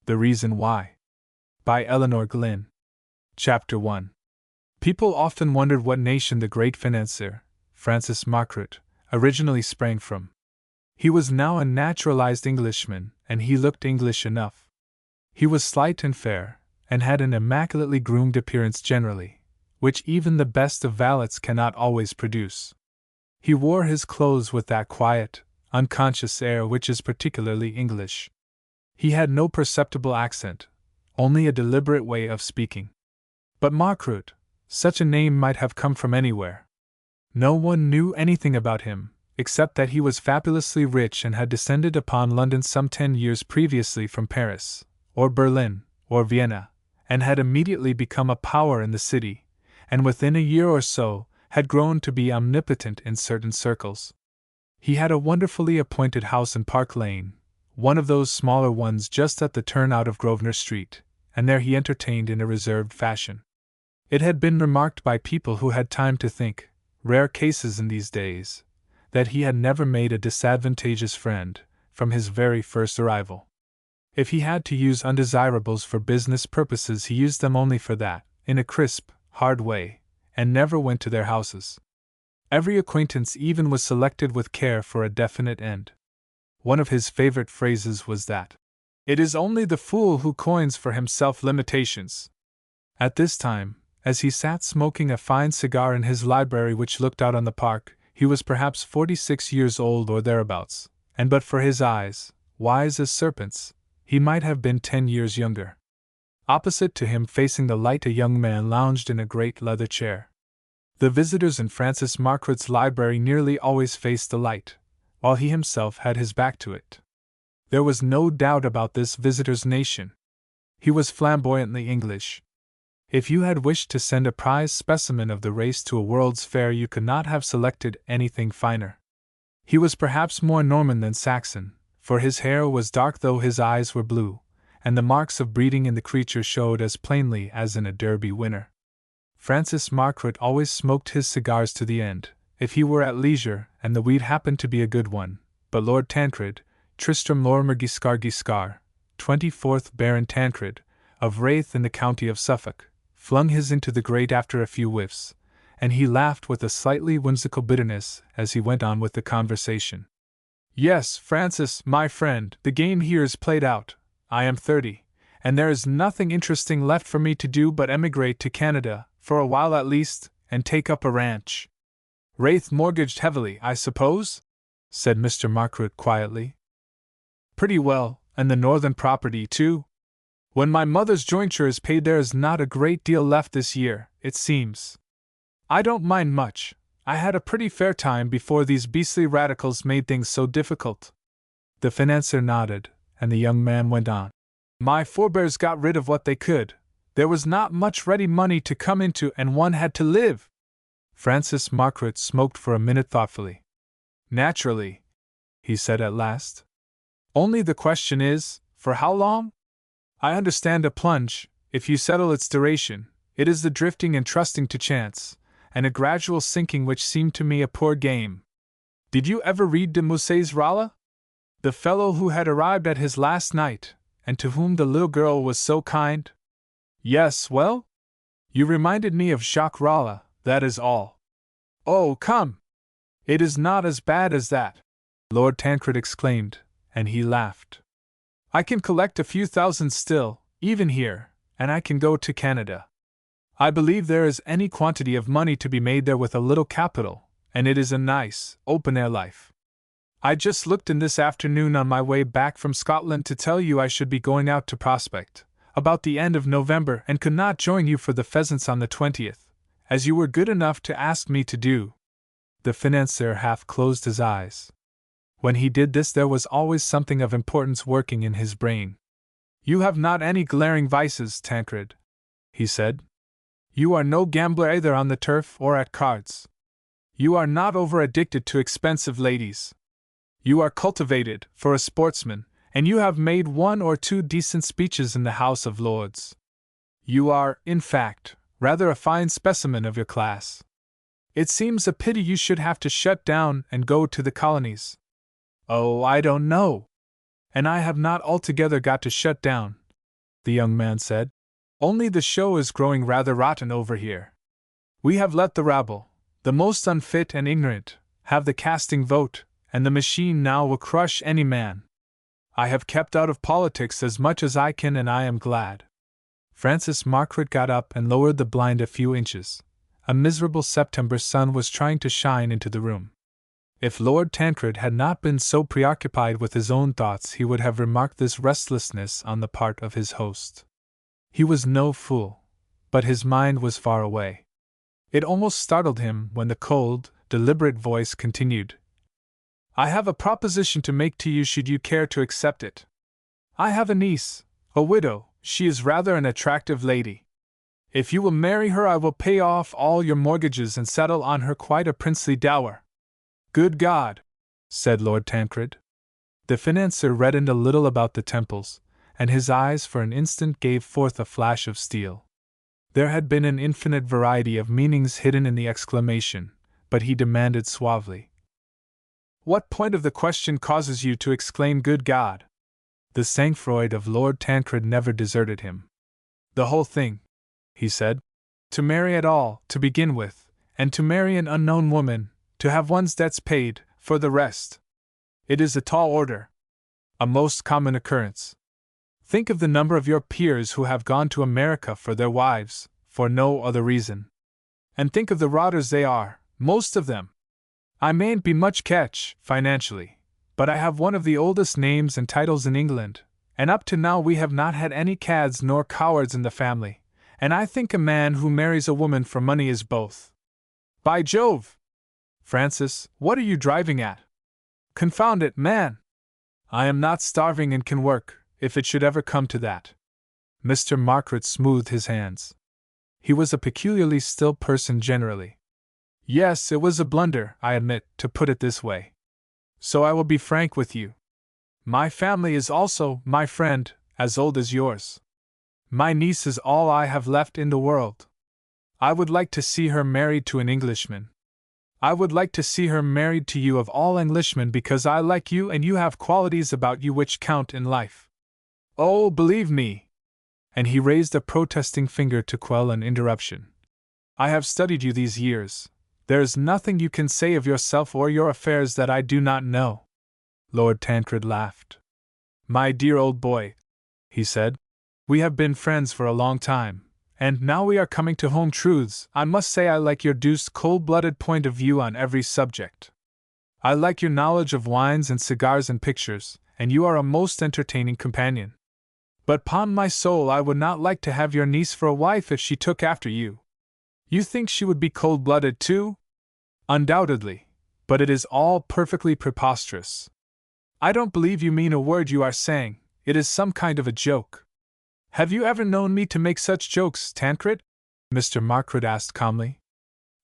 The Reason Why. By Elinor Glyn. Chapter 1. People often wondered what nation the great financier, Francis Margaret, originally sprang from. He was now a naturalized Englishman, and he looked English enough. He was slight and fair, and had an immaculately groomed appearance generally, which even the best of valets cannot always produce. He wore his clothes with that quiet, unconscious air which is particularly English. He had no perceptible accent, only a deliberate way of speaking. But Margaret, such a name might have come from anywhere. No one knew anything about him, except that he was fabulously rich and had descended upon London some 10 years previously from Paris, or Berlin, or Vienna, and had immediately become a power in the city, and within a year or so had grown to be omnipotent in certain circles. He had a wonderfully appointed house in Park Lane, one of those smaller ones just at the turn out of Grosvenor Street, and there he entertained in a reserved fashion. It had been remarked by people who had time to think, rare cases in these days, that he had never made a disadvantageous friend from his very first arrival. If he had to use undesirables for business purposes, he used them only for that, in a crisp, hard way, and never went to their houses. Every acquaintance even was selected with care for a definite end. One of his favorite phrases was that, "It is only the fool who coins for himself limitations." At this time, as he sat smoking a fine cigar in his library which looked out on the park, he was perhaps 46 years old or thereabouts, and but for his eyes, wise as serpents, he might have been 10 years younger. Opposite to him, facing the light, a young man lounged in a great leather chair. The visitors in Francis Margaret's library nearly always faced the light, while he himself had his back to it. There was no doubt about this visitor's nation. He was flamboyantly English. If you had wished to send a prize specimen of the race to a World's Fair, you could not have selected anything finer. He was perhaps more Norman than Saxon, for his hair was dark though his eyes were blue, and the marks of breeding in the creature showed as plainly as in a Derby winner. Francis Margaret always smoked his cigars to the end, if he were at leisure and the weed happened to be a good one, but Lord Tancred, Tristram Lorimer Giscard, 24th Baron Tancred, of Raith in the county of Suffolk, flung his into the grate after a few whiffs, and he laughed with a slightly whimsical bitterness as he went on with the conversation. "Yes, Francis, my friend, the game here is played out. I am 30, and there is nothing interesting left for me to do but emigrate to Canada, for a while at least, and take up a ranch." "Raith mortgaged heavily, I suppose?" said Mr. Margaret quietly. "Pretty well, and the northern property, too. When my mother's jointure is paid, there is not a great deal left this year, it seems. I don't mind much. I had a pretty fair time before these beastly radicals made things so difficult." The financier nodded, and the young man went on. "My forebears got rid of what they could. There was not much ready money to come into, and one had to live." Francis Margaret smoked for a minute thoughtfully. "Naturally," he said at last. "Only the question is, for how long? I understand a plunge, if you settle its duration, it is the drifting and trusting to chance, and a gradual sinking which seemed to me a poor game. Did you ever read de Musset's Rolla? The fellow who had arrived at his last night, and to whom the little girl was so kind?" "Yes, well? You reminded me of Jacques Rolla, that is all." "Oh, come! It is not as bad as that," Lord Tancred exclaimed, and he laughed. "I can collect a few thousand still, even here, and I can go to Canada. I believe there is any quantity of money to be made there with a little capital, and it is a nice, open-air life. I just looked in this afternoon on my way back from Scotland to tell you I should be going out to prospect about the end of November and could not join you for the pheasants on the 20th, as you were good enough to ask me to do." The financier half closed his eyes. When he did this, there was always something of importance working in his brain. "You have not any glaring vices, Tancred," he said. "You are no gambler either on the turf or at cards. You are not over-addicted to expensive ladies. You are cultivated, for a sportsman, and you have made 1 or 2 decent speeches in the House of Lords. You are, in fact, rather a fine specimen of your class. It seems a pity you should have to shut down and go to the colonies." "Oh, I don't know. And I have not altogether got to shut down, the young man said. Only the show is growing rather rotten over here. We have let the rabble, the most unfit and ignorant, have the casting vote, and the machine now will crush any man. I have kept out of politics as much as I can, and I am glad. Francis Margaret got up and lowered the blind a few inches. A miserable September sun was trying to shine into the room. If Lord Tancred had not been so preoccupied with his own thoughts, he would have remarked this restlessness on the part of his host. He was no fool, but his mind was far away. It almost startled him when the cold, deliberate voice continued. I have a proposition to make to you should you care to accept it. I have a niece, a widow. She is rather an attractive lady. If you will marry her, I will pay off all your mortgages and settle on her quite a princely dower. Good God, said Lord Tancred. The financier reddened a little about the temples, and his eyes for an instant gave forth a flash of steel. There had been an infinite variety of meanings hidden in the exclamation, but he demanded suavely, What point of the question causes you to exclaim good God? The sang-froid of Lord Tancred never deserted him. The whole thing, he said. To marry at all, to begin with, and to marry an unknown woman, to have one's debts paid, for the rest. It is a tall order. A most common occurrence. Think of the number of your peers who have gone to America for their wives, for no other reason. And think of the rotters they are, most of them. I mayn't be much catch, financially, but I have one of the oldest names and titles in England, and up to now we have not had any cads nor cowards in the family, and I think a man who marries a woman for money is both. By Jove! Francis, what are you driving at? Confound it, man! I am not starving and can work, if it should ever come to that. Mr. Margaret smoothed his hands. He was a peculiarly still person generally. Yes, it was a blunder, I admit, to put it this way. So I will be frank with you. My family is also, my friend, as old as yours. My niece is all I have left in the world. I would like to see her married to an Englishman. I would like to see her married to you of all Englishmen because I like you and you have qualities about you which count in life. Oh, believe me! And he raised a protesting finger to quell an interruption. I have studied you these years. There is nothing you can say of yourself or your affairs that I do not know. Lord Tancred laughed. My dear old boy, he said, we have been friends for a long time, and now we are coming to home truths. I must say I like your deuced cold-blooded point of view on every subject. I like your knowledge of wines and cigars and pictures, and you are a most entertaining companion. But 'pon my soul, I would not like to have your niece for a wife if she took after you. You think she would be cold-blooded too? Undoubtedly, but it is all perfectly preposterous. I don't believe you mean a word you are saying. It is some kind of a joke. Have you ever known me to make such jokes, Tancred? Mr. Margaret asked calmly.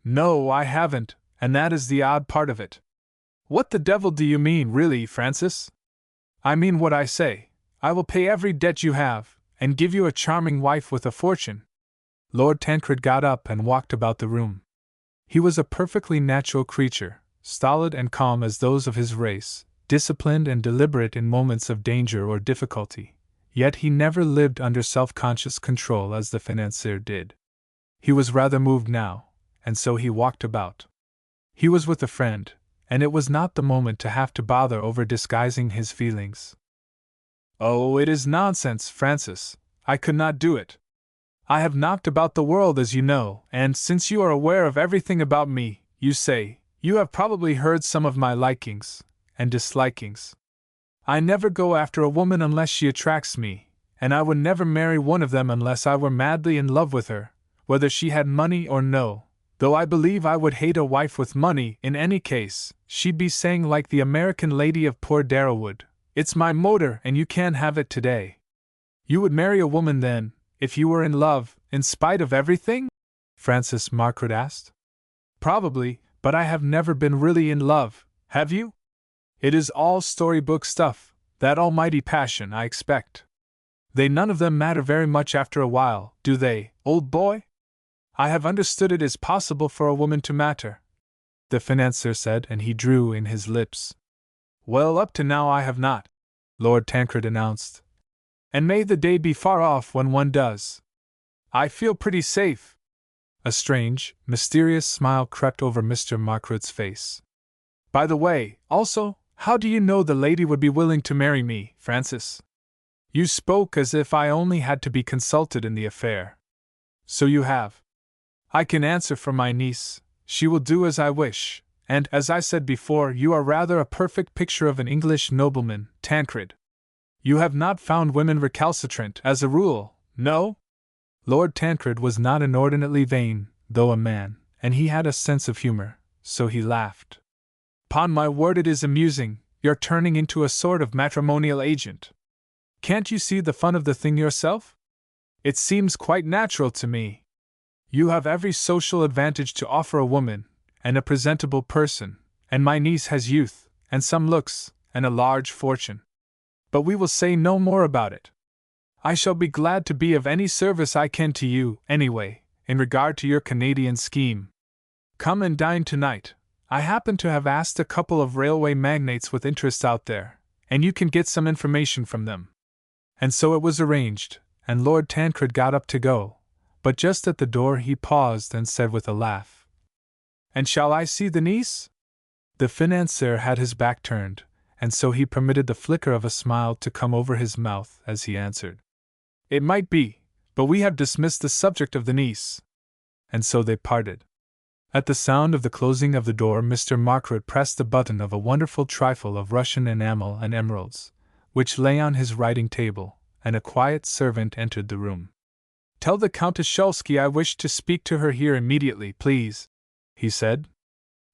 No, I haven't, and that is the odd part of it. What the devil do you mean, really, Francis? I mean what I say. I will pay every debt you have, and give you a charming wife with a fortune. Lord Tancred got up and walked about the room. He was a perfectly natural creature, stolid and calm as those of his race, disciplined and deliberate in moments of danger or difficulty, yet he never lived under self-conscious control as the financier did. He was rather moved now, and so he walked about. He was with a friend, and it was not the moment to have to bother over disguising his feelings. Oh, it is nonsense, Francis. I could not do it. I have knocked about the world, as you know, and since you are aware of everything about me, you say, you have probably heard some of my likings and dislikings. I never go after a woman unless she attracts me, and I would never marry one of them unless I were madly in love with her, whether she had money or no, though I believe I would hate a wife with money in any case. She'd be saying like the American lady of Poor Darrowwood, it's my motor and you can't have it today. You would marry a woman then, if you were in love, in spite of everything? Francis Margaret asked. Probably, but I have never been really in love, have you? It is all storybook stuff, that almighty passion, I expect. They none of them matter very much after a while, do they, old boy? I have understood it is possible for a woman to matter, the financier said, and he drew in his lips. Well, up to now I have not, Lord Tancred announced. And may the day be far off when one does. I feel pretty safe. A strange, mysterious smile crept over Mr. Margaret's face. By the way, also, how do you know the lady would be willing to marry me, Francis? You spoke as if I only had to be consulted in the affair. So you have. I can answer for my niece. She will do as I wish, and, as I said before, you are rather a perfect picture of an English nobleman, Tancred. You have not found women recalcitrant, as a rule, no? Lord Tancred was not inordinately vain, though a man, and he had a sense of humor, so he laughed. "'Pon my word, it is amusing, you're turning into a sort of matrimonial agent. Can't you see the fun of the thing yourself? It seems quite natural to me. You have every social advantage to offer a woman, and a presentable person, and my niece has youth, and some looks, and a large fortune. But we will say no more about it. I shall be glad to be of any service I can to you, anyway, in regard to your Canadian scheme. Come and dine tonight. I happen to have asked a couple of railway magnates with interest out there, and you can get some information from them." And so it was arranged, and Lord Tancred got up to go, but just at the door he paused and said with a laugh, "And shall I see the niece?" The financier had his back turned, and so he permitted the flicker of a smile to come over his mouth as he answered, "It might be, but we have dismissed the subject of the niece." And so they parted. At the sound of the closing of the door, Mr. Margaret pressed the button of a wonderful trifle of Russian enamel and emeralds, which lay on his writing table, and a quiet servant entered the room. "Tell the Countess Shulsky I wish to speak to her here immediately, please," he said.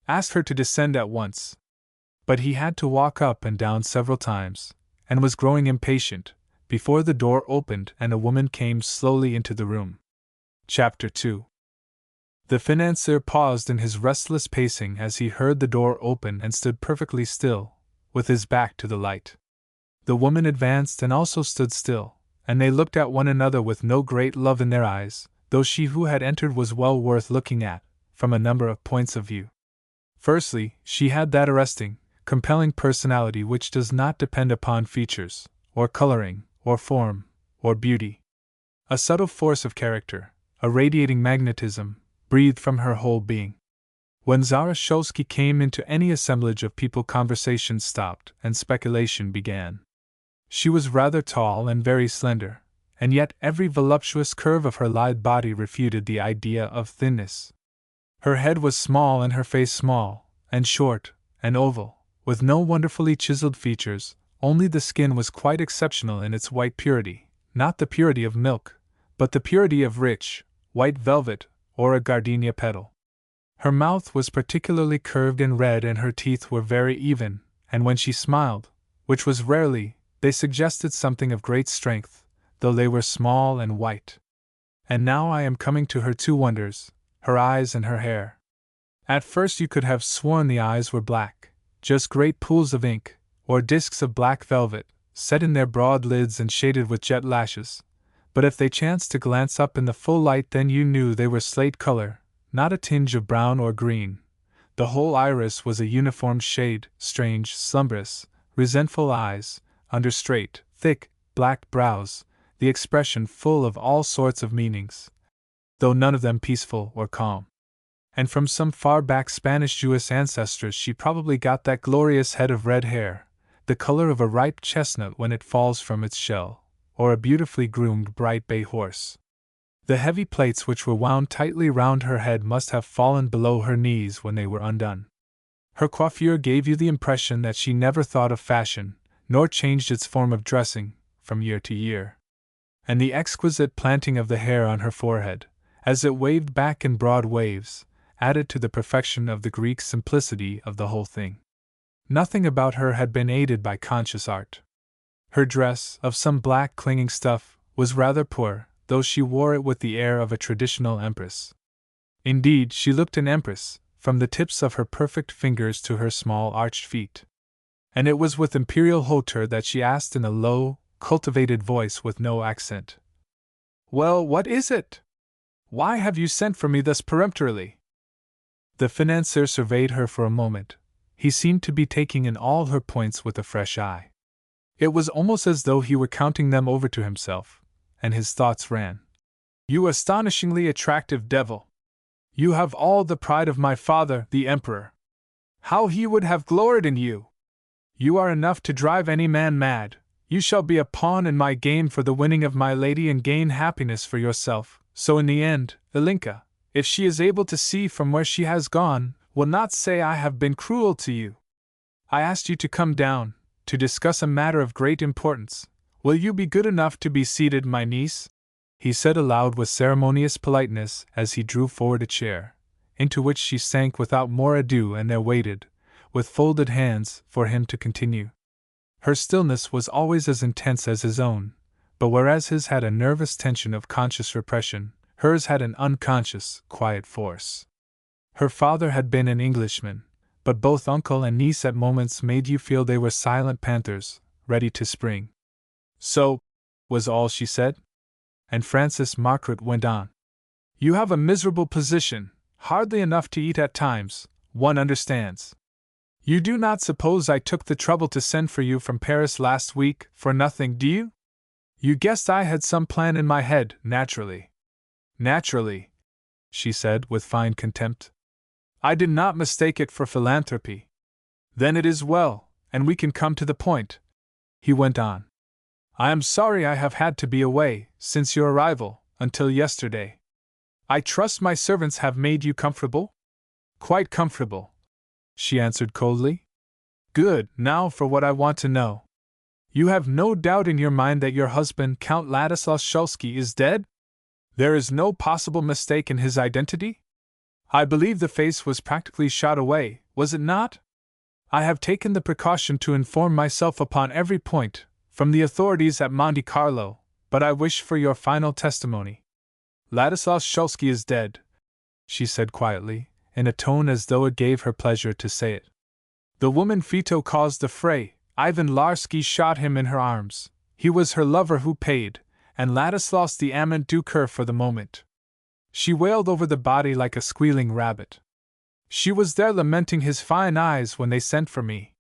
"Ask her to descend at once." But he had to walk up and down several times, and was growing impatient, before the door opened and a woman came slowly into the room. Chapter 2. The financier paused in his restless pacing as he heard the door open and stood perfectly still, with his back to the light. The woman advanced and also stood still, and they looked at one another with no great love in their eyes, though she who had entered was well worth looking at, from a number of points of view. Firstly, she had that arresting, compelling personality which does not depend upon features, or coloring, or form, or beauty. A subtle force of character, a radiating magnetism, breathed from her whole being. When Zara Shulsky came into any assemblage of people, conversation stopped and speculation began. She was rather tall and very slender, and yet every voluptuous curve of her lithe body refuted the idea of thinness. Her head was small and her face small, and short, and oval, with no wonderfully chiseled features, only the skin was quite exceptional in its white purity, not the purity of milk, but the purity of rich, white velvet, or a gardenia petal. Her mouth was particularly curved and red, and her teeth were very even, and when she smiled, which was rarely, they suggested something of great strength, though they were small and white. And now I am coming to her two wonders, her eyes and her hair. At first you could have sworn the eyes were black, just great pools of ink, or discs of black velvet, set in their broad lids and shaded with jet lashes. But if they chanced to glance up in the full light, then you knew they were slate color, not a tinge of brown or green. The whole iris was a uniform shade, strange, slumbrous, resentful eyes, under straight, thick, black brows, the expression full of all sorts of meanings, though none of them peaceful or calm. And from some far-back Spanish Jewish ancestress she probably got that glorious head of red hair, the color of a ripe chestnut when it falls from its shell, or a beautifully groomed bright bay horse. The heavy plaits which were wound tightly round her head must have fallen below her knees when they were undone. Her coiffure gave you the impression that she never thought of fashion, nor changed its form of dressing, from year to year. And the exquisite planting of the hair on her forehead, as it waved back in broad waves, added to the perfection of the Greek simplicity of the whole thing. Nothing about her had been aided by conscious art. Her dress, of some black clinging stuff, was rather poor, though she wore it with the air of a traditional empress. Indeed, she looked an empress, from the tips of her perfect fingers to her small arched feet. And it was with imperial hauteur that she asked in a low, cultivated voice with no accent, "Well, what is it? Why have you sent for me thus peremptorily?" The financier surveyed her for a moment. He seemed to be taking in all her points with a fresh eye. It was almost as though he were counting them over to himself, and his thoughts ran. You astonishingly attractive devil! You have all the pride of my father, the emperor. How he would have gloried in you! You are enough to drive any man mad. You shall be a pawn in my game for the winning of my lady and gain happiness for yourself. So in the end, Ilinka, if she is able to see from where she has gone, will not say I have been cruel to you. I asked you to come down, to discuss a matter of great importance. Will you be good enough to be seated, my niece? He said aloud with ceremonious politeness as he drew forward a chair, into which she sank without more ado, and there waited, with folded hands, for him to continue. Her stillness was always as intense as his own, but whereas his had a nervous tension of conscious repression, hers had an unconscious, quiet force. Her father had been an Englishman, but both uncle and niece at moments made you feel they were silent panthers, ready to spring. So, was all she said. And Francis Margaret went on. You have a miserable position, hardly enough to eat at times, one understands. You do not suppose I took the trouble to send for you from Paris last week for nothing, do you? You guessed I had some plan in my head, naturally. Naturally, she said with fine contempt. I did not mistake it for philanthropy. Then it is well, and we can come to the point. He went on. I am sorry I have had to be away, since your arrival, until yesterday. I trust my servants have made you comfortable? Quite comfortable, she answered coldly. Good, now for what I want to know. You have no doubt in your mind that your husband, Count Ladislaus Szulski, is dead? There is no possible mistake in his identity? I believe the face was practically shot away, was it not? I have taken the precaution to inform myself upon every point, from the authorities at Monte Carlo, but I wish for your final testimony. Ladislaus Szulski is dead, she said quietly, in a tone as though it gave her pleasure to say it. The woman Fito caused the fray. Ivan Larsky shot him in her arms. He was her lover who paid, and Ladislaus the amant duke her for the moment. She wailed over the body like a squealing rabbit. She was there lamenting his fine eyes when they sent for me.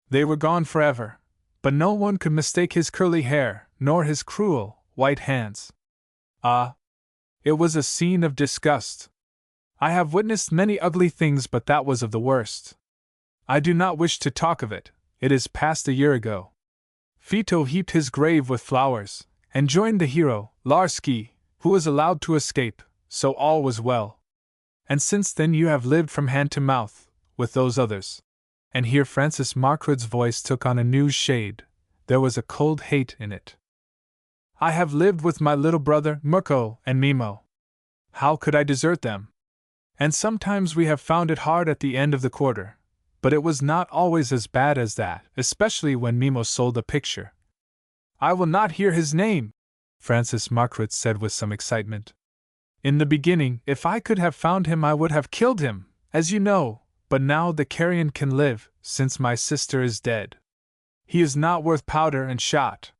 They were gone forever, but no one could mistake his curly hair, nor his cruel, white hands. Ah! It was a scene of disgust. I have witnessed many ugly things, but that was of the worst. I do not wish to talk of it, it is past a year ago. Fito heaped his grave with flowers, and joined the hero, Larsky, who was allowed to escape, so all was well. And since then you have lived from hand to mouth, with those others. And here Francis Margaret's voice took on a new shade, there was a cold hate in it. I have lived with my little brother, Mirko, and Mimo. How could I desert them? And sometimes we have found it hard at the end of the quarter, but it was not always as bad as that, especially when Mimo sold a picture. I will not hear his name, Francis Margaret said with some excitement. In the beginning, if I could have found him I would have killed him, as you know, but now the carrion can live, since my sister is dead. He is not worth powder and shot.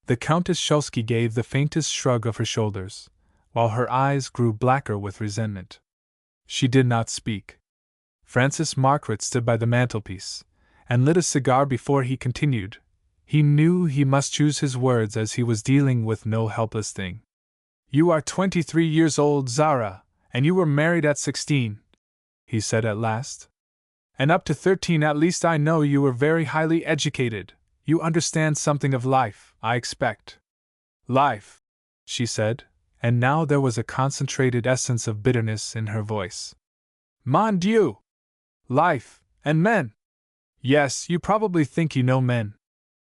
The Countess Szulski gave the faintest shrug of her shoulders, while her eyes grew blacker with resentment. She did not speak. Francis Margaret stood by the mantelpiece, and lit a cigar before he continued. He knew he must choose his words as he was dealing with no helpless thing. You are 23 years old, Zara, and you were married at 16, he said at last. And up to 13 at least I know you were very highly educated. You understand something of life, I expect. Life, she said, and now there was a concentrated essence of bitterness in her voice. Mon Dieu! Life, and men! Yes, you probably think you know men.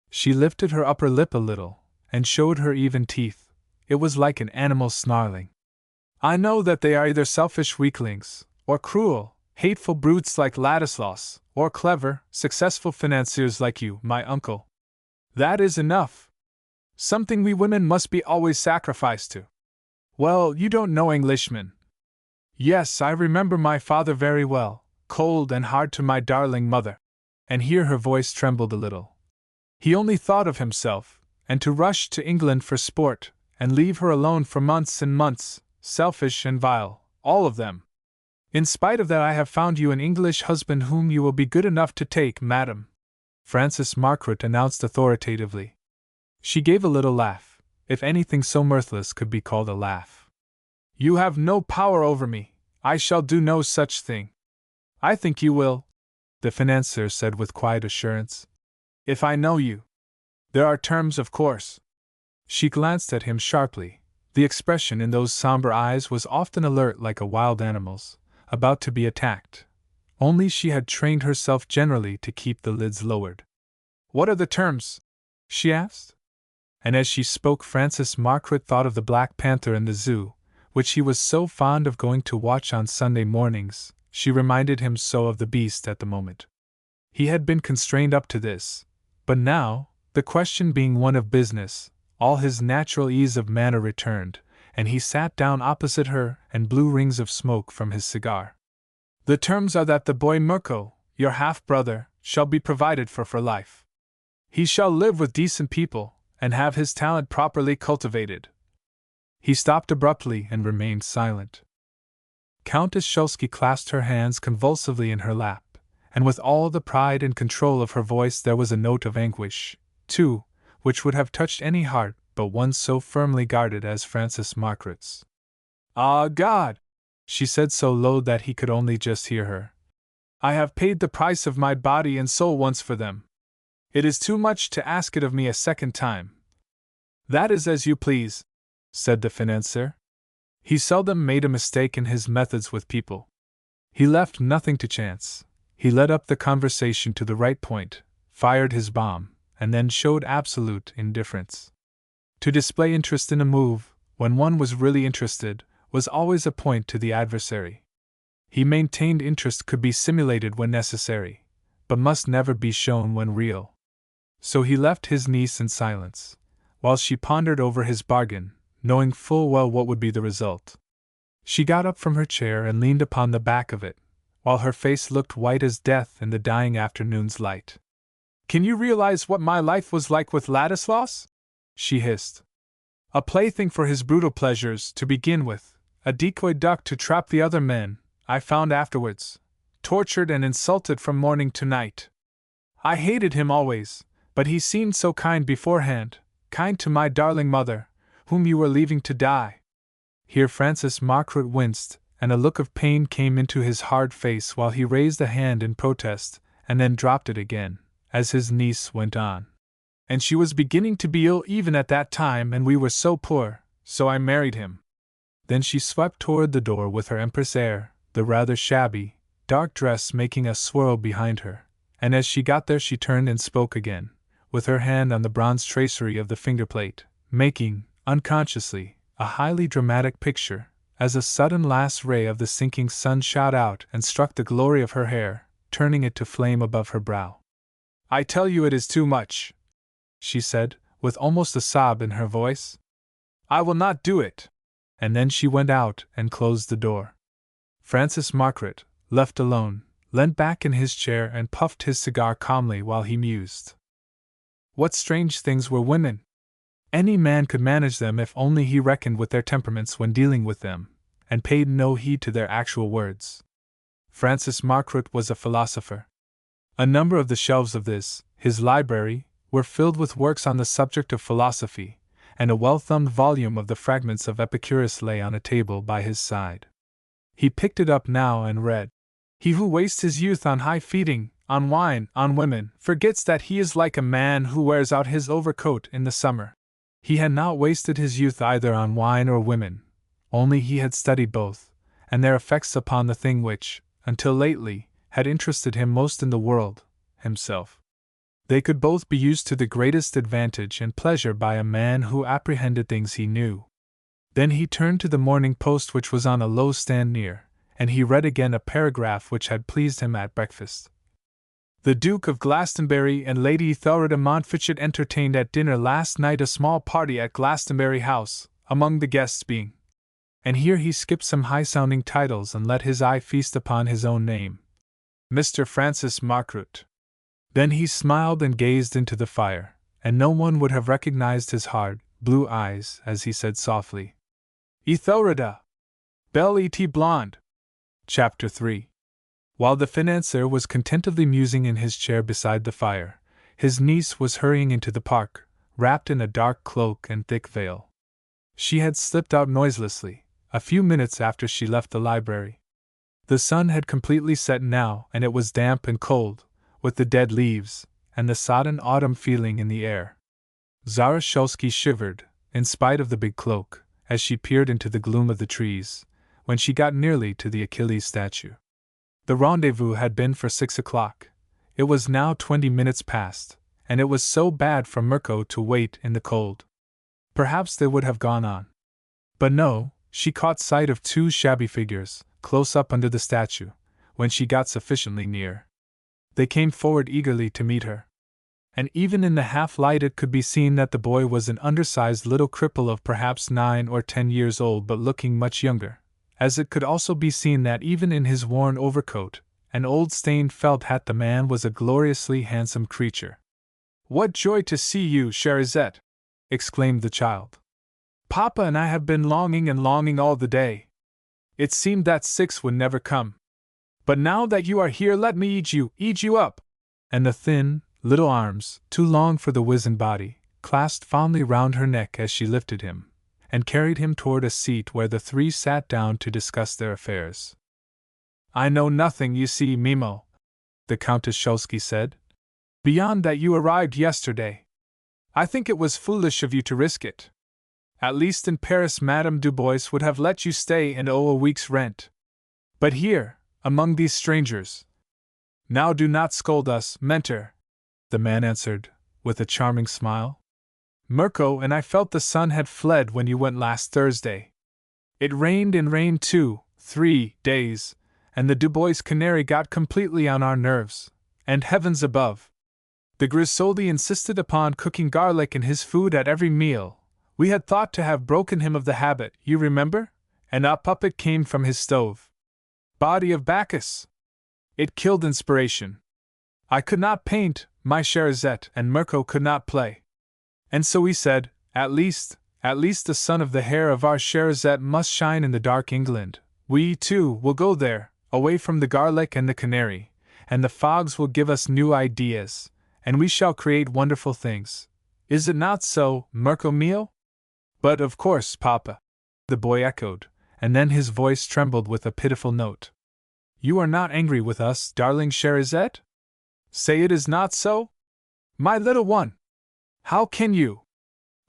She lifted her upper lip a little, and showed her even teeth. It was like an animal snarling. I know that they are either selfish weaklings, or cruel, hateful brutes like Ladislaus, or clever, successful financiers like you, my uncle. That is enough. Something we women must be always sacrificed to. Well, you don't know Englishmen. Yes, I remember my father very well, cold and hard to my darling mother. And here her voice trembled a little. He only thought of himself, and to rush to England for sport, and leave her alone for months and months, selfish and vile, all of them. In spite of that I have found you an English husband whom you will be good enough to take, madam. Frances Margaret announced authoritatively. She gave a little laugh, if anything so mirthless could be called a laugh. You have no power over me. I shall do no such thing. I think you will, the financier said with quiet assurance. If I know you. There are terms, of course. She glanced at him sharply. The expression in those somber eyes was often alert like a wild animal's, about to be attacked. Only she had trained herself generally to keep the lids lowered. What are the terms? She asked. And as she spoke, Frances Margaret thought of the Black Panther in the zoo, which he was so fond of going to watch on Sunday mornings. She reminded him so of the beast at the moment. He had been constrained up to this, but now, the question being one of business, all his natural ease of manner returned, and he sat down opposite her and blew rings of smoke from his cigar. The terms are that the boy Mirko, your half-brother, shall be provided for life. He shall live with decent people, and have his talent properly cultivated. He stopped abruptly and remained silent. Countess Szulski clasped her hands convulsively in her lap, and with all the pride and control of her voice there was a note of anguish, too, which would have touched any heart but one so firmly guarded as Frances Margaret's. Ah, God! She said so low that he could only just hear her. I have paid the price of my body and soul once for them. It is too much to ask it of me a second time. That is as you please, said the financier. He seldom made a mistake in his methods with people. He left nothing to chance. He led up the conversation to the right point, fired his bomb, and then showed absolute indifference. To display interest in a move, when one was really interested, was always a point to the adversary. He maintained interest could be simulated when necessary, but must never be shown when real. So he left his niece in silence, while she pondered over his bargain, knowing full well what would be the result. She got up from her chair and leaned upon the back of it, while her face looked white as death in the dying afternoon's light. Can you realize what my life was like with Ladislaus? She hissed. A plaything for his brutal pleasures, to begin with, a decoy duck to trap the other men, I found afterwards, tortured and insulted from morning to night. I hated him always, but he seemed so kind beforehand, kind to my darling mother, whom you were leaving to die. Here Frances Margaret winced, and a look of pain came into his hard face while he raised a hand in protest, and then dropped it again, as his niece went on. And she was beginning to be ill even at that time, and we were so poor, so I married him. Then she swept toward the door with her empress air, the rather shabby, dark dress making a swirl behind her, and as she got there she turned and spoke again, with her hand on the bronze tracery of the fingerplate, making, unconsciously, a highly dramatic picture, as a sudden last ray of the sinking sun shot out and struck the glory of her hair, turning it to flame above her brow. I tell you it is too much, she said, with almost a sob in her voice. I will not do it. And then she went out and closed the door. Frances Margaret, left alone, leant back in his chair and puffed his cigar calmly while he mused. What strange things were women! Any man could manage them if only he reckoned with their temperaments when dealing with them, and paid no heed to their actual words. Frances Margaret was a philosopher. A number of the shelves of this, his library, were filled with works on the subject of philosophy, and a well-thumbed volume of the Fragments of Epicurus lay on a table by his side. He picked it up now and read, He who wastes his youth on high feeding, on wine, on women, forgets that he is like a man who wears out his overcoat in the summer. He had not wasted his youth either on wine or women, only he had studied both, and their effects upon the thing which, until lately, had interested him most in the world, himself. They could both be used to the greatest advantage and pleasure by a man who apprehended things he knew. Then he turned to the Morning Post which was on a low stand near, and he read again a paragraph which had pleased him at breakfast. The Duke of Glastonbury and Lady Ethelreda Montfichet entertained at dinner last night a small party at Glastonbury House, among the guests being. And here he skipped some high-sounding titles and let his eye feast upon his own name. Mr. Francis Margaret. Then he smiled and gazed into the fire, and no one would have recognized his hard, blue eyes as he said softly, Ethelreda! Belle et blonde! Chapter 3. While the financier was contentedly musing in his chair beside the fire, His niece was hurrying into the park, wrapped in a dark cloak and thick veil. She had slipped out noiselessly, a few minutes after she left the library. The sun had completely set now, and it was damp and cold, with the dead leaves, and the sodden autumn feeling in the air. Zaruszewski shivered, in spite of the big cloak, as she peered into the gloom of the trees, when she got nearly to the Achilles statue. The rendezvous had been for 6 o'clock. It was now 20 minutes past, and it was so bad for Mirko to wait in the cold. Perhaps they would have gone on. But no, she caught sight of 2 shabby figures, close up under the statue, when she got sufficiently near. They came forward eagerly to meet her. And even in the half-light it could be seen that the boy was an undersized little cripple of perhaps 9 or 10 years old but looking much younger, as it could also be seen that even in his worn overcoat and old stained felt hat the man was a gloriously handsome creature. "What joy to see you, Cherizette!" exclaimed the child. "Papa and I have been longing and longing all the day. It seemed that 6 would never come. But now that you are here, let me eat you up!" And the thin, little arms, too long for the wizened body, clasped fondly round her neck as she lifted him, and carried him toward a seat where the 3 sat down to discuss their affairs. "I know nothing, you see, Mimo," the Countess Szulski said, "beyond that you arrived yesterday. I think it was foolish of you to risk it. At least in Paris Madame Dubois would have let you stay and owe a week's rent. But here, among these strangers—" "Now do not scold us, Mentor," the man answered, with a charming smile. "Mirko and I felt the sun had fled when you went last Thursday. It rained and rained 2-3 days, and the Dubois canary got completely on our nerves, and heavens above! The Grisoldi insisted upon cooking garlic in his food at every meal. We had thought to have broken him of the habit, you remember, and up it came from his stove. Body of Bacchus! It killed inspiration. I could not paint, my Cherizette, and Mirko could not play. And so we said, at least the sun of the hair of our Cherizette must shine in the dark England. We, too, will go there, away from the garlic and the canary, and the fogs will give us new ideas, and we shall create wonderful things. Is it not so, Mirko mio?" "But of course, Papa," the boy echoed, and then his voice trembled with a pitiful note. "You are not angry with us, darling Cherizette? Say it is not so? My little one! How can you?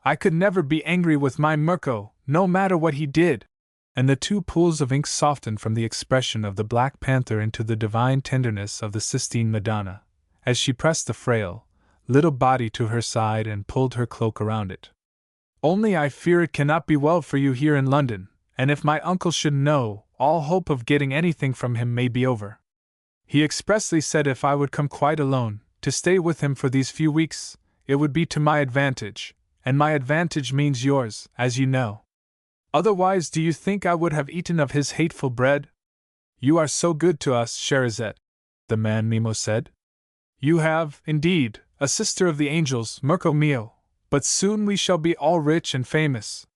I could never be angry with my Mirko, no matter what he did." And the 2 pools of ink softened from the expression of the Black Panther into the divine tenderness of the Sistine Madonna, as she pressed the frail, little body to her side and pulled her cloak around it. "Only I fear it cannot be well for you here in London, and if my uncle should know, all hope of getting anything from him may be over. He expressly said if I would come quite alone, to stay with him for these few weeks, it would be to my advantage, and my advantage means yours, as you know. Otherwise, do you think I would have eaten of his hateful bread? You are so good to us, Cherizette," the man Mimo said. "You have, indeed, a sister of the angels, Mirko mio, but soon we shall be all rich and famous.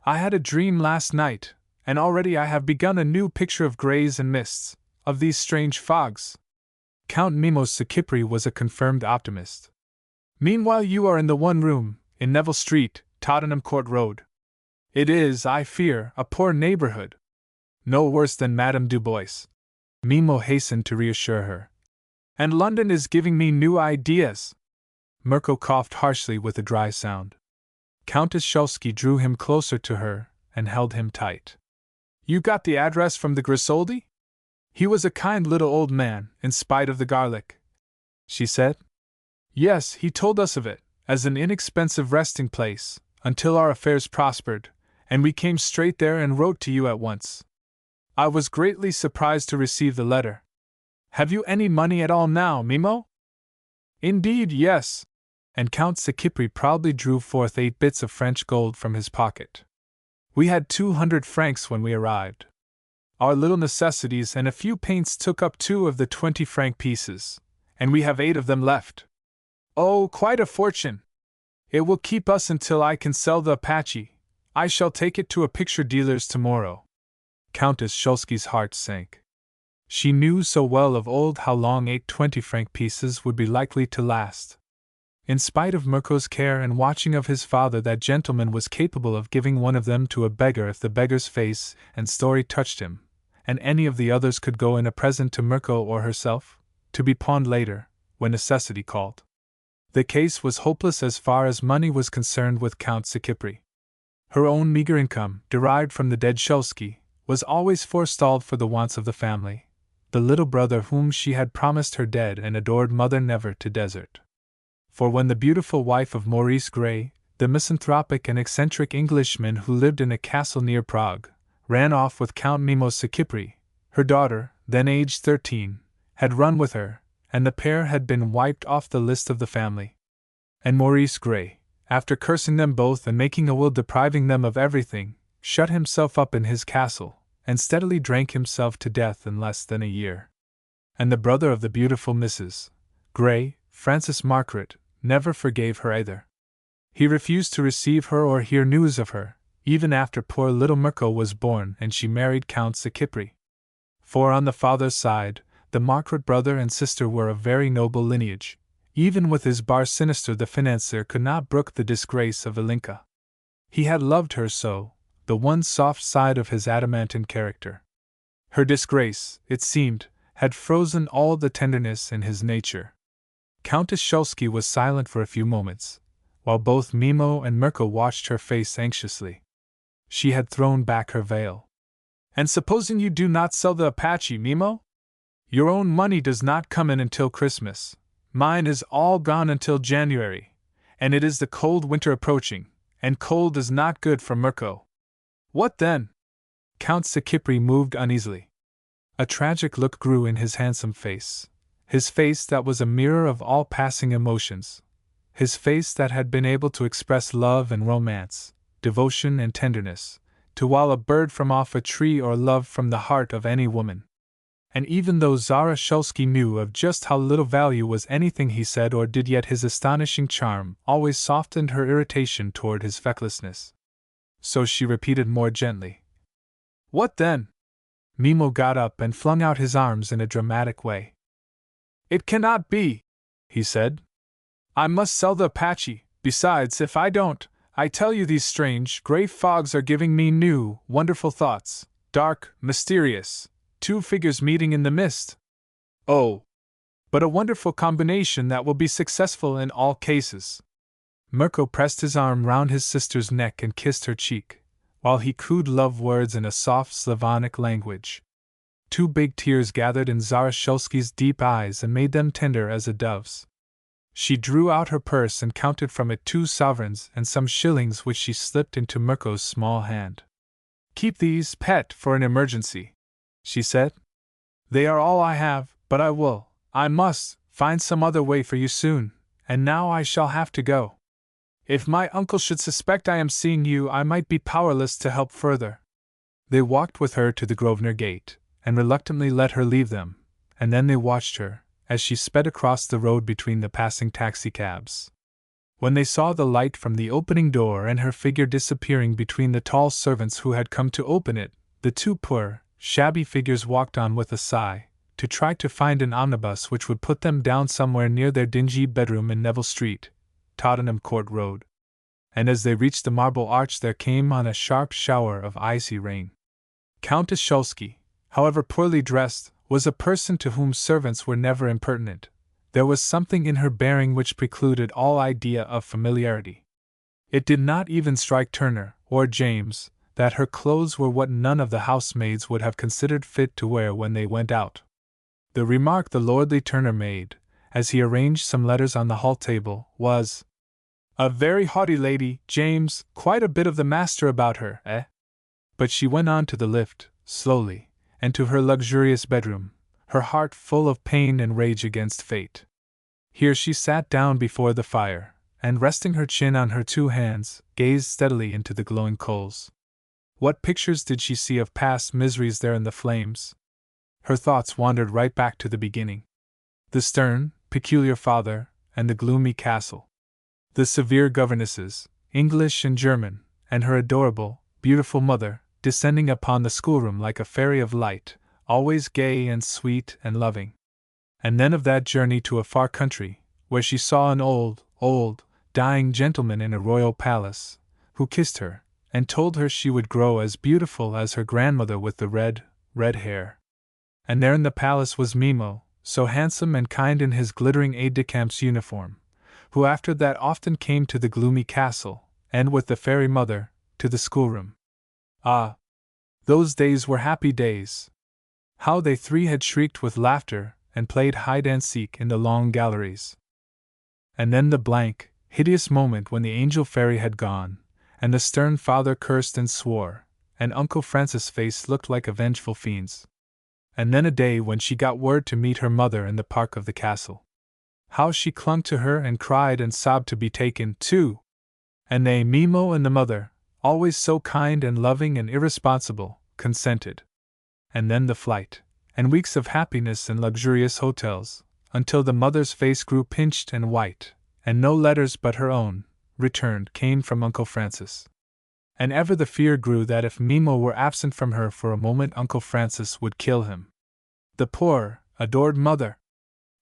I had a dream last night, and already I have begun a new picture of greys and mists, of these strange fogs." Count Mimo Sacipri was a confirmed optimist. "Meanwhile you are in the one room, in Neville Street, Tottenham Court Road. It is, I fear, a poor neighborhood." "No worse than Madame Dubois," Mimo hastened to reassure her. "And London is giving me new ideas." Mirko coughed harshly with a dry sound. Countess Szulski drew him closer to her and held him tight. "You got the address from the Grisoldi? He was a kind little old man, in spite of the garlic," she said. "Yes, he told us of it, as an inexpensive resting place, until our affairs prospered, and we came straight there and wrote to you at once. I was greatly surprised to receive the letter. Have you any money at all now, Mimo?" "Indeed, yes." And Count Sacipri proudly drew forth 8 bits of French gold from his pocket. "We had 200 francs when we arrived. Our little necessities and a few paints took up 2 of the 20-franc pieces, and we have 8 of them left. Oh, quite a fortune! It will keep us until I can sell the Apache. I shall take it to a picture dealer's tomorrow." Countess Szulski's heart sank. She knew so well of old how long 8 20-franc pieces would be likely to last. In spite of Mirko's care and watching of his father, that gentleman was capable of giving one of them to a beggar if the beggar's face and story touched him, and any of the others could go in a present to Mirko or herself, to be pawned later, when necessity called. The case was hopeless as far as money was concerned with Count Sikipri. Her own meager income, derived from the dead Shulsky, was always forestalled for the wants of the family, the little brother whom she had promised her dead and adored mother never to desert. For when the beautiful wife of Maurice Gray, the misanthropic and eccentric Englishman who lived in a castle near Prague, ran off with Count Mimo Sikipri, her daughter, then aged 13, had run with her, and the pair had been wiped off the list of the family. And Maurice Gray, after cursing them both and making a will depriving them of everything, shut himself up in his castle, and steadily drank himself to death in less than a year. And the brother of the beautiful Mrs. Gray, Francis Margaret, never forgave her either. He refused to receive her or hear news of her, even after poor little Mirko was born and she married Count Sikipri. For on the father's side, the Margaret brother and sister were of very noble lineage. Even with his bar sinister, the financier could not brook the disgrace of Ilinka. He had loved her so, the one soft side of his adamantine character. Her disgrace, it seemed, had frozen all the tenderness in his nature. Countess Shulsky was silent for a few moments, while both Mimo and Mirko watched her face anxiously. She had thrown back her veil. "And supposing you do not sell the Apache, Mimo? Your own money does not come in until Christmas. Mine is all gone until January, and it is the cold winter approaching, and cold is not good for Mirko. What then?" Count Sikipri moved uneasily. A tragic look grew in his handsome face. His face that was a mirror of all passing emotions. His face that had been able to express love and romance, devotion and tenderness, to wall a bird from off a tree or love from the heart of any woman. And even though Zara Shulsky knew of just how little value was anything he said or did, yet his astonishing charm always softened her irritation toward his fecklessness. So she repeated more gently, "What then?" Mimo got up and flung out his arms in a dramatic way. "It cannot be," he said. "I must sell the Apache. Besides, if I don't, I tell you these strange, gray fogs are giving me new, wonderful thoughts, dark, mysterious, two figures meeting in the mist. Oh! But a wonderful combination that will be successful in all cases." Mirko pressed his arm round his sister's neck and kissed her cheek, while he cooed love words in a soft Slavonic language. 2 big tears gathered in Zara Shulsky's deep eyes and made them tender as a dove's. She drew out her purse and counted from it 2 sovereigns and some shillings, which she slipped into Mirko's small hand. "Keep these, pet, for an emergency," she said. "They are all I have, but I must, find some other way for you soon, and now I shall have to go. If my uncle should suspect I am seeing you, I might be powerless to help further." They walked with her to the Grosvenor gate, and reluctantly let her leave them, and then they watched her, as she sped across the road between the passing taxicabs. When they saw the light from the opening door and her figure disappearing between the tall servants who had come to open it, the 2 poor, shabby figures walked on with a sigh, to try to find an omnibus which would put them down somewhere near their dingy bedroom in Neville Street, Tottenham Court Road. And as they reached the Marble Arch there came on a sharp shower of icy rain. Countess Shulsky, however poorly dressed, was a person to whom servants were never impertinent. There was something in her bearing which precluded all idea of familiarity. It did not even strike Turner, or James, that her clothes were what none of the housemaids would have considered fit to wear when they went out. The remark the lordly Turner made, as he arranged some letters on the hall table, was, "A very haughty lady, James, quite a bit of the master about her, eh?" But she went on to the lift, slowly, and to her luxurious bedroom, her heart full of pain and rage against fate. Here she sat down before the fire, and resting her chin on her 2 hands, gazed steadily into the glowing coals. What pictures did she see of past miseries there in the flames? Her thoughts wandered right back to the beginning. The stern, peculiar father, and the gloomy castle. The severe governesses, English and German, and her adorable, beautiful mother, descending upon the schoolroom like a fairy of light, always gay and sweet and loving. And then of that journey to a far country, where she saw an old, old, dying gentleman in a royal palace, who kissed her, and told her she would grow as beautiful as her grandmother with the red hair. And there in the palace was Mimo, so handsome and kind in his glittering aide-de-camp's uniform, who after that often came to the gloomy castle, and with the fairy mother, to the schoolroom. Ah! Those days were happy days! How they three had shrieked with laughter, and played hide-and-seek in the long galleries. And then the blank, hideous moment when the angel fairy had gone, and the stern father cursed and swore, and Uncle Francis' face looked like a vengeful fiend's. And then a day when she got word to meet her mother in the park of the castle. How she clung to her and cried and sobbed to be taken, too! And they, Mimo and the mother, always so kind and loving and irresponsible, consented. And then the flight, and weeks of happiness in luxurious hotels, until the mother's face grew pinched and white, and no letters but her own, returned, came from Uncle Francis. And ever the fear grew that if Mimo were absent from her for a moment Uncle Francis would kill him. The poor, adored mother!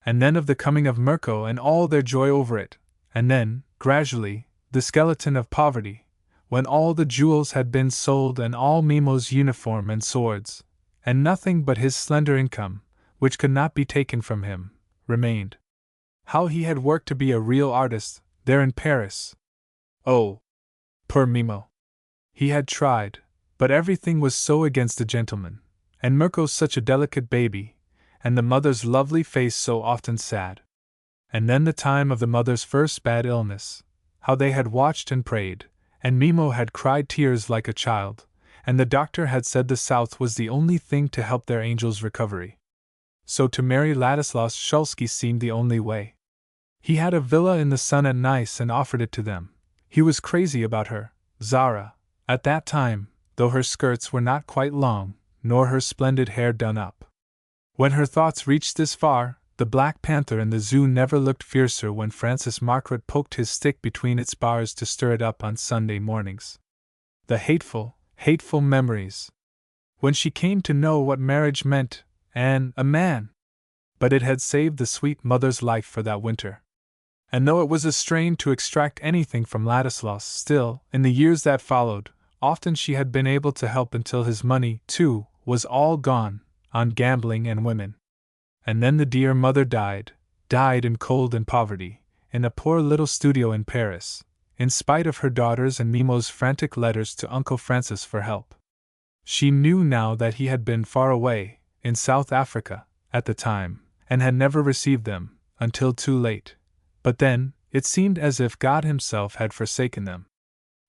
And then of the coming of Mirko and all their joy over it, and then, gradually, the skeleton of poverty, when all the jewels had been sold and all Mimo's uniform and swords, and nothing but his slender income, which could not be taken from him, remained. How he had worked to be a real artist, there in Paris! Oh! Poor Mimo! He had tried, but everything was so against a gentleman, and Mirko such a delicate baby, and the mother's lovely face so often sad. And then the time of the mother's first bad illness, how they had watched and prayed, and Mimo had cried tears like a child, and the doctor had said the South was the only thing to help their angel's recovery. So to marry Ladislaus Szulski seemed the only way. He had a villa in the sun at Nice and offered it to them. He was crazy about her, Zara, at that time, though her skirts were not quite long, nor her splendid hair done up. When her thoughts reached this far, the Black Panther in the zoo never looked fiercer when Francis Margaret poked his stick between its bars to stir it up on Sunday mornings. The hateful, hateful memories! When she came to know what marriage meant, and a man! But it had saved the sweet mother's life for that winter. And though it was a strain to extract anything from Ladislaus, still, in the years that followed, often she had been able to help until his money, too, was all gone, on gambling and women. And then the dear mother died in cold and poverty, in a poor little studio in Paris, in spite of her daughters and Mimo's frantic letters to Uncle Francis for help. She knew now that he had been far away, in South Africa, at the time, and had never received them, until too late. But then, it seemed as if God Himself had forsaken them.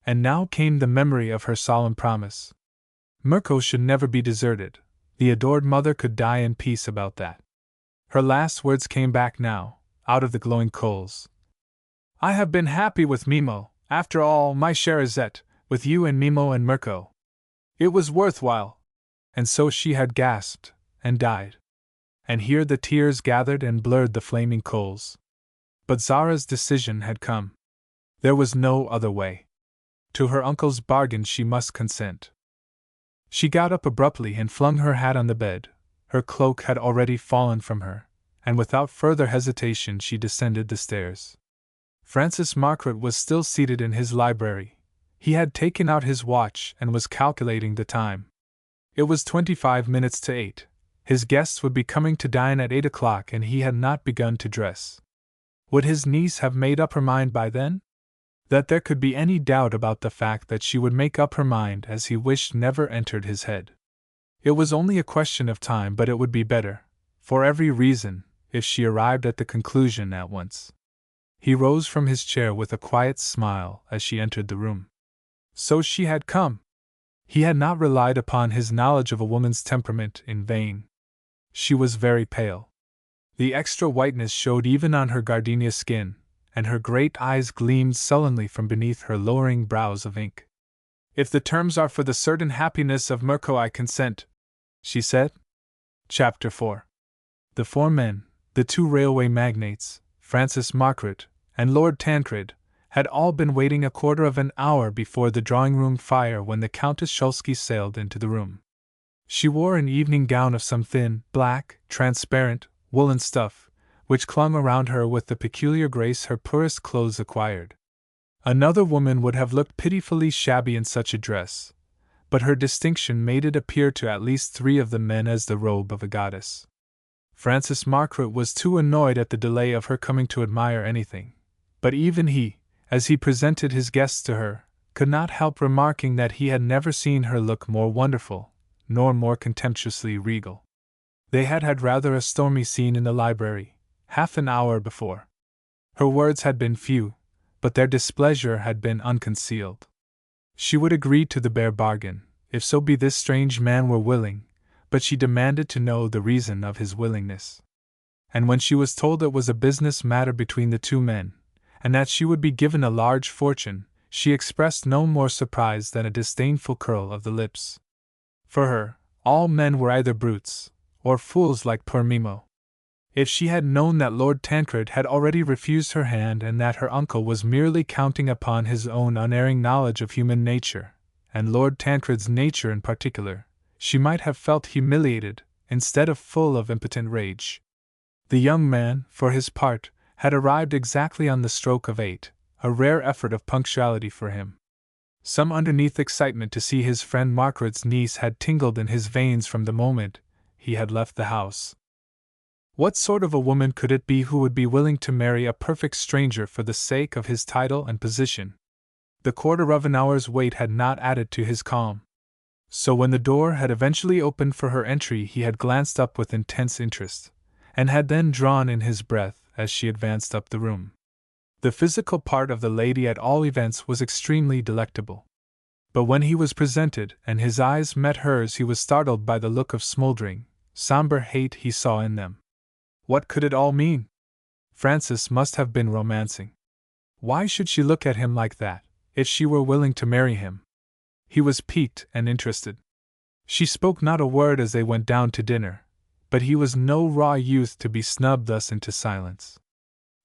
And now came the memory of her solemn promise. Mirko should never be deserted. The adored mother could die in peace about that. Her last words came back now, out of the glowing coals. I have been happy with Mimo, after all, my Cherizette, with you and Mimo and Mirko. It was worthwhile. And so she had gasped, and died. And here the tears gathered and blurred the flaming coals. But Zara's decision had come. There was no other way. To her uncle's bargain she must consent. She got up abruptly and flung her hat on the bed. Her cloak had already fallen from her, and without further hesitation she descended the stairs. Francis Margaret was still seated in his library. He had taken out his watch and was calculating the time. It was 25 minutes to 8. His guests would be coming to dine at 8 o'clock and he had not begun to dress. Would his niece have made up her mind by then? That there could be any doubt about the fact that she would make up her mind as he wished never entered his head. It was only a question of time, but it would be better, for every reason, if she arrived at the conclusion at once. He rose from his chair with a quiet smile as she entered the room. So she had come! He had not relied upon his knowledge of a woman's temperament in vain. She was very pale. The extra whiteness showed even on her gardenia skin, and her great eyes gleamed sullenly from beneath her lowering brows of ink. If the terms are for the certain happiness of Mirko, I consent, she said. Chapter 4. The four men, the two railway magnates, Francis Margaret, and Lord Tancred, had all been waiting a quarter of an hour before the drawing-room fire when the Countess Szulski sailed into the room. She wore an evening gown of some thin, black, transparent, woolen stuff, which clung around her with the peculiar grace her poorest clothes acquired. Another woman would have looked pitifully shabby in such a dress, but her distinction made it appear to at least 3 of the men as the robe of a goddess. Francis Margaret was too annoyed at the delay of her coming to admire anything, but even he, as he presented his guests to her, could not help remarking that he had never seen her look more wonderful, nor more contemptuously regal. They had had rather a stormy scene in the library, half an hour before. Her words had been few, but their displeasure had been unconcealed. She would agree to the bare bargain, if so be this strange man were willing, but she demanded to know the reason of his willingness. And when she was told it was a business matter between the 2 men, and that she would be given a large fortune, she expressed no more surprise than a disdainful curl of the lips. For her, all men were either brutes, or fools like poor Mimo. If she had known that Lord Tancred had already refused her hand and that her uncle was merely counting upon his own unerring knowledge of human nature, and Lord Tancred's nature in particular, she might have felt humiliated, instead of full of impotent rage. The young man, for his part, had arrived exactly on the stroke of 8, a rare effort of punctuality for him. Some underneath excitement to see his friend Margaret's niece had tingled in his veins from the moment he had left the house. What sort of a woman could it be who would be willing to marry a perfect stranger for the sake of his title and position? The quarter of an hour's wait had not added to his calm. So when the door had eventually opened for her entry, he had glanced up with intense interest, and had then drawn in his breath as she advanced up the room. The physical part of the lady at all events was extremely delectable. But when he was presented and his eyes met hers, he was startled by the look of smoldering, somber hate he saw in them. What could it all mean? Francis must have been romancing. Why should she look at him like that, if she were willing to marry him? He was piqued and interested. She spoke not a word as they went down to dinner, but he was no raw youth to be snubbed thus into silence.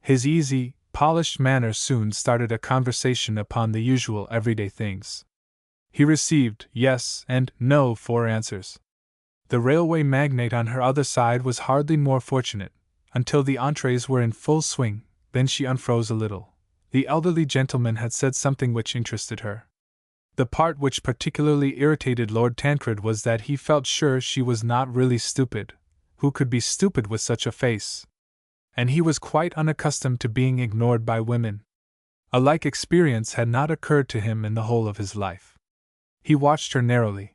His easy, polished manner soon started a conversation upon the usual everyday things. He received yes and no for answers. The railway magnate on her other side was hardly more fortunate, until the entrees were in full swing. Then she unfroze a little. The elderly gentleman had said something which interested her. The part which particularly irritated Lord Tancred was that he felt sure she was not really stupid. Who could be stupid with such a face? And he was quite unaccustomed to being ignored by women. A like experience had not occurred to him in the whole of his life. He watched her narrowly.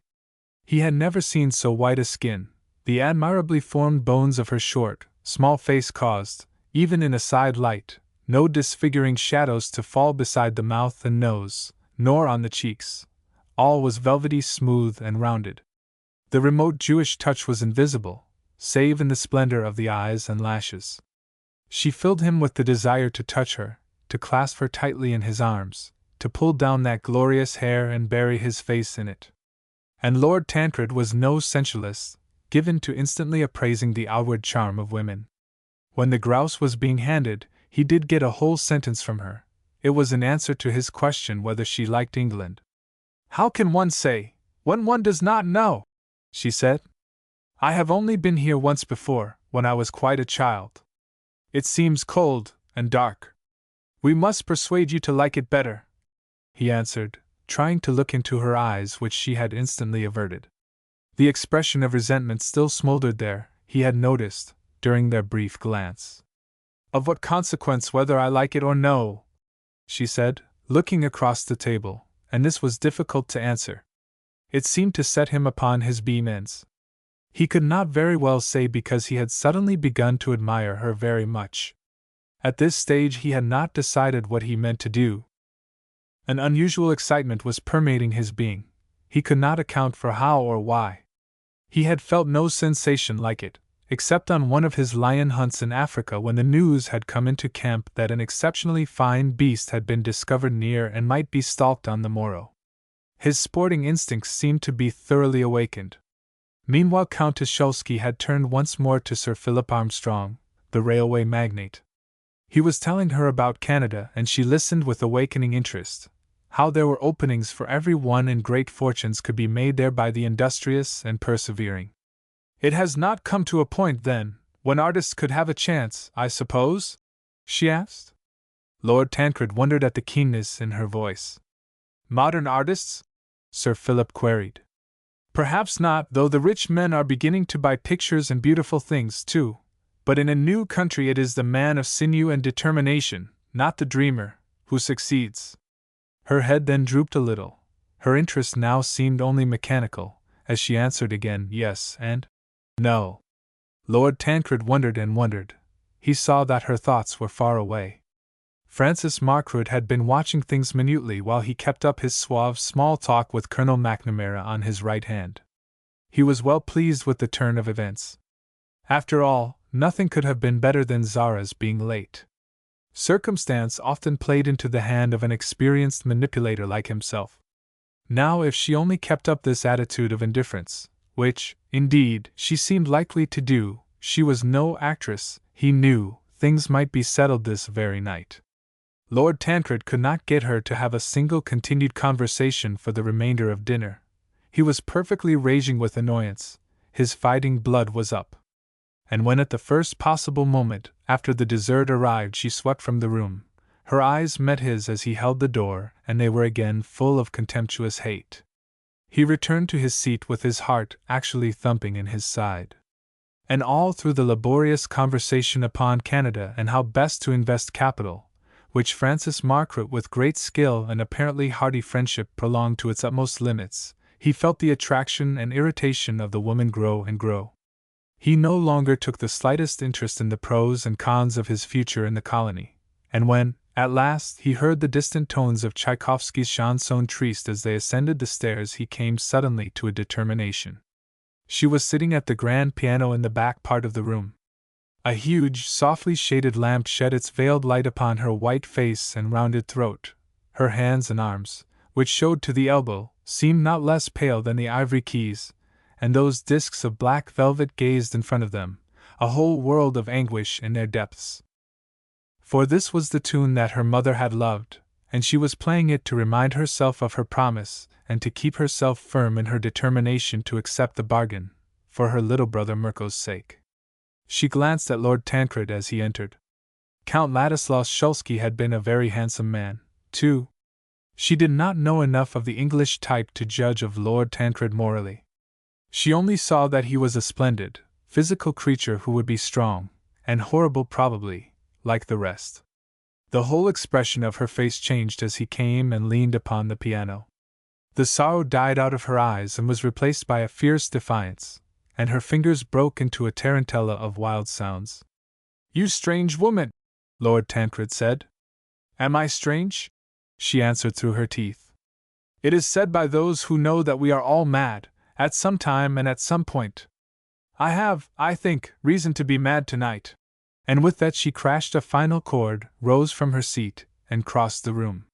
He had never seen so white a skin. The admirably formed bones of her short, small face caused, even in a side light, no disfiguring shadows to fall beside the mouth and nose, nor on the cheeks. All was velvety, smooth, and rounded. The remote Jewish touch was invisible, save in the splendor of the eyes and lashes. She filled him with the desire to touch her, to clasp her tightly in his arms, to pull down that glorious hair and bury his face in it. And Lord Tancred was no sensualist, given to instantly appraising the outward charm of women. When the grouse was being handed, he did get a whole sentence from her. It was in answer to his question whether she liked England. "How can one say, when one does not know?" she said. "I have only been here once before, when I was quite a child. It seems cold and dark." "We must persuade you to like it better," he answered, trying to look into her eyes, which she had instantly averted. The expression of resentment still smoldered there, he had noticed, during their brief glance. "Of what consequence whether I like it or no?" she said, looking across the table, and this was difficult to answer. It seemed to set him upon his beam ends. He could not very well say, because he had suddenly begun to admire her very much. At this stage he had not decided what he meant to do. An unusual excitement was permeating his being. He could not account for how or why. He had felt no sensation like it, except on one of his lion hunts in Africa, when the news had come into camp that an exceptionally fine beast had been discovered near and might be stalked on the morrow. His sporting instincts seemed to be thoroughly awakened. Meanwhile Countess Szulski had turned once more to Sir Philip Armstrong, the railway magnate. He was telling her about Canada, and she listened with awakening interest. How there were openings for every one, and great fortunes could be made there by the industrious and persevering. "It has not come to a point, then, When artists could have a chance, I suppose? She asked. Lord Tancred wondered at the keenness in her voice. Modern artists? Sir Philip queried. Perhaps not, though the rich men are beginning to buy pictures and beautiful things, too. But in a new country it is the man of sinew and determination, not the dreamer, who succeeds. Her head then drooped a little. Her interest now seemed only mechanical, as she answered again yes and no. Lord Tancred wondered and wondered. He saw that her thoughts were far away. Francis Margaret had been watching things minutely while he kept up his suave small talk with Colonel McNamara on his right hand. He was well pleased with the turn of events. After all, nothing could have been better than Zara's being late. Circumstance often played into the hand of an experienced manipulator like himself. Now, if she only kept up this attitude of indifference, which, indeed, she seemed likely to do, she was no actress, he knew, things might be settled this very night. Lord Tancred could not get her to have a single continued conversation for the remainder of dinner. He was perfectly raging with annoyance. His fighting blood was up. And when at the first possible moment, after the dessert arrived, she swept from the room, her eyes met his as he held the door, and they were again full of contemptuous hate. He returned to his seat with his heart actually thumping in his side. And all through the laborious conversation upon Canada and how best to invest capital, which Francis Margaret with great skill and apparently hearty friendship prolonged to its utmost limits, he felt the attraction and irritation of the woman grow and grow. He no longer took the slightest interest in the pros and cons of his future in the colony, and when, at last, he heard the distant tones of Tchaikovsky's Chanson Triste as they ascended the stairs, he came suddenly to a determination. She was sitting at the grand piano in the back part of the room. A huge, softly shaded lamp shed its veiled light upon her white face and rounded throat. Her hands and arms, which showed to the elbow, seemed not less pale than the ivory keys, and those disks of black velvet gazed in front of them, a whole world of anguish in their depths. For this was the tune that her mother had loved, and she was playing it to remind herself of her promise and to keep herself firm in her determination to accept the bargain, for her little brother Mirko's sake. She glanced at Lord Tancred as he entered. Count Ladislaus Szulski had been a very handsome man, too. She did not know enough of the English type to judge of Lord Tancred morally. She only saw that he was a splendid, physical creature who would be strong, and horrible probably, like the rest. The whole expression of her face changed as he came and leaned upon the piano. The sorrow died out of her eyes and was replaced by a fierce defiance, and her fingers broke into a tarantella of wild sounds. "You strange woman!" Lord Tancred said. "Am I strange?" she answered through her teeth. "It is said by those who know that we are all mad, at some time and at some point. I have, I think, reason to be mad tonight." And with that she crashed a final chord, rose from her seat, and crossed the room.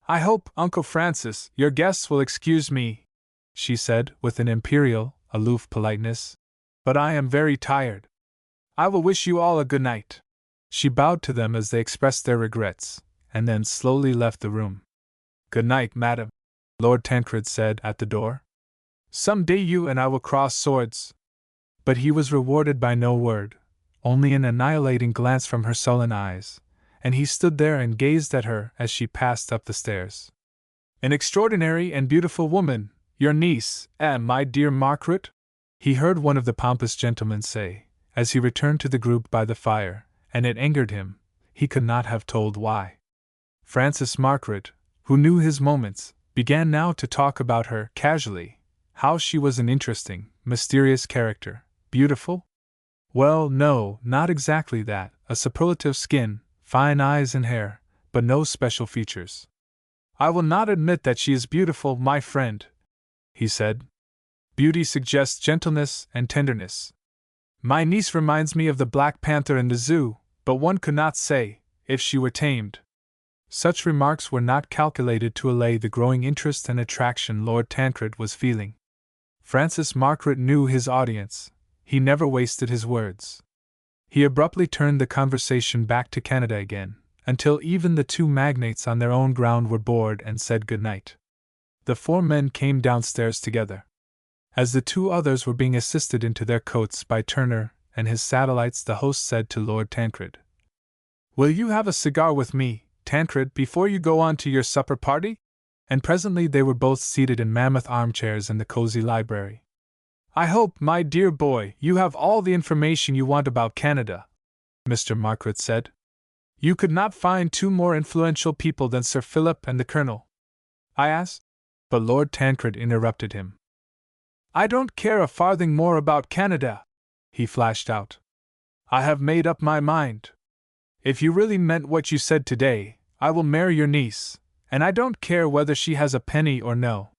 "I hope, Uncle Francis, your guests will excuse me," she said, with an imperial, aloof politeness, "but I am very tired. I will wish you all a good night." She bowed to them as they expressed their regrets, and then slowly left the room. "Good night, madam," Lord Tancred said at the door. "Some day you and I will cross swords." But he was rewarded by no word, only an annihilating glance from her sullen eyes, and he stood there and gazed at her as she passed up the stairs. "An extraordinary and beautiful woman, your niece, my dear Margaret," he heard one of the pompous gentlemen say, as he returned to the group by the fire, and it angered him, he could not have told why. Francis Margaret, who knew his moments, began now to talk about her, casually, how she was an interesting, mysterious character. Beautiful? Well, no, not exactly that, a superlative skin, fine eyes and hair, but no special features. "I will not admit that she is beautiful, my friend," he said. "Beauty suggests gentleness and tenderness. My niece reminds me of the Black Panther in the zoo, but one could not say, if she were tamed." Such remarks were not calculated to allay the growing interest and attraction Lord Tancred was feeling. Francis Margaret knew his audience. He never wasted his words. He abruptly turned the conversation back to Canada again, until even the two magnates on their own ground were bored and said good night. The four men came downstairs together. As the two others were being assisted into their coats by Turner and his satellites, the host said to Lord Tancred. "Will you have a cigar with me, Tancred, before you go on to your supper party?" And presently they were both seated in mammoth armchairs in the cozy library. "I hope, my dear boy, you have all the information you want about Canada," Mr. Margaret said. "You could not find two more influential people than Sir Philip and the Colonel." I asked, but Lord Tancred interrupted him. "I don't care a farthing more about Canada," he flashed out. "I have made up my mind. If you really meant what you said today, I will marry your niece, and I don't care whether she has a penny or no."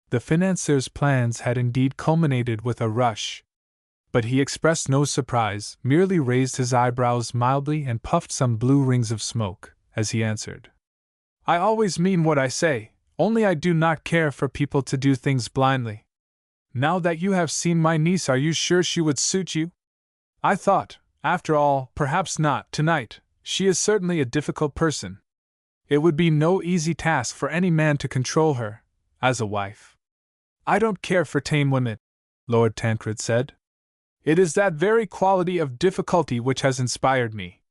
The financier's plans had indeed culminated with a rush. But he expressed no surprise, merely raised his eyebrows mildly and puffed some blue rings of smoke, as he answered. "I always mean what I say, only I do not care for people to do things blindly. Now that you have seen my niece, are you sure she would suit you? I thought, after all, perhaps not tonight. She is certainly a difficult person. It would be no easy task for any man to control her, as a wife." "I don't care for tame women," Lord Tancred said. "It is that very quality of difficulty which has inspired me.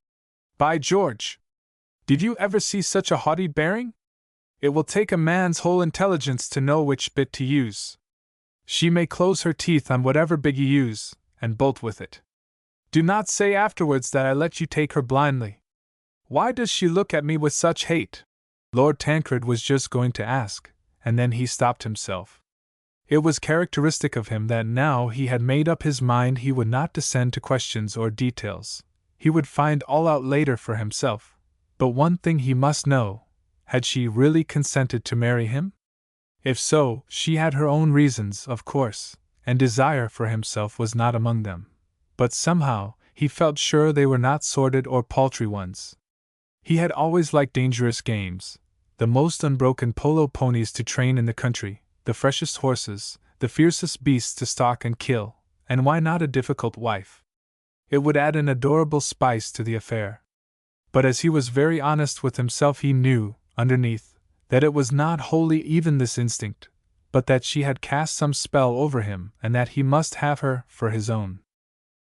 By George! Did you ever see such a haughty bearing? It will take a man's whole intelligence to know which bit to use. She may close her teeth on whatever bit you use, and bolt with it. Do not say afterwards that I let you take her blindly. Why does she look at me with such hate?" Lord Tancred was just going to ask, and then he stopped himself. It was characteristic of him that now he had made up his mind he would not descend to questions or details. He would find all out later for himself. But one thing he must know: had she really consented to marry him? If so, she had her own reasons, of course, and desire for himself was not among them. But somehow, he felt sure they were not sordid or paltry ones. He had always liked dangerous games, the most unbroken polo ponies to train in the country, the freshest horses, the fiercest beasts to stalk and kill, and why not a difficult wife? It would add an adorable spice to the affair. But as he was very honest with himself, he knew, underneath, that it was not wholly even this instinct, but that she had cast some spell over him and that he must have her for his own.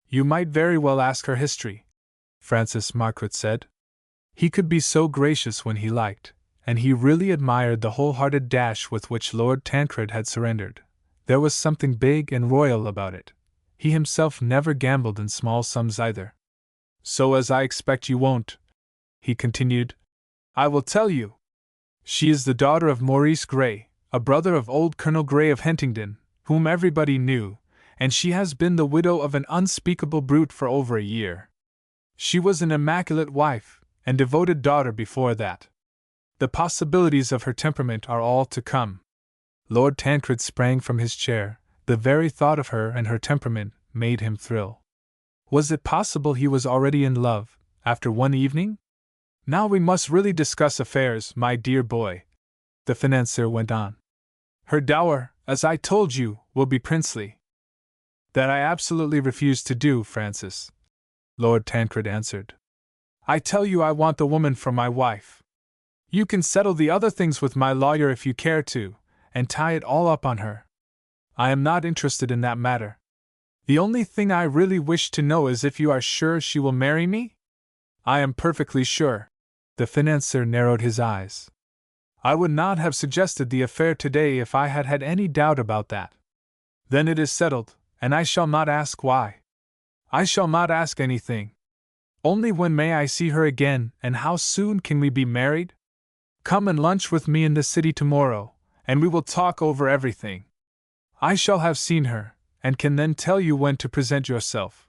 "You might very well ask her history," Francis Margaret said. He could be so gracious when he liked, and he really admired the wholehearted dash with which Lord Tancred had surrendered. There was something big and royal about it. He himself never gambled in small sums either. "So, as I expect you won't," he continued, "I will tell you. She is the daughter of Maurice Grey, a brother of old Colonel Grey of Huntingdon, whom everybody knew, and she has been the widow of an unspeakable brute for over a year. She was an immaculate wife, and devoted daughter before that. The possibilities of her temperament are all to come." Lord Tancred sprang from his chair. The very thought of her and her temperament made him thrill. Was it possible he was already in love, after one evening? "Now we must really discuss affairs, my dear boy," the financier went on. "Her dower, as I told you, will be princely." "That I absolutely refuse to do, Francis," Lord Tancred answered. "I tell you I want the woman for my wife. You can settle the other things with my lawyer if you care to, and tie it all up on her. I am not interested in that matter. The only thing I really wish to know is if you are sure she will marry me?" "I am perfectly sure." The financier narrowed his eyes. "I would not have suggested the affair today if I had had any doubt about that." "Then it is settled, and I shall not ask why. I shall not ask anything. Only when may I see her again, and how soon can we be married? Come and lunch with me in the city tomorrow, and we will talk over everything. I shall have seen her, and can then tell you when to present yourself.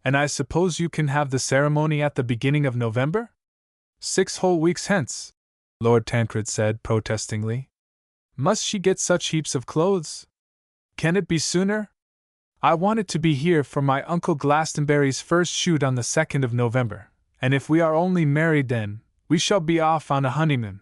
And I suppose you can have the ceremony at the beginning of November? 6 whole weeks hence," Lord Tancred said protestingly. "Must she get such heaps of clothes? Can it be sooner? I want it to be here for my Uncle Glastonbury's first shoot on the 2nd of November, and if we are only married then, we shall be off on a honeymoon.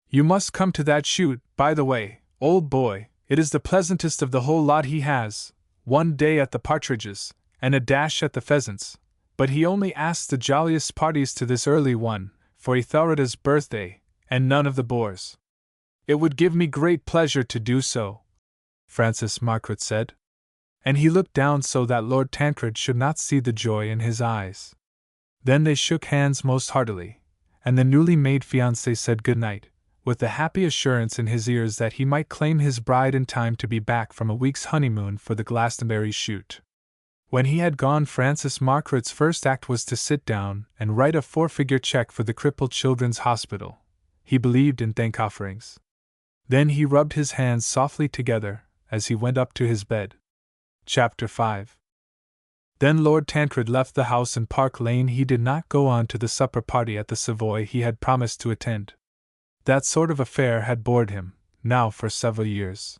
You must come to that shoot, by the way, old boy. It is the pleasantest of the whole lot. He has one day at the partridges, and a dash at the pheasants, but he only asks the jolliest parties to this early one, for Ethelreda's birthday, and none of the boors." "It would give me great pleasure to do so," Francis Margaret said. and he looked down so that Lord Tancred should not see the joy in his eyes. Then they shook hands most heartily, and the newly made fiancé said good night, with the happy assurance in his ears that he might claim his bride in time to be back from a week's honeymoon for the Glastonbury shoot. When he had gone, Francis Margaret's first act was to sit down and write a 4-figure check for the Crippled Children's Hospital. He believed in thank offerings. Then he rubbed his hands softly together as he went up to his bed. Chapter 5. Then Lord Tancred left the house in Park Lane. He did not go on to the supper party at the Savoy he had promised to attend. That sort of affair had bored him, now for several years.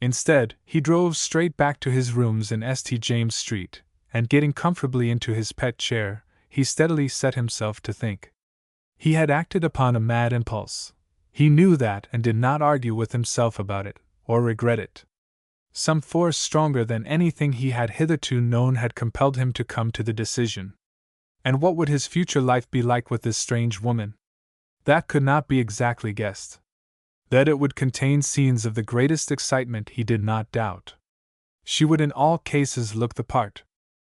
Instead, he drove straight back to his rooms in St. James Street, and getting comfortably into his pet chair, he steadily set himself to think. He had acted upon a mad impulse. He knew that and did not argue with himself about it, or regret it. Some force stronger than anything he had hitherto known had compelled him to come to the decision. And what would his future life be like with this strange woman? That could not be exactly guessed. That it would contain scenes of the greatest excitement he did not doubt. She would in all cases look the part.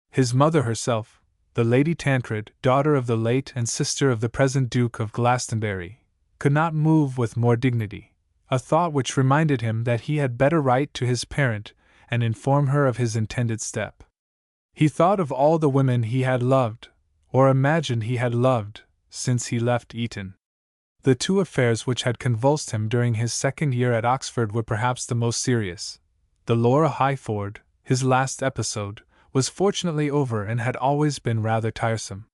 His mother herself, the Lady Tancred, daughter of the late and sister of the present Duke of Glastonbury, could not move with more dignity, a thought which reminded him that he had better write to his parent and inform her of his intended step. He thought of all the women he had loved, or imagined he had loved, since he left Eton. The 2 affairs which had convulsed him during his second year at Oxford were perhaps the most serious. The Laura Highford, his last episode, was fortunately over and had always been rather tiresome.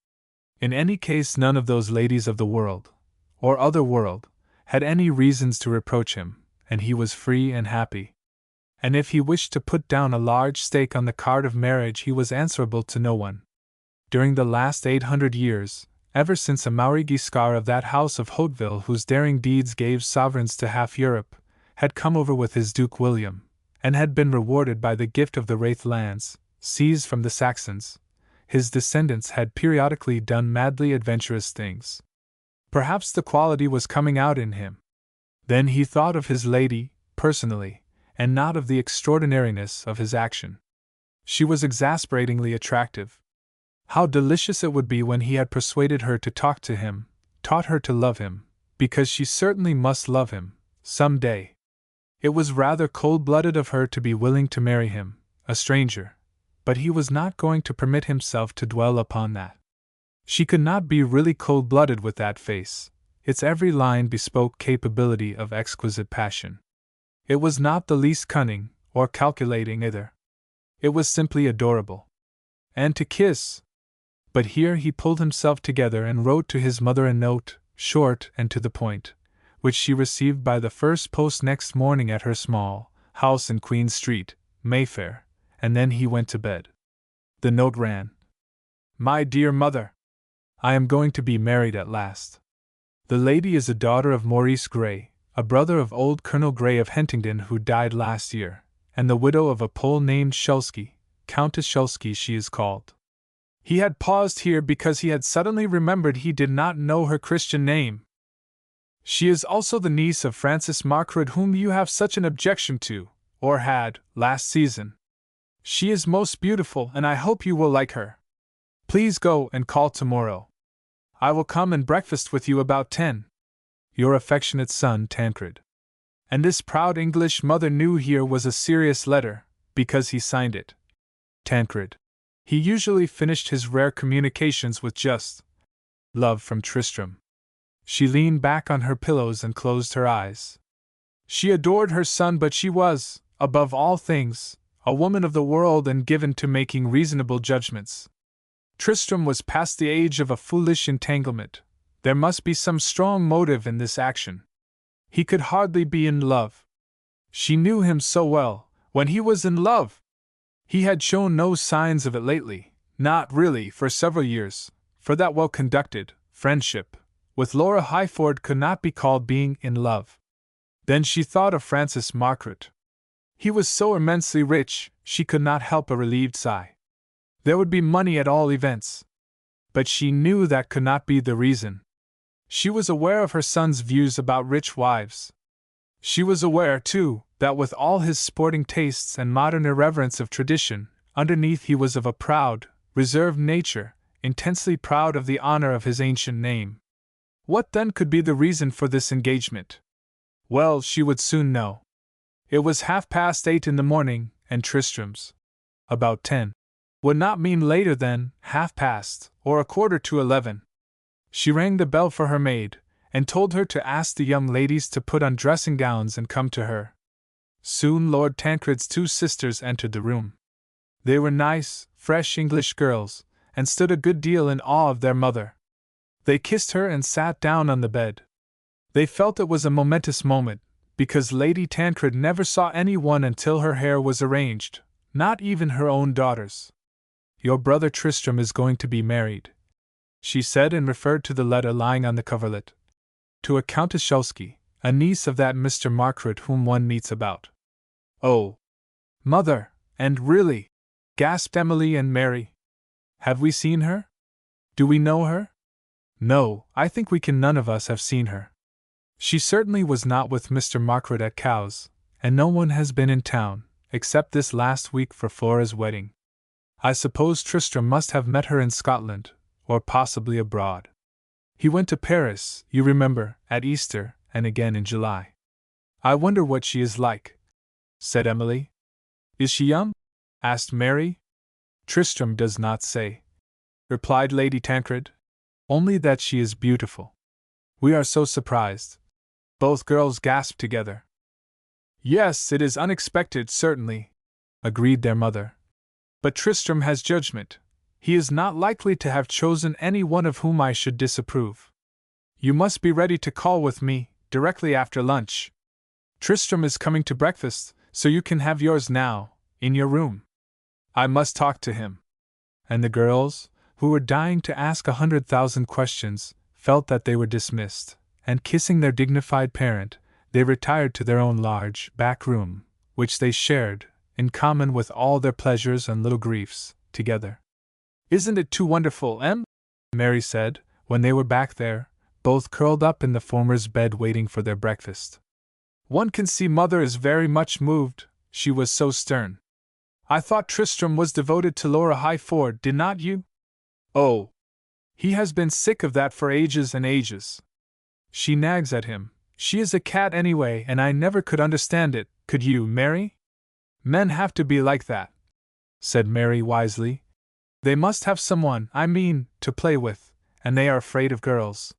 In any case, none of those ladies of the world, or other world, had any reasons to reproach him, and he was free and happy. And if he wished to put down a large stake on the card of marriage, he was answerable to no one. During the last 800 years, ever since a Marie Giscard of that house of Hauteville, whose daring deeds gave sovereigns to half Europe, had come over with his Duke William, and had been rewarded by the gift of the Wraith lands, seized from the Saxons, his descendants had periodically done madly adventurous things. Perhaps the quality was coming out in him. Then he thought of his lady, personally, and not of the extraordinariness of his action. She was exasperatingly attractive. How delicious it would be when he had persuaded her to talk to him, taught her to love him, because she certainly must love him, some day. It was rather cold-blooded of her to be willing to marry him, a stranger, but he was not going to permit himself to dwell upon that. She could not be really cold-blooded with that face. Its every line bespoke capability of exquisite passion. It was not the least cunning, or calculating either. It was simply adorable. And to kiss! But here he pulled himself together and wrote to his mother a note, short and to the point, which she received by the first post next morning at her small house in Queen Street, Mayfair, and then he went to bed. The note ran: My dear mother, I am going to be married at last. The lady is a daughter of Maurice Grey, a brother of old Colonel Grey of Hentingdon who died last year, and the widow of a Pole named Shulsky, Countess Shulsky she is called. He had paused here because he had suddenly remembered he did not know her Christian name. She is also the niece of Francis Margaret, whom you have such an objection to, or had, last season. She is most beautiful, and I hope you will like her. Please go and call tomorrow. I will come and breakfast with you about 10. Your affectionate son, Tancred. And this proud English mother knew here was a serious letter, because he signed it Tancred. He usually finished his rare communications with just love from Tristram. She leaned back on her pillows and closed her eyes. She adored her son, but she was, above all things, a woman of the world and given to making reasonable judgments. Tristram was past the age of a foolish entanglement. There must be some strong motive in this action. He could hardly be in love. She knew him so well. When he was in love, he had shown no signs of it lately, not really for several years, for that well-conducted friendship with Laura Highford could not be called being in love. Then she thought of Francis Margaret. He was so immensely rich, she could not help a relieved sigh. There would be money at all events. But she knew that could not be the reason. She was aware of her son's views about rich wives. She was aware, too, that with all his sporting tastes and modern irreverence of tradition, underneath he was of a proud, reserved nature, intensely proud of the honor of his ancient name. What then could be the reason for this engagement? Well, she would soon know. It was 8:30 in the morning, and Tristram's about 10 would not mean later than 8:30 or 11:15. She rang the bell for her maid, and told her to ask the young ladies to put on dressing gowns and come to her. Soon Lord Tancred's 2 sisters entered the room. They were nice, fresh English girls, and stood a good deal in awe of their mother. They kissed her and sat down on the bed. They felt it was a momentous moment, because Lady Tancred never saw any one until her hair was arranged, not even her own daughters. "Your brother Tristram is going to be married," she said, and referred to the letter lying on the coverlet. "To a Countess Szulski, a niece of that Mr. Margaret whom one meets about." "Oh, mother, and really," gasped Emily and Mary. "Have we seen her? Do we know her?" "No, I think we can none of us have seen her. She certainly was not with Mr. Margaret at Cowes, and no one has been in town, except this last week for Flora's wedding. I suppose Tristram must have met her in Scotland, or possibly abroad. He went to Paris, you remember, at Easter, and again in July. I wonder what she is like," said Emily. "Is she young?" asked Mary. "Tristram does not say," replied Lady Tancred. "Only that she is beautiful. We are so surprised." Both girls gasped together. "Yes, it is unexpected, certainly," agreed their mother. "But Tristram has judgment. He is not likely to have chosen any one of whom I should disapprove. You must be ready to call with me, directly after lunch. Tristram is coming to breakfast, so you can have yours now, in your room. I must talk to him." And the girls, who were dying to ask 100,000 questions, felt that they were dismissed, and kissing their dignified parent, they retired to their own large back room, which they shared, in common with all their pleasures and little griefs, together. "Isn't it too wonderful, Em?" Mary said, when they were back there, both curled up in the former's bed waiting for their breakfast. "One can see Mother is very much moved, she was so stern. I thought Tristram was devoted to Laura Highford, did not you?" "Oh, he has been sick of that for ages and ages. She nags at him. She is a cat anyway, and I never could understand it, could you, Mary? Men have to be like that," said Mary wisely. "They must have someone, to play with, and they are afraid of girls."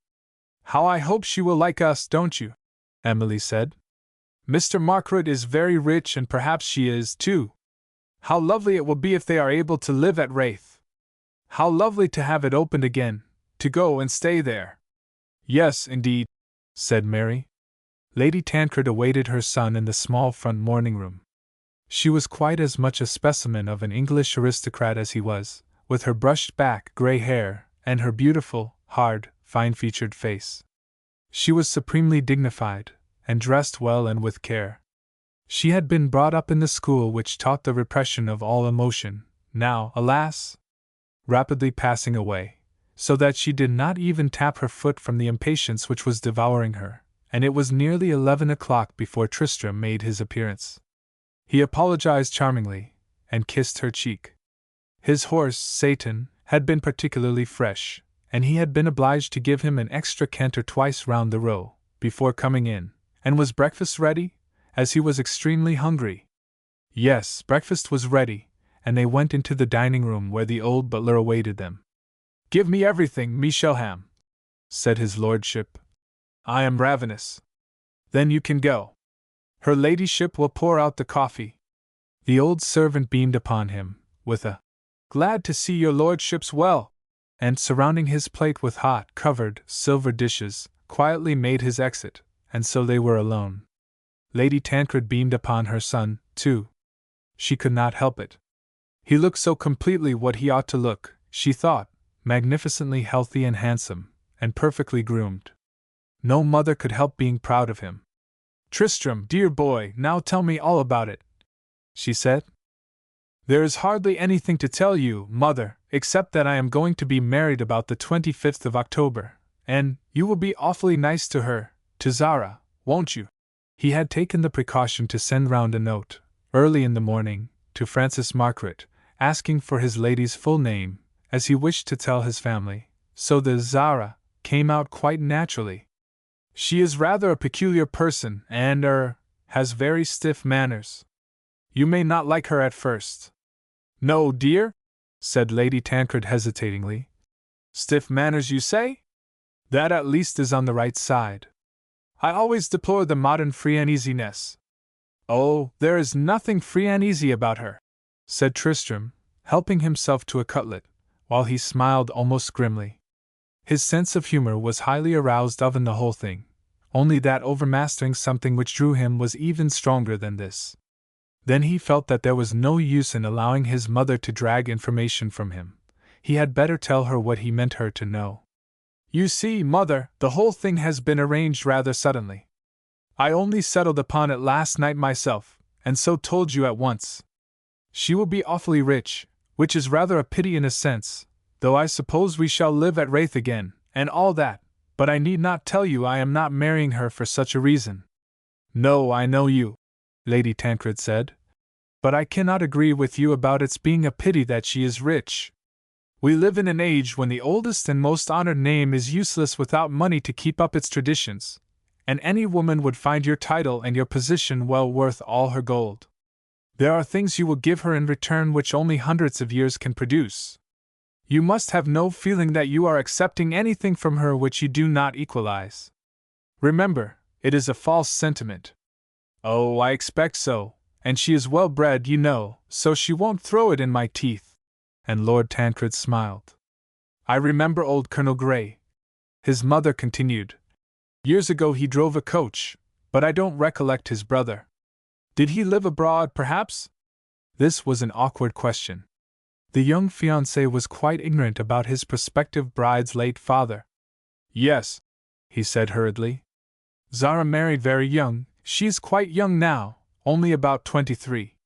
"How I hope she will like us, don't you?" Emily said. "Mr. Margaret is very rich, and perhaps she is, too. How lovely it will be if they are able to live at Wraith. How lovely to have it opened again, to go and stay there." "Yes, indeed," said Mary. Lady Tancred awaited her son in the small front morning-room. She was quite as much a specimen of an English aristocrat as he was, with her brushed back grey hair, and her beautiful, hard, fine-featured face. She was supremely dignified, and dressed well and with care. She had been brought up in the school which taught the repression of all emotion, now, alas, rapidly passing away, so that she did not even tap her foot from the impatience which was devouring her, and it was nearly 11 o'clock before Tristram made his appearance. He apologized charmingly, and kissed her cheek. His horse, Satan, had been particularly fresh, and he had been obliged to give him an extra canter twice round the Row, before coming in. And was breakfast ready? As he was extremely hungry. Yes, breakfast was ready, and they went into the dining-room where the old butler awaited them. "Give me everything, Michelham," said his lordship. "I am ravenous." "Then you can go. Her ladyship will pour out the coffee." The old servant beamed upon him, with a "Glad to see your lordship's well," and surrounding his plate with hot, covered, silver dishes, quietly made his exit, and so they were alone. Lady Tancred beamed upon her son, too. She could not help it. He looked so completely what he ought to look, she thought, magnificently healthy and handsome, and perfectly groomed. No mother could help being proud of him. "Tristram, dear boy, now tell me all about it," she said. "There is hardly anything to tell you, mother, except that I am going to be married about the 25th of October, and you will be awfully nice to her, to Zara, won't you?" He had taken the precaution to send round a note, early in the morning, to Francis Margaret, asking for his lady's full name, as he wished to tell his family, so the Zara came out quite naturally. She is rather a peculiar person and, has very stiff manners. You may not like her at first. No, dear? Said Lady Tancred hesitatingly. Stiff manners, you say? That at least is on the right side. I always deplore the modern free and easiness. Oh, there is nothing free and easy about her, said Tristram, helping himself to a cutlet, while he smiled almost grimly. His sense of humor was highly aroused in the whole thing, only that overmastering something which drew him was even stronger than this. Then he felt that there was no use in allowing his mother to drag information from him. He had better tell her what he meant her to know. You see, Mother, the whole thing has been arranged rather suddenly. I only settled upon it last night myself, and so told you at once. She will be awfully rich, which is rather a pity in a sense, though I suppose we shall live at Wraith again, and all that, but I need not tell you I am not marrying her for such a reason. No, I know you, Lady Tancred said. But I cannot agree with you about its being a pity that she is rich. We live in an age when the oldest and most honored name is useless without money to keep up its traditions, and any woman would find your title and your position well worth all her gold. There are things you will give her in return which only hundreds of years can produce. You must have no feeling that you are accepting anything from her which you do not equalize. Remember, it is a false sentiment. Oh, I expect so, and she is well bred, you know, so she won't throw it in my teeth. And Lord Tancred smiled. I remember old Colonel Grey. His mother continued. Years ago he drove a coach, but I don't recollect his brother. Did he live abroad, perhaps? This was an awkward question. The young fiancé was quite ignorant about his prospective bride's late father. Yes, he said hurriedly. Zara married very young. She is quite young now, only about 23.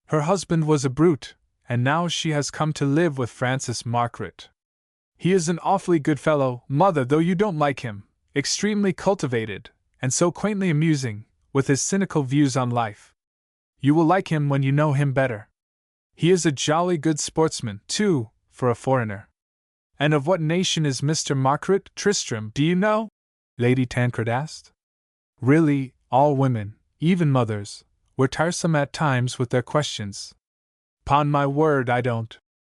Her husband was a brute, and now she has come to live with Francis Margaret. He is an awfully good fellow, Mother, though you don't like him, extremely cultivated, and so quaintly amusing, with his cynical views on life. You will like him when you know him better. He is a jolly good sportsman, too, for a foreigner. And of what nation is Mr. Margaret, Tristram, do you know? Lady Tancred asked. Really, all women, even mothers, were tiresome at times with their questions. 'Pon my word, I don't.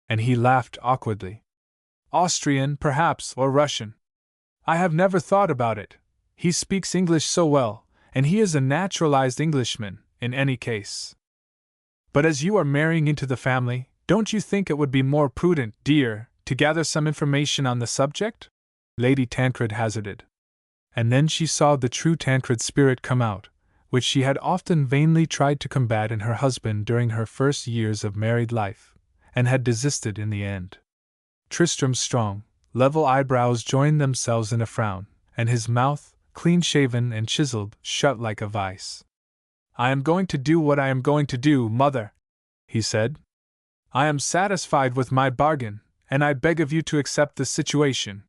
And he laughed awkwardly. Austrian, perhaps, or Russian. I have never thought about it. He speaks English so well, and he is a naturalized Englishman, in any case. But as you are marrying into the family, don't you think it would be more prudent, dear, to gather some information on the subject? Lady Tancred hazarded. And then she saw the true Tancred spirit come out, which she had often vainly tried to combat in her husband during her first years of married life, and had desisted in the end. Tristram's strong, level eyebrows joined themselves in a frown, and his mouth, clean-shaven and chiseled, shut like a vice. I am going to do what I am going to do, Mother, he said. I am satisfied with my bargain, and I beg of you to accept the situation.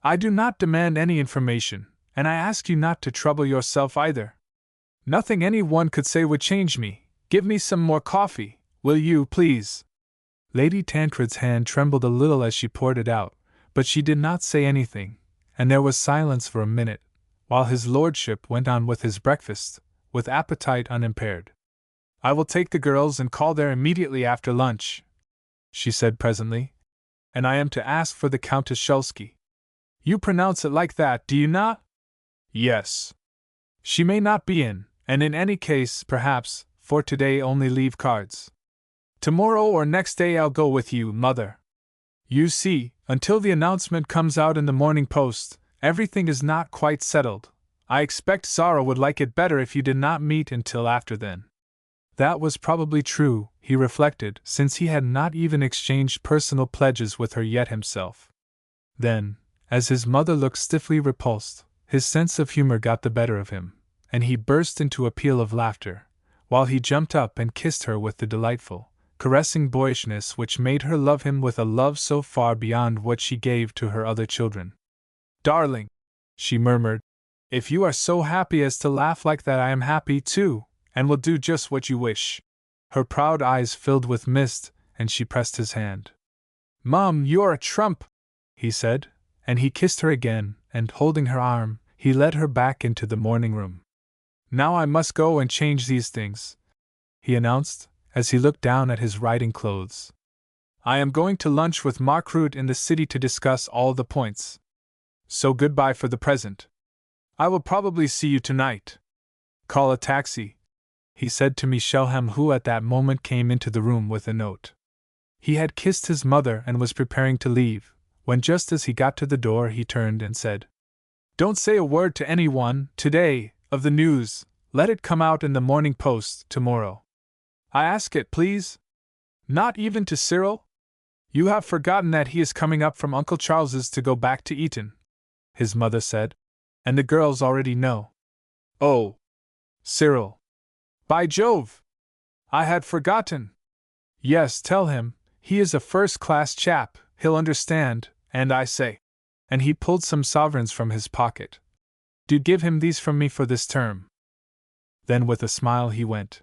I do not demand any information, and I ask you not to trouble yourself either. Nothing any one could say would change me. Give me some more coffee, will you, please? Lady Tancred's hand trembled a little as she poured it out, but she did not say anything, and there was silence for a minute, while his lordship went on with his breakfast, with appetite unimpaired. I will take the girls and call there immediately after lunch, she said presently, and I am to ask for the Countess Shulsky. You pronounce it like that, do you not? Yes. She may not be in, and in any case, perhaps, for today only leave cards. Tomorrow or next day I'll go with you, Mother. You see, until the announcement comes out in the Morning Post, everything is not quite settled. I expect Zara would like it better if you did not meet until after then. That was probably true, he reflected, since he had not even exchanged personal pledges with her yet himself. Then, as his mother looked stiffly repulsed, his sense of humor got the better of him, and he burst into a peal of laughter, while he jumped up and kissed her with the delightful, caressing boyishness which made her love him with a love so far beyond what she gave to her other children. Darling, she murmured, If you are so happy as to laugh like that, I am happy too, and will do just what you wish. Her proud eyes filled with mist, and she pressed his hand. Mom, you're a trump, he said, and he kissed her again, and holding her arm, he led her back into the morning room. Now I must go and change these things, he announced, as he looked down at his riding clothes. I am going to lunch with Margaret in the city to discuss all the points. So goodbye for the present. I will probably see you tonight. Call a taxi, he said to Michelham, who at that moment came into the room with a note. He had kissed his mother and was preparing to leave, when just as he got to the door he turned and said, Don't say a word to anyone, today, of the news. Let it come out in the Morning Post tomorrow. I ask it, please. Not even to Cyril? You have forgotten that he is coming up from Uncle Charles's to go back to Eton, his mother said, and the girls already know. Oh, Cyril. By Jove! I had forgotten. Yes, tell him, he is a first-class chap, he'll understand, and I say. And he pulled some sovereigns from his pocket. Do give him these from me for this term. Then with a smile he went.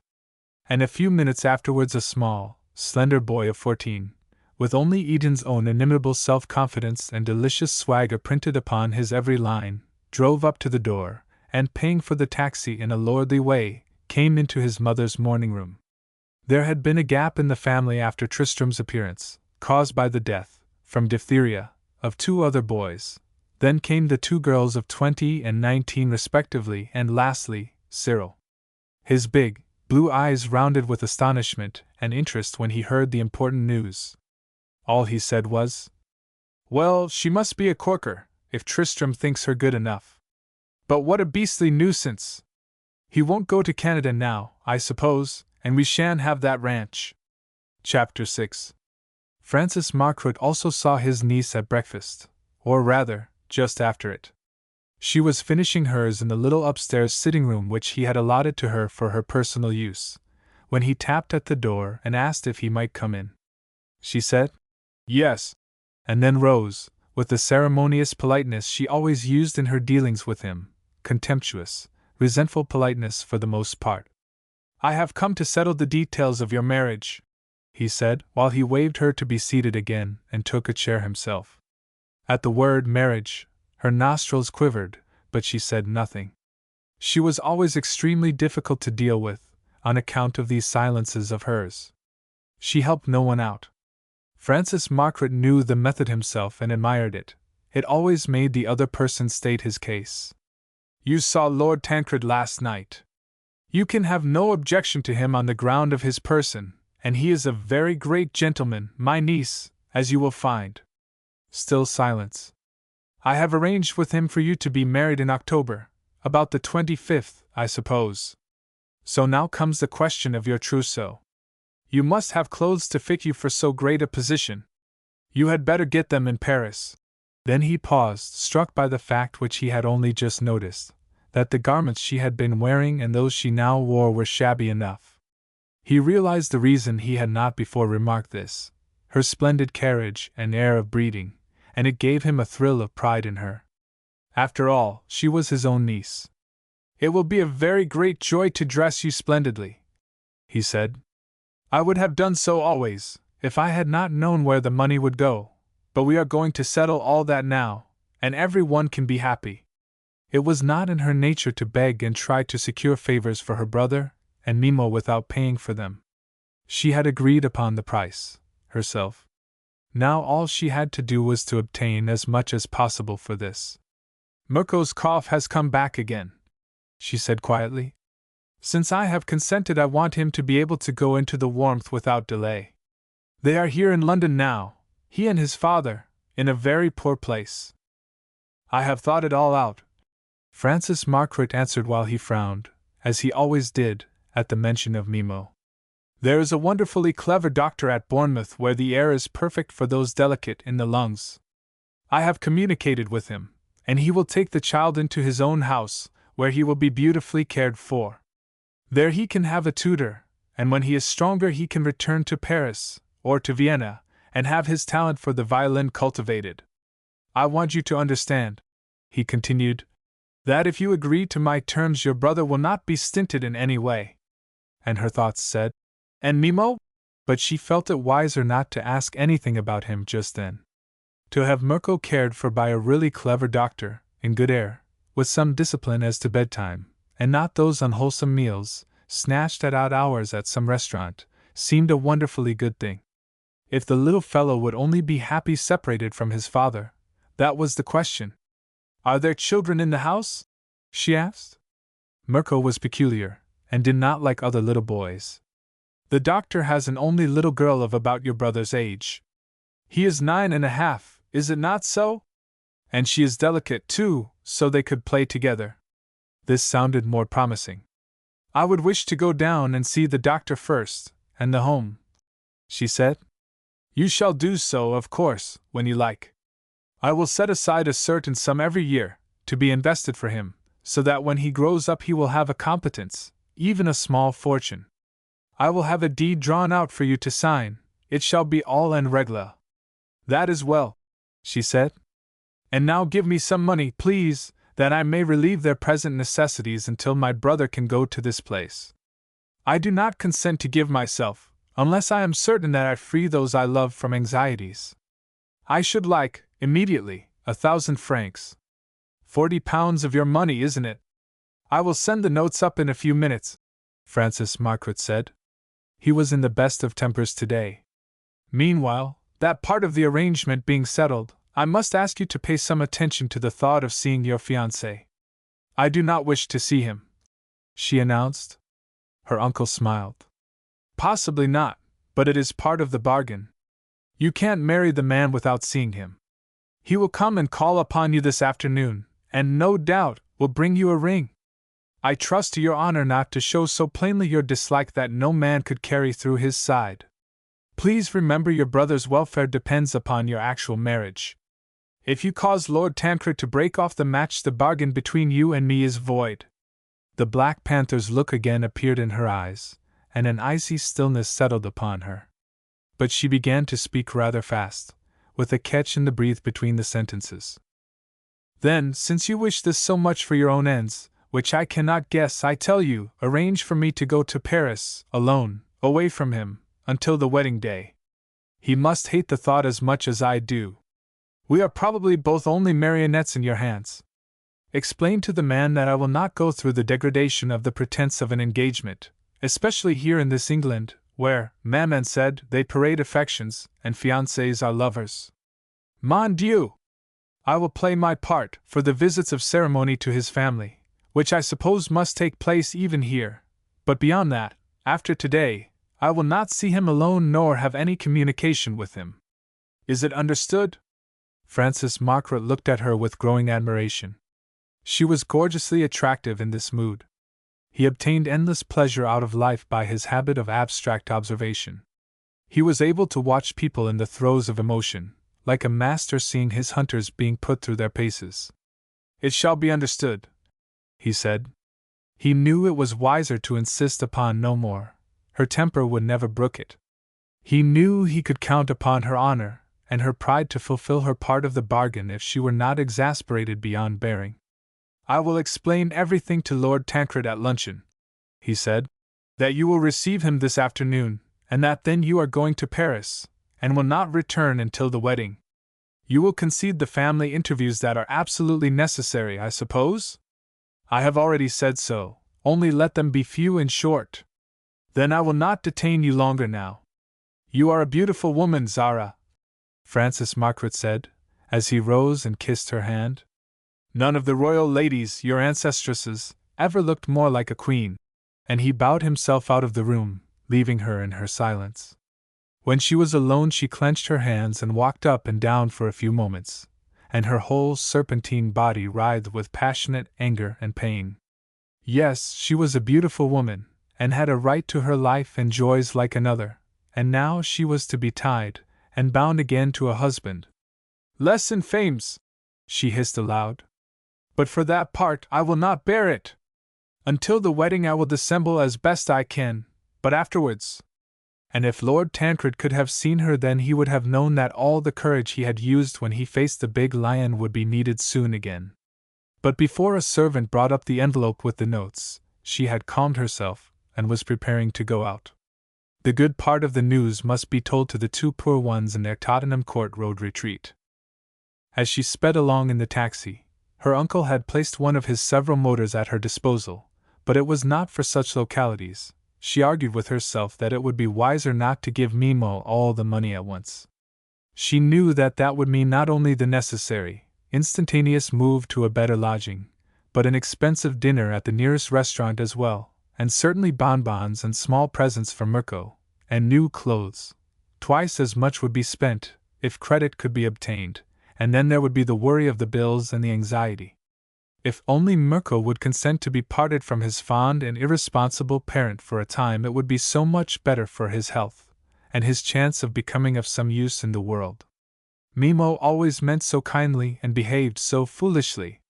And a few minutes afterwards a small, slender boy of 14, with only Eden's own inimitable self-confidence and delicious swagger printed upon his every line, drove up to the door, and paying for the taxi in a lordly way, came into his mother's morning room. There had been a gap in the family after Tristram's appearance, caused by the death, from diphtheria, of 2 other boys. Then came the 2 girls of 20 and 19 respectively, and lastly, Cyril. His big, blue eyes rounded with astonishment and interest when he heard the important news. All he said was, Well, she must be a corker, if Tristram thinks her good enough. But what a beastly nuisance! He won't go to Canada now, I suppose, and we shan't have that ranch. Chapter 6. Francis Margaret also saw his niece at breakfast, or rather, just after it. She was finishing hers in the little upstairs sitting room which he had allotted to her for her personal use, when he tapped at the door and asked if he might come in. She said, Yes, and then rose, with the ceremonious politeness she always used in her dealings with him, contemptuous, resentful politeness for the most part. I have come to settle the details of your marriage, he said, while he waved her to be seated again and took a chair himself. At the word marriage, her nostrils quivered, but she said nothing. She was always extremely difficult to deal with, on account of these silences of hers. She helped no one out. Francis Margaret knew the method himself and admired it. It always made the other person state his case. You saw Lord Tancred last night. You can have no objection to him on the ground of his person, and he is a very great gentleman, my niece, as you will find. Still silence. I have arranged with him for you to be married in October, about the 25th, I suppose. So now comes the question of your trousseau. You must have clothes to fit you for so great a position. You had better get them in Paris. Then he paused, struck by the fact which he had only just noticed, that the garments she had been wearing and those she now wore were shabby enough. He realized the reason he had not before remarked this, her splendid carriage and air of breeding, and it gave him a thrill of pride in her. After all, she was his own niece. It will be a very great joy to dress you splendidly, he said. I would have done so always, if I had not known where the money would go, but we are going to settle all that now, and every one can be happy. It was not in her nature to beg and try to secure favors for her brother and Mimo without paying for them. She had agreed upon the price, herself. Now all she had to do was to obtain as much as possible for this. Mirko's cough has come back again, she said quietly. Since I have consented, I want him to be able to go into the warmth without delay. They are here in London now, he and his father, in a very poor place. I have thought it all out, Francis Margaret answered while he frowned, as he always did, at the mention of Mimo. There is a wonderfully clever doctor at Bournemouth where the air is perfect for those delicate in the lungs. I have communicated with him, and he will take the child into his own house, where he will be beautifully cared for. There he can have a tutor, and when he is stronger he can return to Paris, or to Vienna, and have his talent for the violin cultivated. I want you to understand, he continued, That if you agree to my terms your brother will not be stinted in any way. And her thoughts said, and Mimo? But she felt it wiser not to ask anything about him just then. To have Mirko cared for by a really clever doctor, in good air, with some discipline as to bedtime, and not those unwholesome meals, snatched at odd hours at some restaurant, seemed a wonderfully good thing. If the little fellow would only be happy separated from his father, that was the question. Are there children in the house? She asked. Mirko was peculiar, and did not like other little boys. The doctor has an only little girl of about your brother's age. He is 9.5, is it not so? And she is delicate too, so they could play together. This sounded more promising. I would wish to go down and see the doctor first, and the home, she said. You shall do so, of course, when you like. I will set aside a certain sum every year, to be invested for him, so that when he grows up he will have a competence, even a small fortune. I will have a deed drawn out for you to sign, it shall be all en règle. That is well, she said. And now give me some money, please, that I may relieve their present necessities until my brother can go to this place. I do not consent to give myself, unless I am certain that I free those I love from anxieties. I should like, immediately, 1,000 francs. 40 pounds of your money, isn't it? I will send the notes up in a few minutes, Francis Margaret said. He was in the best of tempers today. Meanwhile, that part of the arrangement being settled, I must ask you to pay some attention to the thought of seeing your fiancé. I do not wish to see him, she announced. Her uncle smiled. Possibly not, but it is part of the bargain. You can't marry the man without seeing him. He will come and call upon you this afternoon, and no doubt will bring you a ring. I trust to your honor not to show so plainly your dislike that no man could carry through his side. Please remember your brother's welfare depends upon your actual marriage. If you cause Lord Tancred to break off the match, the bargain between you and me is void. The Black Panther's look again appeared in her eyes, and an icy stillness settled upon her. But she began to speak rather fast, with a catch in the breath between the sentences. Then, since you wish this so much for your own ends, which I cannot guess, I tell you, arrange for me to go to Paris, alone, away from him, until the wedding day. He must hate the thought as much as I do. We are probably both only marionettes in your hands. Explain to the man that I will not go through the degradation of the pretense of an engagement, especially here in this England, where, Maman said, they parade affections, and fiancés are lovers. Mon Dieu! I will play my part, for the visits of ceremony to his family, which I suppose must take place even here, but beyond that, after today, I will not see him alone nor have any communication with him. Is it understood? Francis Margaret looked at her with growing admiration. She was gorgeously attractive in this mood. He obtained endless pleasure out of life by his habit of abstract observation. He was able to watch people in the throes of emotion, like a master seeing his hunters being put through their paces. It shall be understood, he said. He knew it was wiser to insist upon no more. Her temper would never brook it. He knew he could count upon her honor and her pride to fulfill her part of the bargain if she were not exasperated beyond bearing. I will explain everything to Lord Tancred at luncheon, he said. That you will receive him this afternoon, and that then you are going to Paris, and will not return until the wedding. You will concede the family interviews that are absolutely necessary, I suppose? I have already said so, only let them be few and short. Then I will not detain you longer now. You are a beautiful woman, Zara, Francis Margaret said, as he rose and kissed her hand. None of the royal ladies, your ancestresses, ever looked more like a queen, and he bowed himself out of the room, leaving her in her silence. When she was alone she clenched her hands and walked up and down for a few moments, and her whole serpentine body writhed with passionate anger and pain. Yes, she was a beautiful woman, and had a right to her life and joys like another, and now she was to be tied and bound again to a husband. Less infames, she hissed aloud. But for that part I will not bear it. Until the wedding I will dissemble as best I can, but afterwards. And if Lord Tancred could have seen her then he would have known that all the courage he had used when he faced the big lion would be needed soon again. But before a servant brought up the envelope with the notes, she had calmed herself and was preparing to go out. The good part of the news must be told to the two poor ones in their Tottenham Court Road retreat. As she sped along in the taxi, her uncle had placed one of his several motors at her disposal, but it was not for such localities. She argued with herself that it would be wiser not to give Mimo all the money at once. She knew that that would mean not only the necessary, instantaneous move to a better lodging, but an expensive dinner at the nearest restaurant as well, and certainly bonbons and small presents for Mirko, and new clothes. Twice as much would be spent, if credit could be obtained, and then there would be the worry of the bills and the anxiety. If only Mirko would consent to be parted from his fond and irresponsible parent for a time, it would be so much better for his health, and his chance of becoming of some use in the world. Mimo always meant so kindly and behaved so foolishly.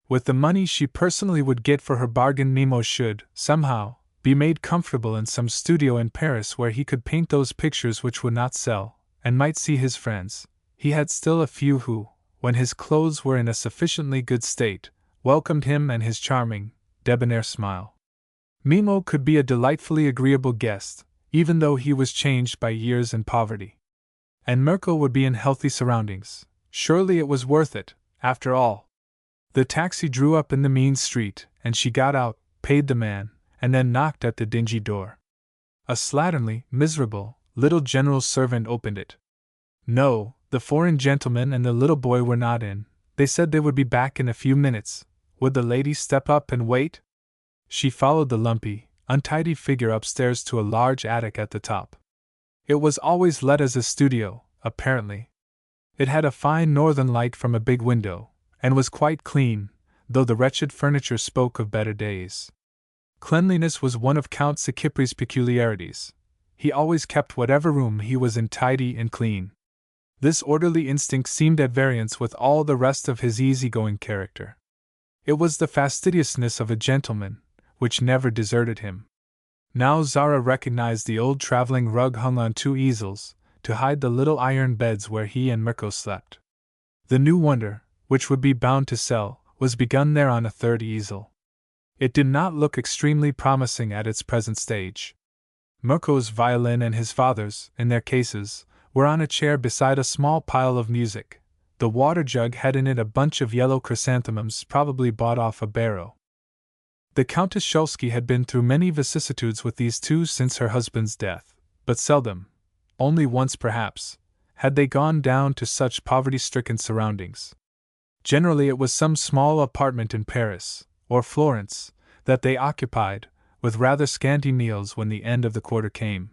With the money she personally would get for her bargain, Mimo should, somehow, be made comfortable in some studio in Paris where he could paint those pictures which would not sell, and might see his friends. He had still a few who, when his clothes were in a sufficiently good state, welcomed him and his charming, debonair smile. Mimo could be a delightfully agreeable guest, even though he was changed by years and poverty. And Mirko would be in healthy surroundings. Surely it was worth it, after all. The taxi drew up in the mean street, and she got out, paid the man, and then knocked at the dingy door. A slatternly, miserable, little general servant opened it. No, the foreign gentleman and the little boy were not in. They said they would be back in a few minutes. Would the lady step up and wait? She followed the lumpy, untidy figure upstairs to a large attic at the top. It was always let as a studio, apparently. It had a fine northern light from a big window, and was quite clean, though the wretched furniture spoke of better days. Cleanliness was one of Count Sikipri's peculiarities. He always kept whatever room he was in tidy and clean. This orderly instinct seemed at variance with all the rest of his easy-going character. It was the fastidiousness of a gentleman, which never deserted him. Now Zara recognized the old traveling rug hung on two easels, to hide the little iron beds where he and Mirko slept. The new wonder, which would be bound to sell, was begun there on a third easel. It did not look extremely promising at its present stage. Mirko's violin and his father's, in their cases, were on a chair beside a small pile of music. The water jug had in it a bunch of yellow chrysanthemums probably bought off a barrow. The Countess Szulski had been through many vicissitudes with these two since her husband's death, but seldom, only once perhaps, had they gone down to such poverty-stricken surroundings. Generally it was some small apartment in Paris, or Florence, that they occupied, with rather scanty meals when the end of the quarter came.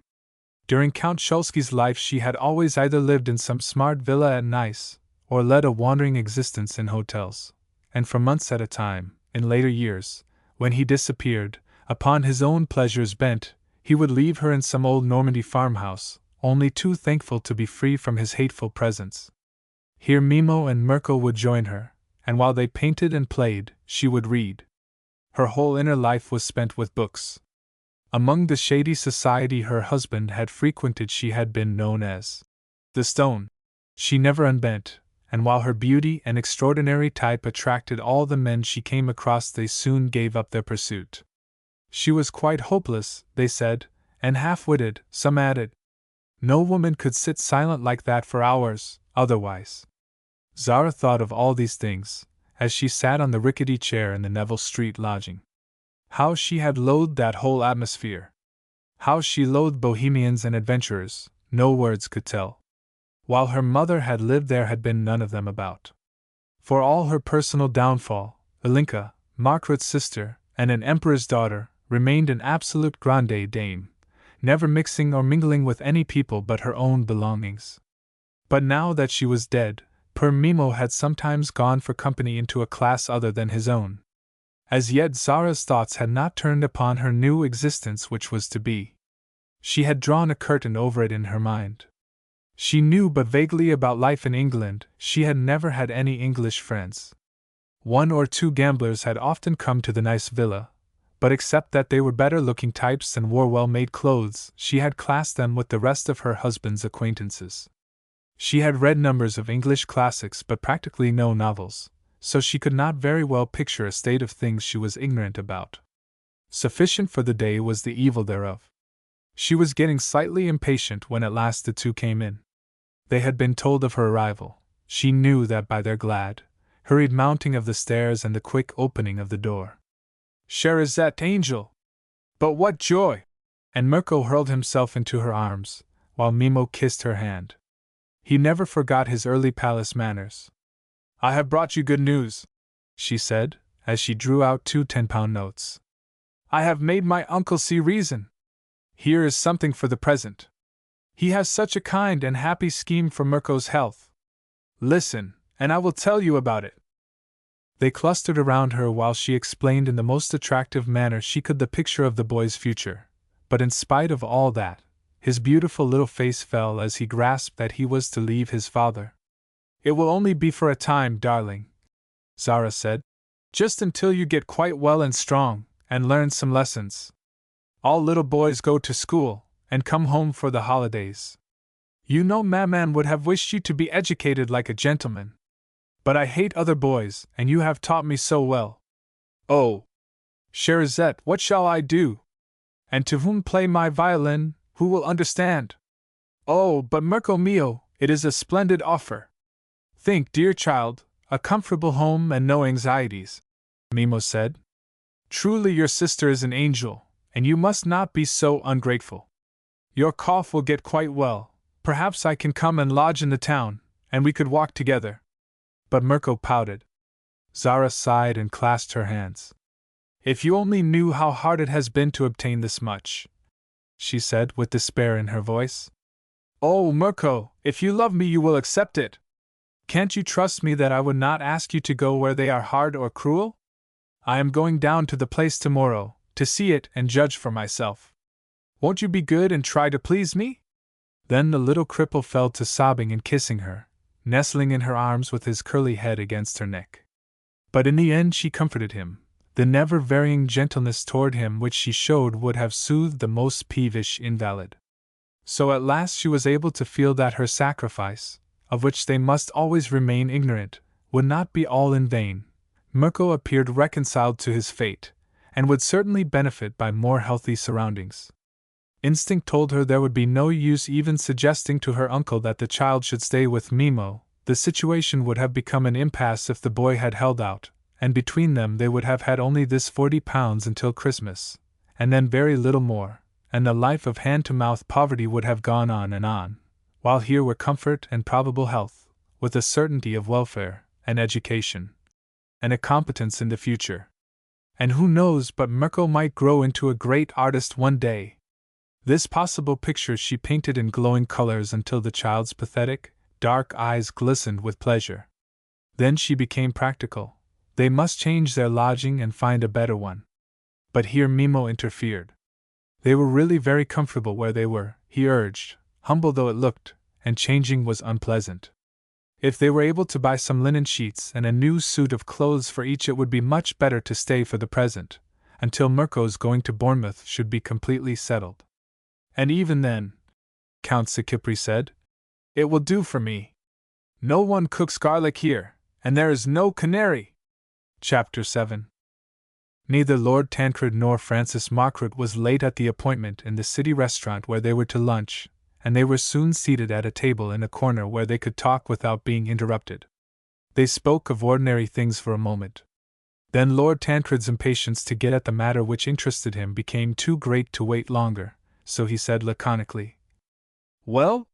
During Count Szulski's life she had always either lived in some smart villa at Nice, or led a wandering existence in hotels, and for months at a time, in later years, when he disappeared, upon his own pleasures bent, he would leave her in some old Normandy farmhouse, only too thankful to be free from his hateful presence. Here Mimo and Mirko would join her, and while they painted and played, she would read. Her whole inner life was spent with books. Among the shady society her husband had frequented she had been known as the Stone. She never unbent, and while her beauty and extraordinary type attracted all the men she came across, they soon gave up their pursuit. She was quite hopeless, they said, and half-witted, some added. No woman could sit silent like that for hours, otherwise. Zara thought of all these things, as she sat on the rickety chair in the Neville Street lodging. How she had loathed that whole atmosphere! How she loathed bohemians and adventurers, no words could tell. While her mother had lived there had been none of them about. For all her personal downfall, Elinka, Margaret's sister, and an emperor's daughter, remained an absolute grande dame, never mixing or mingling with any people but her own belongings. But now that she was dead, poor Mimo had sometimes gone for company into a class other than his own. As yet Zara's thoughts had not turned upon her new existence which was to be. She had drawn a curtain over it in her mind. She knew but vaguely about life in England, she had never had any English friends. One or two gamblers had often come to the nice villa, but except that they were better-looking types and wore well-made clothes, she had classed them with the rest of her husband's acquaintances. She had read numbers of English classics but practically no novels, so she could not very well picture a state of things she was ignorant about. Sufficient for the day was the evil thereof. She was getting slightly impatient when at last the two came in. They had been told of her arrival. She knew that by their glad, hurried mounting of the stairs and the quick opening of the door. "Cherizette, angel! But what joy!" And Mirko hurled himself into her arms, while Mimo kissed her hand. He never forgot his early palace manners. "I have brought you good news," she said, as she drew out 2 10-pound notes. "I have made my uncle see reason. Here is something for the present. He has such a kind and happy scheme for Mirko's health. Listen, and I will tell you about it." They clustered around her while she explained in the most attractive manner she could the picture of the boy's future, but in spite of all that, his beautiful little face fell as he grasped that he was to leave his father. "It will only be for a time, darling," Zara said. "Just until you get quite well and strong, and learn some lessons. All little boys go to school, and come home for the holidays. You know Maman would have wished you to be educated like a gentleman. But I hate other boys, and you have taught me so well. Oh! Cherizette, what shall I do? And to whom play my violin, who will understand? Oh, but Mirko mio, it is a splendid offer. Think, dear child, a comfortable home and no anxieties," Mimo said. "Truly your sister is an angel, and you must not be so ungrateful. Your cough will get quite well. Perhaps I can come and lodge in the town, and we could walk together." But Mirko pouted. Zara sighed and clasped her hands. "If you only knew how hard it has been to obtain this much," she said with despair in her voice. "Oh, Mirko, if you love me you will accept it. Can't you trust me that I would not ask you to go where they are hard or cruel? I am going down to the place tomorrow, to see it and judge for myself. Won't you be good and try to please me?" Then the little cripple fell to sobbing and kissing her, nestling in her arms with his curly head against her neck. But in the end she comforted him. The never-varying gentleness toward him which she showed would have soothed the most peevish invalid. So at last she was able to feel that her sacrifice, of which they must always remain ignorant, would not be all in vain. Mirko appeared reconciled to his fate, and would certainly benefit by more healthy surroundings. Instinct told her there would be no use even suggesting to her uncle that the child should stay with Mimo. The situation would have become an impasse if the boy had held out, and between them they would have had only this £40 until Christmas, and then very little more, and the life of hand-to-mouth poverty would have gone on, while here were comfort and probable health, with a certainty of welfare, and education, and a competence in the future. And who knows but Mirko might grow into a great artist one day. This possible picture she painted in glowing colors until the child's pathetic, dark eyes glistened with pleasure. Then she became practical. They must change their lodging and find a better one. But here Mimo interfered. They were really very comfortable where they were, he urged, humble though it looked, and changing was unpleasant. If they were able to buy some linen sheets and a new suit of clothes for each, it would be much better to stay for the present, until Mirko's going to Bournemouth should be completely settled. "And even then," Count Sikipri said, "it will do for me. No one cooks garlic here, and there is no canary." Chapter 7. Neither Lord Tancred nor Francis Margaret was late at the appointment in the city restaurant where they were to lunch, and they were soon seated at a table in a corner where they could talk without being interrupted. They spoke of ordinary things for a moment. Then Lord Tancred's impatience to get at the matter which interested him became too great to wait longer, so he said laconically, "Well?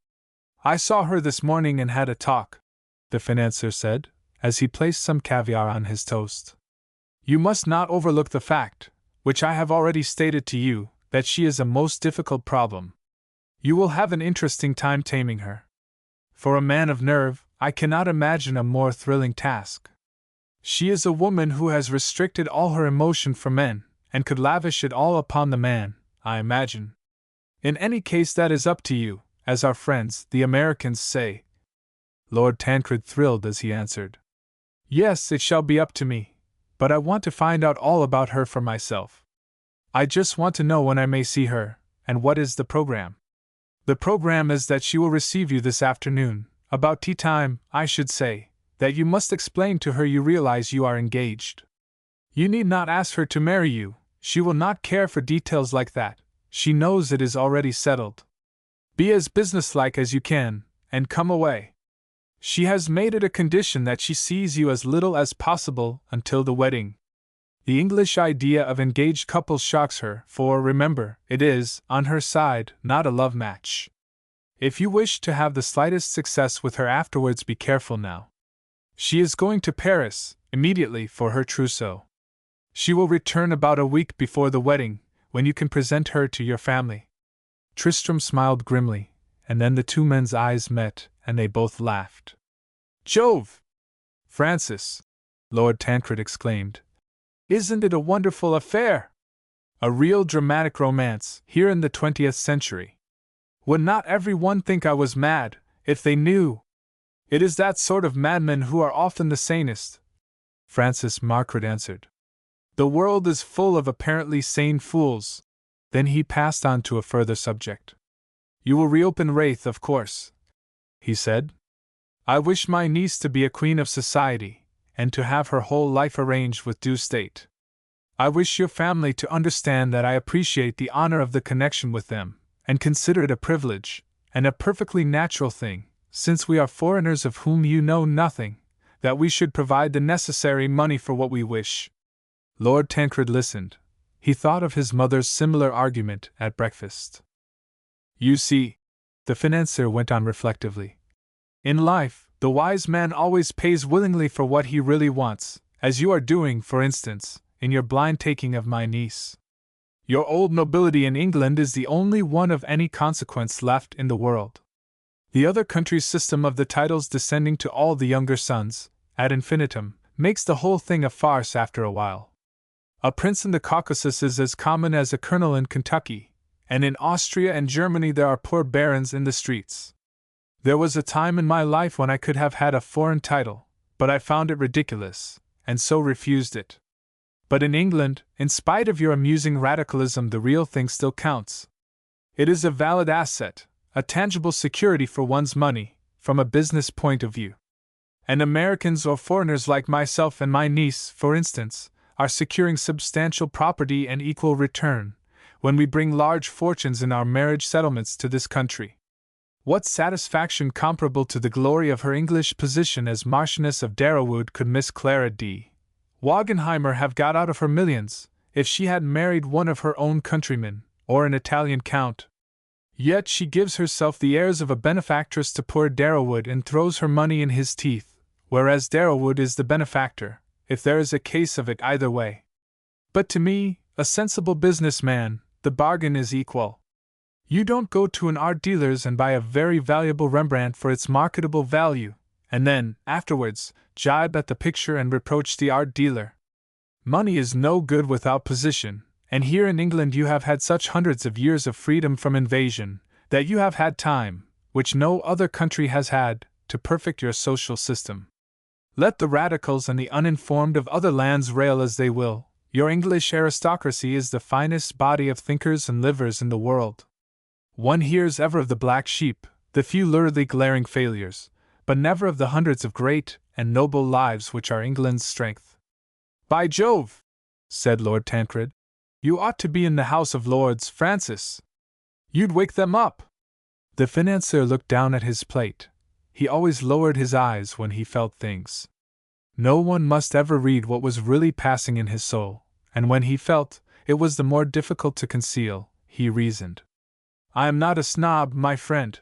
I saw her this morning and had a talk," the financier said, as he placed some caviar on his toast. "You must not overlook the fact, which I have already stated to you, that she is a most difficult problem. You will have an interesting time taming her. For a man of nerve, I cannot imagine a more thrilling task. She is a woman who has restricted all her emotion for men, and could lavish it all upon the man, I imagine. In any case that is up to you, as our friends, the Americans, say." Lord Tancred thrilled as he answered, "Yes, it shall be up to me, but I want to find out all about her for myself. I just want to know when I may see her, and what is the program." "The program is that she will receive you this afternoon, about tea time, I should say. that you must explain to her you realize you are engaged. You need not ask her to marry you, she will not care for details like that, she knows it is already settled. Be as businesslike as you can, and come away. She has made it a condition that she sees you as little as possible until the wedding. The English idea of engaged couples shocks her, for, remember, it is, on her side, not a love match. If you wish to have the slightest success with her afterwards, be careful now. She is going to Paris, immediately, for her trousseau. She will return about a week before the wedding, when you can present her to your family. Tristram smiled grimly, and then the two men's eyes met, and they both laughed. Jove! Francis! Lord Tancred exclaimed. Isn't it a wonderful affair? A real dramatic romance, here in the 20th century. Would not everyone think I was mad, if they knew? It is that sort of madmen who are often the sanest, Francis Margaret answered. The world is full of apparently sane fools. Then he passed on to a further subject. You will reopen Wraith, of course, he said. I wish my niece to be a queen of society, and to have her whole life arranged with due state. I wish your family to understand that I appreciate the honor of the connection with them, and consider it a privilege, and a perfectly natural thing, since we are foreigners of whom you know nothing, that we should provide the necessary money for what we wish. Lord Tancred listened. He thought of his mother's similar argument at breakfast. You see, the financier went on reflectively, in life, the wise man always pays willingly for what he really wants, as you are doing, for instance, in your blind taking of my niece. Your old nobility in England is the only one of any consequence left in the world. The other country's system of the titles descending to all the younger sons, ad infinitum, makes the whole thing a farce after a while. A prince in the Caucasus is as common as a colonel in Kentucky, and in Austria and Germany there are poor barons in the streets. There was a time in my life when I could have had a foreign title, but I found it ridiculous, and so refused it. But in England, in spite of your amusing radicalism, the real thing still counts. It is a valid asset, a tangible security for one's money, from a business point of view. And Americans or foreigners like myself and my niece, for instance, are securing substantial property and equal return, when we bring large fortunes in our marriage settlements to this country. What satisfaction comparable to the glory of her English position as Marchioness of Darrowwood could Miss Clara D. Wagenheimer have got out of her millions, if she had married one of her own countrymen, or an Italian count? Yet she gives herself the airs of a benefactress to poor Darrowwood and throws her money in his teeth, whereas Darrowwood is the benefactor, if there is a case of it either way. But to me, a sensible business man, the bargain is equal. You don't go to an art dealer's and buy a very valuable Rembrandt for its marketable value, and then, afterwards, jibe at the picture and reproach the art dealer. Money is no good without position, and here in England you have had such hundreds of years of freedom from invasion, that you have had time, which no other country has had, to perfect your social system. Let the radicals and the uninformed of other lands rail as they will, your English aristocracy is the finest body of thinkers and livers in the world. One hears ever of the black sheep, the few luridly glaring failures, but never of the hundreds of great and noble lives which are England's strength. By Jove! Said Lord Tancred. You ought to be in the House of Lords, Francis. You'd wake them up. The financier looked down at his plate. He always lowered his eyes when he felt things. No one must ever read what was really passing in his soul, and when he felt, it was the more difficult to conceal, he reasoned. I am not a snob, my friend,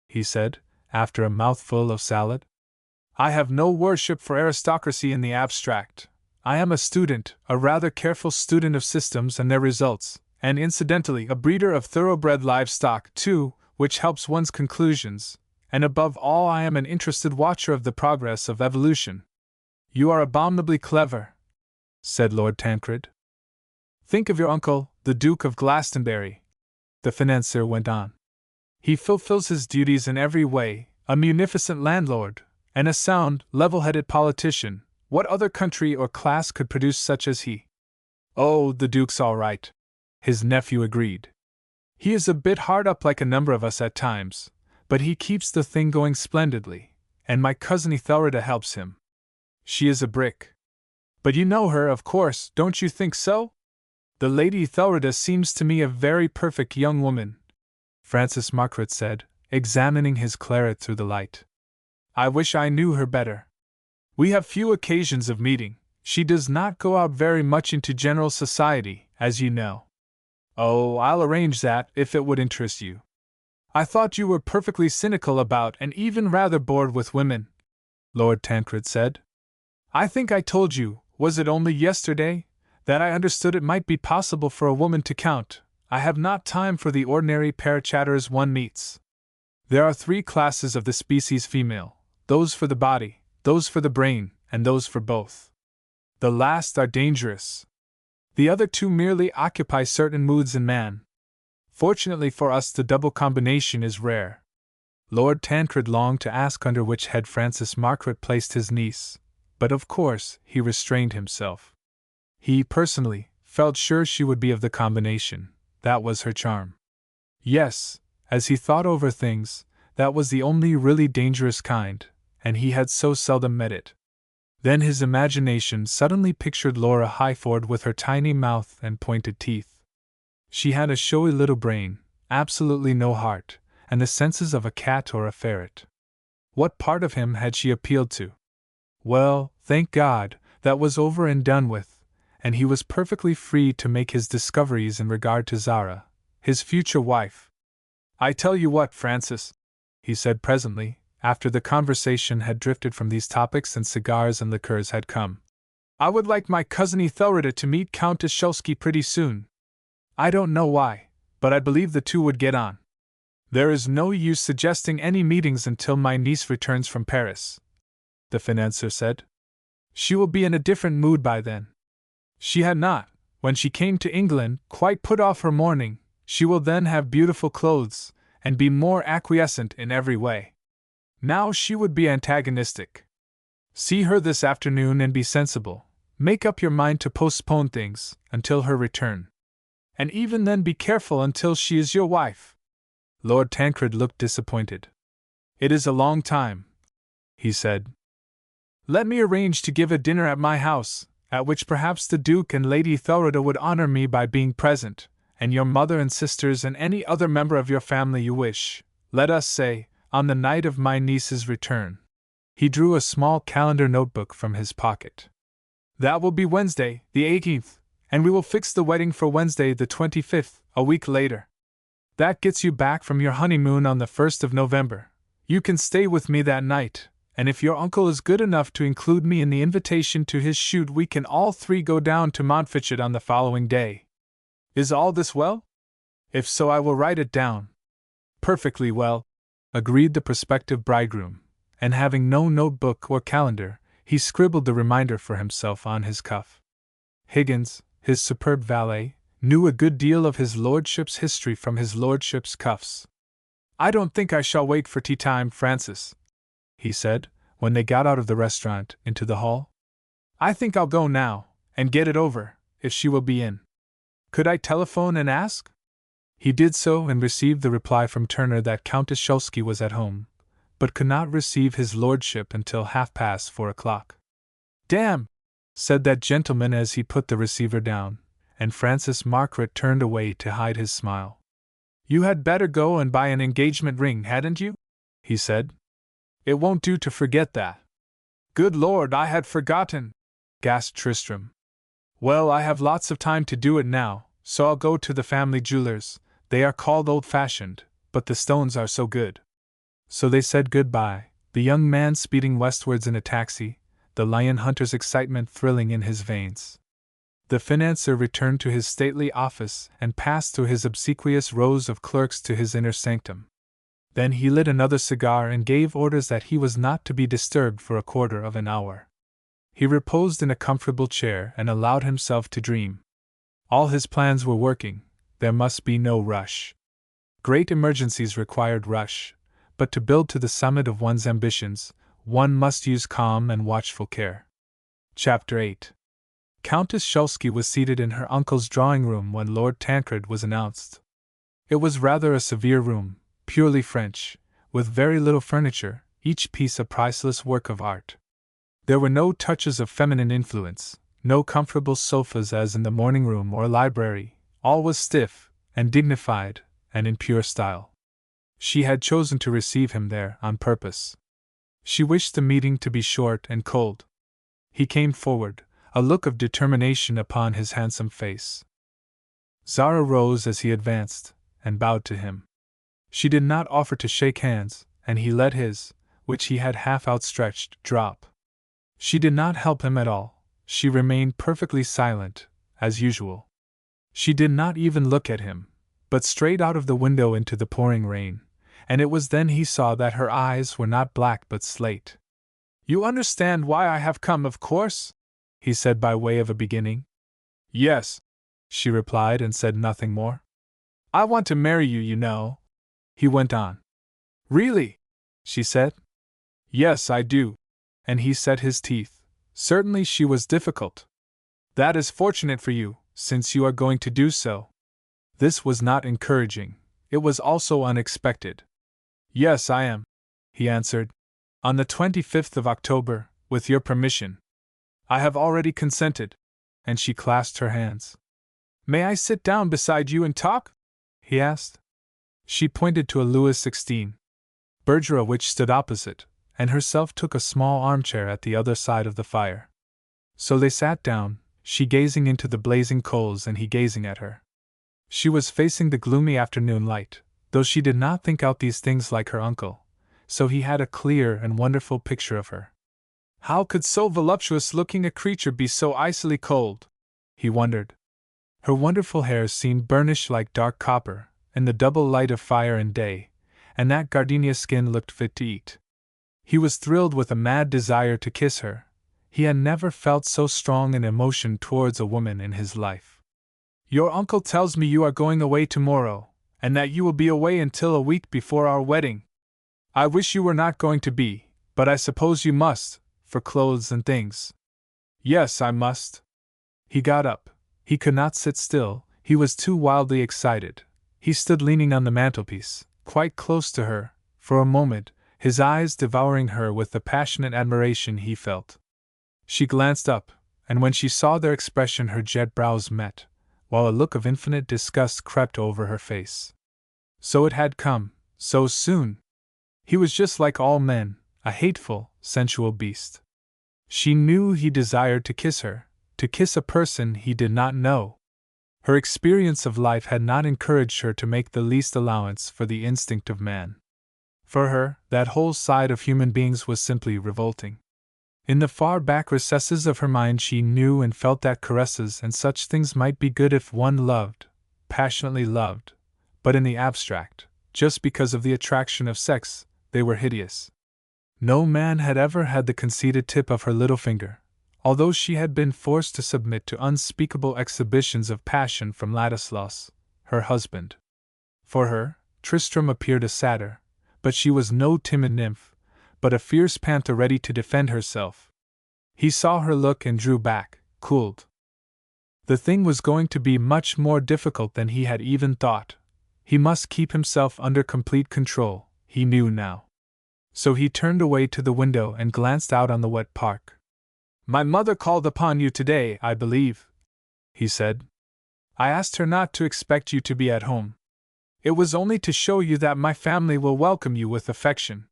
he said, after a mouthful of salad. I have no worship for aristocracy in the abstract. I am a student, a rather careful student of systems and their results, and incidentally a breeder of thoroughbred livestock, too, which helps one's conclusions, and above all I am an interested watcher of the progress of evolution. You are abominably clever, said Lord Tancred. Think of your uncle, the Duke of Glastonbury, the financier went on. He fulfills his duties in every way, a munificent landlord, and a sound, level-headed politician. What other country or class could produce such as he? Oh, the Duke's all right, his nephew agreed. He is a bit hard up like a number of us at times, but he keeps the thing going splendidly, and my cousin Ethelreda helps him. She is a brick. But you know her, of course, don't you think so? The Lady Ethelreda seems to me a very perfect young woman, Francis Margaret said, examining his claret through the light. I wish I knew her better. We have few occasions of meeting. She does not go out very much into general society, as you know. Oh, I'll arrange that, if it would interest you. I thought you were perfectly cynical about and even rather bored with women, Lord Tancred said. I think I told you, was it only yesterday, that I understood it might be possible for a woman to count. I have not time for the ordinary pair-chatters one meets. There are 3 classes of the species female, those for the body, those for the brain, and those for both. The last are dangerous. The other 2 merely occupy certain moods in man. Fortunately for us, the double combination is rare. Lord Tancred longed to ask under which head Francis Margaret placed his niece, but of course he restrained himself. He, personally, felt sure she would be of the combination. That was her charm. Yes, as he thought over things, that was the only really dangerous kind, and he had so seldom met it. Then his imagination suddenly pictured Laura Highford with her tiny mouth and pointed teeth. She had a showy little brain, absolutely no heart, and the senses of a cat or a ferret. What part of him had she appealed to? Well, thank God, that was over and done with, and he was perfectly free to make his discoveries in regard to Zara, his future wife. I tell you what, Francis, he said presently, after the conversation had drifted from these topics and cigars and liqueurs had come. I would like my cousin Ethelreda to meet Countess Szulski pretty soon. I don't know why, but I believe the 2 would get on. There is no use suggesting any meetings until my niece returns from Paris, the financier said. She will be in a different mood by then. She had not, when she came to England, quite put off her mourning. She will then have beautiful clothes, and be more acquiescent in every way. Now she would be antagonistic. See her this afternoon and be sensible. Make up your mind to postpone things until her return. And even then be careful until she is your wife. Lord Tancred looked disappointed. It is a long time, he said. Let me arrange to give a dinner at my house, at which perhaps the Duke and Lady Ethelreda would honor me by being present, and your mother and sisters and any other member of your family you wish, let us say, on the night of my niece's return. He drew a small calendar notebook from his pocket. That will be Wednesday, the 18th, and we will fix the wedding for Wednesday the 25th, a week later. That gets you back from your honeymoon on the 1st of November. You can stay with me that night, and if your uncle is good enough to include me in the invitation to his shoot, we can all 3 go down to Montfichet on the following day. Is all this well? If so, I will write it down. Perfectly well, agreed the prospective bridegroom, and having no notebook or calendar, he scribbled the reminder for himself on his cuff. Higgins, his superb valet, knew a good deal of his lordship's history from his lordship's cuffs. I don't think I shall wait for tea time, Francis, he said, when they got out of the restaurant into the hall. I think I'll go now, and get it over, if she will be in. Could I telephone and ask? He did so and received the reply from Turner that Countess Szulski was at home, but could not receive his lordship until 4:30. Damn! Said that gentleman as he put the receiver down, and Francis Margaret turned away to hide his smile. You had better go and buy an engagement ring, hadn't you? He said. It won't do to forget that. Good Lord, I had forgotten, gasped Tristram. Well, I have lots of time to do it now, so I'll go to the family jewelers. They are called old-fashioned, but the stones are so good. So they said good-bye, the young man speeding westwards in a taxi, the lion hunter's excitement thrilling in his veins. The financier returned to his stately office and passed through his obsequious rows of clerks to his inner sanctum. Then he lit another cigar and gave orders that he was not to be disturbed for a quarter of an hour. He reposed in a comfortable chair and allowed himself to dream. All his plans were working. There must be no rush. Great emergencies required rush, but to build to the summit of one's ambitions, one must use calm and watchful care. Chapter 8. Countess Szulski was seated in her uncle's drawing-room when Lord Tancred was announced. It was rather a severe room, purely French, with very little furniture, each piece a priceless work of art. There were no touches of feminine influence, no comfortable sofas as in the morning room or library. All was stiff, and dignified, and in pure style. She had chosen to receive him there on purpose. She wished the meeting to be short and cold. He came forward, a look of determination upon his handsome face. Zara rose as he advanced, and bowed to him. She did not offer to shake hands, and he let his, which he had half outstretched, drop. She did not help him at all. She remained perfectly silent, as usual. She did not even look at him, but straight out of the window into the pouring rain, and it was then he saw that her eyes were not black but slate. "You understand why I have come, of course?" he said by way of a beginning. "Yes," she replied and said nothing more. "I want to marry you, you know," he went on. "Really?" she said. "Yes, I do." And he set his teeth. Certainly she was difficult. "That is fortunate for you, since you are going to do so." This was not encouraging. It was also unexpected. "Yes, I am," he answered. "On the 25th of October, with your permission. I have already consented." And she clasped her hands. "May I sit down beside you and talk?" he asked. She pointed to a Louis XVI Bergera which stood opposite, and herself took a small armchair at the other side of the fire. So they sat down, she gazing into the blazing coals and he gazing at her. She was facing the gloomy afternoon light, though she did not think out these things like her uncle, so he had a clear and wonderful picture of her. How could so voluptuous-looking a creature be so icily cold? He wondered. Her wonderful hair seemed burnished like dark copper, in the double light of fire and day, and that gardenia skin looked fit to eat. He was thrilled with a mad desire to kiss her. He had never felt so strong an emotion towards a woman in his life. "Your uncle tells me you are going away tomorrow, and that you will be away until a week before our wedding. I wish you were not going to be, but I suppose you must, for clothes and things." "Yes, I must." He got up. He could not sit still, he was too wildly excited. He stood leaning on the mantelpiece, quite close to her, for a moment, his eyes devouring her with the passionate admiration he felt. She glanced up, and when she saw their expression her jet brows met, while a look of infinite disgust crept over her face. So it had come, so soon! He was just like all men, a hateful, sensual beast. She knew he desired to kiss her, to kiss a person he did not know. Her experience of life had not encouraged her to make the least allowance for the instinct of man. For her, that whole side of human beings was simply revolting. In the far back recesses of her mind she knew and felt that caresses and such things might be good if one loved, passionately loved, but in the abstract, just because of the attraction of sex, they were hideous. No man had ever had the conceited tip of her little finger, although she had been forced to submit to unspeakable exhibitions of passion from Ladislas, her husband. For her, Tristram appeared a satyr, but she was no timid nymph, but a fierce panther ready to defend herself. He saw her look and drew back, cooled. The thing was going to be much more difficult than he had even thought. He must keep himself under complete control, he knew now. So he turned away to the window and glanced out on the wet park. "My mother called upon you today, I believe," he said. "I asked her not to expect you to be at home. It was only to show you that my family will welcome you with affection.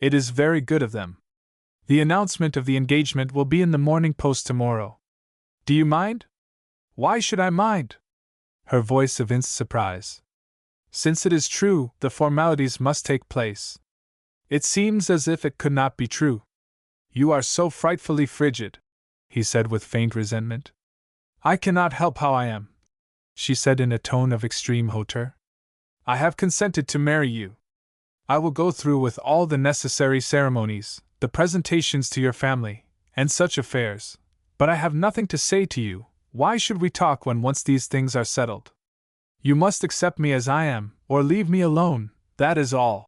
It is very good of them. The announcement of the engagement will be in the Morning Post tomorrow. Do you mind?" "Why should I mind?" Her voice evinced surprise. "Since it is true, the formalities must take place. It seems as if it could not be true." "You are so frightfully frigid," he said with faint resentment. "I cannot help how I am," she said in a tone of extreme hauteur. "I have consented to marry you. I will go through with all the necessary ceremonies, the presentations to your family, and such affairs, but I have nothing to say to you. Why should we talk when once these things are settled? You must accept me as I am, or leave me alone, that is all."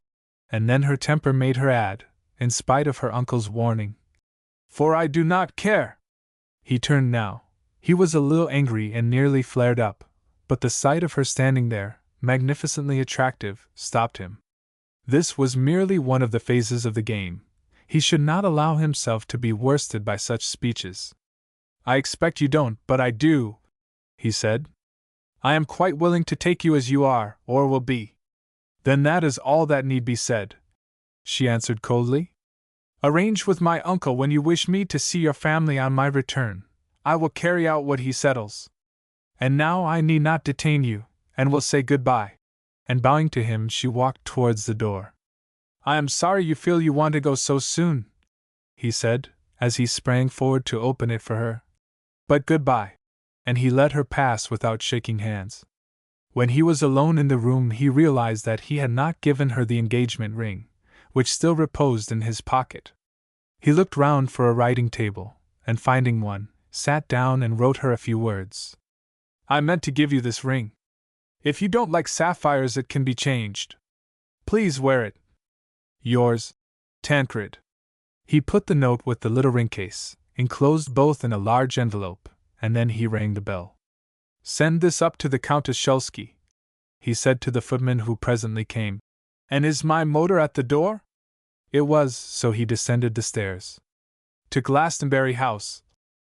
And then her temper made her add, in spite of her uncle's warning, "For I do not care." He turned now. He was a little angry and nearly flared up, but the sight of her standing there, magnificently attractive, stopped him. This was merely one of the phases of the game. He should not allow himself to be worsted by such speeches. "I expect you don't, but I do," he said. "I am quite willing to take you as you are, or will be." "Then that is all that need be said," she answered coldly. "Arrange with my uncle when you wish me to see your family on my return. I will carry out what he settles. And now I need not detain you, and will say good-bye." And bowing to him, she walked towards the door. "I am sorry you feel you want to go so soon," he said, as he sprang forward to open it for her. "But good-bye." And he let her pass without shaking hands. When he was alone in the room, he realized that he had not given her the engagement ring, which still reposed in his pocket. He looked round for a writing table, and finding one, sat down and wrote her a few words. "I meant to give you this ring. If you don't like sapphires, it can be changed. Please wear it. Yours, Tancred." He put the note with the little ring case, enclosed both in a large envelope, and then he rang the bell. "Send this up to the Countess Shulsky," he said to the footman who presently came. "And is my motor at the door?" It was, so he descended the stairs. "To Glastonbury House,"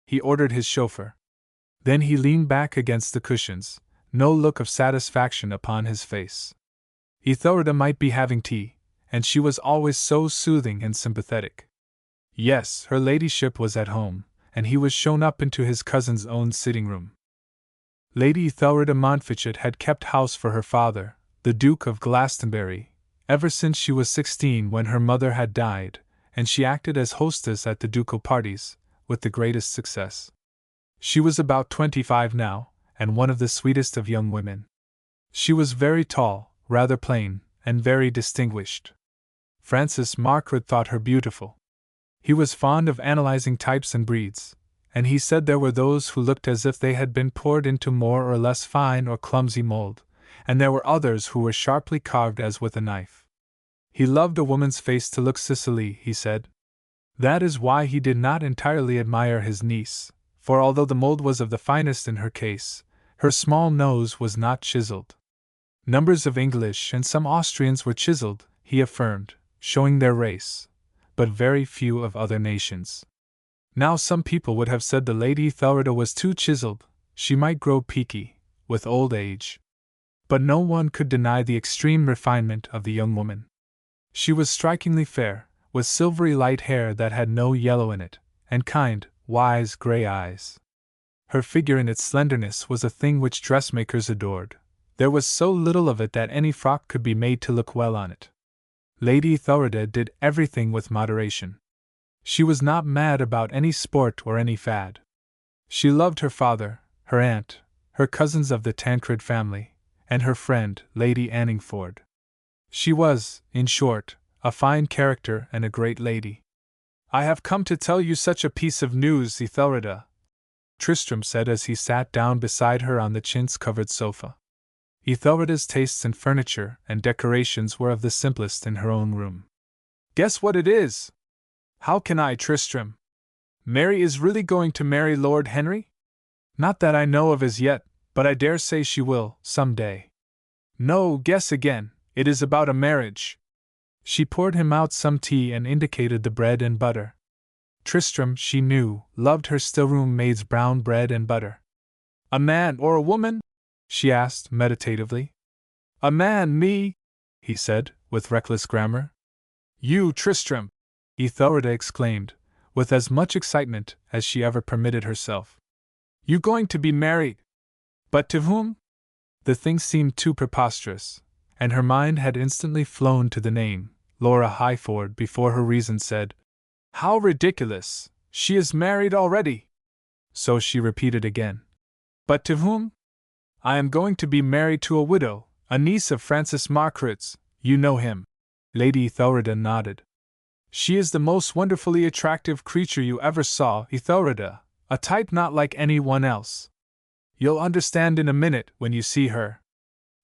he ordered his chauffeur. Then he leaned back against the cushions, no look of satisfaction upon his face. Ethelreda might be having tea, and she was always so soothing and sympathetic. Yes, her ladyship was at home, and he was shown up into his cousin's own sitting-room. Lady Ethelreda Montfichet had kept house for her father, the Duke of Glastonbury, ever since she was 16 when her mother had died, and she acted as hostess at the ducal parties, with the greatest success. She was about 25 now, and one of the sweetest of young women. She was very tall, rather plain, and very distinguished. Francis Margaret thought her beautiful. He was fond of analyzing types and breeds, and he said there were those who looked as if they had been poured into more or less fine or clumsy mold, and there were others who were sharply carved as with a knife. He loved a woman's face to look Sicily, he said. That is why he did not entirely admire his niece, for although the mold was of the finest in her case, her small nose was not chiseled. Numbers of English and some Austrians were chiseled, he affirmed, showing their race, but very few of other nations. Now some people would have said the Lady Ethelreda was too chiseled, she might grow peaky, with old age. But no one could deny the extreme refinement of the young woman. She was strikingly fair, with silvery light hair that had no yellow in it, and kind, wise grey eyes. Her figure in its slenderness was a thing which dressmakers adored. There was so little of it that any frock could be made to look well on it. Lady Ethelreda did everything with moderation. She was not mad about any sport or any fad. She loved her father, her aunt, her cousins of the Tancred family, and her friend, Lady Anningford. She was, in short, a fine character and a great lady. "I have come to tell you such a piece of news, Ethelreda," Tristram said as he sat down beside her on the chintz-covered sofa. Ethelreda's tastes in furniture and decorations were of the simplest in her own room. "Guess what it is!" "How can I, Tristram?" "Mary is really going to marry Lord Henry?" "Not that I know of as yet, but I dare say she will, some day." "No, guess again, it is about a marriage." She poured him out some tea and indicated the bread and butter. Tristram, she knew, loved her still-room maid's brown bread and butter. "A man or a woman?" she asked meditatively. "A man, me," he said, with reckless grammar. "You, Tristram!" Ethelreda exclaimed, with as much excitement as she ever permitted herself. "You going to be married? But to whom?" The thing seemed too preposterous, and her mind had instantly flown to the name, Laura Highford, before her reason said, "How ridiculous! She is married already!" So she repeated again, "But to whom?" "I am going to be married to a widow, a niece of Francis Margaret's. You know him." Lady Ethelreda nodded. "She is the most wonderfully attractive creature you ever saw, Ethelreda, a type not like any one else. You'll understand in a minute when you see her.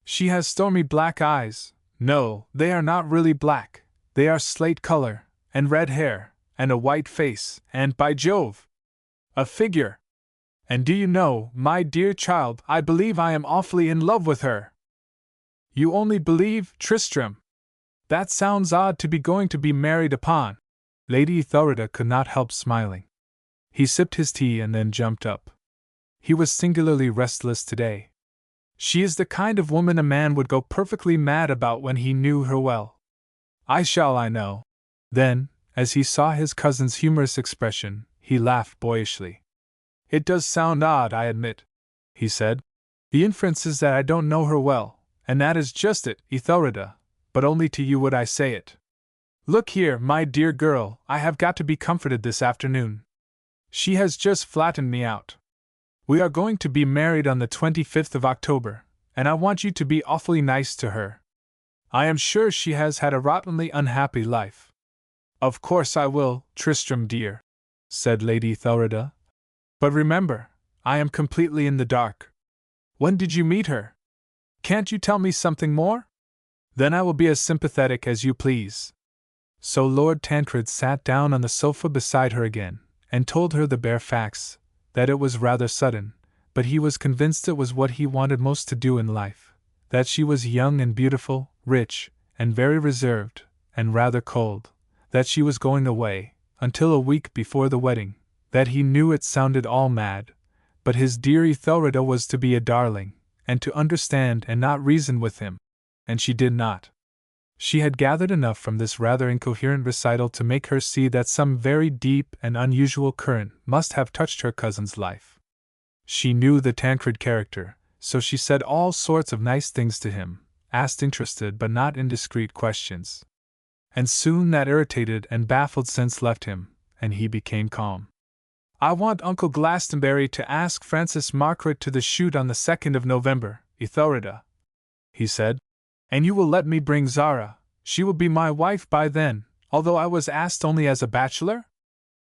She has stormy black eyes. No, they are not really black, they are slate color, and red hair, and a white face, and, by Jove, a figure! And do you know, my dear child, I believe I am awfully in love with her." "You only believe, Tristram? That sounds odd to be going to be married upon." Lady Ethelreda could not help smiling. He sipped his tea and then jumped up. He was singularly restless today. She is the kind of woman a man would go perfectly mad about when he knew her well. I know. Then, as he saw his cousin's humorous expression, he laughed boyishly. It does sound odd, I admit, he said. The inference is that I don't know her well, and that is just it, Ethelreda, but only to you would I say it. Look here, my dear girl, I have got to be comforted this afternoon. She has just flattened me out. We are going to be married on the 25th of October, and I want you to be awfully nice to her. I am sure she has had a rottenly unhappy life. Of course I will, Tristram dear, said Lady Ethelreda. But remember, I am completely in the dark. When did you meet her? Can't you tell me something more? Then I will be as sympathetic as you please. So Lord Tancred sat down on the sofa beside her again, and told her the bare facts, that it was rather sudden, but he was convinced it was what he wanted most to do in life, that she was young and beautiful, rich, and very reserved, and rather cold, that she was going away, until a week before the wedding, that he knew it sounded all mad, but his dear Ethelreda was to be a darling, and to understand and not reason with him, and she did not. She had gathered enough from this rather incoherent recital to make her see that some very deep and unusual current must have touched her cousin's life. She knew the Tancred character, so she said all sorts of nice things to him, asked interested but not indiscreet questions. And soon that irritated and baffled sense left him, and he became calm. I want Uncle Glastonbury to ask Francis Margaret to the shoot on the 2nd of November, Ethelreda, he said. And you will let me bring Zara, she will be my wife by then, although I was asked only as a bachelor?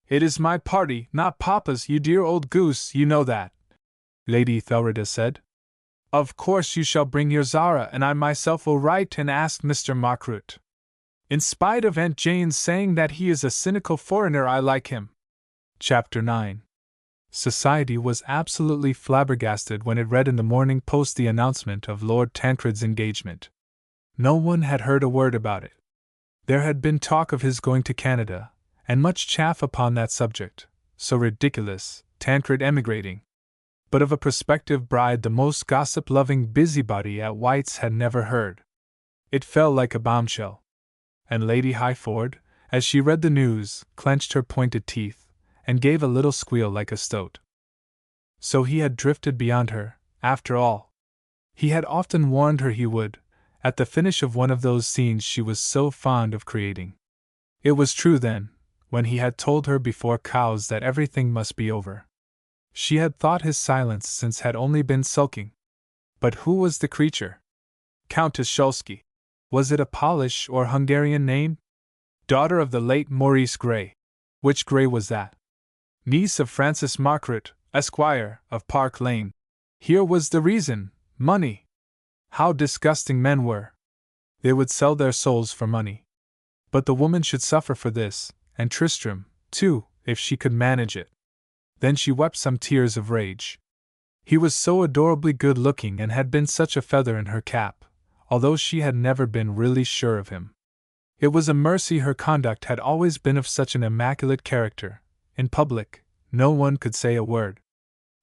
It is my party, not Papa's, you dear old goose, you know that, Lady Ethelreda said. Of course you shall bring your Zara, and I myself will write and ask Mr. Margaret. In spite of Aunt Jane's saying that he is a cynical foreigner, I like him. Chapter 9. Society was absolutely flabbergasted when it read in the Morning Post the announcement of Lord Tancred's engagement. No one had heard a word about it. There had been talk of his going to Canada, and much chaff upon that subject, so ridiculous, Tancred emigrating. But of a prospective bride the most gossip-loving busybody at White's had never heard. It fell like a bombshell. And Lady Highford, as she read the news, clenched her pointed teeth, and gave a little squeal like a stoat. So he had drifted beyond her, after all. He had often warned her he would, at the finish of one of those scenes she was so fond of creating. It was true then, when he had told her before Cowes that everything must be over. She had thought his silence since had only been sulking. But who was the creature? Countess Szulski. Was it a Polish or Hungarian name? Daughter of the late Maurice Grey. Which Grey was that? Niece of Francis Margaret, Esquire, of Park Lane. Here was the reason: money. How disgusting men were! They would sell their souls for money. But the woman should suffer for this, and Tristram, too, if she could manage it. Then she wept some tears of rage. He was so adorably good-looking and had been such a feather in her cap, although she had never been really sure of him. It was a mercy her conduct had always been of such an immaculate character. In public, no one could say a word.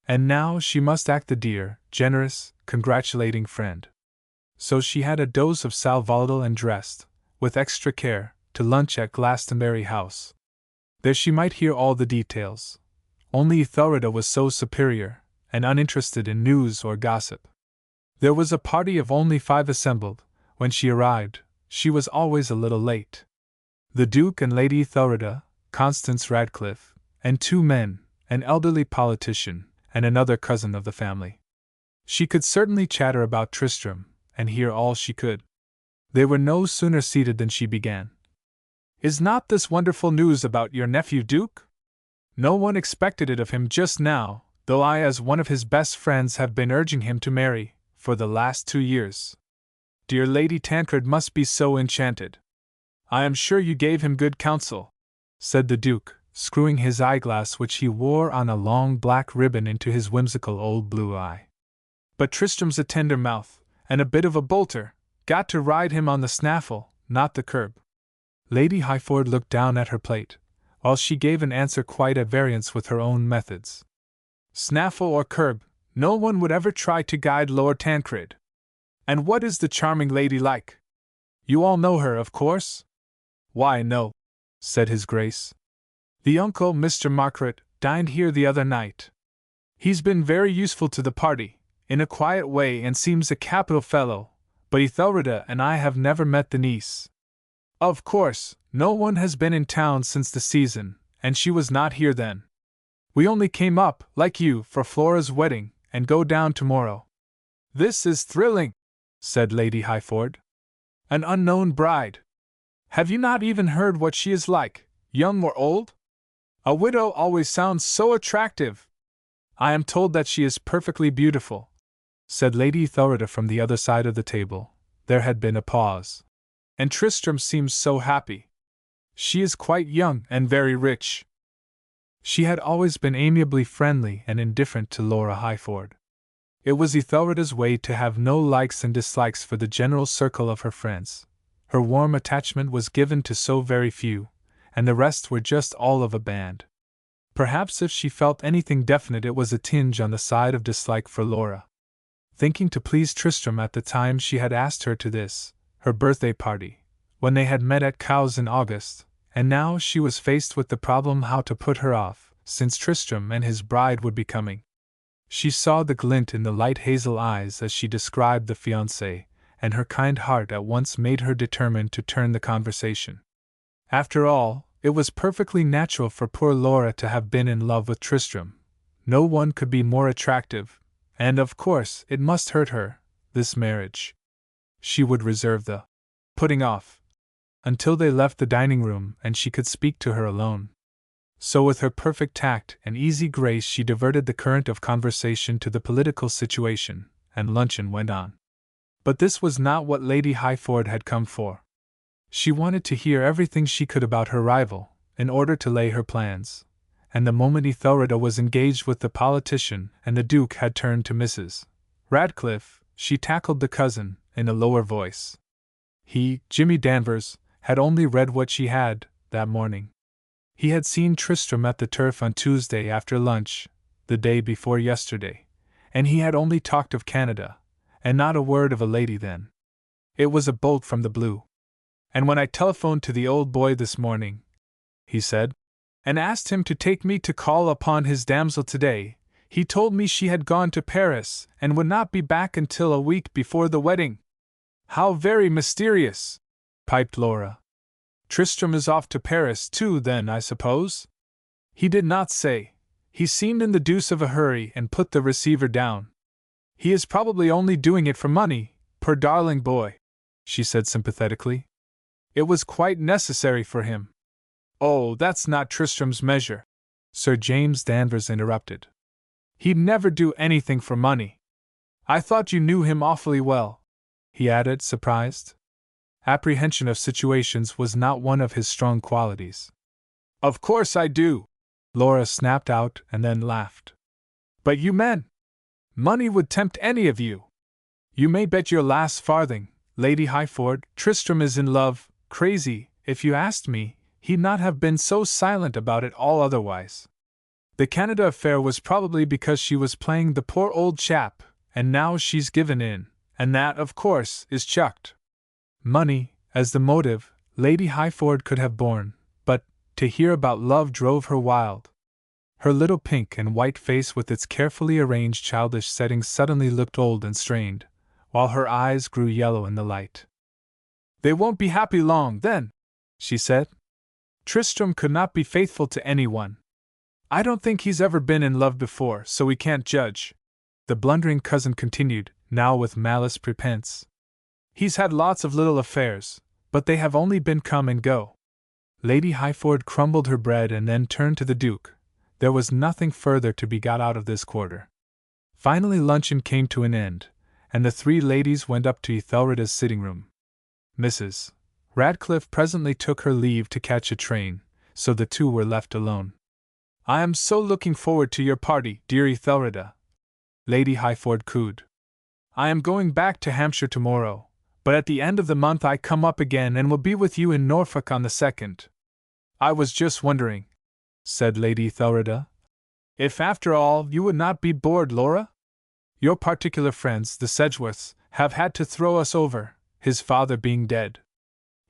And now she must act the dear, generous, congratulating friend. So she had a dose of sal volatile and dressed, with extra care, to lunch at Glastonbury House. There she might hear all the details. Only Ethelreda was so superior, and uninterested in news or gossip. There was a party of only 5 assembled. When she arrived, she was always a little late. The Duke and Lady Ethelreda, Constance Radcliffe, and 2 men, an elderly politician, and another cousin of the family. She could certainly chatter about Tristram, and hear all she could. They were no sooner seated than she began. Is not this wonderful news about your nephew Duke? No one expected it of him just now, though I as one of his best friends have been urging him to marry, for the last 2 years. Dear Lady Tancred must be so enchanted. I am sure you gave him good counsel, said the Duke, screwing his eyeglass which he wore on a long black ribbon into his whimsical old blue eye. But Tristram's a tender mouth, and a bit of a bolter, got to ride him on the snaffle, not the curb. Lady Highford looked down at her plate, while she gave an answer quite at variance with her own methods. Snaffle or curb, no one would ever try to guide Lord Tancred. And what is the charming lady like? You all know her, of course? Why, no, said His Grace. The uncle, Mr. Margaret, dined here the other night. He's been very useful to the party, in a quiet way, and seems a capital fellow, but Ethelreda and I have never met the niece. Of course, no one has been in town since the season, and she was not here then. We only came up, like you, for Flora's wedding, and go down tomorrow. This is thrilling, said Lady Highford. An unknown bride. Have you not even heard what she is like, young or old? A widow always sounds so attractive. I am told that she is perfectly beautiful, said Lady Ethelreda from the other side of the table. There had been a pause. And Tristram seems so happy. She is quite young and very rich. She had always been amiably friendly and indifferent to Laura Highford. It was Ethelreda's way to have no likes and dislikes for the general circle of her friends. Her warm attachment was given to so very few, and the rest were just all of a band. Perhaps if she felt anything definite, it was a tinge on the side of dislike for Laura. Thinking to please Tristram at the time she had asked her to this, her birthday party, when they had met at Cowes in August, and now she was faced with the problem how to put her off, since Tristram and his bride would be coming. She saw the glint in the light hazel eyes as she described the fiancé, and her kind heart at once made her determined to turn the conversation. After all, it was perfectly natural for poor Laura to have been in love with Tristram. No one could be more attractive, and of course it must hurt her, this marriage. She would reserve the putting off until they left the dining room and she could speak to her alone. So with her perfect tact and easy grace she diverted the current of conversation to the political situation, and luncheon went on. But this was not what Lady Highford had come for. She wanted to hear everything she could about her rival, in order to lay her plans, and the moment Ethelreda was engaged with the politician and the Duke had turned to Mrs. Radcliffe, she tackled the cousin, in a lower voice. He, Jimmy Danvers, had only read what she had, that morning. He had seen Tristram at the turf on Tuesday after lunch, the day before yesterday, and he had only talked of Canada, and not a word of a lady then. It was a bolt from the blue. And when I telephoned to the old boy this morning, he said, and asked him to take me to call upon his damsel today, he told me she had gone to Paris and would not be back until a week before the wedding. How very mysterious, piped Laura. Tristram is off to Paris too, then, I suppose? He did not say. He seemed in the deuce of a hurry and put the receiver down. He is probably only doing it for money, poor darling boy, she said sympathetically. It was quite necessary for him. Oh, that's not Tristram's measure, Sir James Danvers interrupted. He'd never do anything for money. I thought you knew him awfully well, he added, surprised. Apprehension of situations was not one of his strong qualities. Of course I do, Laura snapped out and then laughed. But you men! Money would tempt any of you. You may bet your last farthing, Lady Highford, Tristram is in love, crazy. If you asked me, he'd not have been so silent about it all otherwise. The Canada affair was probably because she was playing the poor old chap, and now she's given in, and that, of course, is chucked. Money, as the motive, Lady Highford could have borne, but to hear about love drove her wild. Her little pink and white face with its carefully arranged childish settings suddenly looked old and strained, while her eyes grew yellow in the light. They won't be happy long, then, she said. Tristram could not be faithful to anyone. I don't think he's ever been in love before, so we can't judge, the blundering cousin continued, now with malice prepense. He's had lots of little affairs, but they have only been come and go. Lady Highford crumbled her bread and then turned to the Duke. There was nothing further to be got out of this quarter. Finally luncheon came to an end, and the three ladies went up to Ethelreda's sitting room. Mrs. Radcliffe presently took her leave to catch a train, so the two were left alone. I am so looking forward to your party, dear Ethelreda, Lady Highford cooed. I am going back to Hampshire tomorrow, but at the end of the month I come up again and will be with you in Norfolk on the 2nd. I was just wondering, said Lady Thelrida. "If after all you would not be bored, Laura? Your particular friends, the Sedgeworths, have had to throw us over, his father being dead.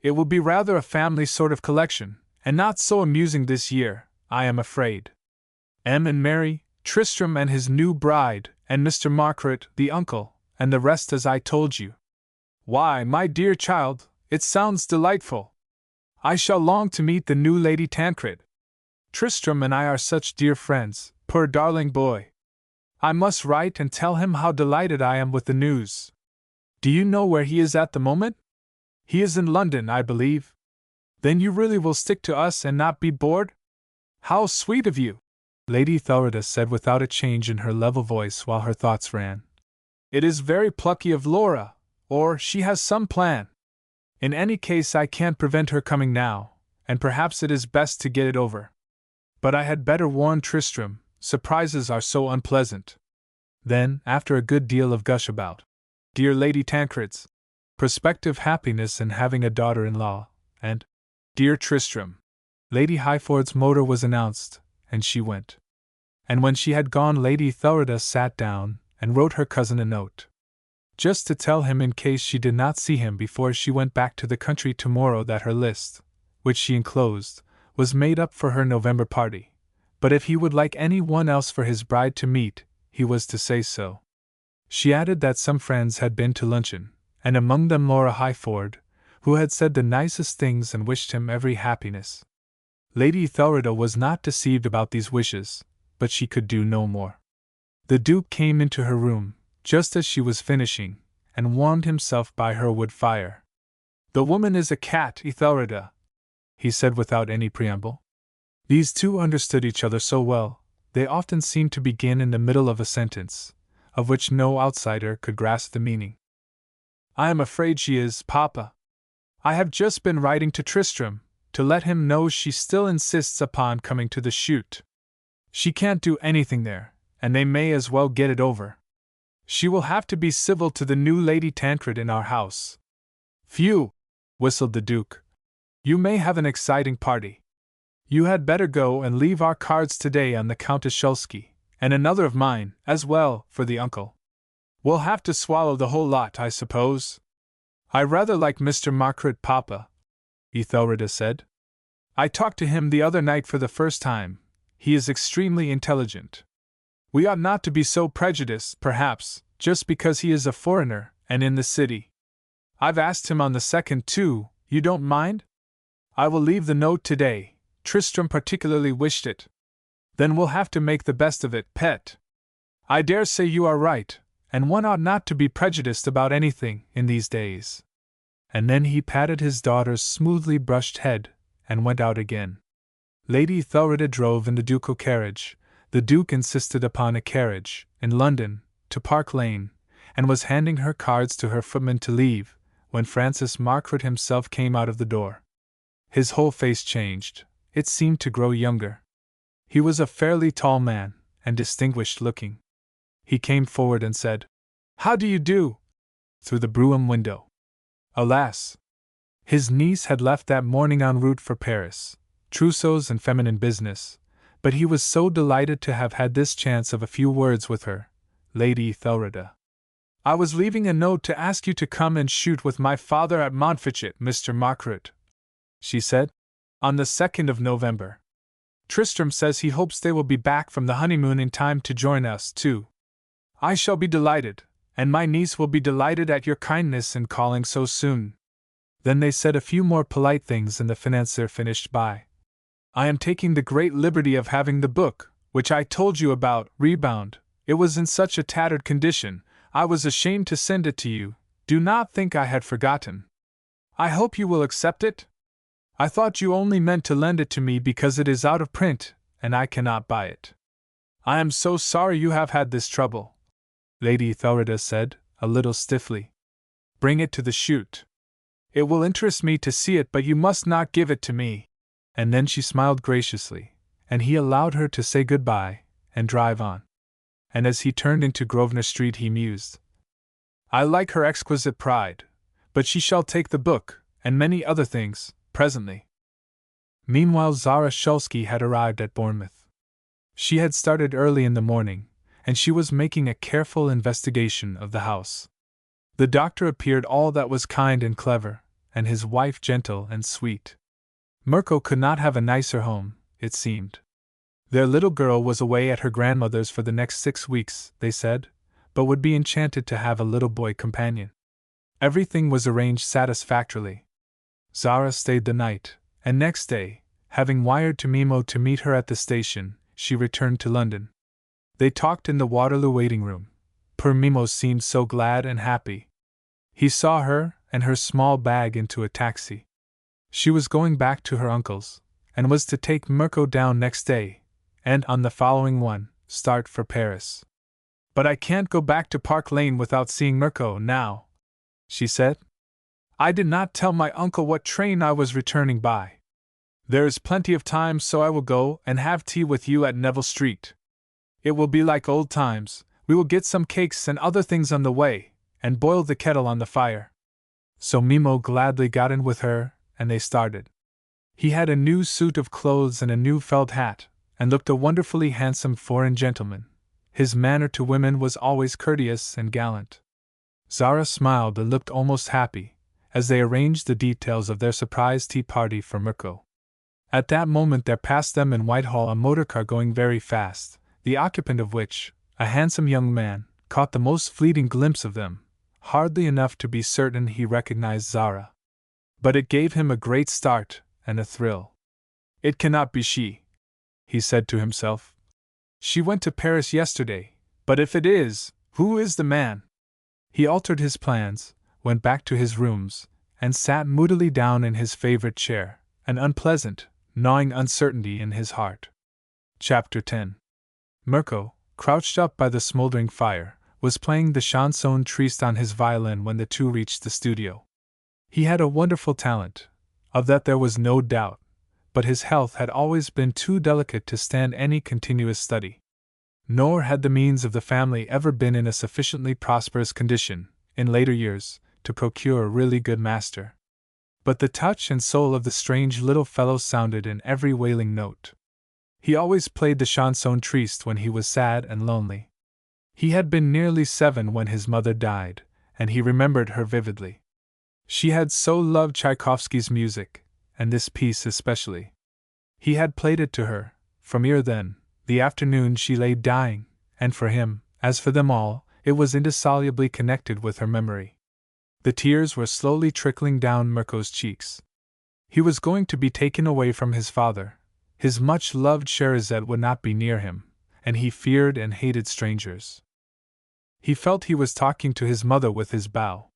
It will be rather a family sort of collection, and not so amusing this year, I am afraid. Em and Mary, Tristram and his new bride, and Mr. Margaret, the uncle, and the rest as I told you. Why, my dear child, it sounds delightful. I shall long to meet the new Lady Tancred. Tristram and I are such dear friends, poor darling boy. I must write and tell him how delighted I am with the news. Do you know where he is at the moment? He is in London, I believe. Then you really will stick to us and not be bored? How sweet of you!" Lady Thelrida said without a change in her level voice while her thoughts ran. "It is very plucky of Laura, or she has some plan. In any case, I can't prevent her coming now, and perhaps it is best to get it over. But I had better warn Tristram, surprises are so unpleasant." Then, after a good deal of gush about dear Lady Tancred's prospective happiness in having a daughter-in-law, and dear Tristram, Lady Highford's motor was announced, and she went. And when she had gone, Lady Thelrida sat down and wrote her cousin a note, just to tell him in case she did not see him before she went back to the country tomorrow that her list, which she enclosed, was made up for her November party, but if he would like any one else for his bride to meet, he was to say so. She added that some friends had been to luncheon, and among them Laura Highford, who had said the nicest things and wished him every happiness. Lady Thelrida was not deceived about these wishes, but she could do no more. The Duke came into her room, just as she was finishing, and warmed himself by her wood fire. "The woman is a cat, Ethelrida," he said without any preamble. These two understood each other so well, they often seemed to begin in the middle of a sentence, of which no outsider could grasp the meaning. "I am afraid she is, Papa. I have just been writing to Tristram, to let him know she still insists upon coming to the shoot. She can't do anything there, and they may as well get it over. She will have to be civil to the new Lady Tancred in our house. Phew!" whistled the Duke. "You may have an exciting party. You had better go and leave our cards today on the Countess Shulsky, and another of mine, as well, for the uncle. We'll have to swallow the whole lot, I suppose." "I rather like Mr. Margaret, Papa," Ethelrida said. "I talked to him the other night for the first time. He is extremely intelligent. We ought not to be so prejudiced, perhaps, just because he is a foreigner, and in the city. I've asked him on the second, too, you don't mind? I will leave the note today. Tristram particularly wished it. Then we'll have to make the best of it, pet. I dare say you are right, and one ought not to be prejudiced about anything in these days." And then he patted his daughter's smoothly brushed head, and went out again. Lady Thelrida drove in the ducal carriage. The Duke insisted upon a carriage, in London, to Park Lane, and was handing her cards to her footman to leave, when Francis Margaret himself came out of the door. His whole face changed, it seemed to grow younger. He was a fairly tall man, and distinguished looking. He came forward and said, "How do you do?" through the brougham window. Alas! His niece had left that morning en route for Paris, trousseaux and feminine business, but he was so delighted to have had this chance of a few words with her, Lady Thelrida. "I was leaving a note to ask you to come and shoot with my father at Montfichet, Mr. Margaret," she said, "on the 2nd of November. Tristram says he hopes they will be back from the honeymoon in time to join us, too. I shall be delighted, and my niece will be delighted at your kindness in calling so soon." Then they said a few more polite things and the financier finished by, "I am taking the great liberty of having the book, which I told you about, rebound. It was in such a tattered condition, I was ashamed to send it to you. Do not think I had forgotten. I hope you will accept it? I thought you only meant to lend it to me because it is out of print, and I cannot buy it. I am so sorry you have had this trouble," Lady Thelrida said, a little stiffly. "Bring it to the shoot. It will interest me to see it, but you must not give it to me." And then she smiled graciously, and he allowed her to say good-bye and drive on. And as he turned into Grosvenor Street he mused, "I like her exquisite pride, but she shall take the book, and many other things, presently." Meanwhile, Zara Shulsky had arrived at Bournemouth. She had started early in the morning, and she was making a careful investigation of the house. The doctor appeared all that was kind and clever, and his wife gentle and sweet. Mirko could not have a nicer home, it seemed. Their little girl was away at her grandmother's for the next 6 weeks, they said, but would be enchanted to have a little boy companion. Everything was arranged satisfactorily. Zara stayed the night, and next day, having wired to Mimo to meet her at the station, she returned to London. They talked in the Waterloo waiting room. Poor Mimo seemed so glad and happy. He saw her and her small bag into a taxi. She was going back to her uncle's, and was to take Mirko down next day, and on the following one, start for Paris. "But I can't go back to Park Lane without seeing Mirko now," she said. "I did not tell my uncle what train I was returning by. There is plenty of time, so I will go and have tea with you at Neville Street. It will be like old times. We will get some cakes and other things on the way, and boil the kettle on the fire." So Mimo gladly got in with her, and they started. He had a new suit of clothes and a new felt hat, and looked a wonderfully handsome foreign gentleman. His manner to women was always courteous and gallant. Zara smiled and looked almost happy, as they arranged the details of their surprise tea party for Mirko. At that moment there passed them in Whitehall a motor car going very fast, the occupant of which, a handsome young man, caught the most fleeting glimpse of them, hardly enough to be certain he recognized Zara. But it gave him a great start and a thrill. "It cannot be she," he said to himself. "She went to Paris yesterday, but if it is, who is the man?" He altered his plans, went back to his rooms, and sat moodily down in his favorite chair, an unpleasant, gnawing uncertainty in his heart. Chapter 10. Mirko, crouched up by the smoldering fire, was playing the chanson triste on his violin when the two reached the studio. He had a wonderful talent, of that there was no doubt, but his health had always been too delicate to stand any continuous study. Nor had the means of the family ever been in a sufficiently prosperous condition, in later years, to procure a really good master. But the touch and soul of the strange little fellow sounded in every wailing note. He always played the chanson triste when he was sad and lonely. He had been nearly 7 when his mother died, and he remembered her vividly. She had so loved Tchaikovsky's music, and this piece especially. He had played it to her, from ere then, the afternoon she lay dying, and for him, as for them all, it was indissolubly connected with her memory. The tears were slowly trickling down Mirko's cheeks. He was going to be taken away from his father. His much-loved Sherazette would not be near him, and he feared and hated strangers. He felt he was talking to his mother with his bow.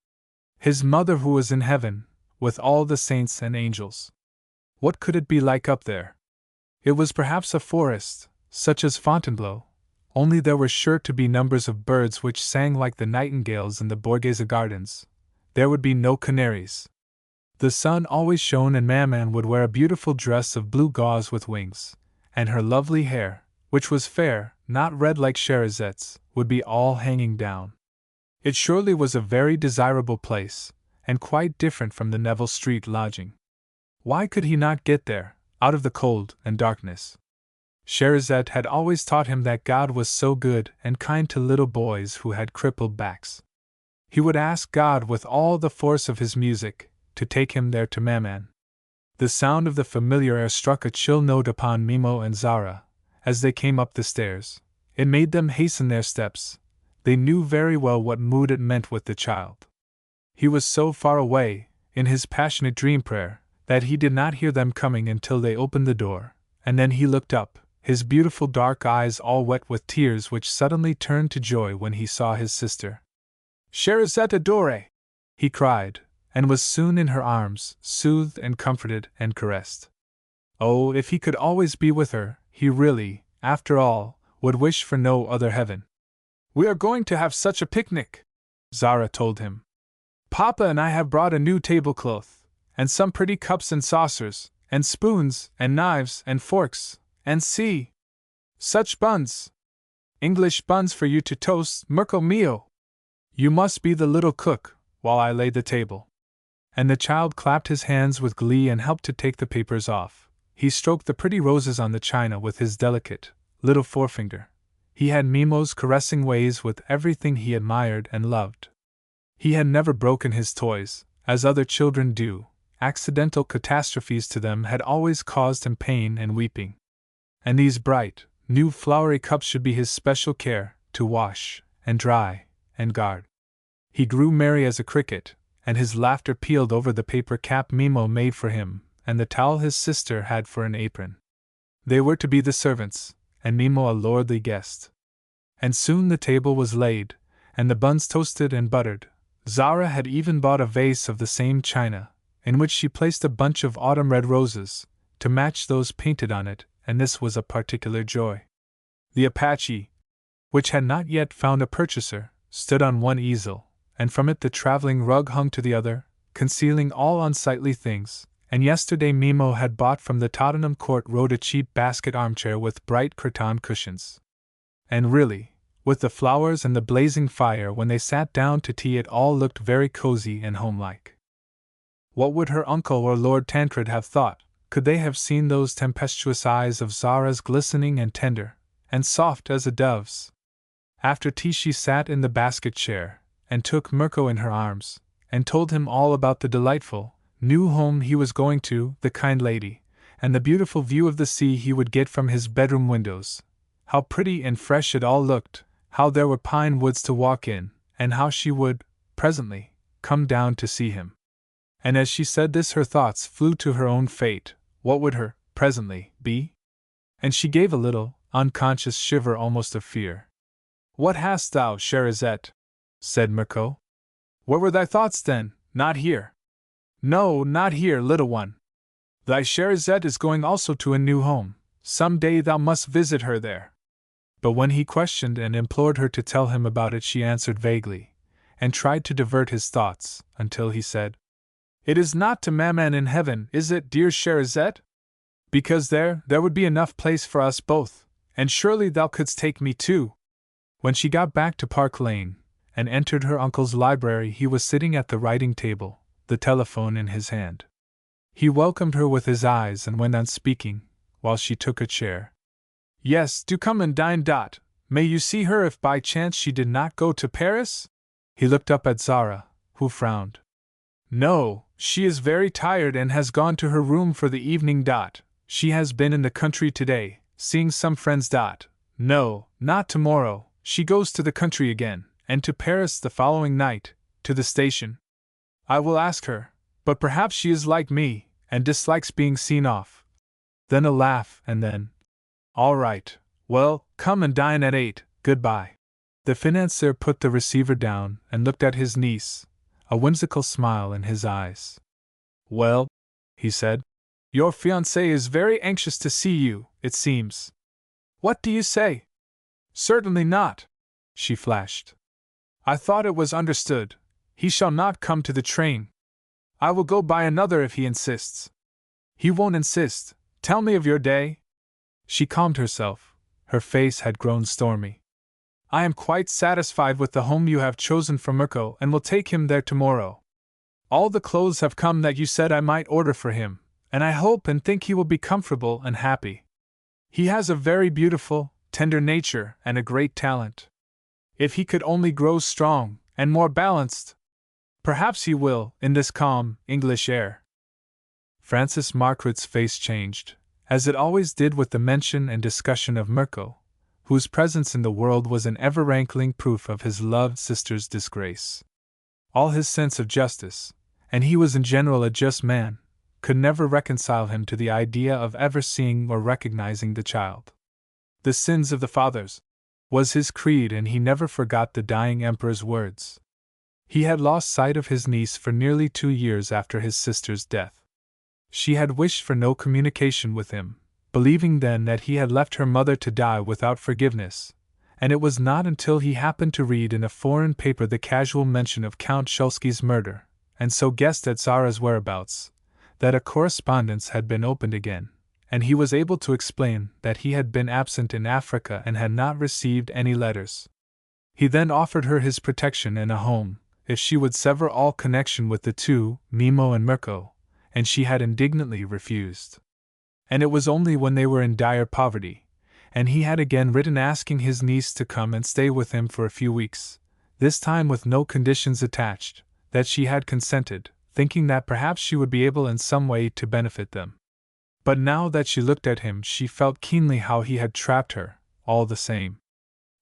His mother who was in heaven, with all the saints and angels. What could it be like up there? It was perhaps a forest, such as Fontainebleau, only there were sure to be numbers of birds which sang like the nightingales in the Borghese gardens. There would be no canaries. The sun always shone, and Maman would wear a beautiful dress of blue gauze with wings, and her lovely hair, which was fair, not red like Sherazette's, would be all hanging down. It surely was a very desirable place, and quite different from the Neville Street lodging. Why could he not get there, out of the cold and darkness? Sherazette had always taught him that God was so good and kind to little boys who had crippled backs. He would ask God with all the force of his music to take him there to Maman. The sound of the familiar air struck a chill note upon Mimo and Zara, as they came up the stairs. It made them hasten their steps. They knew very well what mood it meant with the child. He was so far away, in his passionate dream prayer, that he did not hear them coming until they opened the door, and then he looked up, his beautiful dark eyes all wet with tears which suddenly turned to joy when he saw his sister. "Sherazette adore!" he cried, and was soon in her arms, soothed and comforted and caressed. Oh, if he could always be with her, he really, after all, would wish for no other heaven. "We are going to have such a picnic," Zara told him. "Papa and I have brought a new tablecloth, and some pretty cups and saucers, and spoons, and knives, and forks, and see! Such buns! English buns for you to toast, Mirko mio! You must be the little cook, while I lay the table." And the child clapped his hands with glee and helped to take the papers off, He stroked the pretty roses on the china with his delicate, little forefinger. He had Mimo's caressing ways with everything he admired and loved. He had never broken his toys, as other children do. Accidental catastrophes to them had always caused him pain and weeping. And these bright, new flowery cups should be his special care, to wash, and dry, and guard. He grew merry as a cricket, and his laughter pealed over the paper cap Mimo made for him, and the towel his sister had for an apron. They were to be the servants, and Mimo a lordly guest. And soon the table was laid, and the buns toasted and buttered. Zara had even bought a vase of the same china, in which she placed a bunch of autumn red roses, to match those painted on it, and this was a particular joy. The Apache, which had not yet found a purchaser, stood on one easel, and from it the traveling rug hung to the other, concealing all unsightly things, and yesterday Mimo had bought from the Tottenham Court Road a cheap basket armchair with bright cretonne cushions. And really, with the flowers and the blazing fire when they sat down to tea, it all looked very cozy and homelike. What would her uncle or Lord Tancred have thought, could they have seen those tempestuous eyes of Zara's glistening and tender, and soft as a dove's? After tea she sat in the basket chair, and took Mirko in her arms, and told him all about the delightful, new home he was going to, the kind lady, and the beautiful view of the sea he would get from his bedroom windows. How pretty and fresh it all looked, how there were pine woods to walk in, and how she would, presently, come down to see him. And as she said this her thoughts flew to her own fate. What would her presently be? And she gave a little, unconscious shiver almost of fear. "What hast thou, Cherizette?" said Mirko. "Where were thy thoughts then? Not here." "No, not here, little one. Thy Cherizette is going also to a new home. Some day thou must visit her there." But when he questioned and implored her to tell him about it, she answered vaguely, and tried to divert his thoughts, until he said, "It is not to Maman in heaven, is it, dear Cherizette? Because there would be enough place for us both, and surely thou couldst take me too." When she got back to Park Lane, and entered her uncle's library, he was sitting at the writing table, the telephone in his hand. He welcomed her with his eyes and went on speaking, while she took a chair. "Yes, do come and dine. May you see her if by chance she did not go to Paris?" He looked up at Zara, who frowned. "No, she is very tired and has gone to her room for the evening. She has been in the country today, seeing some friends. No, not tomorrow, she goes to the country again, and to Paris the following night, to the station. I will ask her, but perhaps she is like me, and dislikes being seen off." Then a laugh, and then, "All right, well, come and dine at 8, goodbye." The financier put the receiver down and looked at his niece, a whimsical smile in his eyes. "Well," he said, "your fiancé is very anxious to see you, it seems." "What do you say?" "Certainly not," she flashed. "I thought it was understood. He shall not come to the train. I will go by another if he insists." "He won't insist. Tell me of your day." She calmed herself. Her face had grown stormy. "I am quite satisfied with the home you have chosen for Mirko and will take him there tomorrow. All the clothes have come that you said I might order for him, and I hope and think he will be comfortable and happy. He has a very beautiful, tender nature and a great talent. If he could only grow strong and more balanced, perhaps he will, in this calm, English air." Francis Margaret's face changed, as it always did with the mention and discussion of Mirko, whose presence in the world was an ever-rankling proof of his loved sister's disgrace. All his sense of justice, and he was in general a just man, could never reconcile him to the idea of ever seeing or recognizing the child. "The sins of the fathers" was his creed, and he never forgot the dying emperor's words. He had lost sight of his niece for nearly 2 years after his sister's death. She had wished for no communication with him, believing then that he had left her mother to die without forgiveness, and it was not until he happened to read in a foreign paper the casual mention of Count Shulsky's murder, and so guessed at Zara's whereabouts, that a correspondence had been opened again, and he was able to explain that he had been absent in Africa and had not received any letters. He then offered her his protection and a home, if she would sever all connection with the two, Mimo and Mirko, and she had indignantly refused. and it was only when they were in dire poverty, and he had again written asking his niece to come and stay with him for a few weeks, this time with no conditions attached, that she had consented, thinking that perhaps she would be able in some way to benefit them. But now that she looked at him, she felt keenly how he had trapped her, all the same.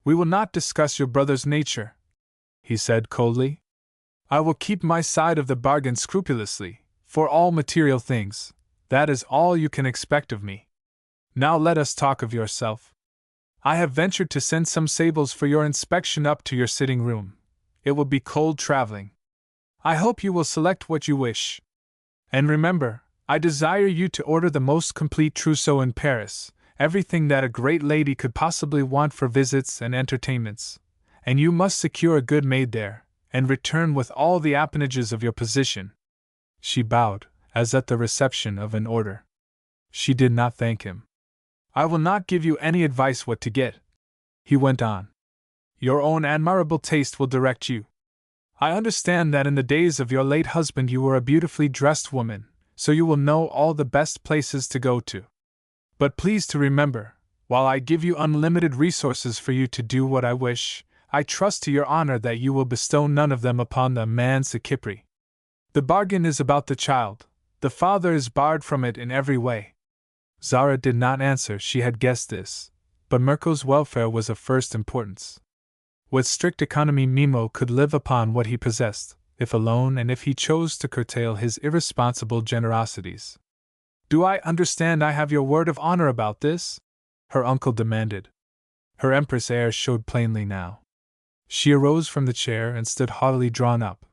"We will not discuss your brother's nature," he said coldly. "I will keep my side of the bargain scrupulously, for all material things. That is all you can expect of me. Now let us talk of yourself. I have ventured to send some sables for your inspection up to your sitting room. It will be cold traveling. I hope you will select what you wish. And remember, I desire you to order the most complete trousseau in Paris, everything that a great lady could possibly want for visits and entertainments, and you must secure a good maid there, and return with all the appanages of your position." She bowed, as at the reception of an order. She did not thank him. "I will not give you any advice what to get," he went on. "Your own admirable taste will direct you. I understand that in the days of your late husband you were a beautifully dressed woman, so you will know all the best places to go to. But please to remember, while I give you unlimited resources for you to do what I wish, I trust to your honor that you will bestow none of them upon the man Sakipri. The bargain is about the child. The father is barred from it in every way." Zara did not answer. She had guessed this, but Mirko's welfare was of first importance. With strict economy, Mimo could live upon what he possessed, if alone and if he chose to curtail his irresponsible generosities. "Do I understand I have your word of honor about this?" her uncle demanded. Her empress air showed plainly now. She arose from the chair and stood haughtily drawn up.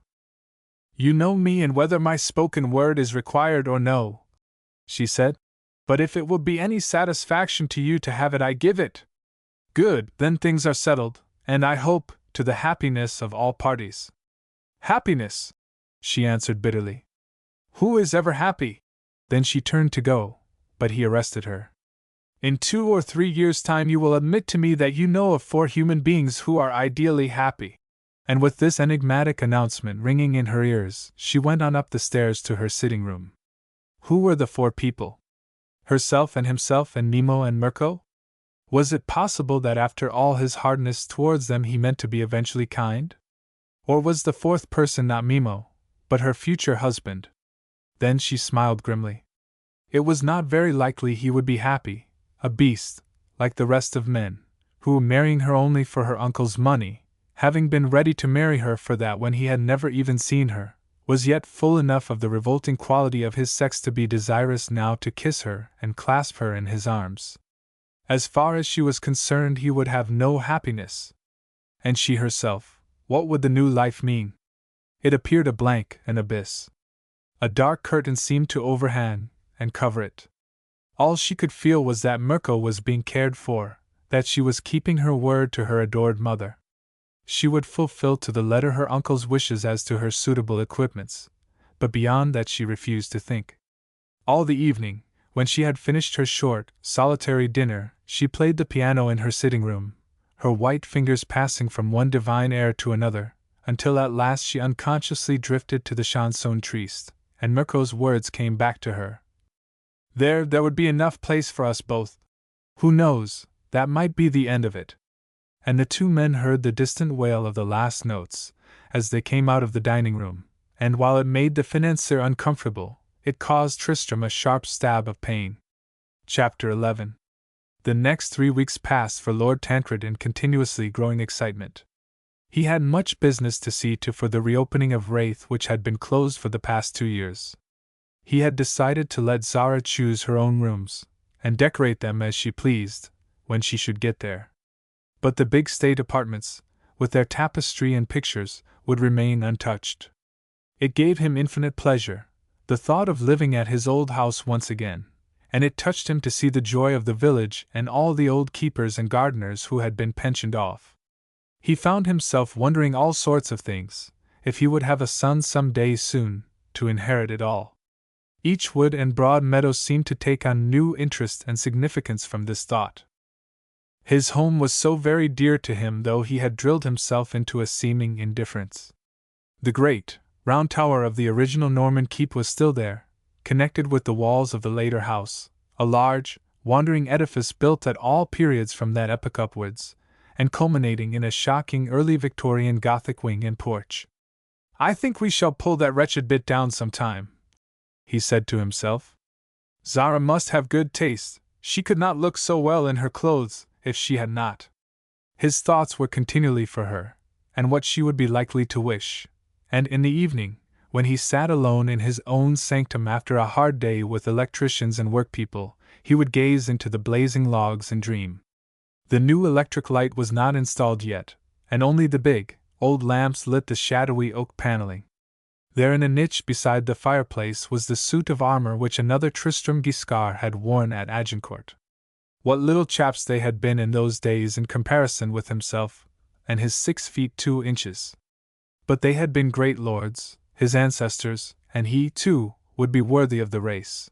"You know me and whether my spoken word is required or no," she said. "But if it will be any satisfaction to you to have it, I give it. Good, then things are settled, and I hope, to the happiness of all parties." "Happiness!" she answered bitterly. "Who is ever happy?" Then she turned to go, but he arrested her. "In 2 or 3 years' time you will admit to me that you know of 4 human beings who are ideally happy." And with this enigmatic announcement ringing in her ears, she went on up the stairs to her sitting room. Who were the 4 people? Herself and himself and Nemo and Mirko? Was it possible that after all his hardness towards them he meant to be eventually kind? Or was the 4th person not Mimo, but her future husband? Then she smiled grimly. It was not very likely he would be happy, a beast, like the rest of men, who were marrying her only for her uncle's money, having been ready to marry her for that when he had never even seen her, was yet full enough of the revolting quality of his sex to be desirous now to kiss her and clasp her in his arms. As far as she was concerned, he would have no happiness. And she herself, what would the new life mean? It appeared a blank, an abyss. A dark curtain seemed to overhang and cover it. All she could feel was that Mirko was being cared for, that she was keeping her word to her adored mother. She would fulfill to the letter her uncle's wishes as to her suitable equipments, but beyond that she refused to think. All the evening, when she had finished her short, solitary dinner, she played the piano in her sitting room, her white fingers passing from one divine air to another, until at last she unconsciously drifted to the chanson triste, and Mirko's words came back to her. There would be enough place for us both. Who knows, that might be the end of it." And the 2 men heard the distant wail of the last notes, as they came out of the dining room, and while it made the financier uncomfortable, it caused Tristram a sharp stab of pain. Chapter 11. The next 3 weeks passed for Lord Tancred in continuously growing excitement. He had much business to see to for the reopening of Wraith, which had been closed for the past 2 years. He had decided to let Zara choose her own rooms, and decorate them as she pleased, when she should get there. But the big state apartments, with their tapestry and pictures, would remain untouched. It gave him infinite pleasure, the thought of living at his old house once again, and it touched him to see the joy of the village and all the old keepers and gardeners who had been pensioned off. He found himself wondering all sorts of things, if he would have a son some day soon, to inherit it all. Each wood and broad meadow seemed to take on new interest and significance from this thought. His home was so very dear to him, though he had drilled himself into a seeming indifference. The great, round tower of the original Norman keep was still there, connected with the walls of the later house, a large, wandering edifice built at all periods from that epoch upwards, and culminating in a shocking early Victorian Gothic wing and porch. "I think we shall pull that wretched bit down some time," he said to himself. "Zara must have good taste, she could not look so well in her clothes if she had not." His thoughts were continually for her, and what she would be likely to wish, and in the evening, when he sat alone in his own sanctum after a hard day with electricians and workpeople, he would gaze into the blazing logs and dream. The new electric light was not installed yet, and only the big, old lamps lit the shadowy oak paneling. There in a niche beside the fireplace was the suit of armor which another Tristram Giscard had worn at Agincourt. What little chaps they had been in those days in comparison with himself and his 6 feet 2 inches. But they had been great lords, his ancestors, and he, too, would be worthy of the race.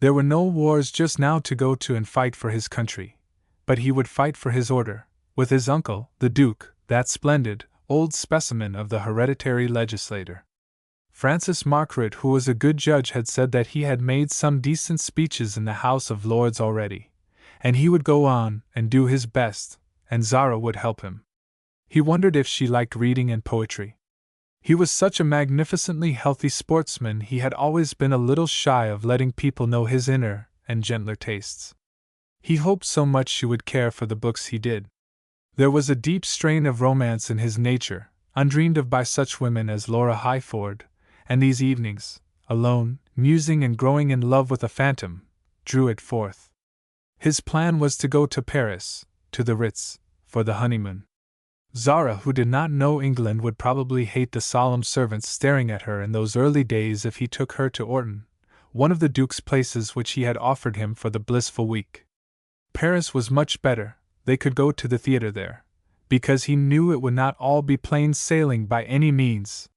There were no wars just now to go to and fight for his country, but he would fight for his order, with his uncle, the Duke, that splendid, old specimen of the hereditary legislator. Francis Margaret, who was a good judge, had said that he had made some decent speeches in the House of Lords already, and he would go on and do his best, and Zara would help him. He wondered if she liked reading and poetry. He was such a magnificently healthy sportsman, he had always been a little shy of letting people know his inner and gentler tastes. He hoped so much she would care for the books he did. There was a deep strain of romance in his nature, undreamed of by such women as Laura Highford, and these evenings, alone, musing and growing in love with a phantom, drew it forth. His plan was to go to Paris, to the Ritz, for the honeymoon. Zara, who did not know England, would probably hate the solemn servants staring at her in those early days if he took her to Orton, one of the Duke's places which he had offered him for the blissful week. Paris was much better, they could go to the theatre there, because he knew it would not all be plain sailing by any means.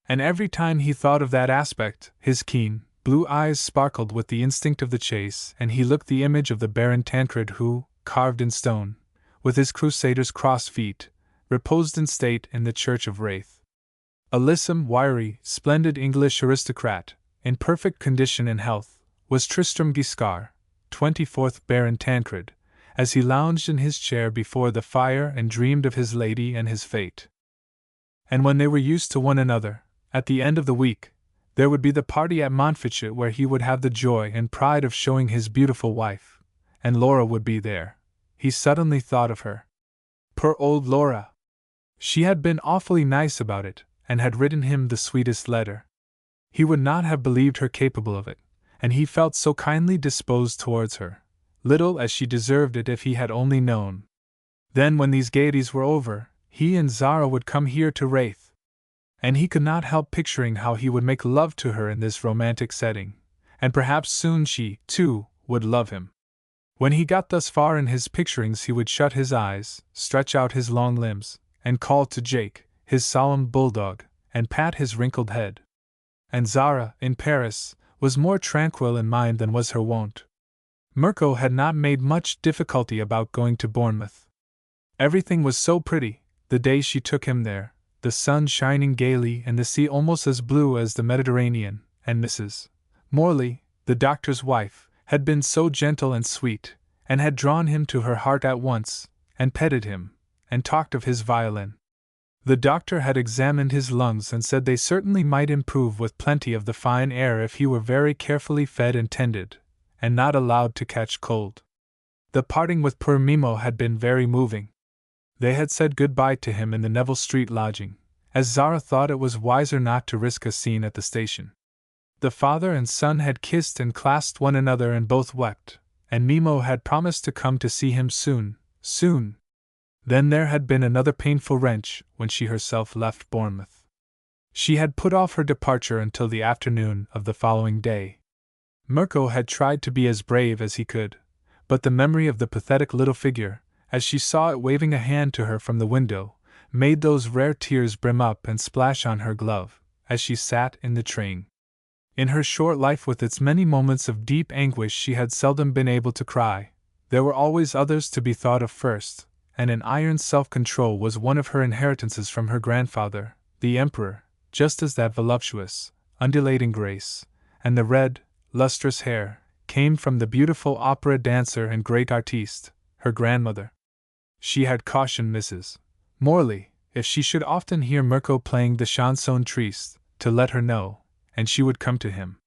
And every time he thought of that aspect, his keen, blue eyes sparkled with the instinct of the chase, and he looked the image of the Baron Tancred who, carved in stone, with his crusader's crossed feet, reposed in state in the church of Raith. A lissome, wiry, splendid English aristocrat, in perfect condition and health, was Tristram Giscard, 24th Baron Tancred, as he lounged in his chair before the fire and dreamed of his lady and his fate. And when they were used to one another, at the end of the week, there would be the party at Montfichet where he would have the joy and pride of showing his beautiful wife, and Laura would be there. He suddenly thought of her. Poor old Laura! She had been awfully nice about it, and had written him the sweetest letter. He would not have believed her capable of it, and he felt so kindly disposed towards her, little as she deserved it if he had only known. Then when these gaieties were over, he and Zara would come here to Raith. And he could not help picturing how he would make love to her in this romantic setting, and perhaps soon she, too, would love him. When he got thus far in his picturings he would shut his eyes, stretch out his long limbs, and call to Jake, his solemn bulldog, and pat his wrinkled head. And Zara, in Paris, was more tranquil in mind than was her wont. Mirko had not made much difficulty about going to Bournemouth. Everything was so pretty, the day she took him there, the sun shining gaily and the sea almost as blue as the Mediterranean, and Mrs. Morley, the doctor's wife, had been so gentle and sweet, and had drawn him to her heart at once, and petted him, and talked of his violin. The doctor had examined his lungs and said they certainly might improve with plenty of the fine air if he were very carefully fed and tended, and not allowed to catch cold. The parting with poor Mimo had been very moving. They had said good-bye to him in the Neville Street lodging, as Zara thought it was wiser not to risk a scene at the station. The father and son had kissed and clasped one another and both wept, and Mimo had promised to come to see him soon. Then there had been another painful wrench when she herself left Bournemouth. She had put off her departure until the afternoon of the following day. Mirko had tried to be as brave as he could, but the memory of the pathetic little figure, as she saw it waving a hand to her from the window, made those rare tears brim up and splash on her glove, as she sat in the train. In her short life with its many moments of deep anguish she had seldom been able to cry. There were always others to be thought of first, and an iron self-control was one of her inheritances from her grandfather, the Emperor, just as that voluptuous, undulating grace, and the red, lustrous hair, came from the beautiful opera dancer and great artiste, her grandmother. She had cautioned Mrs. Morley, if she should often hear Mirko playing the chanson triste, to let her know, and she would come to him.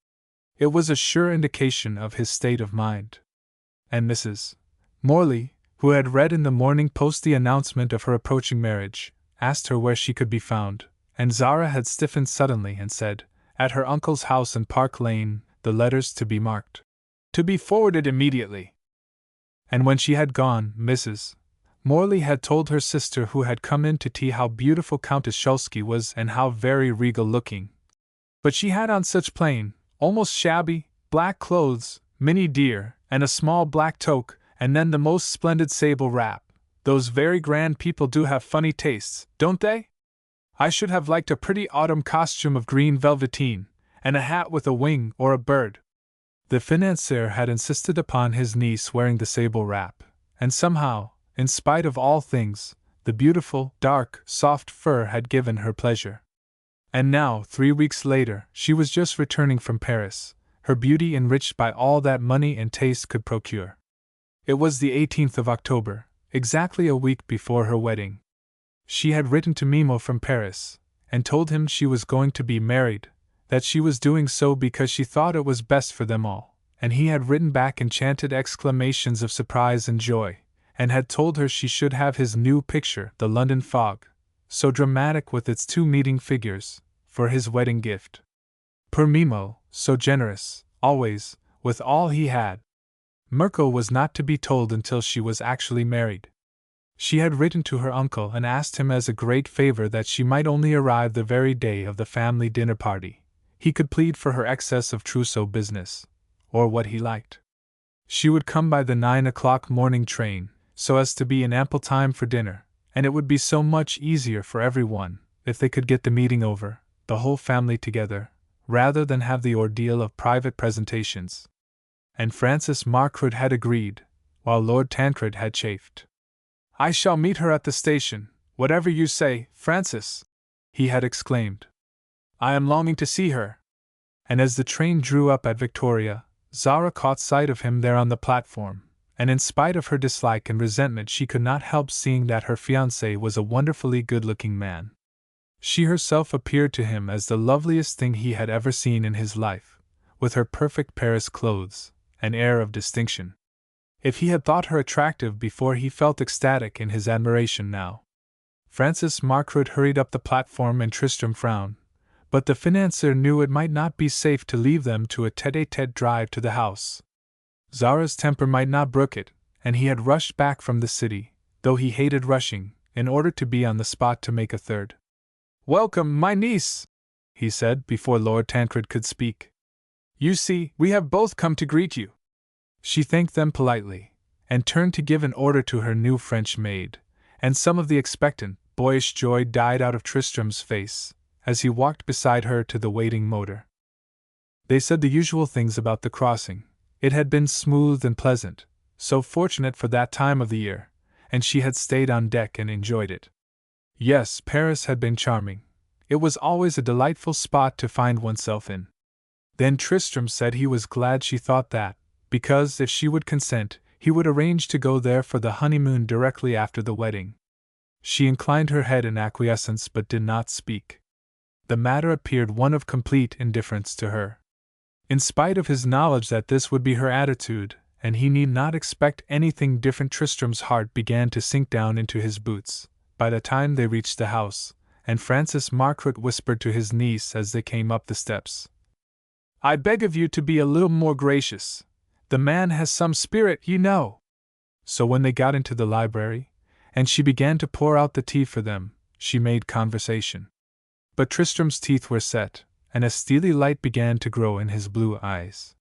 It was a sure indication of his state of mind. And Mrs. Morley, who had read in the Morning Post the announcement of her approaching marriage, asked her where she could be found, and Zara had stiffened suddenly and said, at her uncle's house in Park Lane, the letters to be marked, to be forwarded immediately. And when she had gone, Mrs. Morley had told her sister who had come in to tea how beautiful Countess Shulsky was and how very regal looking. But she had on such plain, almost shabby, black clothes, Minnie dear, and a small black toque, and then the most splendid sable wrap. Those very grand people do have funny tastes, don't they? I should have liked a pretty autumn costume of green velveteen, and a hat with a wing or a bird. The financier had insisted upon his niece wearing the sable wrap, and somehow, in spite of all things, the beautiful, dark, soft fur had given her pleasure. And now, 3 weeks later, she was just returning from Paris, her beauty enriched by all that money and taste could procure. It was the 18th of October, exactly a week before her wedding. She had written to Mimo from Paris, and told him she was going to be married, that she was doing so because she thought it was best for them all, and he had written back enchanted exclamations of surprise and joy, and had told her she should have his new picture, The London Fog, so dramatic with its 2 meeting figures, for his wedding gift. Poor Mimo, so generous, always, with all he had. Mirko was not to be told until she was actually married. She had written to her uncle and asked him as a great favor that she might only arrive the very day of the family dinner party. He could plead for her excess of trousseau business, or what he liked. She would come by the 9 o'clock morning train, so as to be in ample time for dinner, and it would be so much easier for everyone if they could get the meeting over, the whole family together, rather than have the ordeal of private presentations. And Francis Margaret had agreed, while Lord Tancred had chafed. I shall meet her at the station, whatever you say, Francis, he had exclaimed. I am longing to see her. And as the train drew up at Victoria, Zara caught sight of him there on the platform, and in spite of her dislike and resentment she could not help seeing that her fiancé was a wonderfully good-looking man. She herself appeared to him as the loveliest thing he had ever seen in his life, with her perfect Paris clothes, an air of distinction. If he had thought her attractive before, he felt ecstatic in his admiration now. Francis Margaret hurried up the platform and Tristram frowned, but the financier knew it might not be safe to leave them to a tete-a-tete drive to the house. Zara's temper might not brook it, and he had rushed back from the city, though he hated rushing, in order to be on the spot to make a third. Welcome, my niece, he said before Lord Tancred could speak. You see, we have both come to greet you. She thanked them politely, and turned to give an order to her new French maid, and some of the expectant, boyish joy died out of Tristram's face, as he walked beside her to the waiting motor. They said the usual things about the crossing. It had been smooth and pleasant, so fortunate for that time of the year, and she had stayed on deck and enjoyed it. Yes, Paris had been charming. It was always a delightful spot to find oneself in. Then Tristram said he was glad she thought that, because if she would consent, he would arrange to go there for the honeymoon directly after the wedding. She inclined her head in acquiescence but did not speak. The matter appeared one of complete indifference to her. In spite of his knowledge that this would be her attitude, and he need not expect anything different, Tristram's heart began to sink down into his boots, by the time they reached the house, and Francis Margaret whispered to his niece as they came up the steps. I beg of you to be a little more gracious. The man has some spirit, you know. So when they got into the library, and she began to pour out the tea for them, she made conversation. But Tristram's teeth were set, and a steely light began to grow in his blue eyes.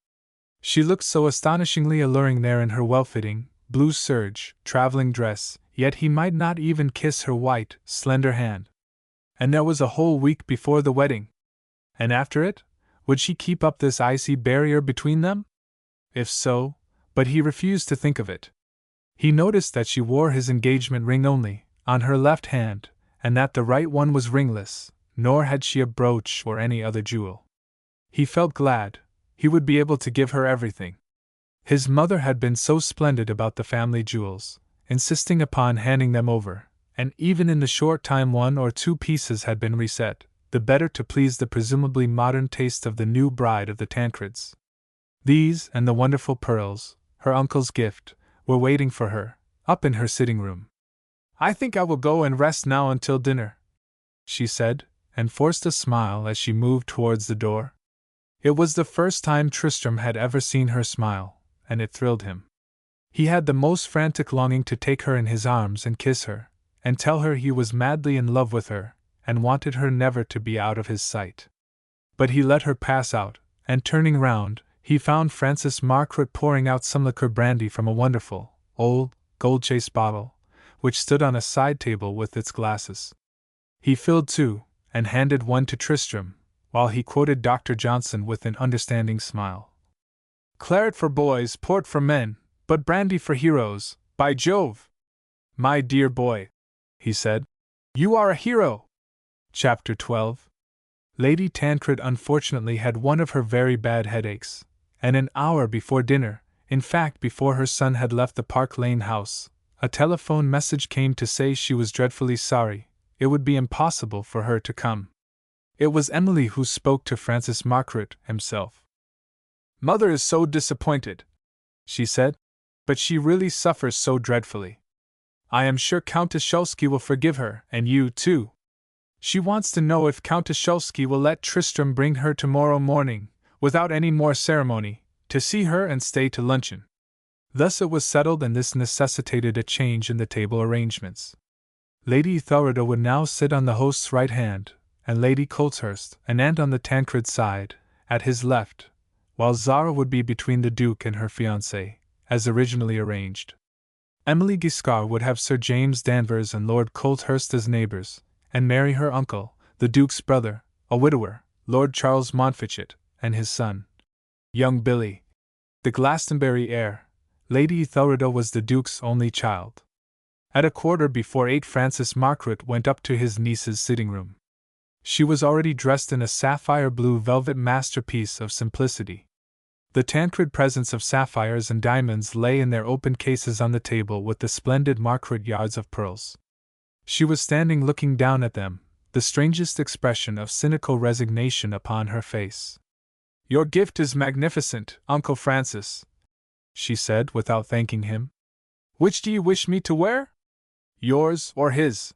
She looked so astonishingly alluring there in her well-fitting, blue serge, traveling dress, yet he might not even kiss her white, slender hand. And there was a whole week before the wedding. And after it? Would she keep up this icy barrier between them? If so, but he refused to think of it. He noticed that she wore his engagement ring only, on her left hand, and that the right one was ringless, nor had she a brooch or any other jewel. He felt glad. He would be able to give her everything. His mother had been so splendid about the family jewels, insisting upon handing them over, and even in the short time 1 or 2 pieces had been reset, the better to please the presumably modern taste of the new bride of the Tancreds. These, and the wonderful pearls, her uncle's gift, were waiting for her, up in her sitting room. "I think I will go and rest now until dinner," she said, and forced a smile as she moved towards the door. It was the first time Tristram had ever seen her smile, and it thrilled him. He had the most frantic longing to take her in his arms and kiss her, and tell her he was madly in love with her, and wanted her never to be out of his sight. But he let her pass out, and turning round, he found Frances Margaret pouring out some liqueur brandy from a wonderful, old, gold-chased bottle, which stood on a side table with its glasses. He filled 2, and handed one to Tristram, while he quoted Dr. Johnson with an understanding smile. "Claret for boys, port for men, but brandy for heroes, by Jove! My dear boy," he said, "you are a hero!" Chapter 12. Lady Tancred unfortunately had one of her very bad headaches, and an hour before dinner, in fact before her son had left the Park Lane house, a telephone message came to say she was dreadfully sorry, it would be impossible for her to come. It was Emily who spoke to Francis Margaret himself. "Mother is so disappointed," she said, "but she really suffers so dreadfully. I am sure Countess Szulski will forgive her, and you, too. She wants to know if Countess Szulski will let Tristram bring her tomorrow morning, without any more ceremony, to see her and stay to luncheon." Thus it was settled, and this necessitated a change in the table arrangements. Lady Thurida would now sit on the host's right hand, and Lady Colthurst, an aunt on the Tancred side, at his left, while Zara would be between the Duke and her fiancé, as originally arranged. Emily Giscard would have Sir James Danvers and Lord Colthurst as neighbours, and Mary her uncle, the Duke's brother, a widower, Lord Charles Montfichet, and his son, young Billy, the Glastonbury heir. Lady Thurida was the Duke's only child. At 8:15 Francis Margaret went up to his niece's sitting room. She was already dressed in a sapphire blue velvet masterpiece of simplicity. The Tancred presents of sapphires and diamonds lay in their open cases on the table with the splendid Margaret yards of pearls. She was standing looking down at them, the strangest expression of cynical resignation upon her face. "Your gift is magnificent, Uncle Francis," she said without thanking him. "Which do you wish me to wear? Yours or his?"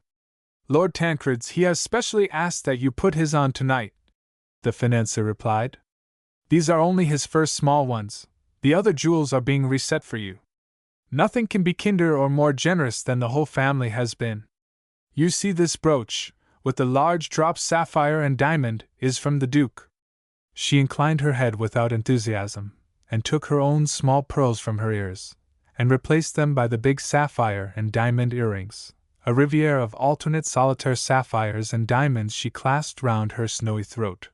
"Lord Tancred's. He has specially asked that you put his on tonight," the financier replied. "These are only his first small ones, the other jewels are being reset for you. Nothing can be kinder or more generous than the whole family has been. You see this brooch, with the large drop sapphire and diamond, is from the Duke." She inclined her head without enthusiasm, and took her own small pearls from her ears, and replaced them by the big sapphire and diamond earrings, a riviere of alternate solitaire sapphires and diamonds she clasped round her snowy throat.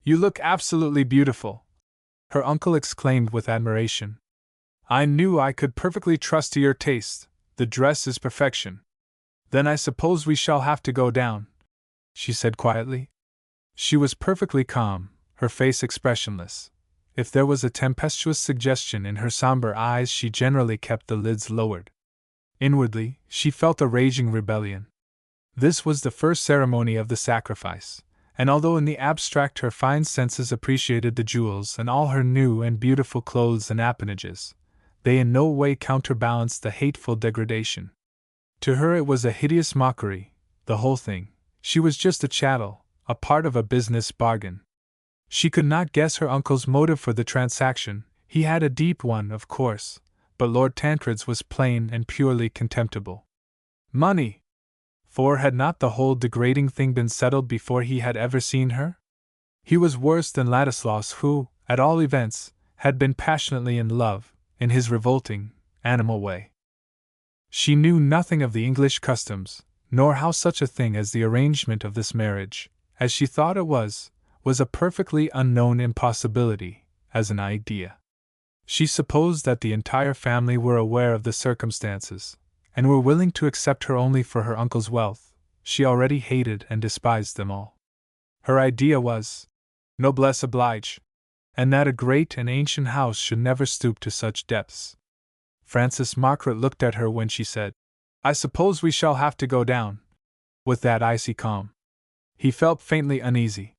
"You look absolutely beautiful," her uncle exclaimed with admiration. "I knew I could perfectly trust to your taste, the dress is perfection. Then I suppose we shall have to go down," she said quietly. She was perfectly calm, her face expressionless. If there was a tempestuous suggestion in her somber eyes, she generally kept the lids lowered. Inwardly, she felt a raging rebellion. This was the first ceremony of the sacrifice, and although in the abstract her fine senses appreciated the jewels and all her new and beautiful clothes and appanages, they in no way counterbalanced the hateful degradation. To her it was a hideous mockery, the whole thing. She was just a chattel, a part of a business bargain. She could not guess her uncle's motive for the transaction. He had a deep one, of course, but Lord Tancred's was plain and purely contemptible. Money! For had not the whole degrading thing been settled before he had ever seen her? He was worse than Ladislaus, who, at all events, had been passionately in love, in his revolting, animal way. She knew nothing of the English customs, nor how such a thing as the arrangement of this marriage, as she thought it was a perfectly unknown impossibility, as an idea. She supposed that the entire family were aware of the circumstances, and were willing to accept her only for her uncle's wealth. She already hated and despised them all. Her idea was, noblesse oblige, and that a great and ancient house should never stoop to such depths. Frances Margaret looked at her when she said, "I suppose we shall have to go down," with that icy calm. He felt faintly uneasy.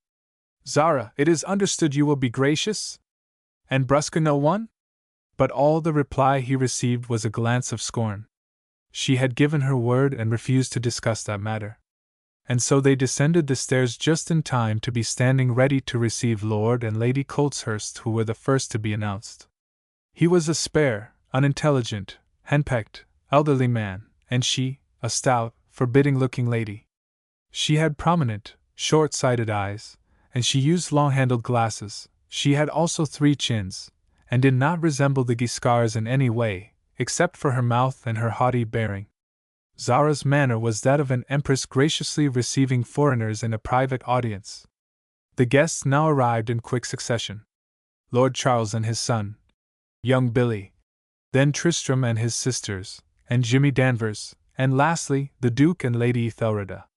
"Zara, it is understood you will be gracious? And brusque no one?" But all the reply he received was a glance of scorn. She had given her word and refused to discuss that matter. And so they descended the stairs just in time to be standing ready to receive Lord and Lady Coltshurst, who were the first to be announced. He was a spare, unintelligent, henpecked, elderly man, and she, a stout, forbidding-looking lady. She had prominent, short-sighted eyes, and she used long-handled glasses. She had also 3 chins, and did not resemble the Guiscards in any way, except for her mouth and her haughty bearing. Zara's manner was that of an empress graciously receiving foreigners in a private audience. The guests now arrived in quick succession. Lord Charles and his son, young Billy, then Tristram and his sisters, and Jimmy Danvers, and lastly, the Duke and Lady Ethelreda.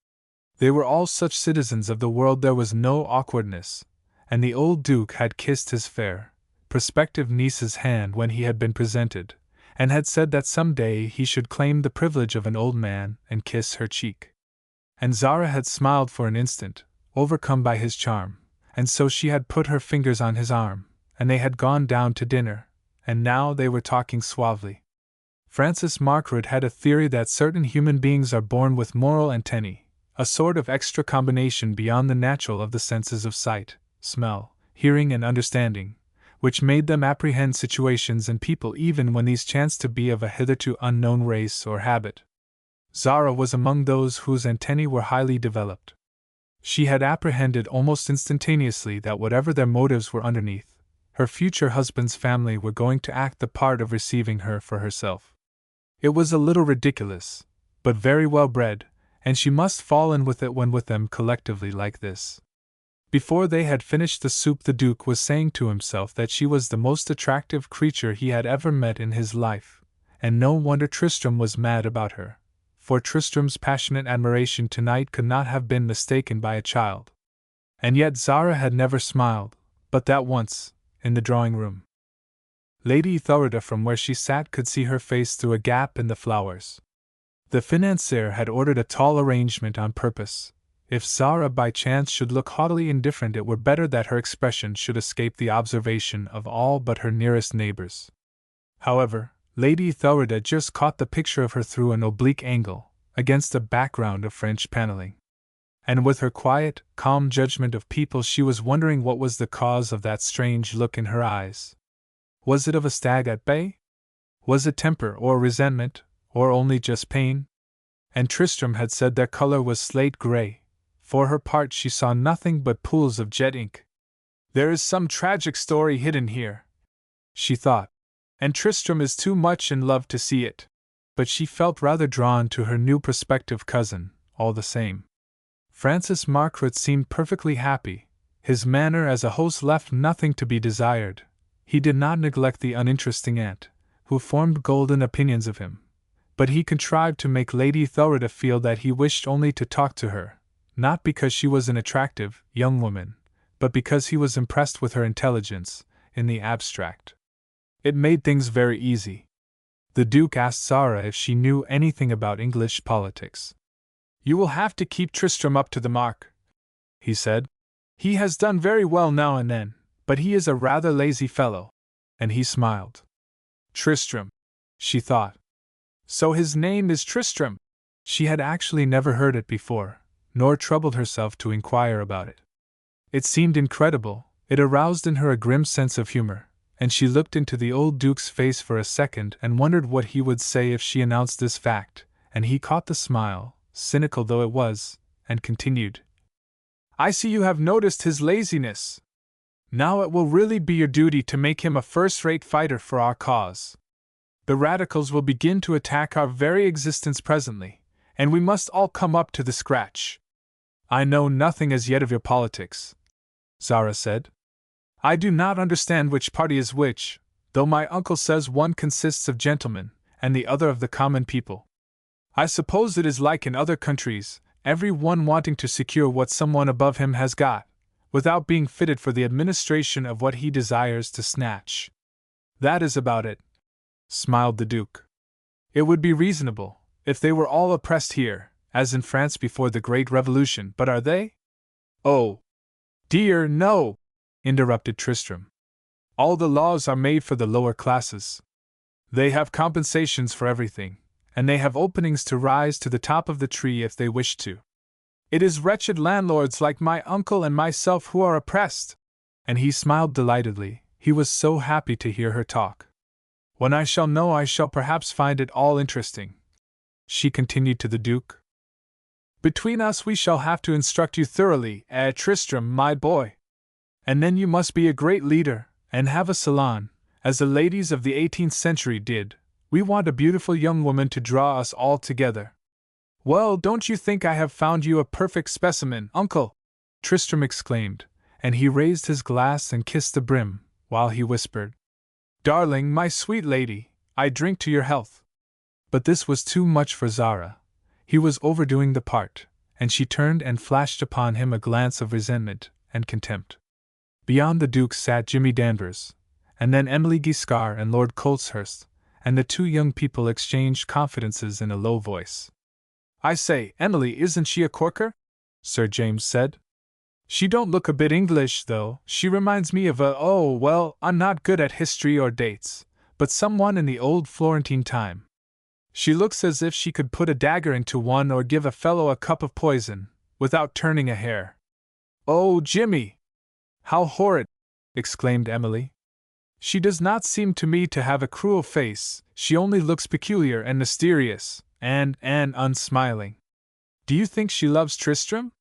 They were all such citizens of the world there was no awkwardness, and the old Duke had kissed his fair, prospective niece's hand when he had been presented, and had said that some day he should claim the privilege of an old man and kiss her cheek. And Zara had smiled for an instant, overcome by his charm, and so she had put her fingers on his arm, and they had gone down to dinner, and now they were talking suavely. Frances Margaret had a theory that certain human beings are born with moral antennae, a sort of extra combination beyond the natural of the senses of sight, smell, hearing and understanding, which made them apprehend situations and people even when these chanced to be of a hitherto unknown race or habit. Zara was among those whose antennae were highly developed. She had apprehended almost instantaneously that whatever their motives were underneath, her future husband's family were going to act the part of receiving her for herself. It was a little ridiculous, but very well bred, and she must fall in with it when with them collectively like this. Before they had finished the soup, the Duke was saying to himself that she was the most attractive creature he had ever met in his life, and no wonder Tristram was mad about her, for Tristram's passionate admiration tonight could not have been mistaken by a child. And yet Zara had never smiled, but that once, in the drawing-room. Lady Ethelreda from where she sat could see her face through a gap in the flowers. The financier had ordered a tall arrangement on purpose. If Zara by chance should look haughtily indifferent, it were better that her expression should escape the observation of all but her nearest neighbors. However, Lady Ethelreda just caught the picture of her through an oblique angle, against a background of French paneling. And with her quiet, calm judgment of people, she was wondering what was the cause of that strange look in her eyes. Was it of a stag at bay? Was it temper or resentment, or only just pain? And Tristram had said their color was slate gray. For her part, she saw nothing but pools of jet ink. There is some tragic story hidden here, she thought, and Tristram is too much in love to see it. But she felt rather drawn to her new prospective cousin, all the same. Frances Margaret seemed perfectly happy. His manner as a host left nothing to be desired. He did not neglect the uninteresting aunt, who formed golden opinions of him, but he contrived to make Lady Ethelreda feel that he wished only to talk to her, not because she was an attractive young woman, but because he was impressed with her intelligence, in the abstract. It made things very easy. The Duke asked Zara if she knew anything about English politics. "You will have to keep Tristram up to the mark," he said. "He has done very well now and then, but he is a rather lazy fellow." And he smiled. Tristram, she thought. So his name is Tristram. She had actually never heard it before, nor troubled herself to inquire about it. It seemed incredible, it aroused in her a grim sense of humor, and she looked into the old Duke's face for a second and wondered what he would say if she announced this fact, and he caught the smile, cynical though it was, and continued. "I see you have noticed his laziness. Now it will really be your duty to make him a first-rate fighter for our cause. The radicals will begin to attack our very existence presently, and we must all come up to the scratch." "I know nothing as yet of your politics," Zara said. "I do not understand which party is which, though my uncle says one consists of gentlemen, and the other of the common people. I suppose it is like in other countries, every one wanting to secure what someone above him has got, without being fitted for the administration of what he desires to snatch. That is about it, smiled the Duke. It would be reasonable, if they were all oppressed here, as in France before the Great Revolution, but are they? Oh, dear, no, interrupted Tristram. All the laws are made for the lower classes. They have compensations for everything, and they have openings to rise to the top of the tree if they wish to. It is wretched landlords like my uncle and myself who are oppressed. And he smiled delightedly, he was so happy to hear her talk. When I shall know, I shall perhaps find it all interesting, she continued to the Duke. Between us we shall have to instruct you thoroughly, Tristram, my boy. And then you must be a great leader, and have a salon, as the ladies of the 18th century did. We want a beautiful young woman to draw us all together. Well, don't you think I have found you a perfect specimen, uncle? Tristram exclaimed, and he raised his glass and kissed the brim, while he whispered, Darling, my sweet lady, I drink to your health. But this was too much for Zara. He was overdoing the part, and she turned and flashed upon him a glance of resentment and contempt. Beyond the Duke sat Jimmy Danvers, and then Emily Giscard and Lord Coltshurst, and the two young people exchanged confidences in a low voice. I say, Emily, isn't she a corker? Sir James said. She don't look a bit English, though. She reminds me of I'm not good at history or dates, but someone in the old Florentine time. She looks as if she could put a dagger into one or give a fellow a cup of poison, without turning a hair. Oh, Jimmy! How horrid! Exclaimed Emily. She does not seem to me to have a cruel face, she only looks peculiar and mysterious, and unsmiling. Do you think she loves Tristram?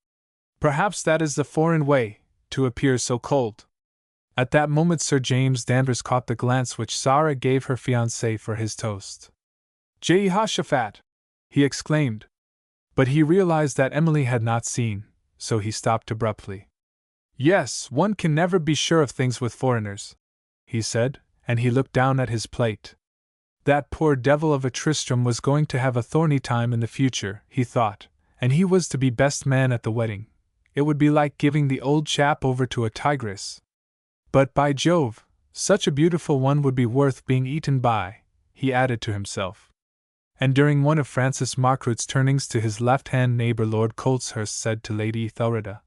Perhaps that is the foreign way, to appear so cold. At that moment Sir James Danvers caught the glance which Zara gave her fiancé for his toast. Jehoshaphat! He exclaimed. But he realized that Emily had not seen, so he stopped abruptly. Yes, one can never be sure of things with foreigners, he said, and he looked down at his plate. That poor devil of a Tristram was going to have a thorny time in the future, he thought, and he was to be best man at the wedding. It would be like giving the old chap over to a tigress. But by Jove, such a beautiful one would be worth being eaten by, he added to himself. And during one of Francis Margaret's turnings to his left-hand neighbor Lord Coltshurst said to Lady Ethelreda,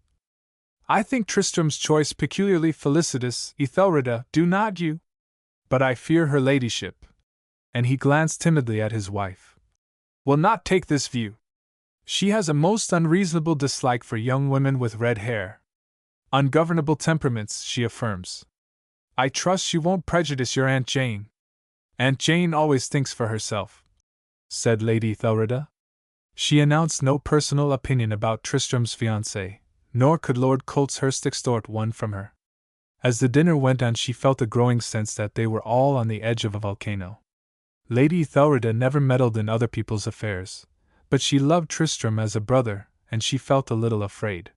I think Tristram's choice peculiarly felicitous, Ethelreda, do not you? But I fear her ladyship, and he glanced timidly at his wife, will not take this view. She has a most unreasonable dislike for young women with red hair. Ungovernable temperaments, she affirms. I trust she won't prejudice your Aunt Jane. Aunt Jane always thinks for herself, said Lady Ethelreda. She announced no personal opinion about Tristram's fiancé, nor could Lord Coltshurst extort one from her. As the dinner went on she felt a growing sense that they were all on the edge of a volcano. Lady Ethelreda never meddled in other people's affairs, but she loved Tristram as a brother, and she felt a little afraid.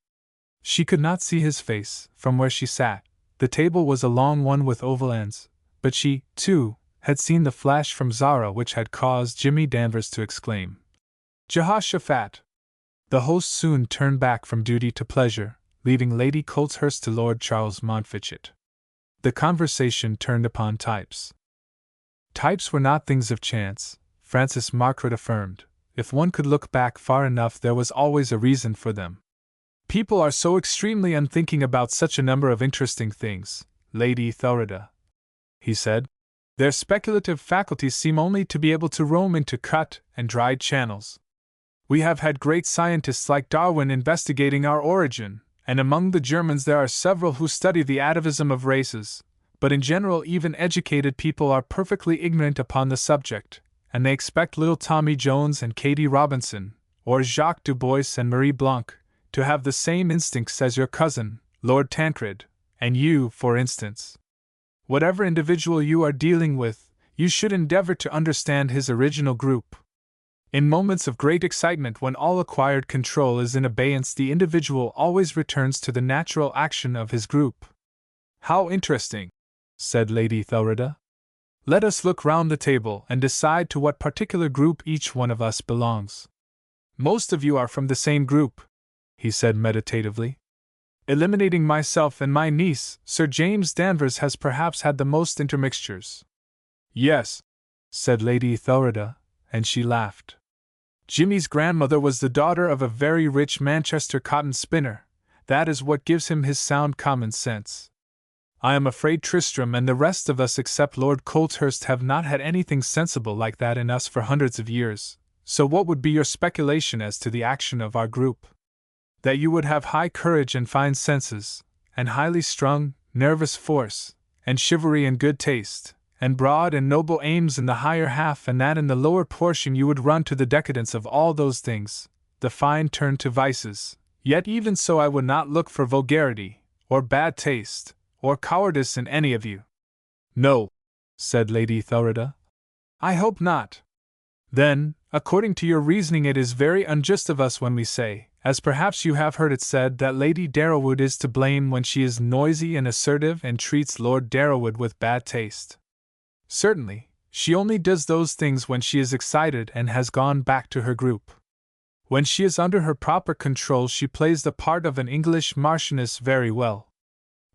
She could not see his face, from where she sat. The table was a long one with oval ends, but she, too, had seen the flash from Zara which had caused Jimmy Danvers to exclaim, Jehoshaphat! The host soon turned back from duty to pleasure, leaving Lady Coltshurst to Lord Charles Montfichet. The conversation turned upon types. Types were not things of chance, Francis Margaret affirmed. If one could look back far enough there was always a reason for them. People are so extremely unthinking about such a number of interesting things, Lady Ethelreda, he said. Their speculative faculties seem only to be able to roam into cut and dried channels. We have had great scientists like Darwin investigating our origin, and among the Germans there are several who study the atavism of races, but in general even educated people are perfectly ignorant upon the subject, and they expect little Tommy Jones and Katie Robinson, or Jacques Dubois and Marie Blanc, to have the same instincts as your cousin, Lord Tancred, and you, for instance. Whatever individual you are dealing with, you should endeavor to understand his original group. In moments of great excitement when all acquired control is in abeyance the individual always returns to the natural action of his group. How interesting, said Lady Ethelreda. Let us look round the table and decide to what particular group each one of us belongs. Most of you are from the same group, he said meditatively. Eliminating myself and my niece, Sir James Danvers has perhaps had the most intermixtures. Yes, said Lady Ethelreda, and she laughed. Jimmy's grandmother was the daughter of a very rich Manchester cotton spinner. That is what gives him his sound common sense. I am afraid Tristram and the rest of us except Lord Colthurst have not had anything sensible like that in us for hundreds of years, so what would be your speculation as to the action of our group? That you would have high courage and fine senses, and highly strung, nervous force, and chivalry and good taste, and broad and noble aims in the higher half, and that in the lower portion you would run to the decadence of all those things, the fine turn to vices. Yet even so I would not look for vulgarity, or bad taste, or cowardice in any of you. No, said Lady Ethelreda. I hope not. Then, according to your reasoning, it is very unjust of us when we say, as perhaps you have heard it said, that Lady Darrowwood is to blame when she is noisy and assertive and treats Lord Darrowwood with bad taste. Certainly, she only does those things when she is excited and has gone back to her group. When she is under her proper control, she plays the part of an English marchioness very well.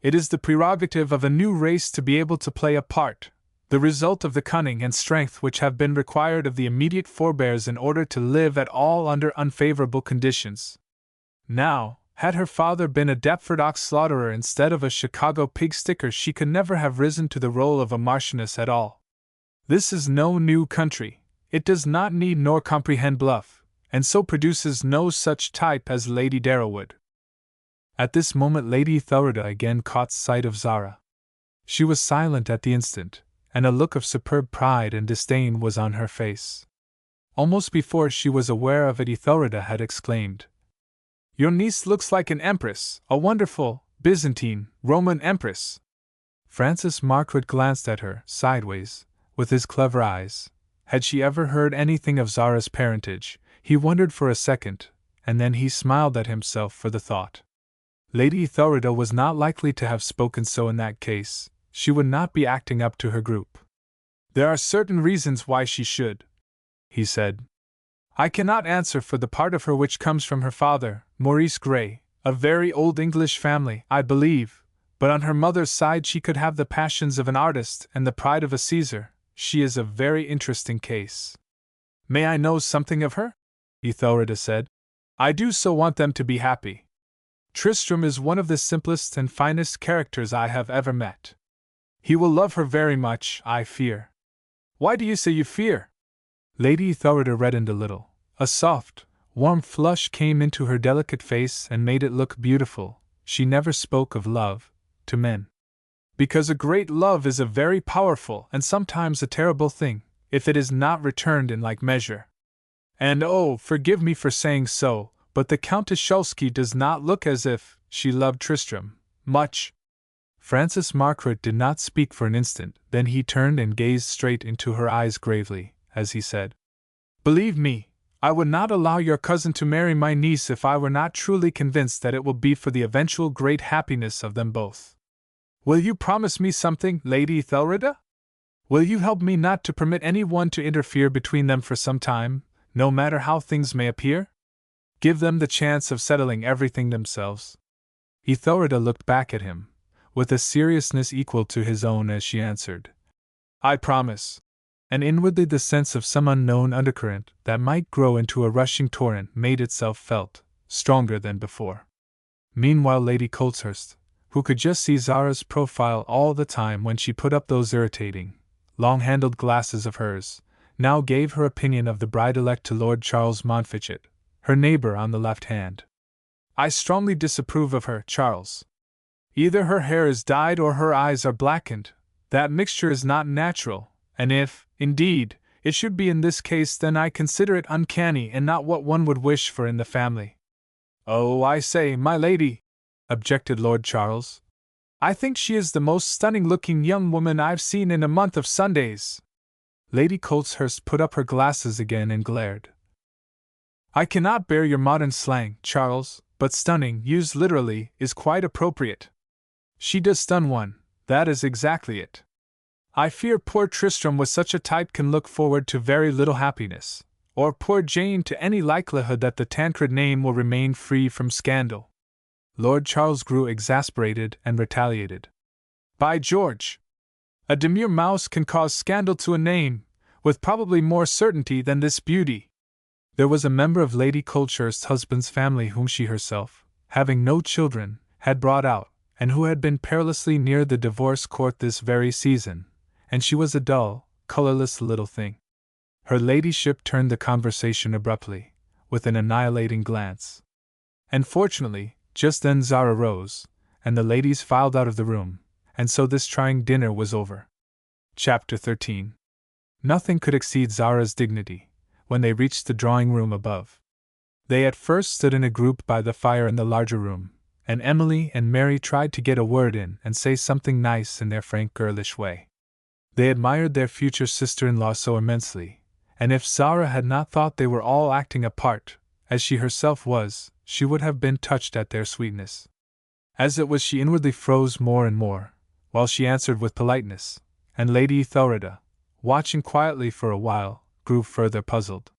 It is the prerogative of a new race to be able to play a part, the result of the cunning and strength which have been required of the immediate forebears in order to live at all under unfavorable conditions. Now, had her father been a Deptford ox slaughterer instead of a Chicago pig sticker, she could never have risen to the role of a marchioness at all. This is no new country, it does not need nor comprehend bluff, and so produces no such type as Lady Darrowwood. At this moment Lady Ethelreda again caught sight of Zara. She was silent at the instant, and a look of superb pride and disdain was on her face. Almost before she was aware of it, Ethelreda had exclaimed, "Your niece looks like an empress, a wonderful, Byzantine, Roman empress." Francis Margaret glanced at her, sideways, with his clever eyes. Had she ever heard anything of Zara's parentage? He wondered for a second, and then he smiled at himself for the thought. Lady Ethelreda was not likely to have spoken so in that case. She would not be acting up to her group. "There are certain reasons why she should," he said. "I cannot answer for the part of her which comes from her father, Maurice Grey, a very old English family, I believe, but on her mother's side she could have the passions of an artist and the pride of a Caesar. She is a very interesting case." "May I know something of her?" Ethelreda said. "I do so want them to be happy. Tristram is one of the simplest and finest characters I have ever met. He will love her very much, I fear." "Why do you say you fear?" Lady Ethelreda reddened a little. A soft, warm flush came into her delicate face and made it look beautiful. She never spoke of love to men. "Because a great love is a very powerful and sometimes a terrible thing, if it is not returned in like measure. And oh, forgive me for saying so, but the Countess Szulski does not look as if she loved Tristram much." Francis Margaret did not speak for an instant, then he turned and gazed straight into her eyes gravely, as he said, "Believe me, I would not allow your cousin to marry my niece if I were not truly convinced that it will be for the eventual great happiness of them both. Will you promise me something, Lady Ethelreda? Will you help me not to permit any one to interfere between them for some time, no matter how things may appear? Give them the chance of settling everything themselves." Ethelreda looked back at him, with a seriousness equal to his own as she answered, "I promise." And inwardly the sense of some unknown undercurrent that might grow into a rushing torrent made itself felt, stronger than before. Meanwhile Lady Colthurst, who could just see Zara's profile all the time when she put up those irritating, long-handled glasses of hers, now gave her opinion of the bride-elect to Lord Charles Montfichet, her neighbor on the left hand. "I strongly disapprove of her, Charles. Either her hair is dyed or her eyes are blackened. That mixture is not natural, and if, indeed, it should be in this case, then I consider it uncanny and not what one would wish for in the family." "Oh, I say, my lady," objected Lord Charles, "I think she is the most stunning-looking young woman I've seen in a month of Sundays." Lady Colthurst put up her glasses again and glared. "I cannot bear your modern slang, Charles, but stunning, used literally, is quite appropriate. She does stun one, that is exactly it. I fear poor Tristram with such a type can look forward to very little happiness, or poor Jane to any likelihood that the Tancred name will remain free from scandal." Lord Charles grew exasperated and retaliated. By George! A demure mouse can cause scandal to a name, with probably more certainty than this beauty. There was a member of Lady Colchester's husband's family whom she herself, having no children, had brought out, and who had been perilously near the divorce court this very season, and she was a dull, colorless little thing. Her ladyship turned the conversation abruptly, with an annihilating glance. And fortunately, just then Zara rose, and the ladies filed out of the room, and so this trying dinner was over. Chapter 13. Nothing could exceed Zara's dignity, when they reached the drawing-room above. They at first stood in a group by the fire in the larger room, and Emily and Mary tried to get a word in and say something nice in their frank girlish way. They admired their future sister-in-law so immensely, and if Zara had not thought they were all acting a part, as she herself was, she would have been touched at their sweetness. As it was, she inwardly froze more and more, while she answered with politeness, and Lady Ethelreda, watching quietly for a while, grew further puzzled.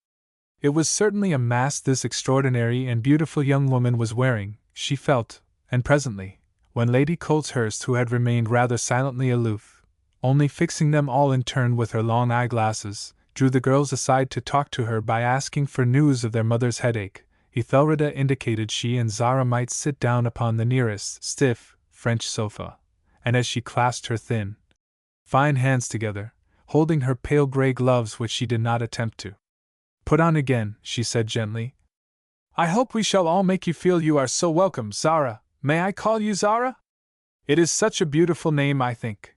It was certainly a mask this extraordinary and beautiful young woman was wearing, she felt, and presently, when Lady Colchester, who had remained rather silently aloof, only fixing them all in turn with her long eyeglasses, drew the girls aside to talk to her by asking for news of their mother's headache, Ethelreda indicated she and Zara might sit down upon the nearest stiff French sofa, and as she clasped her thin, fine hands together, holding her pale grey gloves which she did not attempt to put on again, she said gently, I hope we shall all make you feel you are so welcome, Zara. May I call you Zara? It is such a beautiful name, I think.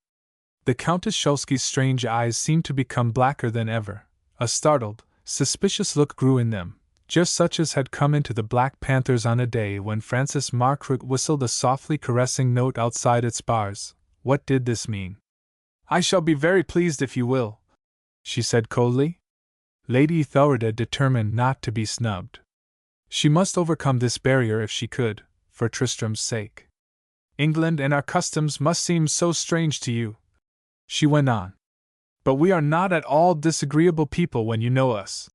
The Countess Szulski's strange eyes seemed to become blacker than ever. A startled, suspicious look grew in them, just such as had come into the Black Panther's on a day when Francis Margaret whistled a softly caressing note outside its bars. What did this mean? I shall be very pleased if you will, she said coldly. Lady Ethelreda determined not to be snubbed. She must overcome this barrier if she could, for Tristram's sake. England and our customs must seem so strange to you, she went on. But we are not at all disagreeable people when you know us.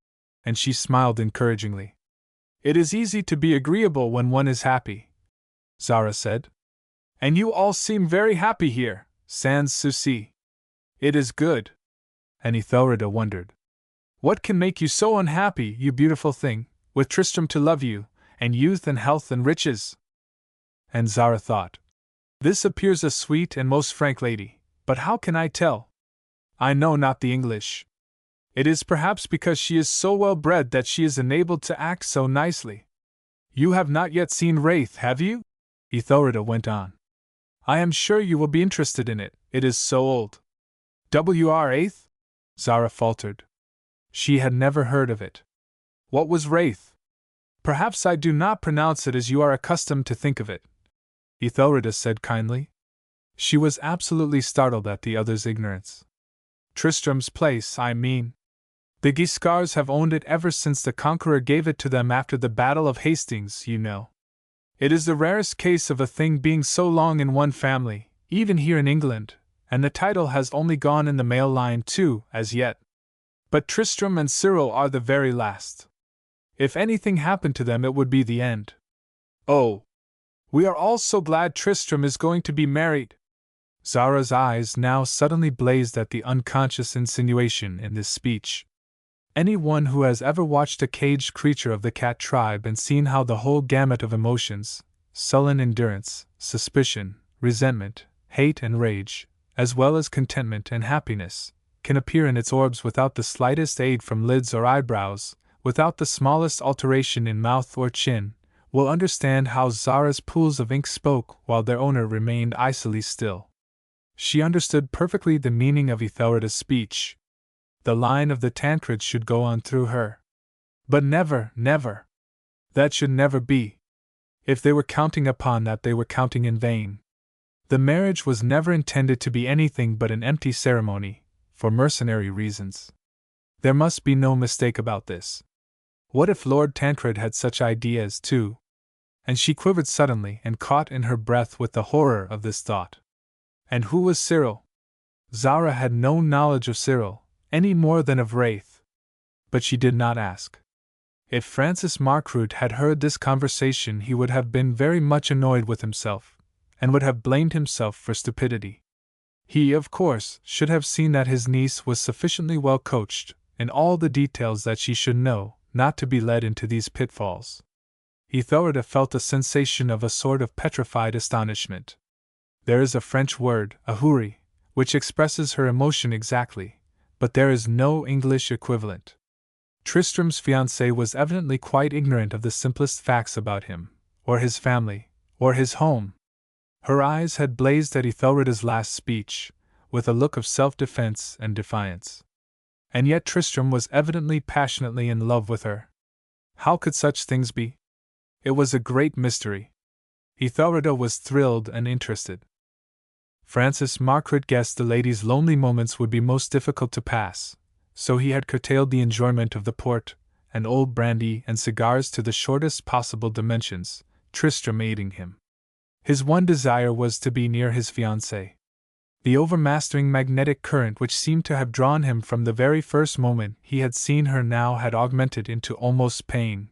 And she smiled encouragingly. It is easy to be agreeable when one is happy, Zara said. And you all seem very happy here, sans souci. It is good. And Ethelreda wondered. What can make you so unhappy, you beautiful thing, with Tristram to love you, and youth and health and riches? And Zara thought, this appears a sweet and most frank lady, but how can I tell? I know not the English. It is perhaps because she is so well bred that she is enabled to act so nicely. You have not yet seen Wraith, have you? Ethelreda went on. I am sure you will be interested in it, it is so old. W.R. 8th? Zara faltered. She had never heard of it. What was Wraith? Perhaps I do not pronounce it as you are accustomed to think of it, Ethelreda said kindly. She was absolutely startled at the other's ignorance. Tristram's place, I mean. The Guiscards have owned it ever since the Conqueror gave it to them after the Battle of Hastings, you know. It is the rarest case of a thing being so long in one family, even here in England, and the title has only gone in the male line too, as yet. But Tristram and Cyril are the very last. If anything happened to them, it would be the end. Oh! We are all so glad Tristram is going to be married. Zara's eyes now suddenly blazed at the unconscious insinuation in this speech. Anyone who has ever watched a caged creature of the cat tribe and seen how the whole gamut of emotions, sullen endurance, suspicion, resentment, hate and rage, as well as contentment and happiness, can appear in its orbs without the slightest aid from lids or eyebrows, without the smallest alteration in mouth or chin, will understand how Zara's pools of ink spoke while their owner remained icily still. She understood perfectly the meaning of Ethelreda's speech. The line of the Tancreds should go on through her. But never, never. That should never be. If they were counting upon that, they were counting in vain. The marriage was never intended to be anything but an empty ceremony, for mercenary reasons. There must be no mistake about this. What if Lord Tancred had such ideas too? And she quivered suddenly and caught in her breath with the horror of this thought. And who was Cyril? Zara had no knowledge of Cyril, any more than of Wraith. But she did not ask. If Francis Margaret had heard this conversation, he would have been very much annoyed with himself, and would have blamed himself for stupidity. He, of course, should have seen that his niece was sufficiently well coached in all the details that she should know not to be led into these pitfalls. Ethelreda felt a sensation of a sort of petrified astonishment. There is a French word, ahuri, which expresses her emotion exactly, but there is no English equivalent. Tristram's fiancée was evidently quite ignorant of the simplest facts about him, or his family, or his home. Her eyes had blazed at Ethelreda's last speech, with a look of self-defense and defiance. And yet Tristram was evidently passionately in love with her. How could such things be? It was a great mystery. Ethelreda was thrilled and interested. Francis Margaret guessed the lady's lonely moments would be most difficult to pass, so he had curtailed the enjoyment of the port and old brandy and cigars to the shortest possible dimensions, Tristram aiding him. His one desire was to be near his fiancée. The overmastering magnetic current which seemed to have drawn him from the very first moment he had seen her now had augmented into almost pain.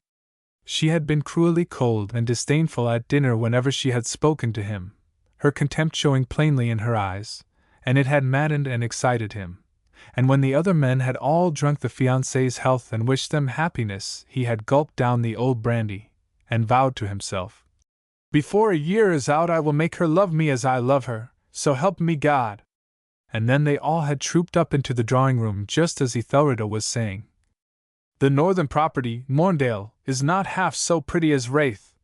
She had been cruelly cold and disdainful at dinner whenever she had spoken to him, her contempt showing plainly in her eyes, and it had maddened and excited him. And when the other men had all drunk the fiancée's health and wished them happiness, he had gulped down the old brandy, and vowed to himself, "Before a year is out I will make her love me as I love her, so help me God." And then they all had trooped up into the drawing-room just as Ethelreda was saying, "The northern property, Morndale, is not half so pretty as Wraith."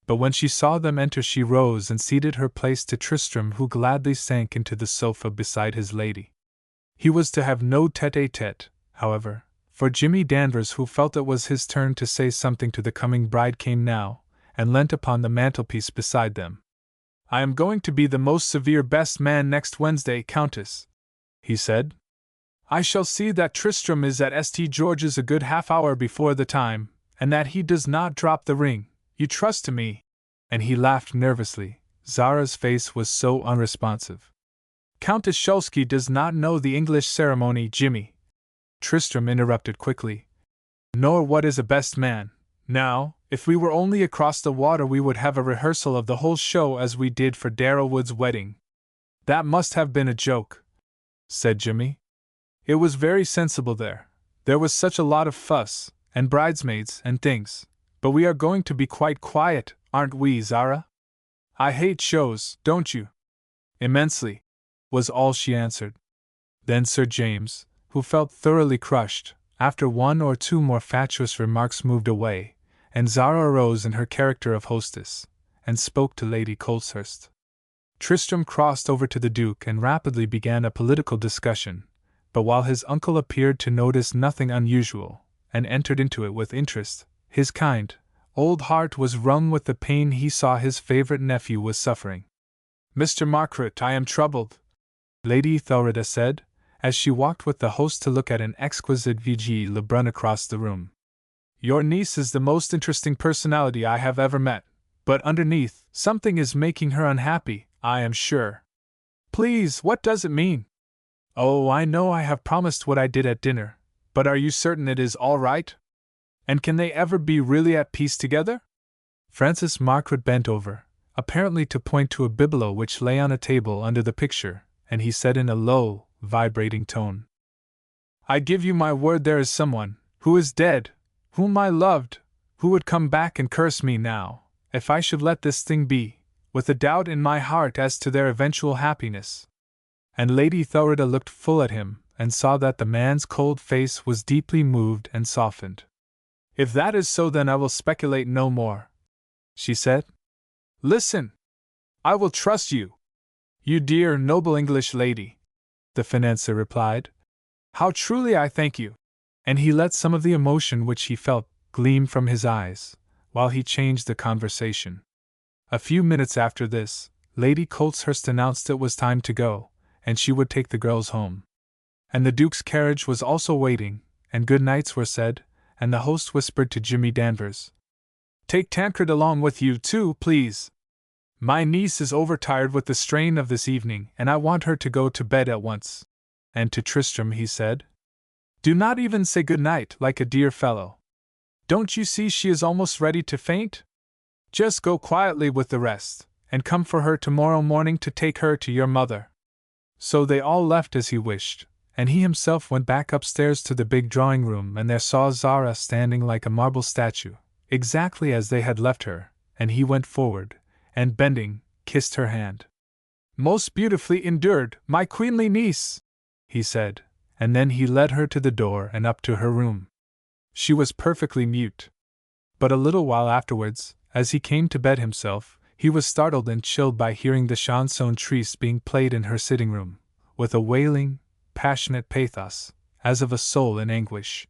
But when she saw them enter she rose and ceded her place to Tristram, who gladly sank into the sofa beside his lady. He was to have no tête-à-tête, however, for Jimmy Danvers, who felt it was his turn to say something to the coming bride, came now, and leant upon the mantelpiece beside them. "I am going to be the most severe best man next Wednesday, Countess," he said. "I shall see that Tristram is at St. George's a good half-hour before the time, and that he does not drop the ring. You trust to me?" And he laughed nervously. Zara's face was so unresponsive. "Countess Szulski does not know the English ceremony, Jimmy," Tristram interrupted quickly. "Nor what is a best man. Now, if we were only across the water we would have a rehearsal of the whole show as we did for Darrowwood's wedding." "That must have been a joke," said Jimmy. "It was very sensible there. There was such a lot of fuss, and bridesmaids and things. But we are going to be quite quiet, aren't we, Zara? I hate shows, don't you?" "Immensely," was all she answered. Then Sir James, who felt thoroughly crushed, after one or two more fatuous remarks, moved away, and Zara arose in her character of hostess, and spoke to Lady Coltshurst. Tristram crossed over to the Duke and rapidly began a political discussion, but while his uncle appeared to notice nothing unusual, and entered into it with interest, his kind, old heart was wrung with the pain he saw his favorite nephew was suffering. "Mr. Margaret, I am troubled," Lady Ethelreda said, as she walked with the host to look at an exquisite Vigée Lebrun across the room. "Your niece is the most interesting personality I have ever met, but underneath, something is making her unhappy, I am sure." "Please, what does it mean?" "Oh, I know I have promised what I did at dinner, but are you certain it is all right? And can they ever be really at peace together?" Francis Margaret bent over, apparently to point to a bibelot which lay on a table under the picture, and he said in a low, vibrating tone, "I give you my word there is someone, who is dead, whom I loved, who would come back and curse me now, if I should let this thing be, with a doubt in my heart as to their eventual happiness." And Lady Ethelreda looked full at him, and saw that the man's cold face was deeply moved and softened. "If that is so, then I will speculate no more," she said. "Listen! I will trust you. You dear, noble English lady," the financier replied. "How truly I thank you!" And he let some of the emotion which he felt gleam from his eyes, while he changed the conversation. A few minutes after this, Lady Coltshurst announced it was time to go, and she would take the girls home. And the Duke's carriage was also waiting, and good nights were said, and the host whispered to Jimmy Danvers, "Take Tancred along with you, too, please. My niece is overtired with the strain of this evening, and I want her to go to bed at once." And to Tristram he said, "Do not even say good night, like a dear fellow. Don't you see she is almost ready to faint? Just go quietly with the rest, and come for her tomorrow morning to take her to your mother." So they all left as he wished, and he himself went back upstairs to the big drawing room and there saw Zara standing like a marble statue, exactly as they had left her, and he went forward, and bending, kissed her hand. "Most beautifully endured, my queenly niece," he said, and then he led her to the door and up to her room. She was perfectly mute. But a little while afterwards, as he came to bed himself, he was startled and chilled by hearing the chanson triste being played in her sitting room, with a wailing, passionate pathos, as of a soul in anguish.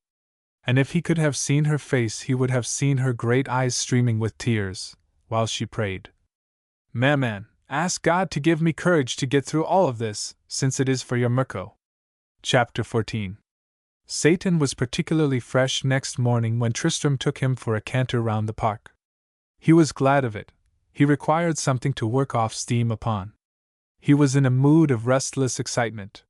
And if he could have seen her face, he would have seen her great eyes streaming with tears, while she prayed, "Maman, ask God to give me courage to get through all of this, since it is for your Mirko." Chapter 14. Satan was particularly fresh next morning when Tristram took him for a canter round the park. He was glad of it. He required something to work off steam upon. He was in a mood of restless excitement.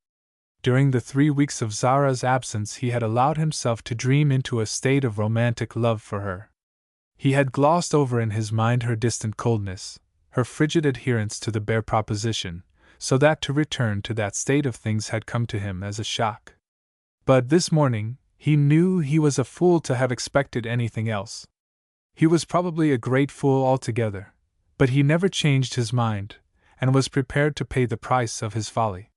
During the 3 weeks of Zara's absence he had allowed himself to dream into a state of romantic love for her. He had glossed over in his mind her distant coldness, her frigid adherence to the bare proposition, so that to return to that state of things had come to him as a shock. But this morning, he knew he was a fool to have expected anything else. He was probably a great fool altogether, but he never changed his mind, and was prepared to pay the price of his folly.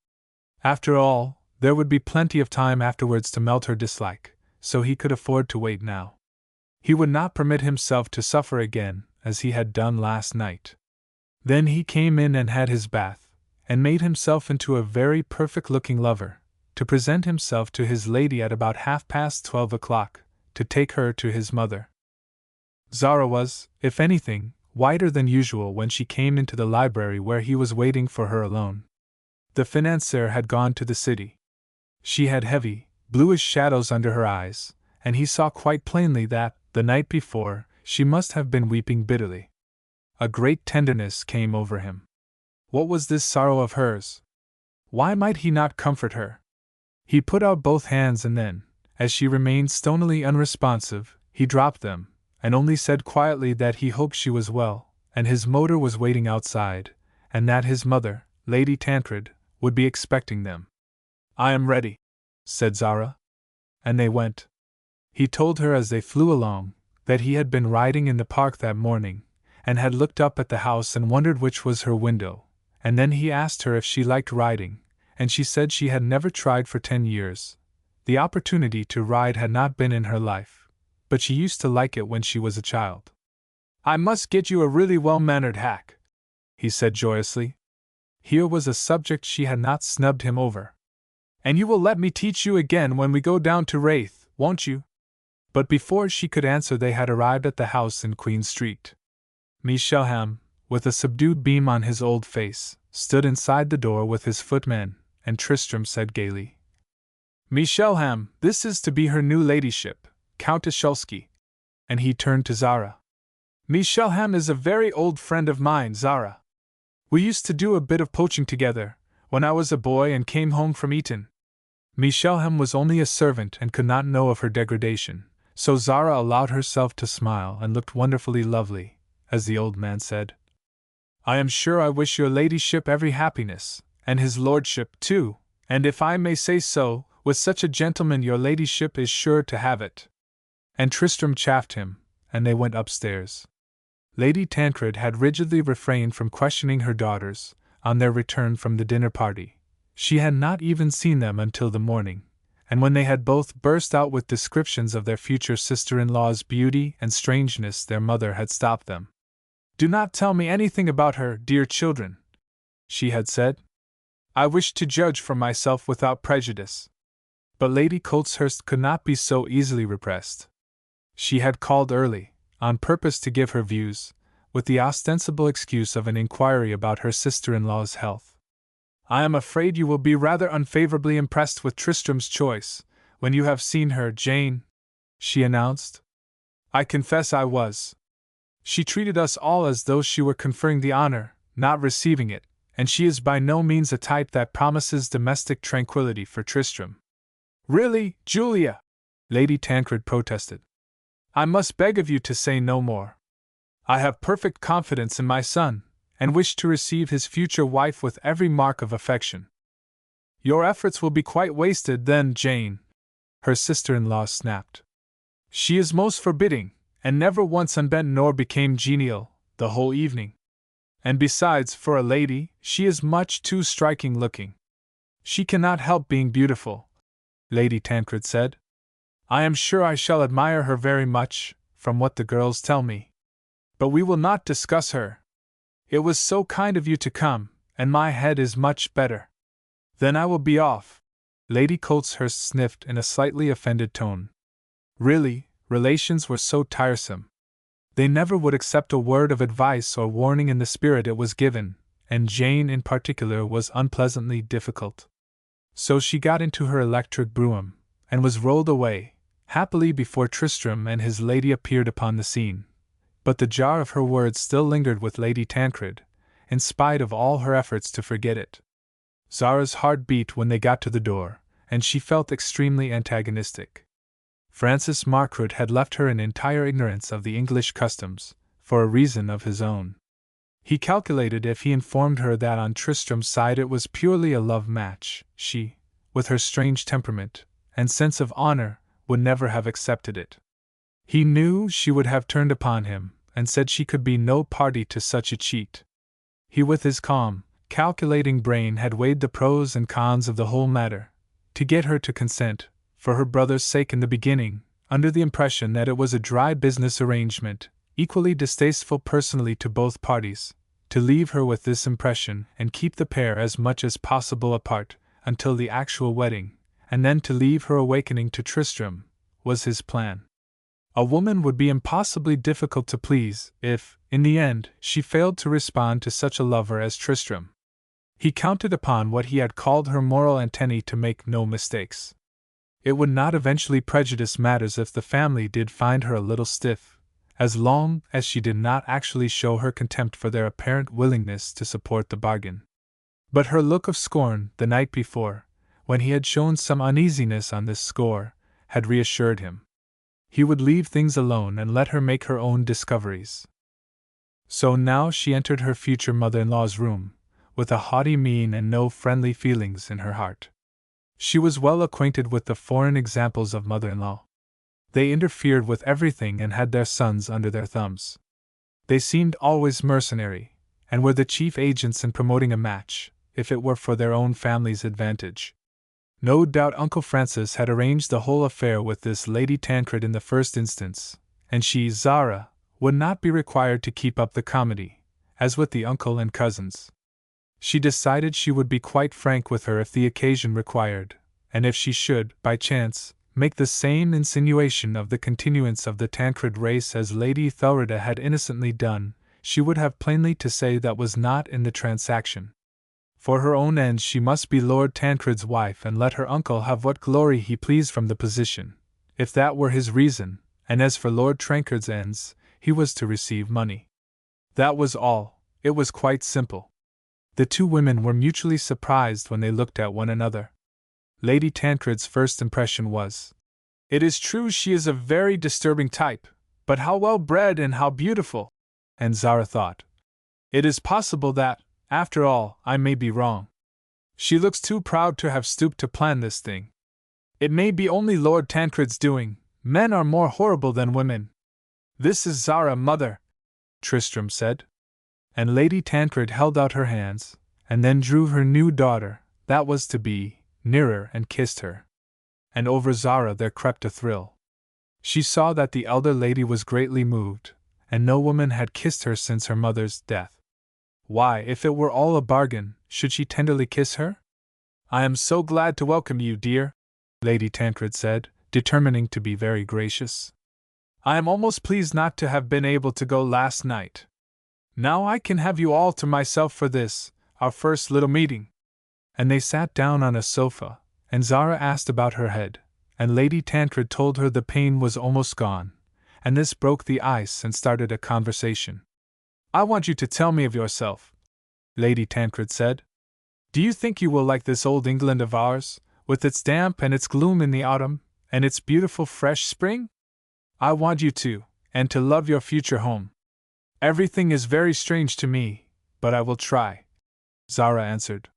After all, there would be plenty of time afterwards to melt her dislike, so he could afford to wait now. He would not permit himself to suffer again, as he had done last night. Then he came in and had his bath, and made himself into a very perfect-looking lover, to present himself to his lady at about 12:30, to take her to his mother. Zara was, if anything, whiter than usual when she came into the library where he was waiting for her alone. The financier had gone to the city. She had heavy, bluish shadows under her eyes, and he saw quite plainly that, the night before, she must have been weeping bitterly. A great tenderness came over him. What was this sorrow of hers? Why might he not comfort her? He put out both hands and then, as she remained stonily unresponsive, he dropped them, and only said quietly that he hoped she was well, and his motor was waiting outside, and that his mother, Lady Tancred, would be expecting them. "I am ready," said Zara. And they went. He told her as they flew along, that he had been riding in the park that morning, and had looked up at the house and wondered which was her window, and then he asked her if she liked riding, and she said she had never tried for 10 years. The opportunity to ride had not been in her life, but she used to like it when she was a child. "I must get you a really well-mannered hack," he said joyously. Here was a subject she had not snubbed him over. "And you will let me teach you again when we go down to Wraith, won't you?" But before she could answer they had arrived at the house in Queen Street. Michelham, with a subdued beam on his old face, stood inside the door with his footman, and Tristram said gaily, "Michelham, this is to be her new ladyship, Countess Shulsky." And he turned to Zara. "Michelham is a very old friend of mine, Zara. We used to do a bit of poaching together, when I was a boy and came home from Eton." Michelham was only a servant and could not know of her degradation, so Zara allowed herself to smile and looked wonderfully lovely, as the old man said, "I am sure I wish your ladyship every happiness, and his lordship too, and if I may say so, with such a gentleman your ladyship is sure to have it." And Tristram chaffed him, and they went upstairs. Lady Tancred had rigidly refrained from questioning her daughters, on their return from the dinner party. She had not even seen them until the morning, and when they had both burst out with descriptions of their future sister-in-law's beauty and strangeness their mother had stopped them. "Do not tell me anything about her, dear children," she had said. "I wish to judge for myself without prejudice." But Lady Coltshurst could not be so easily repressed. She had called early, on purpose to give her views, with the ostensible excuse of an inquiry about her sister-in-law's health. "I am afraid you will be rather unfavorably impressed with Tristram's choice, when you have seen her, Jane," she announced. "I confess I was. She treated us all as though she were conferring the honor, not receiving it, and she is by no means a type that promises domestic tranquility for Tristram." "Really, Julia!" Lady Tancred protested. I must beg of you to say no more. I have perfect confidence in my son, and wish to receive his future wife with every mark of affection. Your efforts will be quite wasted then, Jane, her sister-in-law snapped. She is most forbidding, and never once unbent nor became genial, the whole evening. And besides, for a lady, she is much too striking-looking. She cannot help being beautiful, Lady Tancred said. I am sure I shall admire her very much, from what the girls tell me. But we will not discuss her. It was so kind of you to come, and my head is much better. Then I will be off. Lady Coltshurst sniffed in a slightly offended tone. Really, relations were so tiresome. They never would accept a word of advice or warning in the spirit it was given, and Jane in particular was unpleasantly difficult. So she got into her electric brougham, and was rolled away, happily before Tristram and his lady appeared upon the scene. But the jar of her words still lingered with Lady Tancred, in spite of all her efforts to forget it. Zara's heart beat when they got to the door, and she felt extremely antagonistic. Francis Margaret had left her in entire ignorance of the English customs, for a reason of his own. He calculated if he informed her that on Tristram's side it was purely a love match, she, with her strange temperament and sense of honor, would never have accepted it. He knew she would have turned upon him, and said she could be no party to such a cheat. He, with his calm, calculating brain, had weighed the pros and cons of the whole matter, to get her to consent, for her brother's sake in the beginning, under the impression that it was a dry business arrangement, equally distasteful personally to both parties, to leave her with this impression and keep the pair as much as possible apart, until the actual wedding, and then to leave her awakening to Tristram, was his plan. A woman would be impossibly difficult to please if, in the end, she failed to respond to such a lover as Tristram. He counted upon what he had called her moral antennae to make no mistakes. It would not eventually prejudice matters if the family did find her a little stiff, as long as she did not actually show her contempt for their apparent willingness to support the bargain. But her look of scorn the night before, when he had shown some uneasiness on this score, had reassured him. He would leave things alone and let her make her own discoveries. So now she entered her future mother-in-law's room, with a haughty mien and no friendly feelings in her heart. She was well acquainted with the foreign examples of mother-in-law. They interfered with everything and had their sons under their thumbs. They seemed always mercenary, and were the chief agents in promoting a match, if it were for their own family's advantage. No doubt Uncle Francis had arranged the whole affair with this Lady Tancred in the first instance, and she, Zara, would not be required to keep up the comedy, as with the uncle and cousins. She decided she would be quite frank with her if the occasion required, and if she should, by chance, make the same insinuation of the continuance of the Tancred race as Lady Ethelreda had innocently done, she would have plainly to say that was not in the transaction. For her own ends she must be Lord Tancred's wife and let her uncle have what glory he pleased from the position, if that were his reason, and as for Lord Tancred's ends, he was to receive money. That was all. It was quite simple. The two women were mutually surprised when they looked at one another. Lady Tancred's first impression was, "It is true she is a very disturbing type, but how well bred and how beautiful!" And Zara thought, "It is possible that, after all, I may be wrong. She looks too proud to have stooped to plan this thing. It may be only Lord Tancred's doing. Men are more horrible than women." "This is Zara, mother," Tristram said. And Lady Tancred held out her hands, and then drew her new daughter, that was to be, nearer and kissed her. And over Zara there crept a thrill. She saw that the elder lady was greatly moved, and no woman had kissed her since her mother's death. Why, if it were all a bargain, should she tenderly kiss her? "I am so glad to welcome you, dear," Lady Tancred said, determining to be very gracious. "I am almost pleased not to have been able to go last night. Now I can have you all to myself for this, our first little meeting." And they sat down on a sofa, and Zara asked about her head, and Lady Tancred told her the pain was almost gone, and this broke the ice and started a conversation. "I want you to tell me of yourself," Lady Tancred said. "Do you think you will like this old England of ours, with its damp and its gloom in the autumn, and its beautiful fresh spring?" I want you to, and to love your future home. Everything is very strange to me, but I will try, Zara answered.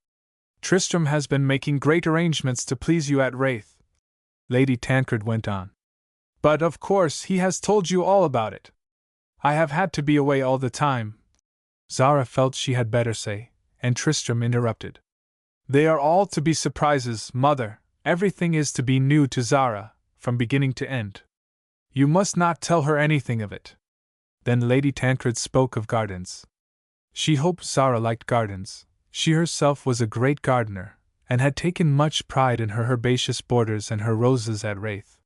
Tristram has been making great arrangements to please you at Wraith, Lady Tancred went on. But of course he has told you all about it. I have had to be away all the time. Zara felt she had better say, and Tristram interrupted. They are all to be surprises, mother. Everything is to be new to Zara, from beginning to end. You must not tell her anything of it. Then Lady Tancred spoke of gardens. She hoped Zara liked gardens. She herself was a great gardener, and had taken much pride in her herbaceous borders and her roses at Wraith.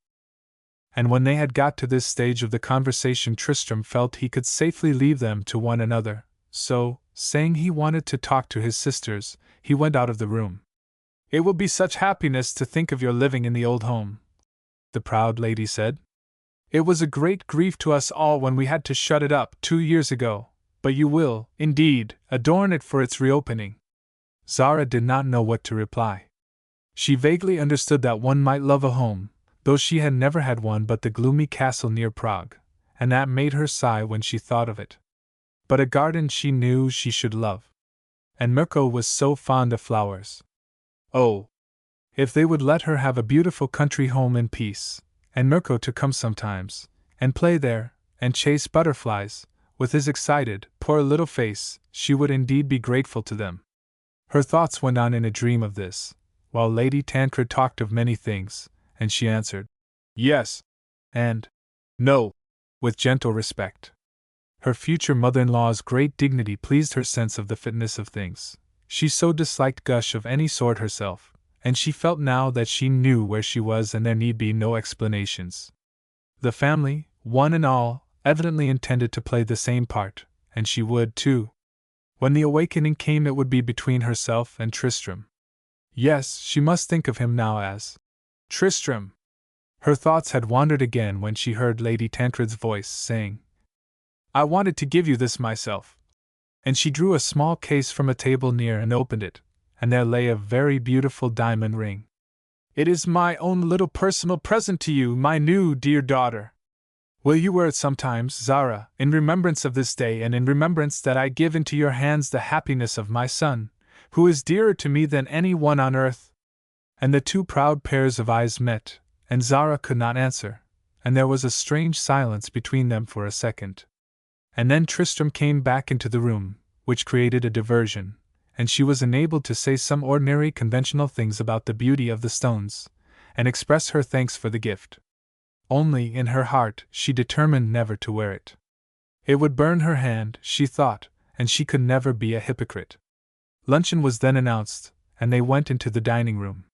And when they had got to this stage of the conversation, Tristram felt he could safely leave them to one another, so, saying he wanted to talk to his sisters, he went out of the room. It will be such happiness to think of your living in the old home, the proud lady said. It was a great grief to us all when we had to shut it up 2 years ago, but you will, indeed, adorn it for its reopening. Zara did not know what to reply. She vaguely understood that one might love a home, though she had never had one but the gloomy castle near Prague, and that made her sigh when she thought of it. But a garden she knew she should love. And Mirko was so fond of flowers. Oh! If they would let her have a beautiful country home in peace, and Mirko to come sometimes, and play there, and chase butterflies, with his excited, poor little face, she would indeed be grateful to them. Her thoughts went on in a dream of this, while Lady Tancred talked of many things, and she answered, yes, and no, with gentle respect. Her future mother-in-law's great dignity pleased her sense of the fitness of things. She so disliked gush of any sort herself, and she felt now that she knew where she was and there need be no explanations. The family, one and all, evidently intended to play the same part, and she would, too. When the awakening came, it would be between herself and Tristram. Yes, she must think of him now as Tristram. Her thoughts had wandered again when she heard Lady Tancred's voice saying, I wanted to give you this myself. And she drew a small case from a table near and opened it, and there lay a very beautiful diamond ring. It is my own little personal present to you, my new dear daughter. Will you wear it sometimes, Zara, in remembrance of this day and in remembrance that I give into your hands the happiness of my son, who is dearer to me than any one on earth? And the two proud pairs of eyes met, and Zara could not answer, and there was a strange silence between them for a second. And then Tristram came back into the room, which created a diversion, and she was enabled to say some ordinary conventional things about the beauty of the stones, and express her thanks for the gift. Only, in her heart, she determined never to wear it. It would burn her hand, she thought, and she could never be a hypocrite. Luncheon was then announced, and they went into the dining room.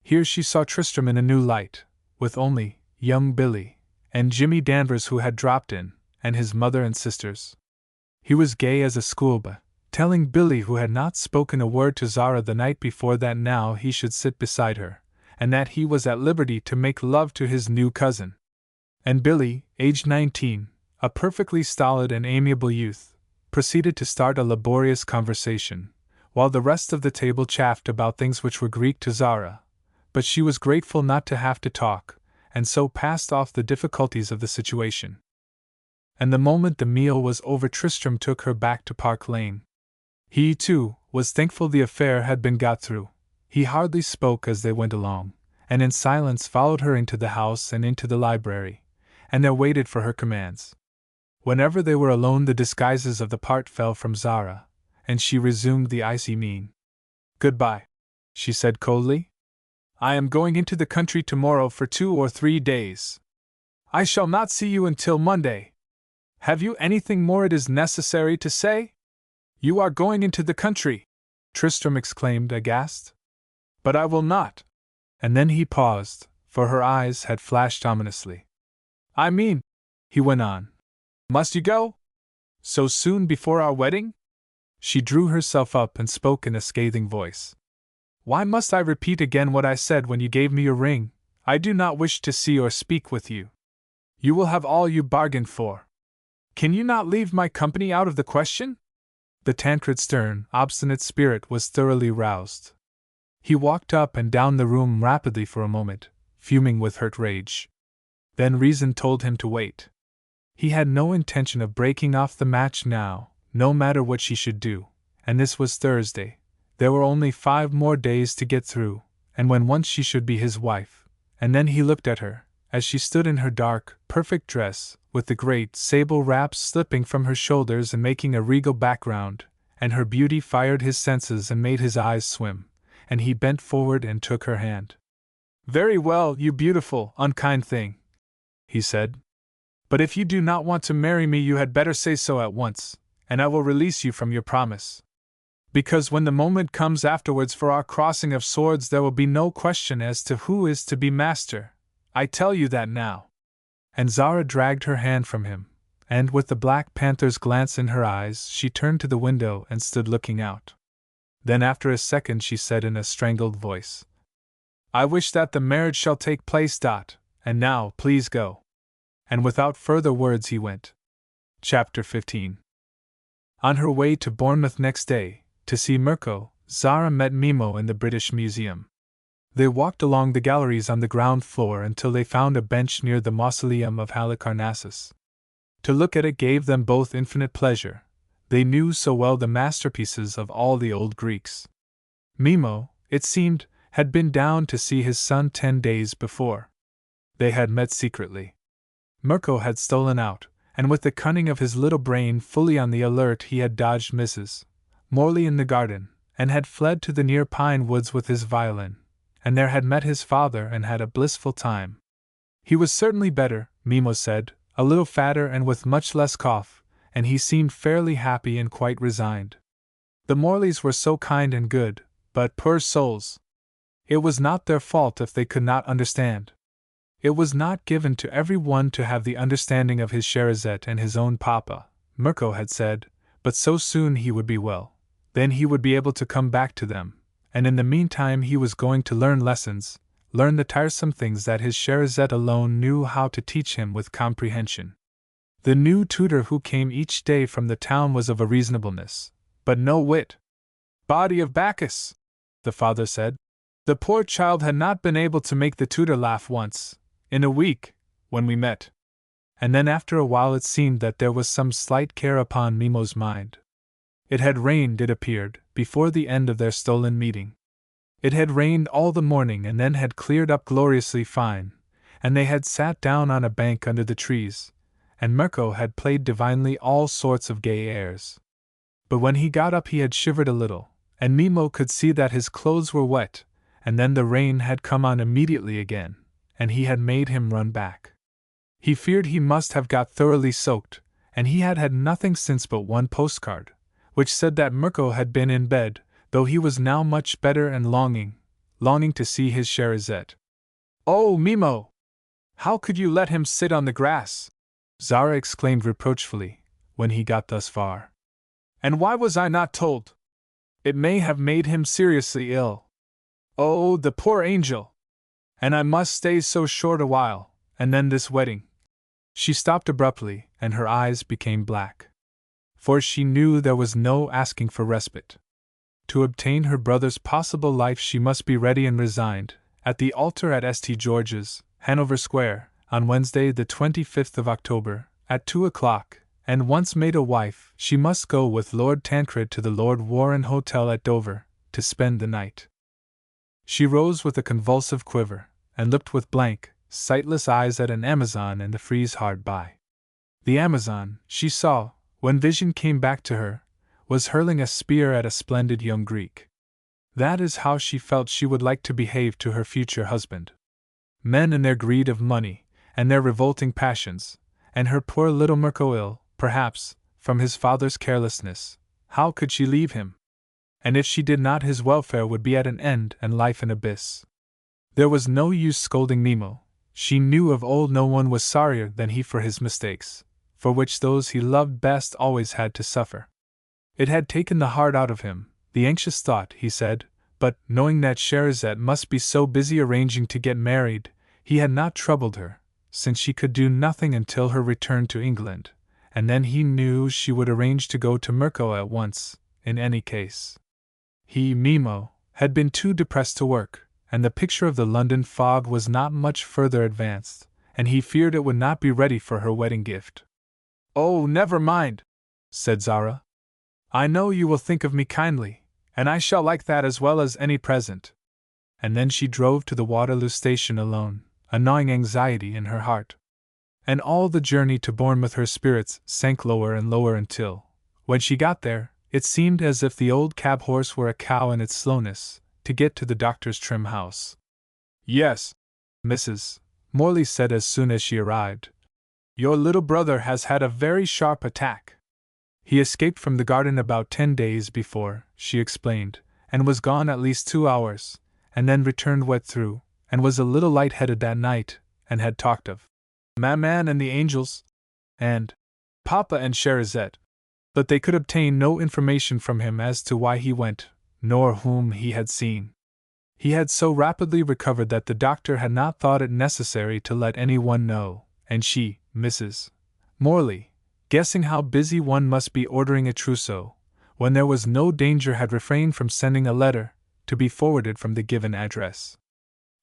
Here she saw Tristram in a new light, with only young Billy, and Jimmy Danvers who had dropped in, and his mother and sisters. He was gay as a schoolboy, telling Billy, who had not spoken a word to Zara the night before, that now he should sit beside her, and that he was at liberty to make love to his new cousin. And Billy, aged 19, a perfectly stolid and amiable youth, proceeded to start a laborious conversation, while the rest of the table chaffed about things which were Greek to Zara, but she was grateful not to have to talk, and so passed off the difficulties of the situation. And the moment the meal was over, Tristram took her back to Park Lane. He, too, was thankful the affair had been got through. He hardly spoke as they went along, and in silence followed her into the house and into the library, and there waited for her commands. Whenever they were alone, the disguises of the part fell from Zara, and she resumed the icy mien. Goodbye, she said coldly. I am going into the country tomorrow for 2 or 3 days. I shall not see you until Monday. Have you anything more it is necessary to say? You are going into the country, Tristram exclaimed aghast. But I will not. And then he paused, for her eyes had flashed ominously. I mean, he went on, must you go? So soon before our wedding? She drew herself up and spoke in a scathing voice. Why must I repeat again what I said when you gave me your ring? I do not wish to see or speak with you. You will have all you bargained for. Can you not leave my company out of the question? The Tancred's stern, obstinate spirit was thoroughly roused. He walked up and down the room rapidly for a moment, fuming with hurt rage. Then reason told him to wait. He had no intention of breaking off the match now, no matter what she should do, and this was Thursday. There were only 5 more days to get through, and when once she should be his wife. And then he looked at her, as she stood in her dark, perfect dress, with the great sable wraps slipping from her shoulders and making a regal background, and her beauty fired his senses and made his eyes swim, and he bent forward and took her hand. "Very well, you beautiful, unkind thing," he said. "But if you do not want to marry me, you had better say so at once, and I will release you from your promise. Because when the moment comes afterwards for our crossing of swords, there will be no question as to who is to be master. I tell you that now." And Zara dragged her hand from him, and with the Black Panther's glance in her eyes, she turned to the window and stood looking out. Then after a second she said in a strangled voice, "I wish that the marriage shall take place. And now, please go." And without further words he went. Chapter 15. On her way to Bournemouth next day, to see Mirko, Zara met Mimo in the British Museum. They walked along the galleries on the ground floor until they found a bench near the mausoleum of Halicarnassus. To look at it gave them both infinite pleasure. They knew so well the masterpieces of all the old Greeks. Mimo, it seemed, had been down to see his son 10 days before. They had met secretly. Mirko had stolen out, and with the cunning of his little brain fully on the alert he had dodged Mrs. Morley in the garden, and had fled to the near pine woods with his violin, and there had met his father and had a blissful time. He was certainly better, Mimo said, a little fatter and with much less cough, and he seemed fairly happy and quite resigned. The Morleys were so kind and good, but poor souls! It was not their fault if they could not understand. It was not given to every one to have the understanding of his Cherizette and his own papa, Mirko had said, but so soon he would be well, then he would be able to come back to them, and in the meantime he was going to learn lessons, learn the tiresome things that his Cherizette alone knew how to teach him with comprehension. The new tutor who came each day from the town was of a reasonableness, but no wit. "Body of Bacchus!" the father said. The poor child had not been able to make the tutor laugh once, in a week, when we met. And then after a while it seemed that there was some slight care upon Mimo's mind. It had rained, it appeared, before the end of their stolen meeting. It had rained all the morning and then had cleared up gloriously fine, and they had sat down on a bank under the trees, and Mirko had played divinely all sorts of gay airs. But when he got up he had shivered a little, and Mimo could see that his clothes were wet, and then the rain had come on immediately again, and he had made him run back. He feared he must have got thoroughly soaked, and he had had nothing since but one postcard, which said that Mirko had been in bed, though he was now much better and longing to see his Cherizette. "Oh, Mimo! How could you let him sit on the grass?" Zara exclaimed reproachfully, when he got thus far. "And why was I not told? It may have made him seriously ill. Oh, the poor angel! And I must stay so short a while, and then this wedding." She stopped abruptly, and her eyes became black. For she knew there was no asking for respite. To obtain her brother's possible life she must be ready and resigned, at the altar at St. George's, Hanover Square, on Wednesday the 25th of October, at 2 o'clock, and once made a wife, she must go with Lord Tancred to the Lord Warren Hotel at Dover, to spend the night. She rose with a convulsive quiver, and looked with blank, sightless eyes at an Amazon in the frieze hard by. The Amazon, she saw, when vision came back to her, was hurling a spear at a splendid young Greek. That is how she felt she would like to behave to her future husband. Men and their greed of money, and their revolting passions, and her poor little Mirko ill, perhaps, from his father's carelessness, how could she leave him? And if she did not, his welfare would be at an end and life an abyss. There was no use scolding Mimo. She knew of old no one was sorrier than he for his mistakes, for which those he loved best always had to suffer. It had taken the heart out of him, the anxious thought, he said, but, knowing that Cherizette must be so busy arranging to get married, he had not troubled her, since she could do nothing until her return to England, and then he knew she would arrange to go to Mirko at once, in any case. He, Mimo, had been too depressed to work, and the picture of the London fog was not much further advanced, and he feared it would not be ready for her wedding gift. "Oh, never mind," said Zara. "I know you will think of me kindly, and I shall like that as well as any present." And then she drove to the Waterloo station alone, a gnawing anxiety in her heart. And all the journey to Bournemouth her spirits sank lower and lower until, when she got there, it seemed as if the old cab horse were a cow in its slowness to get to the doctor's trim house. "Yes, Mrs. Morley said as soon as she arrived. Your little brother has had a very sharp attack. He escaped from the garden about 10 days before," she explained, "and was gone at least 2 hours, and then returned wet through, and was a little light-headed that night, and had talked of Maman and the angels, and Papa and Cherizette. But they could obtain no information from him as to why he went, nor whom he had seen. He had so rapidly recovered that the doctor had not thought it necessary to let any one know, and she, Mrs. Morley, guessing how busy one must be ordering a trousseau, when there was no danger, had refrained from sending a letter, to be forwarded from the given address.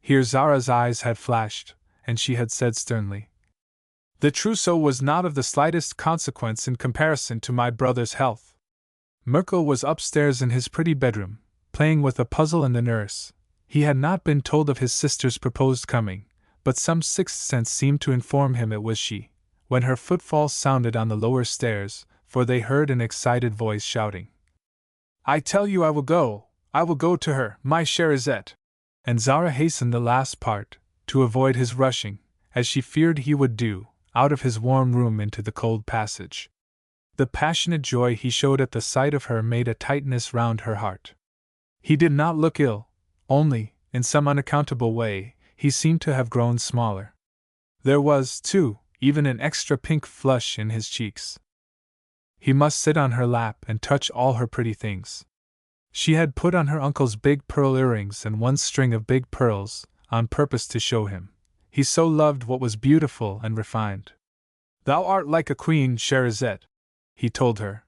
Here Zara's eyes had flashed, and she had said sternly, "The trousseau was not of the slightest consequence in comparison to my brother's health." Mirko was upstairs in his pretty bedroom, playing with a puzzle and the nurse. He had not been told of his sister's proposed coming, but some sixth sense seemed to inform him it was she, when her footfalls sounded on the lower stairs, for they heard an excited voice shouting, "I tell you I will go to her, my Cherizette." And Zara hastened the last part, to avoid his rushing, as she feared he would do, out of his warm room into the cold passage. The passionate joy he showed at the sight of her made a tightness round her heart. He did not look ill, only, in some unaccountable way, he seemed to have grown smaller. There was, too, even an extra pink flush in his cheeks. He must sit on her lap and touch all her pretty things. She had put on her uncle's big pearl earrings and one string of big pearls, on purpose to show him. He so loved what was beautiful and refined. "Thou art like a queen, Cherizette," he told her.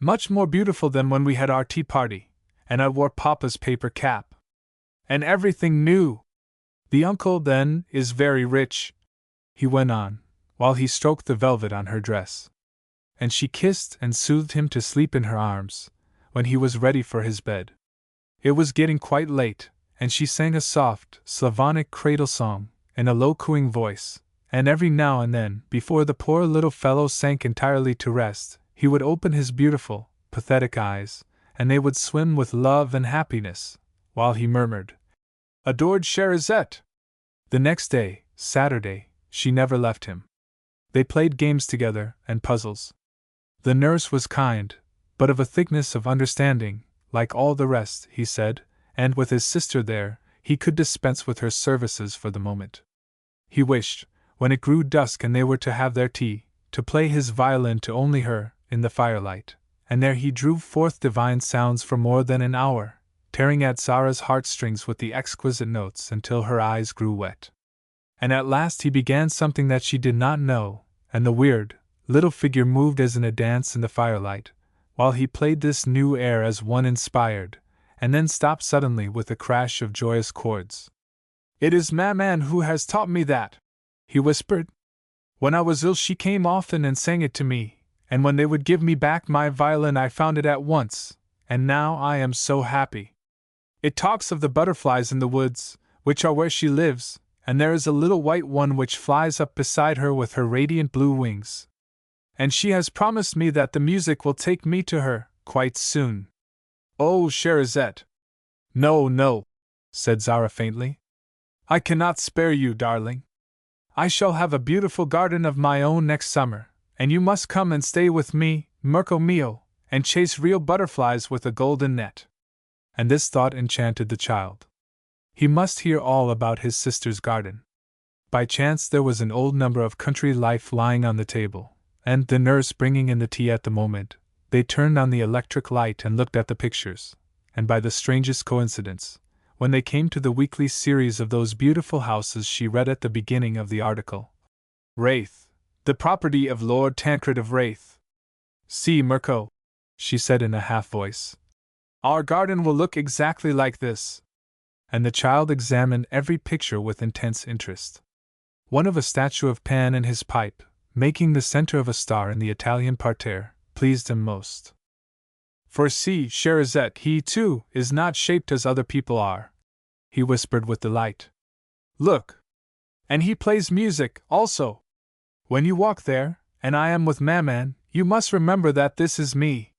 "Much more beautiful than when we had our tea party, and I wore Papa's paper cap. And everything new. The uncle, then, is very rich," he went on, while he stroked the velvet on her dress. And she kissed and soothed him to sleep in her arms, when he was ready for his bed. It was getting quite late, and she sang a soft, Slavonic cradle song, in a low cooing voice, and every now and then, before the poor little fellow sank entirely to rest, he would open his beautiful, pathetic eyes, and they would swim with love and happiness, while he murmured, "Adored Cherizette!" The next day, Saturday, she never left him. They played games together, and puzzles. The nurse was kind, but of a thickness of understanding, like all the rest, he said, and with his sister there, he could dispense with her services for the moment. He wished, when it grew dusk and they were to have their tea, to play his violin to only her, in the firelight, and there he drew forth divine sounds for more than an hour, tearing at Zara's heartstrings with the exquisite notes until her eyes grew wet. And at last he began something that she did not know, and the weird, little figure moved as in a dance in the firelight, while he played this new air as one inspired, and then stopped suddenly with a crash of joyous chords. "It is Maman who has taught me that," he whispered. "When I was ill she came often and sang it to me, and when they would give me back my violin I found it at once, and now I am so happy. It talks of the butterflies in the woods, which are where she lives, and there is a little white one which flies up beside her with her radiant blue wings. And she has promised me that the music will take me to her, quite soon. Oh, Cherizette!" "No, no," said Zara faintly. "I cannot spare you, darling. I shall have a beautiful garden of my own next summer, and you must come and stay with me, Mirko mio, and chase real butterflies with a golden net." And this thought enchanted the child. He must hear all about his sister's garden. By chance there was an old number of Country Life lying on the table, and, the nurse bringing in the tea at the moment, they turned on the electric light and looked at the pictures, and by the strangest coincidence, when they came to the weekly series of those beautiful houses she read at the beginning of the article, "Raith, the property of Lord Tancred of Raith. See, Mirko," she said in a half voice, "our garden will look exactly like this." And the child examined every picture with intense interest. one of a statue of Pan and his pipe, making the center of a star in the Italian parterre, pleased him most. For see, Cherizette, he too is not shaped as other people are, he whispered with delight. Look! And he plays music, also! When you walk there, and I am with Maman, you must remember that this is me.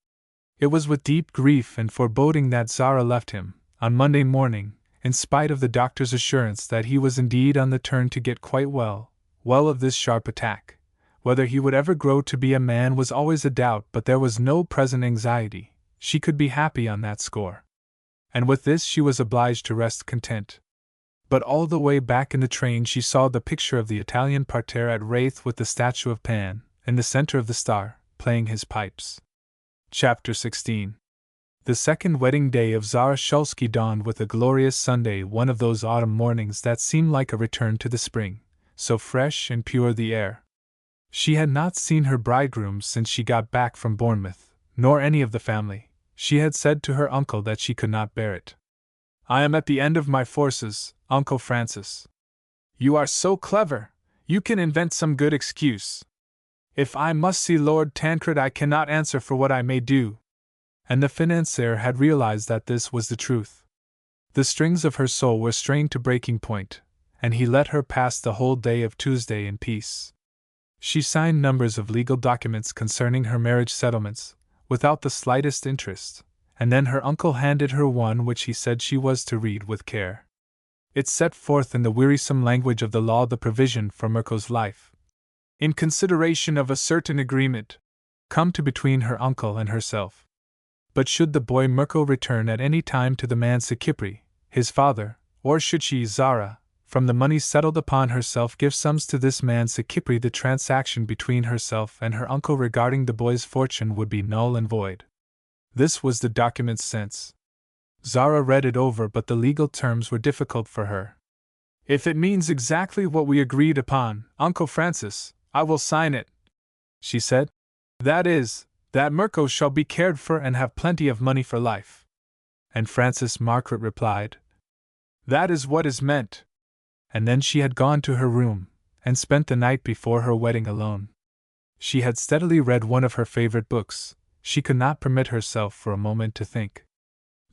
It was with deep grief and foreboding that Zara left him, on Monday morning, in spite of the doctor's assurance that he was indeed on the turn to get quite well of this sharp attack. Whether he would ever grow to be a man was always a doubt, but there was no present anxiety. She could be happy on that score. And with this she was obliged to rest content. But all the way back in the train she saw the picture of the Italian parterre at Raith with the statue of Pan, in the center of the star, playing his pipes. Chapter 16. The second wedding day of Zara Shulsky dawned with a glorious Sunday, one of those autumn mornings that seem like a return to the spring, so fresh and pure the air. She had not seen her bridegroom since she got back from Bournemouth, nor any of the family. She had said to her uncle that she could not bear it. I am at the end of my forces, Uncle Francis. You are so clever, you can invent some good excuse. If I must see Lord Tancred, I cannot answer for what I may do. And the financier had realized that this was the truth. The strings of her soul were strained to breaking point, and he let her pass the whole day of Tuesday in peace. She signed numbers of legal documents concerning her marriage settlements, without the slightest interest, and then her uncle handed her one which he said she was to read with care. It set forth in the wearisome language of the law the provision for Mirko's life, in consideration of a certain agreement come to between her uncle and herself. But should the boy Mirko return at any time to the man Sakipri, his father, or should she, Zara, from the money settled upon herself, give sums to this man Sakipri, the transaction between herself and her uncle regarding the boy's fortune would be null and void. This was the document's sense. Zara read it over, but the legal terms were difficult for her. If it means exactly what we agreed upon, Uncle Francis, I will sign it, she said. That is, that Mirko shall be cared for and have plenty of money for life. And Francis Margaret replied, that is what is meant. And then she had gone to her room, and spent the night before her wedding alone. She had steadily read one of her favorite books. She could not permit herself for a moment to think.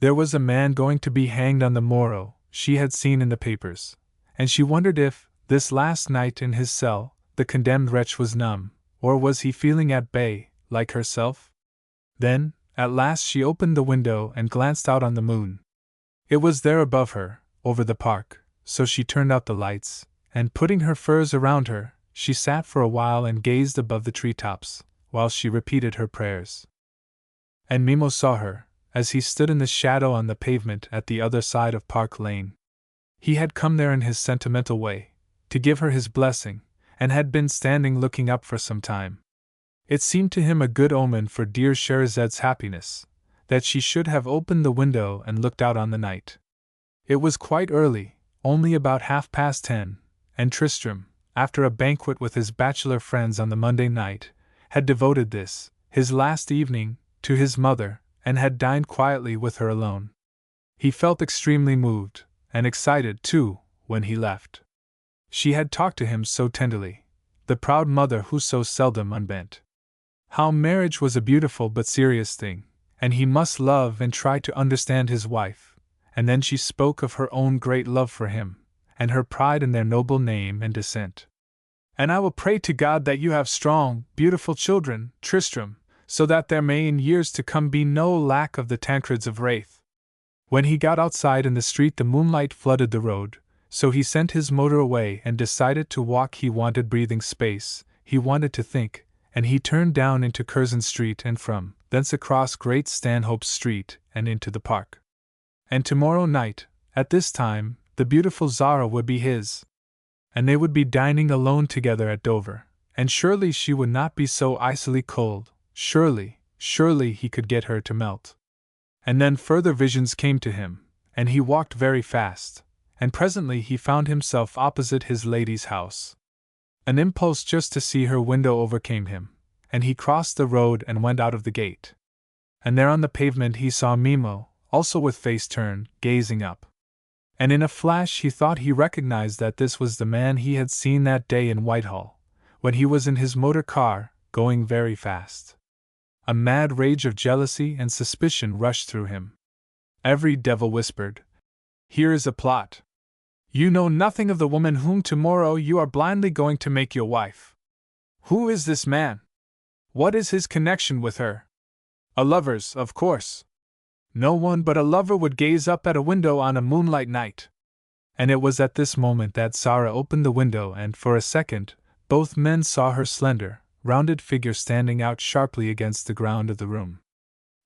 There was a man going to be hanged on the morrow, she had seen in the papers, and she wondered if, this last night in his cell, the condemned wretch was numb, or was he feeling at bay, like herself? Then, at last she opened the window and glanced out on the moon. It was there above her, over the park, so she turned out the lights, and putting her furs around her, she sat for a while and gazed above the treetops, while she repeated her prayers. And Mimo saw her, as he stood in the shadow on the pavement at the other side of Park Lane. He had come there in his sentimental way, to give her his blessing, and had been standing looking up for some time. It seemed to him a good omen for dear Sherizette's happiness, that she should have opened the window and looked out on the night. It was quite early, only about 10:30, and Tristram, after a banquet with his bachelor friends on the Monday night, had devoted this, his last evening, to his mother, and had dined quietly with her alone. He felt extremely moved, and excited, too, when he left. She had talked to him so tenderly, the proud mother who so seldom unbent. How marriage was a beautiful but serious thing, and he must love and try to understand his wife, and then she spoke of her own great love for him, and her pride in their noble name and descent. And I will pray to God that you have strong, beautiful children, Tristram, so that there may in years to come be no lack of the Tancreds of Raith. When he got outside in the street the moonlight flooded the road, so he sent his motor away and decided to walk. He wanted breathing space, he wanted to think, and he turned down into Curzon Street and from thence across Great Stanhope Street and into the park. And tomorrow night, at this time, the beautiful Zara would be his. And they would be dining alone together at Dover, and surely she would not be so icily cold, surely he could get her to melt. And then further visions came to him, and he walked very fast, and presently he found himself opposite his lady's house. An impulse just to see her window overcame him, and he crossed the road and went out of the gate. And there on the pavement he saw Mimo, also with face turned, gazing up. And in a flash he thought he recognized that this was the man he had seen that day in Whitehall, when he was in his motor car, going very fast. A mad rage of jealousy and suspicion rushed through him. Every devil whispered, "Here is a plot. You know nothing of the woman whom tomorrow you are blindly going to make your wife. Who is this man? What is his connection with her? A lover's, of course. No one but a lover would gaze up at a window on a moonlight night." And it was at this moment that Zara opened the window, and for a second, both men saw her slender, rounded figure standing out sharply against the ground of the room.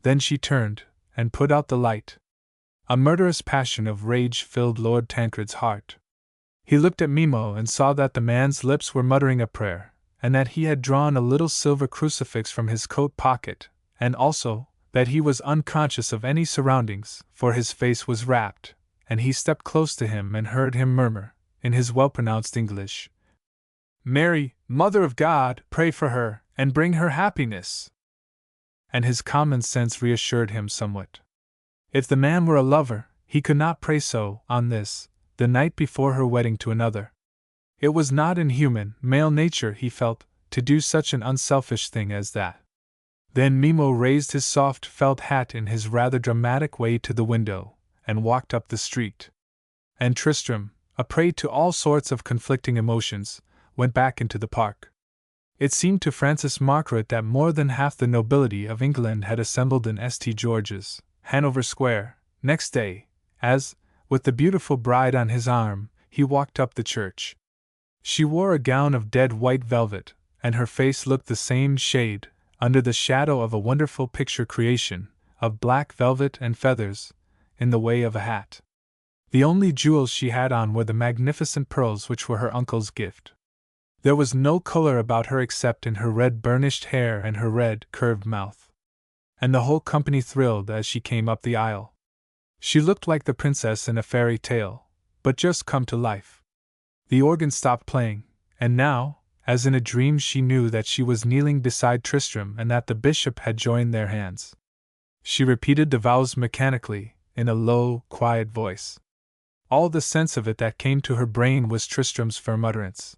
Then she turned, and put out the light. A murderous passion of rage filled Lord Tancred's heart. He looked at Mimo and saw that the man's lips were muttering a prayer, and that he had drawn a little silver crucifix from his coat pocket, and also that he was unconscious of any surroundings, for his face was rapt, and he stepped close to him and heard him murmur, in his well-pronounced English, "Mary, Mother of God, pray for her, and bring her happiness." And his common sense reassured him somewhat. If the man were a lover, he could not pray so, on this, the night before her wedding to another. It was not in human, male nature, he felt, to do such an unselfish thing as that. Then Mimo raised his soft felt hat in his rather dramatic way to the window, and walked up the street. And Tristram, a prey to all sorts of conflicting emotions, went back into the park. It seemed to Francis Margaret that more than half the nobility of England had assembled in St. George's, Hanover Square, next day, as, with the beautiful bride on his arm, he walked up the church. She wore a gown of dead white velvet, and her face looked the same shade, under the shadow of a wonderful picture creation, of black velvet and feathers, in the way of a hat. The only jewels she had on were the magnificent pearls which were her uncle's gift. There was no color about her except in her red burnished hair and her red, curved mouth. And the whole company thrilled as she came up the aisle. She looked like the princess in a fairy tale, but just come to life. The organ stopped playing, and now, as in a dream, she knew that she was kneeling beside Tristram and that the bishop had joined their hands. She repeated the vows mechanically, in a low, quiet voice. All the sense of it that came to her brain was Tristram's firm utterance.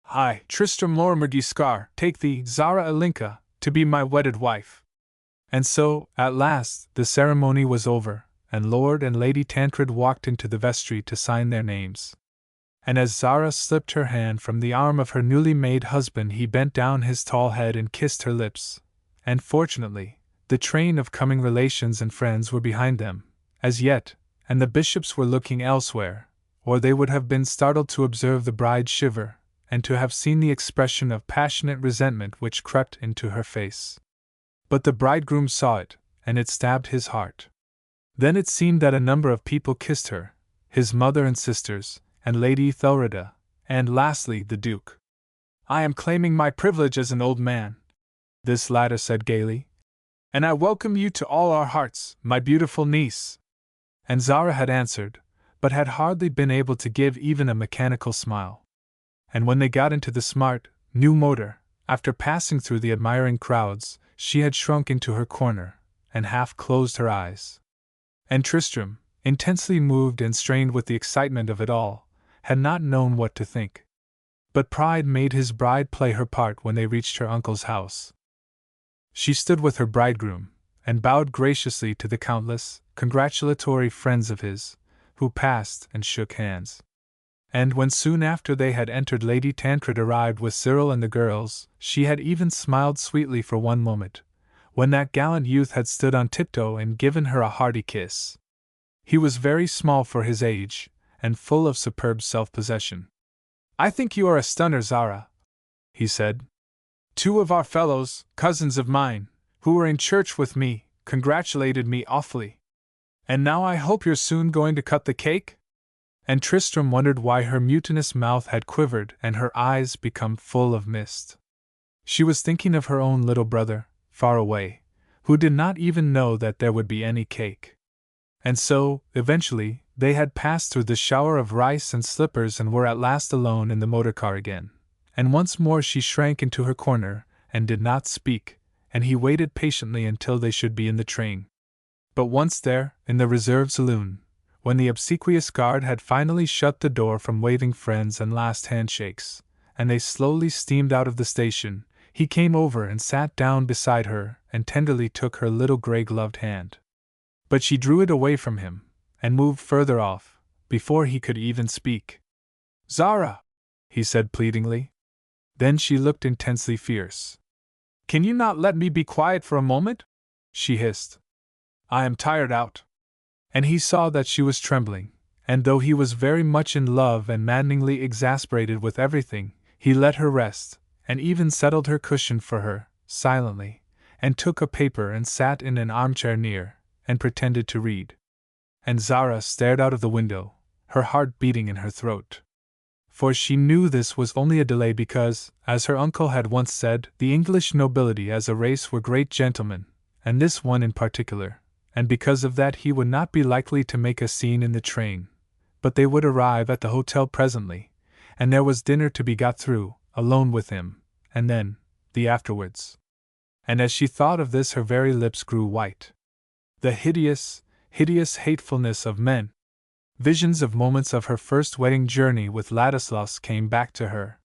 "I, Tristram Lorimer Giscard, take thee, Zara Alinka, to be my wedded wife." And so, at last, the ceremony was over, and Lord and Lady Tancred walked into the vestry to sign their names. And as Zara slipped her hand from the arm of her newly made husband, he bent down his tall head and kissed her lips. And fortunately, the train of coming relations and friends were behind them, as yet, and the bishops were looking elsewhere, or they would have been startled to observe the bride shiver, and to have seen the expression of passionate resentment which crept into her face. But the bridegroom saw it, and it stabbed his heart. Then it seemed that a number of people kissed her, his mother and sisters, and Lady Thelrida, and lastly the Duke. "I am claiming my privilege as an old man," this latter said gaily, "and I welcome you to all our hearts, my beautiful niece." And Zara had answered, but had hardly been able to give even a mechanical smile. And when they got into the smart, new motor, after passing through the admiring crowds, she had shrunk into her corner, and half closed her eyes. And Tristram, intensely moved and strained with the excitement of it all, had not known what to think. But pride made his bride play her part when they reached her uncle's house. She stood with her bridegroom, and bowed graciously to the countless, congratulatory friends of his, who passed and shook hands. And when soon after they had entered Lady Tancred arrived with Cyril and the girls, she had even smiled sweetly for one moment, when that gallant youth had stood on tiptoe and given her a hearty kiss. He was very small for his age, and full of superb self-possession. "I think you are a stunner, Zara," he said. "Two of our fellows, cousins of mine, who were in church with me, congratulated me awfully. And now I hope you're soon going to cut the cake?" And Tristram wondered why her mutinous mouth had quivered and her eyes become full of mist. She was thinking of her own little brother, far away, who did not even know that there would be any cake. And so, eventually, they had passed through the shower of rice and slippers and were at last alone in the motor car again. And once more she shrank into her corner, and did not speak, and he waited patiently until they should be in the train. But once there, in the reserved saloon, When the obsequious guard had finally shut the door from waving friends and last handshakes, and they slowly steamed out of the station, he came over and sat down beside her and tenderly took her little gray-gloved hand. But she drew it away from him, and moved further off, before he could even speak. "Zara!" he said pleadingly. Then she looked intensely fierce. "Can you not let me be quiet for a moment?" she hissed. "I am tired out." And he saw that she was trembling, and though he was very much in love and maddeningly exasperated with everything, he let her rest, and even settled her cushion for her, silently, and took a paper and sat in an armchair near, and pretended to read. And Zara stared out of the window, her heart beating in her throat. For she knew this was only a delay because, as her uncle had once said, the English nobility as a race were great gentlemen, and this one in particular, and because of that he would not be likely to make a scene in the train. But they would arrive at the hotel presently, and there was dinner to be got through, alone with him, and then, the afterwards. And as she thought of this her very lips grew white. The hideous hatefulness of men. Visions of moments of her first wedding journey with Ladislas came back to her.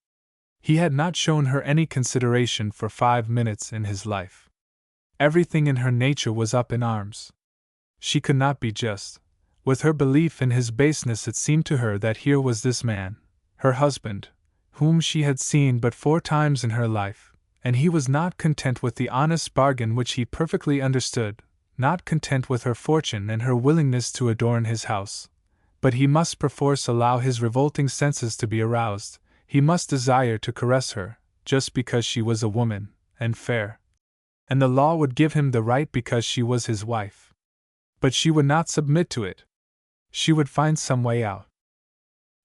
He had not shown her any consideration for 5 minutes in his life. Everything in her nature was up in arms. She could not be just. With her belief in his baseness, it seemed to her that here was this man, her husband, whom she had seen but 4 times in her life, and he was not content with the honest bargain which he perfectly understood, not content with her fortune and her willingness to adorn his house. But he must perforce allow his revolting senses to be aroused, he must desire to caress her, just because she was a woman, and fair. And the law would give him the right because she was his wife. But she would not submit to it. She would find some way out.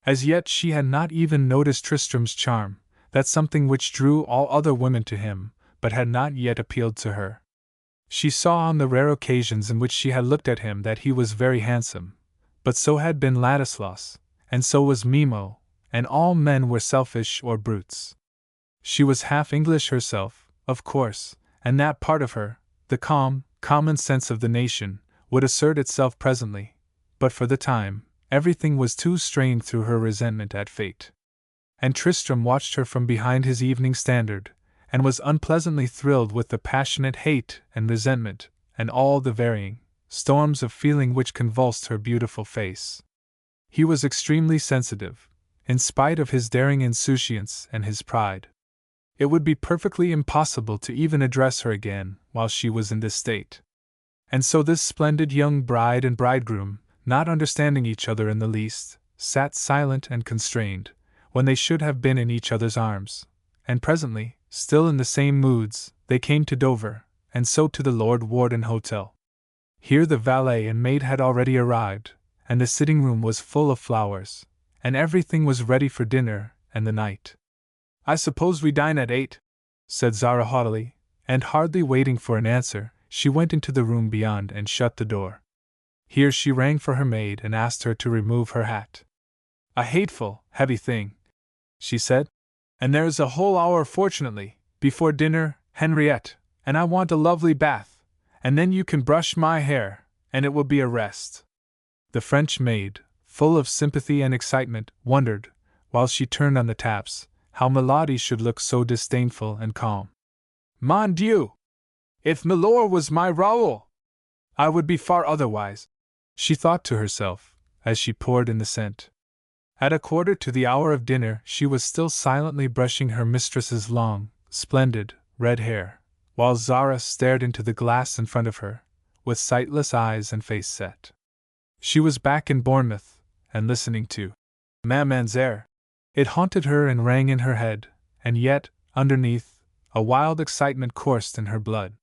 As yet she had not even noticed Tristram's charm, that something which drew all other women to him, but had not yet appealed to her. She saw on the rare occasions in which she had looked at him that he was very handsome, but so had been Ladislas, and so was Mimo, and all men were selfish or brutes. She was half English herself, of course, and that part of her, the calm, common sense of the nation, would assert itself presently, but for the time, everything was too strained through her resentment at fate. And Tristram watched her from behind his evening standard, and was unpleasantly thrilled with the passionate hate and resentment, and all the varying storms of feeling which convulsed her beautiful face. He was extremely sensitive, in spite of his daring insouciance and his pride. It would be perfectly impossible to even address her again while she was in this state. And so this splendid young bride and bridegroom, not understanding each other in the least, sat silent and constrained, when they should have been in each other's arms, and presently, still in the same moods, they came to Dover, and so to the Lord Warden Hotel. Here the valet and maid had already arrived, and the sitting-room was full of flowers, and everything was ready for dinner and the night. "I suppose we dine at 8, said Zara haughtily, and hardly waiting for an answer, she went into the room beyond and shut the door. Here she rang for her maid and asked her to remove her hat. "A hateful, heavy thing," she said, "and there is a whole hour, fortunately, before dinner, Henriette, and I want a lovely bath, and then you can brush my hair, and it will be a rest." The French maid, full of sympathy and excitement, wondered, while she turned on the taps, how Milady should look so disdainful and calm. "Mon Dieu! If Milor was my Raoul, I would be far otherwise," she thought to herself, as she poured in the scent. At a quarter to the hour of dinner she was still silently brushing her mistress's long, splendid, red hair, while Zara stared into the glass in front of her, with sightless eyes and face set. She was back in Bournemouth, and listening to Maman's air. It haunted her and rang in her head, and yet, underneath, a wild excitement coursed in her blood.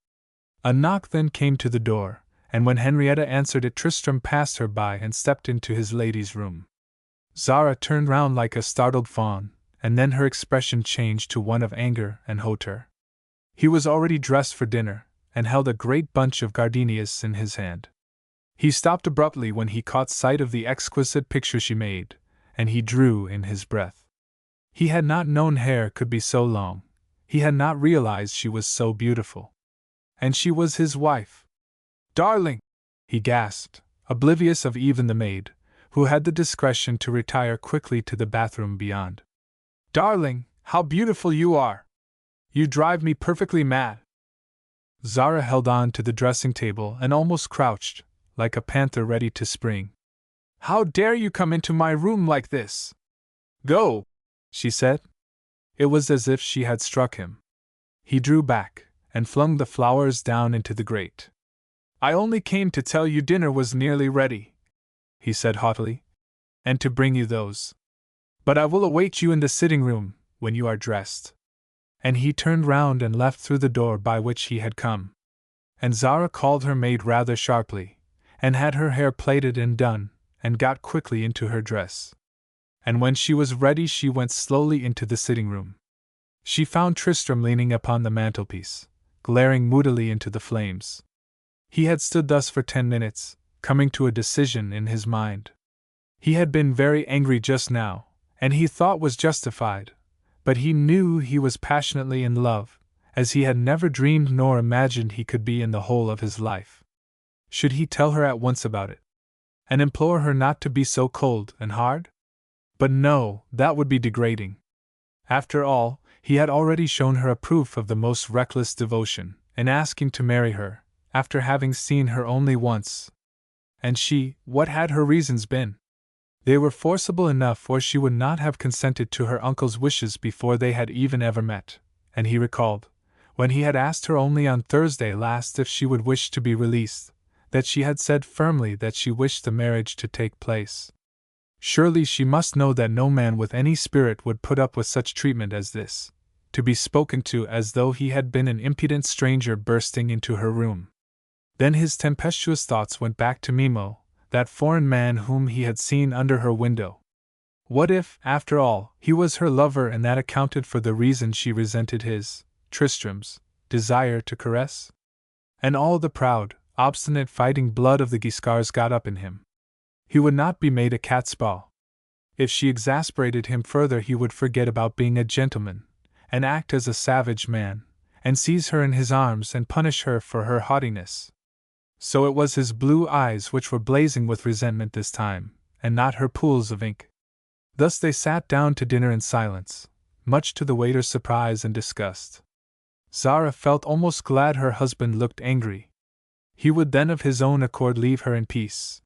A knock then came to the door, and when Henrietta answered it, Tristram passed her by and stepped into his lady's room. Zara turned round like a startled fawn, and then her expression changed to one of anger and hauteur. He was already dressed for dinner, and held a great bunch of gardenias in his hand. He stopped abruptly when he caught sight of the exquisite picture she made, and he drew in his breath. He had not known hair could be so long, he had not realized she was so beautiful. And she was his wife. "Darling!" he gasped, oblivious of even the maid, who had the discretion to retire quickly to the bathroom beyond. "Darling, how beautiful you are! You drive me perfectly mad." Zara held on to the dressing table and almost crouched, like a panther ready to spring. "How dare you come into my room like this?" "Go!" she said. It was as if she had struck him. He drew back, and flung the flowers down into the grate. "I only came to tell you dinner was nearly ready," he said haughtily, "and to bring you those. But I will await you in the sitting room, when you are dressed." And he turned round and left through the door by which he had come. And Zara called her maid rather sharply, and had her hair plaited and done, and got quickly into her dress. And when she was ready she went slowly into the sitting room. She found Tristram leaning upon the mantelpiece, glaring moodily into the flames. He had stood thus for 10 minutes, coming to a decision in his mind. He had been very angry just now, and he thought was justified, but he knew he was passionately in love, as he had never dreamed nor imagined he could be in the whole of his life. Should he tell her at once about it, and implore her not to be so cold and hard? But no, that would be degrading. After all, he had already shown her a proof of the most reckless devotion, in asking to marry her, after having seen her only once. And she, what had her reasons been? They were forcible enough, or she would not have consented to her uncle's wishes before they had even ever met, and he recalled, when he had asked her only on Thursday last if she would wish to be released, that she had said firmly that she wished the marriage to take place. Surely she must know that no man with any spirit would put up with such treatment as this, to be spoken to as though he had been an impudent stranger bursting into her room. Then his tempestuous thoughts went back to Mimo, that foreign man whom he had seen under her window. What if, after all, he was her lover, and that accounted for the reason she resented his, Tristram's, desire to caress? And all the proud, obstinate fighting blood of the Guiscards got up in him. He would not be made a catspaw. If she exasperated him further he would forget about being a gentleman, and act as a savage man, and seize her in his arms and punish her for her haughtiness. So it was his blue eyes which were blazing with resentment this time, and not her pools of ink. Thus they sat down to dinner in silence, much to the waiter's surprise and disgust. Zara felt almost glad her husband looked angry. He would then of his own accord leave her in peace.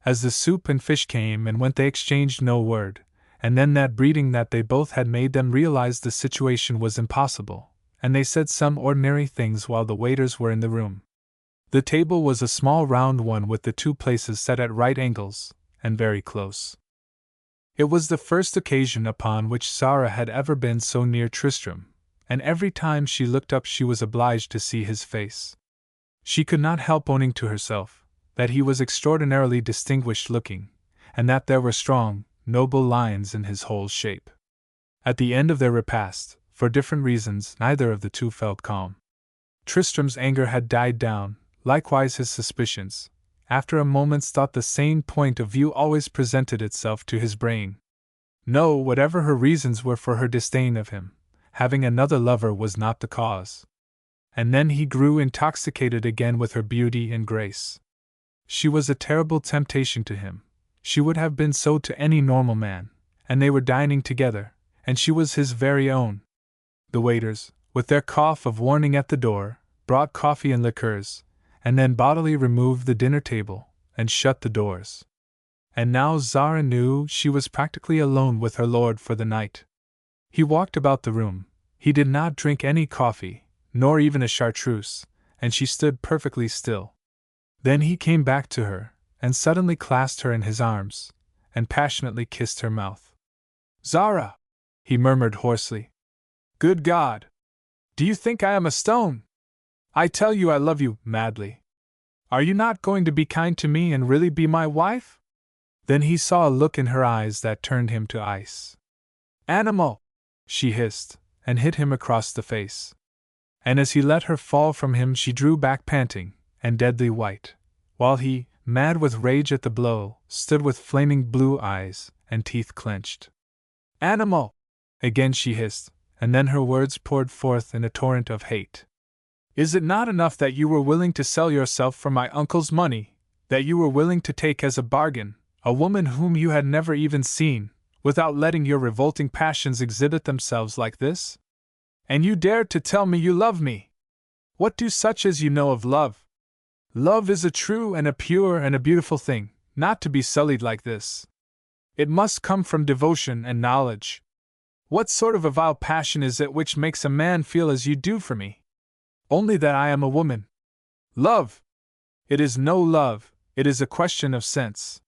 As the soup and fish came and went they exchanged no word, and then that breeding that they both had made them realize the situation was impossible, and they said some ordinary things while the waiters were in the room. The table was a small round one with the 2 places set at right angles, and very close. It was the first occasion upon which Zara had ever been so near Tristram, and every time she looked up she was obliged to see his face. She could not help owning to herself that he was extraordinarily distinguished looking, and that there were strong, noble lines in his whole shape. At the end of their repast, for different reasons, neither of the two felt calm. Tristram's anger had died down, likewise his suspicions. After a moment's thought the sane point of view always presented itself to his brain. No, whatever her reasons were for her disdain of him, having another lover was not the cause. And then he grew intoxicated again with her beauty and grace. She was a terrible temptation to him. She would have been so to any normal man, and they were dining together, and she was his very own. The waiters, with their cough of warning at the door, brought coffee and liqueurs, and then bodily removed the dinner table, and shut the doors. And now Zara knew she was practically alone with her lord for the night. He walked about the room. He did not drink any coffee, nor even a chartreuse, and she stood perfectly still. Then he came back to her, and suddenly clasped her in his arms, and passionately kissed her mouth. "Zara!" he murmured hoarsely. "Good God! Do you think I am a stone? I tell you I love you madly. Are you not going to be kind to me and really be my wife?" Then he saw a look in her eyes that turned him to ice. "Animal!" she hissed, and hit him across the face. And as he let her fall from him she drew back panting, and deadly white, while he, mad with rage at the blow, stood with flaming blue eyes, and teeth clenched. "Animal!" again she hissed, and then her words poured forth in a torrent of hate. "Is it not enough that you were willing to sell yourself for my uncle's money, that you were willing to take as a bargain, A woman whom you had never even seen, without letting your revolting passions exhibit themselves like this? And you dared to tell me you love me! What do such as you know of love? Love is a true and a pure and a beautiful thing, not to be sullied like this. It must come from devotion and knowledge. What sort of a vile passion is it which makes a man feel as you do for me? Only that I am a woman. Love! It is no love, it is a question of sense.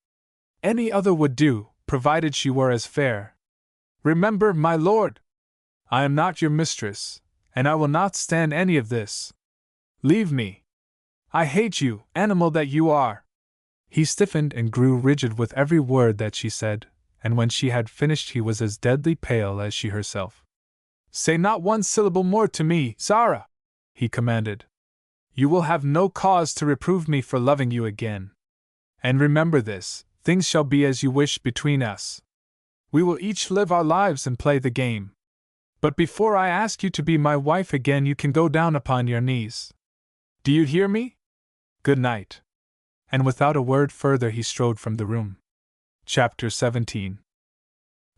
Any other would do, provided she were as fair. Remember, my lord! I am not your mistress, and I will not stand any of this. Leave me. I hate you, animal that you are. He stiffened and grew rigid with every word that she said, and when she had finished he was as deadly pale as she herself. Say not one syllable more to me, Zara, he commanded. You will have no cause to reprove me for loving you again. And remember this, things shall be as you wish between us. We will each live our lives and play the game. But before I ask you to be my wife again, you can go down upon your knees. Do you hear me? Good night. And without a word further he strode from the room. Chapter 17.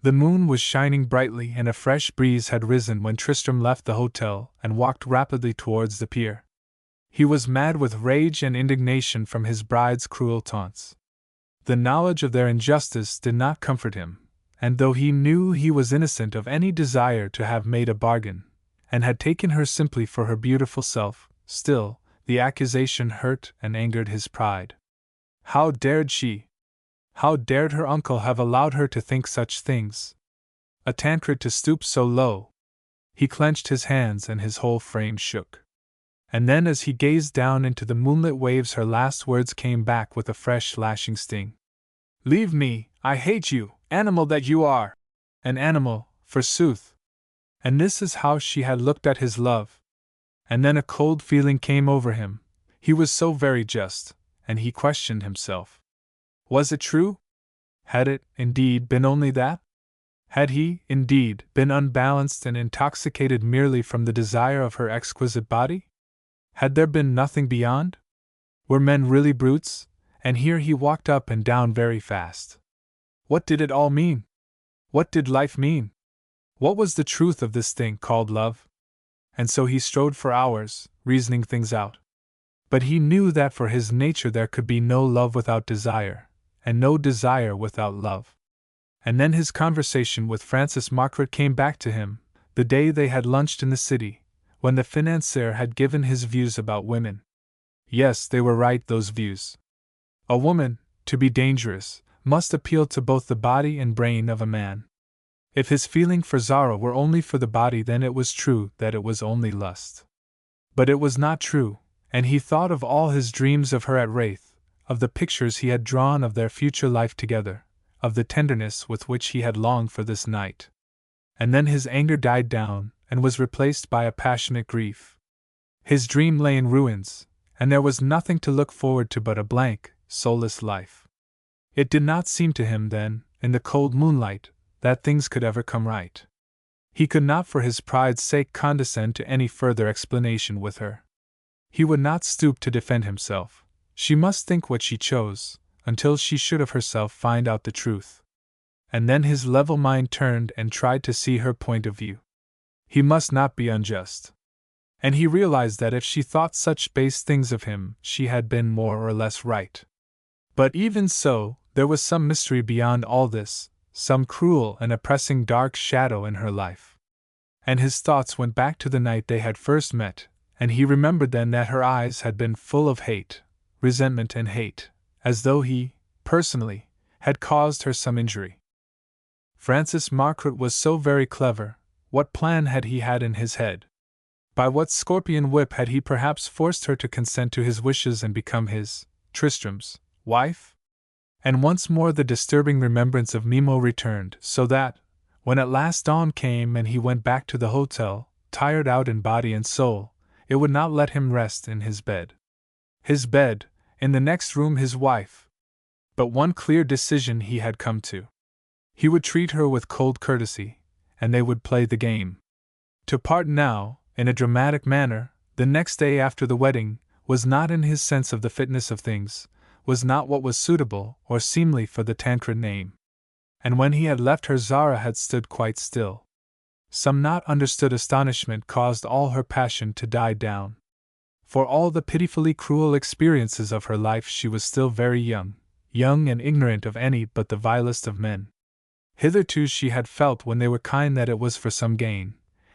The moon was shining brightly and a fresh breeze had risen when Tristram left the hotel and walked rapidly towards the pier. He was mad with rage and indignation from his bride's cruel taunts. The knowledge of their injustice did not comfort him, and though he knew he was innocent of any desire to have made a bargain, and had taken her simply for her beautiful self, still, the accusation hurt and angered his pride. How dared she? How dared her uncle have allowed her to think such things? A Tancred to stoop so low! He clenched his hands and his whole frame shook. And then as he gazed down into the moonlit waves her last words came back with a fresh lashing sting. Leave me, I hate you, animal that you are! An animal, forsooth! And this is how she had looked at his love. And then a cold feeling came over him. He was so very just, and he questioned himself. Was it true? Had it, indeed, been only that? Had he, indeed, been unbalanced and intoxicated merely from the desire of her exquisite body? Had there been nothing beyond? Were men really brutes? And here he walked up and down very fast. What did it all mean? What did life mean? What was the truth of this thing called love? And so he strode for hours, reasoning things out. But he knew that for his nature there could be no love without desire, and no desire without love. And then his conversation with Francis Margaret came back to him, the day they had lunched in the city, when the financier had given his views about women. Yes, they were right, those views. A woman, to be dangerous, must appeal to both the body and brain of a man. If his feeling for Zara were only for the body, then it was true that it was only lust. But it was not true, and he thought of all his dreams of her at Wraith, of the pictures he had drawn of their future life together, of the tenderness with which he had longed for this night. And then his anger died down, and was replaced by a passionate grief. His dream lay in ruins, and there was nothing to look forward to but a blank, soulless life. It did not seem to him then, in the cold moonlight, that things could ever come right. He could not for his pride's sake condescend to any further explanation with her. He would not stoop to defend himself. She must think what she chose, until she should of herself find out the truth. And then his level mind turned and tried to see her point of view. He must not be unjust. And he realized that if she thought such base things of him, she had been more or less right. But even so, there was some mystery beyond all this, some cruel and oppressing dark shadow in her life. And his thoughts went back to the night they had first met, and he remembered then that her eyes had been full of hate, resentment and hate, as though he, personally, had caused her some injury. Francis Margaret was so very clever. What plan had he had in his head? By what scorpion whip had he perhaps forced her to consent to his wishes and become his, Tristram's, wife? And once more the disturbing remembrance of Mimo returned, so that, when at last dawn came and he went back to the hotel, tired out in body and soul, it would not let him rest in his bed. His bed, in the next room his wife. But one clear decision he had come to. He would treat her with cold courtesy, and they would play the game. To part now, in a dramatic manner, the next day after the wedding, was not in his sense of the fitness of things, was not what was suitable or seemly for the Tancred name. And when he had left her, Zara had stood quite still. Some not understood astonishment caused all her passion to die down. For all the pitifully cruel experiences of her life, she was still very young and ignorant of any but the vilest of men. Hitherto she had felt when they were kind that it was for some gain,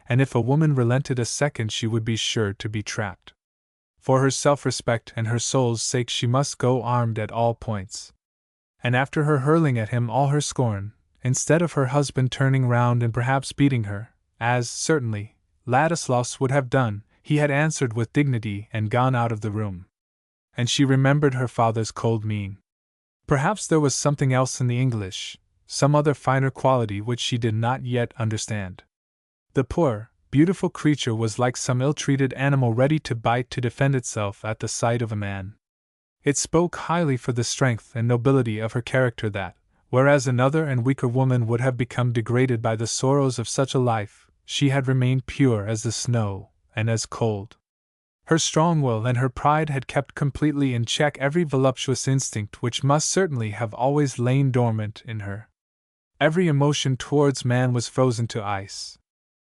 and if a woman relented a second she would be sure to be trapped. For her self-respect and her soul's sake she must go armed at all points. And after her hurling at him all her scorn, instead of her husband turning round and perhaps beating her, as, certainly, Ladislas would have done, he had answered with dignity and gone out of the room. And she remembered her father's cold mien. Perhaps there was something else in the English, some other finer quality which she did not yet understand. The poor, beautiful creature was like some ill-treated animal ready to bite to defend itself at the sight of a man. It spoke highly for the strength and nobility of her character that, whereas another and weaker woman would have become degraded by the sorrows of such a life, she had remained pure as the snow, and as cold. Her strong will and her pride had kept completely in check every voluptuous instinct which must certainly have always lain dormant in her. Every emotion towards man was frozen to ice.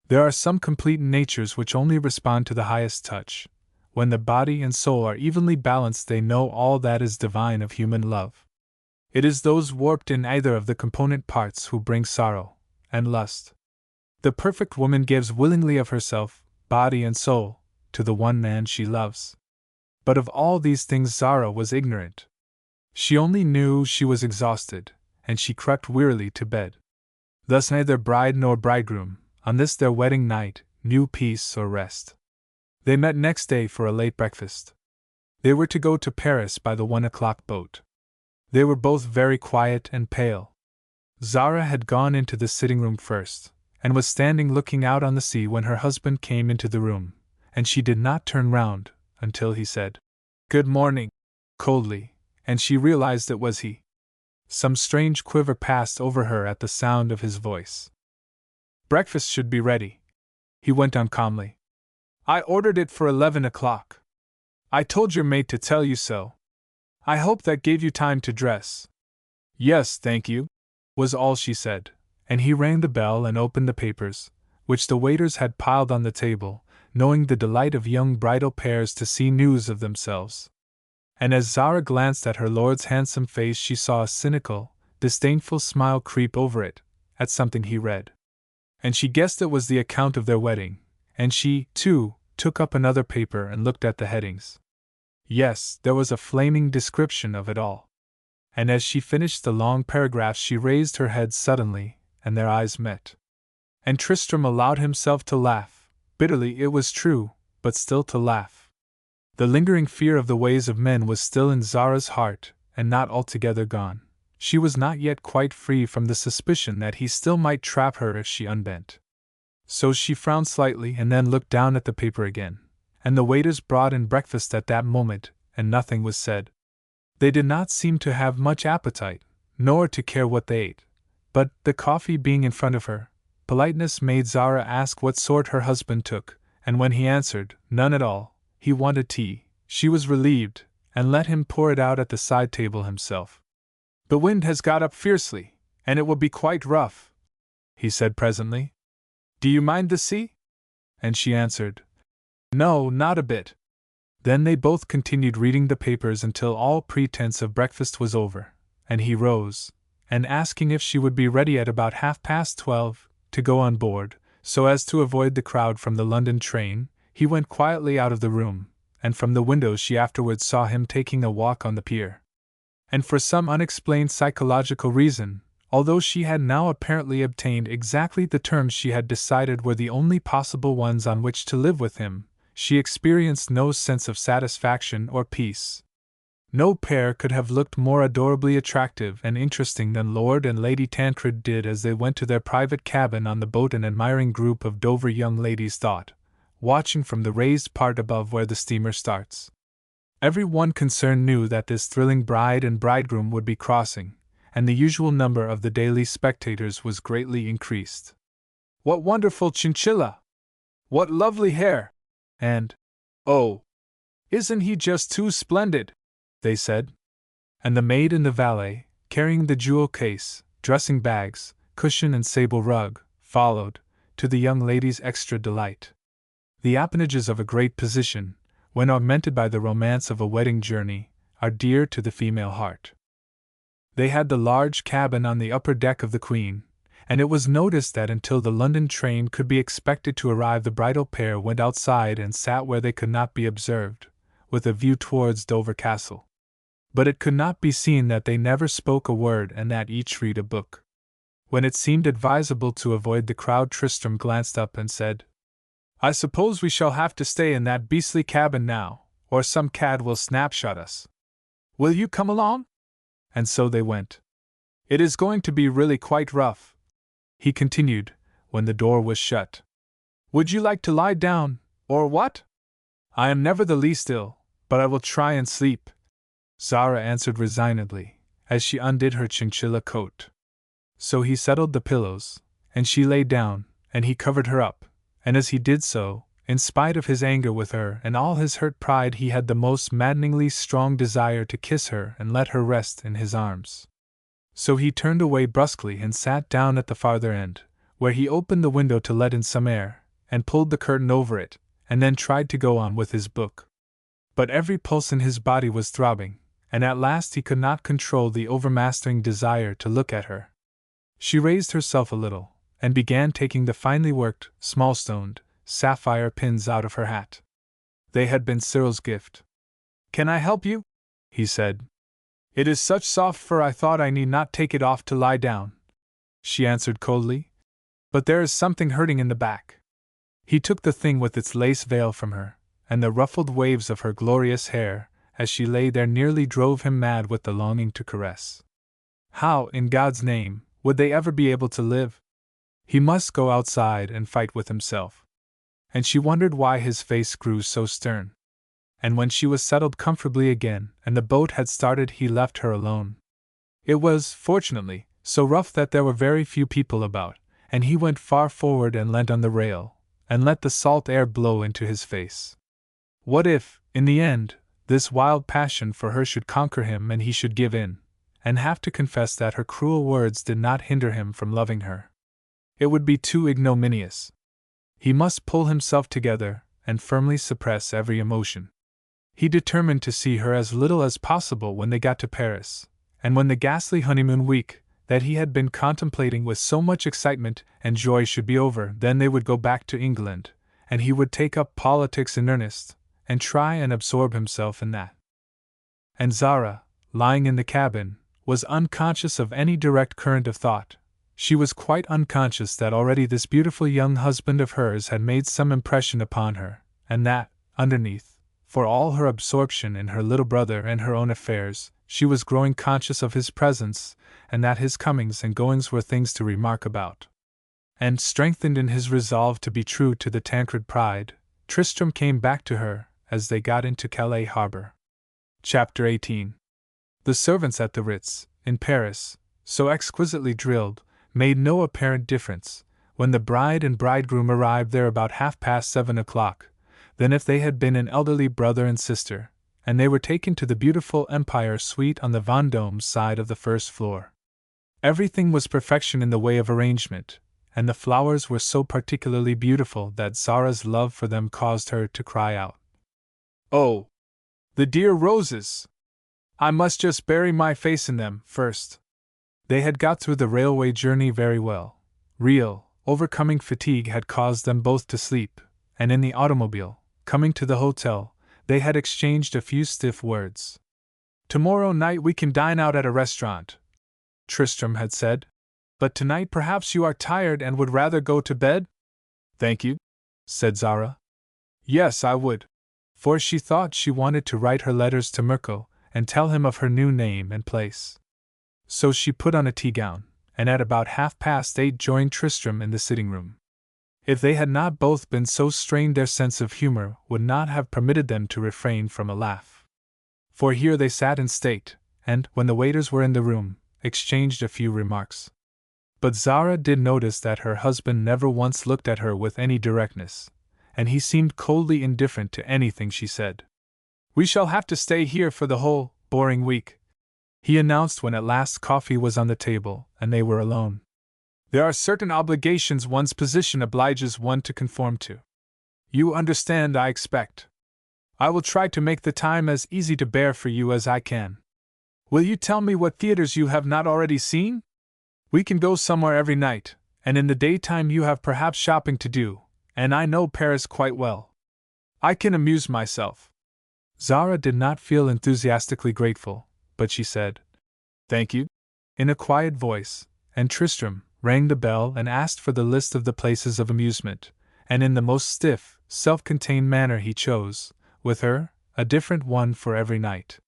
There are some complete natures which only respond to the highest touch. When the body and soul are evenly balanced, they know all that is divine of human love. It is those warped in either of the component parts who bring sorrow and lust. The perfect woman gives willingly of herself, body and soul, to the one man she loves. But of all these things Zara was ignorant. She only knew she was exhausted, and she crept wearily to bed. Thus neither bride nor bridegroom, on this their wedding night, knew peace or rest. They met next day for a late breakfast. They were to go to Paris by the 1 o'clock boat. They were both very quiet and pale. Zara had gone into the sitting-room first, and was standing looking out on the sea when her husband came into the room, and she did not turn round until he said, "Good morning," coldly, and she realized it was he. Some strange quiver passed over her at the sound of his voice. "Breakfast should be ready," he went on calmly. "I ordered it for 11 o'clock. I told your maid to tell you so. I hope that gave you time to dress." "Yes, thank you," was all she said, and he rang the bell and opened the papers, which the waiters had piled on the table, knowing the delight of young bridal pairs to see news of themselves. And as Zara glanced at her lord's handsome face, she saw a cynical, disdainful smile creep over it, at something he read. And she guessed it was the account of their wedding, and she, too, took up another paper and looked at the headings. Yes, there was a flaming description of it all. And as she finished the long paragraphs she raised her head suddenly, and their eyes met. And Tristram allowed himself to laugh, bitterly it was true, but still to laugh. The lingering fear of the ways of men was still in Zara's heart, and not altogether gone. She was not yet quite free from the suspicion that he still might trap her if she unbent. So she frowned slightly and then looked down at the paper again, and the waiters brought in breakfast at that moment, and nothing was said. They did not seem to have much appetite, nor to care what they ate, but, the coffee being in front of her, politeness made Zara ask what sort her husband took, and when he answered, none at all, he wanted tea, she was relieved, and let him pour it out at the side table himself. "The wind has got up fiercely, and it will be quite rough," he said presently. "Do you mind the sea?" And she answered, "No, not a bit." Then they both continued reading the papers until all pretense of breakfast was over, and he rose, and asking if she would be ready at about 12:30, to go on board, so as to avoid the crowd from the London train, he went quietly out of the room, and from the window she afterwards saw him taking a walk on the pier. And for some unexplained psychological reason, although she had now apparently obtained exactly the terms she had decided were the only possible ones on which to live with him, she experienced no sense of satisfaction or peace. No pair could have looked more adorably attractive and interesting than Lord and Lady Tancred did as they went to their private cabin on the boat. An admiring group of Dover young ladies thought, watching from the raised part above where the steamer starts. Every one concerned knew that this thrilling bride and bridegroom would be crossing, and the usual number of the daily spectators was greatly increased. "What wonderful chinchilla! What lovely hair! And, oh, isn't he just too splendid?" they said. and the maid and the valet, carrying the jewel case, dressing bags, cushion and sable rug, followed, to the young lady's extra delight. The appanages of a great position, when augmented by the romance of a wedding journey, are dear to the female heart. They had the large cabin on the upper deck of the Queen, and it was noticed that until the London train could be expected to arrive the bridal pair went outside and sat where they could not be observed, with a view towards Dover Castle. But it could not be seen that they never spoke a word and that each read a book. When it seemed advisable to avoid the crowd, Tristram glanced up and said, "I suppose we shall have to stay in that beastly cabin now, or some cad will snapshot us. Will you come along?" And so they went. "It is going to be really quite rough," he continued, when the door was shut. "Would you like to lie down, or what?" "I am never the least ill, but I will try and sleep," Zara answered resignedly, as she undid her chinchilla coat. So he settled the pillows, and she lay down, and he covered her up, and as he did so, in spite of his anger with her and all his hurt pride, he had the most maddeningly strong desire to kiss her and let her rest in his arms. So he turned away brusquely and sat down at the farther end, where he opened the window to let in some air, and pulled the curtain over it, and then tried to go on with his book. But every pulse in his body was throbbing, and at last he could not control the overmastering desire to look at her. She raised herself a little, and began taking the finely worked, small-stoned, sapphire pins out of her hat. They had been Cyril's gift. "Can I help you?" he said. "It is such soft fur I thought I need not take it off to lie down," she answered coldly. "But there is something hurting in the back." He took the thing with its lace veil from her, and the ruffled waves of her glorious hair, as she lay there, nearly drove him mad with the longing to caress. How, in God's name, would they ever be able to live? He must go outside and fight with himself. And she wondered why his face grew so stern. And when she was settled comfortably again, and the boat had started, he left her alone. It was, fortunately, so rough that there were very few people about, and he went far forward and leant on the rail, and let the salt air blow into his face. What if, in the end, this wild passion for her should conquer him and he should give in, and have to confess that her cruel words did not hinder him from loving her? It would be too ignominious. He must pull himself together, and firmly suppress every emotion. He determined to see her as little as possible when they got to Paris, and when the ghastly honeymoon week, that he had been contemplating with so much excitement and joy, should be over, then they would go back to England, and he would take up politics in earnest, and try and absorb himself in that. And Zara, lying in the cabin, was unconscious of any direct current of thought. She was quite unconscious that already this beautiful young husband of hers had made some impression upon her, and that, underneath, for all her absorption in her little brother and her own affairs, she was growing conscious of his presence, and that his comings and goings were things to remark about. And, strengthened in his resolve to be true to the Tancred pride, Tristram came back to her, as they got into Calais harbor. Chapter 18. The servants at the Ritz, in Paris, so exquisitely drilled, made no apparent difference, when the bride and bridegroom arrived there about 7:30, than if they had been an elderly brother and sister, and they were taken to the beautiful Empire Suite on the Vendôme side of the first floor. Everything was perfection in the way of arrangement, and the flowers were so particularly beautiful that Zara's love for them caused her to cry out, "Oh, the dear roses! I must just bury my face in them first." They had got through the railway journey very well. Real, overcoming fatigue had caused them both to sleep, and in the automobile, coming to the hotel, they had exchanged a few stiff words. "Tomorrow night we can dine out at a restaurant," Tristram had said. "But tonight perhaps you are tired and would rather go to bed?" "Thank you," said Zara. "Yes, I would." For she thought she wanted to write her letters to Mirko, and tell him of her new name and place. So she put on a tea gown, and at about 8:30 joined Tristram in the sitting-room. If they had not both been so strained, their sense of humor would not have permitted them to refrain from a laugh. For here they sat in state, and, when the waiters were in the room, exchanged a few remarks. But Zara did notice that her husband never once looked at her with any directness, and he seemed coldly indifferent to anything she said. "We shall have to stay here for the whole boring week," he announced when at last coffee was on the table and they were alone. There are certain obligations one's position obliges one to conform to. You understand, I expect. I will try to make the time as easy to bear for you as I can. Will you tell me what theaters you have not already seen? We can go somewhere every night, and in the daytime you have perhaps shopping to do, and I know Paris quite well. I can amuse myself. Zara did not feel enthusiastically grateful, but she said, "Thank you," in a quiet voice, and Tristram rang the bell and asked for the list of the places of amusement, and in the most stiff, self-contained manner he chose, with her, a different one for every night.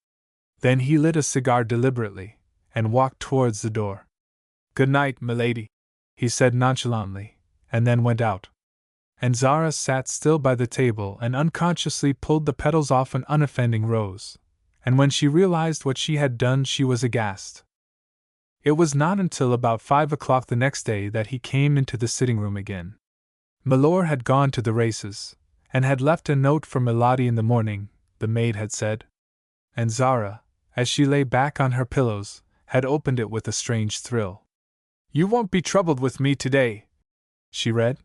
Then he lit a cigar deliberately, and walked towards the door. "Good night, milady," he said nonchalantly, and then went out. And Zara sat still by the table and unconsciously pulled the petals off an unoffending rose, and when she realized what she had done she was aghast. It was not until about 5 o'clock the next day that he came into the sitting-room again. Milor had gone to the races, and had left a note for Milady in the morning, the maid had said. And Zara, as she lay back on her pillows, had opened it with a strange thrill. "You won't be troubled with me today," she read.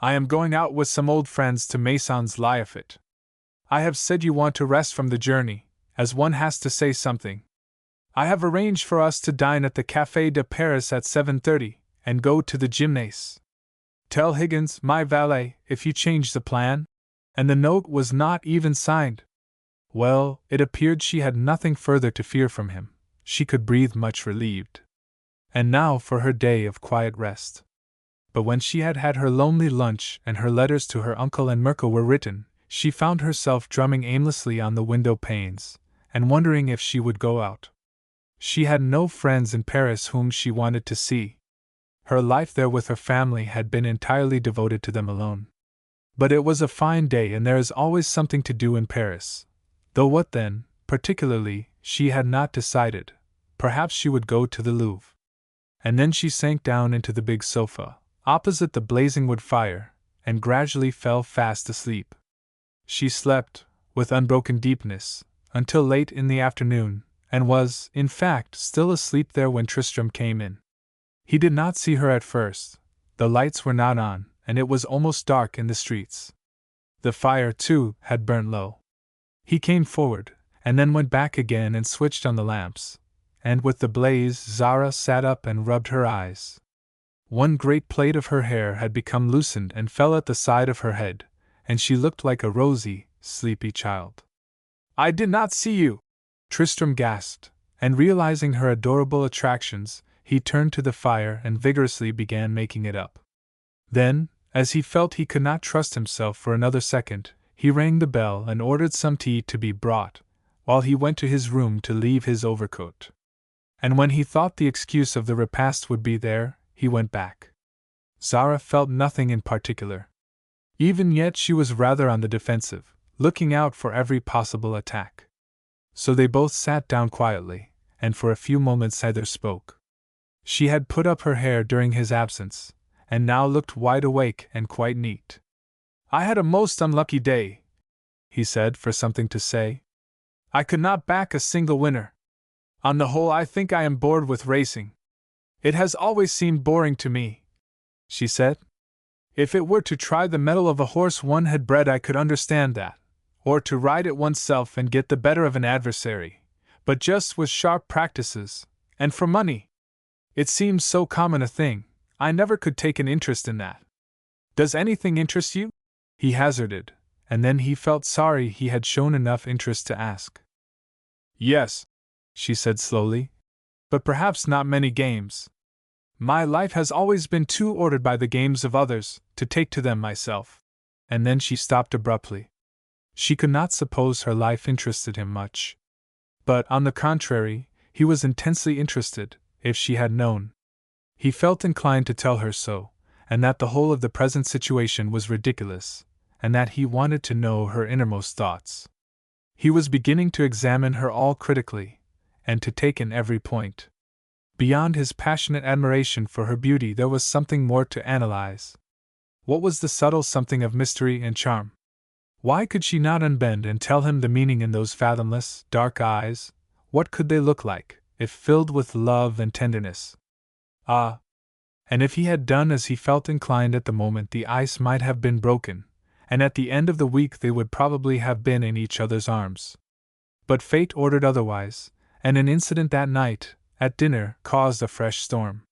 "I am going out with some old friends to Maisons Laffitte. I have said you want to rest from the journey, as one has to say something. I have arranged for us to dine at the Café de Paris at 7:30, and go to the gymnase. Tell Higgins, my valet, if you change the plan." And the note was not even signed. Well, it appeared she had nothing further to fear from him. She could breathe much relieved. And now for her day of quiet rest. But when she had had her lonely lunch and her letters to her uncle and Mirko were written, she found herself drumming aimlessly on the window panes, and wondering if she would go out. She had no friends in Paris whom she wanted to see. Her life there with her family had been entirely devoted to them alone. But it was a fine day and there is always something to do in Paris. Though what then, particularly, she had not decided. Perhaps she would go to the Louvre. And then she sank down into the big sofa, opposite the blazing wood fire, and gradually fell fast asleep. She slept, with unbroken deepness, until late in the afternoon, and was, in fact, still asleep there when Tristram came in. He did not see her at first. The lights were not on, and it was almost dark in the streets. The fire, too, had burnt low. He came forward, and then went back again and switched on the lamps, and with the blaze Zara sat up and rubbed her eyes. One great plait of her hair had become loosened and fell at the side of her head, and she looked like a rosy, sleepy child. "I did not see you!" Tristram gasped, and realizing her adorable attractions, he turned to the fire and vigorously began making it up. Then, as he felt he could not trust himself for another second, he rang the bell and ordered some tea to be brought, while he went to his room to leave his overcoat. And when he thought the excuse of the repast would be there, he went back. Zara felt nothing in particular. Even yet she was rather on the defensive, looking out for every possible attack. So they both sat down quietly, and for a few moments neither spoke. She had put up her hair during his absence, and now looked wide awake and quite neat. "I had a most unlucky day," he said, for something to say. "I could not back a single winner. On the whole, I think I am bored with racing." "It has always seemed boring to me," she said. "If it were to try the mettle of a horse one had bred, I could understand that, or to ride it oneself and get the better of an adversary, but just with sharp practices, and for money. It seems so common a thing, I never could take an interest in that. Does anything interest you?" he hazarded, and then he felt sorry he had shown enough interest to ask. "Yes," she said slowly, "but perhaps not many games. My life has always been too ordered by the games of others, to take to them myself." And then she stopped abruptly. She could not suppose her life interested him much. But, on the contrary, he was intensely interested, if she had known. He felt inclined to tell her so, and that the whole of the present situation was ridiculous, and that he wanted to know her innermost thoughts. He was beginning to examine her all critically, and to take in every point. Beyond his passionate admiration for her beauty there was something more to analyze. What was the subtle something of mystery and charm? Why could she not unbend and tell him the meaning in those fathomless, dark eyes? What could they look like, if filled with love and tenderness. Ah! And if he had done as he felt inclined at the moment, the ice might have been broken, and at the end of the week they would probably have been in each other's arms. But fate ordered otherwise, and an incident that night, at dinner, caused a fresh storm.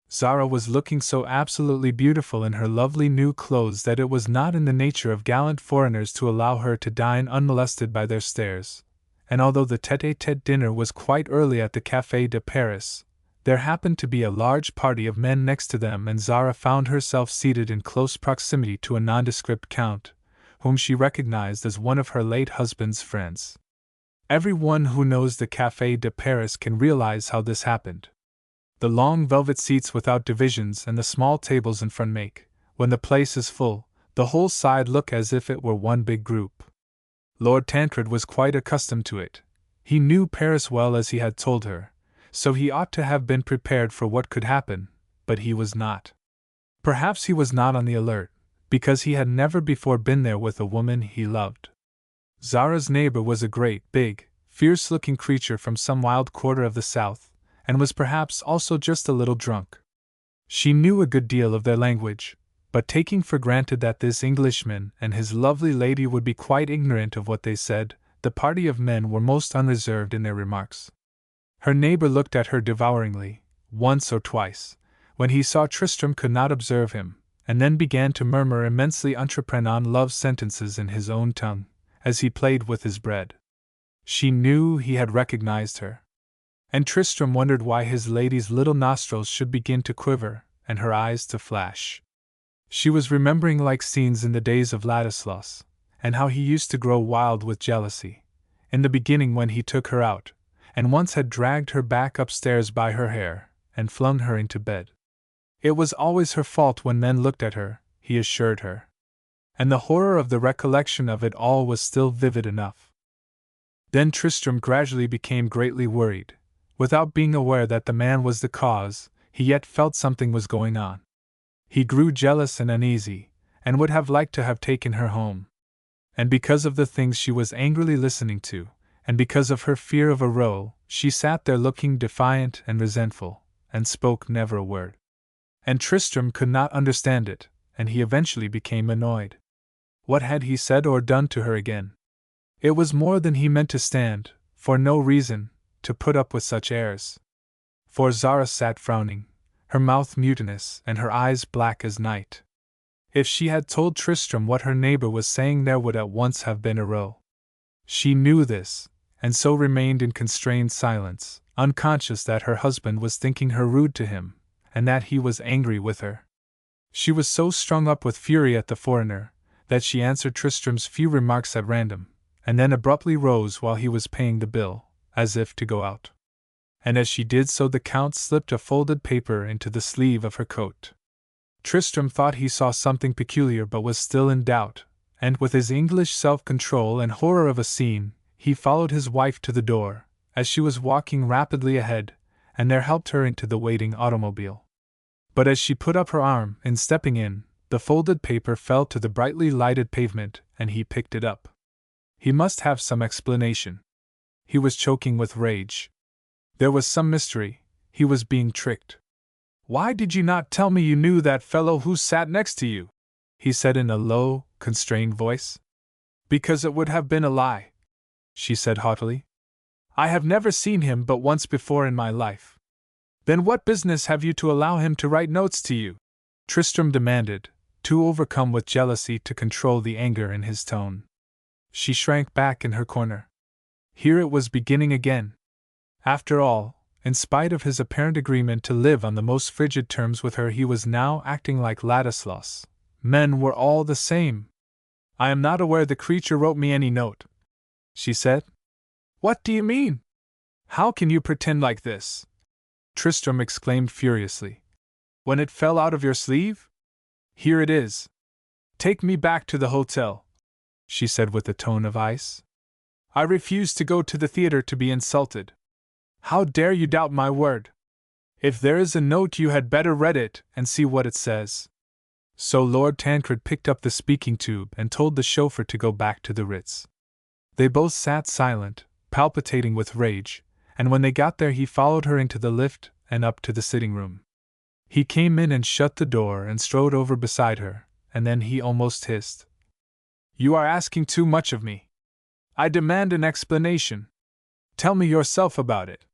Zara was looking so absolutely beautiful in her lovely new clothes that it was not in the nature of gallant foreigners to allow her to dine unmolested by their stares, and although the tête-à-tête dinner was quite early at the Café de Paris, there happened to be a large party of men next to them, and Zara found herself seated in close proximity to a nondescript count, whom she recognized as one of her late husband's friends. Everyone who knows the Café de Paris can realize how this happened. The long velvet seats without divisions and the small tables in front make, when the place is full, the whole side look as if it were one big group. Lord Tancred was quite accustomed to it. He knew Paris well, as he had told her, so he ought to have been prepared for what could happen, but he was not. Perhaps he was not on the alert, because he had never before been there with a woman he loved. Zara's neighbor was a great, big, fierce-looking creature from some wild quarter of the south, and was perhaps also just a little drunk. She knew a good deal of their language, but taking for granted that this Englishman and his lovely lady would be quite ignorant of what they said, the party of men were most unreserved in their remarks. Her neighbor looked at her devouringly, once or twice, when he saw Tristram could not observe him, and then began to murmur immensely entreprenant love sentences in his own tongue, as he played with his bread. She knew he had recognized her. And Tristram wondered why his lady's little nostrils should begin to quiver, and her eyes to flash. She was remembering like scenes in the days of Ladislas, and how he used to grow wild with jealousy, in the beginning when he took her out, and once had dragged her back upstairs by her hair, and flung her into bed. It was always her fault when men looked at her, he assured her. And the horror of the recollection of it all was still vivid enough. Then Tristram gradually became greatly worried. Without being aware that the man was the cause, he yet felt something was going on. He grew jealous and uneasy, and would have liked to have taken her home. And because of the things she was angrily listening to, and because of her fear of a row, she sat there looking defiant and resentful, and spoke never a word. And Tristram could not understand it, and he eventually became annoyed. What had he said or done to her again? It was more than he meant to stand, for no reason, to put up with such airs. For Zara sat frowning, her mouth mutinous and her eyes black as night. If she had told Tristram what her neighbor was saying, there would at once have been a row. She knew this, and so remained in constrained silence, unconscious that her husband was thinking her rude to him, and that he was angry with her. She was so strung up with fury at the foreigner, that she answered Tristram's few remarks at random, and then abruptly rose while he was paying the bill, as if to go out. And as she did so, the Count slipped a folded paper into the sleeve of her coat. Tristram thought he saw something peculiar, but was still in doubt, and with his English self-control and horror of a scene, he followed his wife to the door, as she was walking rapidly ahead, and there helped her into the waiting automobile. But as she put up her arm, in stepping in, the folded paper fell to the brightly lighted pavement, and he picked it up. He must have some explanation. He was choking with rage. There was some mystery. He was being tricked. "Why did you not tell me you knew that fellow who sat next to you?" he said in a low, constrained voice. "Because it would have been a lie," she said haughtily. "I have never seen him but once before in my life." "Then what business have you to allow him to write notes to you?" Tristram demanded, too overcome with jealousy to control the anger in his tone. She shrank back in her corner. Here it was beginning again. After all, in spite of his apparent agreement to live on the most frigid terms with her, he was now acting like Ladislas. Men were all the same. "I am not aware the creature wrote me any note," she said. "What do you mean? How can you pretend like this?" Tristram exclaimed furiously. "When it fell out of your sleeve? Here it is. Take me back to the hotel," she said with a tone of ice. "I refuse to go to the theater to be insulted. How dare you doubt my word? If there is a note, you had better read it and see what it says." So Lord Tancred picked up the speaking tube and told the chauffeur to go back to the Ritz. They both sat silent, palpitating with rage, and when they got there he followed her into the lift and up to the sitting room. He came in and shut the door and strode over beside her, and then he almost hissed. "You are asking too much of me. I demand an explanation. Tell me yourself about it.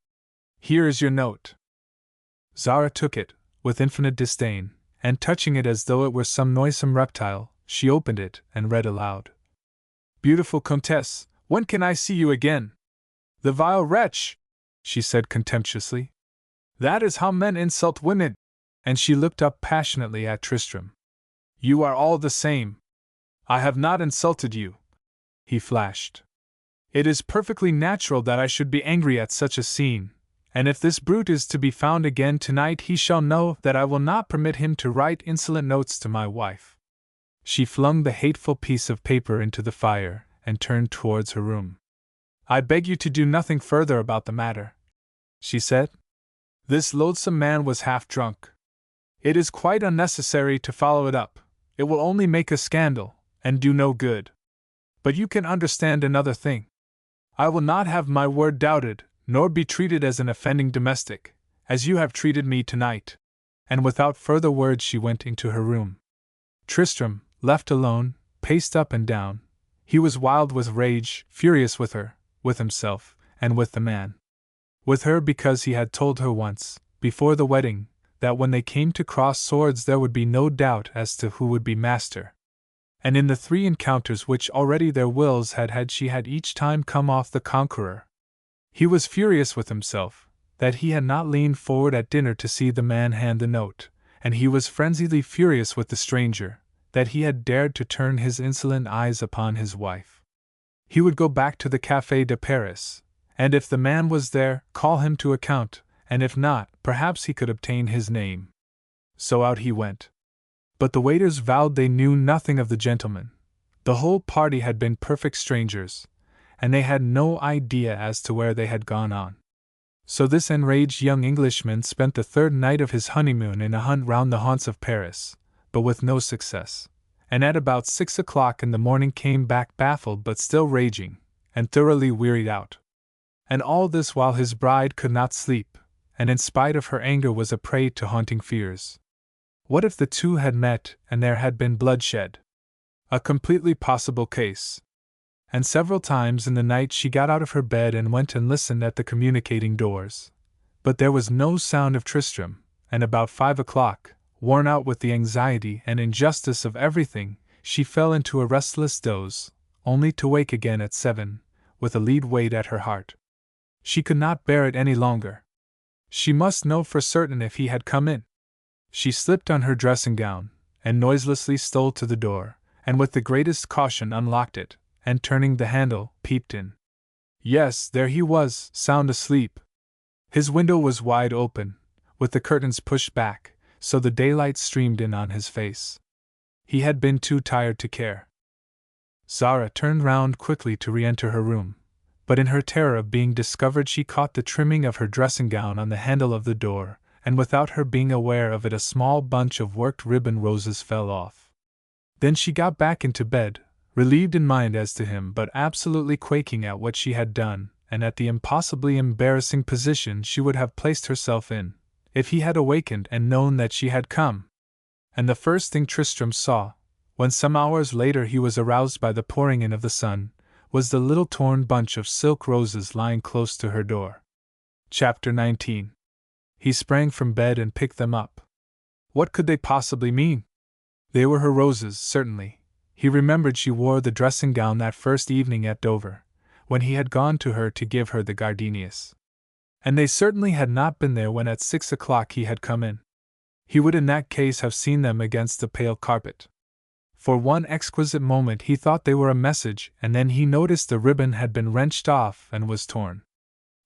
Here is your note." Zara took it, with infinite disdain, and touching it as though it were some noisome reptile, she opened it and read aloud. "Beautiful Comtesse, when can I see you again? The vile wretch!" she said contemptuously. "That is how men insult women!" And she looked up passionately at Tristram. "You are all the same. I have not insulted you," he flashed. "It is perfectly natural that I should be angry at such a scene, and if this brute is to be found again tonight he shall know that I will not permit him to write insolent notes to my wife." She flung the hateful piece of paper into the fire and turned towards her room. "I beg you to do nothing further about the matter," she said. "This loathsome man was half drunk. It is quite unnecessary to follow it up. It will only make a scandal, and do no good. But you can understand another thing. I will not have my word doubted, nor be treated as an offending domestic, as you have treated me tonight." And without further words she went into her room. Tristram, left alone, paced up and down. He was wild with rage, furious with her, with himself, and with the man. With her because he had told her once, before the wedding, that when they came to cross swords there would be no doubt as to who would be master. And in the 3 encounters which already their wills had had she had each time come off the conqueror. He was furious with himself, that he had not leaned forward at dinner to see the man hand the note, and he was frenziedly furious with the stranger, that he had dared to turn his insolent eyes upon his wife. He would go back to the Café de Paris, and if the man was there, call him to account, and if not, perhaps he could obtain his name. So out he went. But the waiters vowed they knew nothing of the gentleman. The whole party had been perfect strangers, and they had no idea as to where they had gone on. So this enraged young Englishman spent the 3rd night of his honeymoon in a hunt round the haunts of Paris, but with no success, and at about 6 o'clock in the morning came back baffled but still raging, and thoroughly wearied out. And all this while his bride could not sleep, and in spite of her anger was a prey to haunting fears. What if the two had met and there had been bloodshed? A completely possible case. And several times in the night she got out of her bed and went and listened at the communicating doors. But there was no sound of Tristram, and about 5 o'clock, worn out with the anxiety and injustice of everything, she fell into a restless doze, only to wake again at 7, with a lead weight at her heart. She could not bear it any longer. She must know for certain if he had come in. She slipped on her dressing gown, and noiselessly stole to the door, and with the greatest caution unlocked it, and turning the handle, peeped in. Yes, there he was, sound asleep. His window was wide open, with the curtains pushed back, so the daylight streamed in on his face. He had been too tired to care. Zara turned round quickly to re-enter her room, but in her terror of being discovered she caught the trimming of her dressing gown on the handle of the door, and without her being aware of it a small bunch of worked ribbon roses fell off. Then she got back into bed, relieved in mind as to him but absolutely quaking at what she had done, and at the impossibly embarrassing position she would have placed herself in, if he had awakened and known that she had come. And the first thing Tristram saw, when some hours later he was aroused by the pouring in of the sun, was the little torn bunch of silk roses lying close to her door. Chapter 19. He sprang from bed and picked them up. What could they possibly mean? They were her roses, certainly. He remembered she wore the dressing gown that first evening at Dover, when he had gone to her to give her the gardenias. And they certainly had not been there when at 6 o'clock he had come in. He would in that case have seen them against the pale carpet. For one exquisite moment he thought they were a message, and then he noticed the ribbon had been wrenched off and was torn.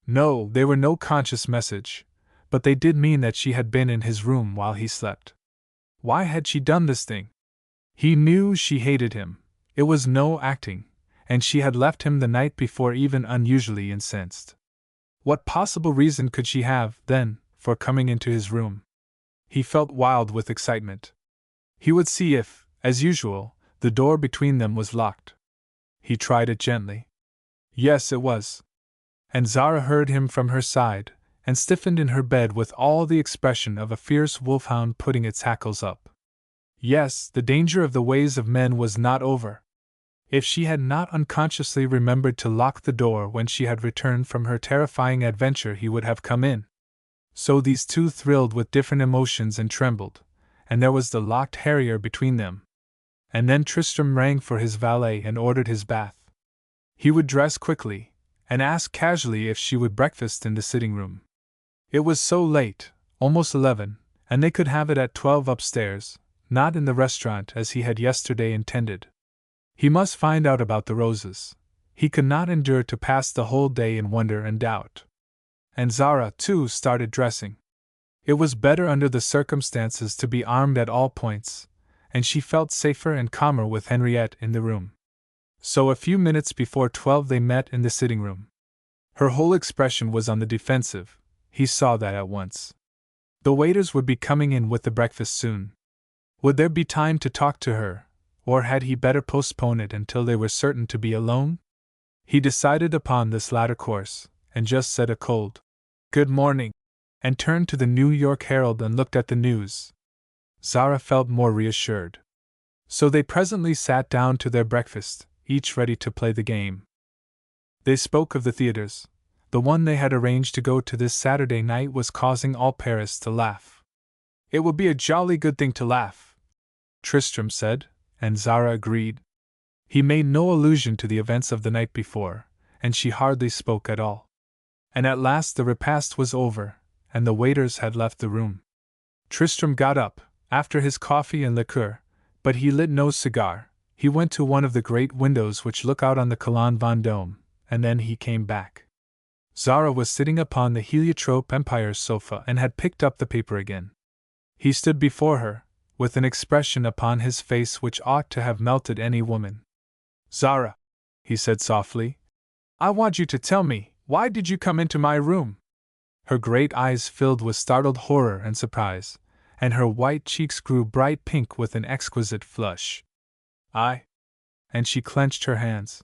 No, they were no conscious message, but they did mean that she had been in his room while he slept. Why had she done this thing? He knew she hated him. It was no acting, and she had left him the night before even unusually incensed. What possible reason could she have, then, for coming into his room? He felt wild with excitement. He would see if, as usual, the door between them was locked. He tried it gently. Yes, it was. And Zara heard him from her side, and stiffened in her bed with all the expression of a fierce wolfhound putting its hackles up. Yes, the danger of the ways of men was not over. If she had not unconsciously remembered to lock the door when she had returned from her terrifying adventure, he would have come in. So these two thrilled with different emotions and trembled, and there was the locked harrier between them. And then Tristram rang for his valet and ordered his bath. He would dress quickly, and ask casually if she would breakfast in the sitting-room. It was so late, almost 11, and they could have it at 12 upstairs, not in the restaurant as he had yesterday intended. He must find out about the roses. He could not endure to pass the whole day in wonder and doubt. And Zara, too, started dressing. It was better under the circumstances to be armed at all points, and she felt safer and calmer with Henriette in the room. So a few minutes before 12 they met in the sitting-room. Her whole expression was on the defensive. He saw that at once. The waiters would be coming in with the breakfast soon. Would there be time to talk to her, or had he better postpone it until they were certain to be alone? He decided upon this latter course, and just said a cold, "Good morning," and turned to the New York Herald and looked at the news. Zara felt more reassured. So they presently sat down to their breakfast, each ready to play the game. They spoke of the theaters. The one they had arranged to go to this Saturday night was causing all Paris to laugh. "It will be a jolly good thing to laugh," Tristram said, and Zara agreed. He made no allusion to the events of the night before, and she hardly spoke at all. And at last the repast was over, and the waiters had left the room. Tristram got up, after his coffee and liqueur, but he lit no cigar. He went to one of the great windows which look out on the Colonne Vendôme, and then he came back. Zara was sitting upon the heliotrope Empire's sofa and had picked up the paper again. He stood before her, with an expression upon his face which ought to have melted any woman. "Zara," he said softly, "I want you to tell me, why did you come into my room?" Her great eyes filled with startled horror and surprise, and her white cheeks grew bright pink with an exquisite flush. And she clenched her hands.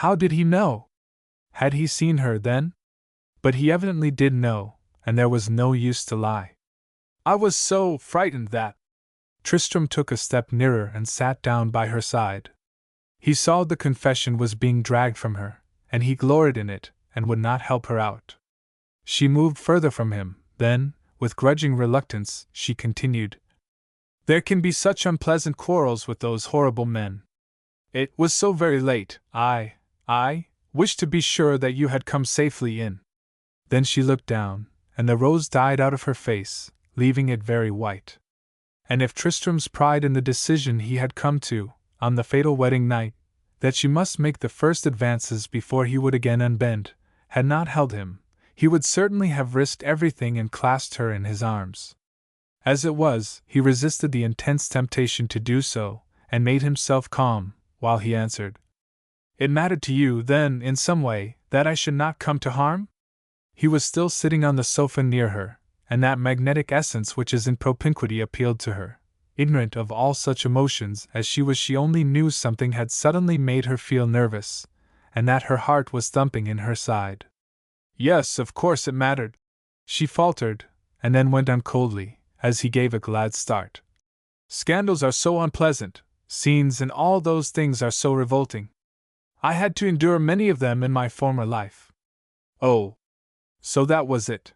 How did he know? Had he seen her then? But he evidently did know, and there was no use to lie. "I was so frightened that—" Tristram took a step nearer and sat down by her side. He saw the confession was being dragged from her, and he gloried in it, and would not help her out. She moved further from him, then, with grudging reluctance, she continued, "There can be such unpleasant quarrels with those horrible men. It was so very late, I wished to be sure that you had come safely in." Then she looked down, and the rose died out of her face, leaving it very white. And if Tristram's pride in the decision he had come to, on the fatal wedding night, that she must make the first advances before he would again unbend, had not held him, he would certainly have risked everything and clasped her in his arms. As it was, he resisted the intense temptation to do so, and made himself calm, while he answered, "It mattered to you, then, in some way, that I should not come to harm?" He was still sitting on the sofa near her, and that magnetic essence which is in propinquity appealed to her. Ignorant of all such emotions as she was, she only knew something had suddenly made her feel nervous, and that her heart was thumping in her side. "Yes, of course it mattered," she faltered, and then went on coldly, as he gave a glad start. "Scandals are so unpleasant, scenes and all those things are so revolting. I had to endure many of them in my former life." Oh, so that was it.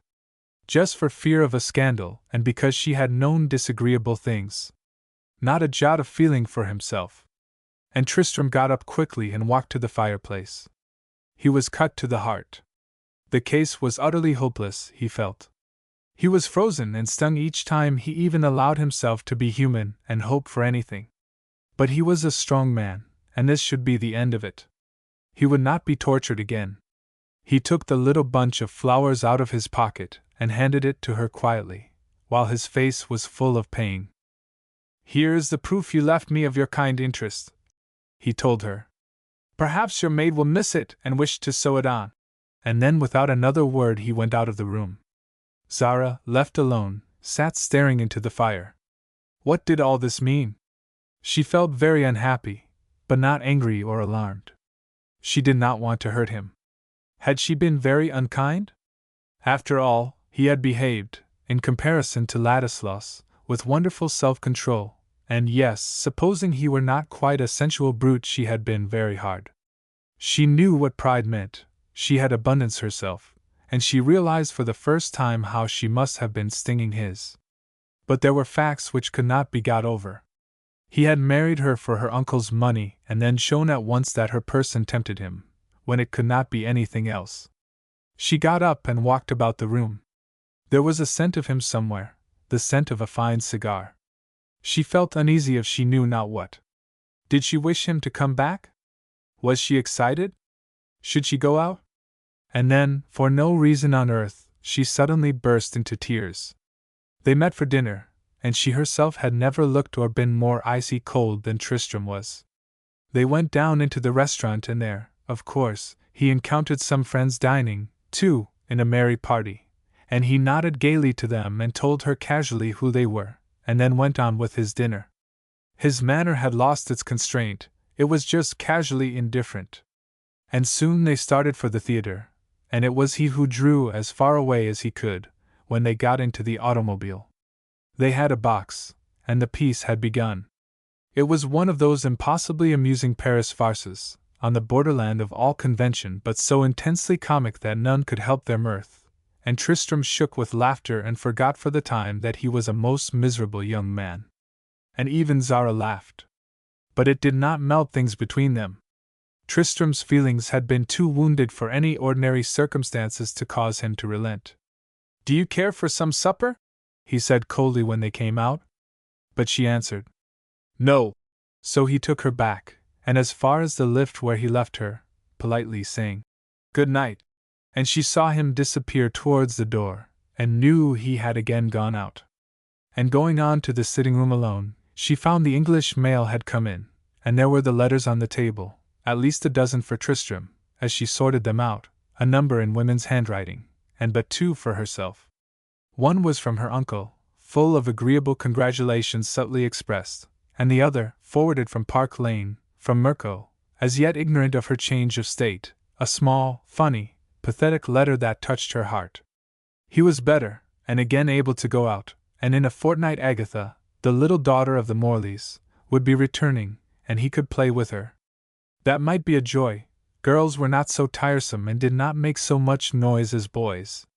Just for fear of a scandal, and because she had known disagreeable things. Not a jot of feeling for himself. And Tristram got up quickly and walked to the fireplace. He was cut to the heart. The case was utterly hopeless, he felt. He was frozen and stung each time he even allowed himself to be human and hope for anything. But he was a strong man, and this should be the end of it. He would not be tortured again. He took the little bunch of flowers out of his pocket and handed it to her quietly, while his face was full of pain. "Here is the proof you left me of your kind interest," he told her. "Perhaps your maid will miss it and wish to sew it on." And then without another word he went out of the room. Zara, left alone, sat staring into the fire. What did all this mean? She felt very unhappy, but not angry or alarmed. She did not want to hurt him. Had she been very unkind? After all, he had behaved, in comparison to Ladislaus, with wonderful self-control, and yes, supposing he were not quite a sensual brute, she had been very hard. She knew what pride meant, she had abundance herself, and she realized for the first time how she must have been stinging his. But there were facts which could not be got over. He had married her for her uncle's money and then shown at once that her person tempted him, when it could not be anything else. She got up and walked about the room. There was a scent of him somewhere, the scent of a fine cigar. She felt uneasy of she knew not what. Did she wish him to come back? Was she excited? Should she go out? And then, for no reason on earth, she suddenly burst into tears. They met for dinner, and she herself had never looked or been more icy cold than Tristram was. They went down into the restaurant, and there, of course, he encountered some friends dining, too, in a merry party, and he nodded gaily to them and told her casually who they were, and then went on with his dinner. His manner had lost its constraint, it was just casually indifferent. And soon they started for the theater, and it was he who drew as far away as he could, when they got into the automobile. They had a box, and the piece had begun. It was one of those impossibly amusing Paris farces, on the borderland of all convention but so intensely comic that none could help their mirth, and Tristram shook with laughter and forgot for the time that he was a most miserable young man. And even Zara laughed. But it did not melt things between them. Tristram's feelings had been too wounded for any ordinary circumstances to cause him to relent. "Do you care for some supper?" he said coldly when they came out. But she answered, "No." So he took her back, and as far as the lift where he left her, politely saying, "Good night," and she saw him disappear towards the door, and knew he had again gone out. And going on to the sitting-room alone, she found the English mail had come in, and there were the letters on the table, at least a dozen for Tristram, as she sorted them out, a number in women's handwriting, and but two for herself. One was from her uncle, full of agreeable congratulations subtly expressed, and the other, forwarded from Park Lane, from Mirko, as yet ignorant of her change of state, a small, funny, pathetic letter that touched her heart. He was better, and again able to go out, and in a fortnight Agatha, the little daughter of the Morleys, would be returning, and he could play with her. That might be a joy. Girls were not so tiresome and did not make so much noise as boys.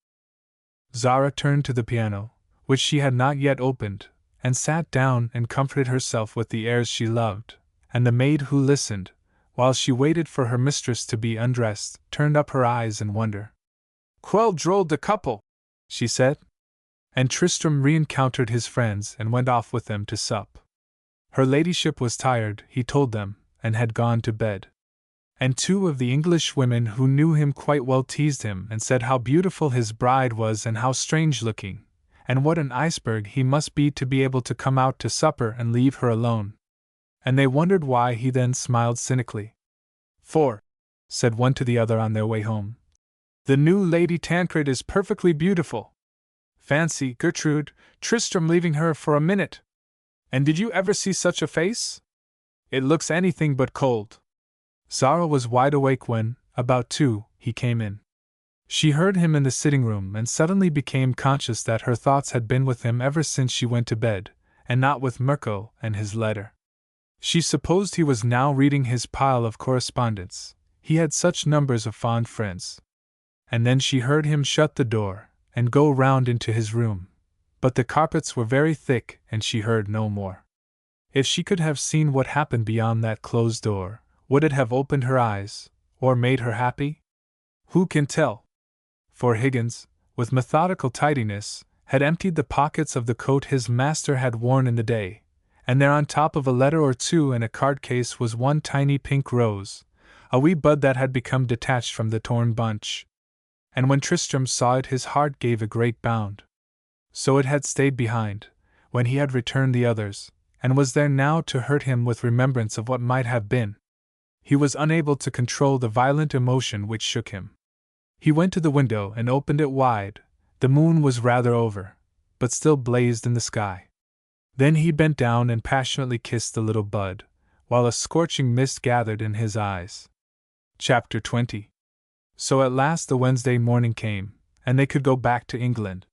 Zara turned to the piano, which she had not yet opened, and sat down and comforted herself with the airs she loved, and the maid who listened, while she waited for her mistress to be undressed, turned up her eyes in wonder. "Quel drôle de couple," she said. And Tristram re-encountered his friends and went off with them to sup. Her ladyship was tired, he told them, and had gone to bed. And two of the English women who knew him quite well teased him and said how beautiful his bride was and how strange-looking, and what an iceberg he must be to be able to come out to supper and leave her alone. And they wondered why he then smiled cynically. "For," said one to the other on their way home, "the new Lady Tancred is perfectly beautiful. Fancy, Gertrude, Tristram leaving her for a minute! And did you ever see such a face? It looks anything but cold." Zara was wide awake when, about 2, he came in. She heard him in the sitting-room and suddenly became conscious that her thoughts had been with him ever since she went to bed, and not with Mirko and his letter. She supposed he was now reading his pile of correspondence, he had such numbers of fond friends. And then she heard him shut the door and go round into his room, but the carpets were very thick and she heard no more. If she could have seen what happened beyond that closed door, would it have opened her eyes, or made her happy? Who can tell? For Higgins, with methodical tidiness, had emptied the pockets of the coat his master had worn in the day, and there on top of a letter or two and a card case was one tiny pink rose, a wee bud that had become detached from the torn bunch. And when Tristram saw it his heart gave a great bound. So it had stayed behind, when he had returned the others, and was there now to hurt him with remembrance of what might have been. He was unable to control the violent emotion which shook him. He went to the window and opened it wide. The moon was rather over, but still blazed in the sky. Then he bent down and passionately kissed the little bud, while a scorching mist gathered in his eyes. Chapter 20. So at last the Wednesday morning came, and they could go back to England.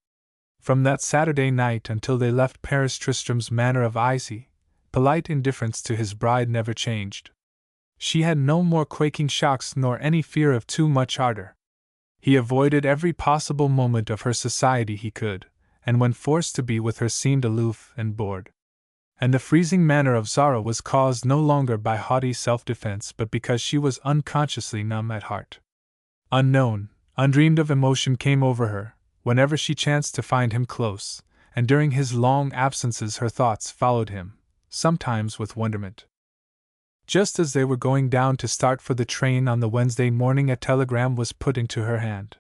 From that Saturday night until they left Paris, Tristram's manner of icy, polite indifference to his bride never changed. She had no more quaking shocks nor any fear of too much ardor. He avoided every possible moment of her society he could, and when forced to be with her seemed aloof and bored. And the freezing manner of Zara was caused no longer by haughty self-defense but because she was unconsciously numb at heart. Unknown, undreamed of emotion came over her, whenever she chanced to find him close, and during his long absences her thoughts followed him, sometimes with wonderment. Just as they were going down to start for the train on the Wednesday morning, a telegram was put into her hand.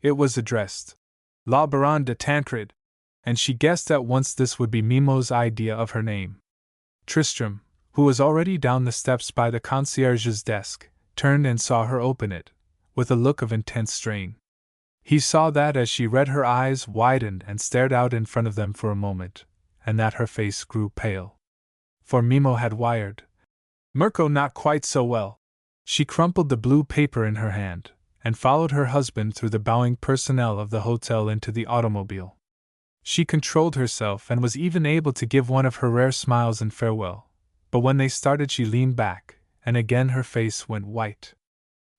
It was addressed, La Baronne de Tancred, and she guessed at once this would be Mimo's idea of her name. Tristram, who was already down the steps by the concierge's desk, turned and saw her open it, with a look of intense strain. He saw that as she read her eyes widened and stared out in front of them for a moment, and that her face grew pale. For Mimo had wired, Mirko not quite so well. She crumpled the blue paper in her hand, and followed her husband through the bowing personnel of the hotel into the automobile. She controlled herself and was even able to give one of her rare smiles in farewell, but when they started she leaned back, and again her face went white.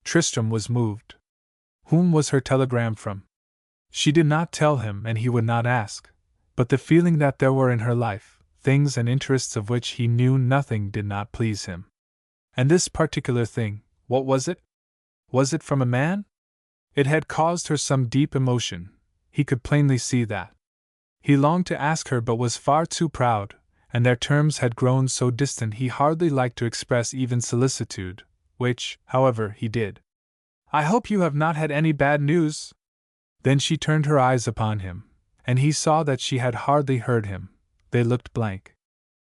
Tristram was moved. Whom was her telegram from? She did not tell him, and he would not ask, but the feeling that there were in her life things and interests of which he knew nothing did not please him. And this particular thing, what was it? Was it from a man? It had caused her some deep emotion, he could plainly see that. He longed to ask her but was far too proud, and their terms had grown so distant he hardly liked to express even solicitude, which, however, he did. I hope you have not had any bad news? Then she turned her eyes upon him, and he saw that she had hardly heard him. They looked blank.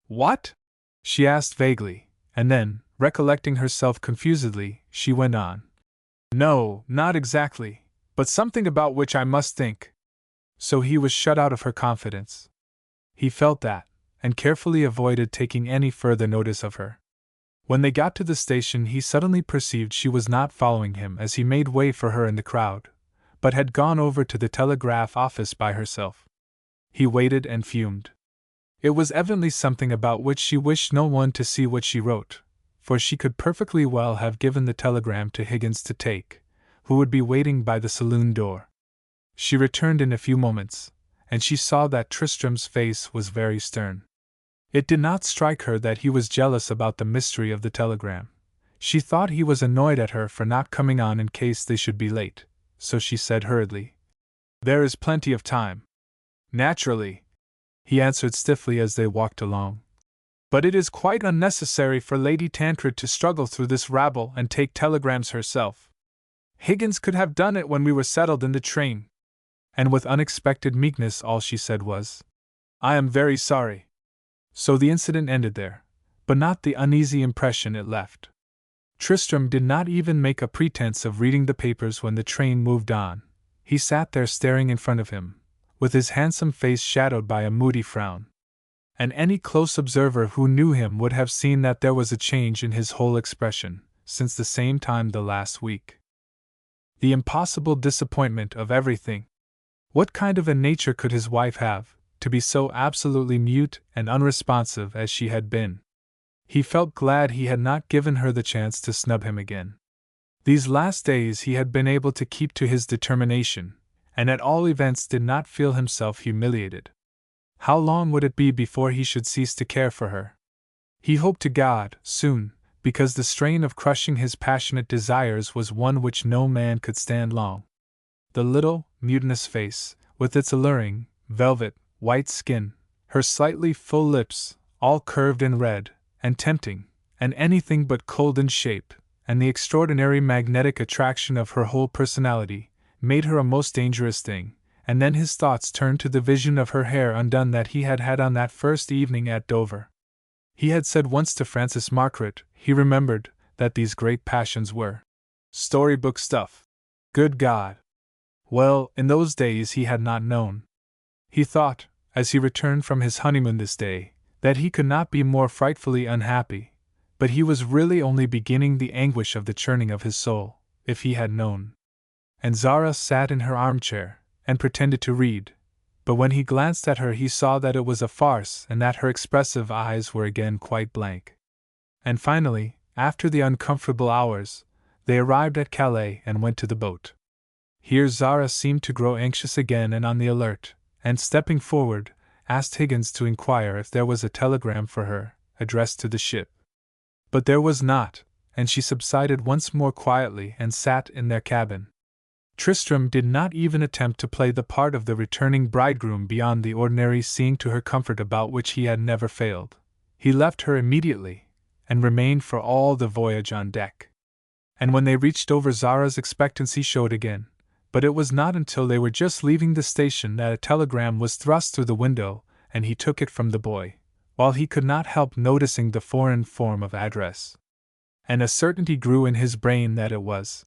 What? She asked vaguely, and then, recollecting herself confusedly, she went on. No, not exactly, but something about which I must think. So he was shut out of her confidence. He felt that, and carefully avoided taking any further notice of her. When they got to the station he suddenly perceived she was not following him as he made way for her in the crowd, but had gone over to the telegraph office by herself. He waited and fumed. It was evidently something about which she wished no one to see what she wrote, for she could perfectly well have given the telegram to Higgins to take, who would be waiting by the saloon door. She returned in a few moments, and she saw that Tristram's face was very stern. It did not strike her that he was jealous about the mystery of the telegram. She thought he was annoyed at her for not coming on in case they should be late, so she said hurriedly, There is plenty of time. Naturally, he answered stiffly as they walked along. But it is quite unnecessary for Lady Tancred to struggle through this rabble and take telegrams herself. Higgins could have done it when we were settled in the train. And with unexpected meekness all she said was, I am very sorry. So the incident ended there, but not the uneasy impression it left. Tristram did not even make a pretense of reading the papers when the train moved on. He sat there staring in front of him, with his handsome face shadowed by a moody frown. And any close observer who knew him would have seen that there was a change in his whole expression, since the same time the last week. The impossible disappointment of everything. What kind of a nature could his wife have, to be so absolutely mute and unresponsive as she had been? He felt glad he had not given her the chance to snub him again. These last days he had been able to keep to his determination, and at all events did not feel himself humiliated. How long would it be before he should cease to care for her? He hoped to God, soon, because the strain of crushing his passionate desires was one which no man could stand long. The little, mutinous face, with its alluring, velvet, white skin, her slightly full lips, all curved and red, and tempting, and anything but cold in shape, and the extraordinary magnetic attraction of her whole personality, made her a most dangerous thing, and then his thoughts turned to the vision of her hair undone that he had had on that first evening at Dover. He had said once to Francis Margaret, he remembered, that these great passions were storybook stuff. Good God! Well, in those days he had not known. He thought, as he returned from his honeymoon this day, that he could not be more frightfully unhappy, but he was really only beginning the anguish of the churning of his soul, if he had known. And Zara sat in her armchair, and pretended to read, but when he glanced at her he saw that it was a farce and that her expressive eyes were again quite blank. And finally, after the uncomfortable hours, they arrived at Calais and went to the boat. Here Zara seemed to grow anxious again and on the alert, and stepping forward, asked Higgins to inquire if there was a telegram for her, addressed to the ship. But there was not, and she subsided once more quietly and sat in their cabin. Tristram did not even attempt to play the part of the returning bridegroom beyond the ordinary seeing to her comfort about which he had never failed. He left her immediately, and remained for all the voyage on deck. And when they reached Dover, Zara's expectancy showed again, but it was not until they were just leaving the station that a telegram was thrust through the window, and he took it from the boy, while he could not help noticing the foreign form of address. And a certainty grew in his brain that it was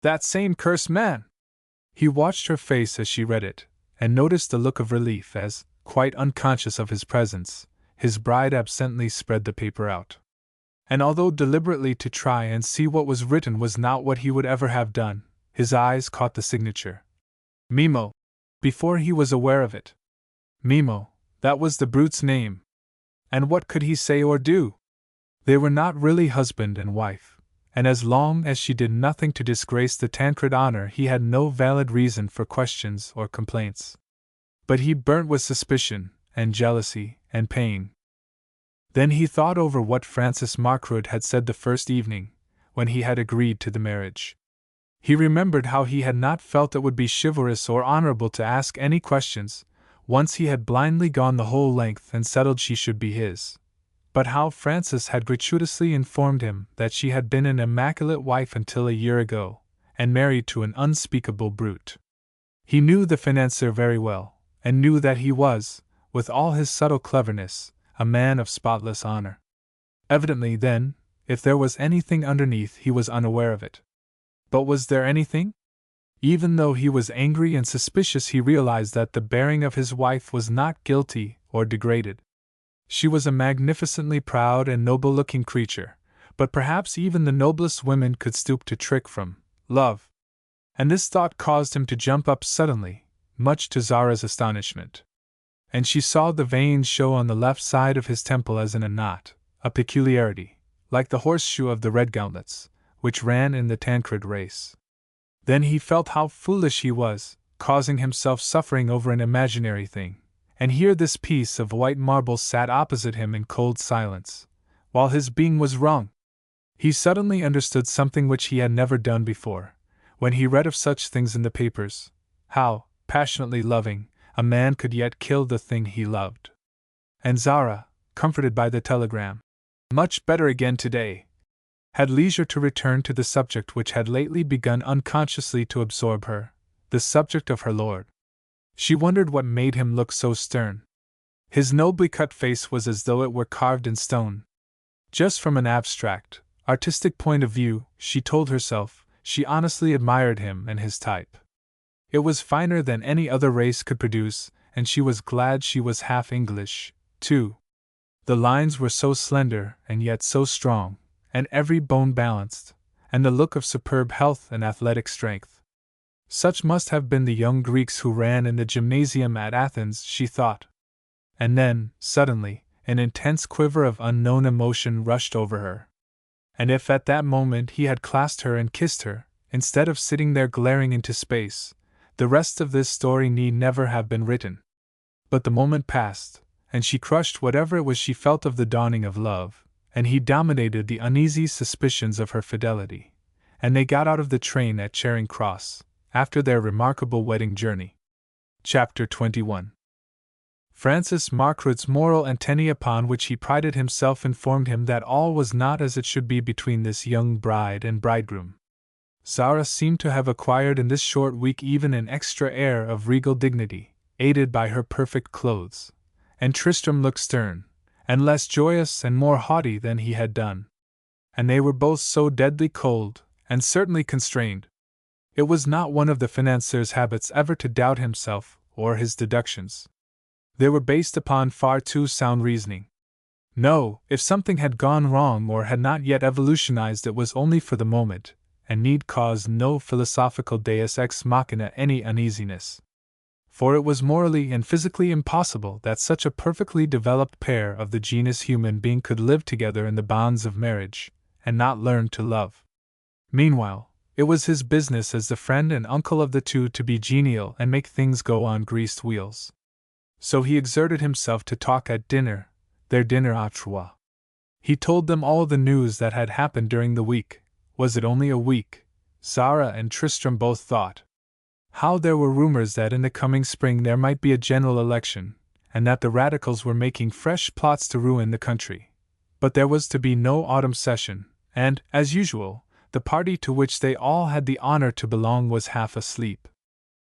that same cursed man. He watched her face as she read it, and noticed the look of relief as, quite unconscious of his presence, his bride absently spread the paper out. And although deliberately to try and see what was written was not what he would ever have done, his eyes caught the signature. Mimo, before he was aware of it. Mimo, that was the brute's name. And what could he say or do? They were not really husband and wife, and as long as she did nothing to disgrace the Tancred honor he had no valid reason for questions or complaints. But he burnt with suspicion, and jealousy, and pain. Then he thought over what Francis Markroyd had said the first evening, when he had agreed to the marriage. He remembered how he had not felt it would be chivalrous or honorable to ask any questions, once he had blindly gone the whole length and settled she should be his. But how Francis had gratuitously informed him that she had been an immaculate wife until a year ago, and married to an unspeakable brute. He knew the financier very well, and knew that he was, with all his subtle cleverness, a man of spotless honor. Evidently, then, if there was anything underneath, he was unaware of it. But was there anything? Even though he was angry and suspicious, he realized that the bearing of his wife was not guilty or degraded. She was a magnificently proud and noble-looking creature, but perhaps even the noblest women could stoop to trick from love. And this thought caused him to jump up suddenly, much to Zara's astonishment. And she saw the veins show on the left side of his temple as in a knot, a peculiarity, like the horseshoe of the Redgauntlets, which ran in the Tancred race. Then he felt how foolish he was, causing himself suffering over an imaginary thing. And here this piece of white marble sat opposite him in cold silence, while his being was wrung. He suddenly understood something which he had never done before, when he read of such things in the papers, how, passionately loving, a man could yet kill the thing he loved. And Zara, comforted by the telegram, much better again today, had leisure to return to the subject which had lately begun unconsciously to absorb her, the subject of her lord. She wondered what made him look so stern. His nobly cut face was as though it were carved in stone. Just from an abstract, artistic point of view, she told herself, she honestly admired him and his type. It was finer than any other race could produce, and she was glad she was half English, too. The lines were so slender and yet so strong, and every bone balanced, and the look of superb health and athletic strength. Such must have been the young Greeks who ran in the gymnasium at Athens, she thought. And then, suddenly, an intense quiver of unknown emotion rushed over her. And if at that moment he had clasped her and kissed her, instead of sitting there glaring into space, the rest of this story need never have been written. But the moment passed, and she crushed whatever it was she felt of the dawning of love, and he dominated the uneasy suspicions of her fidelity, and they got out of the train at Charing Cross, after their remarkable wedding journey. Chapter 21. Francis Markroyd's moral antennae upon which he prided himself informed him that all was not as it should be between this young bride and bridegroom. Zara seemed to have acquired in this short week even an extra air of regal dignity, aided by her perfect clothes, and Tristram looked stern, and less joyous and more haughty than he had done. And they were both so deadly cold, and certainly constrained. It was not one of the financier's habits ever to doubt himself or his deductions. They were based upon far too sound reasoning. No, if something had gone wrong or had not yet evolutionized, it was only for the moment, and need cause no philosophical deus ex machina any uneasiness. For it was morally and physically impossible that such a perfectly developed pair of the genus human being could live together in the bonds of marriage, and not learn to love. Meanwhile, it was his business as the friend and uncle of the two to be genial and make things go on greased wheels. So he exerted himself to talk at dinner, their dinner à trois. He told them all the news that had happened during the week. Was it only a week? Zara and Tristram both thought. How there were rumors that in the coming spring there might be a general election, and that the radicals were making fresh plots to ruin the country. But there was to be no autumn session, and, as usual, the party to which they all had the honor to belong was half asleep.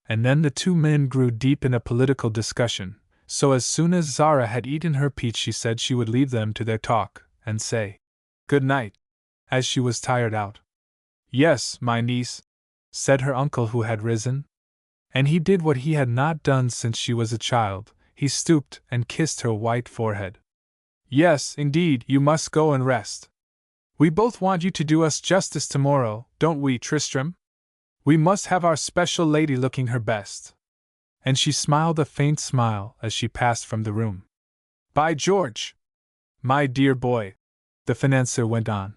And then the two men grew deep in a political discussion, so as soon as Zara had eaten her peach she said she would leave them to their talk, and say, "Good night," as she was tired out. "Yes, my niece," said her uncle who had risen. And he did what he had not done since she was a child, he stooped and kissed her white forehead. "Yes, indeed, you must go and rest. We both want you to do us justice tomorrow, don't we, Tristram? We must have our special lady looking her best." And she smiled a faint smile as she passed from the room. "By George! My dear boy," the financier went on,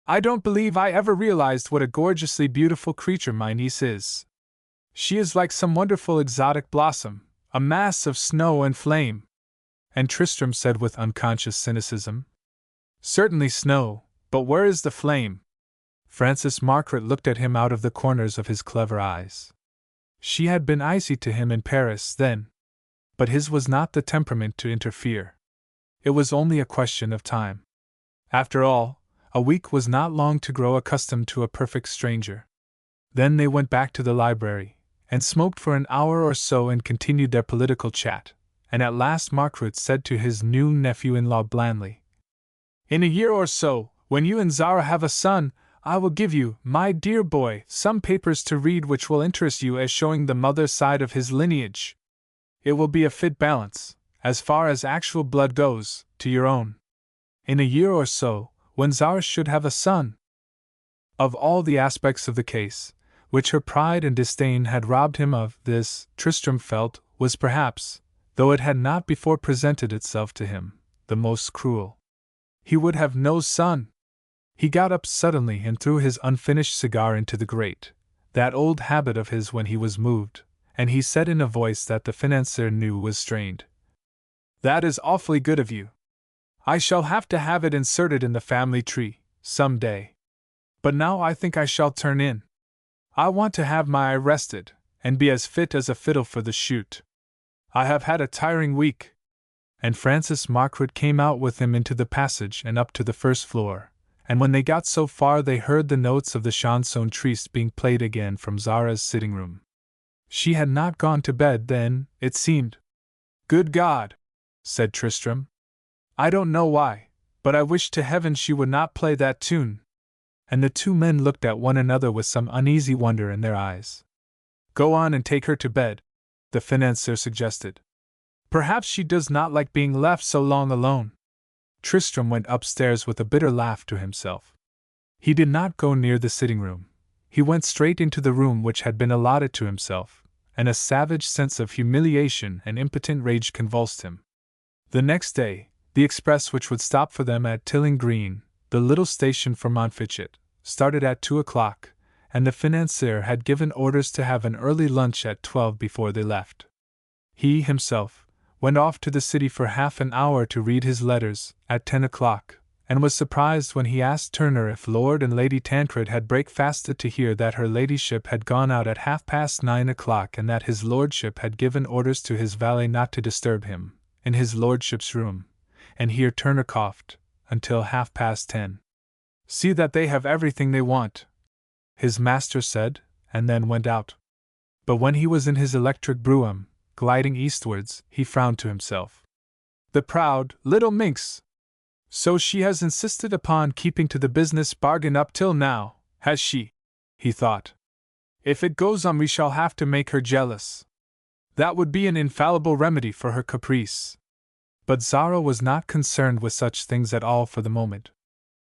"I don't believe I ever realized what a gorgeously beautiful creature my niece is. She is like some wonderful exotic blossom, a mass of snow and flame." And Tristram said with unconscious cynicism, "Certainly snow, but where is the flame?" Frances Margaret looked at him out of the corners of his clever eyes. She had been icy to him in Paris then, but his was not the temperament to interfere. It was only a question of time. After all, a week was not long to grow accustomed to a perfect stranger. Then they went back to the library, and smoked for an hour or so and continued their political chat, and at last Margaret said to his new nephew-in-law blandly, "In a year or so, when you and Zara have a son, I will give you, my dear boy, some papers to read which will interest you as showing the mother side of his lineage. It will be a fit balance, as far as actual blood goes, to your own. In a year or so, when Zara should have a son." Of all the aspects of the case, which her pride and disdain had robbed him of, this, Tristram felt, was perhaps, though it had not before presented itself to him, the most cruel. He would have no son! He got up suddenly and threw his unfinished cigar into the grate, that old habit of his when he was moved, and he said in a voice that the financier knew was strained, "That is awfully good of you. I shall have to have it inserted in the family tree, some day. But now I think I shall turn in. I want to have my eye rested, and be as fit as a fiddle for the shoot. I have had a tiring week." And Frances Margaret came out with him into the passage and up to the first floor, and when they got so far they heard the notes of the chanson triste being played again from Zara's sitting room. She had not gone to bed then, it seemed. "Good God!" said Tristram. "I don't know why, but I wish to heaven she would not play that tune." And the two men looked at one another with some uneasy wonder in their eyes. "Go on and take her to bed," the financier suggested. "Perhaps she does not like being left so long alone." Tristram went upstairs with a bitter laugh to himself. He did not go near the sitting room. He went straight into the room which had been allotted to himself, and a savage sense of humiliation and impotent rage convulsed him. The next day, the express which would stop for them at Tilling Green, the little station for Montfichet, started at 2 o'clock, and the financier had given orders to have an early lunch at 12 before they left. He, himself, went off to the city for half an hour to read his letters, at 10 o'clock, and was surprised when he asked Turner if Lord and Lady Tancred had breakfasted to hear that her ladyship had gone out at 9:30 o'clock and that his lordship had given orders to his valet not to disturb him, in his lordship's room, and here Turner coughed, until 10:30. "See that they have everything they want," his master said, and then went out. But when he was in his electric brougham, gliding eastwards, he frowned to himself. "The proud little minx! So she has insisted upon keeping to the business bargain up till now, has she?" he thought. "If it goes on we shall have to make her jealous. That would be an infallible remedy for her caprice." But Zara was not concerned with such things at all for the moment.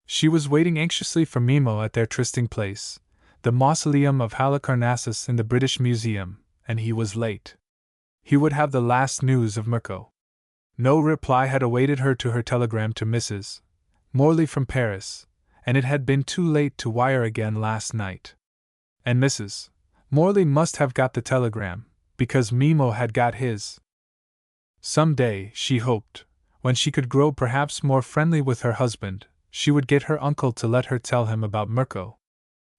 She was waiting anxiously for Mimo at their trysting place, the mausoleum of Halicarnassus in the British Museum, and he was late. He would have the last news of Mirko. No reply had awaited her to her telegram to Mrs. Morley from Paris, and it had been too late to wire again last night. And Mrs. Morley must have got the telegram, because Mimo had got his. Some day, she hoped, when she could grow perhaps more friendly with her husband, she would get her uncle to let her tell him about Mirko.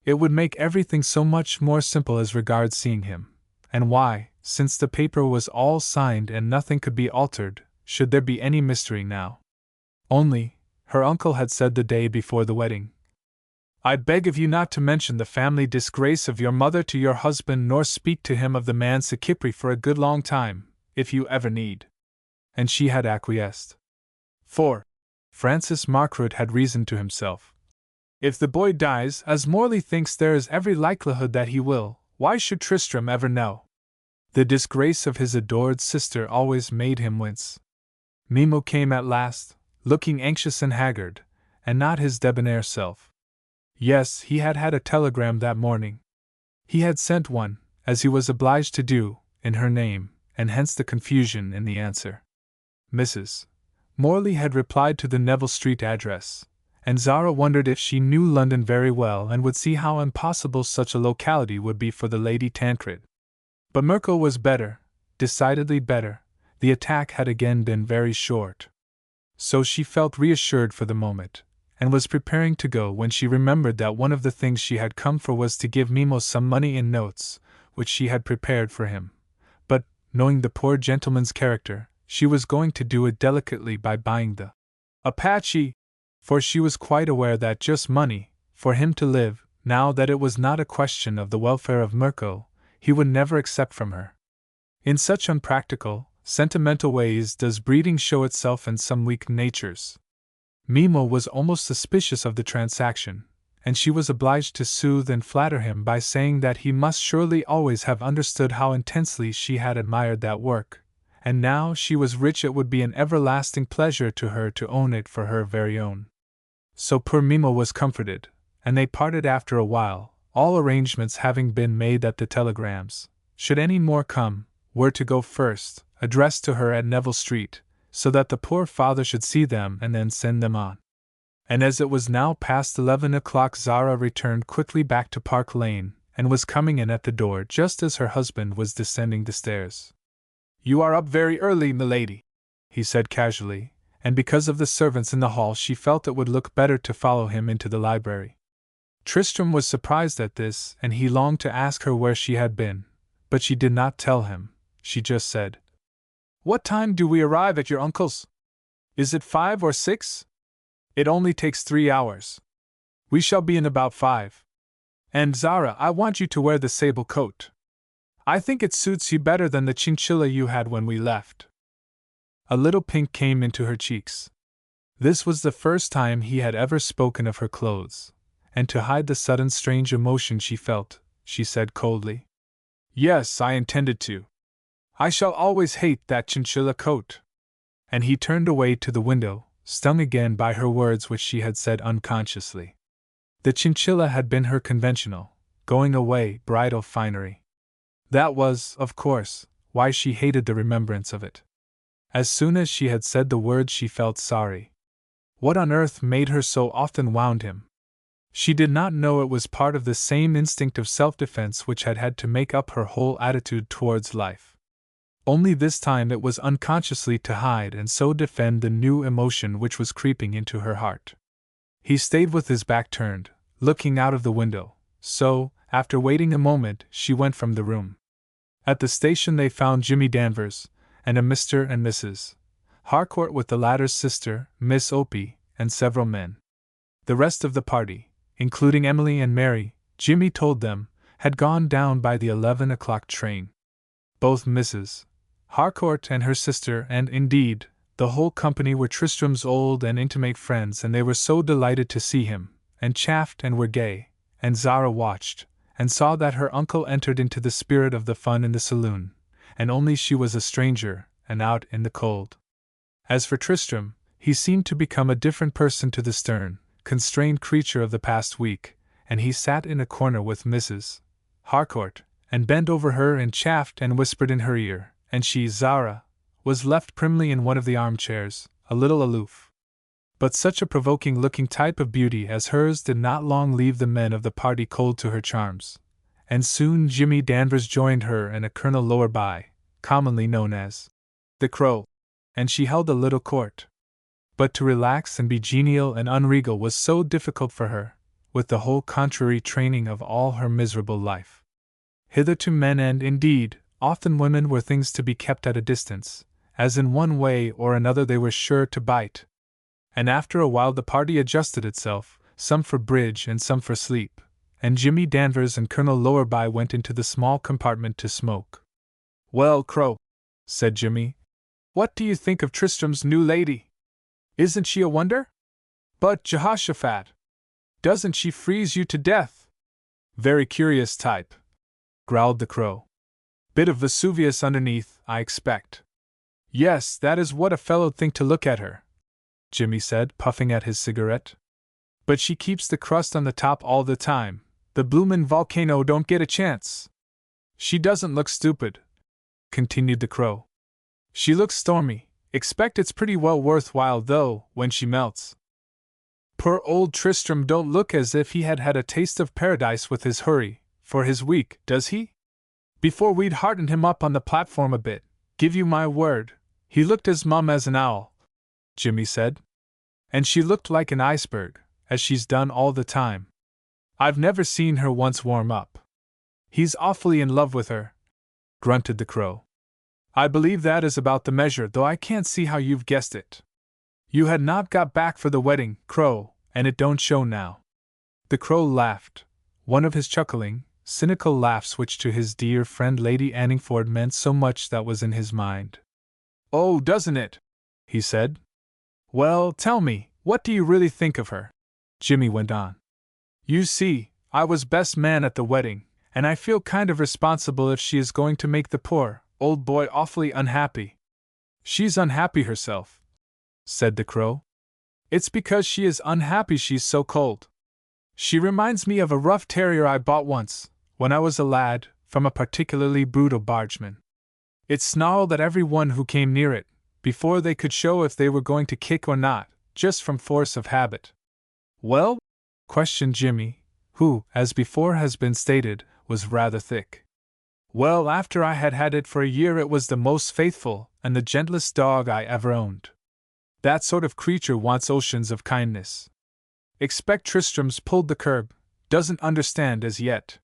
It would make everything so much more simple as regards seeing him. And why, since the paper was all signed and nothing could be altered, should there be any mystery now? Only, her uncle had said the day before the wedding, "I beg of you not to mention the family disgrace of your mother to your husband nor speak to him of the man Sakipri for a good long time, if you ever need." And she had acquiesced. 4. Francis Margaret had reasoned to himself. If the boy dies, as Morley thinks there is every likelihood that he will, why should Tristram ever know? The disgrace of his adored sister always made him wince. Mimo came at last, looking anxious and haggard, and not his debonair self. Yes, he had had a telegram that morning. He had sent one, as he was obliged to do, in her name, and hence the confusion in the answer. Mrs. Morley had replied to the Neville Street address, and Zara wondered if she knew London very well and would see how impossible such a locality would be for the Lady Tancred. But Mirko was better, decidedly better. The attack had again been very short. So she felt reassured for the moment, and was preparing to go when she remembered that one of the things she had come for was to give Mimo some money in notes, which she had prepared for him. But, knowing the poor gentleman's character, she was going to do it delicately by buying the Apache, for she was quite aware that just money, for him to live, now that it was not a question of the welfare of Mirko, he would never accept from her. In such unpractical, sentimental ways does breeding show itself in some weak natures. Mimo was almost suspicious of the transaction, and she was obliged to soothe and flatter him by saying that he must surely always have understood how intensely she had admired that work, and now she was rich it would be an everlasting pleasure to her to own it for her very own. So poor Mimo was comforted, and they parted after a while, all arrangements having been made that the telegrams, should any more come, were to go first, addressed to her at Neville Street, so that the poor father should see them and then send them on. And as it was now past 11 o'clock, Zara returned quickly back to Park Lane, and was coming in at the door just as her husband was descending the stairs. "You are up very early, milady," he said casually, and because of the servants in the hall she felt it would look better to follow him into the library. Tristram was surprised at this, and he longed to ask her where she had been, but she did not tell him. She just said, "What time do we arrive at your uncle's? Is it 5 or 6? It only takes 3 hours. We shall be in about 5. And Zara, I want you to wear the sable coat. I think it suits you better than the chinchilla you had when we left." A little pink came into her cheeks. This was the first time he had ever spoken of her clothes, and to hide the sudden strange emotion she felt, she said coldly, "Yes, I intended to. I shall always hate that chinchilla coat." And he turned away to the window, stung again by her words which she had said unconsciously. The chinchilla had been her conventional, going away bridal finery. That was, of course, why she hated the remembrance of it. As soon as she had said the words she felt sorry. What on earth made her so often wound him? She did not know it was part of the same instinct of self-defense which had had to make up her whole attitude towards life. Only this time it was unconsciously to hide and so defend the new emotion which was creeping into her heart. He stayed with his back turned, looking out of the window, so, after waiting a moment, she went from the room. At the station they found Jimmy Danvers, and a Mr. and Mrs. Harcourt with the latter's sister, Miss Opie, and several men. The rest of the party, including Emily and Mary, Jimmy told them, had gone down by the 11 o'clock train. Both Mrs. Harcourt and her sister, and, indeed, the whole company were Tristram's old and intimate friends, and they were so delighted to see him, and chaffed and were gay, and Zara watched, and saw that her uncle entered into the spirit of the fun in the saloon, and only she was a stranger, and out in the cold. As for Tristram, he seemed to become a different person to the stern, constrained creature of the past week, and he sat in a corner with Mrs. Harcourt, and bent over her and chaffed and whispered in her ear, and she, Zara, was left primly in one of the armchairs, a little aloof. But such a provoking-looking type of beauty as hers did not long leave the men of the party cold to her charms, and soon Jimmy Danvers joined her and a Colonel Lowerby, commonly known as the Crow, and she held a little court. But to relax and be genial and unregal was so difficult for her, with the whole contrary training of all her miserable life. Hitherto men and, indeed, often women were things to be kept at a distance, as in one way or another they were sure to bite. And after a while the party adjusted itself, some for bridge and some for sleep, and Jimmy Danvers and Colonel Lowerby went into the small compartment to smoke. "Well, Crow," said Jimmy, "what do you think of Tristram's new lady? Isn't she a wonder? But Jehoshaphat, doesn't she freeze you to death?" "Very curious type," growled the Crow. "Bit of Vesuvius underneath, I expect." "Yes, that is what a fellow'd think to look at her," Jimmy said, puffing at his cigarette. "But she keeps the crust on the top all the time. The bloomin' volcano don't get a chance." "She doesn't look stupid," continued the Crow. "She looks stormy. Expect it's pretty well worthwhile, though, when she melts. Poor old Tristram don't look as if he had had a taste of paradise with his hurry, for his week, does he? Before we'd heartened him up on the platform a bit, give you my word, he looked as mum as an owl," Jimmy said. "And she looked like an iceberg, as she's done all the time. I've never seen her once warm up." "He's awfully in love with her," grunted the Crow. "I believe that is about the measure, though I can't see how you've guessed it. You had not got back for the wedding, Crow, and it don't show now." The Crow laughed, one of his chuckling, cynical laughs which to his dear friend Lady Anningford meant so much that was in his mind. "Oh, doesn't it?" he said. "Well, tell me, what do you really think of her?" Jimmy went on. "You see, I was best man at the wedding, and I feel kind of responsible if she is going to make the poor old boy awfully unhappy." "She's unhappy herself," said the Crow. "It's because she is unhappy she's so cold. She reminds me of a rough terrier I bought once, when I was a lad, from a particularly brutal bargeman. It snarled at every one who came near it, before they could show if they were going to kick or not, just from force of habit." "Well?" questioned Jimmy, who, as before has been stated, was rather thick. "Well, after I had had it for a year it was the most faithful and the gentlest dog I ever owned. That sort of creature wants oceans of kindness. Expect Tristram's pulled the curb, doesn't understand as yet.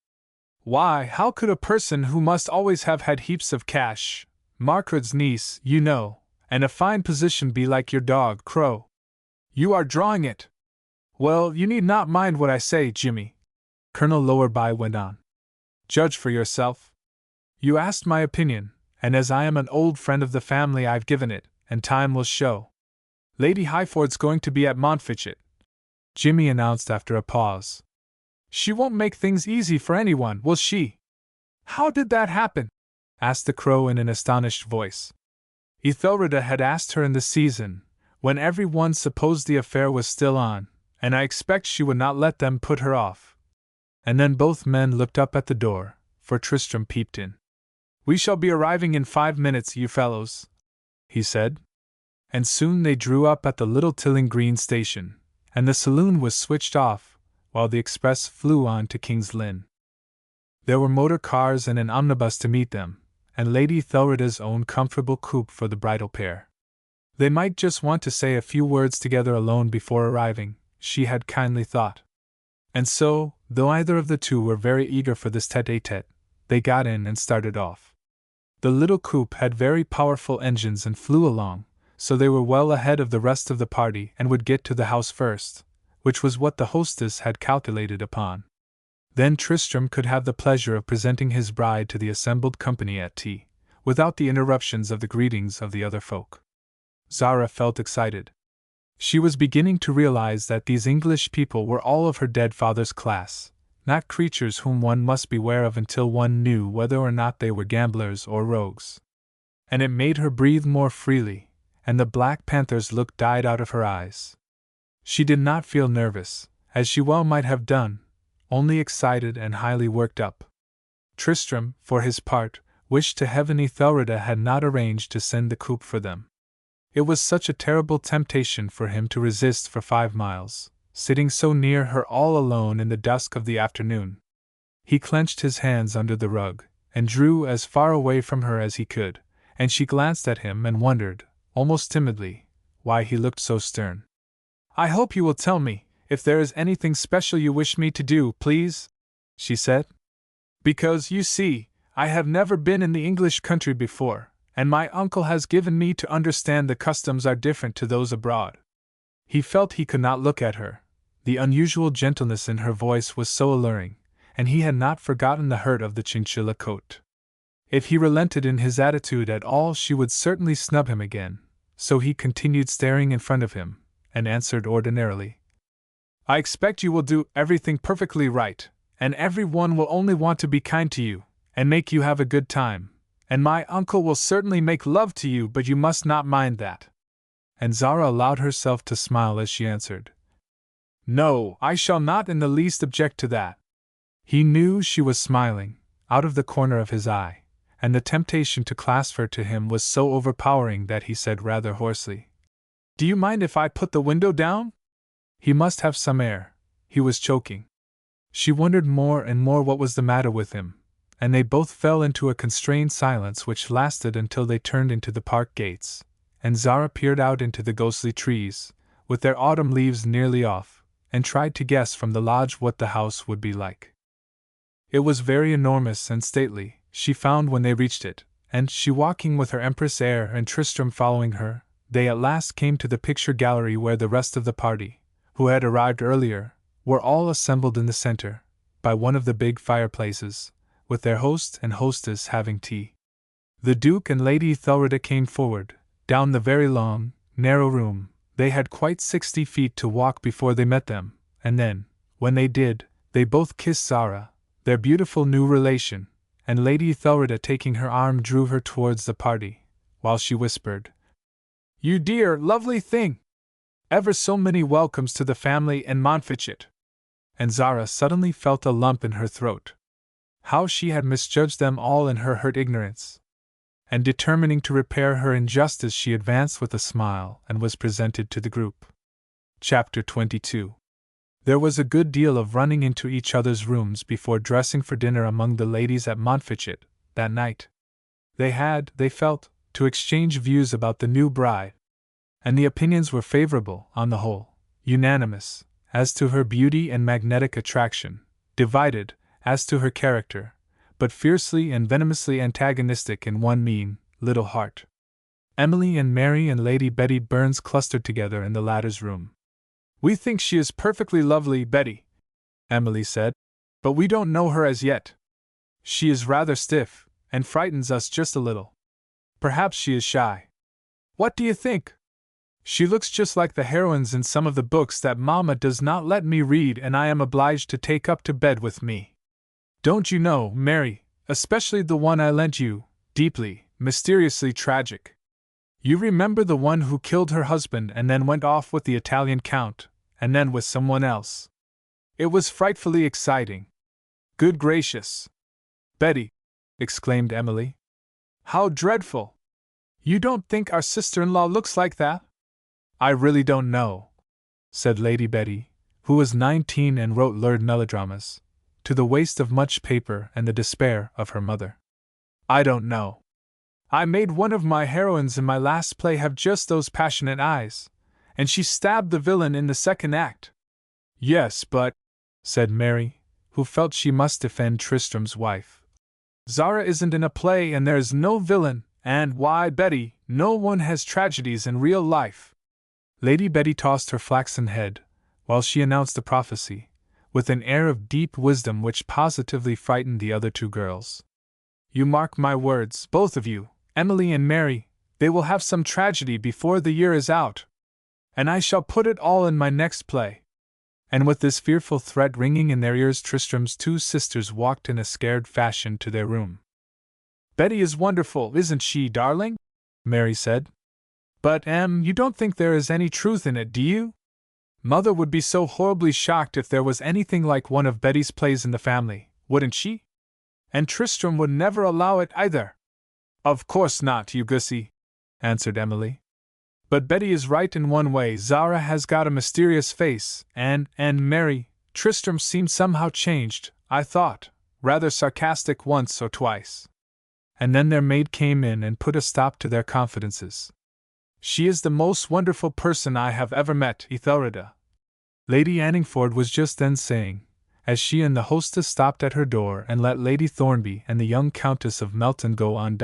Why, how could a person who must always have had heaps of cash, Margaret's niece, you know, and a fine position be like your dog, Crow? You are drawing it." "Well, you need not mind what I say, Jimmy," Colonel Lowerby went on. "Judge for yourself. You asked my opinion, and as I am an old friend of the family I've given it, and time will show. Lady Highford's going to be at Montfichet," Jimmy announced after a pause. "She won't make things easy for anyone, will she?" "How did that happen?" asked the Crow in an astonished voice. "Ethelreda had asked her in the season, when every one supposed the affair was still on, and I expect she would not let them put her off." And then both men looked up at the door, for Tristram peeped in. "We shall be arriving in 5 minutes, you fellows," he said. And soon they drew up at the little Tilling Green station, and the saloon was switched off, while the express flew on to King's Lynn. There were motor cars and an omnibus to meet them, and Lady Ethelreda's own comfortable coupe for the bridal pair. They might just want to say a few words together alone before arriving, she had kindly thought. And so, though either of the two were very eager for this tête-à-tête, they got in and started off. The little coupe had very powerful engines and flew along, so they were well ahead of the rest of the party and would get to the house first, which was what the hostess had calculated upon. Then Tristram could have the pleasure of presenting his bride to the assembled company at tea, without the interruptions of the greetings of the other folk. Zara felt excited. She was beginning to realize that these English people were all of her dead father's class, not creatures whom one must beware of until one knew whether or not they were gamblers or rogues. And it made her breathe more freely, and the Black Panther's look died out of her eyes. She did not feel nervous, as she well might have done, only excited and highly worked up. Tristram, for his part, wished to heaven Ethelreda had not arranged to send the coupe for them. It was such a terrible temptation for him to resist for 5 miles, sitting so near her all alone in the dusk of the afternoon. He clenched his hands under the rug, and drew as far away from her as he could, and she glanced at him and wondered, almost timidly, why he looked so stern. "I hope you will tell me, if there is anything special you wish me to do, please," she said. "Because, you see, I have never been in the English country before, and my uncle has given me to understand the customs are different to those abroad." He felt he could not look at her. The unusual gentleness in her voice was so alluring, and he had not forgotten the hurt of the chinchilla coat. If he relented in his attitude at all, she would certainly snub him again, so he continued staring in front of him, and answered ordinarily, "I expect you will do everything perfectly right, and every one will only want to be kind to you, and make you have a good time, and my uncle will certainly make love to you, but you must not mind that." And Zara allowed herself to smile as she answered, "No, I shall not in the least object to that." He knew she was smiling, out of the corner of his eye, and the temptation to clasp her to him was so overpowering that he said rather hoarsely, "Do you mind if I put the window down?" He must have some air. He was choking. She wondered more and more what was the matter with him, and they both fell into a constrained silence which lasted until they turned into the park gates, and Zara peered out into the ghostly trees, with their autumn leaves nearly off, and tried to guess from the lodge what the house would be like. It was very enormous and stately, she found when they reached it, and she walking with her empress air and Tristram following her, they at last came to the picture gallery where the rest of the party, who had arrived earlier, were all assembled in the center, by one of the big fireplaces, with their host and hostess having tea. The Duke and Lady Ethelreda came forward, down the very long, narrow room. They had quite 60 feet to walk before they met them, and then, when they did, they both kissed Zara, their beautiful new relation, and Lady Ethelreda taking her arm drew her towards the party, while she whispered, "You dear, lovely thing! Ever so many welcomes to the family and Montfichet." And Zara suddenly felt a lump in her throat. How she had misjudged them all in her hurt ignorance! And determining to repair her injustice, she advanced with a smile and was presented to the group. Chapter 22. There was a good deal of running into each other's rooms before dressing for dinner among the ladies at Montfichet that night. They had, they felt, to exchange views about the new bride, and the opinions were favorable, on the whole, unanimous, as to her beauty and magnetic attraction, divided, as to her character, but fiercely and venomously antagonistic in one mean, little heart. Emily and Mary and Lady Betty Burns clustered together in the latter's room. "We think she is perfectly lovely, Betty," Emily said, "but we don't know her as yet. She is rather stiff, and frightens us just a little. Perhaps she is shy. What do you think? She looks just like the heroines in some of the books that Mamma does not let me read and I am obliged to take up to bed with me. Don't you know, Mary, especially the one I lent you, deeply, mysteriously tragic. You remember the one who killed her husband and then went off with the Italian count, and then with someone else. It was frightfully exciting." "Good gracious! Betty," exclaimed Emily. "How dreadful! You don't think our sister-in-law looks like that?" "I really don't know," said Lady Betty, who was 19 and wrote lurid melodramas, to the waste of much paper and the despair of her mother. "I don't know. I made one of my heroines in my last play have just those passionate eyes, and she stabbed the villain in the second act." "Yes, but," said Mary, who felt she must defend Tristram's wife, "Zara isn't in a play and there's no villain, and why, Betty, no one has tragedies in real life." Lady Betty tossed her flaxen head, while she announced a prophecy, with an air of deep wisdom which positively frightened the other two girls. "You mark my words, both of you, Emily and Mary, they will have some tragedy before the year is out. And I shall put it all in my next play." And with this fearful threat ringing in their ears, Tristram's two sisters walked in a scared fashion to their room. "Betty is wonderful, isn't she, darling?" Mary said. "But, you don't think there is any truth in it, do you?" Mother would be so horribly shocked if there was anything like one of Betty's plays in the family, wouldn't she? And Tristram would never allow it either. Of course not, you gussie, answered Emily. But Betty is right in one way. Zara has got a mysterious face, and Mary, Tristram seemed somehow changed, I thought, rather sarcastic once or twice. And then their maid came in and put a stop to their confidences. She is the most wonderful person I have ever met, Ethelreda, Lady Anningford was just then saying, as she and the hostess stopped at her door and let Lady Thornby and the young Countess of Melton go on.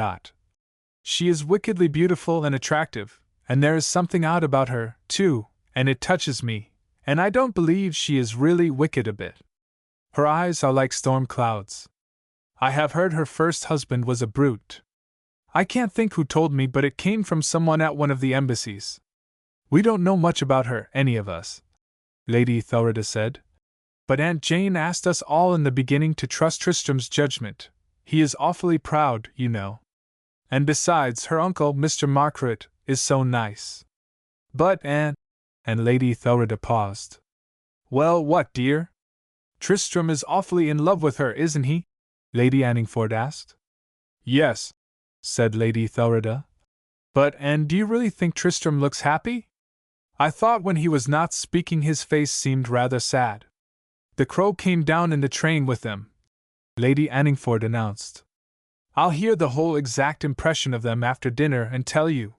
She is wickedly beautiful and attractive, and there is something odd about her, too, and it touches me, and I don't believe she is really wicked a bit. Her eyes are like storm clouds. I have heard her first husband was a brute. I can't think who told me, but it came from someone at one of the embassies. We don't know much about her, any of us, Lady Ethelreda said. But Aunt Jane asked us all in the beginning to trust Tristram's judgment. He is awfully proud, you know. And besides, her uncle, Mr. Margaret, is so nice. But and Lady Ethelreda paused. Well, what, dear? Tristram is awfully in love with her, isn't he? Lady Anningford asked. Yes, said Lady Ethelreda. But, do you really think Tristram looks happy? I thought when he was not speaking his face seemed rather sad. The Crow came down in the train with them, Lady Anningford announced. I'll hear the whole exact impression of them after dinner and tell you.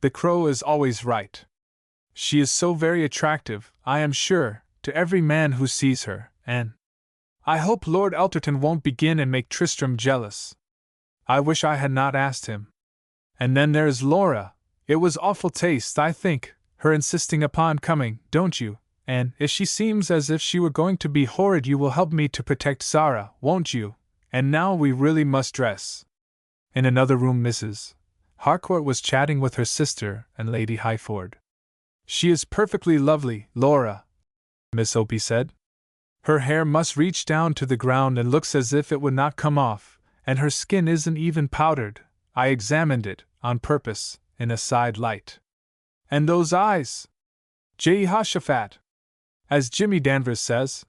The Crow is always right. She is so very attractive, I am sure, to every man who sees her, and I hope Lord Elterton won't begin and make Tristram jealous. I wish I had not asked him. And then there's Laura. It was awful taste, I think, her insisting upon coming, don't you? And if she seems as if she were going to be horrid, you will help me to protect Zara, won't you? And now we really must dress. In another room Mrs. Harcourt was chatting with her sister and Lady Highford. She is perfectly lovely, Laura, Miss Opie said. Her hair must reach down to the ground and looks as if it would not come off, and her skin isn't even powdered. I examined it, on purpose, in a side light. And those eyes! Jehoshaphat! As Jimmy Danvers says.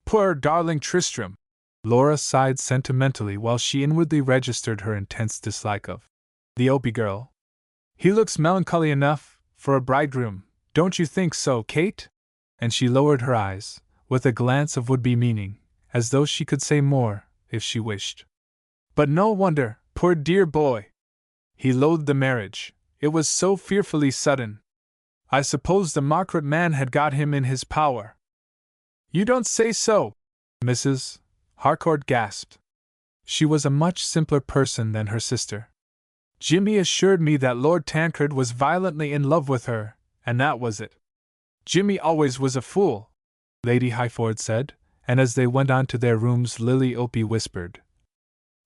Poor darling Tristram! Laura sighed sentimentally while she inwardly registered her intense dislike of the Opie girl. He looks melancholy enough, for a bridegroom, don't you think so, Kate? And she lowered her eyes, with a glance of would-be meaning, as though she could say more, if she wished. But no wonder, poor dear boy! He loathed the marriage, it was so fearfully sudden. I suppose the Margaret man had got him in his power. You don't say so, Mrs. Harcourt gasped. She was a much simpler person than her sister. Jimmy assured me that Lord Tancred was violently in love with her, and that was it. Jimmy always was a fool, Lady Highford said, and as they went on to their rooms Lily Opie whispered.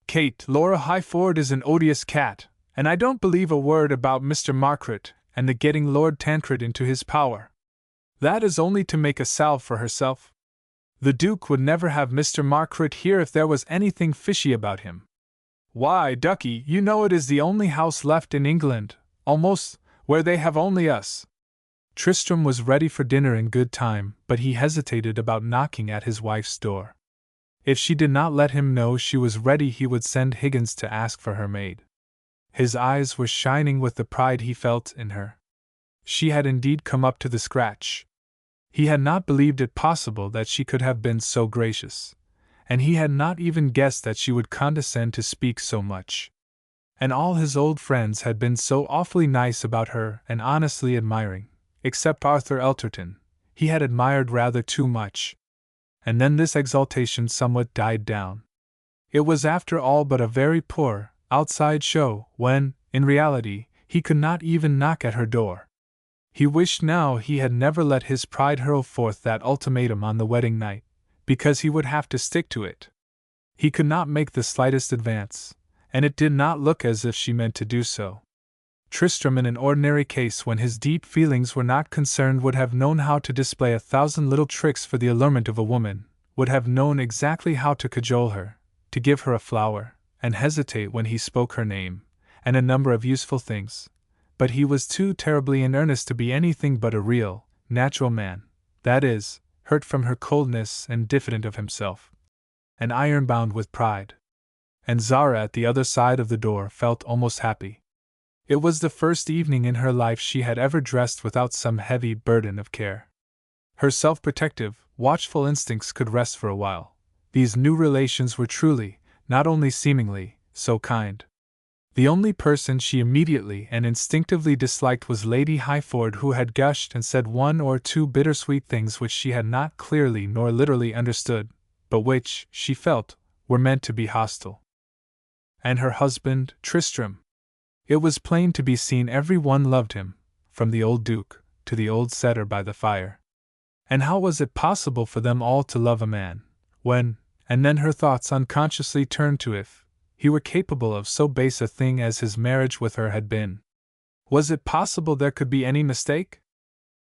Kate, Laura Highford is an odious cat, and I don't believe a word about Mr. Margaret and the getting Lord Tancred into his power. That is only to make a salve for herself. The Duke would never have Mr. Margaret here if there was anything fishy about him. Why, Ducky, you know it is the only house left in England, almost, where they have only us. Tristram was ready for dinner in good time, but he hesitated about knocking at his wife's door. If she did not let him know she was ready, he would send Higgins to ask for her maid. His eyes were shining with the pride he felt in her. She had indeed come up to the scratch. He had not believed it possible that she could have been so gracious, and he had not even guessed that she would condescend to speak so much. And all his old friends had been so awfully nice about her and honestly admiring, except Arthur Elterton. He had admired rather too much. And then this exaltation somewhat died down. It was after all but a very poor, outside show, when, in reality, he could not even knock at her door. He wished now he had never let his pride hurl forth that ultimatum on the wedding night, because he would have to stick to it. He could not make the slightest advance, and it did not look as if she meant to do so. Tristram, in an ordinary case when his deep feelings were not concerned, would have known how to display 1,000 little tricks for the allurement of a woman, would have known exactly how to cajole her, to give her a flower, and hesitate when he spoke her name, and a number of useful things. But he was too terribly in earnest to be anything but a real, natural man, that is, hurt from her coldness and diffident of himself, and iron-bound with pride. And Zara at the other side of the door felt almost happy. It was the first evening in her life she had ever dressed without some heavy burden of care. Her self-protective, watchful instincts could rest for a while. These new relations were truly, not only seemingly, so kind. The only person she immediately and instinctively disliked was Lady Highford, who had gushed and said one or two bittersweet things which she had not clearly nor literally understood, but which, she felt, were meant to be hostile. And her husband, Tristram. It was plain to be seen every one loved him, from the old Duke to the old setter by the fire. And how was it possible for them all to love a man, when, and then her thoughts unconsciously turned to if he were capable of so base a thing as his marriage with her had been? Was it possible there could be any mistake?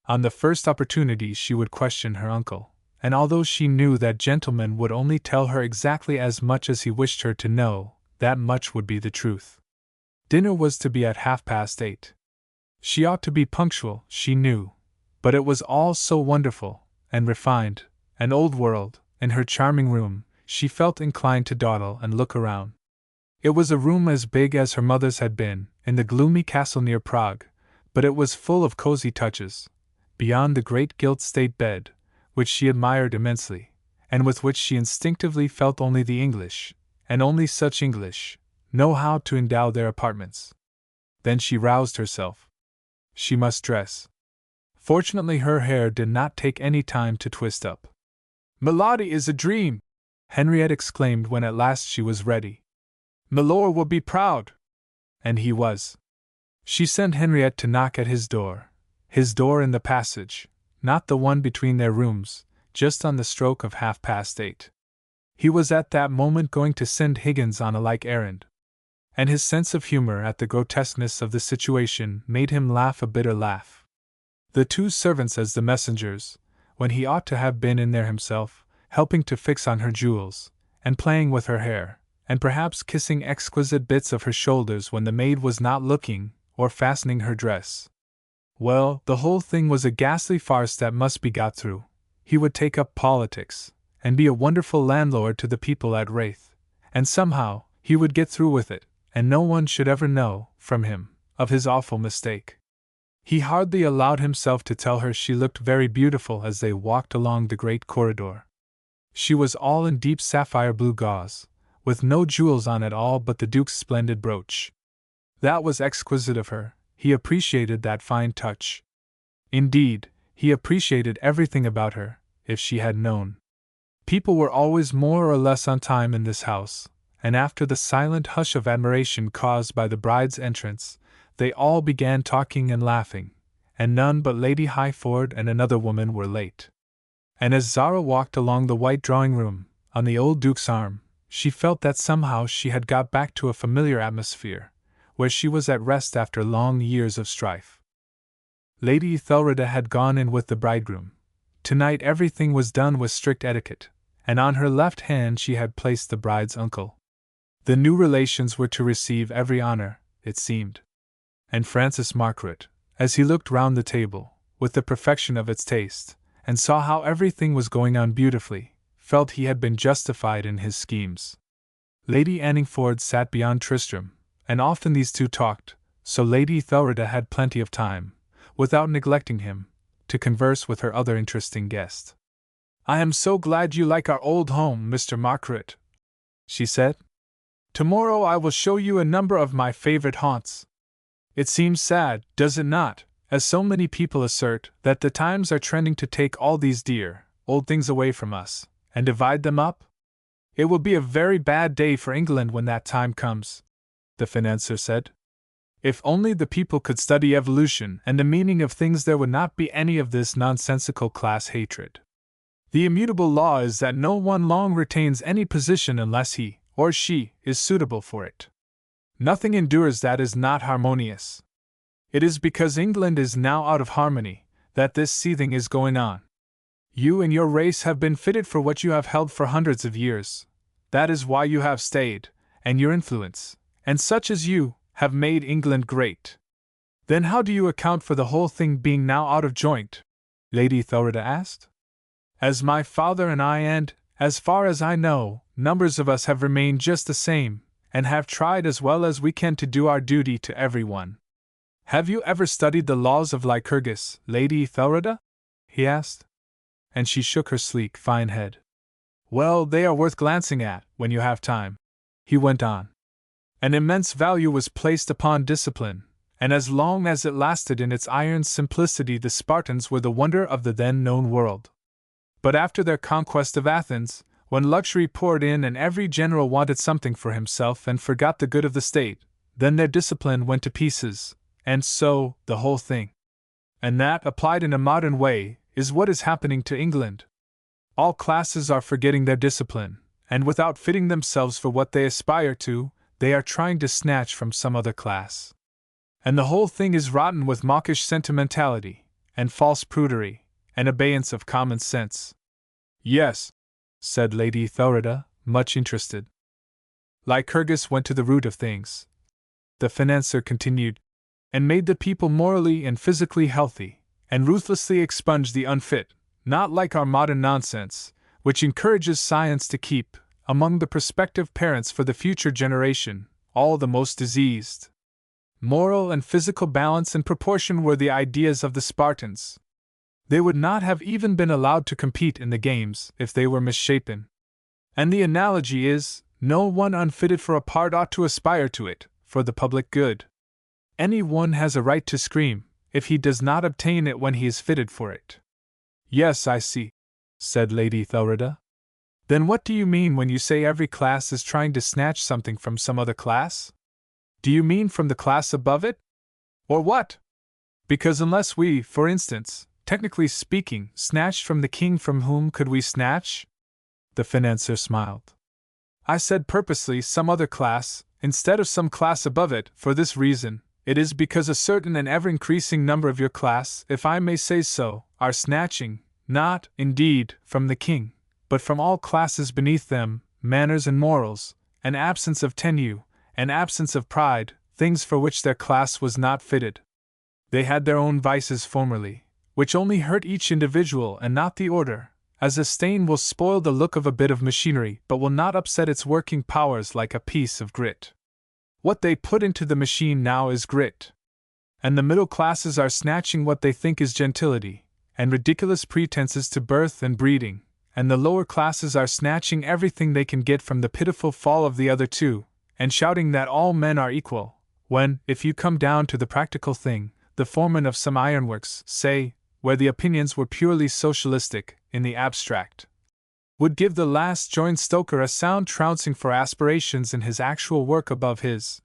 On the first opportunity she would question her uncle, and although she knew that gentleman would only tell her exactly as much as he wished her to know, that much would be the truth. Dinner was to be at 8:30. She ought to be punctual, she knew, but it was all so wonderful, and refined, and old-world, in her charming room, she felt inclined to dawdle and look around. It was a room as big as her mother's had been, in the gloomy castle near Prague, but it was full of cozy touches, beyond the great gilt state bed, which she admired immensely, and with which she instinctively felt only the English, and only such English, know how to endow their apartments. Then she roused herself. She must dress. Fortunately her hair did not take any time to twist up. "Milady is a dream!" Henriette exclaimed when at last she was ready. "Milor will be proud!" And he was. She sent Henriette to knock at his door in the passage, not the one between their rooms, just on the stroke of 8:30. He was at that moment going to send Higgins on a like errand. And his sense of humor at the grotesqueness of the situation made him laugh a bitter laugh. The two servants as the messengers, when he ought to have been in there himself, helping to fix on her jewels, and playing with her hair, and perhaps kissing exquisite bits of her shoulders when the maid was not looking, or fastening her dress. Well, the whole thing was a ghastly farce that must be got through. He would take up politics, and be a wonderful landlord to the people at Wraith, and somehow he would get through with it, and no one should ever know, from him, of his awful mistake. He hardly allowed himself to tell her she looked very beautiful as they walked along the great corridor. She was all in deep sapphire blue gauze, with no jewels on at all but the Duke's splendid brooch. That was exquisite of her, he appreciated that fine touch. Indeed, he appreciated everything about her, if she had known. People were always more or less on time in this house, and after the silent hush of admiration caused by the bride's entrance, they all began talking and laughing, and none but Lady Highford and another woman were late. And as Zara walked along the white drawing-room, on the old Duke's arm, she felt that somehow she had got back to a familiar atmosphere, where she was at rest after long years of strife. Lady Ethelreda had gone in with the bridegroom. Tonight everything was done with strict etiquette, and on her left hand she had placed the bride's uncle. The new relations were to receive every honor, it seemed. And Francis Margaret, as he looked round the table, with the perfection of its taste, and saw how everything was going on beautifully, felt he had been justified in his schemes. Lady Anningford sat beyond Tristram, and often these two talked, so Lady Ethelreda had plenty of time, without neglecting him, to converse with her other interesting guest. "I am so glad you like our old home, Mr. Margaret," she said. "Tomorrow I will show you a number of my favorite haunts. It seems sad, does it not, as so many people assert, that the times are trending to take all these dear, old things away from us, and divide them up? It will be a very bad day for England when that time comes," the financier said. "If only the people could study evolution and the meaning of things, there would not be any of this nonsensical class hatred. The immutable law is that no one long retains any position unless he, or she, is suitable for it. Nothing endures that is not harmonious. It is because England is now out of harmony that this seething is going on. You and your race have been fitted for what you have held for hundreds of years. That is why you have stayed, and your influence, and such as you, have made England great. Then how do you account for the whole thing being now out of joint? Lady Thelrida asked. As my father and I and, as far as I know, numbers of us have remained just the same, and have tried as well as we can to do our duty to everyone. Have you ever studied the laws of Lycurgus, Lady Thelrida? He asked. And she shook her sleek, fine head. Well, they are worth glancing at, when you have time. He went on. An immense value was placed upon discipline, and as long as it lasted in its iron simplicity the Spartans were the wonder of the then known world. But after their conquest of Athens, when luxury poured in and every general wanted something for himself and forgot the good of the state, then their discipline went to pieces, and so, the whole thing. And that, applied in a modern way, is what is happening to England. All classes are forgetting their discipline, and without fitting themselves for what they aspire to, they are trying to snatch from some other class. And the whole thing is rotten with mawkish sentimentality, and false prudery, and abeyance of common sense. Yes, said Lady Thelrida, much interested. Lycurgus went to the root of things, the financier continued, and made the people morally and physically healthy, and ruthlessly expunged the unfit, not like our modern nonsense, which encourages science to keep, among the prospective parents for the future generation, all the most diseased. Moral and physical balance and proportion were the ideas of the Spartans. They would not have even been allowed to compete in the games if they were misshapen. And the analogy is, no one unfitted for a part ought to aspire to it, for the public good. Any one has a right to scream, if he does not obtain it when he is fitted for it. Yes, I see, said Lady Thelrida. Then what do you mean when you say every class is trying to snatch something from some other class? Do you mean from the class above it? Or what? Because unless we, for instance, technically speaking, snatched from the king, from whom could we snatch? The financier smiled. I said purposely some other class, instead of some class above it, for this reason. It is because a certain and ever-increasing number of your class, if I may say so, are snatching, not, indeed, from the king, but from all classes beneath them, manners and morals, an absence of tenue, an absence of pride, things for which their class was not fitted. They had their own vices formerly, which only hurt each individual and not the order, as a stain will spoil the look of a bit of machinery but will not upset its working powers like a piece of grit. What they put into the machine now is grit. And the middle classes are snatching what they think is gentility, and ridiculous pretenses to birth and breeding, and the lower classes are snatching everything they can get from the pitiful fall of the other two, and shouting that all men are equal, when, if you come down to the practical thing, the foreman of some ironworks, say, where the opinions were purely socialistic, in the abstract, would give the last joint stoker a sound trouncing for aspirations in his actual work above his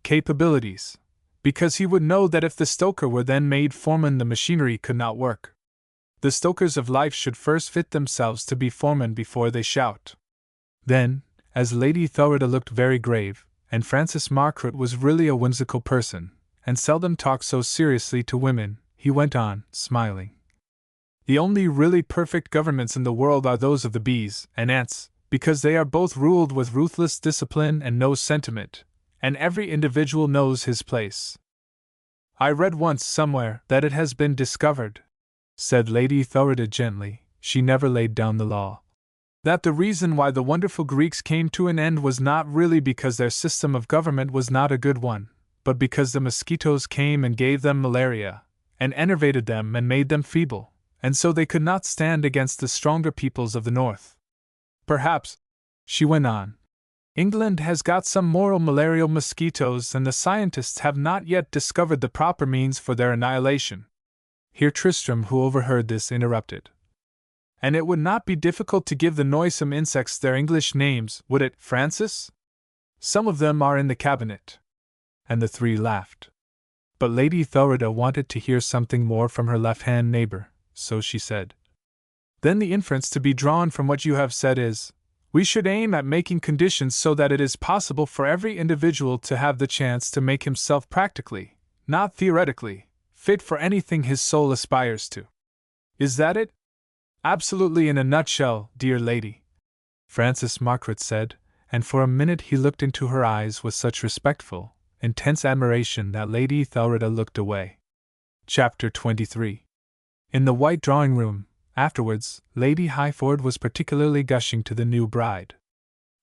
capabilities, because he would know that if the stoker were then made foreman the machinery could not work. The stokers of life should first fit themselves to be foremen before they shout. Then, as Lady Thelrida looked very grave, and Francis Margaret was really a whimsical person, and seldom talked so seriously to women, he went on, smiling. The only really perfect governments in the world are those of the bees and ants, because they are both ruled with ruthless discipline and no sentiment, and every individual knows his place. I read once somewhere that it has been discovered, said Lady Thelrida gently, she never laid down the law, that the reason why the wonderful Greeks came to an end was not really because their system of government was not a good one, but because the mosquitoes came and gave them malaria, and enervated them and made them feeble, and so they could not stand against the stronger peoples of the north. Perhaps, she went on, England has got some moral malarial mosquitoes and the scientists have not yet discovered the proper means for their annihilation. Here Tristram, who overheard this, interrupted. And it would not be difficult to give the noisome insects their English names, would it, Francis? Some of them are in the cabinet. And the three laughed. But Lady Thelrida wanted to hear something more from her left-hand neighbor, so she said, Then the inference to be drawn from what you have said is, we should aim at making conditions so that it is possible for every individual to have the chance to make himself practically, not theoretically, fit for anything his soul aspires to. Is that it? Absolutely in a nutshell, dear lady, Francis Margaret said, and for a minute he looked into her eyes with such respectful, intense admiration that Lady Thelrida looked away. Chapter 23. In the white drawing-room, afterwards, Lady Highford was particularly gushing to the new bride.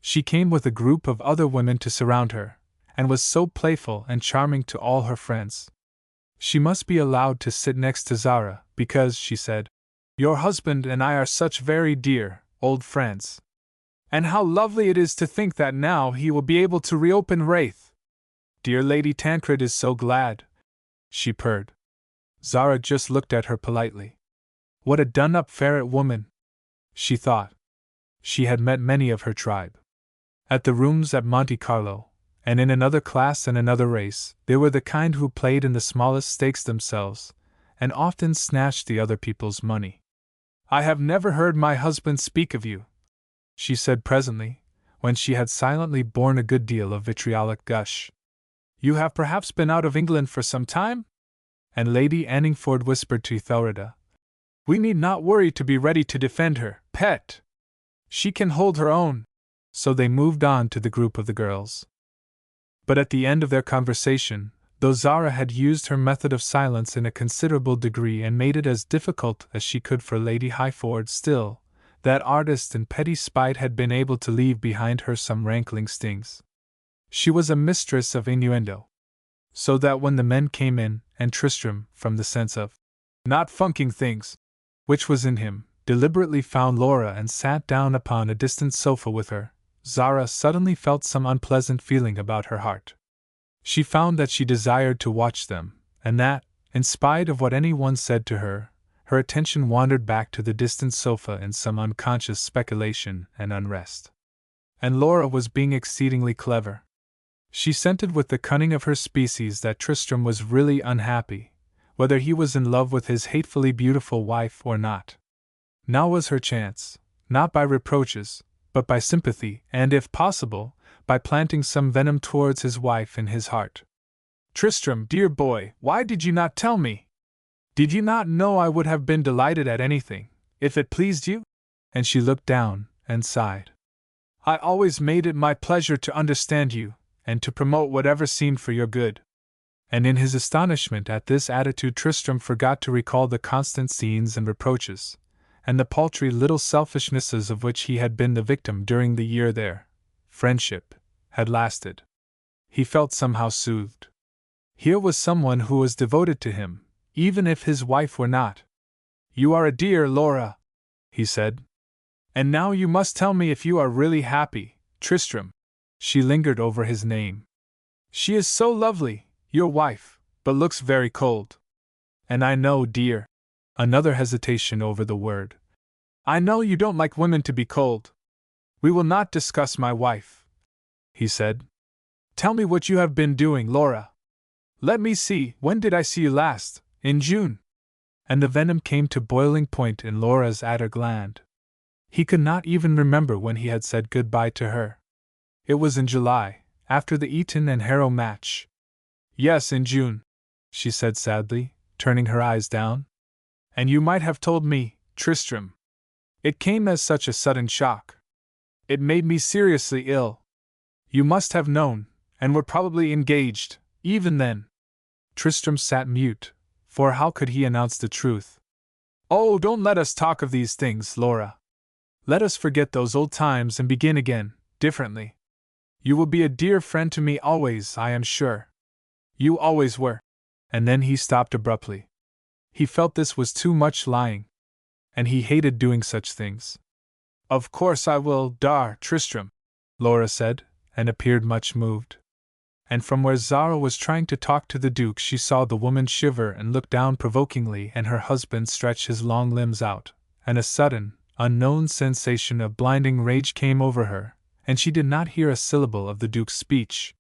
She came with a group of other women to surround her, and was so playful and charming to all her friends. She must be allowed to sit next to Zara, because, she said, your husband and I are such very dear, old friends. And how lovely it is to think that now he will be able to reopen Wraith. Dear Lady Tancred is so glad, she purred. Zara just looked at her politely. What a done-up ferret woman, she thought. She had met many of her tribe. At the rooms at Monte Carlo, and in another class and another race, they were the kind who played in the smallest stakes themselves, and often snatched the other people's money. I have never heard my husband speak of you, she said presently, when she had silently borne a good deal of vitriolic gush. You have perhaps been out of England for some time? And Lady Anningford whispered to Ethelreda, we need not worry to be ready to defend her, pet. She can hold her own. So they moved on to the group of the girls. But at the end of their conversation, though Zara had used her method of silence in a considerable degree and made it as difficult as she could for Lady Highford, still, that artist in petty spite had been able to leave behind her some rankling stings. She was a mistress of innuendo. So that when the men came in, and Tristram, from the sense of not funking things, which was in him, deliberately found Laura and sat down upon a distant sofa with her, Zara suddenly felt some unpleasant feeling about her heart. She found that she desired to watch them, and that, in spite of what anyone said to her, her attention wandered back to the distant sofa in some unconscious speculation and unrest. And Laura was being exceedingly clever. She scented with the cunning of her species that Tristram was really unhappy, whether he was in love with his hatefully beautiful wife or not. Now was her chance, not by reproaches, but by sympathy, and if possible, by planting some venom towards his wife in his heart. Tristram, dear boy, why did you not tell me? Did you not know I would have been delighted at anything, if it pleased you? And she looked down, and sighed. I always made it my pleasure to understand you, and to promote whatever seemed for your good. And in his astonishment at this attitude Tristram forgot to recall the constant scenes and reproaches, and the paltry little selfishnesses of which he had been the victim during the year their friendship had lasted. He felt somehow soothed. Here was someone who was devoted to him, even if his wife were not. You are a dear, Laura, he said. And now you must tell me if you are really happy, Tristram. She lingered over his name. She is so lovely, your wife, but looks very cold. And I know, dear. Another hesitation over the word. I know you don't like women to be cold. We will not discuss my wife, he said. Tell me what you have been doing, Laura. Let me see, when did I see you last? In June. And the venom came to boiling point in Laura's adder gland. He could not even remember when he had said good-bye to her. It was in July, after the Eton and Harrow match. Yes, in June, she said sadly, turning her eyes down. And you might have told me, Tristram. It came as such a sudden shock. It made me seriously ill. You must have known, and were probably engaged, even then. Tristram sat mute, for how could he announce the truth? Oh, don't let us talk of these things, Laura. Let us forget those old times and begin again, differently. You will be a dear friend to me always, I am sure. You always were. And then he stopped abruptly. He felt this was too much lying, and he hated doing such things. Of course I will, Tristram, Laura said, and appeared much moved. And from where Zara was trying to talk to the Duke she saw the woman shiver and look down provokingly and her husband stretch his long limbs out, and a sudden, unknown sensation of blinding rage came over her, and she did not hear a syllable of the Duke's speech.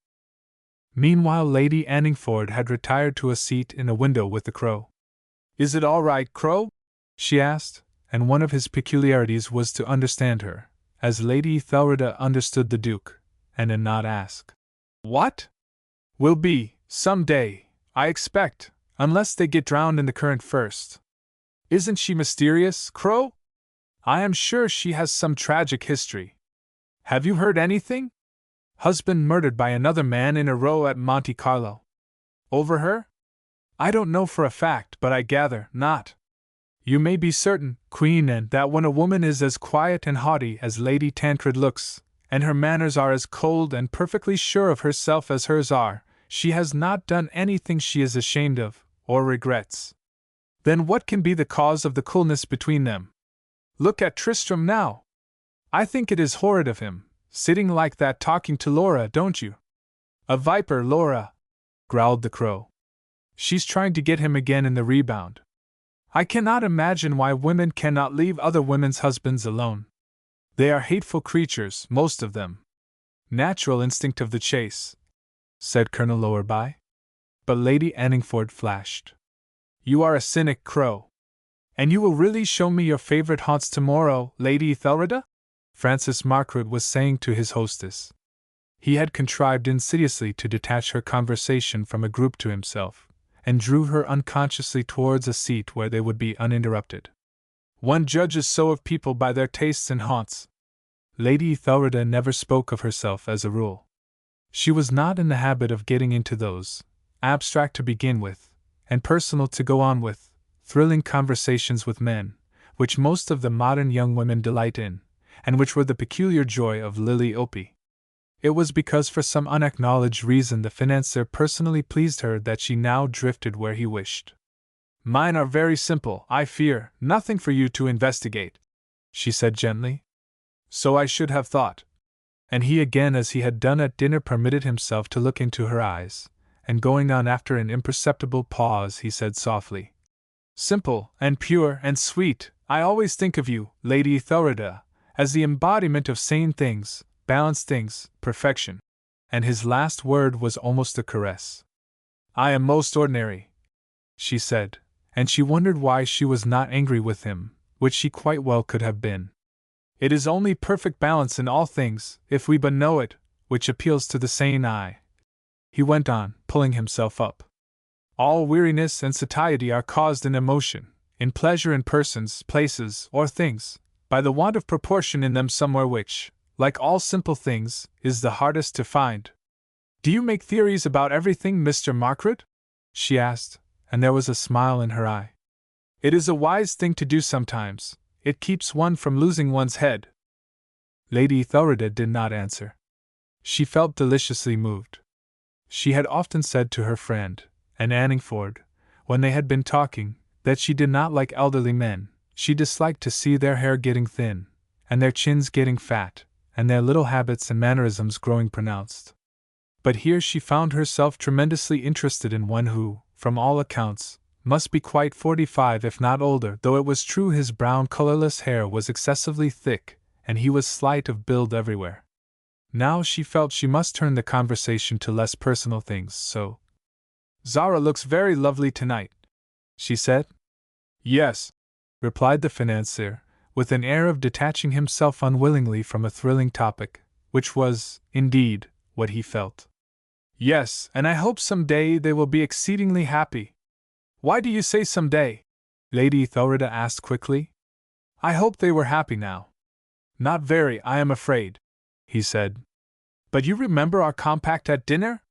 Meanwhile Lady Anningford had retired to a seat in a window with the Crow. Is it all right, Crow? She asked, and one of his peculiarities was to understand her, as Lady Ethelreda understood the Duke, and did not ask. What? Will be, some day, I expect, unless they get drowned in the current first. Isn't she mysterious, Crow? I am sure she has some tragic history. Have you heard anything? Husband murdered by another man in a row at Monte Carlo. Over her? I don't know for a fact, but I gather not. You may be certain, Queen Anne, that when a woman is as quiet and haughty as Lady Tancred looks, and her manners are as cold and perfectly sure of herself as hers are, she has not done anything she is ashamed of, or regrets. Then what can be the cause of the coolness between them? Look at Tristram now. I think it is horrid of him, sitting like that talking to Laura, don't you? A viper, Laura, growled the crow. She's trying to get him again in the rebound. I cannot imagine why women cannot leave other women's husbands alone. They are hateful creatures, most of them. Natural instinct of the chase, said Colonel Lowerby. But Lady Anningford flashed. You are a cynic, Crow. And you will really show me your favorite haunts tomorrow, Lady Ethelreda? Francis Margaret was saying to his hostess. He had contrived insidiously to detach her conversation from a group to himself, and drew her unconsciously towards a seat where they would be uninterrupted. One judges so of people by their tastes and haunts. Lady Ethelreda never spoke of herself as a rule. She was not in the habit of getting into those, abstract to begin with, and personal to go on with, thrilling conversations with men, which most of the modern young women delight in, and which were the peculiar joy of Lily Opie. It was because for some unacknowledged reason the financier personally pleased her that she now drifted where he wished. Mine are very simple, I fear, nothing for you to investigate, she said gently. So I should have thought. And he again, as he had done at dinner, permitted himself to look into her eyes, and going on after an imperceptible pause, he said softly, Simple, and pure, and sweet, I always think of you, Lady Ethelreda, as the embodiment of sane things, balanced things, perfection. And his last word was almost a caress. I am most ordinary, she said, and she wondered why she was not angry with him, which she quite well could have been. It is only perfect balance in all things, if we but know it, which appeals to the sane eye. He went on, pulling himself up. All weariness and satiety are caused in emotion, in pleasure in persons, places, or things, by the want of proportion in them somewhere which, like all simple things, is the hardest to find. Do you make theories about everything, Mr. Margaret? She asked, and there was a smile in her eye. It is a wise thing to do sometimes. It keeps one from losing one's head. Lady Ethelreda did not answer. She felt deliciously moved. She had often said to her friend, Anne Anningford, when they had been talking, that she did not like elderly men. She disliked to see their hair getting thin, and their chins getting fat, and their little habits and mannerisms growing pronounced. But here she found herself tremendously interested in one who, from all accounts, must be quite 45 if not older, though it was true his brown colorless hair was excessively thick, and he was slight of build everywhere. Now she felt she must turn the conversation to less personal things, so, Zara looks very lovely tonight, she said. Yes, replied the financier, with an air of detaching himself unwillingly from a thrilling topic, which was, indeed, what he felt. Yes, and I hope some day they will be exceedingly happy. Why do you say some day? Lady Ethelreda asked quickly. I hope they were happy now. Not very, I am afraid, he said. But you remember our compact at dinner?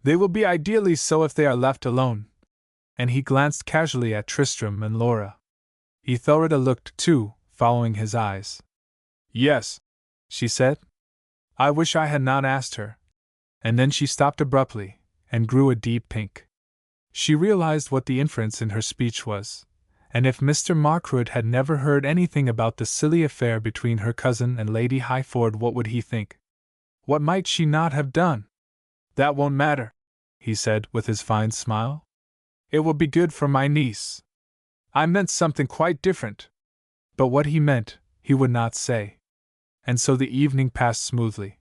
They will be ideally so if they are left alone. And he glanced casually at Tristram and Laura. Ethelreda looked, too, following his eyes. Yes, she said. I wish I had not asked her. And then she stopped abruptly, and grew a deep pink. She realized what the inference in her speech was, and if Mr. Margaret had never heard anything about the silly affair between her cousin and Lady Highford, what would he think? What might she not have done? That won't matter, he said with his fine smile. It will be good for my niece. I meant something quite different. But what he meant, he would not say. And so the evening passed smoothly.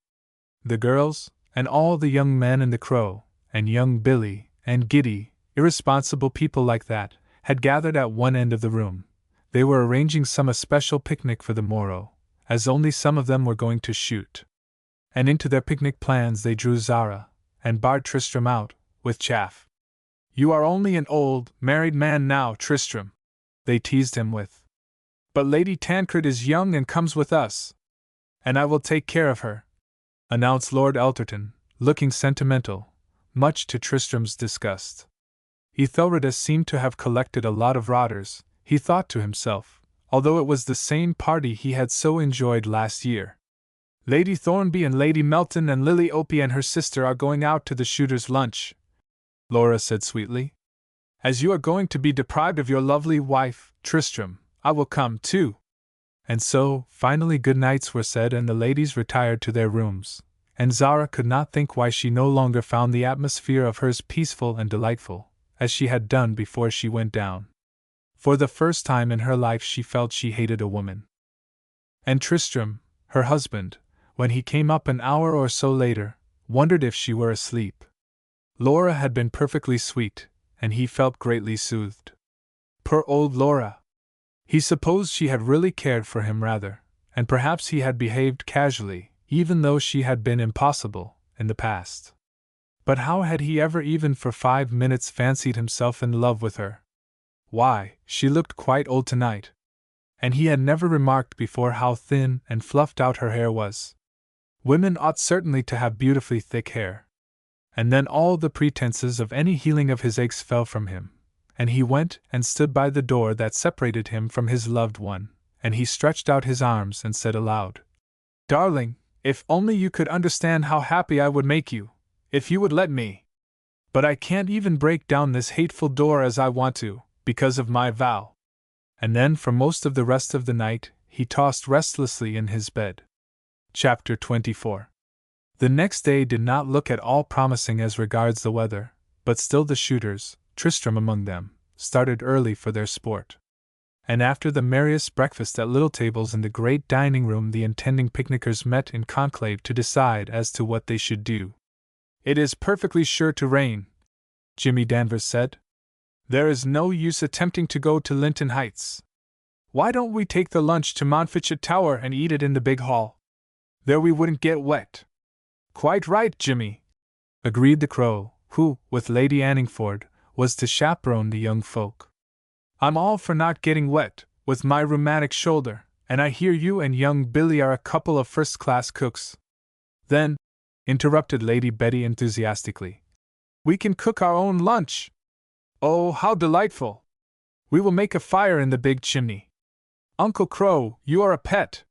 The girls, and all the young men in the Crow, and young Billy, and giddy, irresponsible people like that, had gathered at one end of the room. They were arranging some especial picnic for the morrow, as only some of them were going to shoot. And into their picnic plans they drew Zara, and barred Tristram out, with chaff. You are only an old, married man now, Tristram, they teased him with. But Lady Tancred is young and comes with us. And I will take care of her, announced Lord Elterton, looking sentimental, much to Tristram's disgust. Ethelreda seemed to have collected a lot of rotters, he thought to himself, although it was the same party he had so enjoyed last year. Lady Thornby and Lady Melton and Lily Opie and her sister are going out to the shooters' lunch, Laura said sweetly. As you are going to be deprived of your lovely wife, Tristram, I will come too. And so, finally good nights were said and the ladies retired to their rooms, and Zara could not think why she no longer found the atmosphere of hers peaceful and delightful, as she had done before she went down. For the first time in her life she felt she hated a woman. And Tristram, her husband, when he came up an hour or so later, wondered if she were asleep. Laura had been perfectly sweet, and he felt greatly soothed. Poor old Laura! He supposed she had really cared for him rather, and perhaps he had behaved casually, even though she had been impossible, in the past. But how had he ever even for 5 minutes fancied himself in love with her? Why, she looked quite old tonight. And he had never remarked before how thin and fluffed out her hair was. Women ought certainly to have beautifully thick hair. And then all the pretenses of any healing of his aches fell from him, and he went and stood by the door that separated him from his loved one, and he stretched out his arms and said aloud, "Darling, if only you could understand how happy I would make you, if you would let me. But I can't even break down this hateful door as I want to, because of my vow." And then for most of the rest of the night, he tossed restlessly in his bed. Chapter 24. The next day did not look at all promising as regards the weather, but still the shooters, Tristram among them, started early for their sport. And after the merriest breakfast at little tables in the great dining room, the intending picnickers met in conclave to decide as to what they should do. "It is perfectly sure to rain," Jimmy Danvers said. "There is no use attempting to go to Linton Heights. Why don't we take the lunch to Montfichet Tower and eat it in the big hall? There we wouldn't get wet." "Quite right, Jimmy," agreed the Crow, who, with Lady Anningford, was to chaperone the young folk. "I'm all for not getting wet, with my rheumatic shoulder, and I hear you and young Billy are a couple of first-class cooks." "Then," interrupted Lady Betty enthusiastically, "we can cook our own lunch. Oh, how delightful! We will make a fire in the big chimney. Uncle Crow, you are a pet.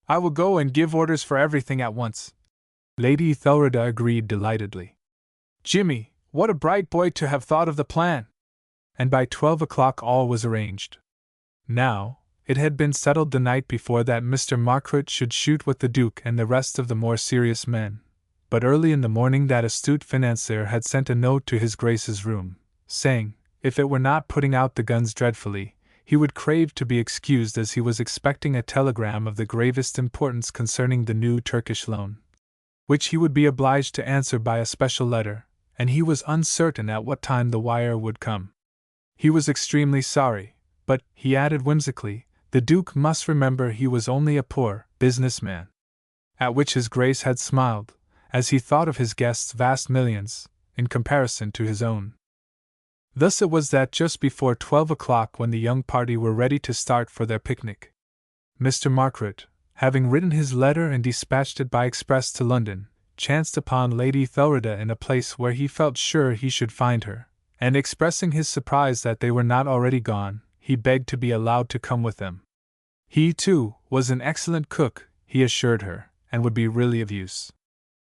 I will go and give orders for everything at once." Lady Ethelreda agreed delightedly. "Jimmy, what a bright boy to have thought of the plan!" And by 12 o'clock all was arranged. Now, it had been settled the night before that Mr. Margaret should shoot with the Duke and the rest of the more serious men, but early in the morning that astute financier had sent a note to his Grace's room, saying, if it were not putting out the guns dreadfully, he would crave to be excused as he was expecting a telegram of the gravest importance concerning the new Turkish loan, which he would be obliged to answer by a special letter, and he was uncertain at what time the wire would come. He was extremely sorry, but, he added whimsically, the Duke must remember he was only a poor businessman. At which his Grace had smiled, as he thought of his guest's vast millions, in comparison to his own. Thus it was that just before 12 o'clock, when the young party were ready to start for their picnic, Mr. Margaret, having written his letter and dispatched it by express to London, chanced upon Lady Ethelreda in a place where he felt sure he should find her, and expressing his surprise that they were not already gone, he begged to be allowed to come with them. He, too, was an excellent cook, he assured her, and would be really of use.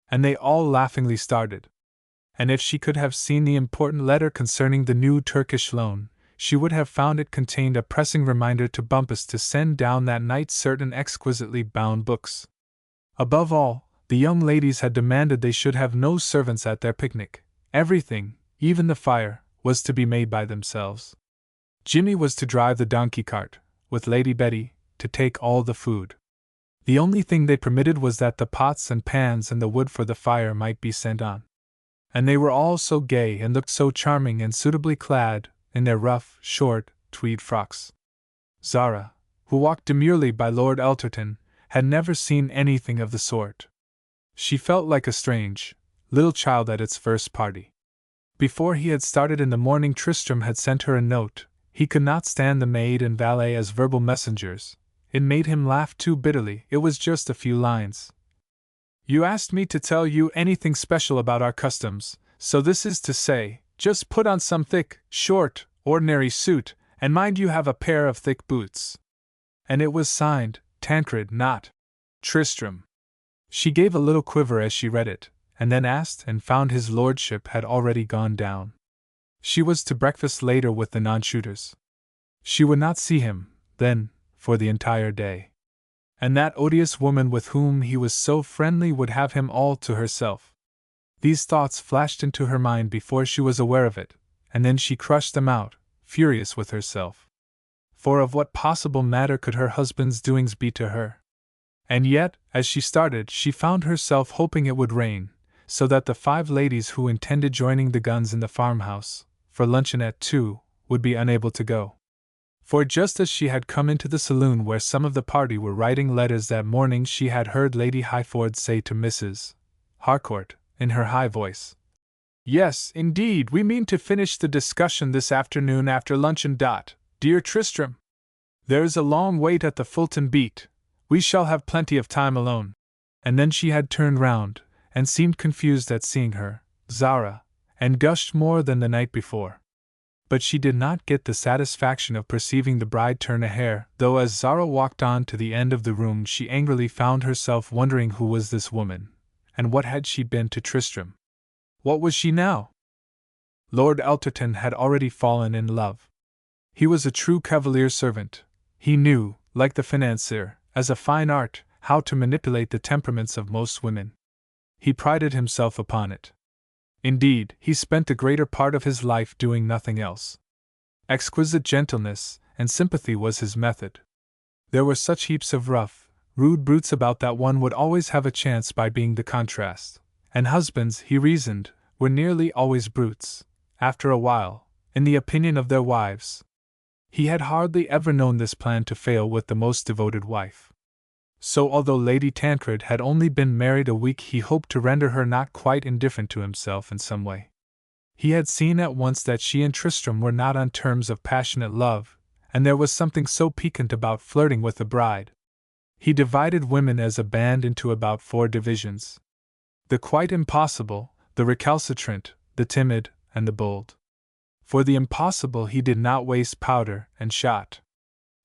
And they all laughingly started. And if she could have seen the important letter concerning the new Turkish loan, she would have found it contained a pressing reminder to Bumpus to send down that night certain exquisitely bound books. Above all, the young ladies had demanded they should have no servants at their picnic. Everything, even the fire, was to be made by themselves. Jimmy was to drive the donkey cart, with Lady Betty, to take all the food. The only thing they permitted was that the pots and pans and the wood for the fire might be sent on. And they were all so gay and looked so charming and suitably clad, in their rough, short, tweed frocks. Zara, who walked demurely by Lord Elterton, had never seen anything of the sort. She felt like a strange little child at its first party. Before he had started in the morning, Tristram had sent her a note. He could not stand the maid and valet as verbal messengers. It made him laugh too bitterly. It was just a few lines. "You asked me to tell you anything special about our customs, so this is to say, just put on some thick, short, ordinary suit, And mind you have a pair of thick boots. And it was signed, Tancred, not Tristram. She gave a little quiver as she read it, and then asked and found his lordship had already gone down. She was to breakfast later with the non-shooters. She would not see him, then, for the entire day. And that odious woman with whom he was so friendly would have him all to herself. These thoughts flashed into her mind before she was aware of it, and then she crushed them out, furious with herself. For of what possible matter could her husband's doings be to her? And yet, as she started, she found herself hoping it would rain, so that the 5 ladies who intended joining the Guns in the farmhouse, for luncheon at 2, would be unable to go. For just as she had come into the saloon where some of the party were writing letters that morning, she had heard Lady Highford say to Mrs. Harcourt, in her high voice, "Yes, indeed, we mean to finish the discussion this afternoon after luncheon. Dear Tristram, there is a long wait at the Fulton Beat. We shall have plenty of time alone." And then she had turned round, and seemed confused at seeing her, Zara, and gushed more than the night before. But she did not get the satisfaction of perceiving the bride turn a hair, though as Zara walked on to the end of the room she angrily found herself wondering who was this woman, and what had she been to Tristram. What was she now? Lord Elterton had already fallen in love. He was a true cavalier servant. He knew, like the financier, as a fine art, how to manipulate the temperaments of most women. He prided himself upon it. Indeed, he spent the greater part of his life doing nothing else. Exquisite gentleness and sympathy was his method. There were such heaps of rough, rude brutes about that one would always have a chance by being the contrast, and husbands, he reasoned, were nearly always brutes, after a while, in the opinion of their wives. He had hardly ever known this plan to fail with the most devoted wife. So although Lady Tancred had only been married a week, he hoped to render her not quite indifferent to himself in some way. He had seen at once that she and Tristram were not on terms of passionate love, and there was something so piquant about flirting with a bride. He divided women as a band into about 4 divisions: the quite impossible, the recalcitrant, the timid, and the bold. For the impossible he did not waste powder and shot.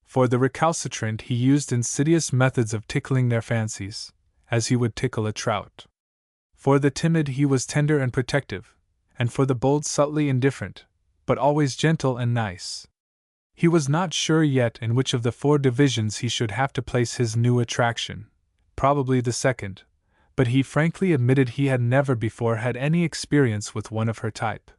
For the recalcitrant he used insidious methods of tickling their fancies, as he would tickle a trout. For the timid he was tender and protective, and for the bold subtly indifferent, but always gentle and nice. He was not sure yet in which of the 4 divisions he should have to place his new attraction, probably the second, but he frankly admitted he had never before had any experience with one of her type.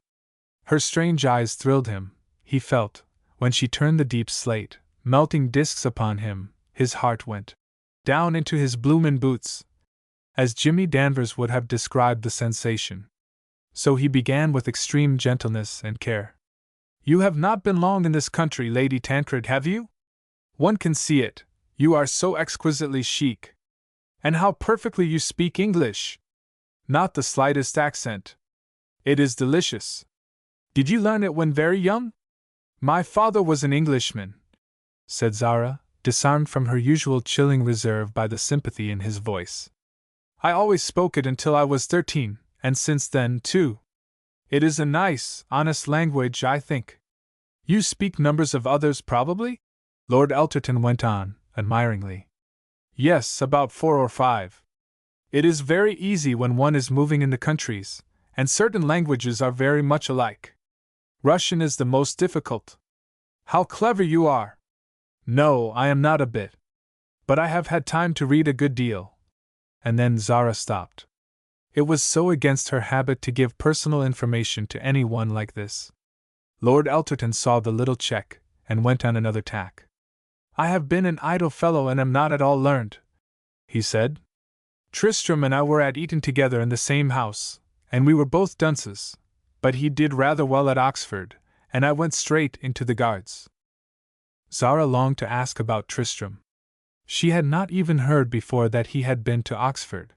Her strange eyes thrilled him, he felt, when she turned the deep slate, melting discs upon him. His heart went down into his bloomin' boots, as Jimmy Danvers would have described the sensation. So he began with extreme gentleness and care. "You have not been long in this country, Lady Tancred, have you? One can see it, you are so exquisitely chic. And how perfectly you speak English! Not the slightest accent. It is delicious. Did you learn it when very young?" "My father was an Englishman," said Zara, disarmed from her usual chilling reserve by the sympathy in his voice. "I always spoke it until I was 13, and since then, too. It is a nice, honest language, I think. You speak numbers of others, probably?" Lord Elterton went on, admiringly. "Yes, about 4 or 5. It is very easy when one is moving in the countries, and certain languages are very much alike. Russian is the most difficult." "How clever you are!" "No, I am not a bit. But I have had time to read a good deal." And then Zara stopped. It was so against her habit to give personal information to anyone like this. Lord Elterton saw the little check, and went on another tack. "I have been an idle fellow and am not at all learned," he said. "Tristram and I were at Eton together in the same house, and we were both dunces, but he did rather well at Oxford, and I went straight into the Guards." Zara longed to ask about Tristram. She had not even heard before that he had been to Oxford.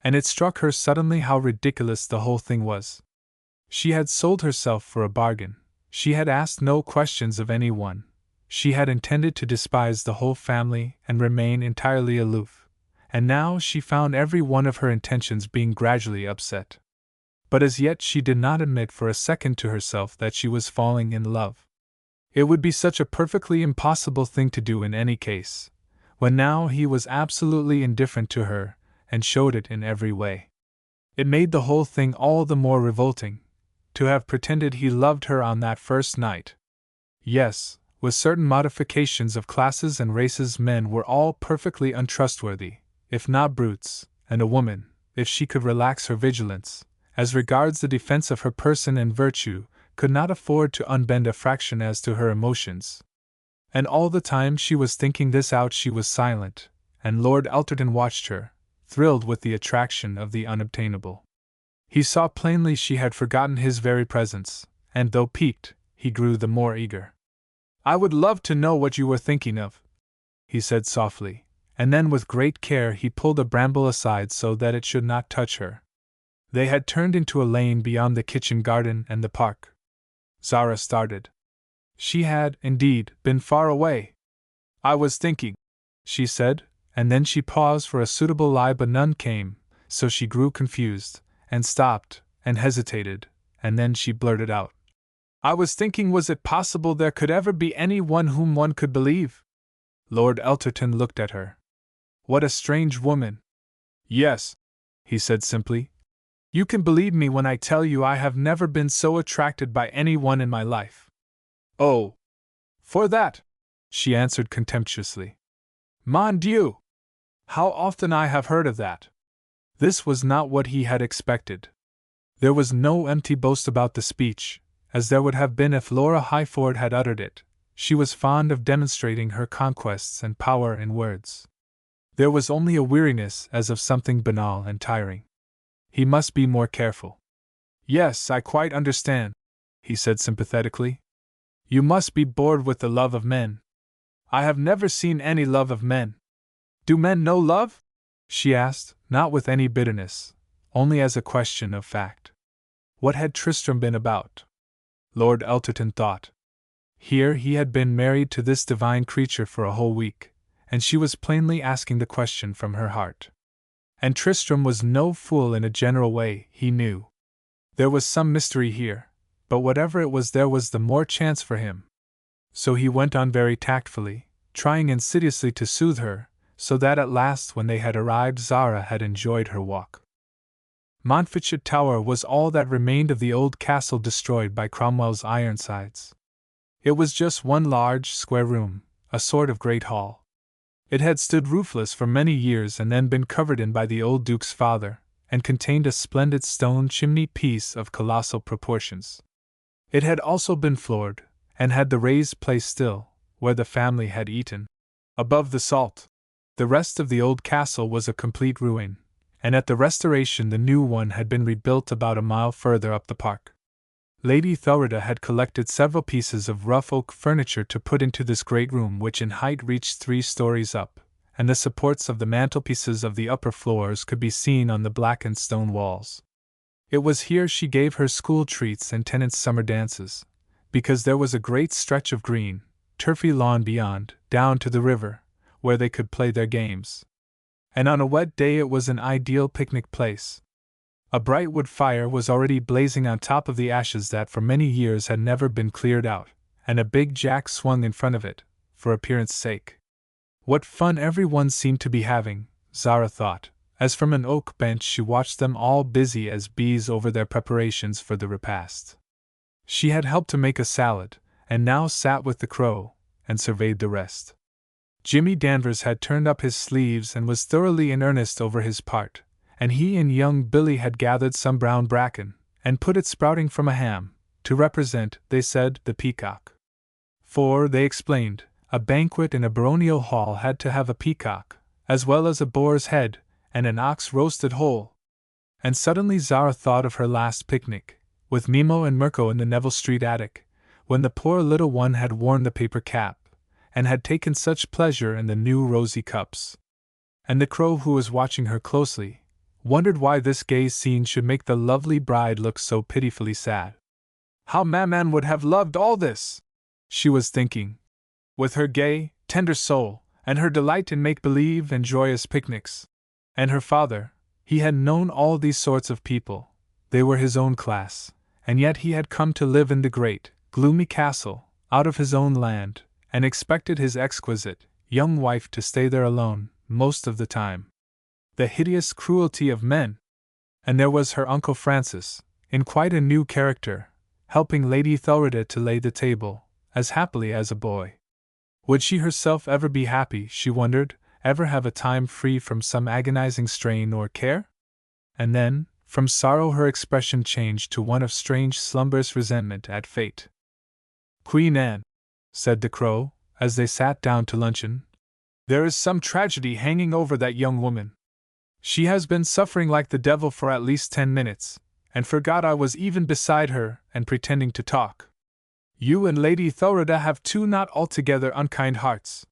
And it struck her suddenly how ridiculous the whole thing was. She had sold herself for a bargain, she had asked no questions of any one, she had intended to despise the whole family and remain entirely aloof, and now she found every one of her intentions being gradually upset. But as yet she did not admit for a second to herself that she was falling in love. It would be such a perfectly impossible thing to do in any case, when now he was absolutely indifferent to her, and showed it in every way. It made the whole thing all the more revolting, to have pretended he loved her on that first night. Yes, with certain modifications of classes and races, men were all perfectly untrustworthy, if not brutes, and a woman, if she could relax her vigilance, as regards the defense of her person and virtue, could not afford to unbend a fraction as to her emotions. And all the time she was thinking this out she was silent, and Lord Elterton watched her, thrilled with the attraction of the unobtainable. He saw plainly she had forgotten his very presence, and though piqued, he grew the more eager. "I would love to know what you were thinking of," he said softly, and then with great care he pulled a bramble aside so that it should not touch her. They had turned into a lane beyond the kitchen garden and the park. Zara started. She had, indeed, been far away. "I was thinking," she said, and then she paused for a suitable lie, but none came, so she grew confused, and stopped, and hesitated, and then she blurted out, "I was thinking, was it possible there could ever be any one whom one could believe?" Lord Elterton looked at her. "What a strange woman!" "Yes," he said simply. "You can believe me when I tell you I have never been so attracted by any one in my life." "Oh! For that!" she answered contemptuously. "Mon Dieu! How often I have heard of that!" This was not what he had expected. There was no empty boast about the speech, as there would have been if Laura Highford had uttered it. She was fond of demonstrating her conquests and power in words. There was only a weariness as of something banal and tiring. He must be more careful. "Yes, I quite understand," he said sympathetically. "You must be bored with the love of men. I have never seen any love of men." "Do men know love?" she asked, not with any bitterness, only as a question of fact. What had Tristram been about? Lord Elterton thought. Here he had been married to this divine creature for a whole week, and she was plainly asking the question from her heart. And Tristram was no fool in a general way, he knew. There was some mystery here, but whatever it was, there was the more chance for him. So he went on very tactfully, trying insidiously to soothe her, so that at last when they had arrived Zara had enjoyed her walk. Montfichet Tower was all that remained of the old castle destroyed by Cromwell's Ironsides. It was just one large, square room, a sort of great hall. It had stood roofless for many years and then been covered in by the old Duke's father, and contained a splendid stone chimney-piece of colossal proportions. It had also been floored, and had the raised place still, where the family had eaten. Above the salt, the rest of the old castle was a complete ruin, and at the Restoration the new one had been rebuilt about a mile further up the park. Lady Thelrida had collected several pieces of rough oak furniture to put into this great room, which in height reached 3 stories up, and the supports of the mantelpieces of the upper floors could be seen on the blackened stone walls. It was here she gave her school treats and tenants' summer dances, because there was a great stretch of green, turfy lawn beyond, down to the river, where they could play their games. And on a wet day it was an ideal picnic place. A bright wood fire was already blazing on top of the ashes that for many years had never been cleared out, and a big jack swung in front of it, for appearance sake. What fun everyone seemed to be having, Zara thought, as from an oak bench she watched them all busy as bees over their preparations for the repast. She had helped to make a salad, and now sat with the crow, and surveyed the rest. Jimmy Danvers had turned up his sleeves and was thoroughly in earnest over his part, and he and young Billy had gathered some brown bracken, and put it sprouting from a ham, to represent, they said, the peacock. For, they explained, a banquet in a baronial hall had to have a peacock, as well as a boar's head, and an ox roasted whole. And suddenly Zara thought of her last picnic, with Mimo and Mirko in the Neville Street attic, when the poor little one had worn the paper cap, and had taken such pleasure in the new rosy cups. And the crow, who was watching her closely, wondered why this gay scene should make the lovely bride look so pitifully sad. How Maman would have loved all this, she was thinking, with her gay, tender soul, and her delight in make-believe and joyous picnics. And her father, he had known all these sorts of people, they were his own class, and yet he had come to live in the great, gloomy castle, out of his own land, and expected his exquisite, young wife to stay there alone, most of the time. The hideous cruelty of men! And there was her Uncle Francis, in quite a new character, helping Lady Ethelreda to lay the table, as happily as a boy. Would she herself ever be happy, she wondered, ever have a time free from some agonizing strain or care? And then, from sorrow her expression changed to one of strange slumberous resentment at fate. "Queen Anne," said the Crow, as they sat down to luncheon, "there is some tragedy hanging over that young woman. She has been suffering like the devil for at least 10 minutes, and forgot I was even beside her and pretending to talk. You and Lady Ethelreda have two not altogether unkind hearts.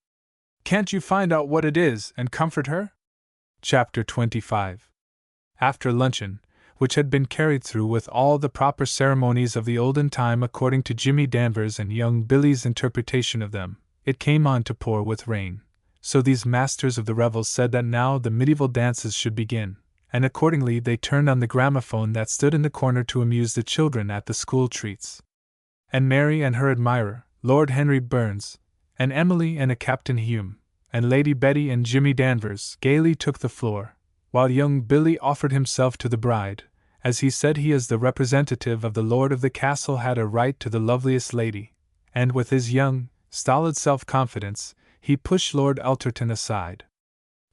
Can't you find out what it is and comfort her?" Chapter 25. After luncheon, which had been carried through with all the proper ceremonies of the olden time according to Jimmy Danvers and young Billy's interpretation of them, it came on to pour with rain. So these masters of the revels said that now the medieval dances should begin, and accordingly they turned on the gramophone that stood in the corner to amuse the children at the school treats. And Mary and her admirer, Lord Henry Burns, and Emily and a Captain Hume, and Lady Betty and Jimmy Danvers gaily took the floor, while young Billy offered himself to the bride, as he said he as the representative of the lord of the castle had a right to the loveliest lady, and with his young, stolid self-confidence, he pushed Lord Elterton aside.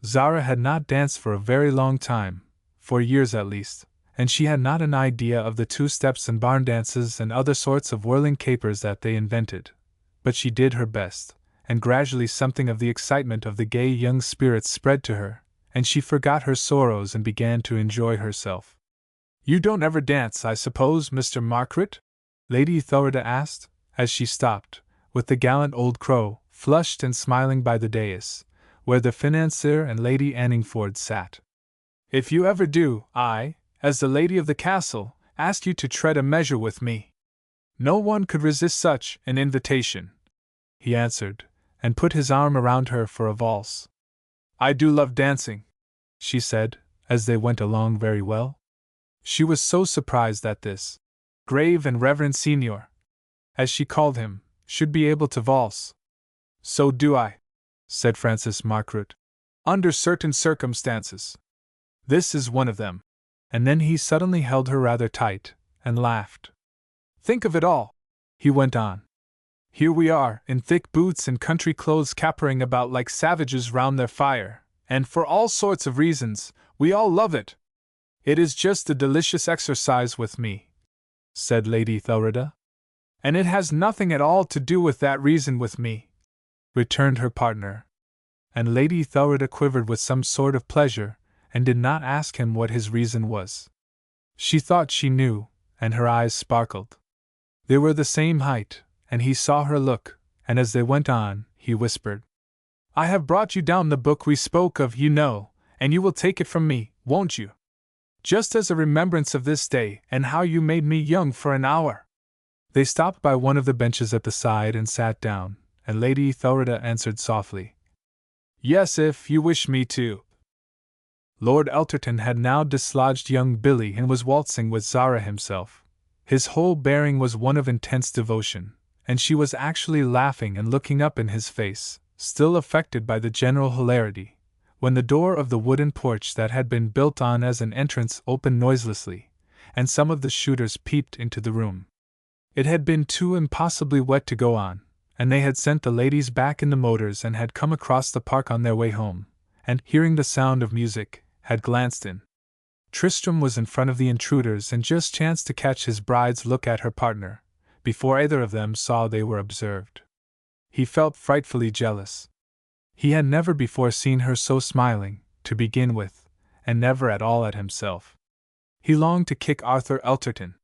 Zara had not danced for a very long time, 4 years at least, and she had not an idea of the two-steps and barn dances and other sorts of whirling capers that they invented. But she did her best, and gradually something of the excitement of the gay young spirits spread to her, and she forgot her sorrows and began to enjoy herself. "You don't ever dance, I suppose, Mr. Margaret?" Lady Ethelreda asked, as she stopped, with the gallant old Crow, flushed and smiling by the dais, where the financier and Lady Anningford sat. "If you ever do, I, as the lady of the castle, ask you to tread a measure with me." "No one could resist such an invitation," he answered, and put his arm around her for a valse. "I do love dancing," she said, as they went along very well. She was so surprised that this grave and reverend senior, as she called him, should be able to valse. "So do I," said Francis Margaret, "under certain circumstances. This is one of them." And then he suddenly held her rather tight, and laughed. "Think of it all," he went on. "Here we are, in thick boots and country clothes capering about like savages round their fire, and for all sorts of reasons, we all love it. It is just a delicious exercise with me," said Lady Ethelreda. "And it has nothing at all to do with that reason with me," returned her partner. And Lady Ethelreda quivered with some sort of pleasure, and did not ask him what his reason was. She thought she knew, and her eyes sparkled. They were the same height, and he saw her look, and as they went on, he whispered, "I have brought you down the book we spoke of, you know, and you will take it from me, won't you? Just as a remembrance of this day, and how you made me young for an hour." They stopped by one of the benches at the side and sat down, and Lady Ethelreda answered softly, "Yes, if you wish me to." Lord Elterton had now dislodged young Billy and was waltzing with Zara himself. His whole bearing was one of intense devotion, and she was actually laughing and looking up in his face, still affected by the general hilarity, when the door of the wooden porch that had been built on as an entrance opened noiselessly, and some of the shooters peeped into the room. It had been too impossibly wet to go on, and they had sent the ladies back in the motors and had come across the park on their way home, and, hearing the sound of music, had glanced in. Tristram was in front of the intruders and just chanced to catch his bride's look at her partner, before either of them saw they were observed. He felt frightfully jealous. He had never before seen her so smiling, to begin with, and never at all at himself. He longed to kick Arthur Elterton.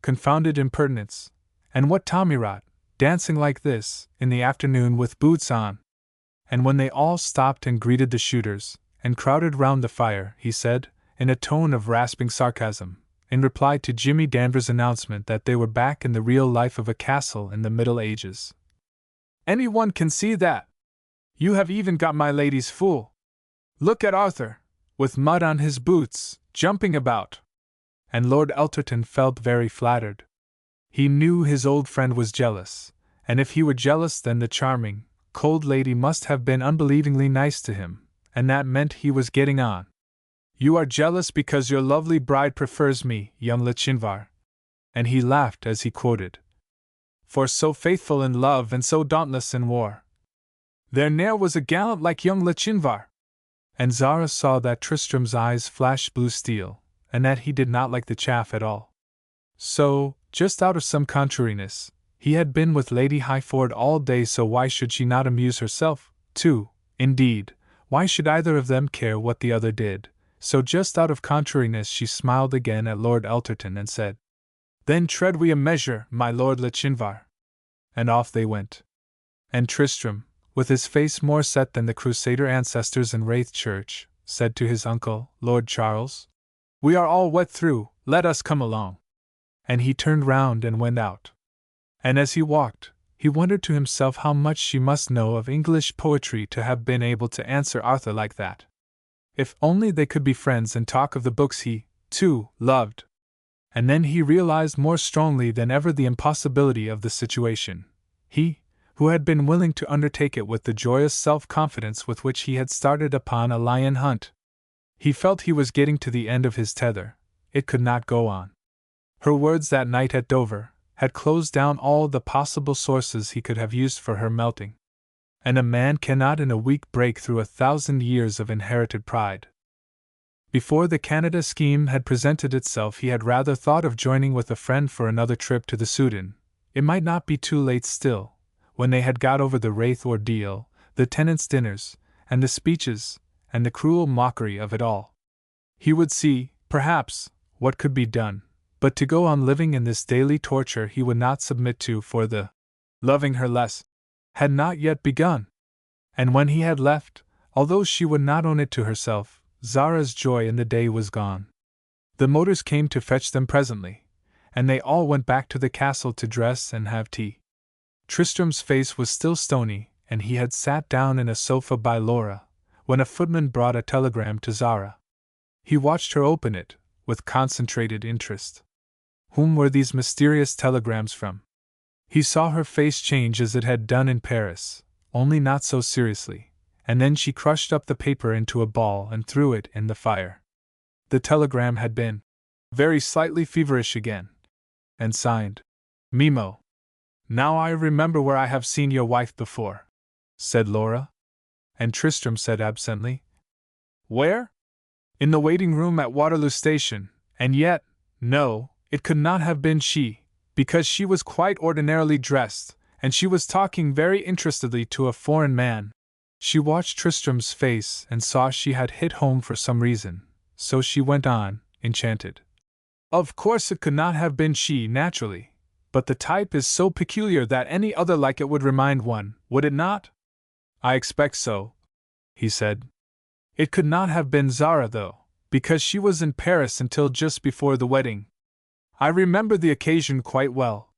Confounded impertinence! And what tommyrot, dancing like this, in the afternoon with boots on! And when they all stopped and greeted the shooters, and crowded round the fire, he said, in a tone of rasping sarcasm, in reply to Jimmy Danvers' announcement that they were back in the real life of a castle in the Middle Ages, "Anyone can see that. You have even got my lady's fool. Look at Arthur, with mud on his boots, jumping about." And Lord Elterton felt very flattered. He knew his old friend was jealous, and if he were jealous, then the charming, cold lady must have been unbelievingly nice to him, and that meant he was getting on. You are jealous because your lovely bride prefers me, young Lachinvar. And he laughed as he quoted. For so faithful in love and so dauntless in war, there ne'er was a gallant like young Lachinvar. And Zara saw that Tristram's eyes flashed blue steel, and that he did not like the chaff at all. So, just out of some contrariness, he had been with Lady Highford all day, so why should she not amuse herself, too? Indeed, why should either of them care what the other did? So just out of contrariness she smiled again at Lord Elterton and said, Then tread we a measure, my Lord Lachinvar. And off they went. And Tristram, with his face more set than the Crusader ancestors in Wraith Church, said to his uncle, Lord Charles, We are all wet through, let us come along. And he turned round and went out. And as he walked, he wondered to himself how much she must know of English poetry to have been able to answer Arthur like that. If only they could be friends and talk of the books he, too, loved. And then he realized more strongly than ever the impossibility of the situation. He, who had been willing to undertake it with the joyous self-confidence with which he had started upon a lion hunt. He felt he was getting to the end of his tether. It could not go on. Her words that night at Dover had closed down all the possible sources he could have used for her melting. And a man cannot in a week break through 1,000 years of inherited pride. Before the Canada scheme had presented itself, he had rather thought of joining with a friend for another trip to the Soudan. It might not be too late still, when they had got over the Wraith ordeal, the tenants' dinners, and the speeches, and the cruel mockery of it all. He would see, perhaps, what could be done, but to go on living in this daily torture he would not submit to, for the loving her less had not yet begun. And when he had left, although she would not own it to herself, Zara's joy in the day was gone. The motors came to fetch them presently, and they all went back to the castle to dress and have tea. Tristram's face was still stony, and he had sat down in a sofa by Laura, when a footman brought a telegram to Zara. He watched her open it, with concentrated interest. Whom were these mysterious telegrams from? He saw her face change as it had done in Paris, only not so seriously, and then she crushed up the paper into a ball and threw it in the fire. The telegram had been very slightly feverish again, and signed, Mimo. Now I remember where I have seen your wife before, said Laura. And Tristram said absently, Where? In the waiting room at Waterloo Station, and yet, no, it could not have been she, because she was quite ordinarily dressed, and she was talking very interestedly to a foreign man. She watched Tristram's face and saw she had hit home for some reason, so she went on, enchanted. Of course it could not have been she, naturally, but the type is so peculiar that any other like it would remind one, would it not? I expect so, he said. It could not have been Zara, though, because she was in Paris until just before the wedding. I remember the occasion quite well.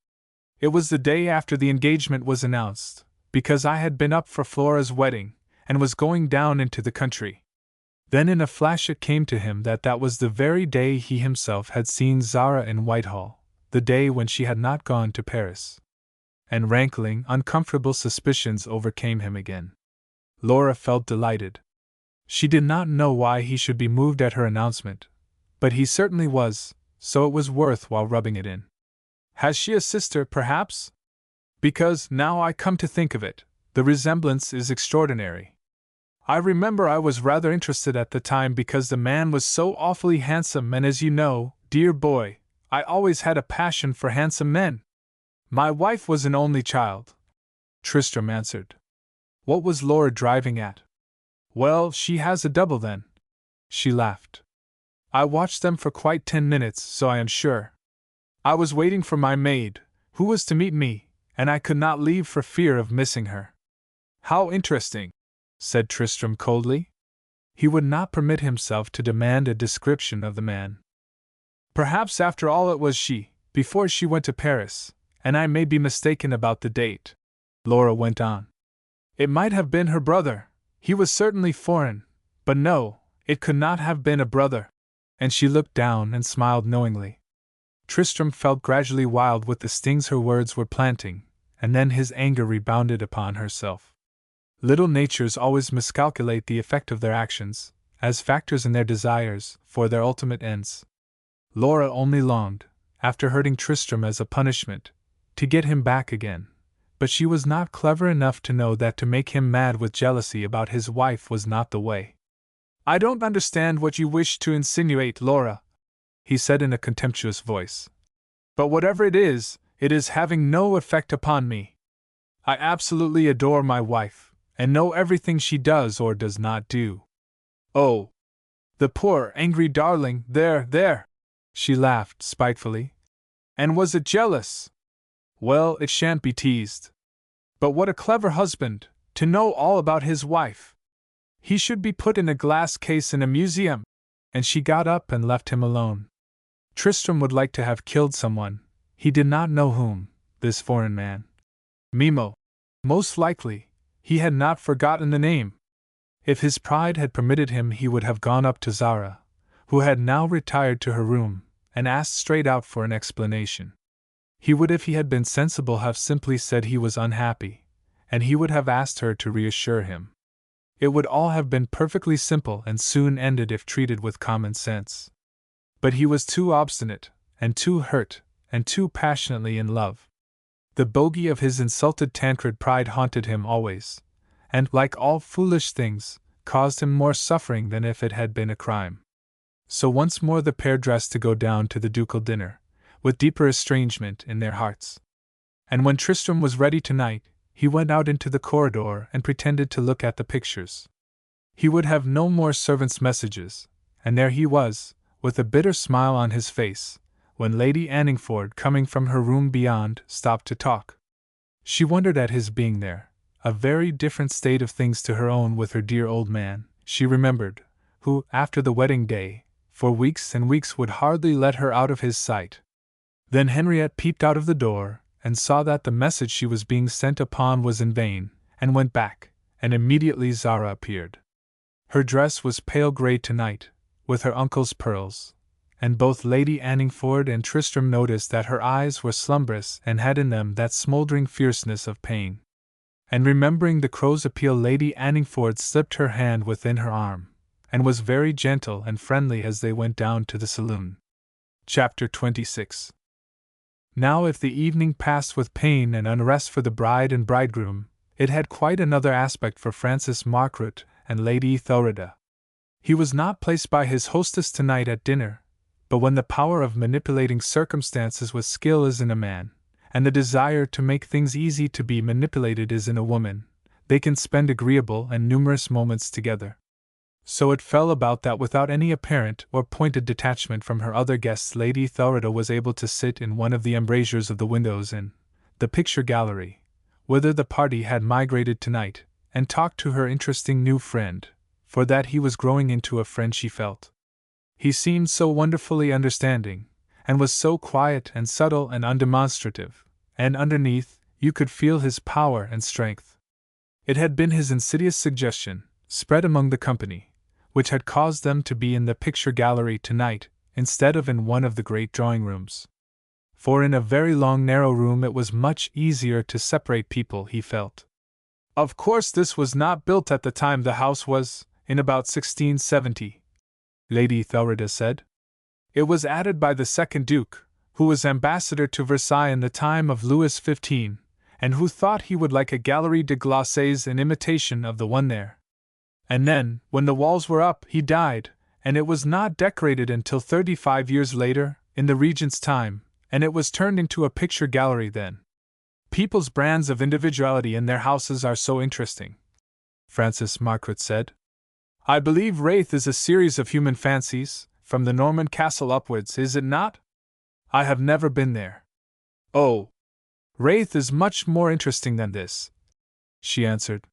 It was the day after the engagement was announced, because I had been up for Flora's wedding, and was going down into the country. Then in a flash it came to him that that was the very day he himself had seen Zara in Whitehall, the day when she had not gone to Paris. And rankling, uncomfortable suspicions overcame him again. Laura felt delighted. She did not know why he should be moved at her announcement, but he certainly was, so it was worth while rubbing it in. Has she a sister, perhaps? Because, now I come to think of it, the resemblance is extraordinary. I remember I was rather interested at the time because the man was so awfully handsome, and as you know, dear boy, I always had a passion for handsome men. My wife was an only child, Tristram answered. What was Laura driving at? Well, she has a double then. She laughed. I watched them for quite 10 minutes, so I am sure. I was waiting for my maid, who was to meet me, and I could not leave for fear of missing her. How interesting, said Tristram coldly. He would not permit himself to demand a description of the man. Perhaps after all it was she, before she went to Paris, and I may be mistaken about the date, Laura went on. It might have been her brother. He was certainly foreign, but no, it could not have been a brother. And she looked down and smiled knowingly. Tristram felt gradually wild with the stings her words were planting, and then his anger rebounded upon herself. Little natures always miscalculate the effect of their actions, as factors in their desires, for their ultimate ends. Laura only longed, after hurting Tristram as a punishment, to get him back again, but she was not clever enough to know that to make him mad with jealousy about his wife was not the way. "I don't understand what you wish to insinuate, Laura," he said in a contemptuous voice. "But whatever it is having no effect upon me. I absolutely adore my wife, and know everything she does or does not do." "Oh, the poor, angry darling, there!" She laughed spitefully. "And was it jealous? Well, it shan't be teased. But what a clever husband, to know all about his wife! He should be put in a glass case in a museum." And she got up and left him alone. Tristram would like to have killed someone, he did not know whom, this foreign man. Mimo. Most likely, he had not forgotten the name. If his pride had permitted him, he would have gone up to Zara, who had now retired to her room, and asked straight out for an explanation. He would, if he had been sensible, have simply said he was unhappy, and he would have asked her to reassure him. It would all have been perfectly simple and soon ended if treated with common sense. But he was too obstinate, and too hurt, and too passionately in love. The bogey of his insulted Tancred pride haunted him always, and, like all foolish things, caused him more suffering than if it had been a crime. So once more the pair dressed to go down to the ducal dinner, with deeper estrangement in their hearts. And when Tristram was ready tonight, he went out into the corridor and pretended to look at the pictures. He would have no more servants' messages, and there he was, with a bitter smile on his face, when Lady Anningford, coming from her room beyond, stopped to talk. She wondered at his being there, a very different state of things to her own with her dear old man, she remembered, who, after the wedding day, for weeks and weeks would hardly let her out of his sight. Then Henriette peeped out of the door, and saw that the message she was being sent upon was in vain, and went back, and immediately Zara appeared. Her dress was pale grey tonight, with her uncle's pearls, and both Lady Anningford and Tristram noticed that her eyes were slumbrous and had in them that smouldering fierceness of pain. And remembering the crow's appeal, Lady Anningford slipped her hand within her arm, and was very gentle and friendly as they went down to the saloon. Chapter 26. Now if the evening passed with pain and unrest for the bride and bridegroom, it had quite another aspect for Francis Margaret and Lady Ethelreda. He was not placed by his hostess tonight at dinner, but when the power of manipulating circumstances with skill is in a man, and the desire to make things easy to be manipulated is in a woman, they can spend agreeable and numerous moments together. So it fell about that without any apparent or pointed detachment from her other guests, Lady Ethelreda was able to sit in one of the embrasures of the windows in the picture gallery, whither the party had migrated tonight, and talk to her interesting new friend, for that he was growing into a friend she felt. He seemed so wonderfully understanding, and was so quiet and subtle and undemonstrative, and underneath, you could feel his power and strength. It had been his insidious suggestion, spread among the company, which had caused them to be in the picture gallery tonight, instead of in one of the great drawing rooms. For in a very long narrow room it was much easier to separate people, he felt. Of course this was not built at the time the house was, in about 1670, Lady Ethelreda said. It was added by the second Duke, who was ambassador to Versailles in the time of Louis XV, and who thought he would like a Galerie de Glaces in imitation of the one there. And then, when the walls were up, he died, and it was not decorated until 35 years later, in the Regent's time, and it was turned into a picture gallery then. People's brands of individuality in their houses are so interesting, Francis Margaret said. I believe Wraith is a series of human fancies, from the Norman castle upwards, is it not? I have never been there. Oh, Wraith is much more interesting than this, she answered.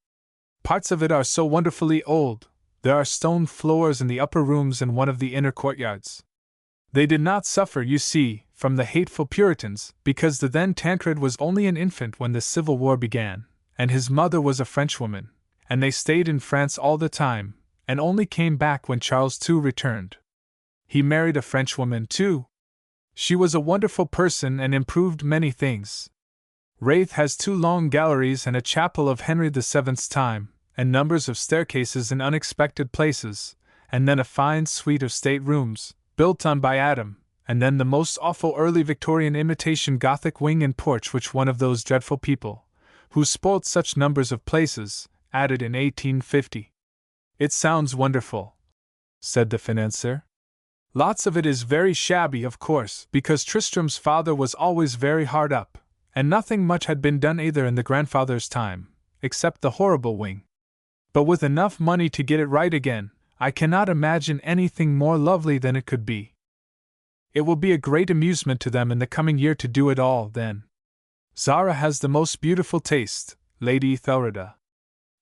Parts of it are so wonderfully old. There are stone floors in the upper rooms and one of the inner courtyards. They did not suffer, you see, from the hateful Puritans, because the then Tancred was only an infant when the Civil War began, and his mother was a Frenchwoman, and they stayed in France all the time, and only came back when Charles II returned. He married a Frenchwoman, too. She was a wonderful person and improved many things. Wraith has 2 long galleries and a chapel of Henry VII's time, and numbers of staircases in unexpected places, and then a fine suite of state-rooms, built on by Adam, and then the most awful early Victorian imitation Gothic wing and porch which one of those dreadful people, who spoilt such numbers of places, added in 1850. It sounds wonderful, said the financier. Lots of it is very shabby, of course, because Tristram's father was always very hard up, and nothing much had been done either in the grandfather's time, except the horrible wing. But with enough money to get it right again, I cannot imagine anything more lovely than it could be. It will be a great amusement to them in the coming year to do it all, then. Zara has the most beautiful taste, Lady Ethelreda.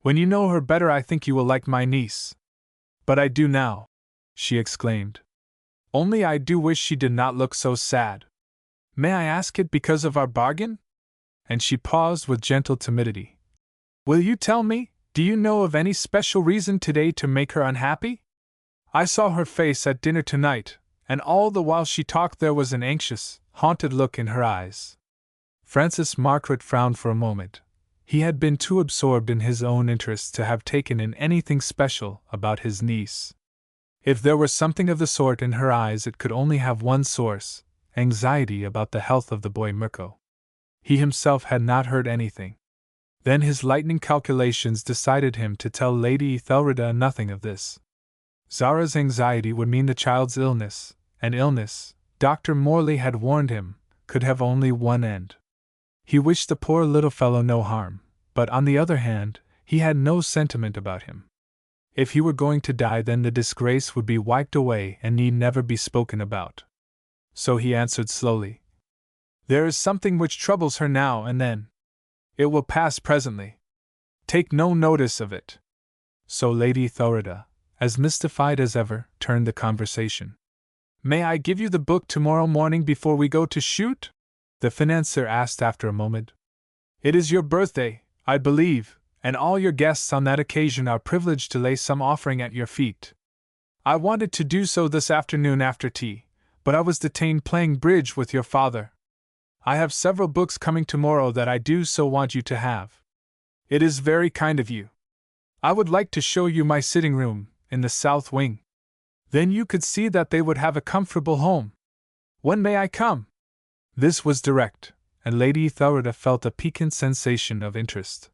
When you know her better, I think you will like my niece. But I do now, she exclaimed. Only I do wish she did not look so sad. May I ask it because of our bargain? And she paused with gentle timidity. Will you tell me, do you know of any special reason today to make her unhappy? I saw her face at dinner tonight, and all the while she talked there was an anxious, haunted look in her eyes. Francis Margaret frowned for a moment. He had been too absorbed in his own interests to have taken in anything special about his niece. If there were something of the sort in her eyes, it could only have one source: anxiety about the health of the boy Mirko. He himself had not heard anything. Then his lightning calculations decided him to tell Lady Ethelreda nothing of this. Zara's anxiety would mean the child's illness, and illness, Dr. Morley had warned him, could have only one end. He wished the poor little fellow no harm, but on the other hand, he had no sentiment about him. If he were going to die, then the disgrace would be wiped away and need never be spoken about. So he answered slowly, There is something which troubles her now and then. It will pass presently. Take no notice of it. So Lady Ethelreda, as mystified as ever, turned the conversation. May I give you the book tomorrow morning before we go to shoot? The financier asked after a moment. It is your birthday, I believe, and all your guests on that occasion are privileged to lay some offering at your feet. I wanted to do so this afternoon after tea, but I was detained playing bridge with your father. I have several books coming tomorrow that I do so want you to have. It is very kind of you. I would like to show you my sitting room, in the south wing. Then you could see that they would have a comfortable home. When may I come? This was direct, and Lady Ethelreda felt a piquant sensation of interest.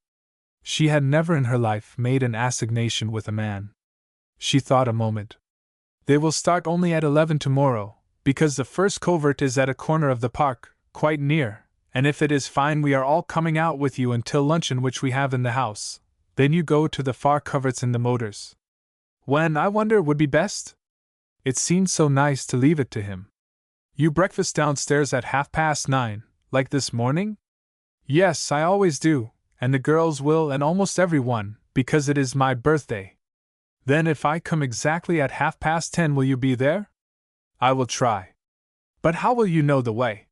She had never in her life made an assignation with a man. She thought a moment. They will start only at 11 tomorrow, because the first covert is at a corner of the park, quite near, and if it is fine we are all coming out with you until luncheon, which we have in the house. Then you go to the far coverts in the motors. When, I wonder, would be best? It seemed so nice to leave it to him. You breakfast downstairs at 9:30, like this morning? Yes, I always do, and the girls will, and almost everyone, because it is my birthday. Then if I come exactly at 10:30, will you be there? I will try. But how will you know the way?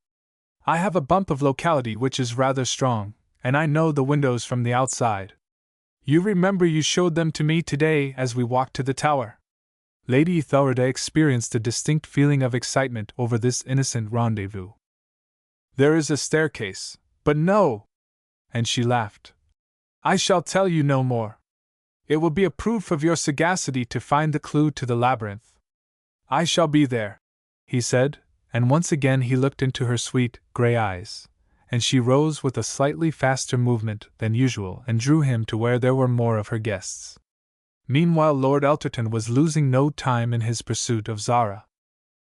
I have a bump of locality which is rather strong, and I know the windows from the outside. You remember you showed them to me today as we walked to the tower. Lady Ethelreda experienced a distinct feeling of excitement over this innocent rendezvous. There is a staircase, but no! And she laughed. I shall tell you no more. It will be a proof of your sagacity to find the clue to the labyrinth. I shall be there, he said, and once again he looked into her sweet, grey eyes, and she rose with a slightly faster movement than usual and drew him to where there were more of her guests. Meanwhile Lord Elterton was losing no time in his pursuit of Zara.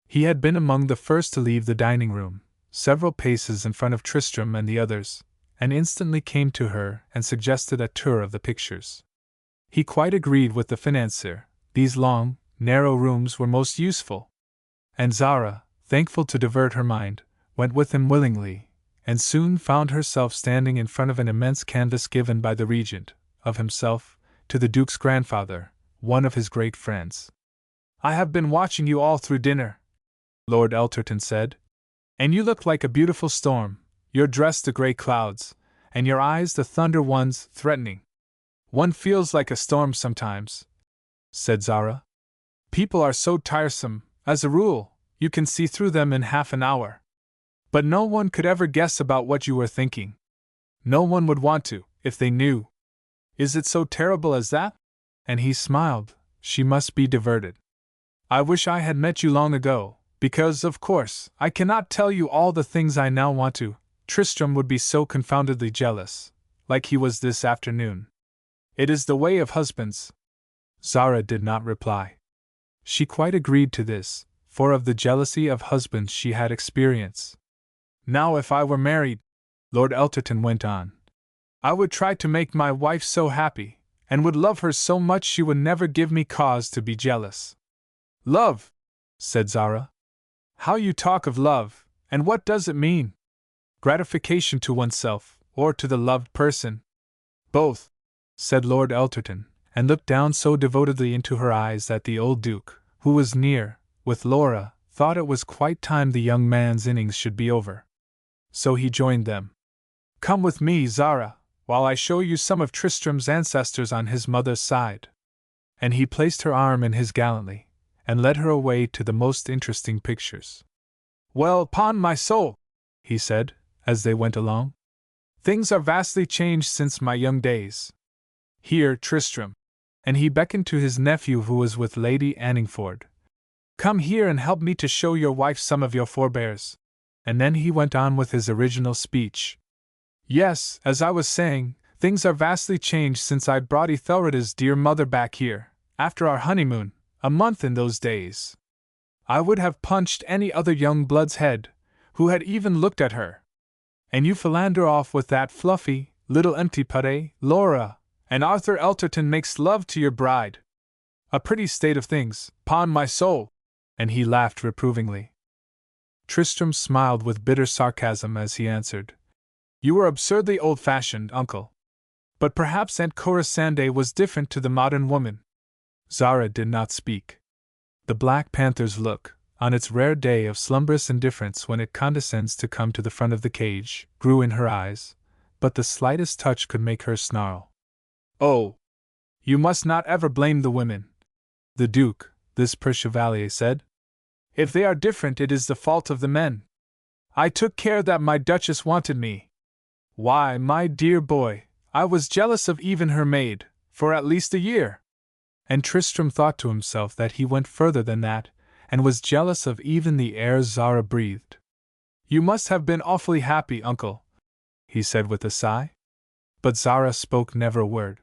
He had been among the first to leave the dining-room, several paces in front of Tristram and the others, and instantly came to her and suggested a tour of the pictures. He quite agreed with the financier. These long, narrow rooms were most useful. And Zara, thankful to divert her mind, went with him willingly, and soon found herself standing in front of an immense canvas given by the regent, of himself, to the Duke's grandfather, one of his great friends. I have been watching you all through dinner, Lord Elterton said. And you look like a beautiful storm, your dress the grey clouds, and your eyes the thunder ones, threatening. One feels like a storm sometimes, said Zara. People are so tiresome, as a rule, you can see through them in half an hour. But no one could ever guess about what you were thinking. No one would want to, if they knew. Is it so terrible as that? And he smiled. She must be diverted. I wish I had met you long ago, because, of course, I cannot tell you all the things I now want to. Tristram would be so confoundedly jealous, like he was this afternoon. It is the way of husbands. Zara did not reply. She quite agreed to this, for of the jealousy of husbands she had experience. Now if I were married, Lord Elterton went on, I would try to make my wife so happy, and would love her so much she would never give me cause to be jealous. Love, said Zara. How you talk of love, and what does it mean? Gratification to oneself, or to the loved person? Both, said Lord Elterton, and looked down so devotedly into her eyes that the old Duke, who was near, with Laura, thought it was quite time the young man's innings should be over. So he joined them. Come with me, Zara, while I show you some of Tristram's ancestors on his mother's side. And he placed her arm in his gallantly, and led her away to the most interesting pictures. Well, upon my soul, he said, as they went along, things are vastly changed since my young days. Here, Tristram, and he beckoned to his nephew who was with Lady Anningford. Come here and help me to show your wife some of your forebears. And then he went on with his original speech. Yes, as I was saying, things are vastly changed since I brought Ethelreda's dear mother back here, after our honeymoon, a month in those days. I would have punched any other young blood's head, who had even looked at her. And you philander off with that fluffy, little empty putty, Laura, and Arthur Elterton makes love to your bride. A pretty state of things, 'pon my soul! And he laughed reprovingly. Tristram smiled with bitter sarcasm as he answered, You are absurdly old-fashioned, uncle. But perhaps Aunt Corisande was different to the modern woman. Zara did not speak. The Black Panther's look, on its rare day of slumberous indifference when it condescends to come to the front of the cage, grew in her eyes, but the slightest touch could make her snarl. Oh! You must not ever blame the women, the Duke, this per chevalier said. If they are different, it is the fault of the men. I took care that my Duchess wanted me. Why, my dear boy, I was jealous of even her maid, for at least a year. And Tristram thought to himself that he went further than that, and was jealous of even the air Zara breathed. You must have been awfully happy, uncle, he said with a sigh. But Zara spoke never a word.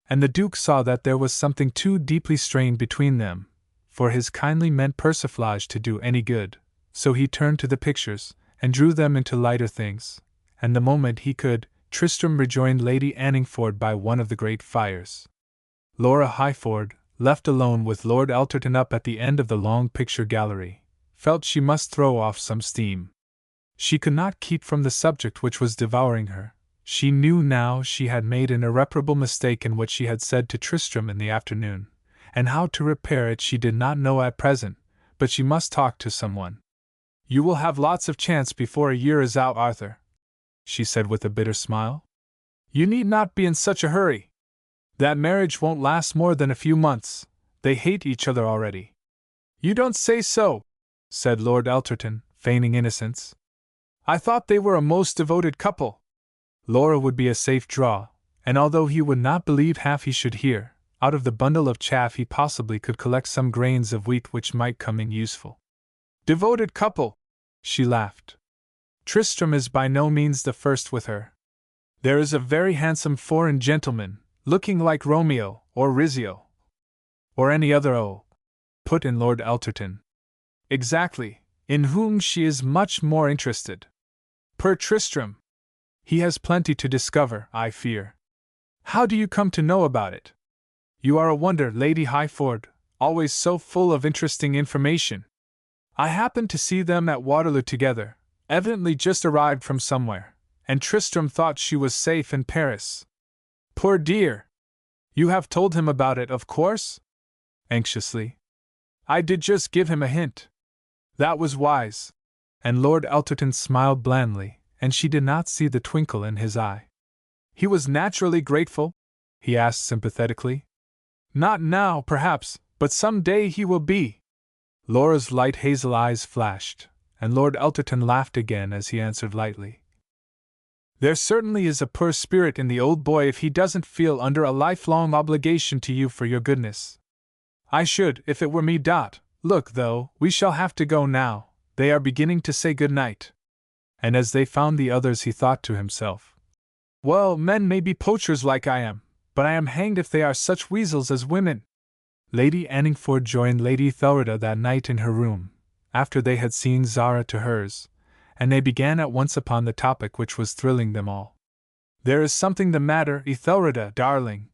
And the Duke saw that there was something too deeply strained between them, for his kindly meant persiflage to do any good, so he turned to the pictures, and drew them into lighter things, and the moment he could, Tristram rejoined Lady Anningford by one of the great fires. Laura Highford, left alone with Lord Elterton up at the end of the long picture gallery, felt she must throw off some steam. She could not keep from the subject which was devouring her. She knew now she had made an irreparable mistake in what she had said to Tristram in the afternoon, and how to repair it she did not know at present, but she must talk to someone. You will have lots of chance before a year is out, Arthur, she said with a bitter smile. You need not be in such a hurry. That marriage won't last more than a few months. They hate each other already. You don't say so, said Lord Elterton, feigning innocence. I thought they were a most devoted couple. Laura would be a safe draw, and although he would not believe half he should hear, out of the bundle of chaff he possibly could collect some grains of wheat which might come in useful. Devoted couple, she laughed. Tristram is by no means the first with her. There is a very handsome foreign gentleman, looking like Romeo, or Rizzio, or any other put in Lord Elterton. Exactly, in whom she is much more interested. Per Tristram. He has plenty to discover, I fear. How do you come to know about it? You are a wonder, Lady Highford, always so full of interesting information. I happened to see them at Waterloo together, evidently just arrived from somewhere, and Tristram thought she was safe in Paris. Poor dear! You have told him about it, of course? Anxiously. I did just give him a hint. That was wise. And Lord Elterton smiled blandly, and she did not see the twinkle in his eye. He was naturally grateful? He asked sympathetically. Not now, perhaps, but some day he will be. Laura's light hazel eyes flashed, and Lord Elterton laughed again as he answered lightly. There certainly is a poor spirit in the old boy if he doesn't feel under a lifelong obligation to you for your goodness. I should, if it were me. Look, though, we shall have to go now. They are beginning to say good night. And as they found the others, he thought to himself, well, men may be poachers like I am, but I am hanged if they are such weasels as women. Lady Anningford joined Lady Ethelreda that night in her room, after they had seen Zara to hers, and they began at once upon the topic which was thrilling them all. There is something the matter, Ethelreda, darling,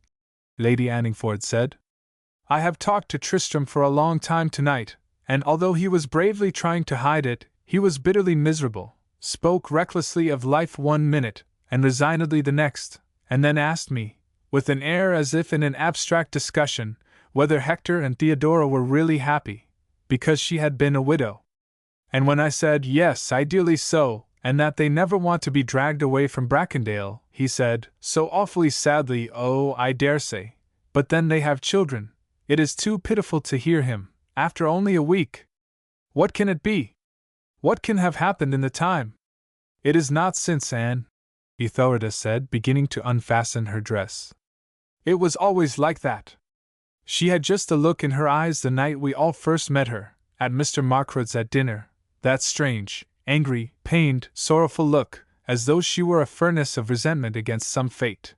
Lady Anningford said. I have talked to Tristram for a long time tonight, and although he was bravely trying to hide it, he was bitterly miserable, spoke recklessly of life one minute, and resignedly the next, and then asked me, with an air as if in an abstract discussion, whether Hector and Theodora were really happy, because she had been a widow. And when I said, yes, ideally so, and that they never want to be dragged away from Brackendale, he said, so awfully sadly, oh, I dare say, but then they have children. It is too pitiful to hear him, after only a week. What can it be? What can have happened in the time? It is not since, Anne, Ethelreda said, beginning to unfasten her dress. It was always like that. She had just a look in her eyes the night we all first met her, at Mr. Markrod's at dinner, that strange, angry, pained, sorrowful look, as though she were a furnace of resentment against some fate.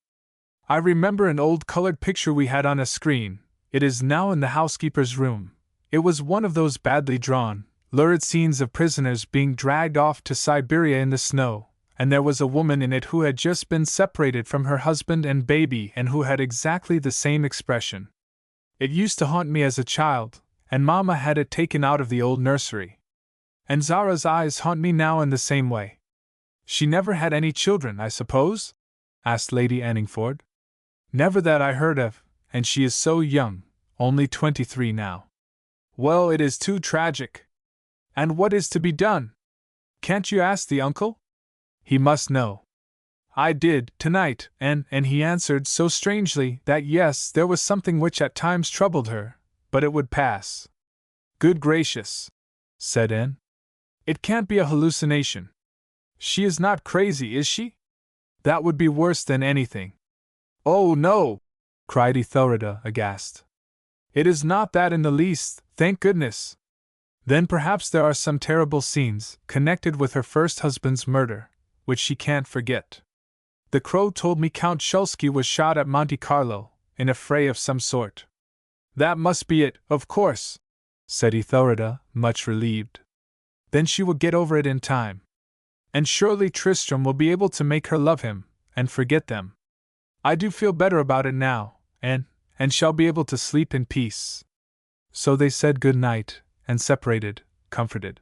I remember an old colored picture we had on a screen. It is now in the housekeeper's room. It was one of those badly drawn, lurid scenes of prisoners being dragged off to Siberia in the snow, and there was a woman in it who had just been separated from her husband and baby and who had exactly the same expression. It used to haunt me as a child, and Mamma had it taken out of the old nursery. And Zara's eyes haunt me now in the same way. She never had any children, I suppose? Asked Lady Anningford. Never that I heard of, and she is so young, only 23 now. Well, it is too tragic. And what is to be done? Can't you ask the uncle? He must know. I did, tonight, and he answered so strangely that yes, there was something which at times troubled her, but it would pass. Good gracious, said Anne. It can't be a hallucination. She is not crazy, is she? That would be worse than anything. Oh, no, cried Ethelreda, aghast. It is not that in the least, thank goodness. Then perhaps there are some terrible scenes, connected with her first husband's murder, which she can't forget. The Crow told me Count Shulsky was shot at Monte Carlo, in a fray of some sort. That must be it, of course, said Ethelreda, much relieved. Then she will get over it in time. And surely Tristram will be able to make her love him, and forget them. I do feel better about it now, and shall be able to sleep in peace. So they said good night, and separated, comforted.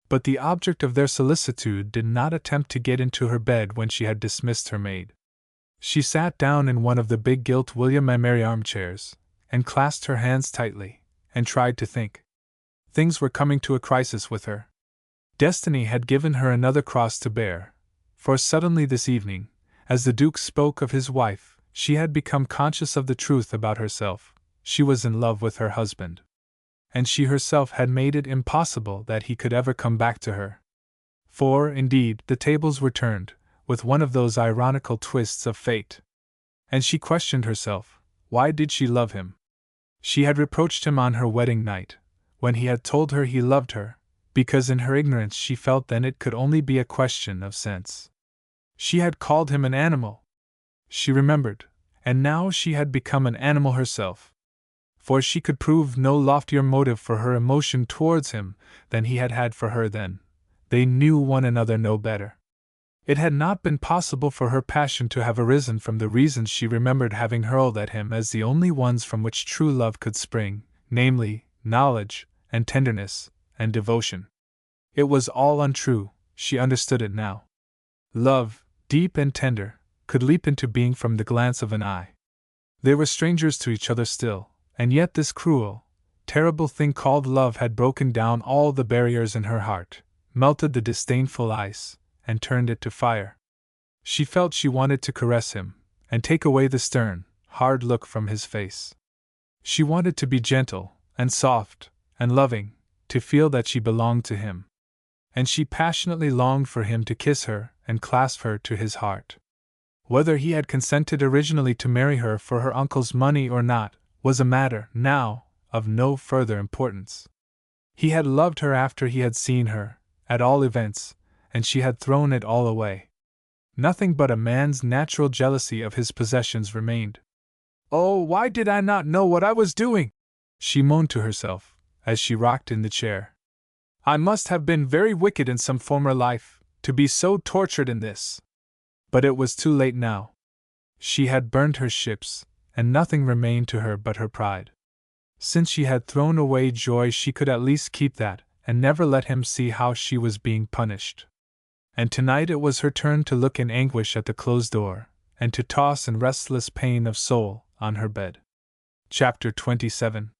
But the object of their solicitude did not attempt to get into her bed when she had dismissed her maid. She sat down in one of the big gilt William and Mary armchairs, and clasped her hands tightly, and tried to think. Things were coming to a crisis with her. Destiny had given her another cross to bear, for suddenly this evening, as the Duke spoke of his wife, she had become conscious of the truth about herself. She was in love with her husband. And she herself had made it impossible that he could ever come back to her. For, indeed, the tables were turned, with one of those ironical twists of fate. And she questioned herself, why did she love him? She had reproached him on her wedding night, when he had told her he loved her, because in her ignorance she felt then it could only be a question of sense. She had called him an animal. She remembered, and now she had become an animal herself. For she could prove no loftier motive for her emotion towards him than he had had for her then. They knew one another no better. It had not been possible for her passion to have arisen from the reasons she remembered having hurled at him as the only ones from which true love could spring, namely, knowledge, and tenderness, and devotion. It was all untrue, she understood it now. Love, deep and tender, could leap into being from the glance of an eye. They were strangers to each other still, and yet this cruel, terrible thing called love had broken down all the barriers in her heart, melted the disdainful ice, and turned it to fire. She felt she wanted to caress him, and take away the stern, hard look from his face. She wanted to be gentle, and soft, and loving, to feel that she belonged to him. And she passionately longed for him to kiss her, and clasped her to his heart. Whether he had consented originally to marry her for her uncle's money or not, was a matter, now, of no further importance. He had loved her after he had seen her, at all events, and she had thrown it all away. Nothing but a man's natural jealousy of his possessions remained. "Oh, why did I not know what I was doing?" she moaned to herself, as she rocked in the chair. "I must have been very wicked in some former life, to be so tortured in this." But it was too late now. She had burned her ships, and nothing remained to her but her pride. Since she had thrown away joy, she could at least keep that, and never let him see how she was being punished. And tonight it was her turn to look in anguish at the closed door, and to toss in restless pain of soul on her bed. Chapter 27.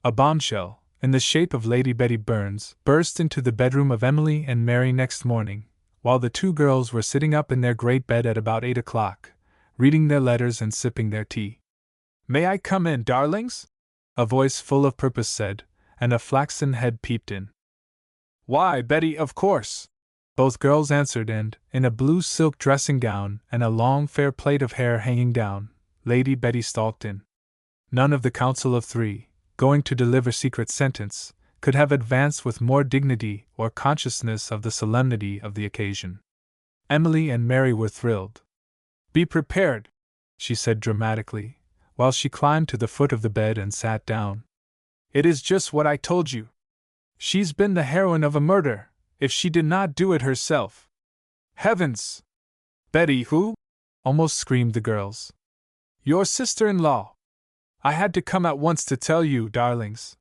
A bombshell, in the shape of Lady Betty Burns, burst into the bedroom of Emily and Mary next morning, while the two girls were sitting up in their great bed at about 8 o'clock, reading their letters and sipping their tea. "May I come in, darlings?" a voice full of purpose said, and a flaxen head peeped in. "Why, Betty, of course," both girls answered, and, in a blue silk dressing gown and a long fair plait of hair hanging down, Lady Betty stalked in. None of the council of three, going to deliver secret sentence, could have advanced with more dignity or consciousness of the solemnity of the occasion. Emily and Mary were thrilled. "Be prepared," she said dramatically, while she climbed to the foot of the bed and sat down. "It is just what I told you. She's been the heroine of a murder, if she did not do it herself." "Heavens! Betty, who?" almost screamed the girls. "Your sister-in-law. I had to come at once to tell you, darlings.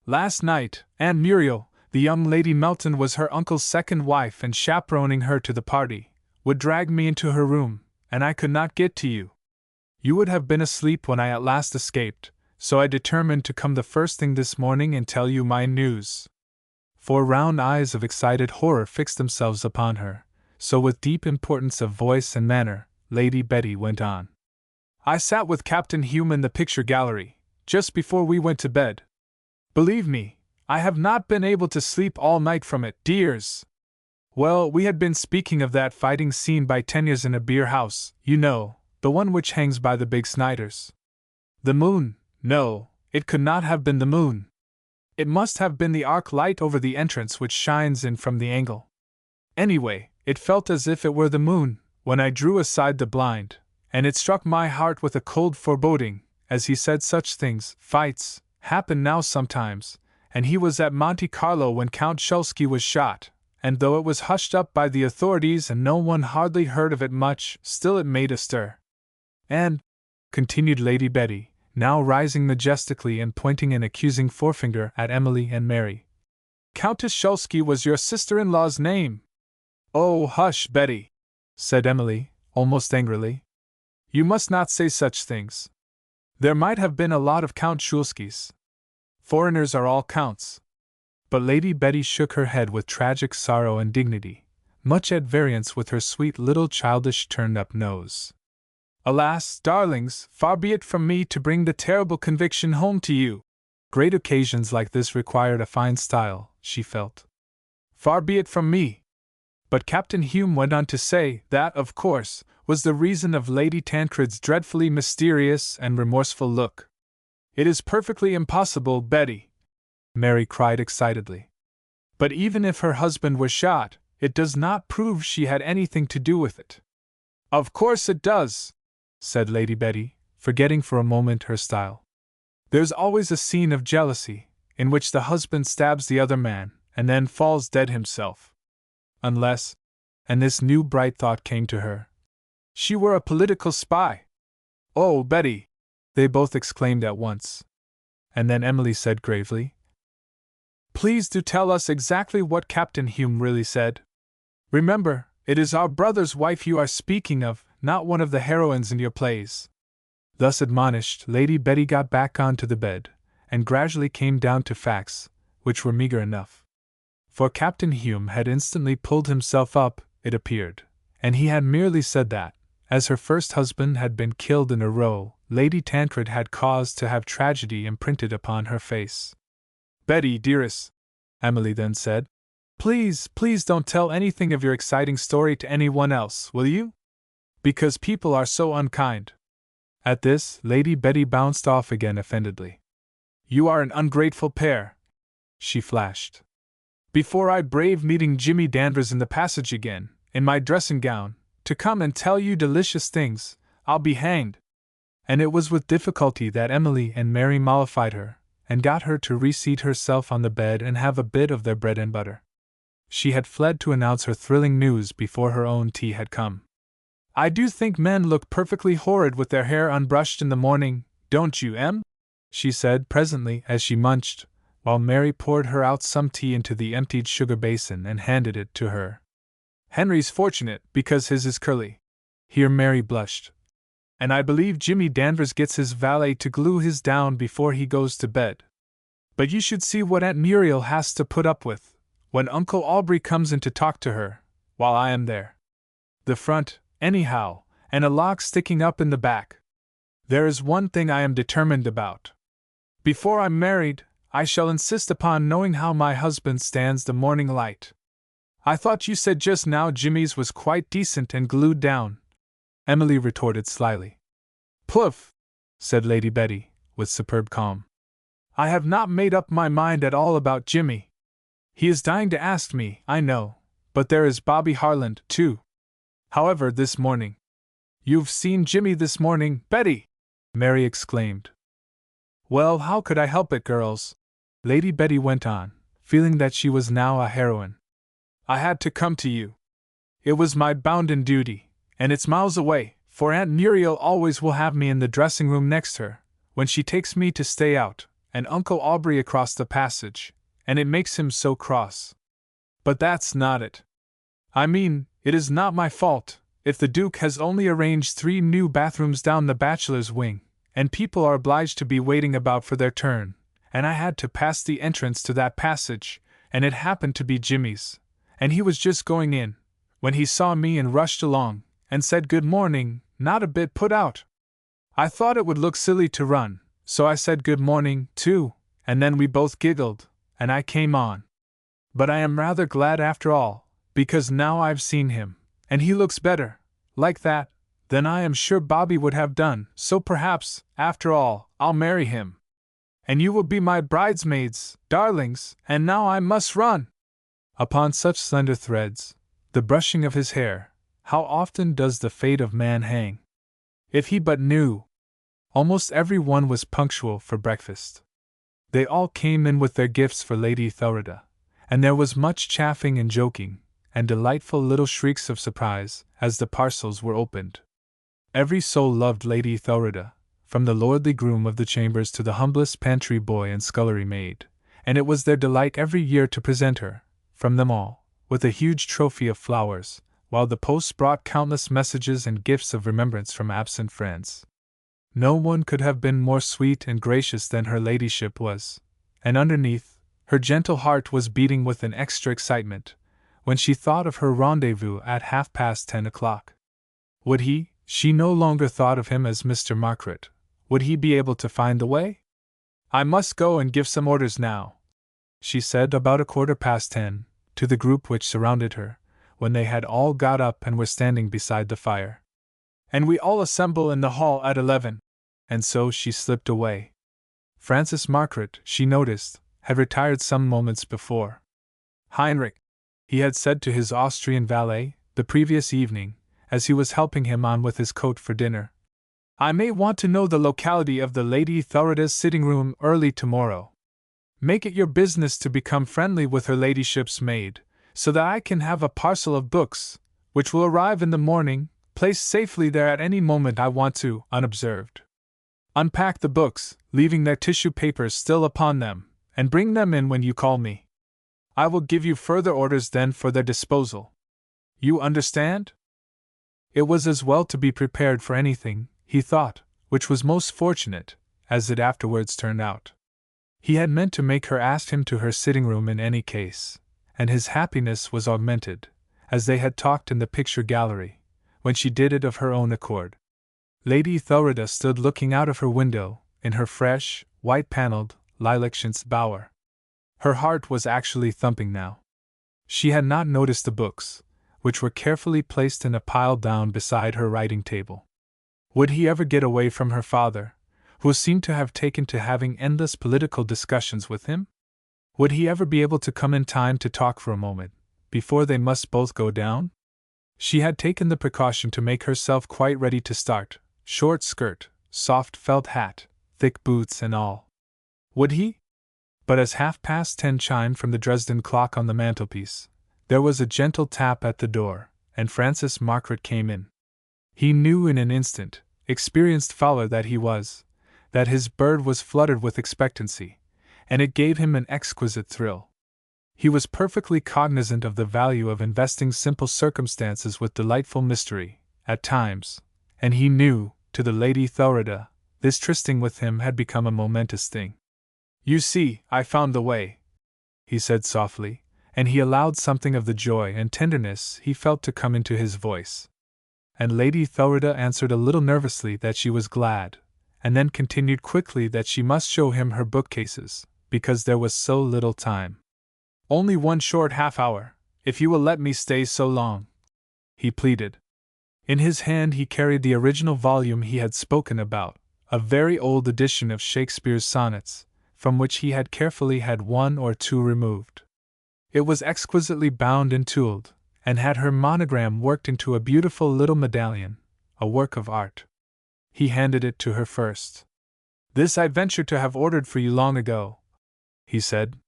Last night, Aunt Muriel, the young Lady Melton was her uncle's second wife and chaperoning her to the party, would drag me into her room, and I could not get to you. You would have been asleep when I at last escaped, so I determined to come the first thing this morning and tell you my news." 4 round eyes of excited horror fixed themselves upon her, so with deep importance of voice and manner, Lady Betty went on. "I sat with Captain Hume in the picture gallery, just before we went to bed. Believe me, I have not been able to sleep all night from it, dears. Well, we had been speaking of that fighting scene by Teniers in a beer house, you know, the one which hangs by the big Snyders. The moon, no, it could not have been the moon. It must have been the arc light over the entrance which shines in from the angle. Anyway, it felt as if it were the moon, when I drew aside the blind, and it struck my heart with a cold foreboding, as he said such things, fights, happen now sometimes, and he was at Monte Carlo when Count Shulsky was shot, and though it was hushed up by the authorities and no one hardly heard of it much, still it made a stir. And," continued Lady Betty, now rising majestically and pointing an accusing forefinger at Emily and Mary, "Countess Shulsky was your sister-in-law's name." "Oh, hush, Betty," said Emily, almost angrily. "You must not say such things. There might have been a lot of Count Shulskys. Foreigners are all counts." But Lady Betty shook her head with tragic sorrow and dignity, much at variance with her sweet little childish turned-up nose. "Alas, darlings, far be it from me to bring the terrible conviction home to you. Great occasions like this required a fine style, she felt. Far be it from me. But Captain Hume went on to say that, of course, was the reason of Lady Tancred's dreadfully mysterious and remorseful look. It is perfectly impossible, Betty," Mary cried excitedly. "But even if her husband were shot, it does not prove she had anything to do with it." "Of course it does," said Lady Betty, forgetting for a moment her style. "There's always a scene of jealousy, in which the husband stabs the other man, and then falls dead himself. Unless," and this new bright thought came to her, "she were a political spy." "Oh, Betty!" they both exclaimed at once. And then Emily said gravely, "Please do tell us exactly what Captain Hume really said. Remember, it is our brother's wife you are speaking of, not one of the heroines in your plays." Thus admonished, Lady Betty got back onto the bed, and gradually came down to facts, which were meager enough. For Captain Hume had instantly pulled himself up, it appeared, and he had merely said that, as her first husband had been killed in a row, Lady Tancred had caused to have tragedy imprinted upon her face. "Betty, dearest," Emily then said, Please, please don't tell anything of your exciting story to anyone else, will you? Because people are so unkind." At this, Lady Betty bounced off again offendedly. "You are an ungrateful pair," she flashed. "Before I brave meeting Jimmy Danvers in the passage again, in my dressing gown, to come and tell you delicious things, I'll be hanged." And it was with difficulty that Emily and Mary mollified her, and got her to reseat herself on the bed and have a bit of their bread and butter. She had fled to announce her thrilling news before her own tea had come. "I do think men look perfectly horrid with their hair unbrushed in the morning, don't you, Em?" she said presently as she munched, while Mary poured her out some tea into the emptied sugar basin and handed it to her. "Henry's fortunate because his is curly." Here Mary blushed. "And I believe Jimmy Danvers gets his valet to glue his down before he goes to bed. But you should see what Aunt Muriel has to put up with, when Uncle Aubrey comes in to talk to her, while I am there. The front, anyhow, and a lock sticking up in the back. There is one thing I am determined about. Before I'm married, I shall insist upon knowing how my husband stands the morning light. I thought you said just now Jimmy's was quite decent and glued down," Emily retorted slyly. "Poof!" said Lady Betty, with superb calm. "I have not made up my mind at all about Jimmy. He is dying to ask me, I know, but there is Bobby Harland, too. However, this morning—" "You've seen Jimmy this morning, Betty!" Mary exclaimed. "Well, how could I help it, girls?" Lady Betty went on, feeling that she was now a heroine. "I had to come to you. It was my bounden duty, and it's miles away, for Aunt Muriel always will have me in the dressing room next her, when she takes me to stay out, and Uncle Aubrey across the passage, and it makes him so cross. But that's not it. I mean, it is not my fault, if the Duke has only arranged 3 new bathrooms down the bachelor's wing, and people are obliged to be waiting about for their turn, and I had to pass the entrance to that passage, and it happened to be Jimmy's, and he was just going in, when he saw me and rushed along, and said good morning, not a bit put out. I thought it would look silly to run, so I said good morning, too, and then we both giggled, and I came on. But I am rather glad after all, because now I've seen him, and he looks better, like that, than I am sure Bobby would have done, so perhaps, after all, I'll marry him. And you will be my bridesmaids, darlings, and now I must run." Upon such slender threads, the brushing of his hair, how often does the fate of man hang? If he but knew! Almost every one was punctual for breakfast. They all came in with their gifts for Lady Thurida, and there was much chaffing and joking, and delightful little shrieks of surprise as the parcels were opened. Every soul loved Lady Thurida, from the lordly groom of the chambers to the humblest pantry boy and scullery maid, and it was their delight every year to present her, from them all, with a huge trophy of flowers, while the post brought countless messages and gifts of remembrance from absent friends. No one could have been more sweet and gracious than her ladyship was, and underneath, her gentle heart was beating with an extra excitement, when she thought of her rendezvous at 10:30. Would she no longer thought of him as Mr. Margaret, would he be able to find the way? "I must go and give some orders now," she said about 10:15, to the group which surrounded her, when they had all got up and were standing beside the fire. "And we all assemble in the hall at 11. And so she slipped away. Francis Margaret, she noticed, had retired some moments before. "Heinrich," he had said to his Austrian valet, the previous evening, as he was helping him on with his coat for dinner, "I may want to know the locality of the Lady Thurida's sitting room early tomorrow. Make it your business to become friendly with her ladyship's maid, so that I can have a parcel of books, which will arrive in the morning, placed safely there at any moment I want to, unobserved. Unpack the books, leaving their tissue papers still upon them, and bring them in when you call me. I will give you further orders then for their disposal. You understand?" It was as well to be prepared for anything, he thought, which was most fortunate, as it afterwards turned out. He had meant to make her ask him to her sitting room in any case, and his happiness was augmented, as they had talked in the picture gallery, when she did it of her own accord. Lady Thurida stood looking out of her window, in her fresh, white-panelled, lilac chintz bower. Her heart was actually thumping now. She had not noticed the books, which were carefully placed in a pile down beside her writing table. Would he ever get away from her father, who seemed to have taken to having endless political discussions with him? Would he ever be able to come in time to talk for a moment, before they must both go down? She had taken the precaution to make herself quite ready to start, short skirt, soft felt hat, thick boots and all. Would he? But as 10:30 chimed from the Dresden clock on the mantelpiece, there was a gentle tap at the door, and Francis Margaret came in. He knew in an instant, experienced fowler that he was, that his bird was fluttered with expectancy, and it gave him an exquisite thrill. He was perfectly cognizant of the value of investing simple circumstances with delightful mystery, at times, and he knew, to the Lady Thurida, this trysting with him had become a momentous thing. "You see, I found the way," he said softly, and he allowed something of the joy and tenderness he felt to come into his voice. And Lady Thurida answered a little nervously that she was glad, and then continued quickly that she must show him her bookcases, because there was so little time. "Only one short half-hour, if you will let me stay so long," he pleaded. In his hand he carried the original volume he had spoken about, a very old edition of Shakespeare's sonnets, from which he had carefully had one or two removed. It was exquisitely bound and tooled, and had her monogram worked into a beautiful little medallion, a work of art. He handed it to her first. "This I ventured to have ordered for you long ago," he said.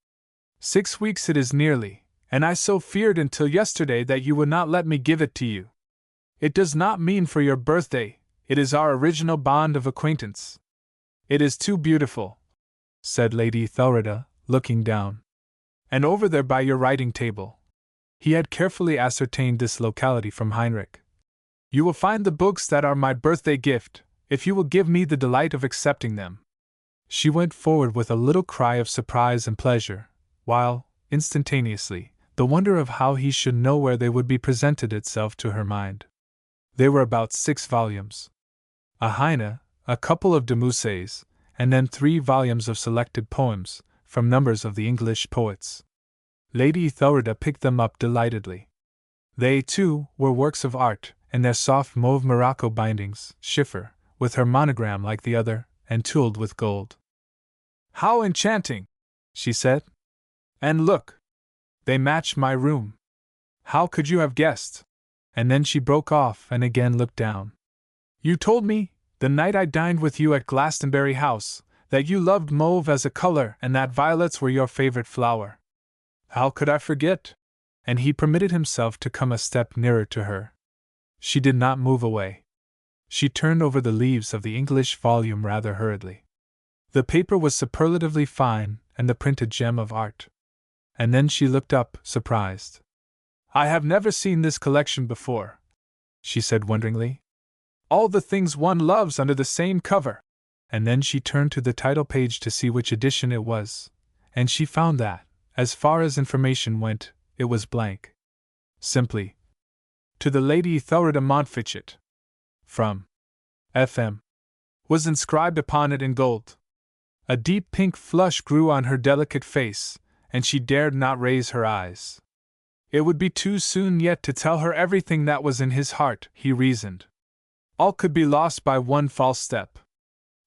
"6 weeks it is nearly, and I so feared until yesterday that you would not let me give it to you. It does not mean for your birthday, it is our original bond of acquaintance. It is too beautiful," said Lady Thurida, looking down. "And over there by your writing table." He had carefully ascertained this locality from Heinrich. "You will find the books that are my birthday gift, if you will give me the delight of accepting them." She went forward with a little cry of surprise and pleasure, while, instantaneously, the wonder of how he should know where they would be presented itself to her mind. They were about 6 volumes. A Heine, a couple of de Musset's, and then 3 volumes of selected poems, from numbers of the English poets. Lady Thurida picked them up delightedly. They, too, were works of art, in their soft mauve morocco bindings, chiffer, with her monogram like the other, and tooled with gold. "How enchanting!" she said. "And look! They match my room. How could you have guessed?" And then she broke off and again looked down. "You told me, the night I dined with you at Glastonbury House, that you loved mauve as a color and that violets were your favorite flower." "How could I forget?" And he permitted himself to come a step nearer to her. She did not move away. She turned over the leaves of the English volume rather hurriedly. The paper was superlatively fine, and the print a gem of art. And then she looked up, surprised. "I have never seen this collection before," she said wonderingly. "All the things one loves under the same cover." And then she turned to the title page to see which edition it was, and she found that, as far as information went, it was blank. Simply, "To the Lady Thurida Montfichet, from F.M." was inscribed upon it in gold. A deep pink flush grew on her delicate face, and she dared not raise her eyes. It would be too soon yet to tell her everything that was in his heart, he reasoned. All could be lost by one false step.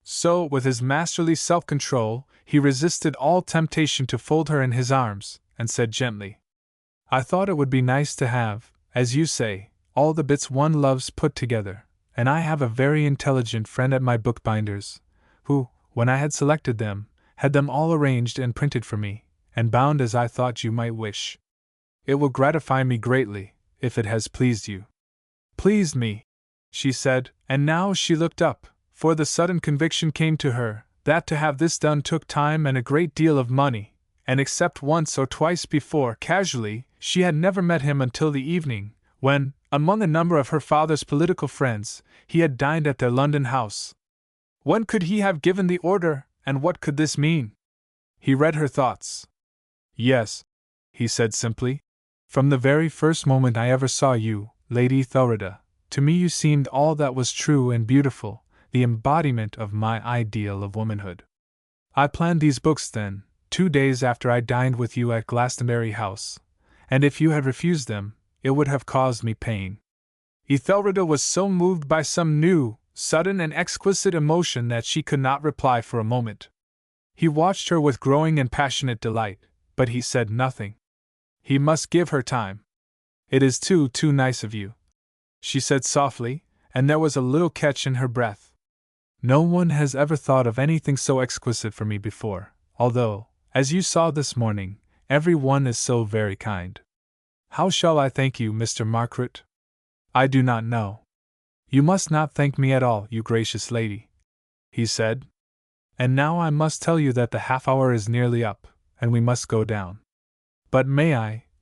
So, with his masterly self-control, he resisted all temptation to fold her in his arms, and said gently, "I thought it would be nice to have, as you say, all the bits one loves put together, and I have a very intelligent friend at my bookbinder's, who, when I had selected them, had them all arranged and printed for me, and bound as I thought you might wish. It will gratify me greatly, if it has pleased you." "Pleased me," she said, and now she looked up, for the sudden conviction came to her that to have this done took time and a great deal of money, and except once or twice before, casually, she had never met him until the evening, when, among a number of her father's political friends, he had dined at their London house. When could he have given the order, and what could this mean? He read her thoughts. "Yes," he said simply. "From the very first moment I ever saw you, Lady Thurida, to me you seemed all that was true and beautiful, the embodiment of my ideal of womanhood. I planned these books then, 2 days after I dined with you at Glastonbury House, and if you had refused them, it would have caused me pain. Ethelreda was so moved by some new, sudden and exquisite emotion that she could not reply for a moment. He watched her with growing and passionate delight, but he said nothing. He must give her time. It is too nice of you, she said softly, and there was a little catch in her breath. No one has ever thought of anything so exquisite for me before, although, as you saw this morning, every one is so very kind. How shall I thank you, Mr. Margaret? I do not know. You must not thank me at all, you gracious lady, he said. And now I must tell you that the half-hour is nearly up, and we must go down. But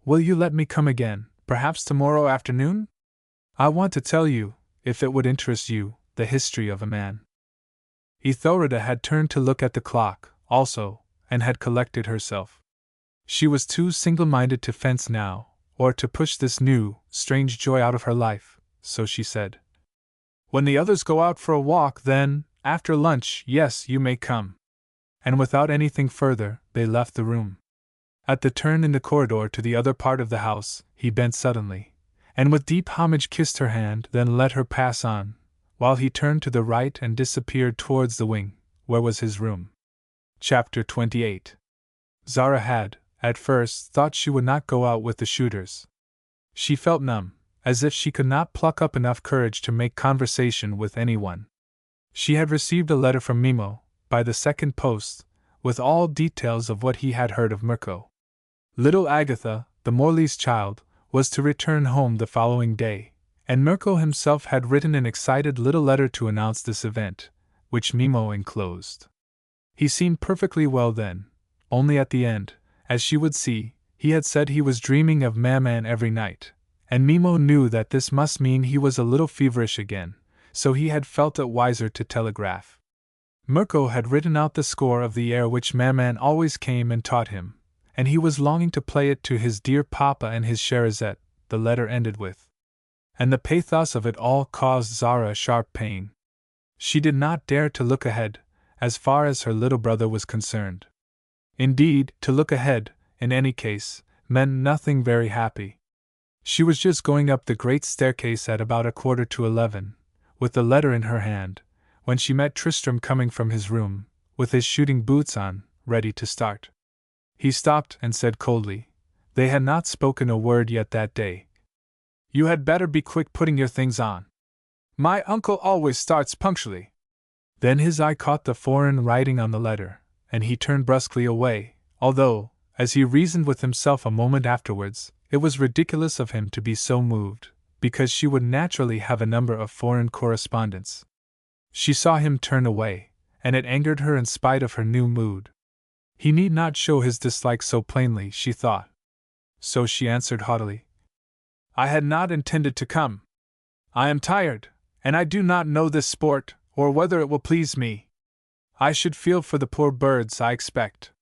will you let me come again, perhaps tomorrow afternoon? I want to tell you, if it would interest you, the history of a man. Ethelreda had turned to look at the clock, also, and had collected herself. She was too single-minded to fence now, or to push this new, strange joy out of her life, so she said, "When the others go out for a walk, then, after lunch, yes, you may come." And without anything further, they left the room. At the turn in the corridor to the other part of the house, he bent suddenly, and with deep homage kissed her hand, then let her pass on, while he turned to the right and disappeared towards the wing, where was his room. Chapter 28. Zara had, at first, thought she would not go out with the shooters. She felt numb, as if she could not pluck up enough courage to make conversation with anyone. She had received a letter from Mimo, by the second post, with all details of what he had heard of Mirko. Little Agatha, the Morley's child, was to return home the following day, and Mirko himself had written an excited little letter to announce this event, which Mimo enclosed. He seemed perfectly well then, only at the end, as she would see, he had said he was dreaming of Maman every night, and Mimo knew that this must mean he was a little feverish again, so he had felt it wiser to telegraph. Mirko had written out the score of the air which Maman always came and taught him, and he was longing to play it to his dear papa and his Cherizette, the letter ended with. And the pathos of it all caused Zara a sharp pain. She did not dare to look ahead, as far as her little brother was concerned. Indeed, to look ahead, in any case, meant nothing very happy. She was just going up the great staircase at about 11:15, with the letter in her hand, when she met Tristram coming from his room, with his shooting boots on, ready to start. He stopped and said coldly, they had not spoken a word yet that day, "You had better be quick putting your things on. My uncle always starts punctually." Then his eye caught the foreign writing on the letter, and he turned brusquely away, although, as he reasoned with himself a moment afterwards, it was ridiculous of him to be so moved, because she would naturally have a number of foreign correspondents. She saw him turn away, and it angered her in spite of her new mood. He need not show his dislike so plainly, she thought. So she answered haughtily, "I had not intended to come. I am tired, and I do not know this sport, or whether it will please me. I should feel for the poor birds, I expect."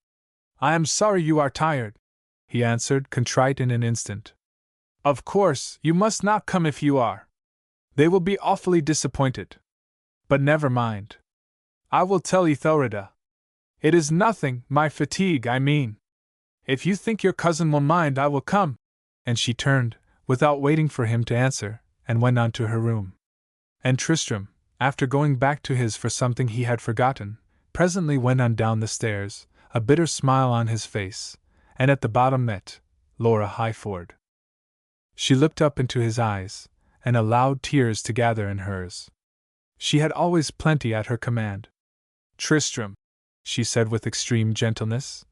"I am sorry you are tired," he answered, contrite in an instant. "Of course, you must not come if you are. They will be awfully disappointed. But never mind. I will tell Ethelreda. It is nothing, my fatigue, I mean. If you think your cousin will mind, I will come." And she turned, without waiting for him to answer, and went on to her room. And Tristram, after going back to his for something he had forgotten, presently went on down the stairs, a bitter smile on his face, and at the bottom met Laura Highford. She looked up into his eyes, and allowed tears to gather in hers. She had always plenty at her command. "Tristram," she said with extreme gentleness,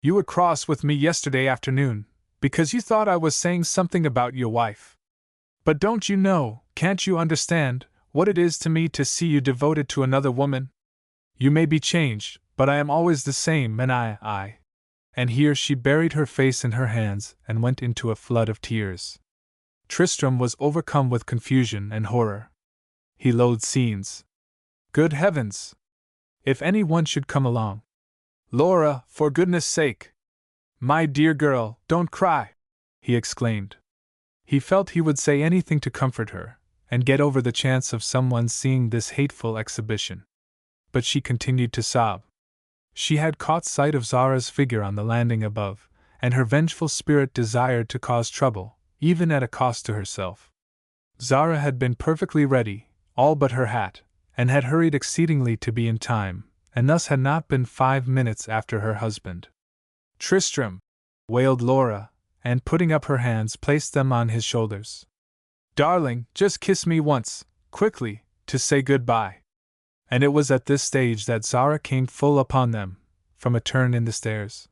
"you were cross with me yesterday afternoon, because you thought I was saying something about your wife. But don't you know, can't you understand, what it is to me to see you devoted to another woman? You may be changed, but I am always the same, and I. And here she buried her face in her hands and went into a flood of tears. Tristram was overcome with confusion and horror. He loathed scenes. Good heavens! If any one should come along. "Laura, for goodness' sake! My dear girl, don't cry!" he exclaimed. He felt he would say anything to comfort her, and get over the chance of someone seeing this hateful exhibition. But she continued to sob. She had caught sight of Zara's figure on the landing above, and her vengeful spirit desired to cause trouble, even at a cost to herself. Zara had been perfectly ready, all but her hat, and had hurried exceedingly to be in time, and thus had not been 5 minutes after her husband. "Tristram!" wailed Laura, and putting up her hands placed them on his shoulders. "Darling, just kiss me once, quickly, to say good-bye." And it was at this stage that Zara came full upon them, from a turn in the stairs.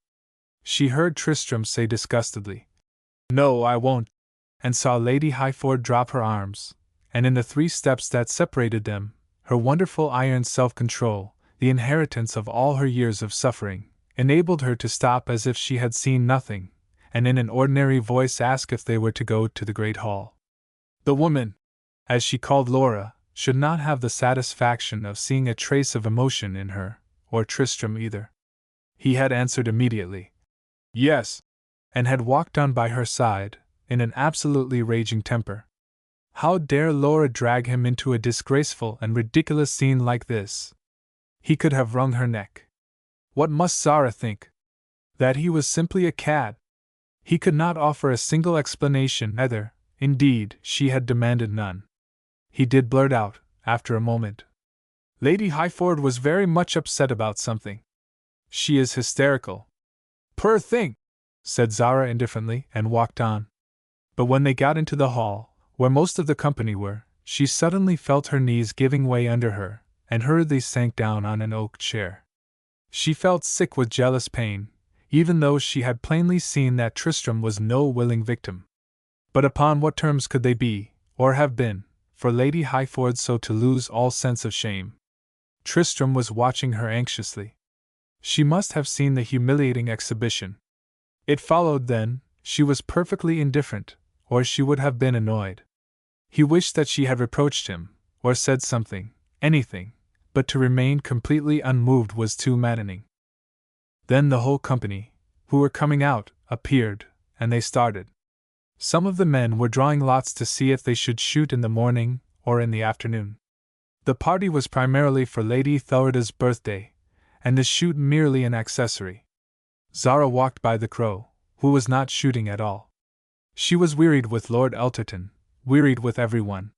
She heard Tristram say disgustedly, "No, I won't," and saw Lady Highford drop her arms, and in the 3 steps that separated them, her wonderful iron self-control, the inheritance of all her years of suffering, enabled her to stop as if she had seen nothing, and in an ordinary voice ask if they were to go to the great hall. The woman, as she called Laura, should not have the satisfaction of seeing a trace of emotion in her, or Tristram either. He had answered immediately, "Yes," and had walked on by her side, in an absolutely raging temper. How dare Laura drag him into a disgraceful and ridiculous scene like this? He could have wrung her neck. What must Zara think? That he was simply a cad? He could not offer a single explanation either, indeed, she had demanded none. He did blurt out, after a moment, "Lady Highford was very much upset about something. She is hysterical." "Poor thing!" said Zara indifferently, and walked on. But when they got into the hall, where most of the company were, she suddenly felt her knees giving way under her, and hurriedly sank down on an oak chair. She felt sick with jealous pain, even though she had plainly seen that Tristram was no willing victim. But upon what terms could they be, or have been, for Lady Highford so to lose all sense of shame? Tristram was watching her anxiously. She must have seen the humiliating exhibition. It followed, then, she was perfectly indifferent, or she would have been annoyed. He wished that she had reproached him, or said something, anything, but to remain completely unmoved was too maddening. Then the whole company, who were coming out, appeared, and they started. Some of the men were drawing lots to see if they should shoot in the morning or in the afternoon. The party was primarily for Lady Thurida's birthday, and the shoot merely an accessory. Zara walked by the Crow, who was not shooting at all. She was wearied with Lord Elterton, wearied with everyone.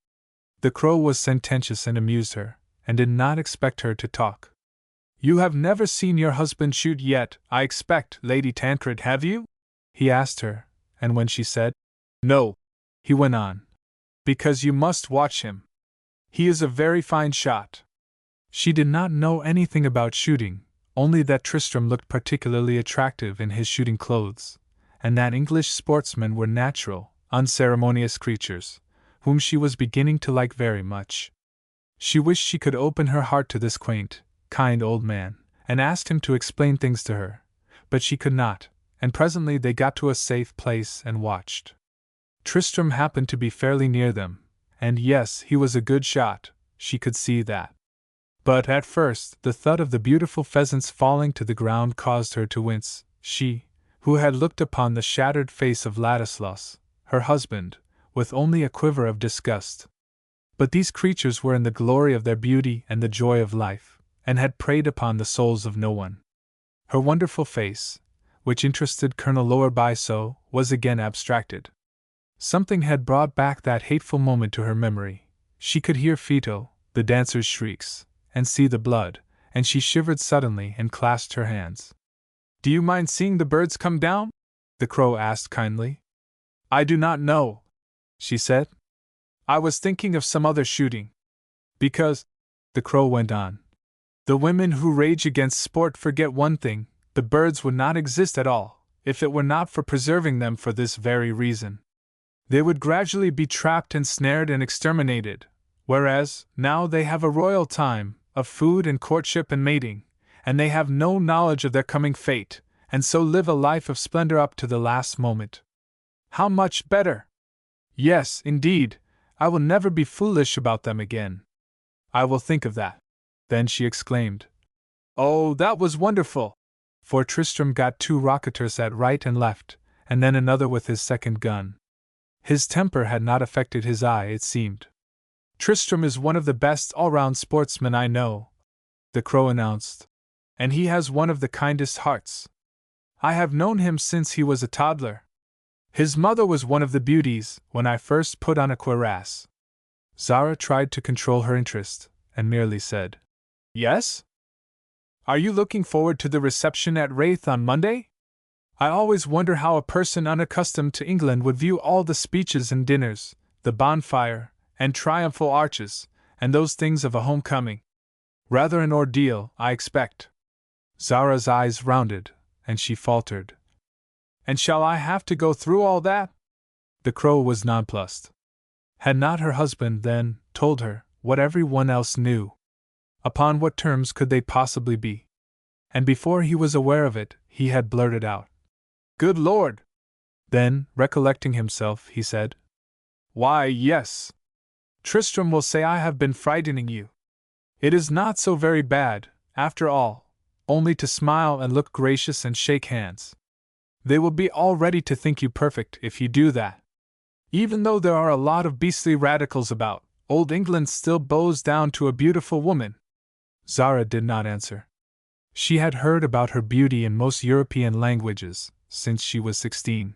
The Crow was sententious and amused her, and did not expect her to talk. "You have never seen your husband shoot yet, I expect, Lady Tancred, have you?" he asked her, and when she said, "No," he went on, "because you must watch him. He is a very fine shot." She did not know anything about shooting, only that Tristram looked particularly attractive in his shooting clothes, and that English sportsmen were natural, unceremonious creatures, whom she was beginning to like very much. She wished she could open her heart to this quaint, kind old man, and ask him to explain things to her, but she could not, and presently they got to a safe place and watched. Tristram happened to be fairly near them, and yes, he was a good shot, she could see that. But at first the thud of the beautiful pheasants falling to the ground caused her to wince, she, who had looked upon the shattered face of Ladislaus, her husband, with only a quiver of disgust. But these creatures were in the glory of their beauty and the joy of life, and had preyed upon the souls of no one. Her wonderful face, which interested Colonel Lowerby so, was again abstracted. Something had brought back that hateful moment to her memory. She could hear Fito, the dancer's shrieks, and see the blood, and she shivered suddenly and clasped her hands. "Do you mind seeing the birds come down?" the Crow asked kindly. "I do not know," she said. "I was thinking of some other shooting. Because," the Crow went on, "the women who rage against sport forget one thing: the birds would not exist at all, if it were not for preserving them for this very reason. They would gradually be trapped and snared and exterminated, whereas, now they have a royal time, of food and courtship and mating, and they have no knowledge of their coming fate, and so live a life of splendor up to the last moment. How much better! Yes, indeed, I will never be foolish about them again. I will think of that." Then she exclaimed, "Oh, that was wonderful!" For Tristram got 2 rocketers at right and left, and then another with his second gun. His temper had not affected his eye, it seemed. "Tristram is one of the best all-round sportsmen I know," the Crow announced, "and he has one of the kindest hearts. I have known him since he was a toddler. His mother was one of the beauties when I first put on a cuirass. Zara tried to control her interest, and merely said, Yes? Are you looking forward to the reception at Wraith on Monday? I always wonder how a person unaccustomed to England would view all the speeches and dinners, the bonfire, and triumphal arches, and those things of a homecoming. Rather an ordeal, I expect. Zara's eyes rounded, and she faltered. And shall I have to go through all that? The Crow was nonplussed. Had not her husband, then, told her what everyone else knew? Upon what terms could they possibly be? And before he was aware of it, he had blurted out, Good Lord! Then, recollecting himself, he said, Why, yes. Tristram will say I have been frightening you. It is not so very bad, after all, only to smile and look gracious and shake hands. They will be all ready to think you perfect if you do that. Even though there are a lot of beastly radicals about, old England still bows down to a beautiful woman. Zara did not answer. She had heard about her beauty in most European languages since she was 16.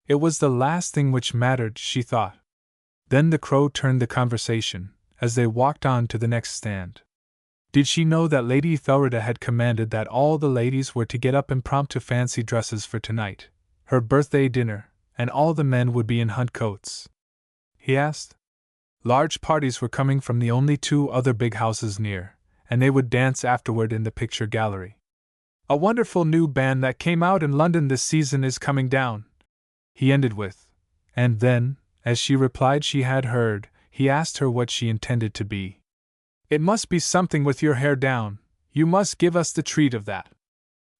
It was the last thing which mattered, she thought. Then the Crow turned the conversation, as they walked on to the next stand. Did she know that Lady Ethelreda had commanded that all the ladies were to get up impromptu fancy dresses for tonight, her birthday dinner, and all the men would be in hunt coats? He asked. Large parties were coming from the only 2 other big houses near, and they would dance afterward in the picture gallery. A wonderful new band that came out in London this season is coming down, he ended with, and then, as she replied she had heard, he asked her what she intended to be. It must be something with your hair down, you must give us the treat of that.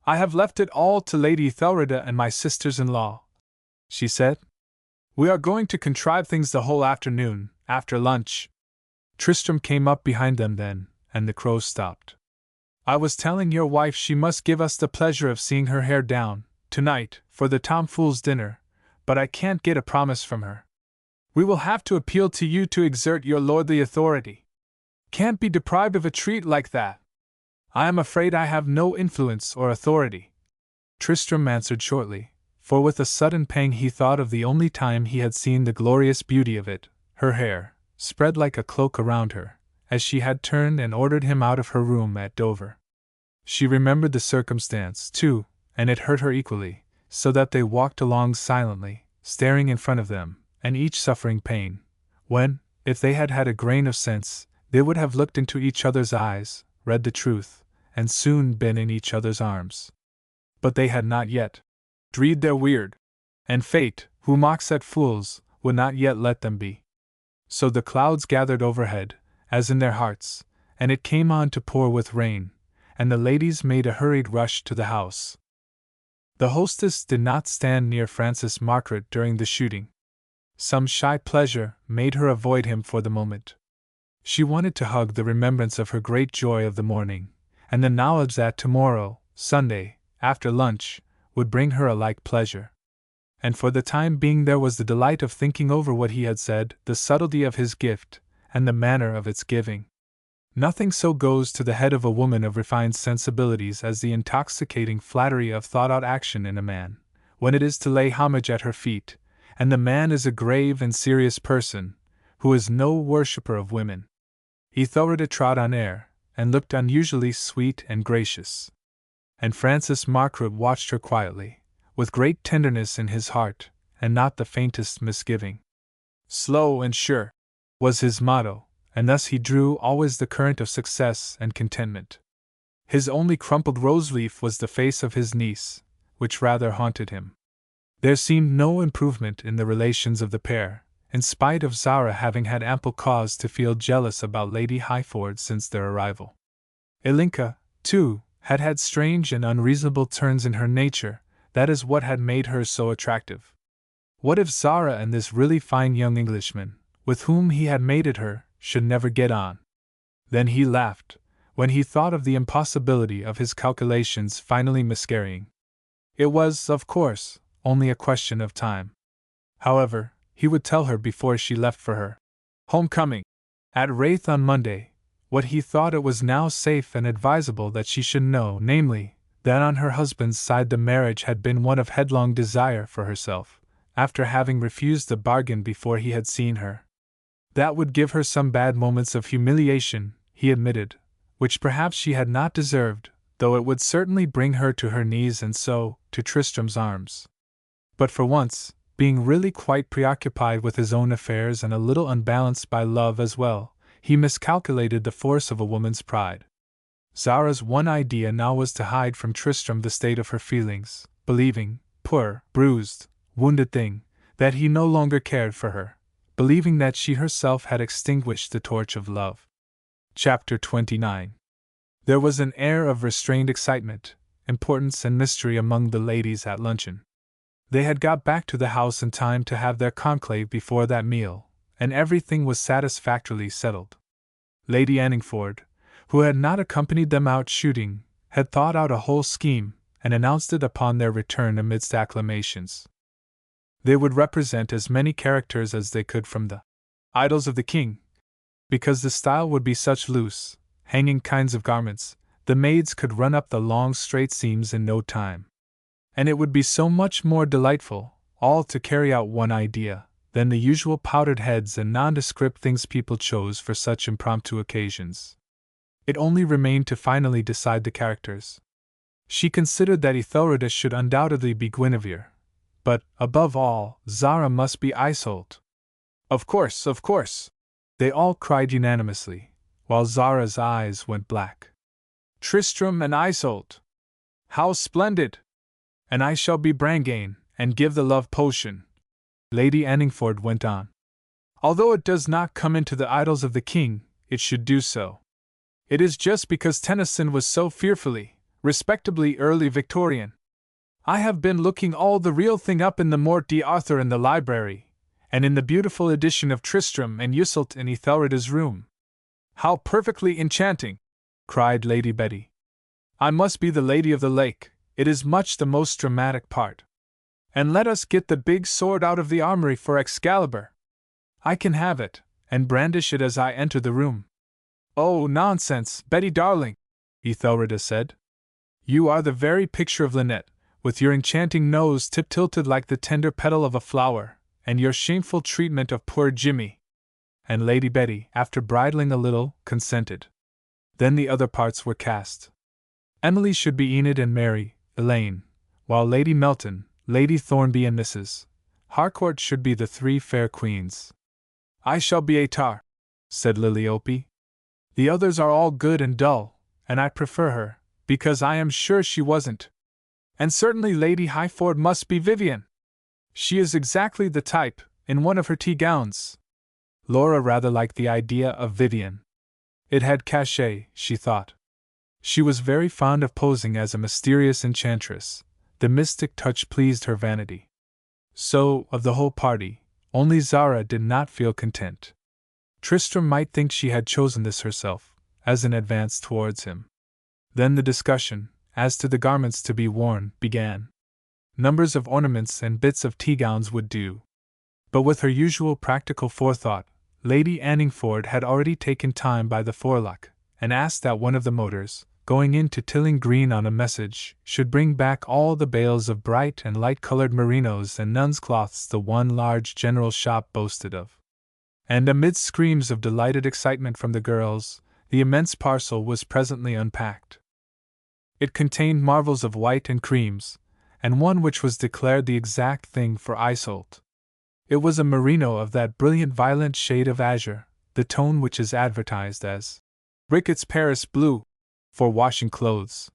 I have left it all to Lady Ethelreda and my sisters-in-law, she said. We are going to contrive things the whole afternoon, after lunch. Tristram came up behind them then, and the Crow stopped. I was telling your wife she must give us the pleasure of seeing her hair down, tonight, for the tomfool's dinner, but I can't get a promise from her. We will have to appeal to you to exert your lordly authority. Can't be deprived of a treat like that. I am afraid I have no influence or authority. Tristram answered shortly, for with a sudden pang he thought of the only time he had seen the glorious beauty of it, her hair, spread like a cloak around her, as she had turned and ordered him out of her room at Dover. She remembered the circumstance, too, and it hurt her equally, so that they walked along silently, staring in front of them, and each suffering pain, when, if they had had a grain of sense, they would have looked into each other's eyes, read the truth, and soon been in each other's arms. But they had not yet dreed their weird, and fate, who mocks at fools, would not yet let them be. So the clouds gathered overhead, as in their hearts, and it came on to pour with rain, and the ladies made a hurried rush to the house. The hostess did not stand near Francis Margaret during the shooting. Some shy pleasure made her avoid him for the moment. She wanted to hug the remembrance of her great joy of the morning, and the knowledge that tomorrow, Sunday, after lunch, would bring her a like pleasure. And for the time being there was the delight of thinking over what he had said, the subtlety of his gift, and the manner of its giving. Nothing so goes to the head of a woman of refined sensibilities as the intoxicating flattery of thought-out action in a man, when it is to lay homage at her feet, and the man is a grave and serious person, who is no worshipper of women. Ethelreda trod on air, and looked unusually sweet and gracious. And Francis Margaret watched her quietly, with great tenderness in his heart, and not the faintest misgiving. Slow and sure was his motto, and thus he drew always the current of success and contentment. His only crumpled rose-leaf was the face of his niece, which rather haunted him. There seemed no improvement in the relations of the pair, in spite of Zara having had ample cause to feel jealous about Lady Highford since their arrival. Ilinka, too, had had strange and unreasonable turns in her nature. That is what had made her so attractive. What if Zara and this really fine young Englishman, with whom he had mated her, should never get on? Then he laughed, when he thought of the impossibility of his calculations finally miscarrying. It was, of course, only a question of time. However, he would tell her before she left for her homecoming at Wraith on Monday, what he thought it was now safe and advisable that she should know, namely, that on her husband's side the marriage had been one of headlong desire for herself, after having refused the bargain before he had seen her. That would give her some bad moments of humiliation, he admitted, which perhaps she had not deserved, though it would certainly bring her to her knees and so, to Tristram's arms. But for once, being really quite preoccupied with his own affairs and a little unbalanced by love as well, he miscalculated the force of a woman's pride. Zara's one idea now was to hide from Tristram the state of her feelings, believing, poor, bruised, wounded thing, that he no longer cared for her, believing that she herself had extinguished the torch of love. Chapter 29. There was an air of restrained excitement, importance and mystery among the ladies at luncheon. They had got back to the house in time to have their conclave before that meal, and everything was satisfactorily settled. Lady Anningford, who had not accompanied them out shooting, had thought out a whole scheme, and announced it upon their return amidst acclamations. They would represent as many characters as they could from the Idylls of the King. Because the style would be such loose, hanging kinds of garments, the maids could run up the long straight seams in no time. And it would be so much more delightful, all to carry out one idea, than the usual powdered heads and nondescript things people chose for such impromptu occasions. It only remained to finally decide the characters. She considered that Ethelreda should undoubtedly be Guinevere. But, above all, Zara must be Isolde. Of course, of course! They all cried unanimously, while Zara's eyes went black. Tristram and Isolde! How splendid! And I shall be Brangæna, and give the love potion. Lady Anningford went on. Although it does not come into the Idylls of the King, it should do so. It is just because Tennyson was so fearfully, respectably early Victorian. I have been looking all the real thing up in the Morte d'Arthur in the library, and in the beautiful edition of Tristram and Isolde in Ethelreda's room. How perfectly enchanting! Cried Lady Betty. I must be the Lady of the Lake, it is much the most dramatic part. And let us get the big sword out of the armory for Excalibur. I can have it, and brandish it as I enter the room. Oh, nonsense, Betty darling, Ethelreda said. You are the very picture of Lynette, with your enchanting nose tip-tilted like the tender petal of a flower, and your shameful treatment of poor Jimmy. And Lady Betty, after bridling a little, consented. Then the other parts were cast. Emily should be Enid and Mary, Elaine, while Lady Melton, Lady Thornby and Mrs. Harcourt should be the three fair queens. I shall be Atar, said Liliope. The others are all good and dull, and I prefer her, because I am sure she wasn't. And certainly Lady Highford must be Vivian. She is exactly the type, in one of her tea gowns. Laura rather liked the idea of Vivian. It had cachet, she thought. She was very fond of posing as a mysterious enchantress. The mystic touch pleased her vanity. So, of the whole party, only Zara did not feel content. Tristram might think she had chosen this herself, as an advance towards him. Then the discussion, as to the garments to be worn, began. Numbers of ornaments and bits of tea gowns would do. But with her usual practical forethought, Lady Anningford had already taken time by the forelock, and asked that one of the motors, going into Tilling Green on a message, should bring back all the bales of bright and light-colored merinos and nuns' cloths the one large general shop boasted of. And amid screams of delighted excitement from the girls, the immense parcel was presently unpacked. It contained marvels of white and creams, and one which was declared the exact thing for Isolde. It was a merino of that brilliant violet shade of azure, the tone which is advertised as Ricketts Paris blue, for washing clothes.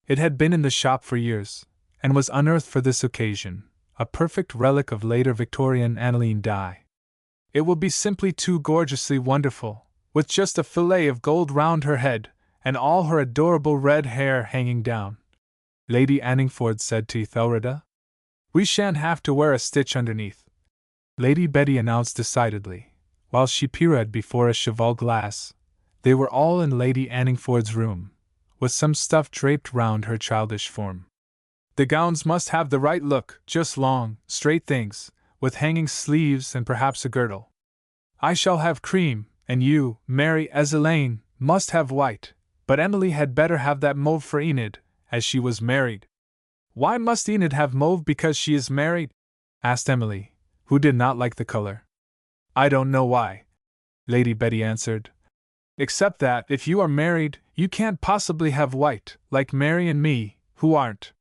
It had been in the shop for years, and was unearthed for this occasion, a perfect relic of later Victorian aniline dye. It will be simply too gorgeously wonderful, with just a fillet of gold round her head, and all her adorable red hair hanging down. Lady Anningford said to Ethelreda. We shan't have to wear a stitch underneath, Lady Betty announced decidedly, while she peered before a cheval glass. They were all in Lady Anningford's room, with some stuff draped round her childish form. The gowns must have the right look, just long, straight things, with hanging sleeves and perhaps a girdle. I shall have cream, and you, Mary, as Elaine, must have white, but Emily had better have that mauve for Enid, as she was married. Why must Enid have mauve because she is married? Asked Emily, who did not like the color. I don't know why, Lady Betty answered. Except that, if you are married, you can't possibly have white, like Mary and me, who aren't.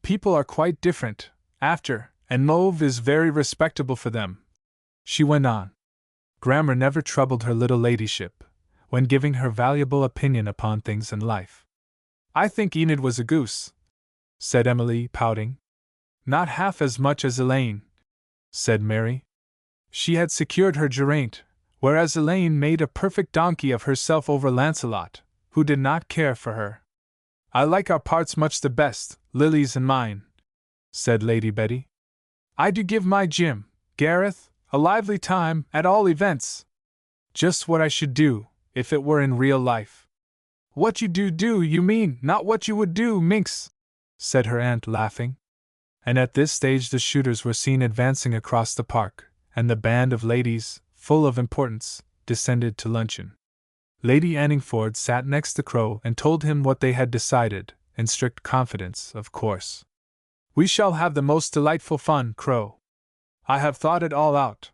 People are quite different, after, and mauve is very respectable for them. She went on. Grammar never troubled her little ladyship, when giving her valuable opinion upon things in life. I think Enid was a goose, said Emily, pouting. Not half as much as Elaine, said Mary. She had secured her Geraint, whereas Elaine made a perfect donkey of herself over Lancelot, who did not care for her. I like our parts much the best, Lily's and mine, said Lady Betty. I do give my Jim, Gareth, a lively time, at all events. Just what I should do, if it were in real life. What you do, you mean, not what you would do, minx, said her aunt, laughing. And at this stage the shooters were seen advancing across the park, and the band of ladies, full of importance, descended to luncheon. Lady Anningford sat next to Crow and told him what they had decided, in strict confidence, of course. We shall have the most delightful fun, Crow. I have thought it all out.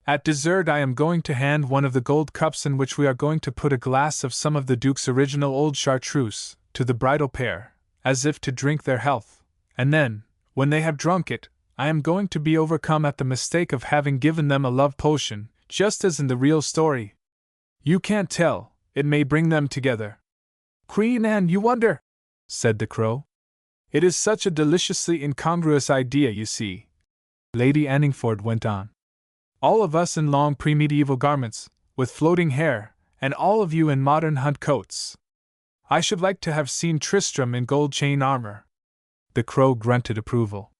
At dessert I am going to hand one of the gold cups in which we are going to put a glass of some of the Duke's original old chartreuse to the bridal pair, as if to drink their health, and then, when they have drunk it, I am going to be overcome at the mistake of having given them a love potion, just as in the real story. You can't tell, it may bring them together. Queen Anne, you wonder? Said the Crow. It is such a deliciously incongruous idea, you see. Lady Anningford went on. All of us in long pre-medieval garments, with floating hair, and all of you in modern hunt coats. I should like to have seen Tristram in gold chain armor. The Crow grunted approval.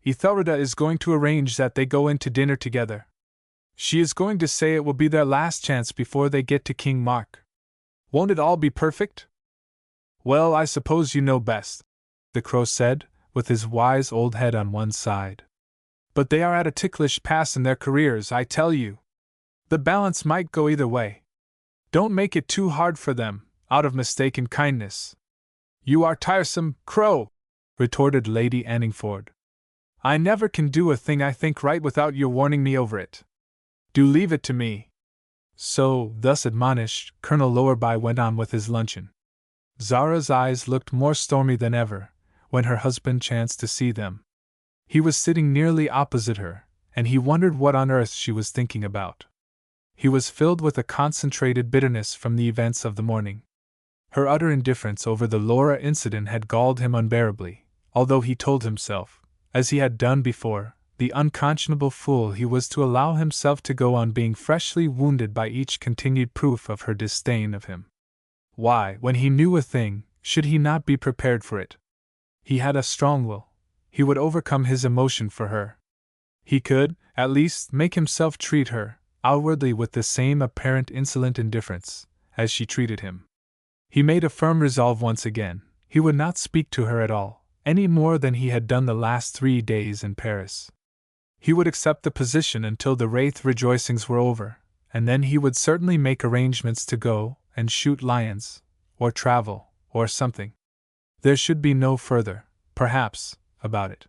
Ethelreda is going to arrange that they go in to dinner together. She is going to say it will be their last chance before they get to King Mark. Won't it all be perfect? Well, I suppose you know best, the Crow said, with his wise old head on one side. But they are at a ticklish pass in their careers, I tell you. The balance might go either way. Don't make it too hard for them, out of mistaken kindness. You are tiresome, Crow, retorted Lady Anningford. I never can do a thing I think right without your warning me over it. Do leave it to me. So, thus admonished, Colonel Lowerby went on with his luncheon. Zara's eyes looked more stormy than ever, when her husband chanced to see them. He was sitting nearly opposite her, and he wondered what on earth she was thinking about. He was filled with a concentrated bitterness from the events of the morning. Her utter indifference over the Laura incident had galled him unbearably, although he told himself, as he had done before, the unconscionable fool he was to allow himself to go on being freshly wounded by each continued proof of her disdain of him. Why, when he knew a thing, should he not be prepared for it? He had a strong will. He would overcome his emotion for her. He could, at least, make himself treat her, outwardly with the same apparent insolent indifference, as she treated him. He made a firm resolve once again. He would not speak to her at all, any more than he had done the last 3 days in Paris. He would accept the position until the Wraith rejoicings were over, and then he would certainly make arrangements to go and shoot lions, or travel, or something. There should be no further, perhaps, about it.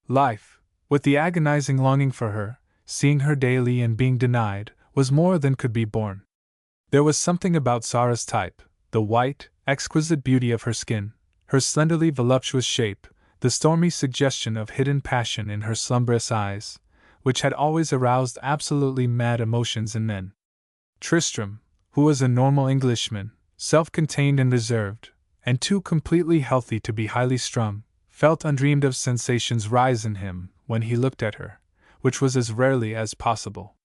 Life, with the agonizing longing for her, seeing her daily and being denied, was more than could be borne. There was something about Zara's type, the white, exquisite beauty of her skin, her slenderly voluptuous shape, the stormy suggestion of hidden passion in her slumberous eyes, which had always aroused absolutely mad emotions in men. Tristram, who was a normal Englishman, self-contained and reserved, and too completely healthy to be highly strung, felt undreamed of sensations rise in him when he looked at her, which was as rarely as possible.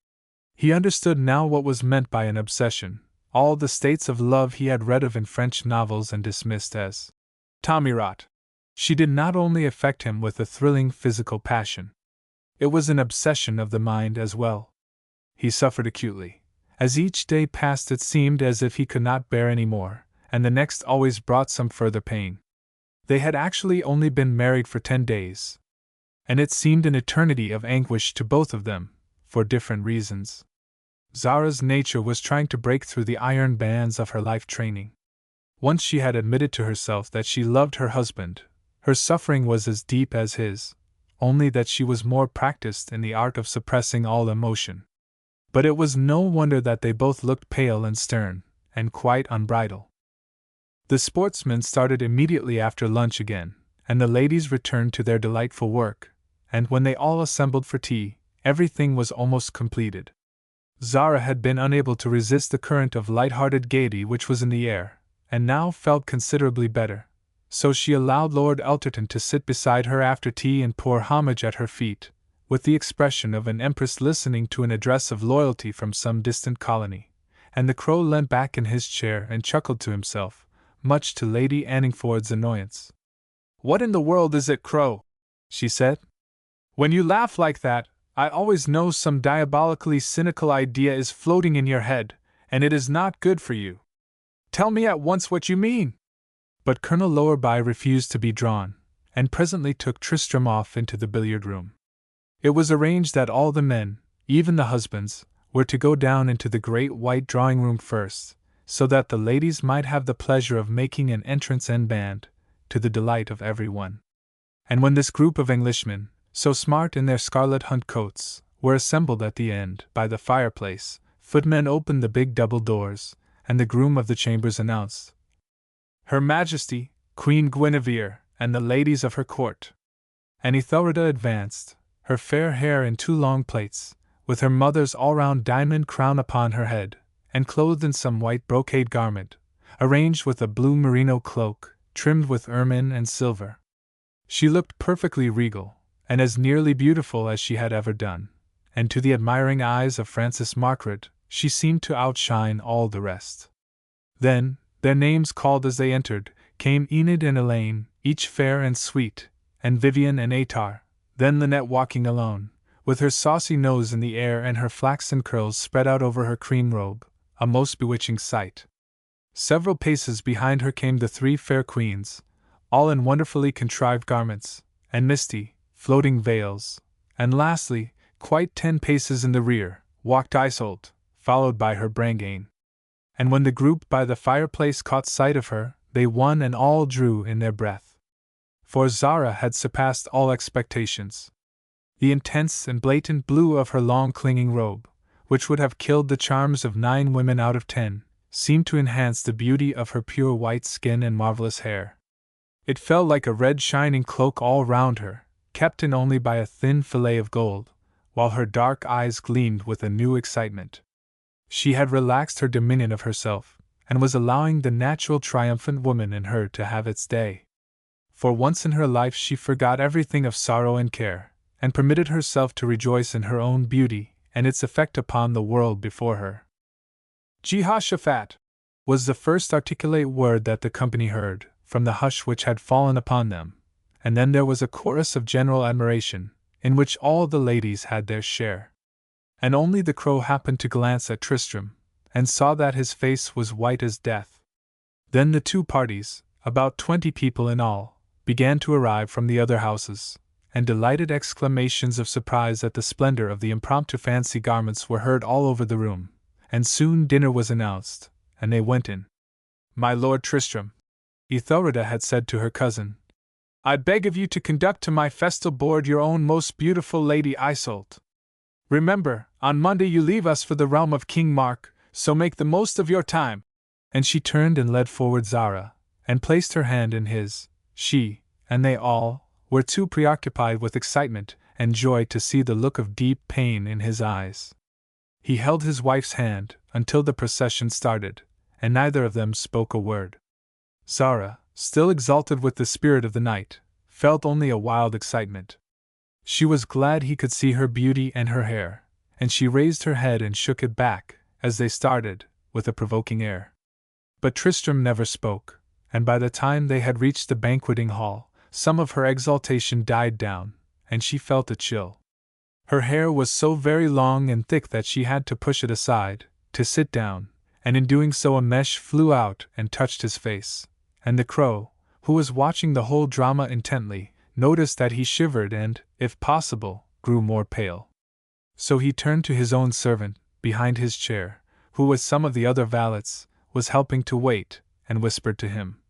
He understood now what was meant by an obsession, all the states of love he had read of in French novels and dismissed as tommyrot. She did not only affect him with a thrilling physical passion. It was an obsession of the mind as well. He suffered acutely. As each day passed it seemed as if he could not bear any more, and the next always brought some further pain. They had actually only been married for 10 days. And it seemed an eternity of anguish to both of them, for different reasons. Zara's nature was trying to break through the iron bands of her life training. Once she had admitted to herself that she loved her husband. Her suffering was as deep as his, only that she was more practiced in the art of suppressing all emotion. But it was no wonder that they both looked pale and stern, and quite unbridled. The sportsmen started immediately after lunch again, and the ladies returned to their delightful work, and when they all assembled for tea, everything was almost completed. Zara had been unable to resist the current of light-hearted gaiety which was in the air, and now felt considerably better, so she allowed Lord Elterton to sit beside her after tea and pour homage at her feet, with the expression of an empress listening to an address of loyalty from some distant colony, and the Crow leant back in his chair and chuckled to himself, much to Lady Anningford's annoyance. "What in the world is it, Crow?" she said. "When you laugh like that, I always know some diabolically cynical idea is floating in your head, and it is not good for you. Tell me at once what you mean." But Colonel Lowerby refused to be drawn, and presently took Tristram off into the billiard-room. It was arranged that all the men, even the husbands, were to go down into the great white drawing-room first, so that the ladies might have the pleasure of making an entrance en band, to the delight of every one. And when this group of Englishmen, so smart in their scarlet hunt coats, were assembled at the end, by the fireplace, footmen opened the big double doors, and the groom of the chambers announced, "Her Majesty, Queen Guinevere, and the ladies of her court." And Ethelreda advanced, her fair hair in 2 long plaits, with her mother's all-round diamond crown upon her head, and clothed in some white brocade garment, arranged with a blue merino cloak, trimmed with ermine and silver. She looked perfectly regal, and as nearly beautiful as she had ever done, and to the admiring eyes of Francis Margaret, she seemed to outshine all the rest. Then, their names called as they entered, came Enid and Elaine, each fair and sweet, and Vivian and Atar, then Lynette walking alone, with her saucy nose in the air and her flaxen curls spread out over her cream robe, a most bewitching sight. Several paces behind her came the 3 fair queens, all in wonderfully contrived garments, and misty, floating veils, and lastly, quite 10 paces in the rear, walked Isolde, followed by her Brangæna. And when the group by the fireplace caught sight of her, they one and all drew in their breath. For Zara had surpassed all expectations. The intense and blatant blue of her long clinging robe, which would have killed the charms of 9 women out of 10, seemed to enhance the beauty of her pure white skin and marvelous hair. It fell like a red shining cloak all round her, kept in only by a thin fillet of gold, while her dark eyes gleamed with a new excitement. She had relaxed her dominion of herself, and was allowing the natural triumphant woman in her to have its day. For once in her life she forgot everything of sorrow and care, and permitted herself to rejoice in her own beauty and its effect upon the world before her. "Jehoshaphat!" was the first articulate word that the company heard, from the hush which had fallen upon them, and then there was a chorus of general admiration, in which all the ladies had their share. And only the Crow happened to glance at Tristram, and saw that his face was white as death. Then the 2 parties, about 20 people in all, began to arrive from the other houses, and delighted exclamations of surprise at the splendor of the impromptu fancy garments were heard all over the room, and soon dinner was announced, and they went in. "My Lord Tristram," Ethelreda had said to her cousin, "I beg of you to conduct to my festal board your own most beautiful Lady Isolde. Remember, on Monday you leave us for the realm of King Mark, so make the most of your time." And she turned and led forward Zara, and placed her hand in his. She, and they all, were too preoccupied with excitement and joy to see the look of deep pain in his eyes. He held his wife's hand until the procession started, and neither of them spoke a word. Zara, still exalted with the spirit of the night, felt only a wild excitement. She was glad he could see her beauty and her hair, and she raised her head and shook it back, as they started, with a provoking air. But Tristram never spoke, and by the time they had reached the banqueting hall, some of her exaltation died down, and she felt a chill. Her hair was so very long and thick that she had to push it aside, to sit down, and in doing so a mesh flew out and touched his face, and the Crow, who was watching the whole drama intently, noticed that he shivered and, if possible, grew more pale. So he turned to his own servant, behind his chair, who with some of the other valets, was helping to wait, and whispered to him,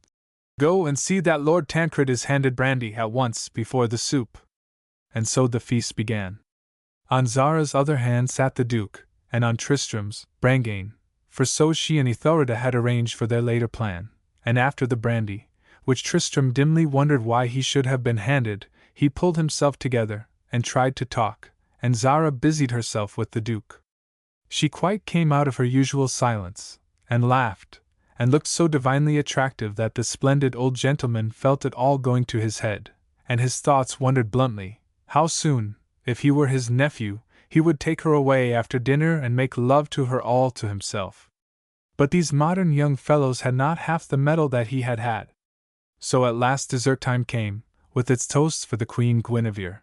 "Go and see that Lord Tancred is handed brandy at once before the soup." And so the feast began. On Zara's other hand sat the Duke, and on Tristram's, Brangæne, for so she and Ethelreda had arranged for their later plan, and after the brandy, which Tristram dimly wondered why he should have been handed, he pulled himself together, and tried to talk, and Zara busied herself with the Duke. She quite came out of her usual silence, and laughed, and looked so divinely attractive that the splendid old gentleman felt it all going to his head, and his thoughts wondered bluntly how soon, if he were his nephew, he would take her away after dinner and make love to her all to himself. But these modern young fellows had not half the mettle that he had had. So at last dessert time came, with its toasts for the Queen Guinevere.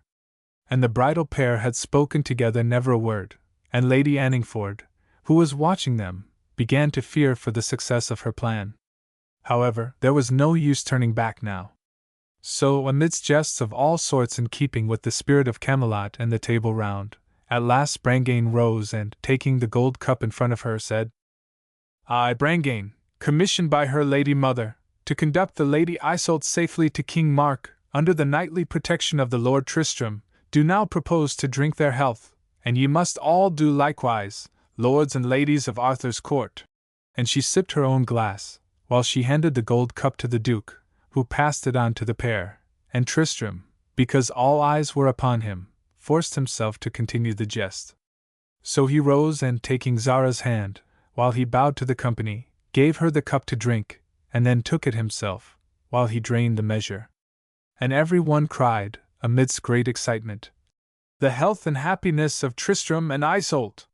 And the bridal pair had spoken together never a word, and Lady Anningford, who was watching them, began to fear for the success of her plan. However, there was no use turning back now. So, amidst jests of all sorts in keeping with the spirit of Camelot and the Table Round, at last Brangæne rose and, taking the gold cup in front of her, said, "I, Brangæne, commissioned by her lady mother, to conduct the Lady Iseult safely to King Mark, under the knightly protection of the Lord Tristram, do now propose to drink their health, and ye must all do likewise, lords and ladies of Arthur's court." And she sipped her own glass, while she handed the gold cup to the Duke, who passed it on to the pair, and Tristram, because all eyes were upon him, forced himself to continue the jest. So he rose and, taking Zara's hand, while he bowed to the company, gave her the cup to drink, and then took it himself, while he drained the measure. And every one cried, amidst great excitement, "The health and happiness of Tristram and Iseult!"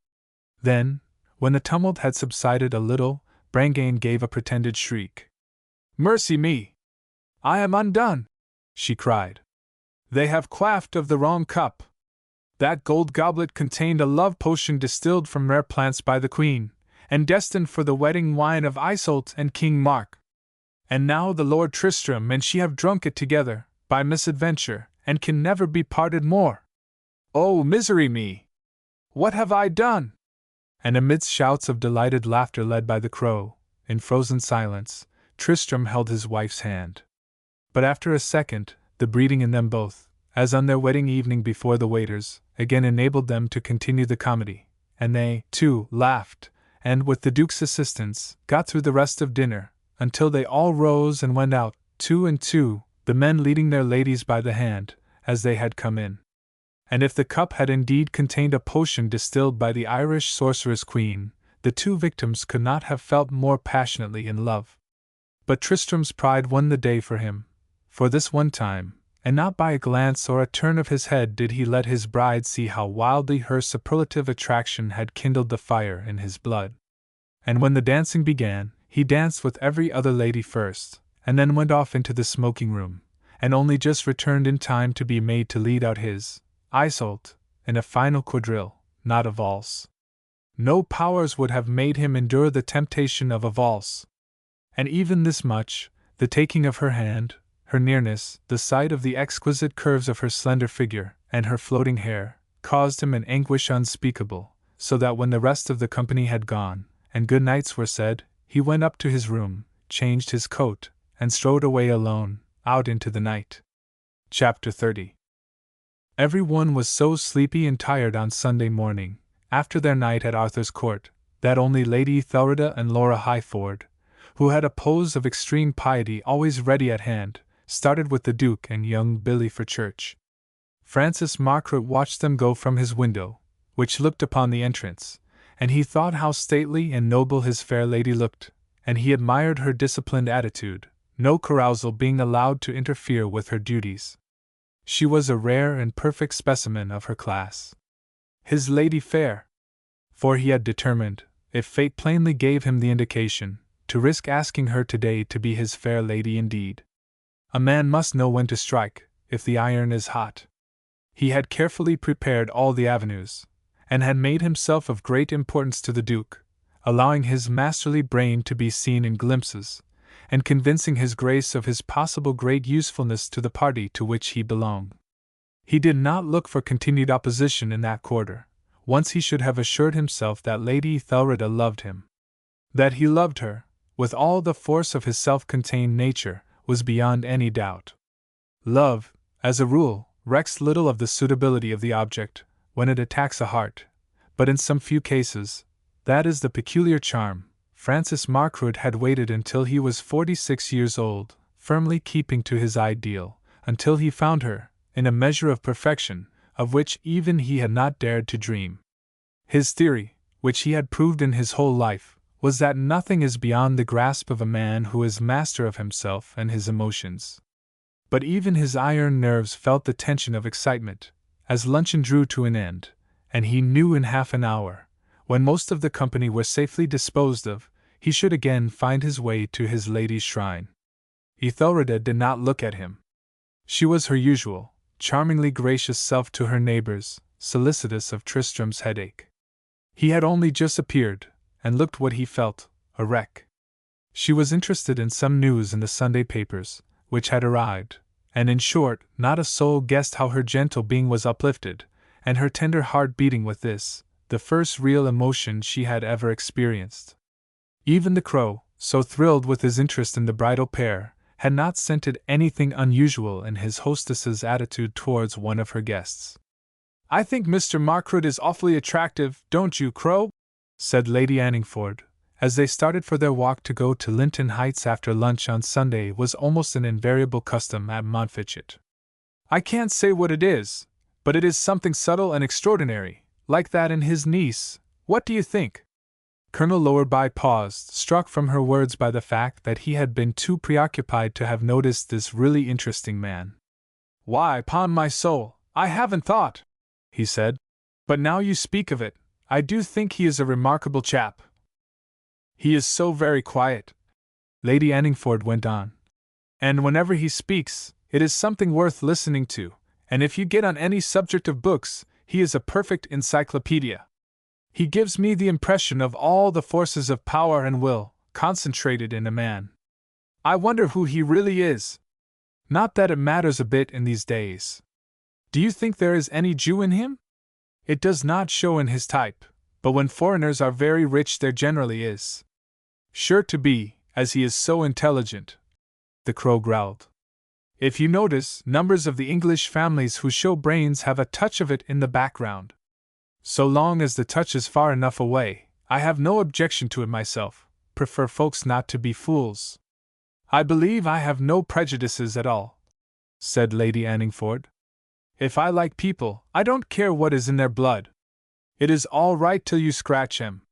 Then, when the tumult had subsided a little, Brangæne gave a pretended shriek. "Mercy me! I am undone!" she cried. "They have quaffed of the wrong cup. That gold goblet contained a love potion distilled from rare plants by the Queen, and destined for the wedding wine of Iseult and King Mark. And now the Lord Tristram and she have drunk it together, by misadventure, and can never be parted more. Oh, misery me! What have I done?" And amidst shouts of delighted laughter led by the Crow, in frozen silence, Tristram held his wife's hand. But after a second, the breeding in them both, as on their wedding evening before the waiters, again enabled them to continue the comedy, and they, too, laughed, and, with the Duke's assistance, got through the rest of dinner, until they all rose and went out, two and two, the men leading their ladies by the hand, as they had come in. And if the cup had indeed contained a potion distilled by the Irish sorceress Queen, the two victims could not have felt more passionately in love. But Tristram's pride won the day for him. For this one time, and not by a glance or a turn of his head, did he let his bride see how wildly her superlative attraction had kindled the fire in his blood. And when the dancing began, he danced with every other lady first, and then went off into the smoking room, and only just returned in time to be made to lead out his Iseult in a final quadrille, not a valse. No powers would have made him endure the temptation of a valse. And even this much, the taking of her hand, her nearness, the sight of the exquisite curves of her slender figure, and her floating hair, caused him an anguish unspeakable, so that when the rest of the company had gone, and good nights were said, he went up to his room, changed his coat, and strode away alone, out into the night. Chapter 30. Every one was so sleepy and tired on Sunday morning, after their night at Arthur's court, that only Lady Ethelreda and Laura Highford, who had a pose of extreme piety always ready at hand, started with the Duke and young Billy for church. Francis Margaret watched them go from his window, which looked upon the entrance, and he thought how stately and noble his fair lady looked, and he admired her disciplined attitude, no carousal being allowed to interfere with her duties. She was a rare and perfect specimen of her class. His lady fair. For he had determined, if fate plainly gave him the indication, to risk asking her today to be his fair lady indeed. A man must know when to strike, if the iron is hot. He had carefully prepared all the avenues, and had made himself of great importance to the Duke, allowing his masterly brain to be seen in glimpses, and convincing his Grace of his possible great usefulness to the party to which he belonged. He did not look for continued opposition in that quarter, once he should have assured himself that Lady Ethelreda loved him. That he loved her, with all the force of his self-contained nature, was beyond any doubt. Love, as a rule, recks little of the suitability of the object when it attacks a heart, but in some few cases, that is the peculiar charm. Francis Margaret had waited until he was 46 years old, firmly keeping to his ideal, until he found her, in a measure of perfection, of which even he had not dared to dream. His theory, which he had proved in his whole life, was that nothing is beyond the grasp of a man who is master of himself and his emotions. But even his iron nerves felt the tension of excitement, as luncheon drew to an end, and he knew in half an hour, when most of the company were safely disposed of, he should again find his way to his lady's shrine. Ethelreda did not look at him. She was her usual, charmingly gracious self to her neighbors, solicitous of Tristram's headache. He had only just appeared, and looked what he felt, a wreck. She was interested in some news in the Sunday papers, which had arrived, and in short, not a soul guessed how her gentle being was uplifted, and her tender heart beating with this, the first real emotion she had ever experienced. Even the crow, so thrilled with his interest in the bridal pair, had not scented anything unusual in his hostess's attitude towards one of her guests. "I think Mr. Margaret is awfully attractive, don't you, Crow?" said Lady Anningford, as they started for their walk. To go to Linton Heights after lunch on Sunday was almost an invariable custom at Montfichet. "I can't say what it is, but it is something subtle and extraordinary, like that in his niece. What do you think?" Colonel Lowerby paused, struck from her words by the fact that he had been too preoccupied to have noticed this really interesting man. "Why, upon my soul, I haven't thought," he said. "But now you speak of it, I do think he is a remarkable chap." "He is so very quiet," Lady Anningford went on. "And whenever he speaks, it is something worth listening to, and if you get on any subject of books, he is a perfect encyclopedia. He gives me the impression of all the forces of power and will, concentrated in a man. I wonder who he really is. Not that it matters a bit in these days. Do you think there is any Jew in him? It does not show in his type, but when foreigners are very rich there generally is. Sure to be, as he is so intelligent," the crow growled. "If you notice, numbers of the English families who show brains have a touch of it in the background. So long as the touch is far enough away, I have no objection to it myself, prefer folks not to be fools." "I believe I have no prejudices at all," said Lady Anningford. "If I like people, I don't care what is in their blood. It is all right till you scratch him.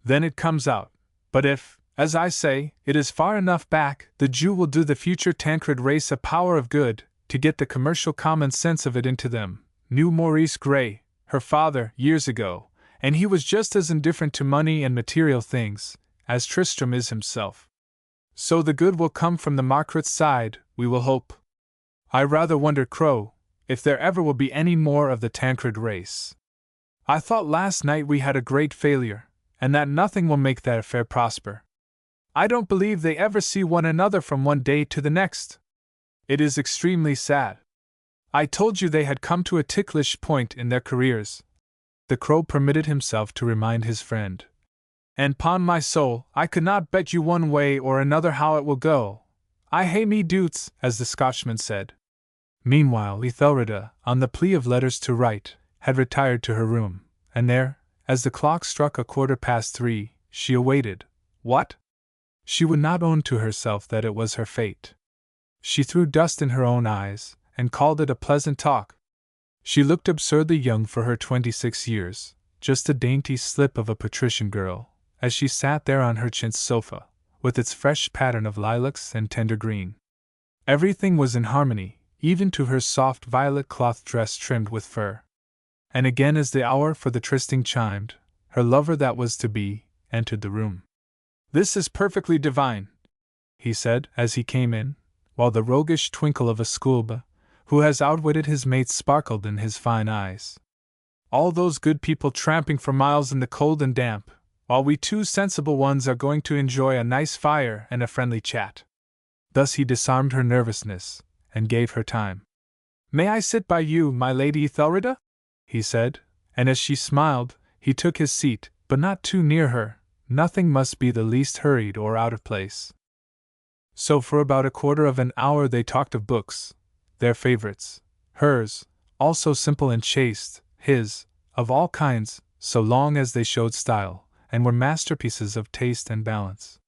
Then it comes out. But if, as I say, it is far enough back, the Jew will do the future Tancred race a power of good, to get the commercial common sense of it into them. Knew Maurice Gray, her father, years ago, and he was just as indifferent to money and material things, as Tristram is himself. So the good will come from the Margaret side, we will hope. I rather wonder, Crow, if there ever will be any more of the Tancred race. I thought last night we had a great failure, and that nothing will make that affair prosper. I don't believe they ever see one another from one day to the next. It is extremely sad. I told you they had come to a ticklish point in their careers," the crow permitted himself to remind his friend. "And 'pon my soul, I could not bet you one way or another how it will go. I hae me doots, as the Scotchman said." Meanwhile, Ethelreda, on the plea of letters to write, had retired to her room, and there, as the clock struck 3:15, she awaited. What? She would not own to herself that it was her fate. She threw dust in her own eyes, and called it a pleasant talk. She looked absurdly young for her 26 years, just a dainty slip of a patrician girl, as she sat there on her chintz sofa, with its fresh pattern of lilacs and tender green. Everything was in harmony, even to her soft violet cloth dress trimmed with fur. And again, as the hour for the trysting chimed, her lover that was to be entered the room. "This is perfectly divine," he said, as he came in, while the roguish twinkle of a schoolboy, who has outwitted his mates, sparkled in his fine eyes. "All those good people tramping for miles in the cold and damp, while we two sensible ones are going to enjoy a nice fire and a friendly chat." Thus he disarmed her nervousness, and gave her time. "May I sit by you, my Lady Ethelreda?" he said, and as she smiled, he took his seat, but not too near her, nothing must be the least hurried or out of place. So for about a quarter of an hour they talked of books, their favorites, hers, also simple and chaste, his, of all kinds, so long as they showed style, and were masterpieces of taste and balance.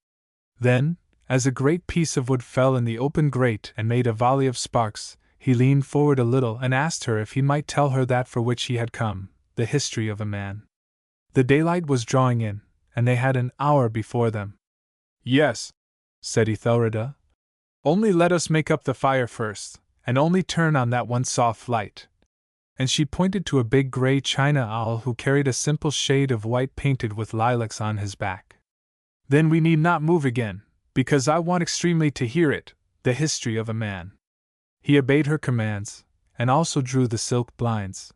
Then, as a great piece of wood fell in the open grate and made a volley of sparks, he leaned forward a little and asked her if he might tell her that for which he had come, the history of a man. The daylight was drawing in, and they had an hour before them. Yes, said Ethelreda. Only let us make up the fire first, and only turn on that one soft light. And she pointed to a big gray china owl who carried a simple shade of white painted with lilacs on his back. Then we need not move again, because I want extremely to hear it, the history of a man. He obeyed her commands, and also drew the silk blinds.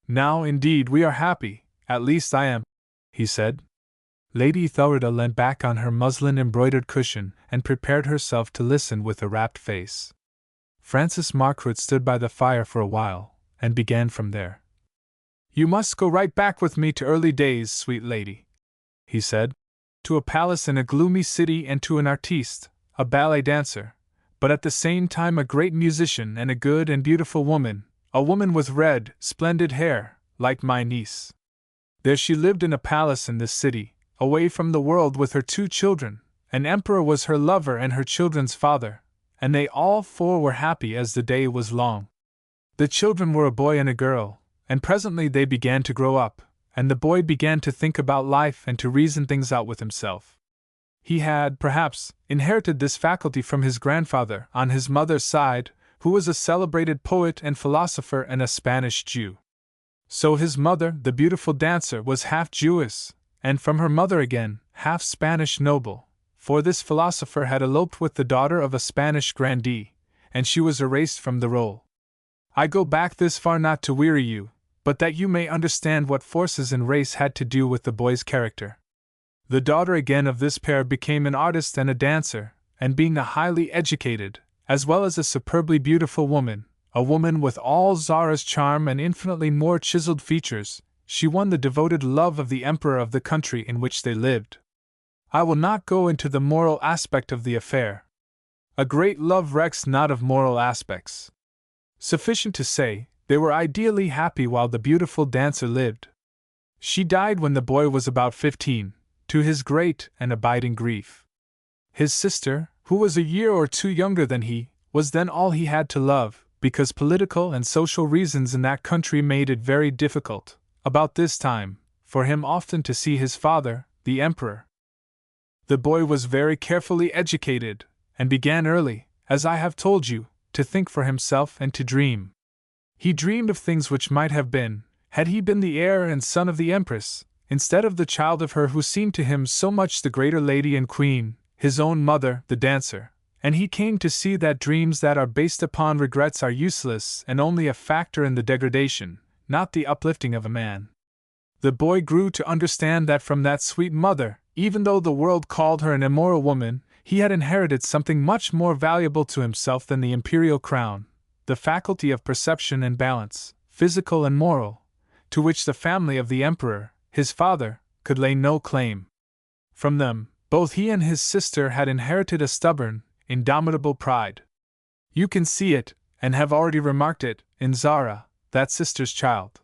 Now, indeed, we are happy, at least I am, he said. Lady Ethelreda leant back on her muslin-embroidered cushion and prepared herself to listen with a rapt face. Francis Margaret stood by the fire for a while, and began from there. You must go right back with me to early days, sweet lady, he said, to a palace in a gloomy city and to an artiste, a ballet dancer, but at the same time a great musician and a good and beautiful woman, a woman with red, splendid hair, like my niece. There she lived in a palace in this city, away from the world with her 2 children. An emperor was her lover and her children's father, and they all 4 were happy as the day was long. The children were a boy and a girl, and presently they began to grow up, and the boy began to think about life and to reason things out with himself. He had, perhaps, inherited this faculty from his grandfather, on his mother's side, who was a celebrated poet and philosopher and a Spanish Jew. So his mother, the beautiful dancer, was half Jewess, and from her mother again, half Spanish noble, for this philosopher had eloped with the daughter of a Spanish grandee, and she was erased from the roll. I go back this far not to weary you, but that you may understand what forces in race had to do with the boy's character. The daughter again of this pair became an artist and a dancer, and being a highly educated, as well as a superbly beautiful woman, a woman with all Zara's charm and infinitely more chiseled features, she won the devoted love of the emperor of the country in which they lived. I will not go into the moral aspect of the affair. A great love recks not of moral aspects. Sufficient to say, they were ideally happy while the beautiful dancer lived. She died when the boy was about 15, to his great and abiding grief. His sister, who was a year or 2 younger than he, was then all he had to love, because political and social reasons in that country made it very difficult, about this time, for him often to see his father, the emperor. The boy was very carefully educated, and began early, as I have told you, to think for himself and to dream. He dreamed of things which might have been, had he been the heir and son of the empress, instead of the child of her who seemed to him so much the greater lady and queen, his own mother, the dancer, and he came to see that dreams that are based upon regrets are useless and only a factor in the degradation, not the uplifting of a man. The boy grew to understand that from that sweet mother, even though the world called her an immoral woman, he had inherited something much more valuable to himself than the imperial crown, the faculty of perception and balance, physical and moral, to which the family of the emperor, his father, could lay no claim. From them, both he and his sister had inherited a stubborn, indomitable pride. You can see it, and have already remarked it, in Zara, that sister's child.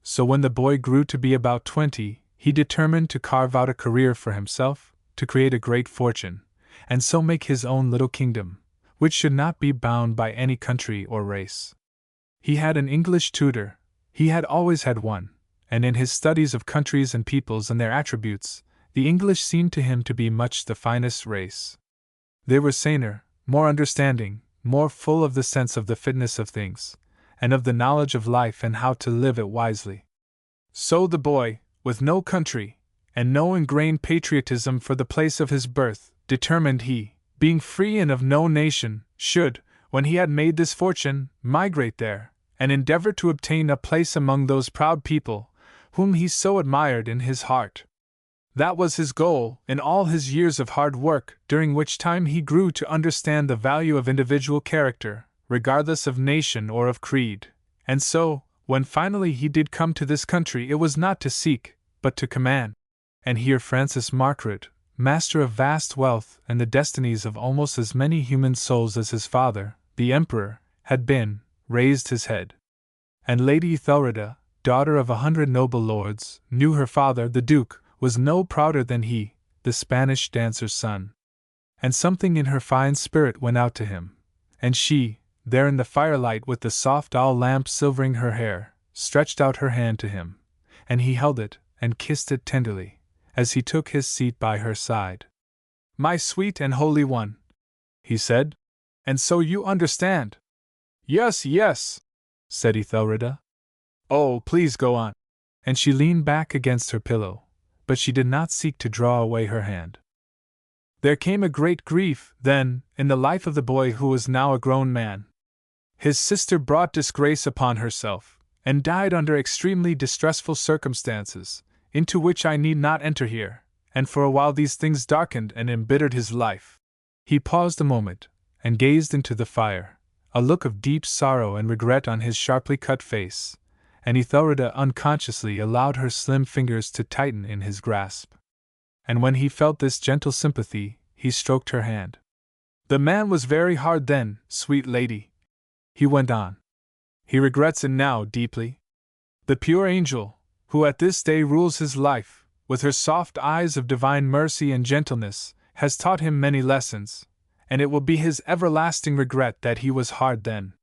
So when the boy grew to be about 20, he determined to carve out a career for himself, to create a great fortune, and so make his own little kingdom, which should not be bound by any country or race. He had an English tutor, he had always had one, and in his studies of countries and peoples and their attributes, the English seemed to him to be much the finest race. They were saner, more understanding, more full of the sense of the fitness of things, and of the knowledge of life and how to live it wisely. So the boy, with no country, and no ingrained patriotism for the place of his birth, determined he, being free and of no nation, should, when he had made this fortune, migrate there, and endeavor to obtain a place among those proud people, whom he so admired in his heart. That was his goal, in all his years of hard work, during which time he grew to understand the value of individual character, regardless of nation or of creed. And so, when finally he did come to this country, it was not to seek, but to command. And here Francis Margaret, master of vast wealth and the destinies of almost as many human souls as his father, the Emperor, had been, raised his head. And Lady Ethelreda, daughter of 100 noble lords, knew her father, the Duke, was no prouder than he, the Spanish dancer's son. And something in her fine spirit went out to him, and she, there in the firelight with the soft owl lamp silvering her hair, stretched out her hand to him, and he held it and kissed it tenderly, as he took his seat by her side. "My sweet and holy one," he said, "and so you understand?" "Yes, yes," said Ethelreda. "Oh, please go on." And she leaned back against her pillow, but she did not seek to draw away her hand. There came a great grief, then, in the life of the boy who was now a grown man. His sister brought disgrace upon herself, and died under extremely distressful circumstances, into which I need not enter here, and for a while these things darkened and embittered his life. He paused a moment, and gazed into the fire, a look of deep sorrow and regret on his sharply cut face, and Ethelreda unconsciously allowed her slim fingers to tighten in his grasp. And when he felt this gentle sympathy, he stroked her hand. "The man was very hard then, sweet lady," he went on. "He regrets it now deeply. The pure angel, who at this day rules his life, with her soft eyes of divine mercy and gentleness, has taught him many lessons, and it will be his everlasting regret that he was hard then.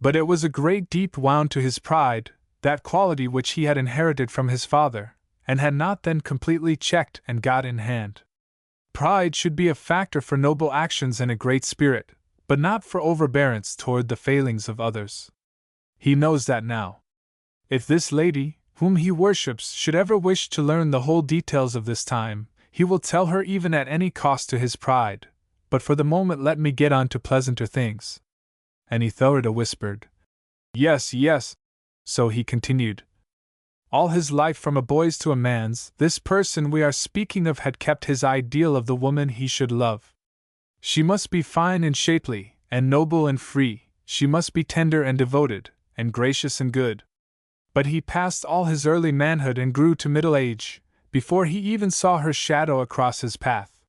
But it was a great deep wound to his pride, that quality which he had inherited from his father, and had not then completely checked and got in hand. Pride should be a factor for noble actions and a great spirit, but not for overbearance toward the failings of others. He knows that now. If this lady, whom he worships, should ever wish to learn the whole details of this time, he will tell her even at any cost to his pride, but for the moment let me get on to pleasanter things." And Ethelreda whispered, "Yes, yes." So he continued, "All his life from a boy's to a man's, this person we are speaking of had kept his ideal of the woman he should love. She must be fine and shapely, and noble and free, she must be tender and devoted, and gracious and good. But he passed all his early manhood and grew to middle age, before he even saw her shadow across his path.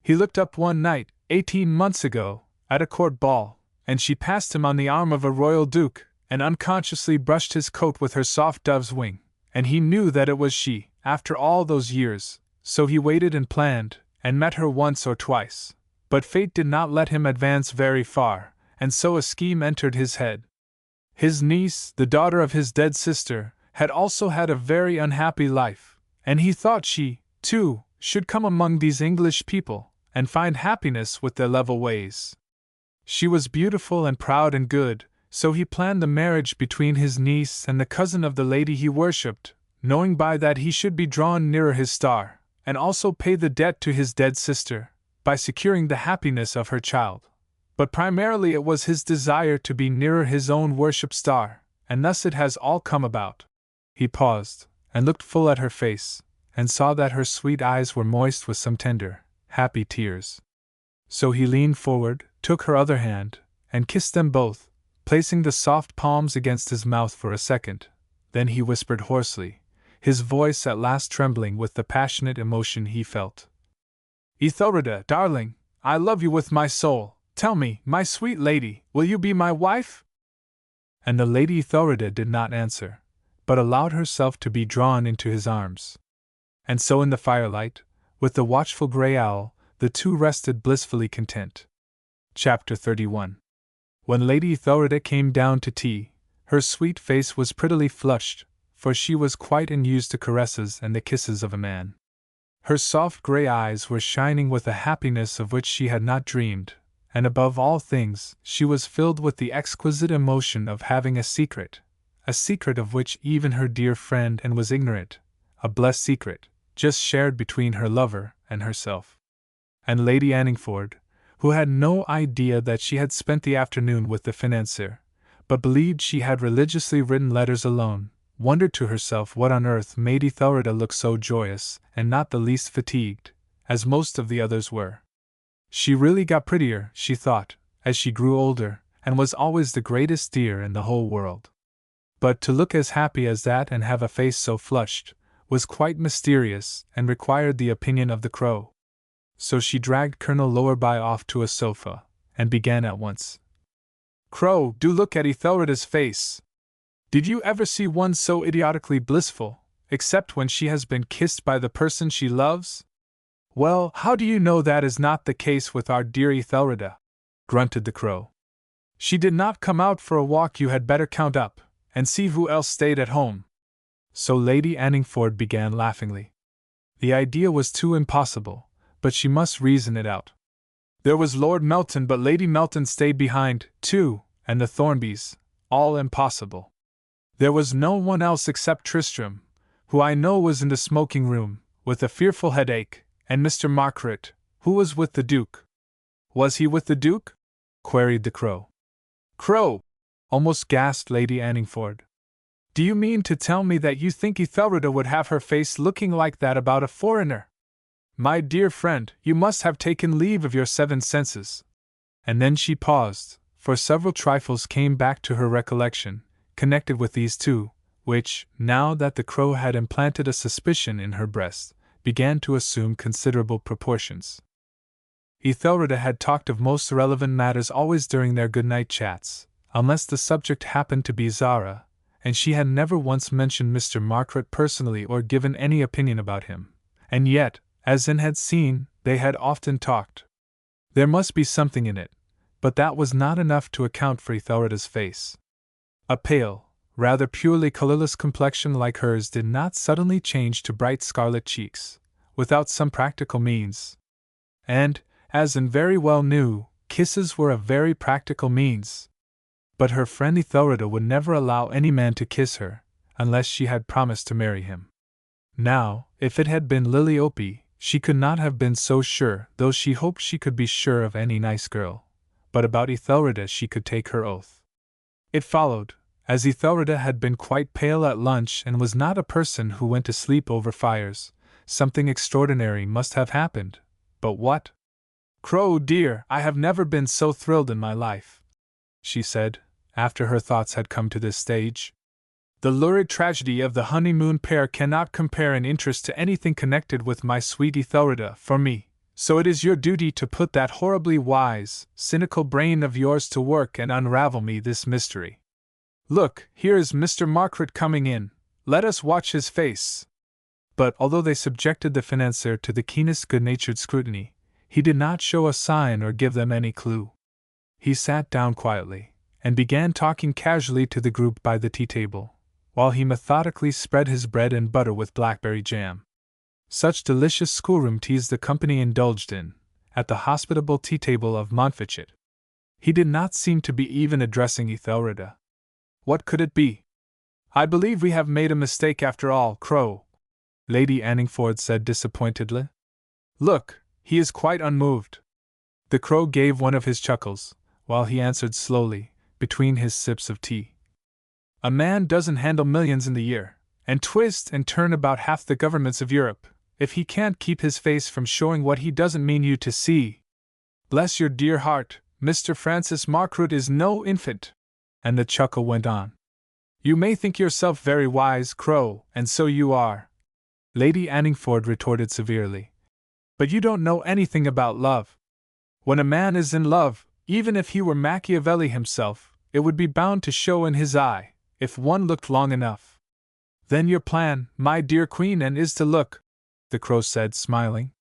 He looked up one night, 18 months ago, at a court ball, and she passed him on the arm of a royal duke, and unconsciously brushed his coat with her soft dove's wing, and he knew that it was she, after all those years, so he waited and planned, and met her once or twice. But fate did not let him advance very far, and so a scheme entered his head. His niece, the daughter of his dead sister, had also had a very unhappy life, and he thought she, too, should come among these English people, and find happiness with their level ways. She was beautiful and proud and good, so he planned the marriage between his niece and the cousin of the lady he worshipped, knowing by that he should be drawn nearer his star, and also pay the debt to his dead sister, by securing the happiness of her child. But primarily it was his desire to be nearer his own worship star, and thus it has all come about." He paused, and looked full at her face, and saw that her sweet eyes were moist with some tender, happy tears. So he leaned forward, took her other hand, and kissed them both, placing the soft palms against his mouth for a second. Then he whispered hoarsely, his voice at last trembling with the passionate emotion he felt, "Ethelreda, darling, I love you with my soul. Tell me, my sweet lady, will you be my wife?" And the Lady Ethelreda did not answer, but allowed herself to be drawn into his arms. And so in the firelight, with the watchful grey owl, the two rested blissfully content. Chapter 31. When Lady Ethelreda came down to tea, her sweet face was prettily flushed, for she was quite unused to caresses and the kisses of a man. Her soft grey eyes were shining with a happiness of which she had not dreamed, and above all things, she was filled with the exquisite emotion of having a secret of which even her dear friend and was ignorant, a blessed secret, just shared between her lover and herself. And Lady Anningford, who had no idea that she had spent the afternoon with the financier, but believed she had religiously written letters alone, wondered to herself what on earth made Ethelreda look so joyous and not the least fatigued, as most of the others were. She really got prettier, she thought, as she grew older, and was always the greatest dear in the whole world. But to look as happy as that and have a face so flushed, was quite mysterious and required the opinion of the Crow. So she dragged Colonel Lowerby off to a sofa, and began at once. "Crow, do look at Ethelrida's face! Did you ever see one so idiotically blissful, except when she has been kissed by the person she loves? Well, how do you know that is not the case with our dear Ethelrida?" grunted the Crow. "She did not come out for a walk. You had better count up, and see who else stayed at home." So Lady Anningford began laughingly. The idea was too impossible, but she must reason it out. There was Lord Melton, but Lady Melton stayed behind, too, and the Thornbys, all impossible. There was no one else except Tristram, who I know was in the smoking room, with a fearful headache, and Mr. Margaret, who was with the Duke. "Was he with the Duke?" queried the Crow. "Crow!" almost gasped Lady Anningford. "Do you mean to tell me that you think Ethelrida would have her face looking like that about a foreigner? My dear friend, you must have taken leave of your seven senses." And then she paused, for several trifles came back to her recollection, connected with these two, which, now that the Crow had implanted a suspicion in her breast, began to assume considerable proportions. Ethelrida had talked of most irrelevant matters always during their good-night chats, unless the subject happened to be Zara, and she had never once mentioned Mr. Margaret personally or given any opinion about him. And yet, as Anne had seen, they had often talked. There must be something in it, but that was not enough to account for Ethelrida's face. A pale, rather purely colorless complexion like hers did not suddenly change to bright scarlet cheeks, without some practical means. And, as Anne very well knew, kisses were a very practical means. But her friend Ethelrida would never allow any man to kiss her, unless she had promised to marry him. Now, if it had been Lilyope, she could not have been so sure, though she hoped she could be sure of any nice girl. But about Ethelrida she could take her oath. It followed, as Ethelrida had been quite pale at lunch and was not a person who went to sleep over fires, something extraordinary must have happened. But what? "Crow, dear, I have never been so thrilled in my life," she said, after her thoughts had come to this stage. "The lurid tragedy of the honeymoon pair cannot compare in interest to anything connected with my sweet Ethelrida for me, so it is your duty to put that horribly wise, cynical brain of yours to work and unravel me this mystery. Look, here is Mr. Margaret coming in, let us watch his face." But although they subjected the financier to the keenest good-natured scrutiny, he did not show a sign or give them any clue. He sat down quietly, and began talking casually to the group by the tea-table, while he methodically spread his bread and butter with blackberry jam. Such delicious schoolroom teas the company indulged in, at the hospitable tea-table of Montfichet. He did not seem to be even addressing Ethelrida. What could it be? "I believe we have made a mistake after all, Crow," Lady Anningford said disappointedly. "Look, he is quite unmoved." The Crow gave one of his chuckles, while he answered slowly, between his sips of tea. "A man doesn't handle millions in the year, and twist and turn about half the governments of Europe, if he can't keep his face from showing what he doesn't mean you to see. Bless your dear heart, Mr. Francis Margaret is no infant." And the chuckle went on. "You may think yourself very wise, Crow, and so you are," Lady Anningford retorted severely. "But you don't know anything about love. When a man is in love, even if he were Machiavelli himself, it would be bound to show in his eye, if one looked long enough." "Then your plan, my dear Queen Anne, is to look," the Crow said, smiling.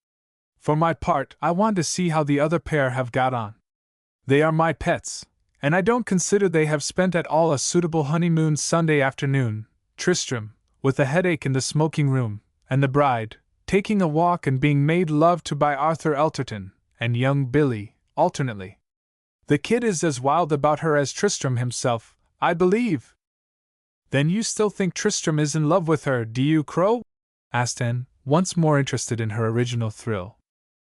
"For my part, I want to see how the other pair have got on. They are my pets, and I don't consider they have spent at all a suitable honeymoon Sunday afternoon. Tristram, with a headache in the smoking room, and the bride, taking a walk and being made love to by Arthur Elterton, and young Billy, alternately. The kid is as wild about her as Tristram himself, I believe." "Then you still think Tristram is in love with her, do you, Crow?" asked Anne, once more interested in her original thrill.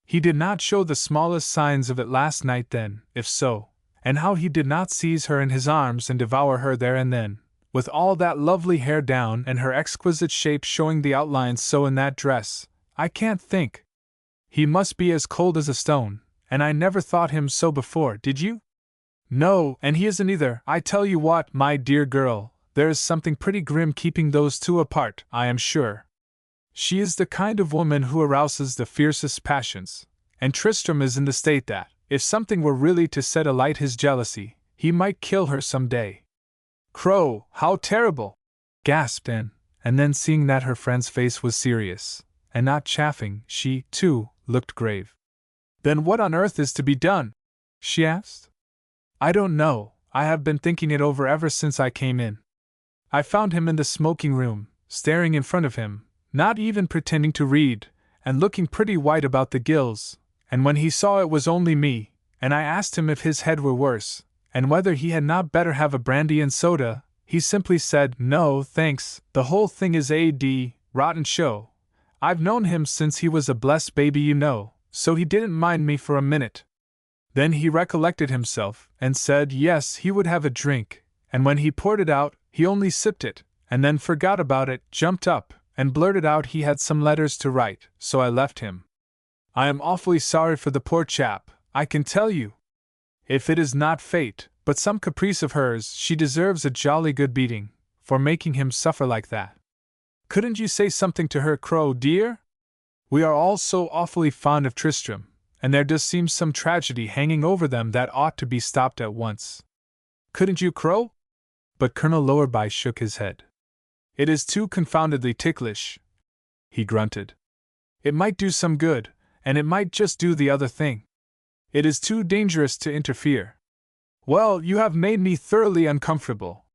"He did not show the smallest signs of it last night then, if so, and how he did not seize her in his arms and devour her there and then, with all that lovely hair down and her exquisite shape showing the outlines so in that dress, I can't think. He must be as cold as a stone, and I never thought him so before, did you?" "No, and he isn't either. I tell you what, my dear girl, there is something pretty grim keeping those two apart, I am sure." She is the kind of woman who arouses the fiercest passions, and Tristram is in the state that, if something were really to set alight his jealousy, he might kill her some day." "Crow, how terrible!" gasped Anne, and then seeing that her friend's face was serious, and not chaffing, she, too, looked grave. "Then what on earth is to be done?" she asked. "I don't know, I have been thinking it over ever since I came in. I found him in the smoking room, staring in front of him, not even pretending to read, and looking pretty white about the gills, and when he saw it was only me, and I asked him if his head were worse, and whether he had not better have a brandy and soda, he simply said, 'No, thanks, the whole thing is a rotten show.' I've known him since he was a blessed baby, you know, so he didn't mind me for a minute. Then he recollected himself, and said yes, he would have a drink, and when he poured it out, he only sipped it, and then forgot about it, jumped up, and blurted out he had some letters to write, so I left him. I am awfully sorry for the poor chap, I can tell you. If it is not fate, but some caprice of hers, she deserves a jolly good beating, for making him suffer like that. Couldn't you say something to her, Crow, dear? We are all so awfully fond of Tristram, and there does seem some tragedy hanging over them that ought to be stopped at once. Couldn't you, Crow?" But Colonel Lowerby shook his head. "It is too confoundedly ticklish," he grunted. "It might do some good, and it might just do the other thing. It is too dangerous to interfere." "Well, you have made me thoroughly uncomfortable,"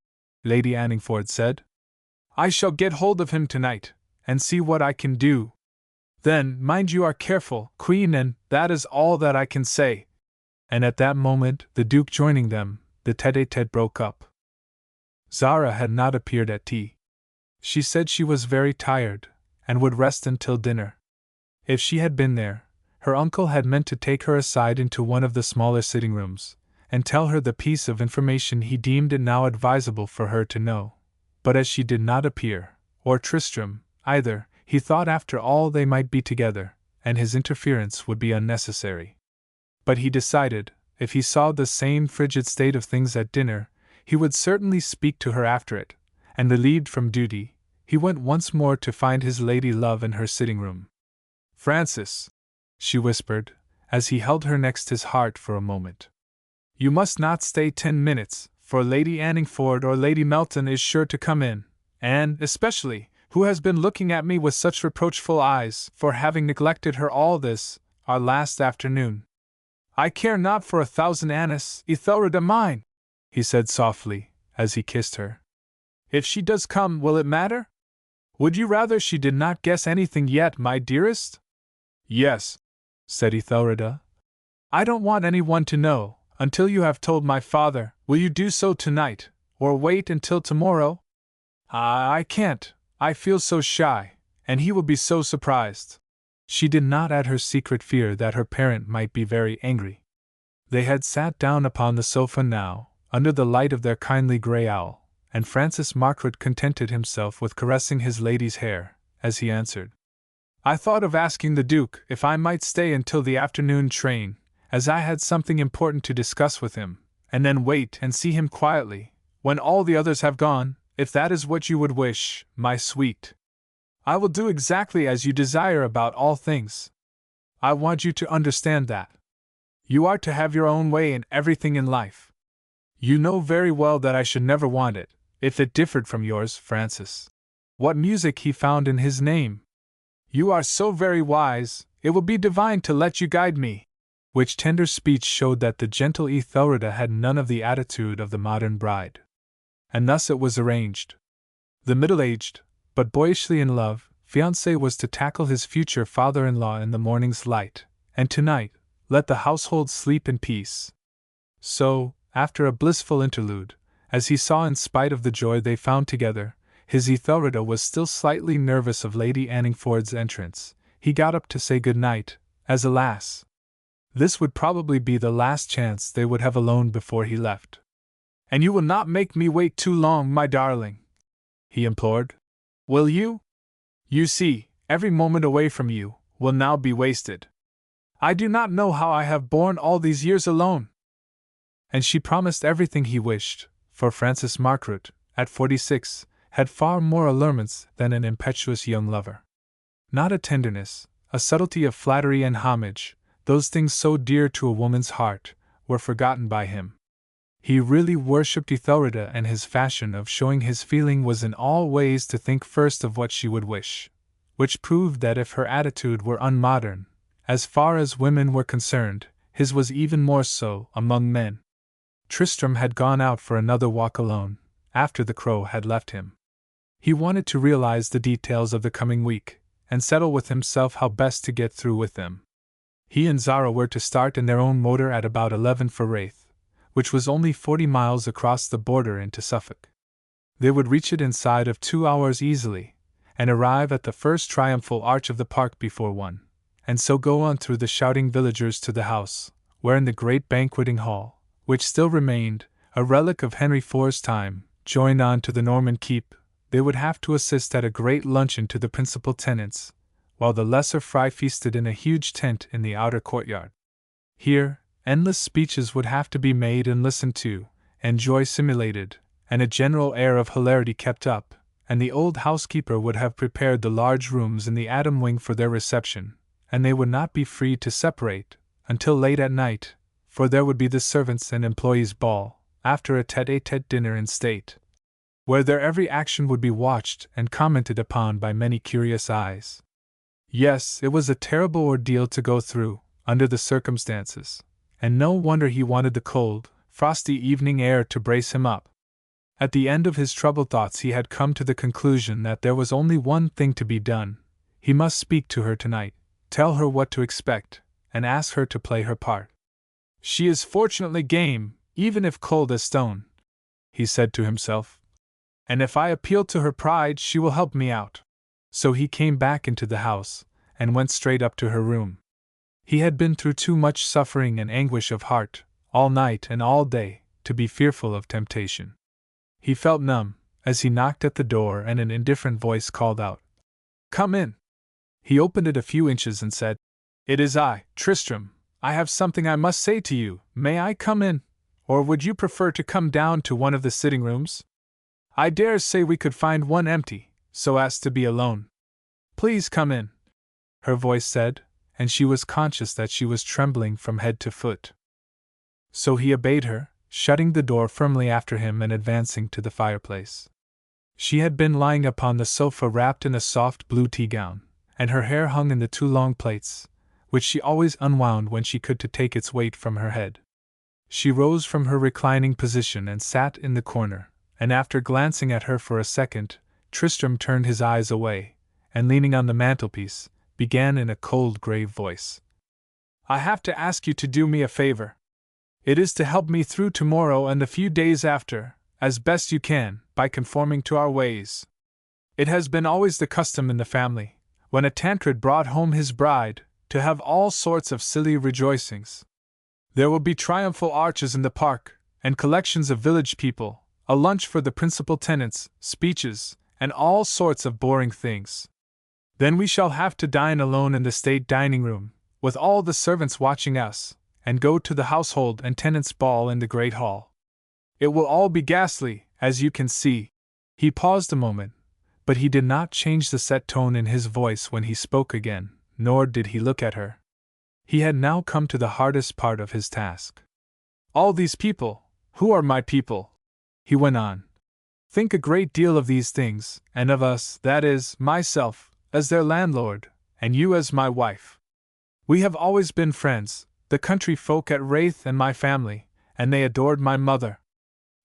Lady Anningford said. "I shall get hold of him tonight, and see what I can do. Then, mind you are careful, Queen, and that is all that I can say." And at that moment, the Duke joining them, the tete-a-tete broke up. Zara had not appeared at tea. She said she was very tired, and would rest until dinner. If she had been there, her uncle had meant to take her aside into one of the smaller sitting rooms, and tell her the piece of information he deemed it now advisable for her to know. But as she did not appear, or Tristram, either, he thought after all they might be together, and his interference would be unnecessary. But he decided, if he saw the same frigid state of things at dinner, he would certainly speak to her after it, and relieved from duty, he went once more to find his lady love in her sitting room. "Frances," she whispered, as he held her next his heart for a moment, "you must not stay 10 minutes, for Lady Anningford or Lady Melton is sure to come in, and, especially, who has been looking at me with such reproachful eyes for having neglected her all this, our last afternoon. I care not for 1,000 annas, Ethelreda mine," he said softly, as he kissed her. "If she does come, will it matter? Would you rather she did not guess anything yet, my dearest?" "Yes," said Ethelreda. "I don't want anyone to know, until you have told my father. Will you do so tonight, or wait until tomorrow?" I can't. I feel so shy, and he will be so surprised." She did not add her secret fear that her parent might be very angry. They had sat down upon the sofa now, under the light of their kindly grey owl, and Francis Margaret contented himself with caressing his lady's hair, as he answered, "I thought of asking the Duke if I might stay until the afternoon train, as I had something important to discuss with him, and then wait and see him quietly, when all the others have gone, if that is what you would wish, my sweet. I will do exactly as you desire about all things. I want you to understand that. You are to have your own way in everything in life. You know very well that I should never want it, if it differed from yours, Francis." What music he found in his name! "You are so very wise, it will be divine to let you guide me." Which tender speech showed that the gentle Ethelreda had none of the attitude of the modern bride. And thus it was arranged. The middle-aged, but boyishly in love, fiancé was to tackle his future father-in-law in the morning's light, and tonight, let the household sleep in peace. So, after a blissful interlude, as he saw in spite of the joy they found together, his Ethelreda was still slightly nervous of Lady Anningford's entrance, he got up to say good night, as alas! This would probably be the last chance they would have alone before he left. "And you will not make me wait too long, my darling," he implored. "Will you? You see, every moment away from you will now be wasted. I do not know how I have borne all these years alone." And she promised everything he wished, for Francis Margaret, at 46, had far more allurements than an impetuous young lover. Not a tenderness, a subtlety of flattery and homage, those things so dear to a woman's heart, were forgotten by him. He really worshipped Ethelreda, and his fashion of showing his feeling was in all ways to think first of what she would wish, which proved that if her attitude were unmodern, as far as women were concerned, his was even more so among men. Tristram had gone out for another walk alone, after the Crow had left him. He wanted to realize the details of the coming week, and settle with himself how best to get through with them. He and Zara were to start in their own motor at about 11 for Raith, which was only 40 miles across the border into Suffolk. They would reach it inside of 2 hours easily, and arrive at the first triumphal arch of the park before 1, and so go on through the shouting villagers to the house, where in the great banqueting hall, which still remained, a relic of Henry IV's time, joined on to the Norman keep, they would have to assist at a great luncheon to the principal tenants, while the lesser fry feasted in a huge tent in the outer courtyard. Here, endless speeches would have to be made and listened to, and joy simulated, and a general air of hilarity kept up, and the old housekeeper would have prepared the large rooms in the Adam wing for their reception, and they would not be free to separate until late at night, for there would be the servants' and employees' ball, after a tete-a-tete dinner in state, where their every action would be watched and commented upon by many curious eyes. Yes, it was a terrible ordeal to go through, under the circumstances, and no wonder he wanted the cold, frosty evening air to brace him up. At the end of his troubled thoughts he had come to the conclusion that there was only one thing to be done. He must speak to her tonight, tell her what to expect, and ask her to play her part. She is fortunately game, even if cold as stone, he said to himself. And if I appeal to her pride she will help me out. So he came back into the house, and went straight up to her room. He had been through too much suffering and anguish of heart, all night and all day, to be fearful of temptation. He felt numb, as he knocked at the door and an indifferent voice called out, "Come in." He opened it a few inches and said, "It is I, Tristram. I have something I must say to you. May I come in? Or would you prefer to come down to one of the sitting rooms? I dare say we could find one empty, so as to be alone." "Please come in," her voice said, and she was conscious that she was trembling from head to foot. So he obeyed her, shutting the door firmly after him and advancing to the fireplace. She had been lying upon the sofa wrapped in a soft blue tea-gown, and her hair hung in the 2 long plaits, which she always unwound when she could to take its weight from her head. She rose from her reclining position and sat in the corner, and after glancing at her for a second, Tristram turned his eyes away, and leaning on the mantelpiece, began in a cold, grave voice. "I have to ask you to do me a favor. It is to help me through tomorrow and the few days after, as best you can, by conforming to our ways. It has been always the custom in the family, when a Tancred brought home his bride, to have all sorts of silly rejoicings. There will be triumphal arches in the park, and collections of village people, a lunch for the principal tenants, speeches, and all sorts of boring things. Then we shall have to dine alone in the state dining room, with all the servants watching us, and go to the household and tenants' ball in the great hall. It will all be ghastly, as you can see." He paused a moment, but he did not change the set tone in his voice when he spoke again, nor did he look at her. He had now come to the hardest part of his task. "All these people, who are my people," he went on, "think a great deal of these things, and of us, that is, myself, as their landlord, and you as my wife. We have always been friends, the country folk at Raith and my family, and they adored my mother.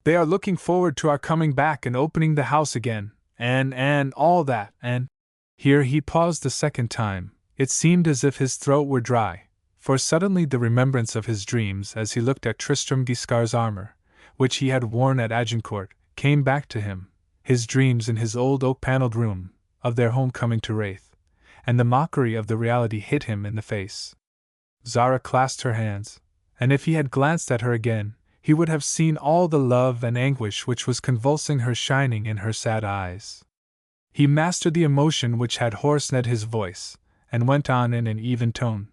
They are looking forward to our coming back and opening the house again, and all that, and—" Here he paused a second time. It seemed as if his throat were dry, for suddenly the remembrance of his dreams as he looked at Tristram Giscard's armor, which he had worn at Agincourt, came back to him, his dreams in his old oak-paneled room, of their homecoming to Raith, and the mockery of the reality hit him in the face. Zara clasped her hands, and if he had glanced at her again, he would have seen all the love and anguish which was convulsing her shining in her sad eyes. He mastered the emotion which had hoarsened his voice, and went on in an even tone.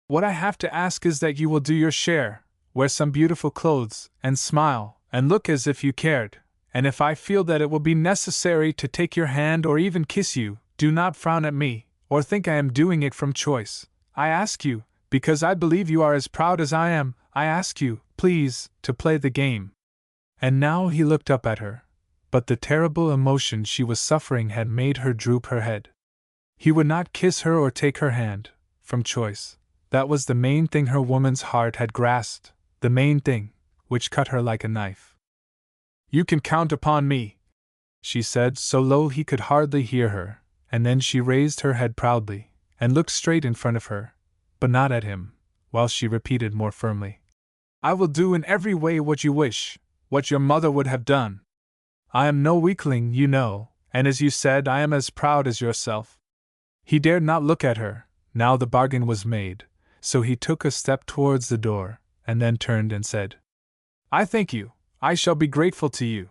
"What I have to ask is that you will do your share, wear some beautiful clothes, and smile, and look as if you cared, and if I feel that it will be necessary to take your hand or even kiss you, do not frown at me, or think I am doing it from choice. I ask you, because I believe you are as proud as I am, I ask you, please, to play the game." And now he looked up at her, but the terrible emotion she was suffering had made her droop her head. He would not kiss her or take her hand, from choice. That was the main thing her woman's heart had grasped, the main thing, which cut her like a knife. "You can count upon me," she said so low he could hardly hear her, and then she raised her head proudly, and looked straight in front of her, but not at him, while she repeated more firmly, "I will do in every way what you wish, what your mother would have done. I am no weakling, you know, and as you said, I am as proud as yourself." He dared not look at her, now the bargain was made, so he took a step towards the door, and then turned and said, "I thank you, I shall be grateful to you.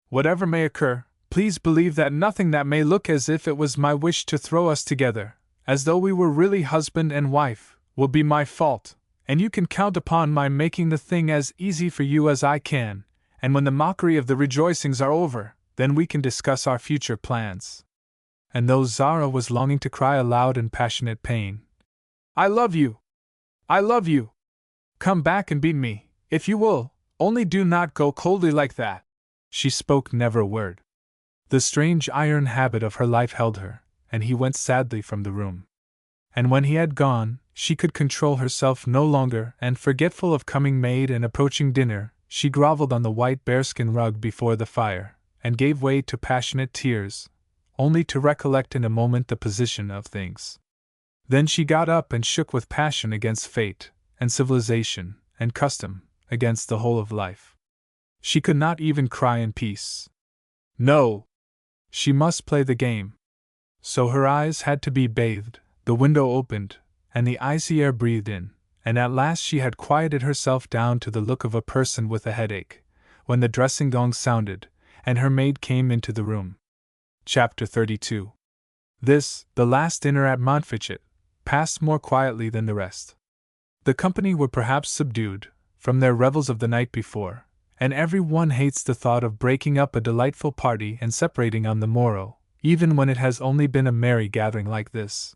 Whatever may occur, please believe that nothing that may look as if it was my wish to throw us together, as though we were really husband and wife, will be my fault, and you can count upon my making the thing as easy for you as I can, and when the mockery of the rejoicings are over, then we can discuss our future plans." And though Zara was longing to cry aloud in passionate pain, "I love you! I love you! Come back and beat me, if you will, only do not go coldly like that," she spoke never a word. The strange iron habit of her life held her, and he went sadly from the room. And when he had gone, she could control herself no longer, and forgetful of coming maid and approaching dinner, she groveled on the white bearskin rug before the fire, and gave way to passionate tears, only to recollect in a moment the position of things. Then she got up and shook with passion against fate, and civilization, and custom, against the whole of life. She could not even cry in peace. No! She must play the game. So her eyes had to be bathed, the window opened, and the icy air breathed in, and at last she had quieted herself down to the look of a person with a headache, when the dressing gong sounded, and her maid came into the room. Chapter 32. This, the last dinner at Montfichet, passed more quietly than the rest. The company were perhaps subdued, from their revels of the night before, and every one hates the thought of breaking up a delightful party and separating on the morrow, even when it has only been a merry gathering like this.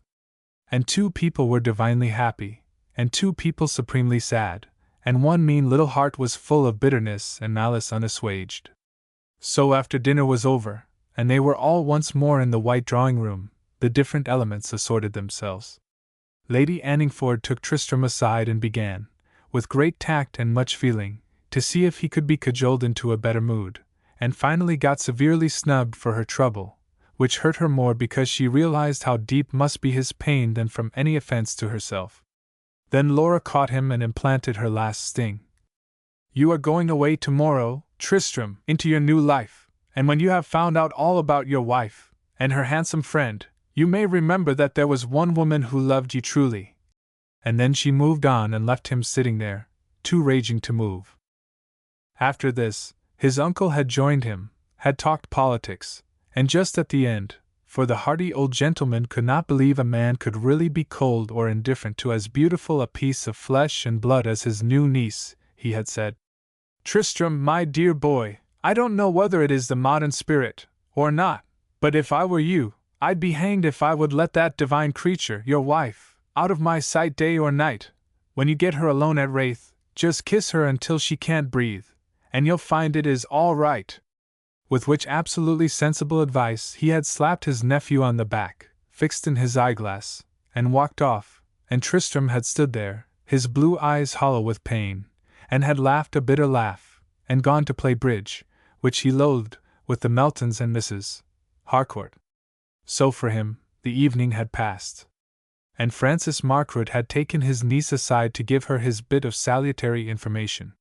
And 2 people were divinely happy, and 2 people supremely sad, and one mean little heart was full of bitterness and malice unassuaged. So after dinner was over, and they were all once more in the white drawing-room, the different elements assorted themselves. Lady Anningford took Tristram aside and began, with great tact and much feeling, to see if he could be cajoled into a better mood, and finally got severely snubbed for her trouble, which hurt her more because she realized how deep must be his pain than from any offense to herself. Then Laura caught him and implanted her last sting. "You are going away tomorrow, Tristram, into your new life. And when you have found out all about your wife, and her handsome friend, you may remember that there was one woman who loved you truly." And then she moved on and left him sitting there, too raging to move. After this, his uncle had joined him, had talked politics, and just at the end, for the hearty old gentleman could not believe a man could really be cold or indifferent to as beautiful a piece of flesh and blood as his new niece, he had said, "Tristram, my dear boy, I don't know whether it is the modern spirit, or not, but if I were you, I'd be hanged if I would let that divine creature, your wife, out of my sight day or night. When you get her alone at Wraith, just kiss her until she can't breathe, and you'll find it is all right." With which absolutely sensible advice he had slapped his nephew on the back, fixed in his eyeglass, and walked off, and Tristram had stood there, his blue eyes hollow with pain, and had laughed a bitter laugh, and gone to play bridge, which he loathed, with the Meltons and Mrs. Harcourt. So for him, the evening had passed. And Francis Margaret had taken his niece aside to give her his bit of salutary information.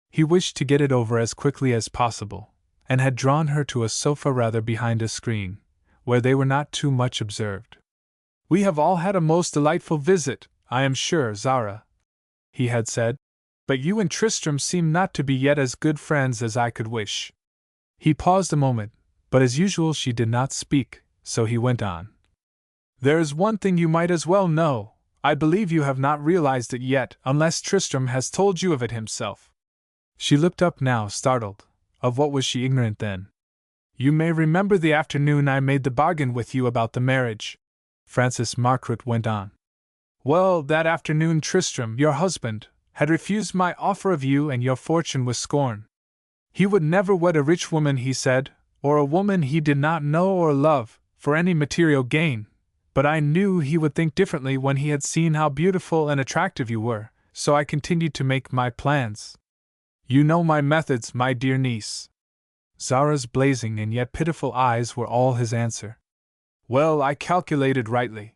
He wished to get it over as quickly as possible, and had drawn her to a sofa rather behind a screen, where they were not too much observed. "We have all had a most delightful visit, I am sure, Zara," he had said, "but you and Tristram seem not to be yet as good friends as I could wish." He paused a moment, but as usual she did not speak, so he went on. "There is one thing you might as well know. I believe you have not realized it yet, unless Tristram has told you of it himself." She looked up now, startled. Of what was she ignorant then? "You may remember the afternoon I made the bargain with you about the marriage." Francis Margaret went on. Well, that afternoon Tristram, your husband, had refused my offer of you and your fortune with scorn. He would never wed a rich woman, he said, or a woman he did not know or love, for any material gain, but I knew he would think differently when he had seen how beautiful and attractive you were, so I continued to make my plans. You know my methods, my dear niece. Zara's blazing and yet pitiful eyes were all his answer. Well, I calculated rightly.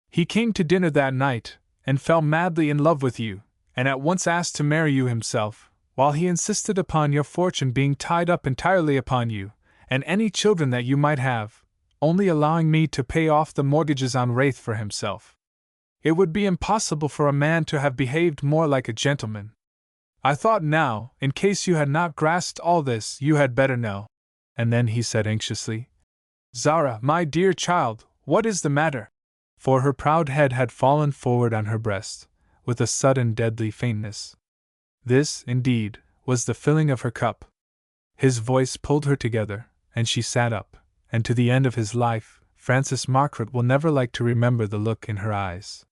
He came to dinner that night, and fell madly in love with you, and at once asked to marry you himself, while he insisted upon your fortune being tied up entirely upon you, and any children that you might have, only allowing me to pay off the mortgages on Wraith for himself. It would be impossible for a man to have behaved more like a gentleman. I thought now, in case you had not grasped all this, you had better know. And then he said anxiously, Zara, my dear child, what is the matter? For her proud head had fallen forward on her breast, with a sudden deadly faintness. This, indeed, was the filling of her cup. His voice pulled her together, and she sat up, and to the end of his life, Francis Margaret will never like to remember the look in her eyes.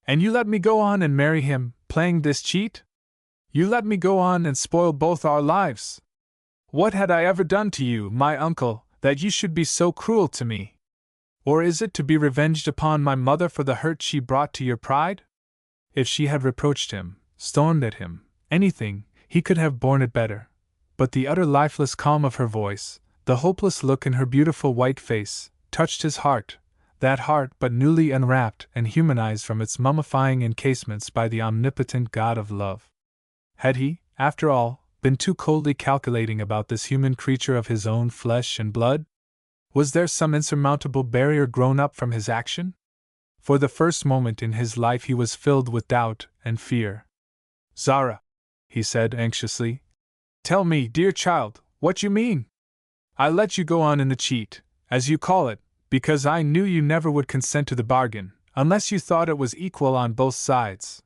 And you let me go on and marry him, playing this cheat? You let me go on and spoil both our lives? What had I ever done to you, my uncle, that you should be so cruel to me? Or is it to be revenged upon my mother for the hurt she brought to your pride? If she had reproached him, stormed at him, anything, he could have borne it better. But the utter lifeless calm of her voice, the hopeless look in her beautiful white face, touched his heart, that heart but newly unwrapped and humanized from its mummifying encasements by the omnipotent God of love. Had he, after all, been too coldly calculating about this human creature of his own flesh and blood? Was there some insurmountable barrier grown up from his action? For the first moment in his life he was filled with doubt and fear. Zara, he said anxiously, tell me, dear child, what you mean. I let you go on in the cheat, as you call it, because I knew you never would consent to the bargain, unless you thought it was equal on both sides.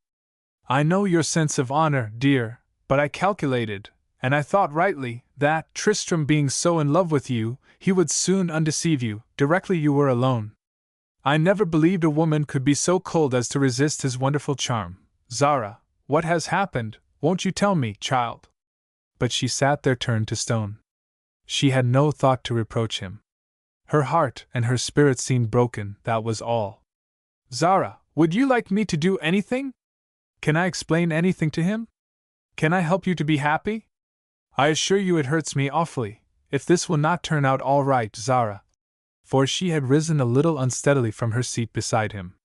I know your sense of honor, dear, but I calculated, and I thought rightly, that, Tristram being so in love with you, he would soon undeceive you, directly you were alone. I never believed a woman could be so cold as to resist his wonderful charm. Zara, what has happened, won't you tell me, child? But she sat there turned to stone. She had no thought to reproach him. Her heart and her spirit seemed broken, that was all. Zara, would you like me to do anything? Can I explain anything to him? Can I help you to be happy? I assure you it hurts me awfully, if this will not turn out all right, Zara. For she had risen a little unsteadily from her seat beside him.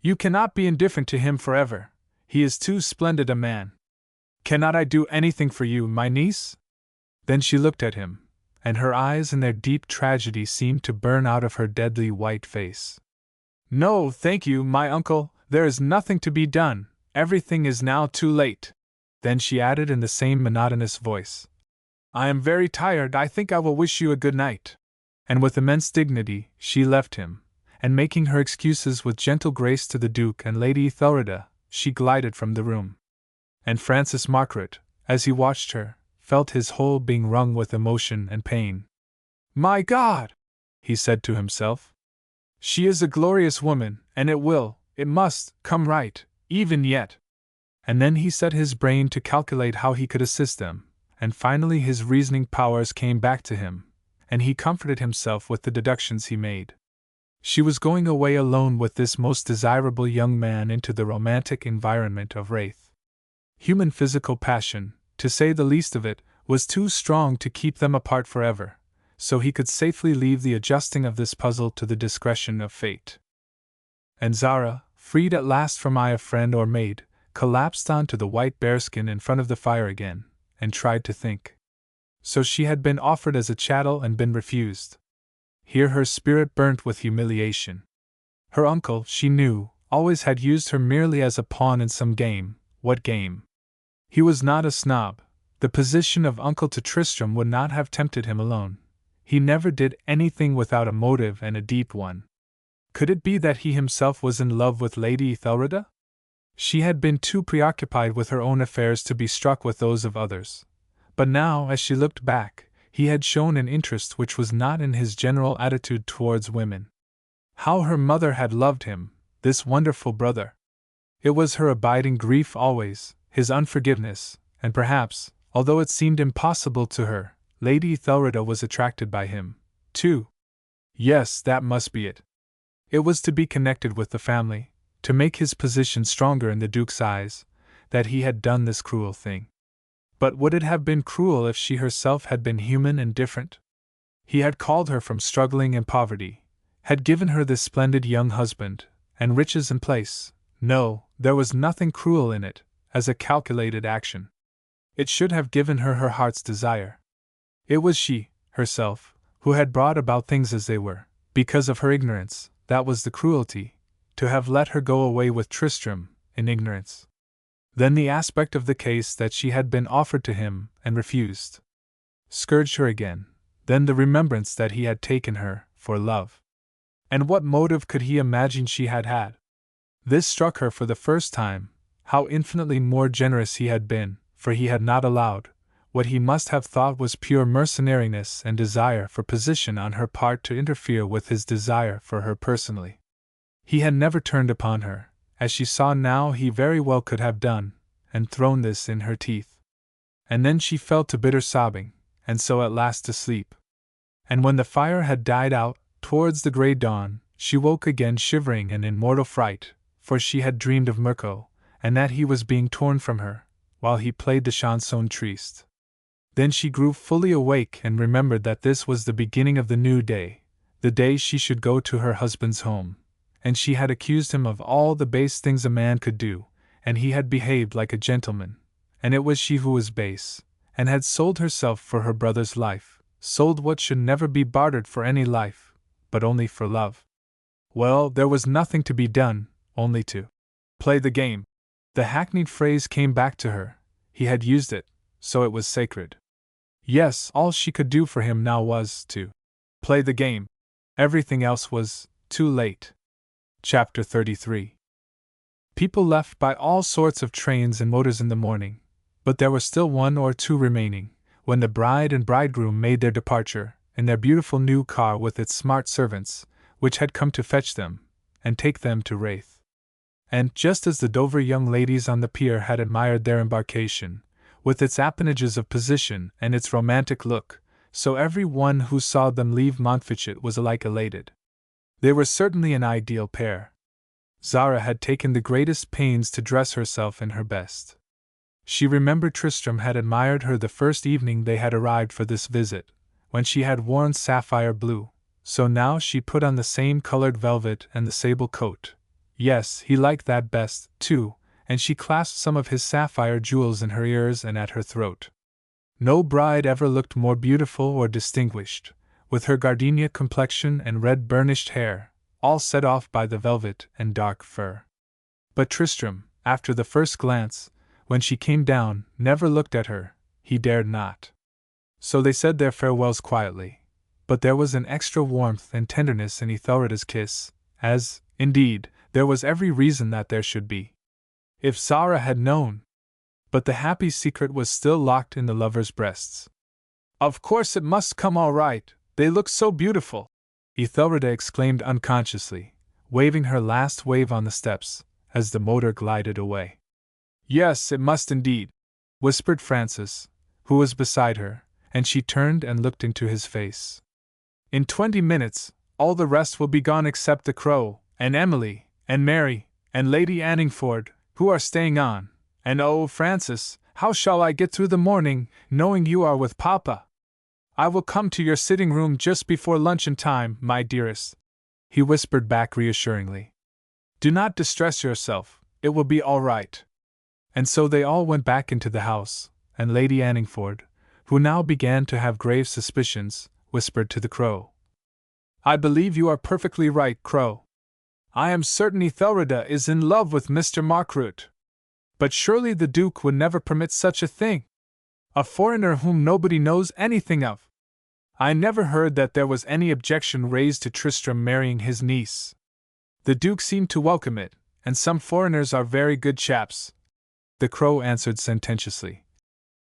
You cannot be indifferent to him forever. He is too splendid a man. Cannot I do anything for you, my niece? Then she looked at him, and her eyes in their deep tragedy seemed to burn out of her deadly white face. No, thank you, my uncle, there is nothing to be done, everything is now too late. Then she added in the same monotonous voice, I am very tired, I think I will wish you a good night. And with immense dignity, she left him, and making her excuses with gentle grace to the Duke and Lady Ethelreda, she glided from the room. And Francis Margaret, as he watched her, felt his whole being wrung with emotion and pain. My God! He said to himself. She is a glorious woman, and it must, come right, even yet. And then he set his brain to calculate how he could assist them, and finally his reasoning powers came back to him, and he comforted himself with the deductions he made. She was going away alone with this most desirable young man into the romantic environment of Wraith. Human physical passion, to say the least of it, was too strong to keep them apart forever, so he could safely leave the adjusting of this puzzle to the discretion of fate. And Zara, freed at last from eye of friend or maid, collapsed onto the white bearskin in front of the fire again, and tried to think. So she had been offered as a chattel and been refused. Here her spirit burnt with humiliation. Her uncle, she knew, always had used her merely as a pawn in some game. What game? He was not a snob. The position of uncle to Tristram would not have tempted him alone. He never did anything without a motive and a deep one. Could it be that he himself was in love with Lady Ethelreda? She had been too preoccupied with her own affairs to be struck with those of others. But now, as she looked back, he had shown an interest which was not in his general attitude towards women. How her mother had loved him, this wonderful brother! It was her abiding grief always, his unforgiveness, and perhaps, although it seemed impossible to her, Lady Ethelreda was attracted by him, too. Yes, that must be it. It was to be connected with the family, to make his position stronger in the Duke's eyes, that he had done this cruel thing. But would it have been cruel if she herself had been human and different? He had called her from struggling in poverty, had given her this splendid young husband, and riches and place. No, there was nothing cruel in it, as a calculated action. It should have given her her heart's desire. It was she, herself, who had brought about things as they were, because of her ignorance. That was the cruelty, to have let her go away with Tristram, in ignorance. Then the aspect of the case that she had been offered to him, and refused, scourged her again, then the remembrance that he had taken her, for love. And what motive could he imagine she had had? This struck her for the first time, how infinitely more generous he had been, for he had not allowed what he must have thought was pure mercenariness and desire for position on her part to interfere with his desire for her personally. He had never turned upon her, as she saw now he very well could have done, and thrown this in her teeth. And then she fell to bitter sobbing, and so at last to sleep. And when the fire had died out, towards the grey dawn, she woke again shivering and in mortal fright, for she had dreamed of Mirko, and that he was being torn from her, while he played the chanson triste. Then she grew fully awake and remembered that this was the beginning of the new day, the day she should go to her husband's home, and she had accused him of all the base things a man could do, and he had behaved like a gentleman, and it was she who was base, and had sold herself for her brother's life, sold what should never be bartered for any life, but only for love. Well, there was nothing to be done, only to play the game. The hackneyed phrase came back to her. He had used it, so it was sacred. Yes, all she could do for him now was to play the game. Everything else was too late. Chapter 33. People left by all sorts of trains and motors in the morning, but there were still 1 or 2 remaining, when the bride and bridegroom made their departure, in their beautiful new car with its smart servants, which had come to fetch them, and take them to Raith. And, just as the Dover young ladies on the pier had admired their embarkation, with its appanages of position and its romantic look, so every one who saw them leave Montfichet was alike elated. They were certainly an ideal pair. Zara had taken the greatest pains to dress herself in her best. She remembered Tristram had admired her the first evening they had arrived for this visit, when she had worn sapphire blue, so now she put on the same colored velvet and the sable coat. Yes, he liked that best, too, and she clasped some of his sapphire jewels in her ears and at her throat. No bride ever looked more beautiful or distinguished, with her gardenia complexion and red burnished hair, all set off by the velvet and dark fur. But Tristram, after the first glance, when she came down, never looked at her. He dared not. So they said their farewells quietly, but there was an extra warmth and tenderness in Ethelreda's kiss, as, indeed, there was every reason that there should be. If Zara had known! But the happy secret was still locked in the lovers' breasts. Of course it must come all right, they look so beautiful! Ethelreda exclaimed unconsciously, waving her last wave on the steps, as the motor glided away. Yes, it must indeed, whispered Francis, who was beside her, and she turned and looked into his face. In 20 minutes, all the rest will be gone except the Crow, and Emily, and Mary, and Lady Anningford, who are staying on, and oh, Francis, how shall I get through the morning, knowing you are with Papa? I will come to your sitting room just before luncheon time, my dearest, he whispered back reassuringly. Do not distress yourself, it will be all right. And so they all went back into the house, and Lady Anningford, who now began to have grave suspicions, whispered to the Crow. I believe you are perfectly right, Crow. I am certain Ethelreda is in love with Mr. Markroot. But surely the Duke would never permit such a thing. A foreigner whom nobody knows anything of. I never heard that there was any objection raised to Tristram marrying his niece. The Duke seemed to welcome it, and some foreigners are very good chaps, the Crow answered sententiously.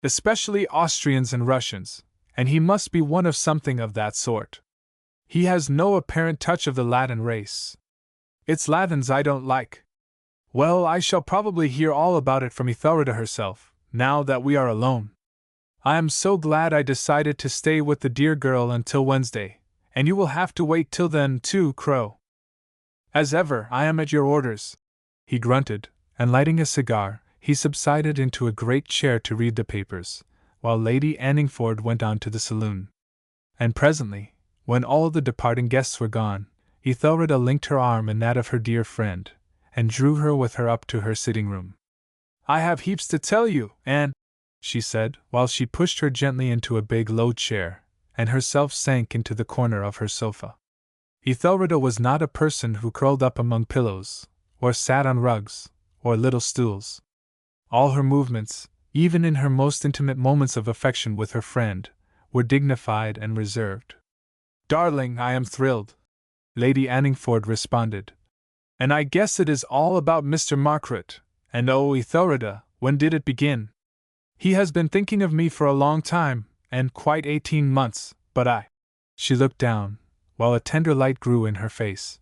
Especially Austrians and Russians, and he must be one of something of that sort. He has no apparent touch of the Latin race. It's Latins I don't like. Well, I shall probably hear all about it from Ethelreda herself, now that we are alone. I am so glad I decided to stay with the dear girl until Wednesday, and you will have to wait till then too, Crow. As ever, I am at your orders, he grunted, and lighting a cigar, he subsided into a great chair to read the papers, while Lady Anningford went on to the saloon. And presently, when all the departing guests were gone, Ethelreda linked her arm in that of her dear friend, and drew her with her up to her sitting-room. I have heaps to tell you, Anne, she said, while she pushed her gently into a big low chair, and herself sank into the corner of her sofa. Ethelreda was not a person who curled up among pillows, or sat on rugs, or little stools. All her movements, even in her most intimate moments of affection with her friend, were dignified and reserved. Darling, I am thrilled, Lady Anningford responded. And I guess it is all about Mr. Margaret, and oh, Ethelreda, when did it begin? He has been thinking of me for a long time, and quite 18 months, but She looked down, while a tender light grew in her face.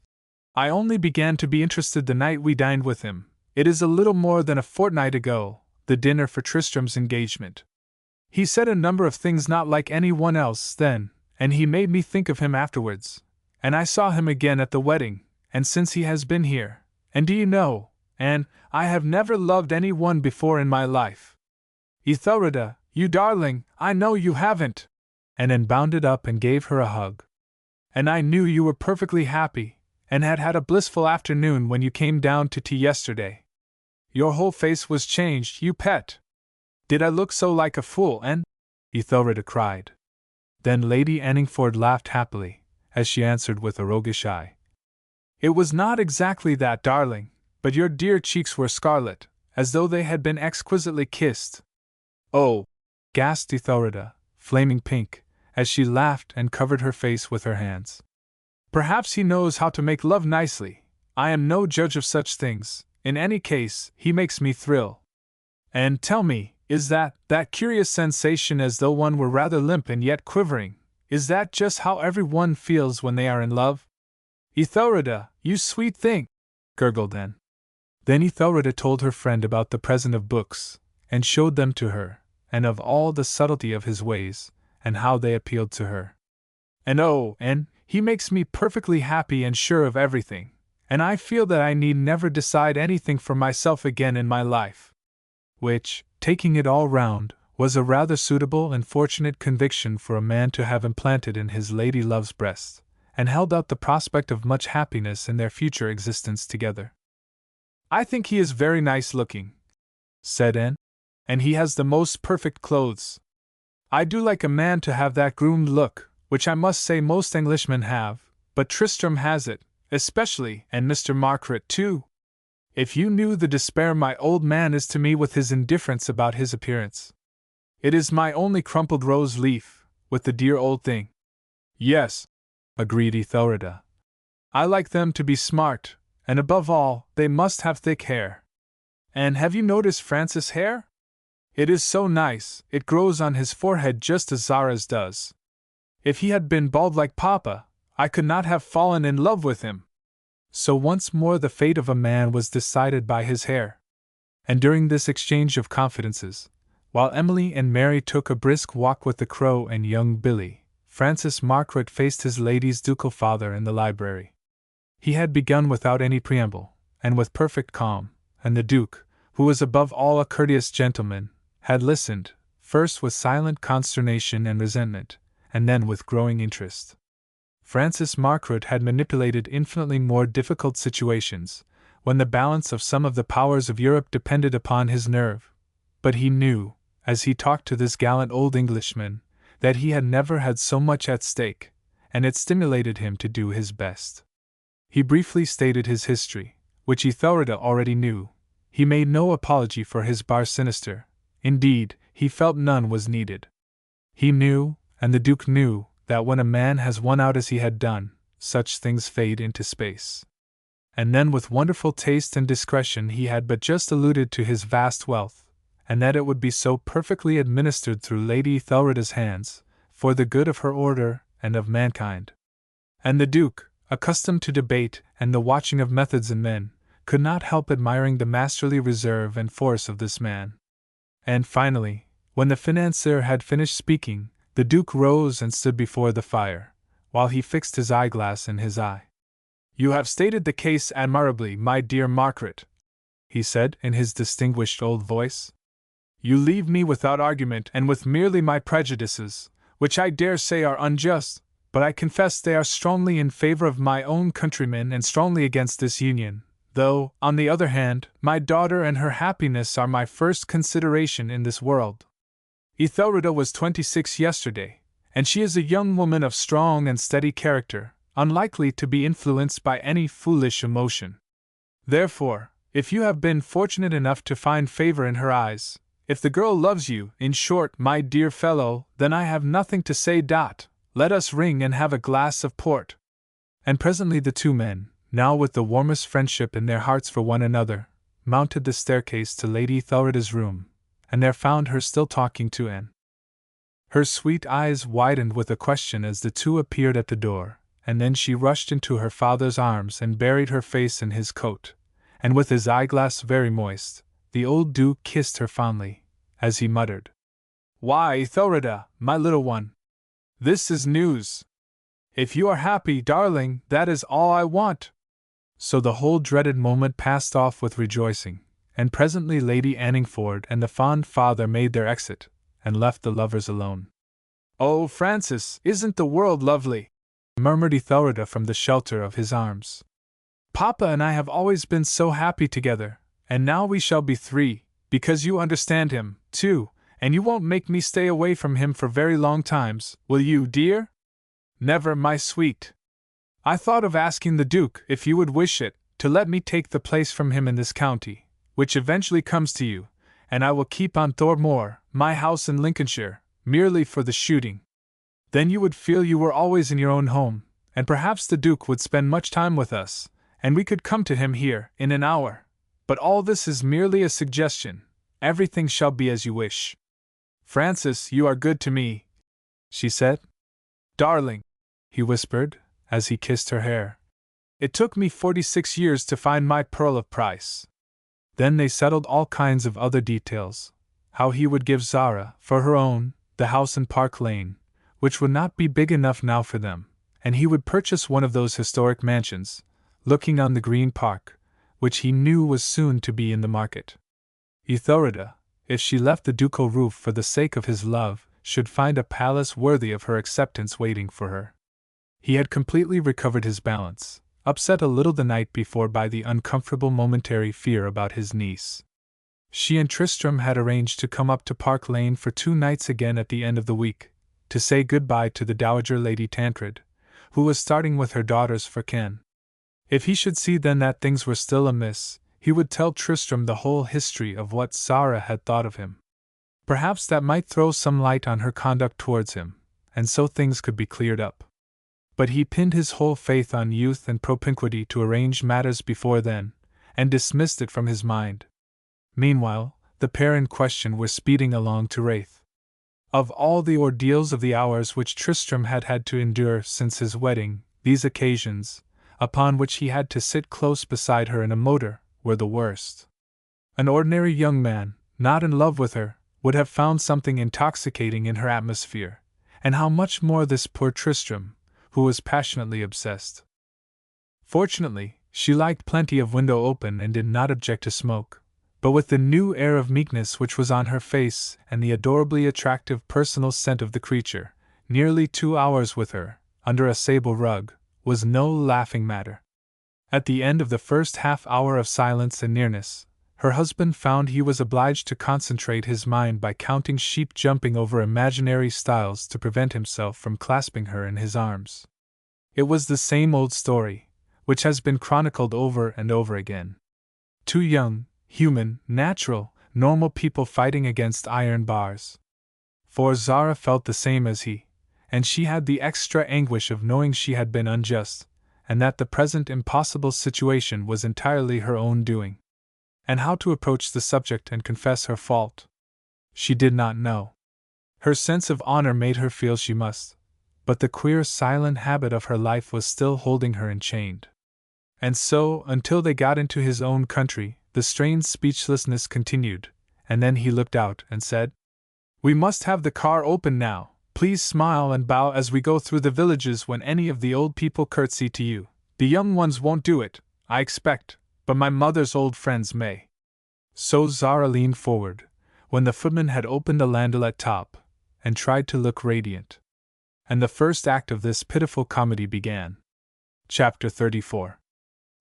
I only began to be interested the night we dined with him. It is a little more than a fortnight ago, the dinner for Tristram's engagement. He said a number of things not like anyone else then, and he made me think of him afterwards. And I saw him again at the wedding, and since he has been here. And do you know, Anne, I have never loved anyone before in my life. Ethelreda, you darling, I know you haven't. And Anne bounded up and gave her a hug. And I knew you were perfectly happy, and had had a blissful afternoon when you came down to tea yesterday. Your whole face was changed, you pet. Did I look so like a fool, Anne? Ethelreda cried. Then Lady Anningford laughed happily, as she answered with a roguish eye. It was not exactly that, darling, but your dear cheeks were scarlet, as though they had been exquisitely kissed. Oh! Gasped Ethelreda, flaming pink, as she laughed and covered her face with her hands. Perhaps he knows how to make love nicely. I am no judge of such things. In any case, he makes me thrill. And tell me, is that curious sensation as though one were rather limp and yet quivering, is that just how everyone feels when they are in love? Ethelreda, you sweet thing! Gurgled Anne. Then Ethelreda told her friend about the present of books, and showed them to her, and of all the subtlety of his ways, and how they appealed to her. And oh, Anne, he makes me perfectly happy and sure of everything, and I feel that I need never decide anything for myself again in my life. Which, taking it all round, was a rather suitable and fortunate conviction for a man to have implanted in his lady love's breast, and held out the prospect of much happiness in their future existence together. I think he is very nice looking, said Anne, and he has the most perfect clothes. I do like a man to have that groomed look, which I must say most Englishmen have, but Tristram has it, especially, and Mr. Margaret too. If you knew the despair my old man is to me with his indifference about his appearance. It is my only crumpled rose leaf, with the dear old thing. Yes, agreed Ethelreda. I like them to be smart, and above all, they must have thick hair. And have you noticed Francis' hair? It is so nice, it grows on his forehead just as Zara's does. If he had been bald like Papa, I could not have fallen in love with him. So once more the fate of a man was decided by his hair. And during this exchange of confidences, while Emily and Mary took a brisk walk with the Crow and young Billy, Francis Margaret faced his lady's ducal father in the library. He had begun without any preamble, and with perfect calm, and the Duke, who was above all a courteous gentleman, had listened, first with silent consternation and resentment, and then with growing interest. Francis Margaret had manipulated infinitely more difficult situations, when the balance of some of the powers of Europe depended upon his nerve, but he knew, as he talked to this gallant old Englishman, that he had never had so much at stake, and it stimulated him to do his best. He briefly stated his history, which Ethelreda already knew. He made no apology for his bar sinister. Indeed, he felt none was needed. He knew, and the Duke knew, that when a man has won out as he had done, such things fade into space. And then with wonderful taste and discretion he had but just alluded to his vast wealth, and that it would be so perfectly administered through Lady Ethelreda's hands, for the good of her order and of mankind. And the Duke, accustomed to debate and the watching of methods in men, could not help admiring the masterly reserve and force of this man. And finally, when the financier had finished speaking, the Duke rose and stood before the fire, while he fixed his eyeglass in his eye. "You have stated the case admirably, my dear Margaret," he said in his distinguished old voice. "You leave me without argument and with merely my prejudices, which I dare say are unjust, but I confess they are strongly in favor of my own countrymen and strongly against this union, though, on the other hand, my daughter and her happiness are my first consideration in this world. Ethelreda was 26 yesterday, and she is a young woman of strong and steady character, unlikely to be influenced by any foolish emotion. Therefore, if you have been fortunate enough to find favor in her eyes, if the girl loves you, in short, my dear fellow, then I have nothing to say. Let us ring and have a glass of port." And presently the two men, now with the warmest friendship in their hearts for one another, mounted the staircase to Lady Ethelreda's room, and there found her still talking to Anne. Her sweet eyes widened with a question as the two appeared at the door, and then she rushed into her father's arms and buried her face in his coat, and with his eyeglass very moist, the old Duke kissed her fondly, as he muttered, "Why, Ethelreda, my little one! This is news! If you are happy, darling, that is all I want." So the whole dreaded moment passed off with rejoicing, and presently Lady Anningford and the fond father made their exit, and left the lovers alone. "Oh, Francis, isn't the world lovely?" murmured Ethelreda from the shelter of his arms. "Papa and I have always been so happy together, and now we shall be three, because you understand him, too, and you won't make me stay away from him for very long times, will you, dear?" "Never, my sweet. I thought of asking the Duke, if you would wish it, to let me take the place from him in this county, which eventually comes to you, and I will keep on Thormoor, my house in Lincolnshire, merely for the shooting. Then you would feel you were always in your own home, and perhaps the Duke would spend much time with us, and we could come to him here in an hour. But all this is merely a suggestion. Everything shall be as you wish." "Francis, you are good to me," she said. "Darling," he whispered, as he kissed her hair. "It took me 46 years to find my pearl of price." Then they settled all kinds of other details, how he would give Zara, for her own, the house in Park Lane, which would not be big enough now for them, and he would purchase one of those historic mansions, looking on the Green Park, which he knew was soon to be in the market. Ethelreda, if she left the ducal roof for the sake of his love, should find a palace worthy of her acceptance waiting for her. He had completely recovered his balance, upset a little the night before by the uncomfortable momentary fear about his niece. She and Tristram had arranged to come up to Park Lane for 2 nights again at the end of the week, to say good-bye to the Dowager Lady Tancred, who was starting with her daughters for Caen. If he should see then that things were still amiss, he would tell Tristram the whole history of what Zara had thought of him. Perhaps that might throw some light on her conduct towards him, and so things could be cleared up. But he pinned his whole faith on youth and propinquity to arrange matters before then, and dismissed it from his mind. Meanwhile, the pair in question were speeding along to Raith. Of all the ordeals of the hours which Tristram had had to endure since his wedding, these occasions, upon which he had to sit close beside her in a motor, were the worst. An ordinary young man, not in love with her, would have found something intoxicating in her atmosphere, and how much more this poor Tristram, who was passionately obsessed. Fortunately, she liked plenty of window open and did not object to smoke, but with the new air of meekness which was on her face and the adorably attractive personal scent of the creature, nearly 2 hours with her, under a sable rug, was no laughing matter. At the end of the first half-hour of silence and nearness, her husband found he was obliged to concentrate his mind by counting sheep jumping over imaginary stiles to prevent himself from clasping her in his arms. It was the same old story, which has been chronicled over and over again. 2 young, human, natural, normal people fighting against iron bars. For Zara felt the same as he, and she had the extra anguish of knowing she had been unjust, and that the present impossible situation was entirely her own doing. And how to approach the subject and confess her fault? She did not know. Her sense of honor made her feel she must, but the queer silent habit of her life was still holding her enchained. And so, until they got into his own country, the strained speechlessness continued, and then he looked out and said, "We must have the car open now. Please smile and bow as we go through the villages when any of the old people curtsy to you. The young ones won't do it, I expect, but my mother's old friends may." So Zara leaned forward, when the footman had opened the landaulet top, and tried to look radiant. And the first act of this pitiful comedy began. Chapter 34.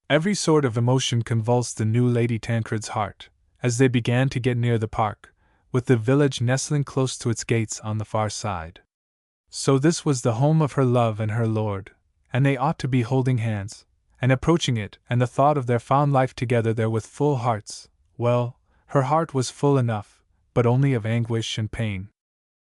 Every sort of emotion convulsed the new Lady Tancred's heart, as they began to get near the park, with the village nestling close to its gates on the far side. So this was the home of her love and her lord, and they ought to be holding hands, and approaching it, and the thought of their fond life together there with full hearts. Well, her heart was full enough, but only of anguish and pain.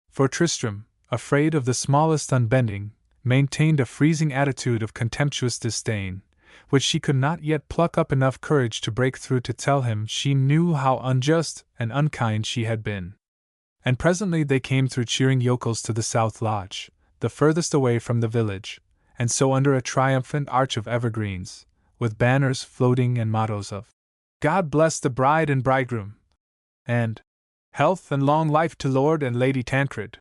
For Tristram, afraid of the smallest unbending, maintained a freezing attitude of contemptuous disdain, which she could not yet pluck up enough courage to break through to tell him she knew how unjust and unkind she had been. And presently they came through cheering yokels to the South Lodge, the furthest away from the village, and so under a triumphant arch of evergreens, with banners floating and mottos of "God bless the bride and bridegroom," and "Health and long life to Lord and Lady Tancred."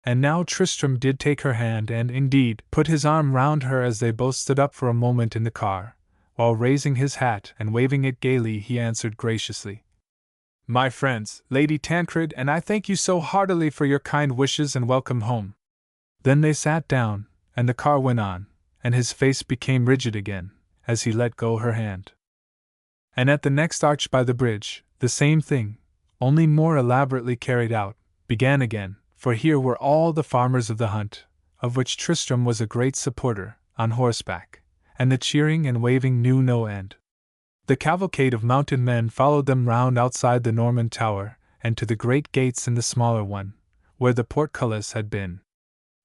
And now Tristram did take her hand and, indeed, put his arm round her as they both stood up for a moment in the car, while raising his hat and waving it gaily he answered graciously, "My friends, Lady Tancred, and I thank you so heartily for your kind wishes and welcome home." Then they sat down, and the car went on, and his face became rigid again, as he let go her hand. And at the next arch by the bridge, the same thing, only more elaborately carried out, began again, for here were all the farmers of the hunt, of which Tristram was a great supporter, on horseback, and the cheering and waving knew no end. The cavalcade of mounted men followed them round outside the Norman Tower, and to the great gates in the smaller one, where the portcullis had been.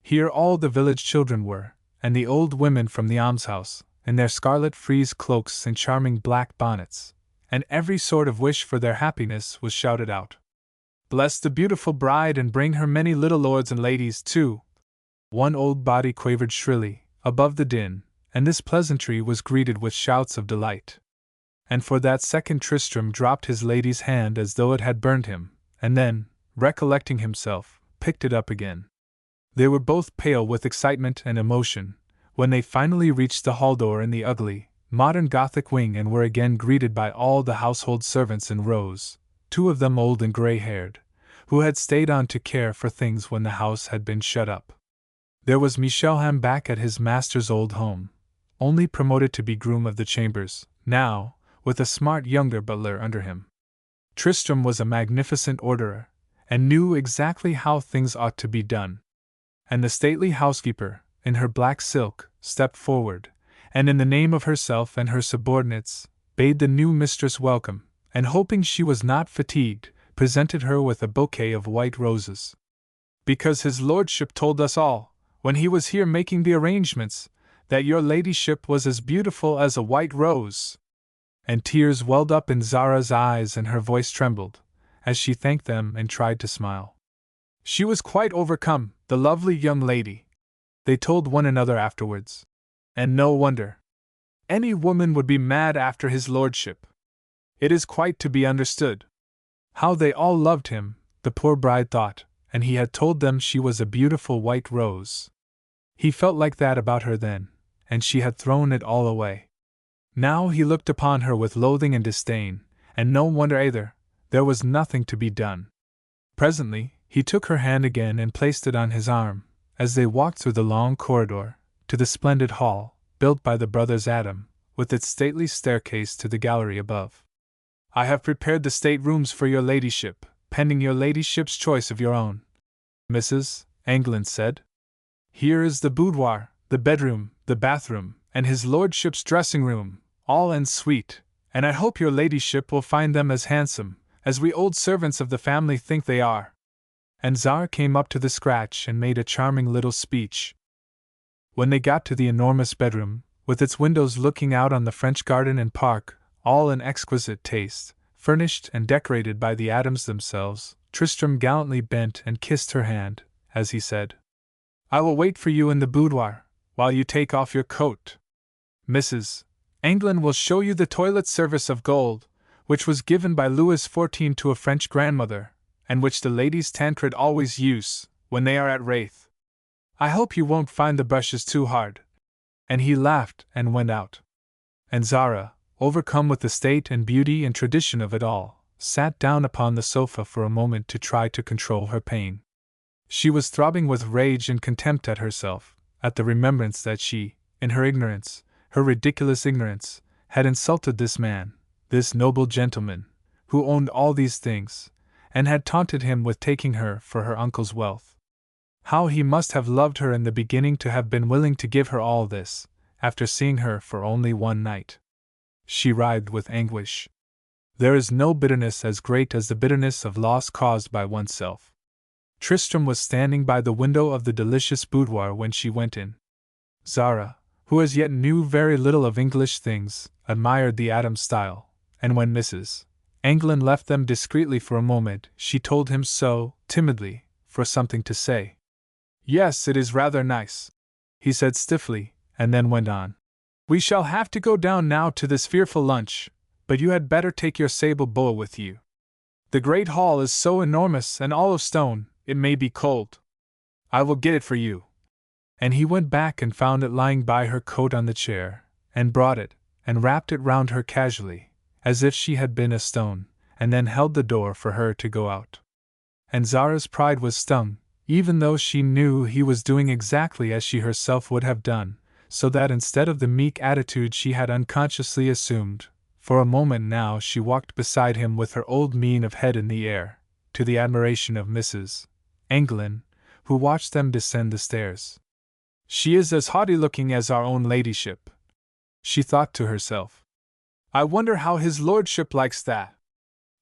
Here all the village children were, and the old women from the almshouse, in their scarlet frieze cloaks and charming black bonnets, and every sort of wish for their happiness was shouted out. "Bless the beautiful bride and bring her many little lords and ladies, too," one old body quavered shrilly, above the din, and this pleasantry was greeted with shouts of delight. And for that second Tristram dropped his lady's hand as though it had burned him, and then, recollecting himself, picked it up again. They were both pale with excitement and emotion, when they finally reached the hall door in the ugly, modern Gothic wing and were again greeted by all the household servants in rows, 2 of them old and grey-haired, who had stayed on to care for things when the house had been shut up. There was Michelham back at his master's old home, only promoted to be groom of the chambers, now, with a smart younger butler under him. Tristram was a magnificent orderer, and knew exactly how things ought to be done. And the stately housekeeper, in her black silk, stepped forward, and in the name of herself and her subordinates, bade the new mistress welcome, and hoping she was not fatigued, presented her with a bouquet of white roses. "Because his lordship told us all, when he was here making the arrangements, that your ladyship was as beautiful as a white rose." And tears welled up in Zara's eyes and her voice trembled, as she thanked them and tried to smile. She was quite overcome, the lovely young lady, they told one another afterwards. And no wonder. Any woman would be mad after his lordship. It is quite to be understood. How they all loved him, the poor bride thought, and he had told them she was a beautiful white rose. He felt like that about her then, and she had thrown it all away. Now he looked upon her with loathing and disdain, and no wonder either, there was nothing to be done. Presently, he took her hand again and placed it on his arm, as they walked through the long corridor, to the splendid hall, built by the brothers Adam, with its stately staircase to the gallery above. "I have prepared the state-rooms for your ladyship, pending your ladyship's choice of your own," Mrs. Glyn said. "Here is the boudoir, the bedroom, the bathroom, and his lordship's dressing-room, all en suite, and I hope your ladyship will find them as handsome as we old servants of the family think they are." And Zara came up to the scratch and made a charming little speech. When they got to the enormous bedroom, with its windows looking out on the French garden and park, all in exquisite taste, furnished and decorated by the Adams themselves, Tristram gallantly bent and kissed her hand, as he said, I will wait for you in the boudoir, while you take off your coat. Mrs. Anglin will show you the toilet service of gold, which was given by Louis XIV to a French grandmother, and which the ladies Tancred always use when they are at Raith. I hope you won't find the brushes too hard. And he laughed and went out. And Zara, overcome with the state and beauty and tradition of it all, sat down upon the sofa for a moment to try to control her pain. She was throbbing with rage and contempt at herself, at the remembrance that she, in her ignorance, her ridiculous ignorance, had insulted this man, this noble gentleman, who owned all these things, and had taunted him with taking her for her uncle's wealth. How he must have loved her in the beginning to have been willing to give her all this, after seeing her for only one night. She writhed with anguish. There is no bitterness as great as the bitterness of loss caused by oneself. Tristram was standing by the window of the delicious boudoir when she went in. Zara, who as yet knew very little of English things, admired the Adams style, and when Mrs. Anglin left them discreetly for a moment, she told him so, timidly, for something to say. Yes, it is rather nice, he said stiffly, and then went on. We shall have to go down now to this fearful lunch, but you had better take your sable boa with you. The great hall is so enormous and all of stone, it may be cold. I will get it for you. And he went back and found it lying by her coat on the chair, and brought it, and wrapped it round her casually, as if she had been a stone, and then held the door for her to go out. And Zara's pride was stung, even though she knew he was doing exactly as she herself would have done, so that instead of the meek attitude she had unconsciously assumed, for a moment now she walked beside him with her old mien of head in the air, to the admiration of Mrs. Anglin, who watched them descend the stairs. She is as haughty-looking as our own ladyship, she thought to herself. I wonder how his lordship likes that.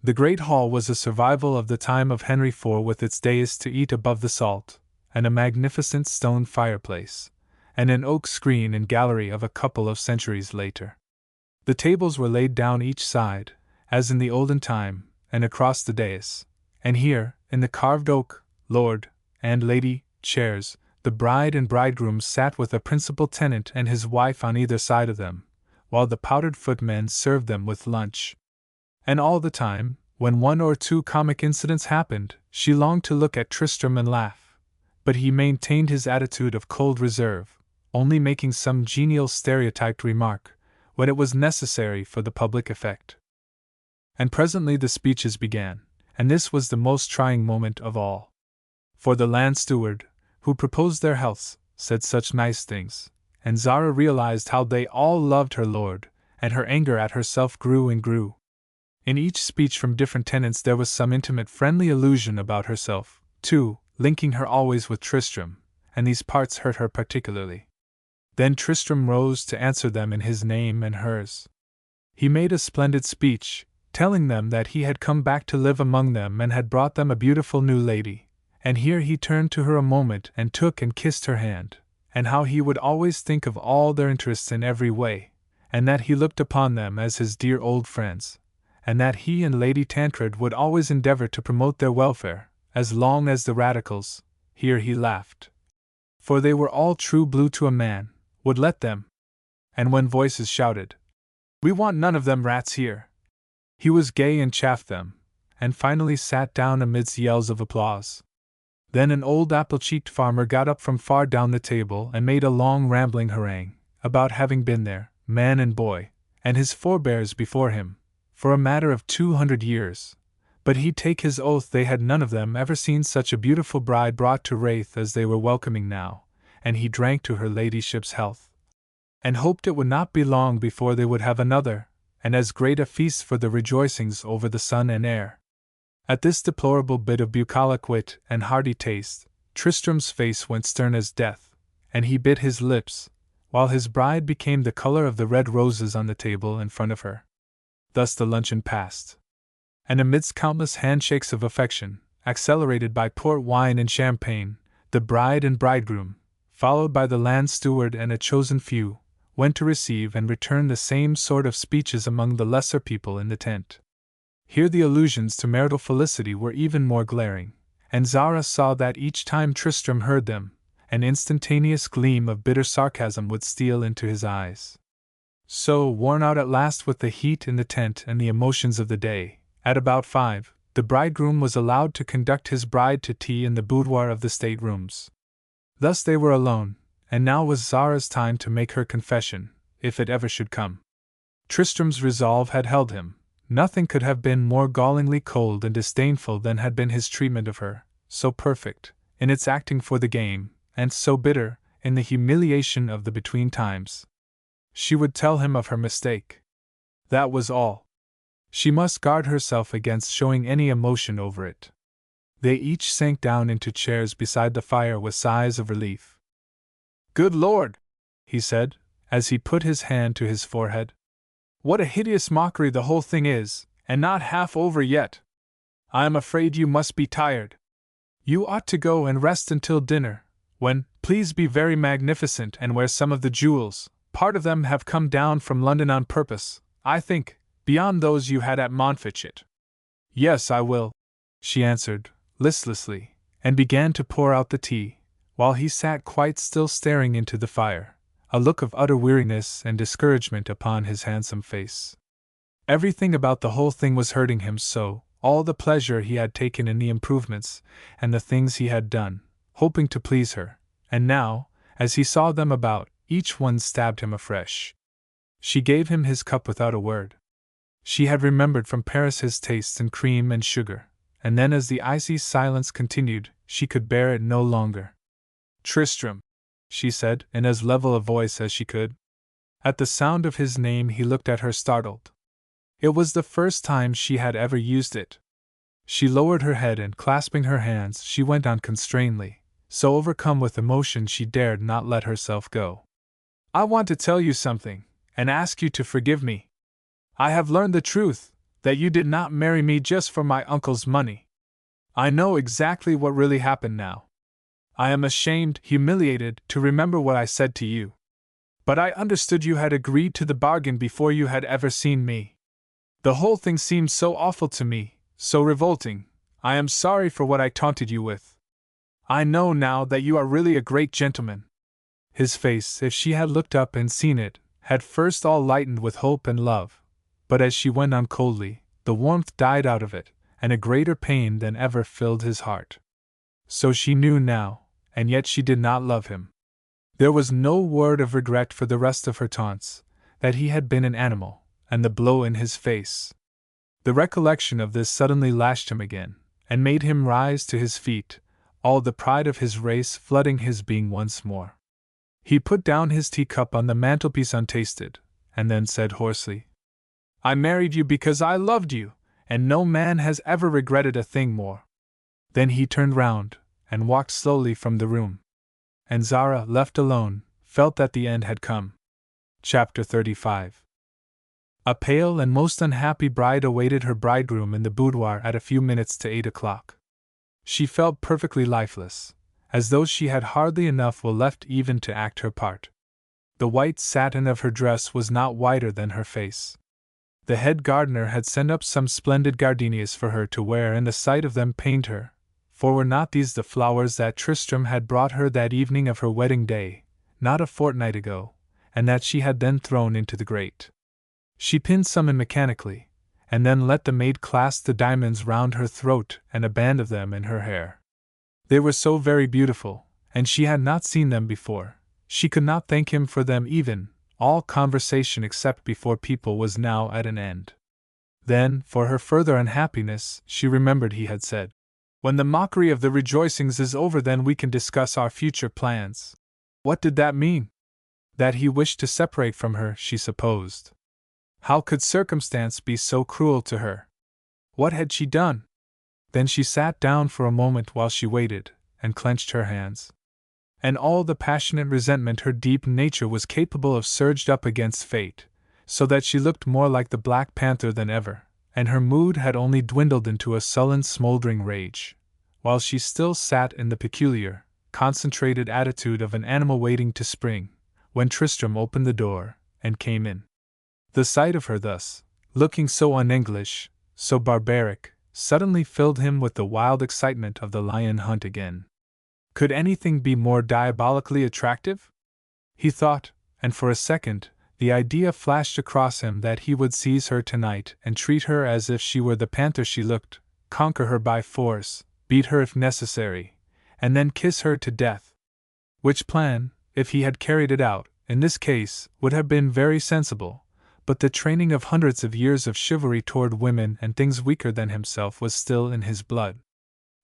The great hall was a survival of the time of Henry IV, with its dais to eat above the salt, and a magnificent stone fireplace, and an oak screen and gallery of a couple of centuries later. The tables were laid down each side, as in the olden time, and across the dais, and here, in the carved oak, lord and lady chairs, the bride and bridegroom sat with a principal tenant and his wife on either side of them, while the powdered footmen served them with lunch. And all the time, when one or two comic incidents happened, she longed to look at Tristram and laugh, but he maintained his attitude of cold reserve, only making some genial stereotyped remark, when it was necessary for the public effect. And presently the speeches began, and this was the most trying moment of all. For the land steward, who proposed their healths, said such nice things, and Zara realized how they all loved her lord, and her anger at herself grew and grew. In each speech from different tenants there was some intimate friendly allusion about herself, too, linking her always with Tristram, and these parts hurt her particularly. Then Tristram rose to answer them in his name and hers. He made a splendid speech, telling them that he had come back to live among them and had brought them a beautiful new lady, and here he turned to her a moment and took and kissed her hand, and how he would always think of all their interests in every way, and that he looked upon them as his dear old friends, and that he and Lady Tancred would always endeavor to promote their welfare, as long as the radicals, here he laughed, for they were all true blue to a man, would let them. And when voices shouted, "We want none of them rats here," he was gay and chaffed them, and finally sat down amidst yells of applause. Then an old apple-cheeked farmer got up from far down the table and made a long rambling harangue, about having been there, man and boy, and his forebears before him, for a matter of 200 years, but he'd take his oath they had none of them ever seen such a beautiful bride brought to Raith as they were welcoming now, and he drank to her ladyship's health, and hoped it would not be long before they would have another, and as great a feast for the rejoicings over the son and heir. At this deplorable bit of bucolic wit and hearty taste, Tristram's face went stern as death, and he bit his lips, while his bride became the color of the red roses on the table in front of her. Thus the luncheon passed. And amidst countless handshakes of affection, accelerated by port wine and champagne, the bride and bridegroom, followed by the land steward and a chosen few, went to receive and return the same sort of speeches among the lesser people in the tent. Here the allusions to marital felicity were even more glaring, and Zara saw that each time Tristram heard them, an instantaneous gleam of bitter sarcasm would steal into his eyes. So, worn out at last with the heat in the tent and the emotions of the day, at about 5, the bridegroom was allowed to conduct his bride to tea in the boudoir of the staterooms. Thus they were alone, and now was Zara's time to make her confession, if it ever should come. Tristram's resolve had held him. Nothing could have been more gallingly cold and disdainful than had been his treatment of her, so perfect, in its acting for the game, and so bitter, in the humiliation of the between times. She would tell him of her mistake. That was all. She must guard herself against showing any emotion over it. They each sank down into chairs beside the fire with sighs of relief. "Good Lord!" he said, as he put his hand to his forehead. "What a hideous mockery the whole thing is, and not half over yet! I am afraid you must be tired. You ought to go and rest until dinner, when, please be very magnificent and wear some of the jewels. Part of them have come down from London on purpose, I think, beyond those you had at Montfichet." "Yes, I will," she answered, listlessly, and began to pour out the tea, while he sat quite still staring into the fire, a look of utter weariness and discouragement upon his handsome face. Everything about the whole thing was hurting him so, all the pleasure he had taken in the improvements, and the things he had done, hoping to please her, and now, as he saw them about, each one stabbed him afresh. She gave him his cup without a word. She had remembered from Paris his tastes in cream and sugar, and then as the icy silence continued, she could bear it no longer. "Tristram," she said, in as level a voice as she could. At the sound of his name he looked at her startled. It was the first time she had ever used it. She lowered her head and, clasping her hands, she went on constrainedly, so overcome with emotion she dared not let herself go. "I want to tell you something, and ask you to forgive me. I have learned the truth, that you did not marry me just for my uncle's money. I know exactly what really happened now. I am ashamed, humiliated, to remember what I said to you. But I understood you had agreed to the bargain before you had ever seen me. The whole thing seemed so awful to me, so revolting. I am sorry for what I taunted you with. I know now that you are really a great gentleman." His face, if she had looked up and seen it, had first all lightened with hope and love, but as she went on coldly, the warmth died out of it, and a greater pain than ever filled his heart. So she knew now, and yet she did not love him. There was no word of regret for the rest of her taunts, that he had been an animal, and the blow in his face. The recollection of this suddenly lashed him again, and made him rise to his feet, all the pride of his race flooding his being once more. He put down his teacup on the mantelpiece untasted, and then said hoarsely, "I married you because I loved you, and no man has ever regretted a thing more." Then he turned round, and walked slowly from the room. And Zara, left alone, felt that the end had come. Chapter 35. A pale and most unhappy bride awaited her bridegroom in the boudoir at a few minutes to 8 o'clock. She felt perfectly lifeless, as though she had hardly enough will left even to act her part. The white satin of her dress was not whiter than her face. The head gardener had sent up some splendid gardenias for her to wear, and the sight of them pained her, for were not these the flowers that Tristram had brought her that evening of her wedding day, not a fortnight ago, and that she had then thrown into the grate? She pinned some in mechanically, and then let the maid clasp the diamonds round her throat and a band of them in her hair. They were so very beautiful, and she had not seen them before. She could not thank him for them even. All conversation except before people was now at an end. Then, for her further unhappiness, she remembered he had said, "When the mockery of the rejoicings is over, then we can discuss our future plans." What did that mean? That he wished to separate from her, she supposed. How could circumstance be so cruel to her? What had she done? Then she sat down for a moment while she waited, and clenched her hands. And all the passionate resentment her deep nature was capable of surged up against fate, so that she looked more like the Black Panther than ever, and her mood had only dwindled into a sullen smoldering rage, while she still sat in the peculiar, concentrated attitude of an animal waiting to spring, when Tristram opened the door, and came in. The sight of her thus, looking so un-English, so barbaric, suddenly filled him with the wild excitement of the lion hunt again. Could anything be more diabolically attractive? He thought, and for a second, the idea flashed across him that he would seize her tonight and treat her as if she were the panther she looked, conquer her by force, beat her if necessary, and then kiss her to death. Which plan, if he had carried it out, in this case, would have been very sensible, but the training of hundreds of years of chivalry toward women and things weaker than himself was still in his blood.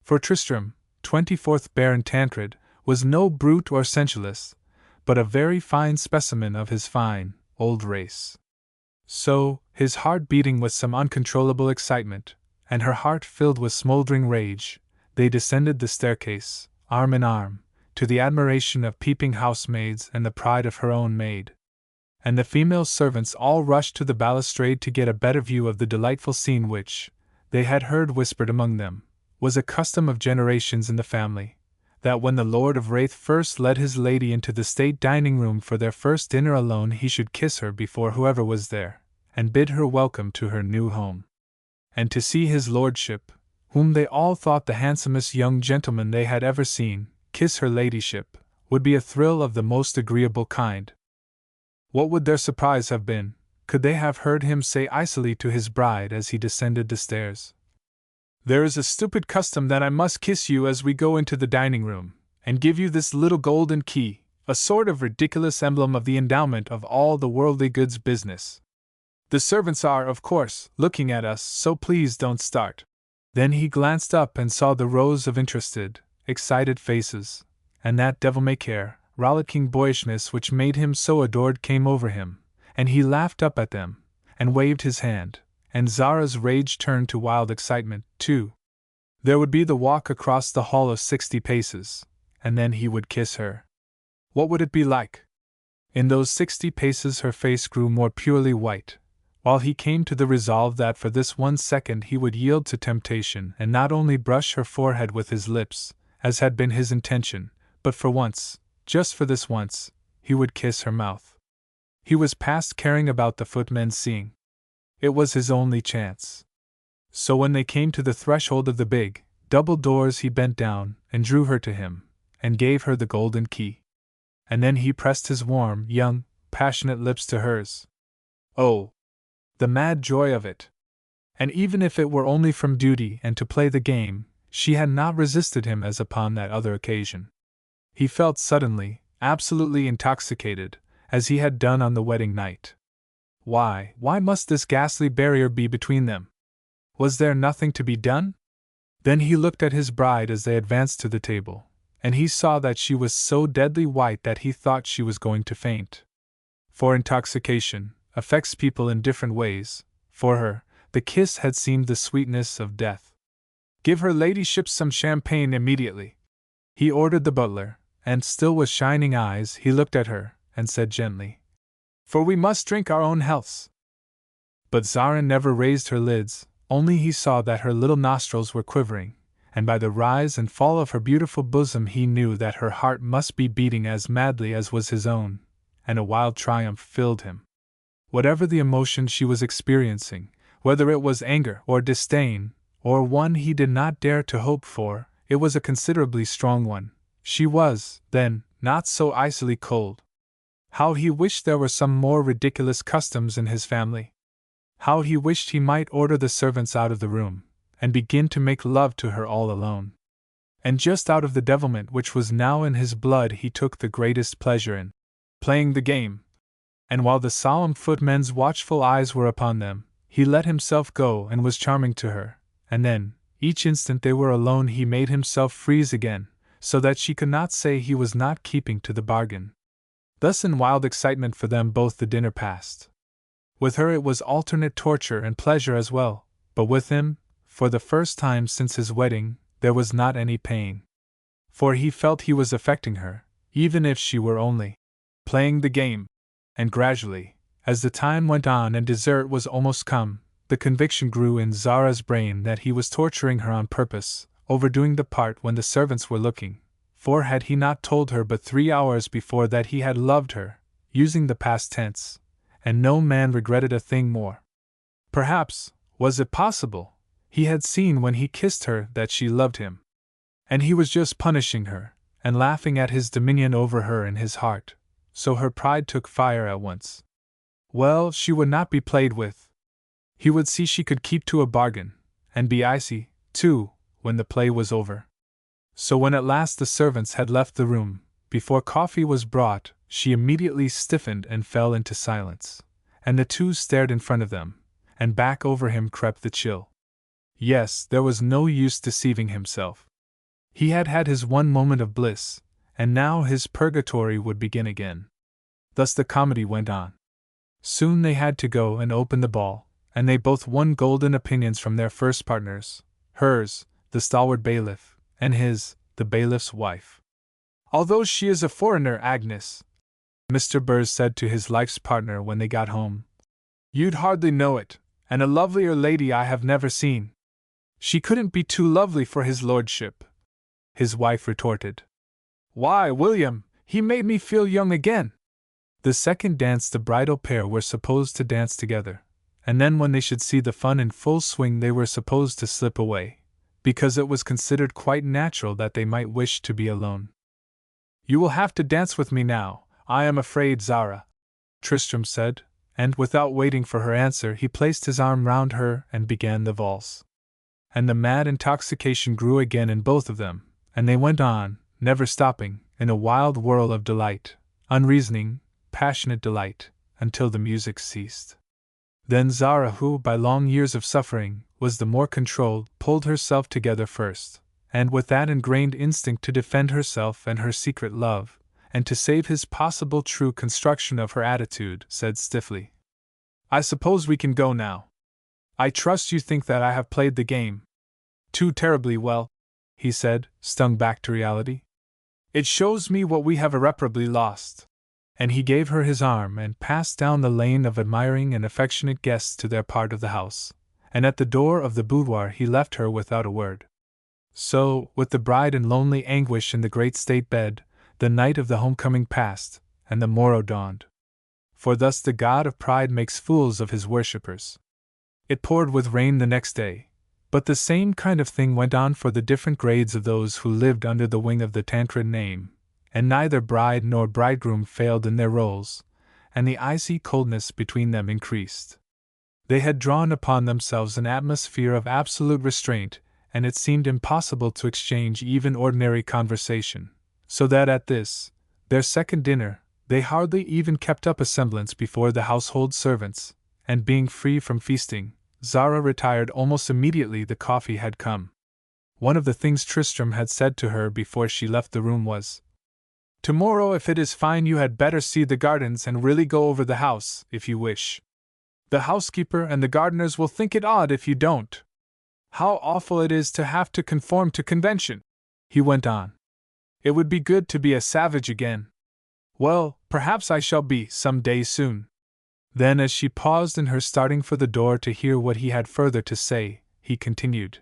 For Tristram, 24th Baron Tancred, was no brute or sensualist, but a very fine specimen of his fine, old race. So, his heart beating with some uncontrollable excitement, and her heart filled with smoldering rage, they descended the staircase, arm in arm, to the admiration of peeping housemaids and the pride of her own maid. And the female servants all rushed to the balustrade to get a better view of the delightful scene which, they had heard whispered among them, was a custom of generations in the family, that when the Lord of Wraith first led his lady into the state dining-room for their first dinner alone he should kiss her before whoever was there, and bid her welcome to her new home. And to see his lordship, whom they all thought the handsomest young gentleman they had ever seen, kiss her ladyship, would be a thrill of the most agreeable kind. What would their surprise have been, could they have heard him say icily to his bride as he descended the stairs, "There is a stupid custom that I must kiss you as we go into the dining-room, and give you this little golden key, a sort of ridiculous emblem of the endowment of all the worldly goods business. The servants are, of course, looking at us, so please don't start." Then he glanced up and saw the rows of interested, excited faces, and that devil-may-care, rollicking boyishness which made him so adored came over him, and he laughed up at them, and waved his hand, and Zara's rage turned to wild excitement, too. There would be the walk across the hall of 60 paces, and then he would kiss her. What would it be like? In those 60 paces her face grew more purely white, while he came to the resolve that for this 1 second he would yield to temptation and not only brush her forehead with his lips, as had been his intention, but for once, just for this once, he would kiss her mouth. He was past caring about the footmen seeing. It was his only chance. So when they came to the threshold of the big, double doors he bent down and drew her to him, and gave her the golden key. And then he pressed his warm, young, passionate lips to hers. Oh! The mad joy of it! And even if it were only from duty and to play the game, she had not resisted him as upon that other occasion. He felt suddenly, absolutely intoxicated, as he had done on the wedding night. Why must this ghastly barrier be between them? Was there nothing to be done? Then he looked at his bride as they advanced to the table, and he saw that she was so deadly white that he thought she was going to faint. For intoxication affects people in different ways. For her, the kiss had seemed the sweetness of death. "Give her ladyship some champagne immediately," he ordered the butler, and still with shining eyes he looked at her, and said gently, "For we must drink our own healths." But Zara never raised her lids, only he saw that her little nostrils were quivering, and by the rise and fall of her beautiful bosom he knew that her heart must be beating as madly as was his own, and a wild triumph filled him. Whatever the emotion she was experiencing, whether it was anger or disdain, or one he did not dare to hope for, it was a considerably strong one. She was, then, not so icily cold. How he wished there were some more ridiculous customs in his family. How he wished he might order the servants out of the room, and begin to make love to her all alone. And just out of the devilment which was now in his blood he took the greatest pleasure in playing the game. And while the solemn footmen's watchful eyes were upon them, he let himself go and was charming to her, and then, each instant they were alone he made himself freeze again, so that she could not say he was not keeping to the bargain. Thus in wild excitement for them both the dinner passed. With her it was alternate torture and pleasure as well, but with him, for the first time since his wedding, there was not any pain. For he felt he was affecting her, even if she were only playing the game. And gradually, as the time went on and dessert was almost come, the conviction grew in Zara's brain that he was torturing her on purpose, overdoing the part when the servants were looking, for had he not told her but 3 hours before that he had loved her, using the past tense, and no man regretted a thing more? Perhaps, was it possible, he had seen when he kissed her that she loved him, and he was just punishing her, and laughing at his dominion over her in his heart, so her pride took fire at once. Well, she would not be played with. He would see she could keep to a bargain, and be icy, too, when the play was over. So when at last the servants had left the room, before coffee was brought, she immediately stiffened and fell into silence, and the two stared in front of them, and back over him crept the chill. Yes, there was no use deceiving himself. He had had his one moment of bliss, and now his purgatory would begin again. Thus the comedy went on. Soon they had to go and open the ball, and they both won golden opinions from their first partners, hers, the stalwart bailiff, and his, the bailiff's wife. Although she is a foreigner, Agnes, Mr. Burrs said to his life's partner when they got home, you'd hardly know it, and a lovelier lady I have never seen. She couldn't be too lovely for his lordship, his wife retorted. Why, William, he made me feel young again. The second dance the bridal pair were supposed to dance together, and then when they should see the fun in full swing they were supposed to slip away, because it was considered quite natural that they might wish to be alone. You will have to dance with me now, I am afraid, Zara, Tristram said, and without waiting for her answer he placed his arm round her and began the valse. And the mad intoxication grew again in both of them, and they went on, never stopping, in a wild whirl of delight, unreasoning, passionate delight, until the music ceased. Then Zara, who, by long years of suffering, was the more controlled, pulled herself together first, and with that ingrained instinct to defend herself and her secret love, and to save his possible true construction of her attitude, said stiffly, I suppose we can go now. I trust you think that I have played the game too terribly well, he said, stung back to reality. It shows me what we have irreparably lost. And he gave her his arm and passed down the lane of admiring and affectionate guests to their part of the house, and at the door of the boudoir he left her without a word. So, with the bride in lonely anguish in the great state bed, the night of the homecoming passed, and the morrow dawned. For thus the god of pride makes fools of his worshippers. It poured with rain the next day, but the same kind of thing went on for the different grades of those who lived under the wing of the Tancred name, and neither bride nor bridegroom failed in their roles, and the icy coldness between them increased. They had drawn upon themselves an atmosphere of absolute restraint, and it seemed impossible to exchange even ordinary conversation, so that at this, their second dinner, they hardly even kept up a semblance before the household servants, and being free from feasting, Zara retired almost immediately the coffee had come. One of the things Tristram had said to her before she left the room was, Tomorrow, if it is fine, you had better see the gardens and really go over the house, if you wish. The housekeeper and the gardeners will think it odd if you don't. How awful it is to have to conform to convention, he went on. It would be good to be a savage again. Well, perhaps I shall be some day soon. Then, as she paused in her starting for the door to hear what he had further to say, he continued.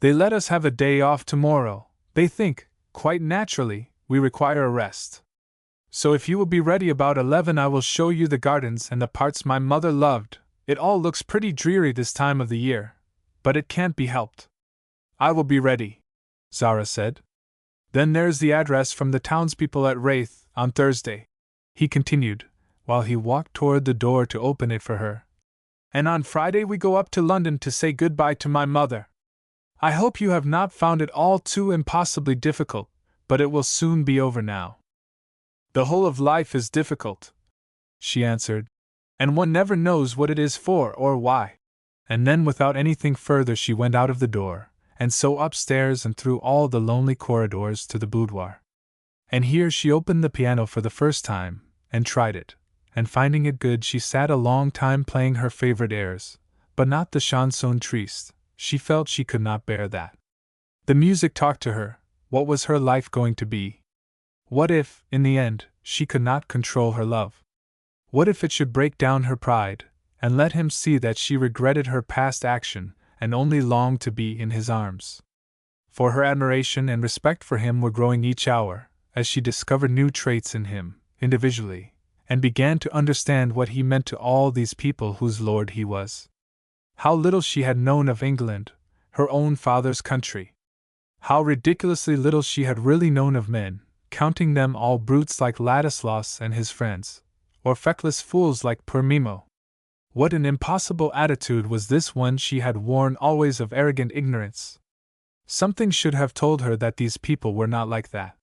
They let us have a day off tomorrow. They think, quite naturally, we require a rest. So if you will be ready about 11 I will show you the gardens and the parts my mother loved. It all looks pretty dreary this time of the year, but it can't be helped. I will be ready, Zara said. Then there's the address from the townspeople at Wraith, on Thursday, he continued, while he walked toward the door to open it for her. And on Friday we go up to London to say good-bye to my mother. I hope you have not found it all too impossibly difficult, but it will soon be over now. The whole of life is difficult, she answered, and one never knows what it is for or why. And then without anything further she went out of the door, and so upstairs and through all the lonely corridors to the boudoir. And here she opened the piano for the first time, and tried it, and finding it good she sat a long time playing her favorite airs, but not the chanson triste. She felt she could not bear that. The music talked to her. What was her life going to be? What if, in the end, she could not control her love? What if it should break down her pride, and let him see that she regretted her past action, and only longed to be in his arms? For her admiration and respect for him were growing each hour, as she discovered new traits in him, individually, and began to understand what he meant to all these people whose lord he was. How little she had known of England, her own father's country! How ridiculously little she had really known of men, counting them all brutes like Ladislaus and his friends, or feckless fools like poor Mimo. What an impossible attitude was this one she had worn always of arrogant ignorance. Something should have told her that these people were not like that.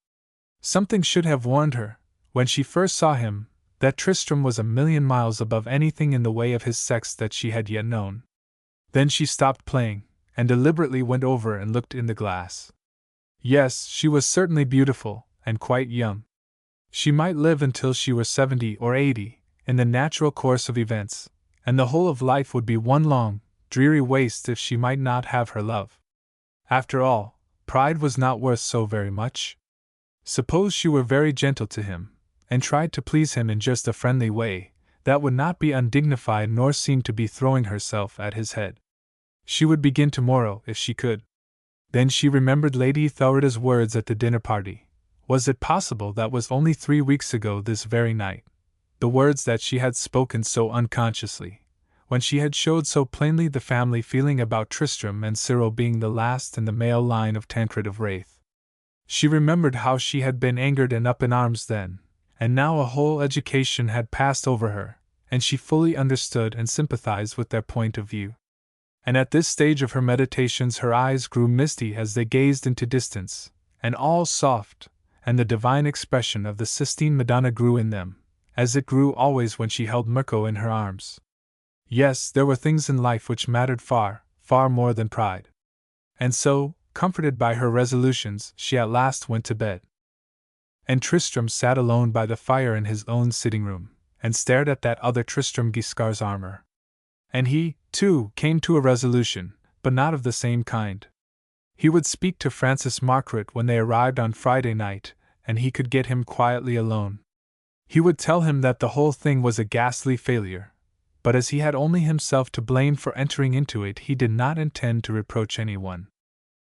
Something should have warned her, when she first saw him, that Tristram was a million miles above anything in the way of his sex that she had yet known. Then she stopped playing, and deliberately went over and looked in the glass. Yes, she was certainly beautiful, and quite young. She might live until she were 70 or 80, in the natural course of events, and the whole of life would be one long, dreary waste if she might not have her love. After all, pride was not worth so very much. Suppose she were very gentle to him, and tried to please him in just a friendly way, that would not be undignified nor seem to be throwing herself at his head. She would begin tomorrow if she could. Then she remembered Lady Thelrida's words at the dinner party. Was it possible that was only 3 weeks ago this very night? The words that she had spoken so unconsciously, when she had showed so plainly the family feeling about Tristram and Cyril being the last in the male line of Tancred of Raith. She remembered how she had been angered and up in arms then, and now a whole education had passed over her, and she fully understood and sympathized with their point of view. And at this stage of her meditations her eyes grew misty as they gazed into distance, and all soft, and the divine expression of the Sistine Madonna grew in them, as it grew always when she held Mirko in her arms. Yes, there were things in life which mattered far, far more than pride. And so, comforted by her resolutions, she at last went to bed. And Tristram sat alone by the fire in his own sitting-room, and stared at that other Tristram Guiscard's armor. And he, too, came to a resolution, but not of the same kind. He would speak to Francis Margaret when they arrived on Friday night, and he could get him quietly alone. He would tell him that the whole thing was a ghastly failure, but as he had only himself to blame for entering into it, he did not intend to reproach anyone.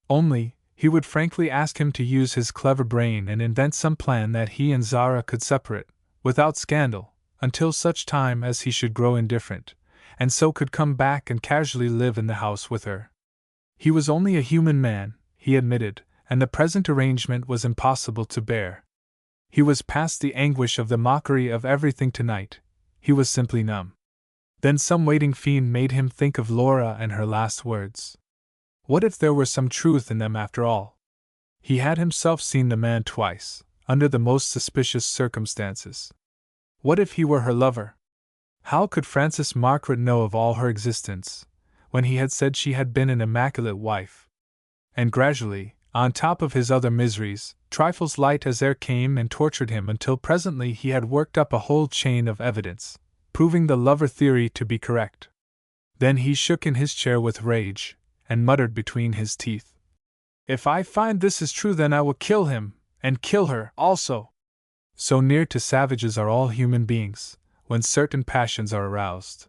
Only, he would frankly ask him to use his clever brain and invent some plan that he and Zara could separate, without scandal, until such time as he should grow indifferent, and so could come back and casually live in the house with her. He was only a human man, he admitted, and the present arrangement was impossible to bear. He was past the anguish of the mockery of everything tonight, he was simply numb. Then some waiting fiend made him think of Laura and her last words. What if there were some truth in them after all? He had himself seen the man twice, under the most suspicious circumstances. What if he were her lover? How could Francis Margaret know of all her existence, when he had said she had been an immaculate wife? And gradually, on top of his other miseries, trifles light as air came and tortured him until presently he had worked up a whole chain of evidence, proving the lover theory to be correct. Then he shook in his chair with rage, and muttered between his teeth, "If I find this is true, then I will kill him, and kill her also." So near to savages are all human beings, when certain passions are aroused.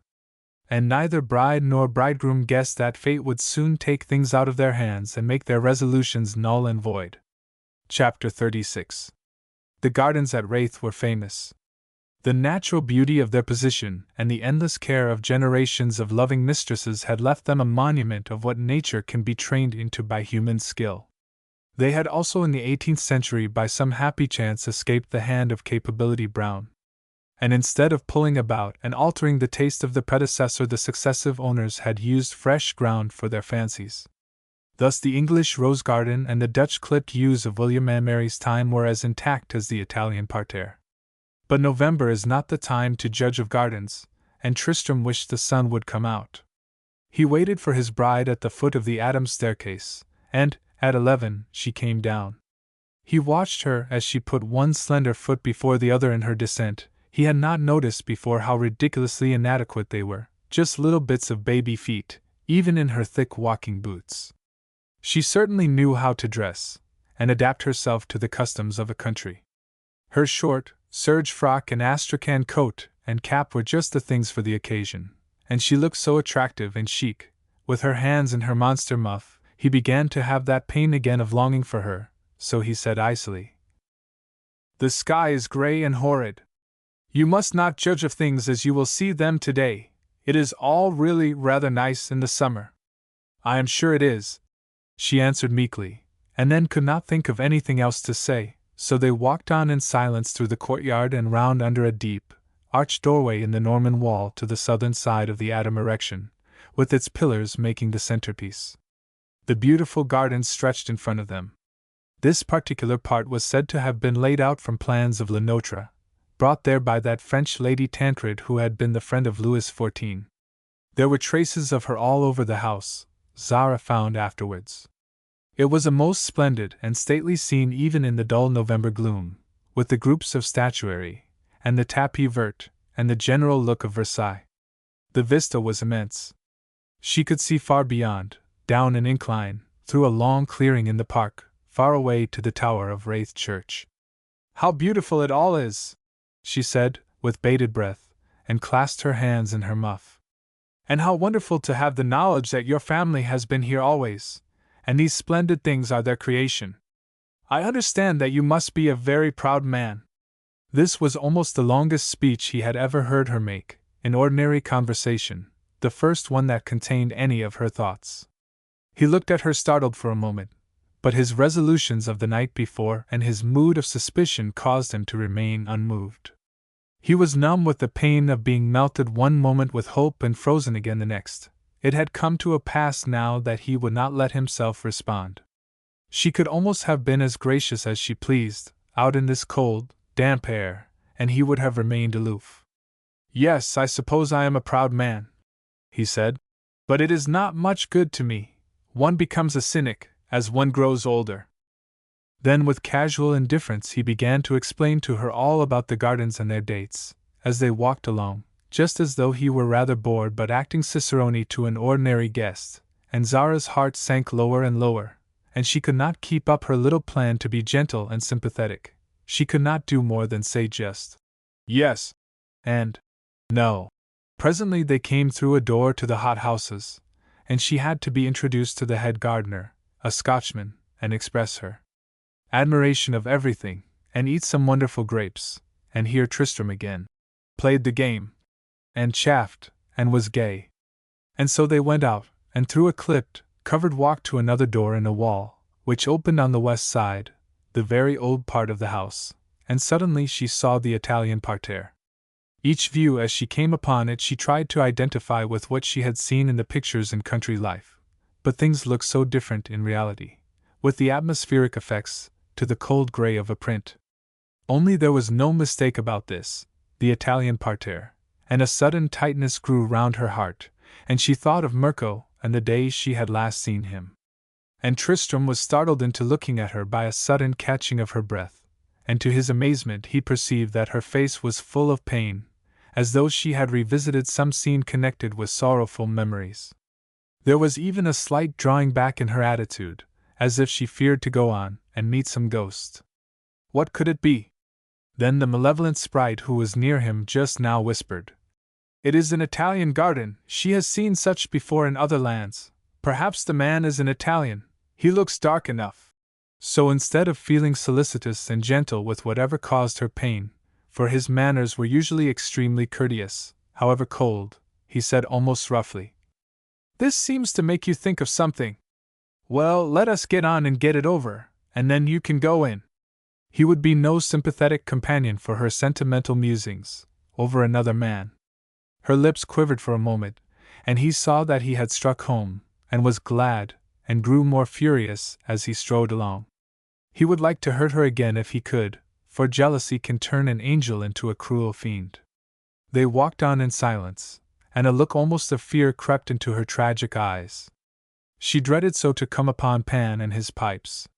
And neither bride nor bridegroom guessed that fate would soon take things out of their hands and make their resolutions null and void. Chapter 36. The gardens at Raith were famous. The natural beauty of their position and the endless care of generations of loving mistresses had left them a monument of what nature can be trained into by human skill. They had also in the 18th century by some happy chance escaped the hand of Capability Brown. And instead of pulling about and altering the taste of the predecessor, the successive owners had used fresh ground for their fancies. Thus the English rose garden and the Dutch clipped yews of William and Mary's time were as intact as the Italian parterre. But November is not the time to judge of gardens, and Tristram wished the sun would come out. He waited for his bride at the foot of the Adams staircase, and, at 11, she came down. He watched her as she put one slender foot before the other in her descent. He had not noticed before how ridiculously inadequate they were, just little bits of baby feet, even in her thick walking boots. She certainly knew how to dress, and adapt herself to the customs of a country. Her short, serge frock and astrakhan coat and cap were just the things for the occasion, and she looked so attractive and chic, with her hands in her monster muff. He began to have that pain again of longing for her, so he said icily, "The sky is grey and horrid. You must not judge of things as you will see them today. It is all really rather nice in the summer." "I am sure it is," she answered meekly, and then could not think of anything else to say, so they walked on in silence through the courtyard and round under a deep, arched doorway in the Norman wall to the southern side of the Adam erection, with its pillars making the centerpiece. The beautiful garden stretched in front of them. This particular part was said to have been laid out from plans of Le Notre, brought there by that French lady Tancred who had been the friend of Louis XIV. There were traces of her all over the house, Zara found afterwards. It was a most splendid and stately scene even in the dull November gloom, with the groups of statuary, and the tapis vert, and the general look of Versailles. The vista was immense. She could see far beyond, down an incline, through a long clearing in the park, far away to the tower of Wraith Church. "How beautiful it all is!" she said, with bated breath, and clasped her hands in her muff. "And how wonderful to have the knowledge that your family has been here always, and these splendid things are their creation. I understand that you must be a very proud man." This was almost the longest speech he had ever heard her make, in ordinary conversation, the first one that contained any of her thoughts. He looked at her startled for a moment, but his resolutions of the night before and his mood of suspicion caused him to remain unmoved. He was numb with the pain of being melted one moment with hope and frozen again the next. It had come to a pass now that he would not let himself respond. She could almost have been as gracious as she pleased, out in this cold, damp air, and he would have remained aloof. "Yes, I suppose I am a proud man," he said, "but it is not much good to me. One becomes a cynic as one grows older." Then with casual indifference he began to explain to her all about the gardens and their dates, as they walked along, just as though he were rather bored but acting cicerone to an ordinary guest, and Zara's heart sank lower and lower, and she could not keep up her little plan to be gentle and sympathetic. She could not do more than say just yes and no. Presently they came through a door to the hothouses, and she had to be introduced to the head gardener, a Scotchman, and express her admiration of everything, and eat some wonderful grapes, and hear Tristram again. Played the game, and chaffed, and was gay. And so they went out, and through a clipped, covered walk to another door in a wall, which opened on the west side, the very old part of the house, and suddenly she saw the Italian parterre. Each view as she came upon it she tried to identify with what she had seen in the pictures in country life, but things looked so different in reality, with the atmospheric effects, to the cold grey of a print. Only there was no mistake about this, the Italian parterre, and a sudden tightness grew round her heart, and she thought of Mirko and the days she had last seen him. And Tristram was startled into looking at her by a sudden catching of her breath, and to his amazement he perceived that her face was full of pain, as though she had revisited some scene connected with sorrowful memories. There was even a slight drawing back in her attitude, as if she feared to go on and meet some ghost. What could it be? Then the malevolent sprite who was near him just now whispered, "It is an Italian garden, she has seen such before in other lands. Perhaps the man is an Italian, he looks dark enough." So instead of feeling solicitous and gentle with whatever caused her pain, for his manners were usually extremely courteous, however cold, he said almost roughly, "This seems to make you think of something. Well, let us get on and get it over, and then you can go in." He would be no sympathetic companion for her sentimental musings over another man. Her lips quivered for a moment, and he saw that he had struck home, and was glad, and grew more furious as he strode along. He would like to hurt her again if he could, for jealousy can turn an angel into a cruel fiend. They walked on in silence, and a look almost of fear crept into her tragic eyes. She dreaded so to come upon Pan and his pipes.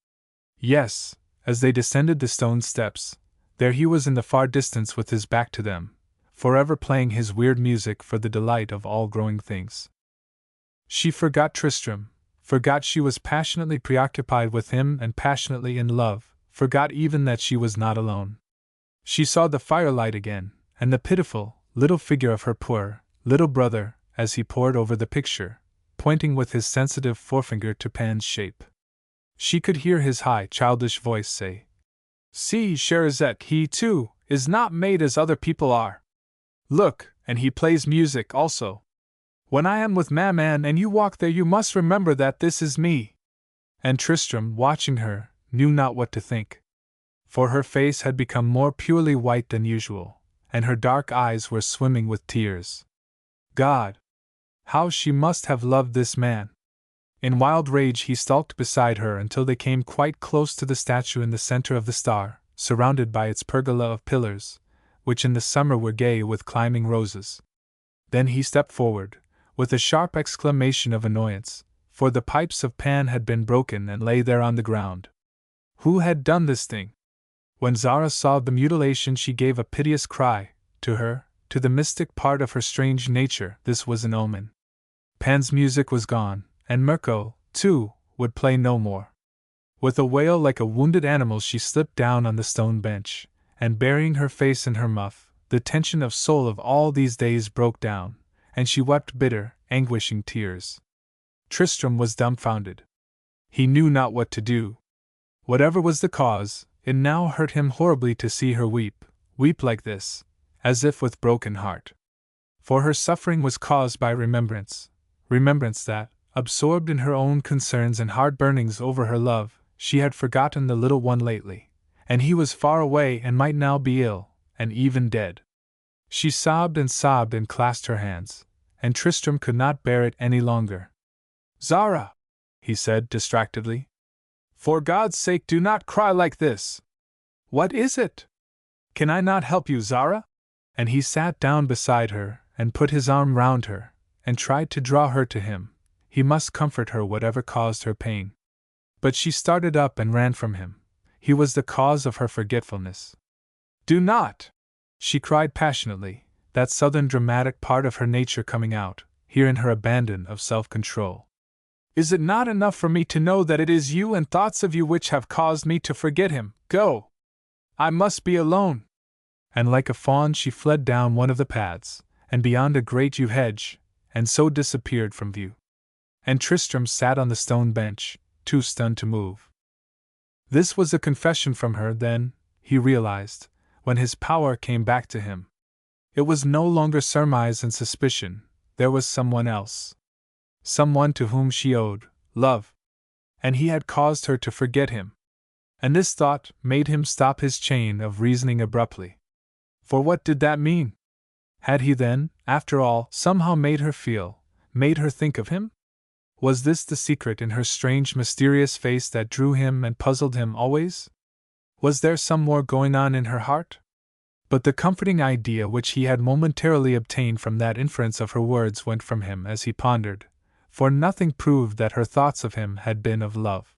Yes, as they descended the stone steps, there he was in the far distance with his back to them, forever playing his weird music for the delight of all growing things. She forgot Tristram, forgot she was passionately preoccupied with him and passionately in love, forgot even that she was not alone. She saw the firelight again, and the pitiful, little figure of her poor, little brother, as he pored over the picture, pointing with his sensitive forefinger to Pan's shape. She could hear his high, childish voice say, "See, Cherizette, he, too, is not made as other people are. Look, and he plays music also. When I am with Maman and you walk there you must remember that this is me." And Tristram, watching her, knew not what to think. For her face had become more purely white than usual, and her dark eyes were swimming with tears. God! How she must have loved this man! In wild rage he stalked beside her until they came quite close to the statue in the center of the star, surrounded by its pergola of pillars, which in the summer were gay with climbing roses. Then he stepped forward, with a sharp exclamation of annoyance, for the pipes of Pan had been broken and lay there on the ground. Who had done this thing? When Zara saw the mutilation, she gave a piteous cry. To her, to the mystic part of her strange nature, this was an omen. Pan's music was gone, and Mirko, too, would play no more. With a wail like a wounded animal, she slipped down on the stone bench, and burying her face in her muff, the tension of soul of all these days broke down, and she wept bitter, anguishing tears. Tristram was dumbfounded. He knew not what to do. Whatever was the cause, it now hurt him horribly to see her weep like this, as if with broken heart. For her suffering was caused by remembrance that, absorbed in her own concerns and hard burnings over her love, she had forgotten the little one lately, and he was far away and might now be ill, and even dead. She sobbed and clasped her hands, and Tristram could not bear it any longer. "Zara!" he said distractedly. "For God's sake, do not cry like this! What is it? Can I not help you, Zara?" And he sat down beside her, and put his arm round her, and tried to draw her to him. He must comfort her whatever caused her pain. But she started up and ran from him. He was the cause of her forgetfulness. "Do not!" she cried passionately, that southern dramatic part of her nature coming out, here in her abandon of self-control. "Is it not enough for me to know that it is you and thoughts of you which have caused me to forget him? Go! I must be alone!" And like a fawn she fled down one of the paths, and beyond a great yew hedge, and so disappeared from view. And Tristram sat on the stone bench, too stunned to move. This was a confession from her, then, he realized, when his power came back to him. It was no longer surmise and suspicion, there was someone else. Someone to whom she owed love. And he had caused her to forget him. And this thought made him stop his chain of reasoning abruptly. For what did that mean? Had he then, after all, somehow made her think of him? Was this the secret in her strange, mysterious face that drew him and puzzled him always? Was there some more going on in her heart? But the comforting idea which he had momentarily obtained from that inference of her words went from him as he pondered, for nothing proved that her thoughts of him had been of love.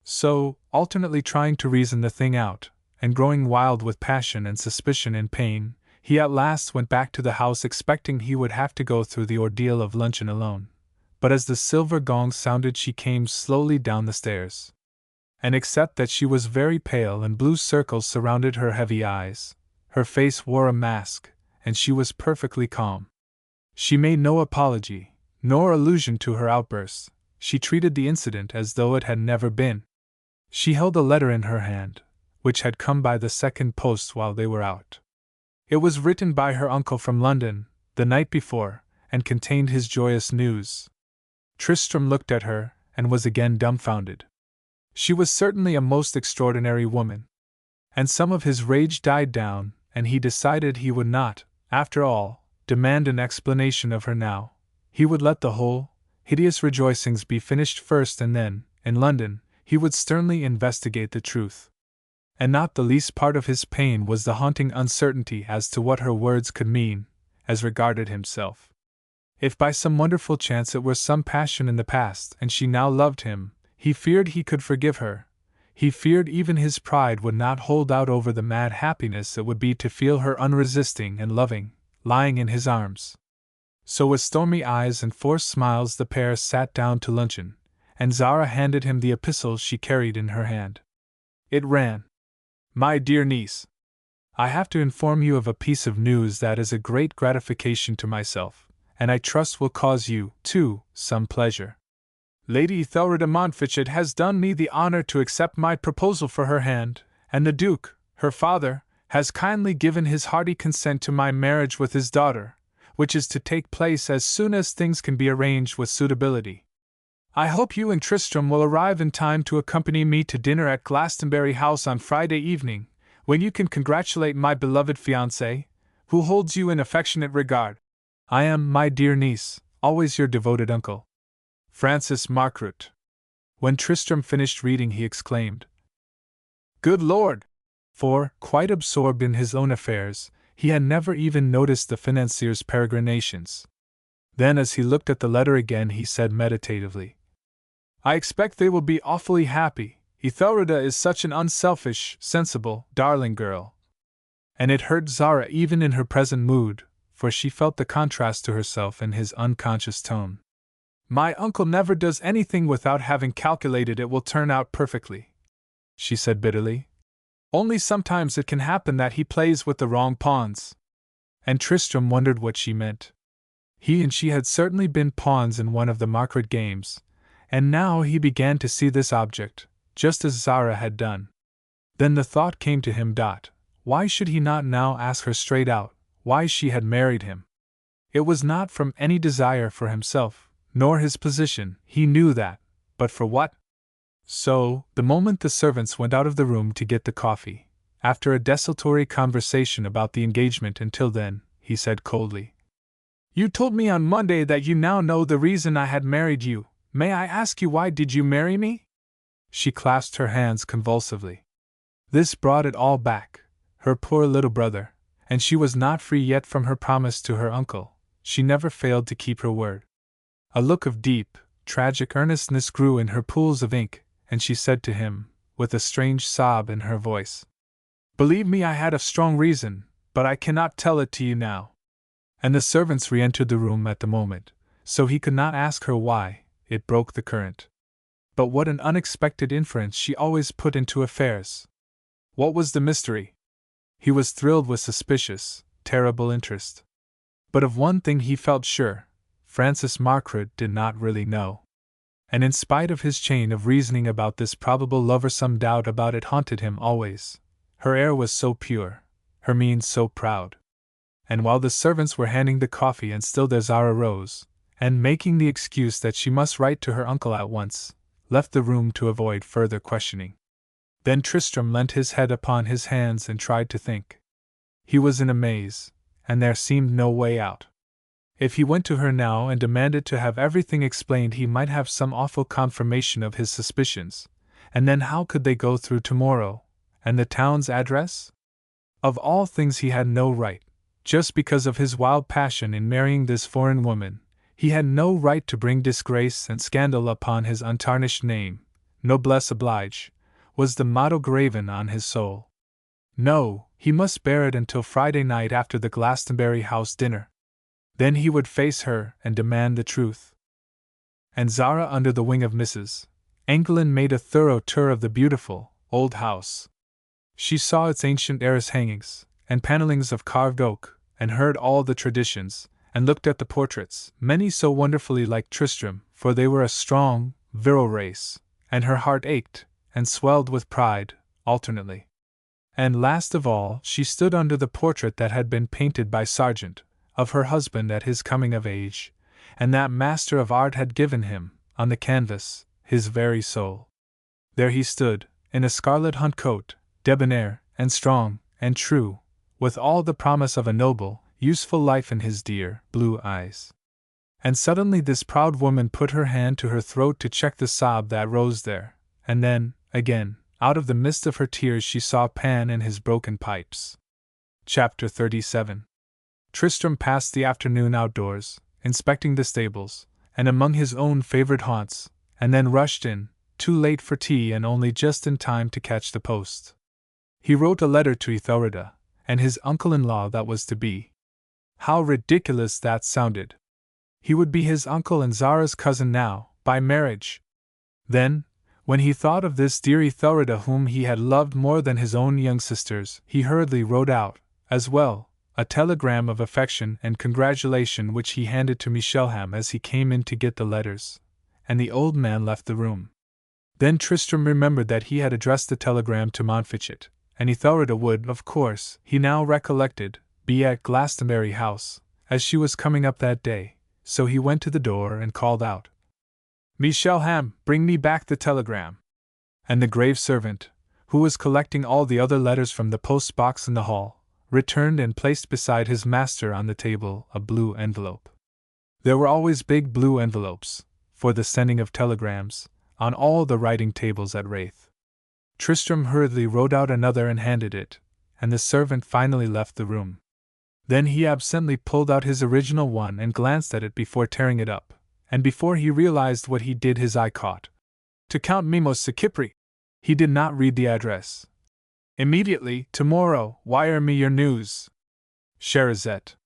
So, alternately trying to reason the thing out, and growing wild with passion and suspicion and pain, he at last went back to the house expecting he would have to go through the ordeal of luncheon alone. But as the silver gong sounded she came slowly down the stairs. And except that she was very pale and blue circles surrounded her heavy eyes, her face wore a mask, and she was perfectly calm. She made no apology, nor allusion to her outburst. She treated the incident as though it had never been. She held a letter in her hand, which had come by the second post while they were out. It was written by her uncle from London, the night before, and contained his joyous news. Tristram looked at her, and was again dumbfounded. She was certainly a most extraordinary woman. And some of his rage died down, and he decided he would not, after all, demand an explanation of her now. He would let the whole, hideous rejoicings be finished first, and then, in London, he would sternly investigate the truth. And not the least part of his pain was the haunting uncertainty as to what her words could mean, as regarded himself. If by some wonderful chance it were some passion in the past and she now loved him, he feared he could forgive her. He feared even his pride would not hold out over the mad happiness it would be to feel her unresisting and loving, lying in his arms. So with stormy eyes and forced smiles the pair sat down to luncheon, and Zara handed him the epistle she carried in her hand. It ran: "My dear niece, I have to inform you of a piece of news that is a great gratification to myself, and I trust will cause you, too, some pleasure. Lady Ethelreda Montfichet has done me the honor to accept my proposal for her hand, and the Duke, her father, has kindly given his hearty consent to my marriage with his daughter, which is to take place as soon as things can be arranged with suitability. I hope you and Tristram will arrive in time to accompany me to dinner at Glastonbury House on Friday evening, when you can congratulate my beloved fiancé, who holds you in affectionate regard. I am, my dear niece, always your devoted uncle, Francis Margaret. When Tristram finished reading, he exclaimed, "Good Lord!" For, quite absorbed in his own affairs, he had never even noticed the financier's peregrinations. Then, as he looked at the letter again, he said meditatively, "I expect they will be awfully happy. Ethelreda is such an unselfish, sensible, darling girl." And it hurt Zara even in her present mood, for she felt the contrast to herself in his unconscious tone. "My uncle never does anything without having calculated it will turn out perfectly," she said bitterly. "Only sometimes it can happen that he plays with the wrong pawns." And Tristram wondered what she meant. He and she had certainly been pawns in one of the Margaret games, and now he began to see this object, just as Zara had done. Then the thought came to him, why should he not now ask her straight out why she had married him? It was not from any desire for himself, nor his position, he knew that, but for what? So, the moment the servants went out of the room to get the coffee, after a desultory conversation about the engagement until then, he said coldly, "You told me on Monday that you now know the reason I had married you. May I ask you why did you marry me?" She clasped her hands convulsively. This brought it all back, her poor little brother, and she was not free yet from her promise to her uncle. She never failed to keep her word. A look of deep, tragic earnestness grew in her pools of ink, and she said to him, with a strange sob in her voice, "Believe me, I had a strong reason, but I cannot tell it to you now." And the servants re-entered the room at the moment, so he could not ask her why. It broke the current. But what an unexpected inference she always put into affairs! What was the mystery? He was thrilled with suspicious, terrible interest. But of one thing he felt sure, Francis Margaret did not really know. And in spite of his chain of reasoning about this probable lover, some doubt about it haunted him always. Her air was so pure, her mien so proud. And while the servants were handing the coffee and still there, Zara rose, and making the excuse that she must write to her uncle at once, left the room to avoid further questioning. Then Tristram leant his head upon his hands and tried to think. He was in a maze, and there seemed no way out. If he went to her now and demanded to have everything explained, he might have some awful confirmation of his suspicions, and then how could they go through tomorrow? And the town's address? Of all things he had no right, just because of his wild passion in marrying this foreign woman, he had no right to bring disgrace and scandal upon his untarnished name. Noblesse oblige was the motto graven on his soul. No, he must bear it until Friday night after the Glastonbury House dinner. Then he would face her and demand the truth. And Zara, under the wing of Mrs. Glyn, made a thorough tour of the beautiful, old house. She saw its ancient arras hangings, and panellings of carved oak, and heard all the traditions, and looked at the portraits, many so wonderfully like Tristram, for they were a strong, virile race, and her heart ached, and swelled with pride, alternately. And last of all, she stood under the portrait that had been painted by Sargent, of her husband at his coming of age, and that master of art had given him, on the canvas, his very soul. There he stood, in a scarlet hunt coat, debonair, and strong, and true, with all the promise of a noble, useful life in his dear, blue eyes. And suddenly this proud woman put her hand to her throat to check the sob that rose there, and then, again, out of the mist of her tears she saw Pan and his broken pipes. Chapter 37. Tristram passed the afternoon outdoors, inspecting the stables, and among his own favorite haunts, and then rushed in, too late for tea and only just in time to catch the post. He wrote a letter to Ethelreda, and his uncle-in-law that was to be. How ridiculous that sounded! He would be his uncle and Zara's cousin now, by marriage. Then, when he thought of this dear Ethelreda whom he had loved more than his own young sisters, he hurriedly wrote out, as well, a telegram of affection and congratulation which he handed to Michelham as he came in to get the letters, and the old man left the room. Then Tristram remembered that he had addressed the telegram to Montfichet, and Ethelreda would, of course, he now recollected, be at Glastonbury House, as she was coming up that day, so he went to the door and called out, Michel Ham, bring me back the telegram. And the grave servant, who was collecting all the other letters from the post box in the hall, returned and placed beside his master on the table a blue envelope. There were always big blue envelopes, for the sending of telegrams, on all the writing tables at Wraith. Tristram hurriedly wrote out another and handed it, and the servant finally left the room. Then he absently pulled out his original one and glanced at it before tearing it up, and before he realized what he did his eye caught. To Count Mimos Sakipri. He did not read the address. Immediately, tomorrow, wire me your news. Cherizette.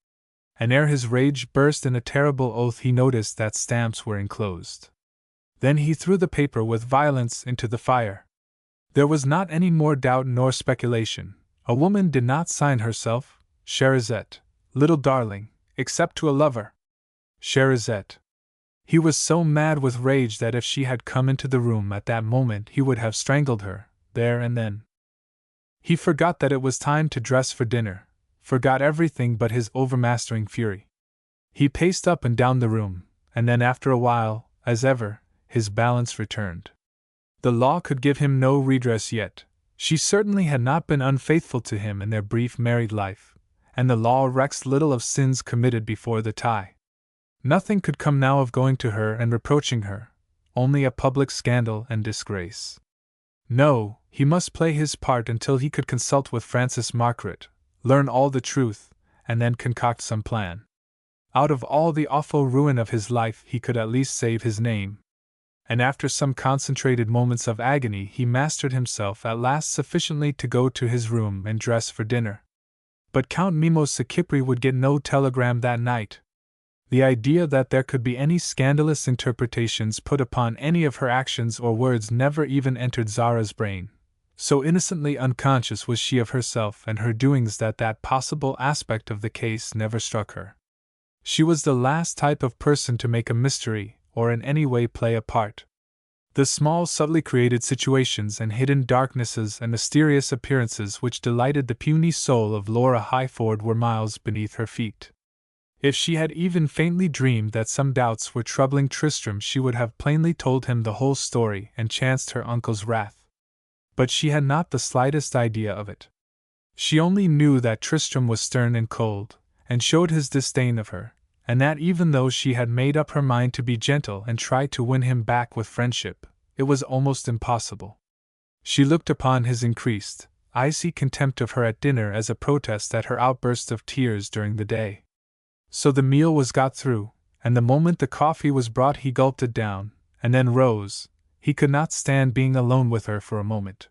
And ere his rage burst in a terrible oath he noticed that stamps were enclosed. Then he threw the paper with violence into the fire. There was not any more doubt nor speculation. A woman did not sign herself, Cherizette, little darling, except to a lover. Cherizette. He was so mad with rage that if she had come into the room at that moment he would have strangled her, there and then. He forgot that it was time to dress for dinner, forgot everything but his overmastering fury. He paced up and down the room, and then after a while, as ever, his balance returned. The law could give him no redress yet. She certainly had not been unfaithful to him in their brief married life, and the law recks little of sins committed before the tie. Nothing could come now of going to her and reproaching her, only a public scandal and disgrace. No, he must play his part until he could consult with Francis Margaret, learn all the truth, and then concoct some plan. Out of all the awful ruin of his life he could at least save his name. And after some concentrated moments of agony he mastered himself at last sufficiently to go to his room and dress for dinner. But Count Mimos Sakipri would get no telegram that night. The idea that there could be any scandalous interpretations put upon any of her actions or words never even entered Zara's brain. So innocently unconscious was she of herself and her doings that possible aspect of the case never struck her. She was the last type of person to make a mystery, or in any way play a part. The small subtly created situations and hidden darknesses and mysterious appearances which delighted the puny soul of Laura Highford were miles beneath her feet. If she had even faintly dreamed that some doubts were troubling Tristram she would have plainly told him the whole story and chanced her uncle's wrath. But she had not the slightest idea of it. She only knew that Tristram was stern and cold, and showed his disdain of her, and that even though she had made up her mind to be gentle and try to win him back with friendship, it was almost impossible. She looked upon his increased, icy contempt of her at dinner as a protest at her outburst of tears during the day. So the meal was got through, and the moment the coffee was brought he gulped it down, and then rose. He could not stand being alone with her for a moment.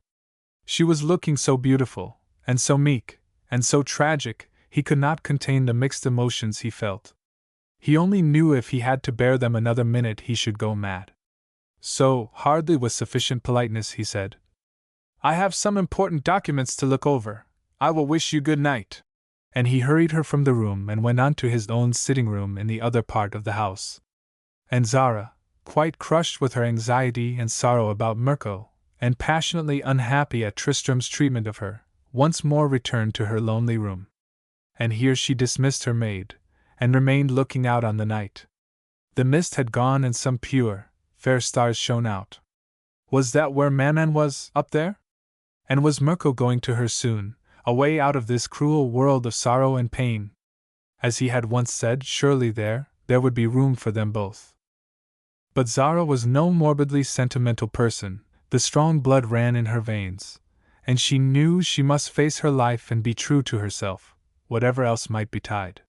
She was looking so beautiful, and so meek, and so tragic, he could not contain the mixed emotions he felt. He only knew if he had to bear them another minute he should go mad. So, hardly with sufficient politeness, he said, "I have some important documents to look over. I will wish you good night." And he hurried her from the room and went on to his own sitting room in the other part of the house. And Zara, quite crushed with her anxiety and sorrow about Mirko, and passionately unhappy at Tristram's treatment of her, once more returned to her lonely room. And here she dismissed her maid, and remained looking out on the night. The mist had gone and some pure, fair stars shone out. Was that where Maman was, up there? And was Mirko going to her soon, away out of this cruel world of sorrow and pain? As he had once said, surely there would be room for them both. But Zara was no morbidly sentimental person, the strong blood ran in her veins, and she knew she must face her life and be true to herself, whatever else might betide.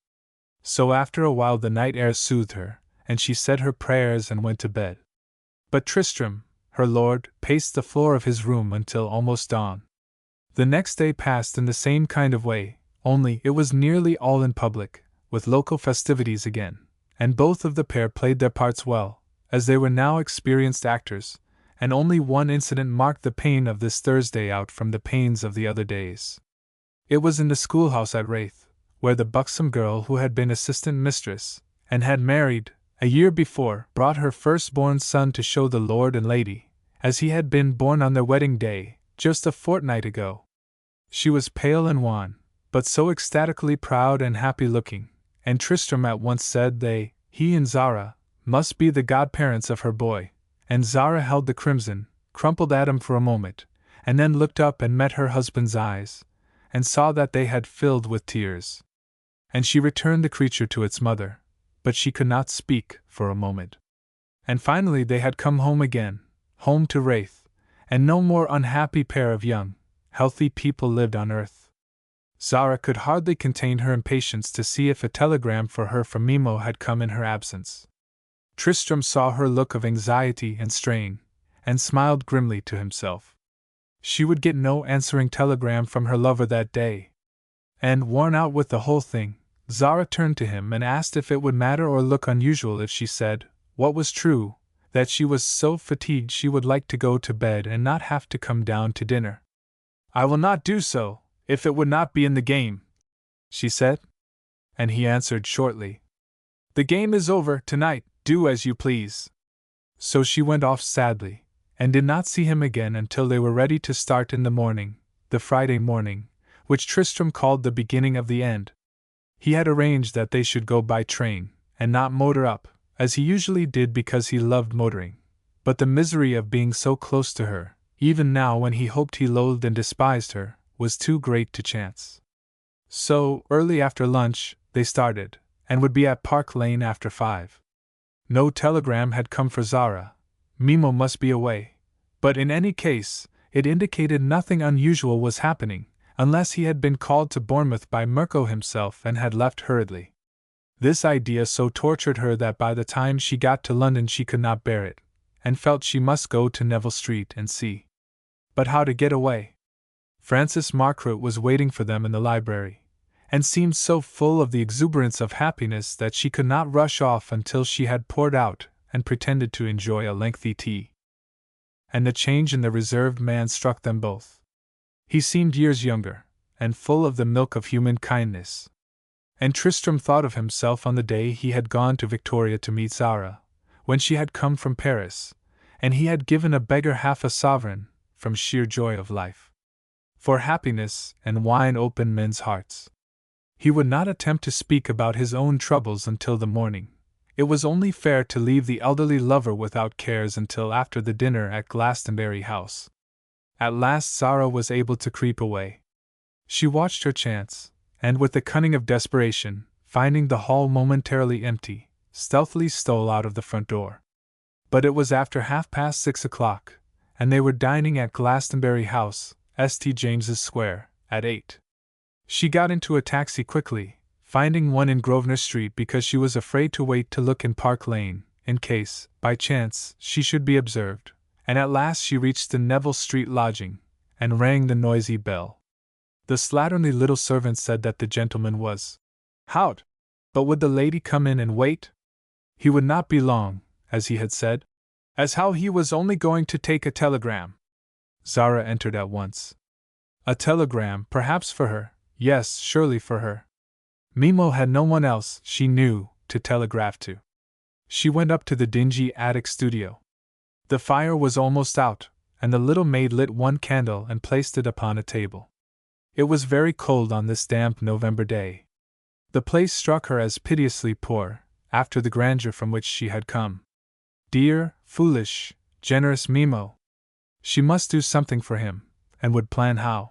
So after a while the night air soothed her, and she said her prayers and went to bed. But Tristram, her lord, paced the floor of his room until almost dawn. The next day passed in the same kind of way, only it was nearly all in public, with local festivities again, and both of the pair played their parts well, as they were now experienced actors, and only one incident marked the pain of this Thursday out from the pains of the other days. It was in the schoolhouse at Wraith, where the buxom girl who had been assistant mistress, and had married, a year before, brought her firstborn son to show the lord and lady, as he had been born on their wedding day, just a fortnight ago. She was pale and wan, but so ecstatically proud and happy-looking, and Tristram at once said he and Zara, must be the godparents of her boy, and Zara held the crimson, crumpled atom for a moment, and then looked up and met her husband's eyes, and saw that they had filled with tears. And she returned the creature to its mother, but she could not speak for a moment. And finally they had come home again, home to Wraith, and no more unhappy pair of young, healthy people lived on earth. Zara could hardly contain her impatience to see if a telegram for her from Mimo had come in her absence. Tristram saw her look of anxiety and strain, and smiled grimly to himself. She would get no answering telegram from her lover that day. And, worn out with the whole thing, Zara turned to him and asked if it would matter or look unusual if she said, what was true, that she was so fatigued she would like to go to bed and not have to come down to dinner. "I will not do so, if it would not be in the game," she said. And he answered shortly, "The game is over tonight, do as you please." So she went off sadly, and did not see him again until they were ready to start in the morning, the Friday morning, which Tristram called the beginning of the end. He had arranged that they should go by train, and not motor up, as he usually did because he loved motoring, but the misery of being so close to her, even now when he hoped he loathed and despised her, was too great to chance. So, early after lunch, they started, and would be at Park Lane after 5. No telegram had come for Zara. Mimo must be away, but in any case, it indicated nothing unusual was happening, unless he had been called to Bournemouth by Mirko himself and had left hurriedly. This idea so tortured her that by the time she got to London she could not bear it, and felt she must go to Neville Street and see. But how to get away? Francis Margaret was waiting for them in the library, and seemed so full of the exuberance of happiness that she could not rush off until she had poured out and pretended to enjoy a lengthy tea. And the change in the reserved man struck them both. He seemed years younger, and full of the milk of human kindness. And Tristram thought of himself on the day he had gone to Victoria to meet Zara, when she had come from Paris, and he had given a beggar half a sovereign, from sheer joy of life. For happiness and wine open men's hearts. He would not attempt to speak about his own troubles until the morning. It was only fair to leave the elderly lover without cares until after the dinner at Glastonbury House. At last Zara was able to creep away. She watched her chance, and with the cunning of desperation, finding the hall momentarily empty, stealthily stole out of the front door. But it was after 6:30, and they were dining at Glastonbury House, St. James's Square, at 8. She got into a taxi quickly, finding one in Grosvenor Street because she was afraid to wait to look in Park Lane, in case, by chance, she should be observed, and at last she reached the Neville Street lodging, and rang the noisy bell. The slatternly little servant said that the gentleman was out, but would the lady come in and wait? He would not be long, as he had said, as how he was only going to take a telegram. Zara entered at once. A telegram, perhaps for her, yes, surely for her. Mimo had no one else, she knew, to telegraph to. She went up to the dingy attic studio. The fire was almost out, and the little maid lit one candle and placed it upon a table. It was very cold on this damp November day. The place struck her as piteously poor, after the grandeur from which she had come. Dear, foolish, generous Mimo! She must do something for him, and would plan how.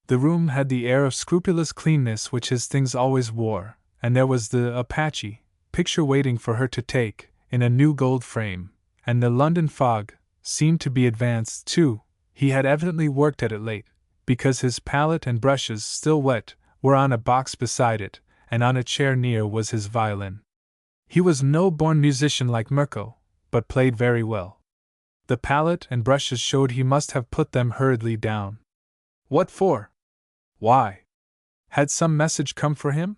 The room had the air of scrupulous cleanness which his things always wore, and there was the Apache picture waiting for her to take, in a new gold frame, and the London fog seemed to be advanced too. He had evidently worked at it late, because his palette and brushes, still wet, were on a box beside it, and on a chair near was his violin. He was no born musician like Mirko, but played very well. The palette and brushes showed he must have put them hurriedly down. What for? Why? Had some message come for him?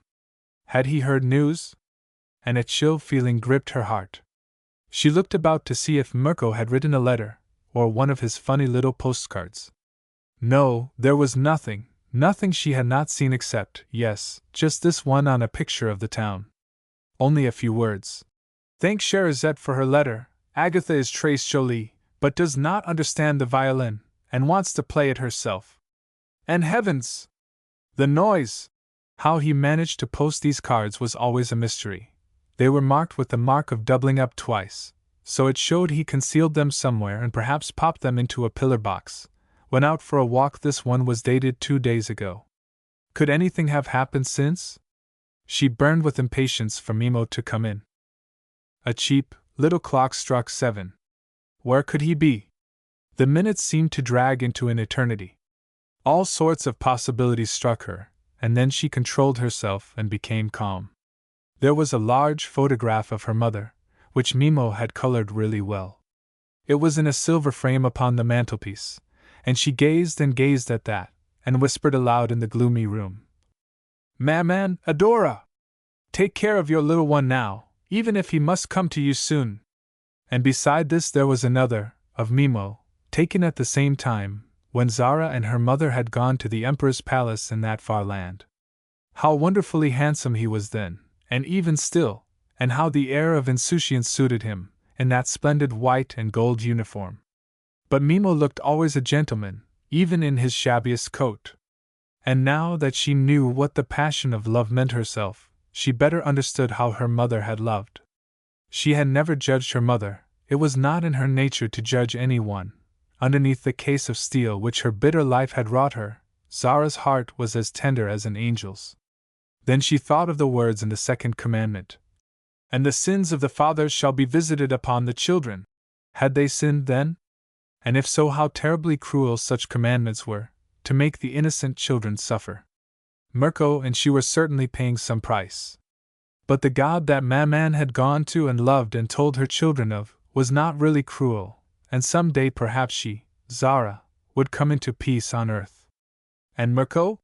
Had he heard news? And a chill feeling gripped her heart. She looked about to see if Mirko had written a letter, or one of his funny little postcards. No, there was nothing she had not seen except, yes, just this one on a picture of the town. Only a few words. Thank Cherizette for her letter. Agatha is très jolie, but does not understand the violin, and wants to play it herself. And heavens! The noise! How he managed to post these cards was always a mystery. They were marked with the mark of doubling up twice, so it showed he concealed them somewhere and perhaps popped them into a pillar box. Went out for a walk. This one was dated 2 days ago. Could anything have happened since? She burned with impatience for Mimo to come in. A cheap, little clock struck 7. Where could he be? The minutes seemed to drag into an eternity. All sorts of possibilities struck her, and then she controlled herself and became calm. There was a large photograph of her mother, which Mimo had colored really well. It was in a silver frame upon the mantelpiece, and she gazed and gazed at that, and whispered aloud in the gloomy room. "Maman, Adora! Take care of your little one now, even if he must come to you soon." And beside this there was another, of Mimo, taken at the same time, when Zara and her mother had gone to the Emperor's palace in that far land. How wonderfully handsome he was then, and even still, and how the air of insouciance suited him, in that splendid white and gold uniform. But Mimo looked always a gentleman, even in his shabbiest coat. And now that she knew what the passion of love meant herself, she better understood how her mother had loved. She had never judged her mother, it was not in her nature to judge anyone. Underneath the case of steel which her bitter life had wrought her, Zara's heart was as tender as an angel's. Then she thought of the words in the second commandment. "And the sins of the fathers shall be visited upon the children." Had they sinned then? And if so, how terribly cruel such commandments were, to make the innocent children suffer. Mirko and she were certainly paying some price. But the God that Maman had gone to and loved and told her children of, was not really cruel, and some day perhaps she, Zara, would come into peace on earth. And Mirko?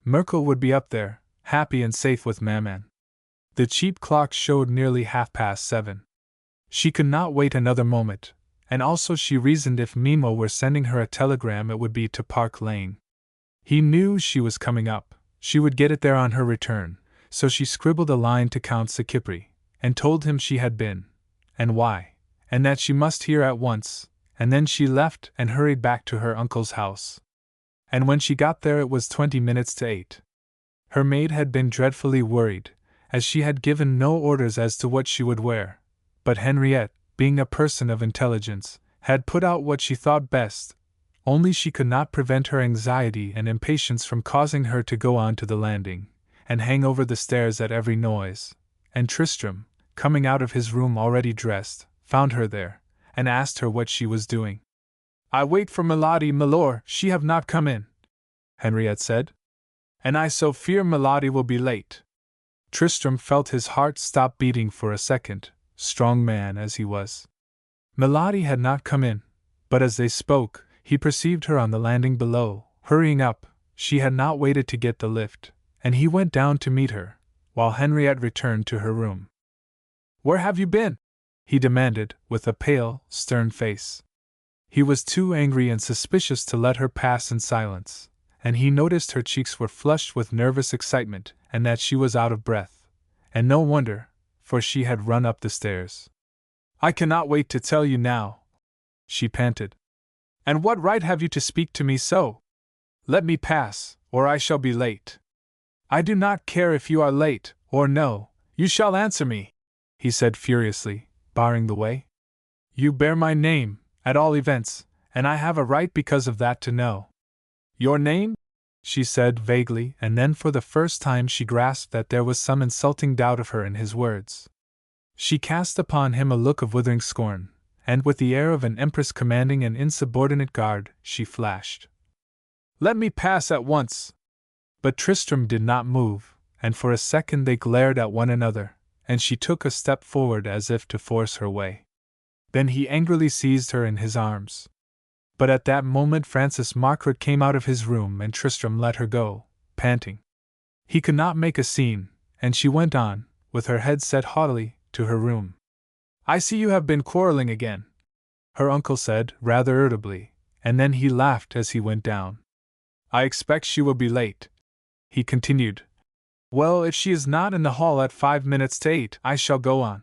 Mirko would be up there, happy and safe with Maman. The cheap clock showed nearly 7:30. She could not wait another moment, and also she reasoned if Mimo were sending her a telegram it would be to Park Lane. He knew she was coming up, she would get it there on her return, so she scribbled a line to Count Sakipri, and told him she had been, and why, and that she must hear at once, and then she left and hurried back to her uncle's house. And when she got there it was 20 minutes to 8. Her maid had been dreadfully worried, as she had given no orders as to what she would wear, but Henriette, being a person of intelligence, had put out what she thought best, only she could not prevent her anxiety and impatience from causing her to go on to the landing, and hang over the stairs at every noise, and Tristram, coming out of his room already dressed, found her there, and asked her what she was doing. "I wait for Milady, milor, she have not come in," Henriette said. "And I so fear Milady will be late." Tristram felt his heart stop beating for a second, strong man as he was. Milady had not come in, but as they spoke, he perceived her on the landing below, hurrying up. She had not waited to get the lift, and he went down to meet her, while Henriette returned to her room. "Where have you been?" he demanded, with a pale, stern face. He was too angry and suspicious to let her pass in silence, and he noticed her cheeks were flushed with nervous excitement, and that she was out of breath. And no wonder, for she had run up the stairs. "I cannot wait to tell you now," she panted. "And what right have you to speak to me so? Let me pass, or I shall be late." "I do not care if you are late, or no, you shall answer me," he said furiously, barring the way. "You bear my name, at all events, and I have a right because of that to know." "Your name?" she said vaguely, and then for the first time she grasped that there was some insulting doubt of her in his words. She cast upon him a look of withering scorn, and with the air of an empress commanding an insubordinate guard, she flashed, "Let me pass at once!" But Tristram did not move, and for a second they glared at one another, and she took a step forward as if to force her way. Then he angrily seized her in his arms. But at that moment Francis Margaret came out of his room and Tristram let her go, panting. He could not make a scene, and she went on, with her head set haughtily, to her room. "I see you have been quarreling again," her uncle said, rather irritably, and then he laughed as he went down. "I expect she will be late," he continued. "Well, if she is not in the hall at 5 minutes to 8, I shall go on."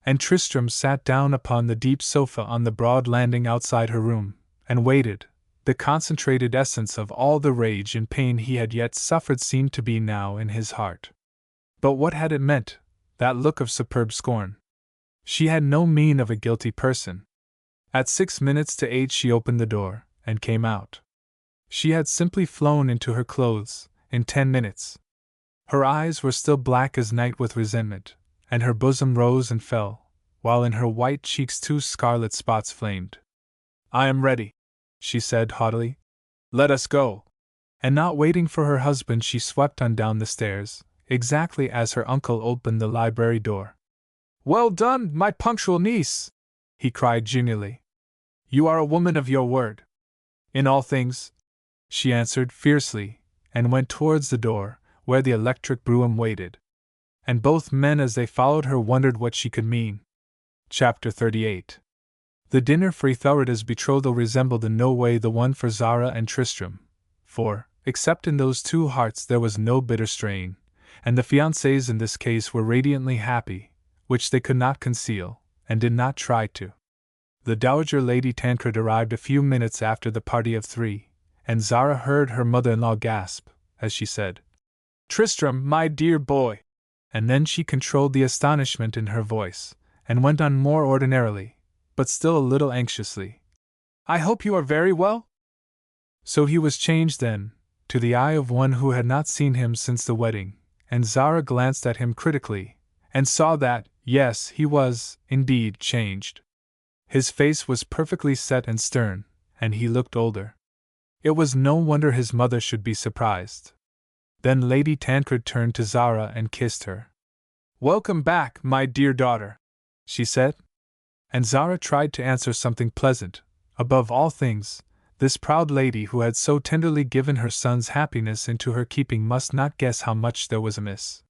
And Tristram sat down upon the deep sofa on the broad landing outside her room, and waited. The concentrated essence of all the rage and pain he had yet suffered seemed to be now in his heart. But what had it meant, that look of superb scorn? She had no mien of a guilty person. At 6 minutes to 8 she opened the door, and came out. She had simply flown into her clothes, in 10 minutes. Her eyes were still black as night with resentment, and her bosom rose and fell, while in her white cheeks 2 scarlet spots flamed. "I am ready," she said haughtily. "Let us go." And not waiting for her husband, she swept on down the stairs, exactly as her uncle opened the library door. "Well done, my punctual niece!" he cried genially. "You are a woman of your word." "In all things," she answered fiercely, and went towards the door, where the electric brougham waited. And both men as they followed her wondered what she could mean. Chapter 38. The dinner for Ethelreda's betrothal resembled in no way the one for Zara and Tristram, for, except in those 2 hearts there was no bitter strain, and the fiancés in this case were radiantly happy, which they could not conceal, and did not try to. The Dowager Lady Tancred arrived a few minutes after the party of 3, and Zara heard her mother-in-law gasp, as she said, "Tristram, my dear boy!" And then she controlled the astonishment in her voice, and went on more ordinarily, but still a little anxiously, "I hope you are very well?" So he was changed then, to the eye of one who had not seen him since the wedding, and Zara glanced at him critically, and saw that, yes, he was, indeed, changed. His face was perfectly set and stern, and he looked older. It was no wonder his mother should be surprised. Then Lady Tancred turned to Zara and kissed her. "Welcome back, my dear daughter," she said. And Zara tried to answer something pleasant. Above all things, this proud lady who had so tenderly given her son's happiness into her keeping must not guess how much there was amiss.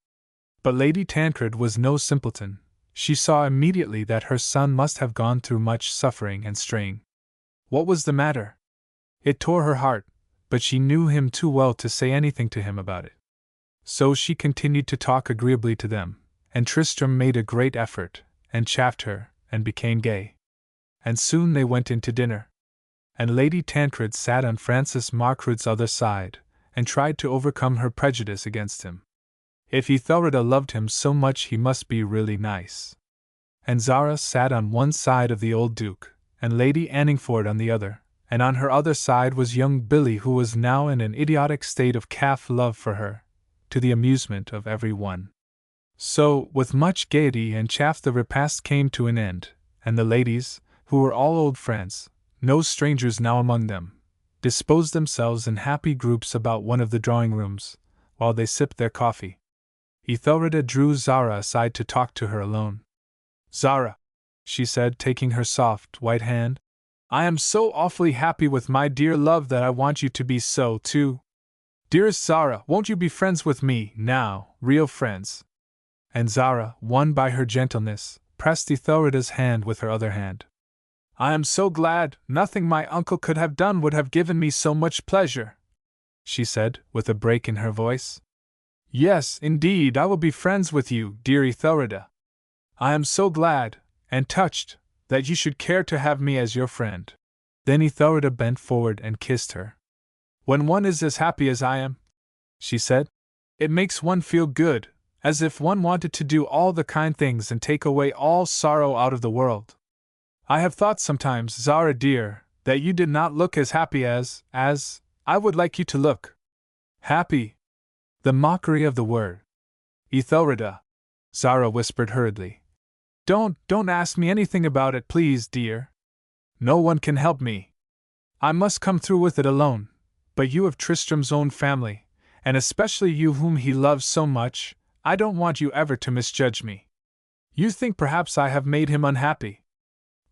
But Lady Tancred was no simpleton. She saw immediately that her son must have gone through much suffering and strain. What was the matter? It tore her heart, but she knew him too well to say anything to him about it. So she continued to talk agreeably to them, and Tristram made a great effort, and chaffed her, and became gay. And soon they went in to dinner. And Lady Tancred sat on Francis Margaret's other side, and tried to overcome her prejudice against him. If Ethelreda loved him so much he must be really nice. And Zara sat on one side of the old Duke, and Lady Anningford on the other, and on her other side was young Billy, who was now in an idiotic state of calf love for her, to the amusement of every one. So, with much gaiety and chaff, the repast came to an end, and the ladies, who were all old friends, no strangers now among them, disposed themselves in happy groups about one of the drawing-rooms, while they sipped their coffee. Ethelreda drew Zara aside to talk to her alone. "Zara," she said, taking her soft, white hand, "I am so awfully happy with my dear love that I want you to be so, too. Dearest Zara, won't you be friends with me, now, real friends?" And Zara, won by her gentleness, pressed Ethelreda's hand with her other hand. "I am so glad, nothing my uncle could have done would have given me so much pleasure," she said, with a break in her voice. "Yes, indeed, I will be friends with you, dear Ethelreda. I am so glad, and touched, that you should care to have me as your friend." Then Ethelreda bent forward and kissed her. "When one is as happy as I am," she said, "it makes one feel good, as if one wanted to do all the kind things and take away all sorrow out of the world. I have thought sometimes, Zara dear, that you did not look as happy as I would like you to look. Happy! The mockery of the word. Ethelreda," Zara whispered hurriedly. Don't ask me anything about it, please, dear. No one can help me. I must come through with it alone, but you of Tristram's own family, and especially you whom he loves so much, I don't want you ever to misjudge me. You think perhaps I have made him unhappy.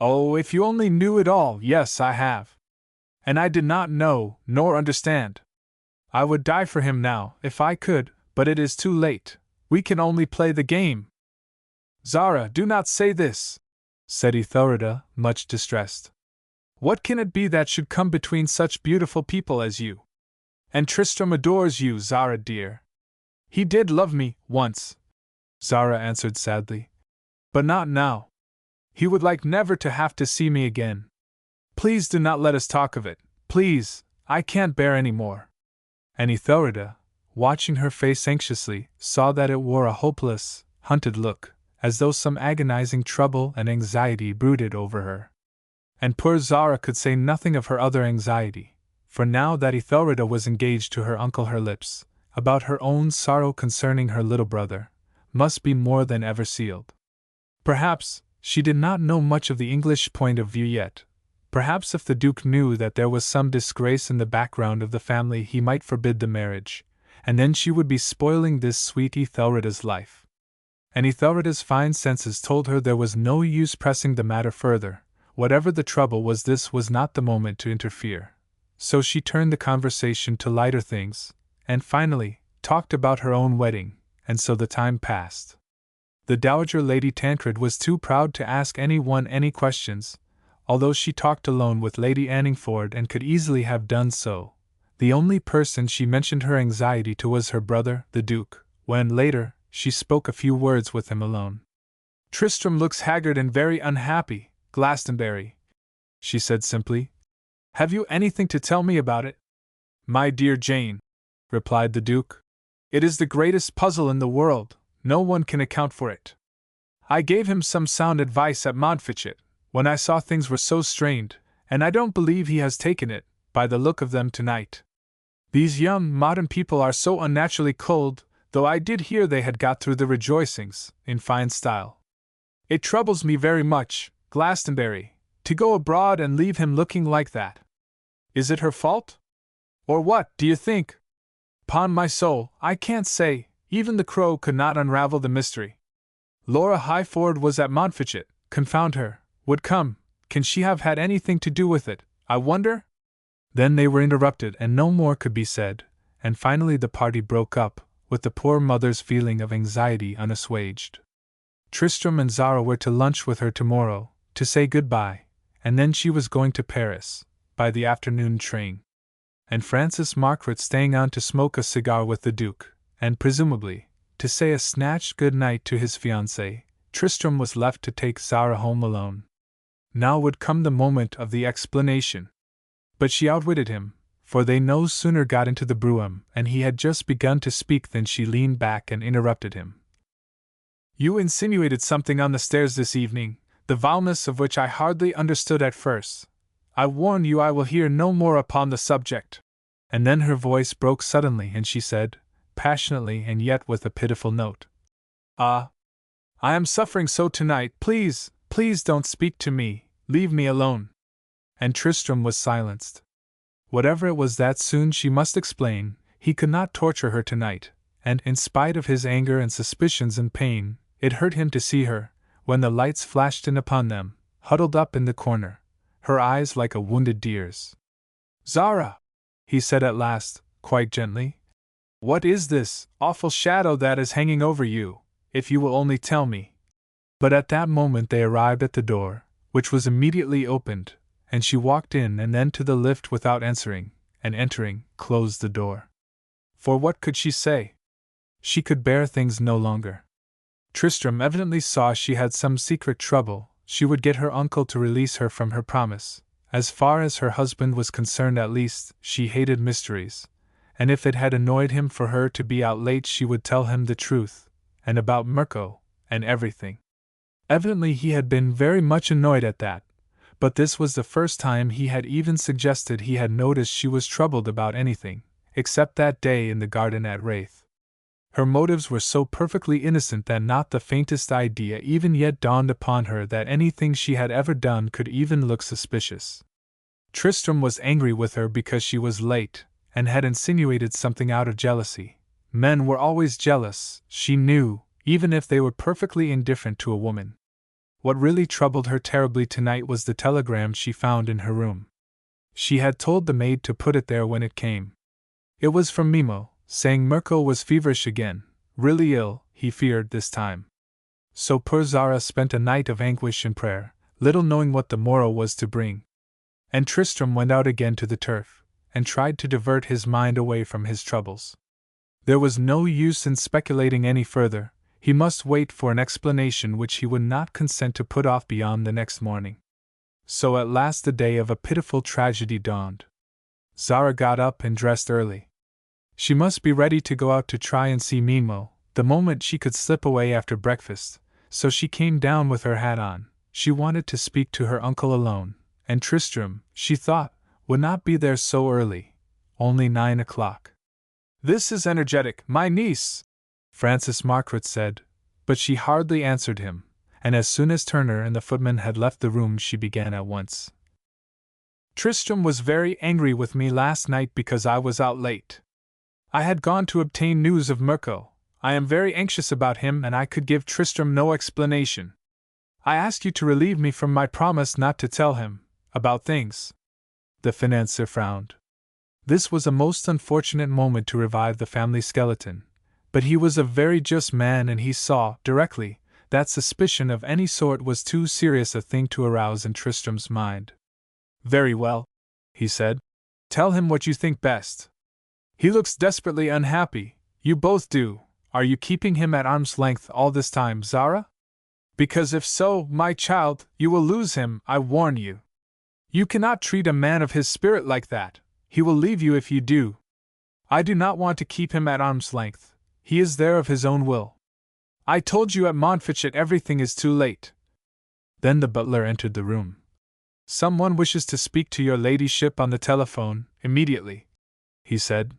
Oh, if you only knew it all, yes, I have. And I did not know, nor understand. I would die for him now, if I could, but it is too late. We can only play the game." "Zara, do not say this," said Ethelreda, much distressed. "What can it be that should come between such beautiful people as you? And Tristram adores you, Zara dear." "He did love me, once," Zara answered sadly. "But not now. He would like never to have to see me again. Please do not let us talk of it, please, I can't bear any more." And Ethelreda, watching her face anxiously, saw that it wore a hopeless, hunted look, as though some agonizing trouble and anxiety brooded over her. And poor Zara could say nothing of her other anxiety, for now that Ethelreda was engaged to her uncle, her lips, about her own sorrow concerning her little brother, must be more than ever sealed. Perhaps she did not know much of the English point of view yet. Perhaps if the Duke knew that there was some disgrace in the background of the family he might forbid the marriage, and then she would be spoiling this sweet Ethelreda's life. And Ethelreda's fine senses told her there was no use pressing the matter further. Whatever the trouble was, this was not the moment to interfere. So she turned the conversation to lighter things, and finally talked about her own wedding, and so the time passed. The Dowager Lady Tancred was too proud to ask anyone any questions, although she talked alone with Lady Anningford and could easily have done so. The only person she mentioned her anxiety to was her brother, the Duke, when, later, she spoke a few words with him alone. "Tristram looks haggard and very unhappy, Glastonbury," she said simply. "Have you anything to tell me about it?" "My dear Jane," replied the Duke, "it is the greatest puzzle in the world. No one can account for it. I gave him some sound advice at Montfichet, when I saw things were so strained, and I don't believe he has taken it, by the look of them tonight. These young, modern people are so unnaturally cold, though I did hear they had got through the rejoicings, in fine style. It troubles me very much, Glastonbury, to go abroad and leave him looking like that. Is it her fault? Or what, do you think? 'Pon my soul, I can't say. Even the Crow could not unravel the mystery. Laura Highford was at Montfichet, confound her, would come. Can she have had anything to do with it, I wonder?" Then they were interrupted and no more could be said, and finally the party broke up, with the poor mother's feeling of anxiety unassuaged. Tristram and Zara were to lunch with her tomorrow, to say goodbye, and then she was going to Paris, by the afternoon train. And Francis Margaret staying on to smoke a cigar with the Duke, and presumably, to say a snatched good night to his fiancée. Tristram was left to take Zara home alone. Now would come the moment of the explanation. But she outwitted him, for they no sooner got into the brougham, and he had just begun to speak than she leaned back and interrupted him. "You insinuated something on the stairs this evening, the vileness of which I hardly understood at first. I warn you I will hear no more upon the subject." And then her voice broke suddenly and she said, passionately and yet with a pitiful note, "Ah! I am suffering so tonight, please, please don't speak to me, leave me alone." And Tristram was silenced. Whatever it was that soon she must explain, he could not torture her tonight, and in spite of his anger and suspicions and pain, it hurt him to see her, when the lights flashed in upon them, huddled up in the corner, her eyes like a wounded deer's. "Zara!" he said at last, quite gently. "What is this awful shadow that is hanging over you, if you will only tell me?" But at that moment they arrived at the door, which was immediately opened, and she walked in and then to the lift without answering, and entering, closed the door. For what could she say? She could bear things no longer. Tristram evidently saw she had some secret trouble. She would get her uncle to release her from her promise. As far as her husband was concerned, at least, she hated mysteries, and if it had annoyed him for her to be out late she would tell him the truth, and about Mirko, and everything. Evidently he had been very much annoyed at that, but this was the first time he had even suggested he had noticed she was troubled about anything, except that day in the garden at Wraith. Her motives were so perfectly innocent that not the faintest idea even yet dawned upon her that anything she had ever done could even look suspicious. Tristram was angry with her because she was late, and had insinuated something out of jealousy. Men were always jealous, she knew, even if they were perfectly indifferent to a woman. What really troubled her terribly tonight was the telegram she found in her room. She had told the maid to put it there when it came. It was from Mimo, saying Mirko was feverish again, really ill, he feared, this time. So poor Zara spent a night of anguish and prayer, little knowing what the morrow was to bring. And Tristram went out again to the turf, and tried to divert his mind away from his troubles. There was no use in speculating any further. He must wait for an explanation which he would not consent to put off beyond the next morning. So at last the day of a pitiful tragedy dawned. Zara got up and dressed early. She must be ready to go out to try and see Mimo, the moment she could slip away after breakfast, so she came down with her hat on. She wanted to speak to her uncle alone, and Tristram, she thought, would not be there so early. Only 9 o'clock. "This is energetic, my niece," Francis Margaret said, but she hardly answered him, and as soon as Turner and the footman had left the room she began at once. "Tristram was very angry with me last night because I was out late. I had gone to obtain news of Mirko. I am very anxious about him and I could give Tristram no explanation. I ask you to relieve me from my promise not to tell him about things." The financier frowned. This was a most unfortunate moment to revive the family skeleton, but he was a very just man and he saw, directly, that suspicion of any sort was too serious a thing to arouse in Tristram's mind. "Very well," he said. "Tell him what you think best. He looks desperately unhappy, you both do. Are you keeping him at arm's length all this time, Zara? Because if so, my child, you will lose him, I warn you. You cannot treat a man of his spirit like that. He will leave you if you do. I do not want to keep him at arm's length. He is there of his own will. I told you at Montfichet everything is too late." Then the butler entered the room. "Someone wishes to speak to your ladyship on the telephone, immediately," he said.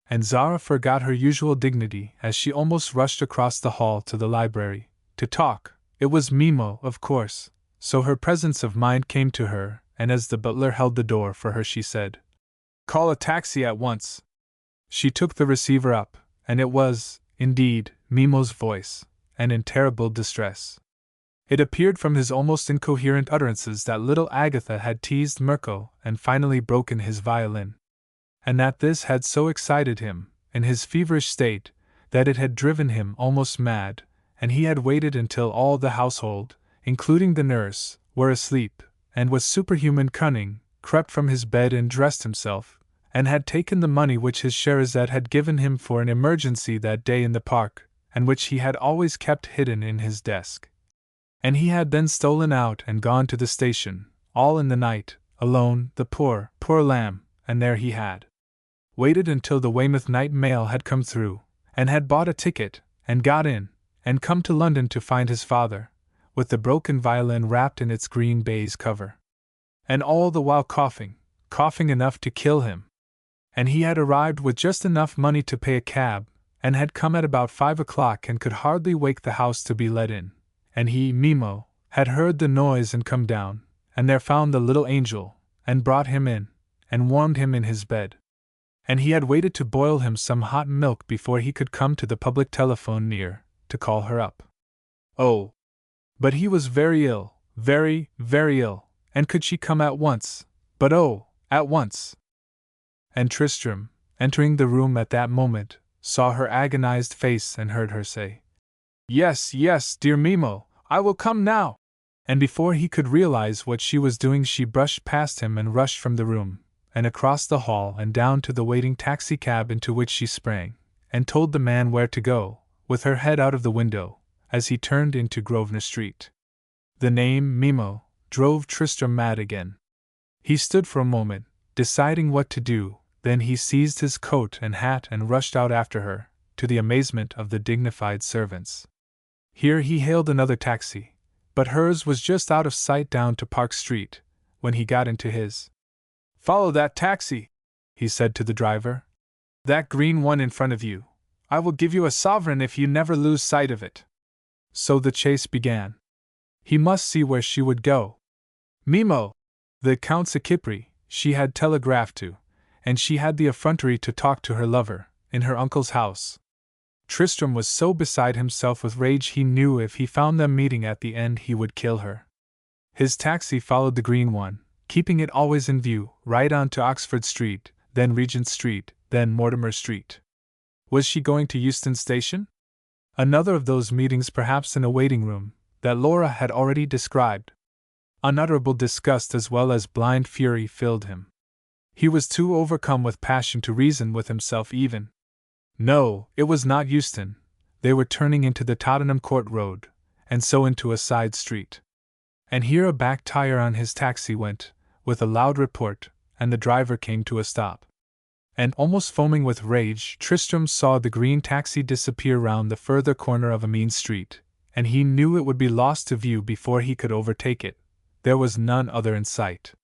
And Zara forgot her usual dignity as she almost rushed across the hall to the library, to talk. It was Mimo, of course, so her presence of mind came to her, and as the butler held the door for her she said, "Call a taxi at once." She took the receiver up, and it was, indeed, Mimo's voice, and in terrible distress. It appeared from his almost incoherent utterances that little Agatha had teased Mirko and finally broken his violin, and that this had so excited him, in his feverish state, that it had driven him almost mad, and he had waited until all the household, including the nurse, were asleep, and with superhuman cunning, crept from his bed and dressed himself, and had taken the money which his Scheherazade had given him for an emergency that day in the park, and which he had always kept hidden in his desk. And he had then stolen out and gone to the station, all in the night, alone, the poor, poor lamb, and there he had waited until the Weymouth night mail had come through, and had bought a ticket, and got in, and come to London to find his father, with the broken violin wrapped in its green baize cover. And all the while coughing enough to kill him. And he had arrived with just enough money to pay a cab, and had come at about 5 o'clock and could hardly wake the house to be let in. And he, Mimo, had heard the noise and come down, and there found the little angel, and brought him in, and warmed him in his bed. And he had waited to boil him some hot milk before he could come to the public telephone near, to call her up. Oh! But he was very ill, very, very ill, and could she come at once? But oh, at once! And Tristram, entering the room at that moment, saw her agonized face and heard her say, "Yes, yes, dear Mimo, I will come now!" And before he could realize what she was doing she brushed past him and rushed from the room, and across the hall and down to the waiting taxicab into which she sprang, and told the man where to go, with her head out of the window, as he turned into Grosvenor Street. The name Mimo drove Tristram mad again. He stood for a moment, deciding what to do, then he seized his coat and hat and rushed out after her, to the amazement of the dignified servants. Here he hailed another taxi, but hers was just out of sight down to Park Street, when he got into his. "Follow that taxi," he said to the driver. "That green one in front of you. I will give you a sovereign if you never lose sight of it." So the chase began. He must see where she would go. Mimo, the Count's Kipri, she had telegraphed to, and she had the effrontery to talk to her lover, in her uncle's house. Tristram was so beside himself with rage he knew if he found them meeting at the end he would kill her. His taxi followed the green one, keeping it always in view, right on to Oxford Street, then Regent Street, then Mortimer Street. Was she going to Euston Station? Another of those meetings, perhaps in a waiting-room, that Laura had already described. Unutterable disgust as well as blind fury filled him. He was too overcome with passion to reason with himself even. No, it was not Euston. They were turning into the Tottenham Court Road, and so into a side street. And here a back tire on his taxi went, with a loud report, and the driver came to a stop. And almost foaming with rage, Tristram saw the green taxi disappear round the further corner of a mean street, and he knew it would be lost to view before he could overtake it. There was none other in sight.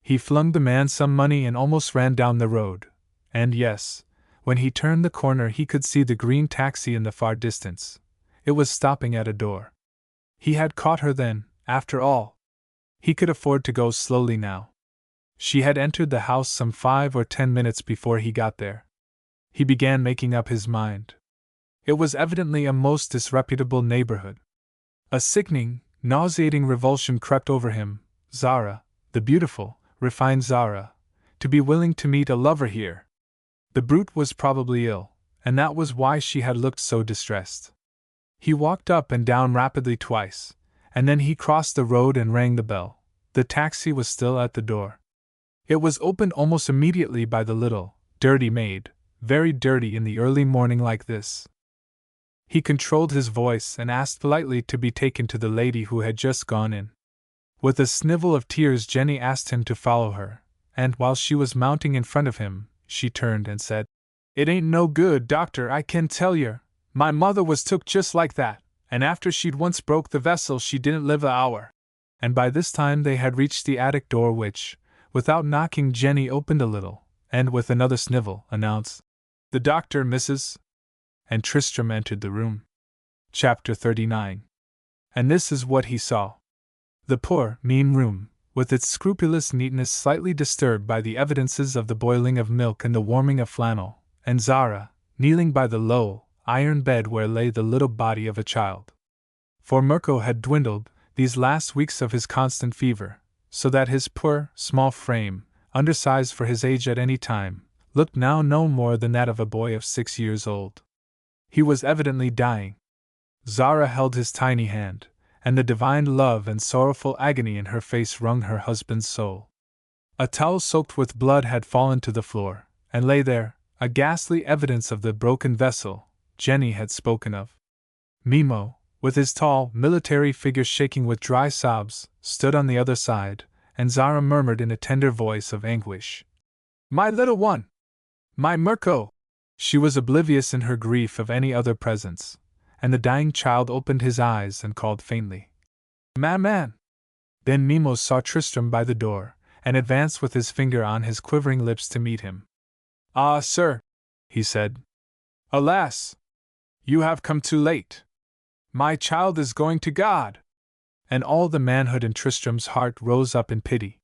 He flung the man some money and almost ran down the road. And yes, when he turned the corner he could see the green taxi in the far distance. It was stopping at a door. He had caught her then, after all. He could afford to go slowly now. She had entered the house some 5 or 10 minutes before he got there. He began making up his mind. It was evidently a most disreputable neighborhood. A sickening, nauseating revulsion crept over him. Zara, the beautiful, refined Zara, to be willing to meet a lover here. The brute was probably ill, and that was why she had looked so distressed. He walked up and down rapidly twice, and then he crossed the road and rang the bell. The taxi was still at the door. It was opened almost immediately by the little, dirty maid, very dirty in the early morning like this. He controlled his voice and asked politely to be taken to the lady who had just gone in. With a snivel of tears Jenny asked him to follow her, and while she was mounting in front of him, she turned and said, "It ain't no good, doctor, I can tell yer. My mother was took just like that, and after she'd once broke the vessel she didn't live a hour." And by this time they had reached the attic door which, without knocking, Jenny opened a little, and with another snivel, announced, "The doctor, missus." And Tristram entered the room. Chapter 39. And this is what he saw. The poor, mean room, with its scrupulous neatness slightly disturbed by the evidences of the boiling of milk and the warming of flannel, and Zara, kneeling by the low, iron bed where lay the little body of a child. For Mirko had dwindled, these last weeks of his constant fever, so that his poor, small frame, undersized for his age at any time, looked now no more than that of a boy of 6 years old. He was evidently dying. Zara held his tiny hand, and the divine love and sorrowful agony in her face wrung her husband's soul. A towel soaked with blood had fallen to the floor, and lay there, a ghastly evidence of the broken vessel Jenny had spoken of. Mimo, with his tall, military figure shaking with dry sobs, stood on the other side, and Zara murmured in a tender voice of anguish, "My little one! My Mirko!" She was oblivious in her grief of any other presence, and the dying child opened his eyes and called faintly, "Man!" Then Mimo saw Tristram by the door, and advanced with his finger on his quivering lips to meet him. "Ah, sir," he said. "Alas! You have come too late. My child is going to God!" And all the manhood in Tristram's heart rose up in pity.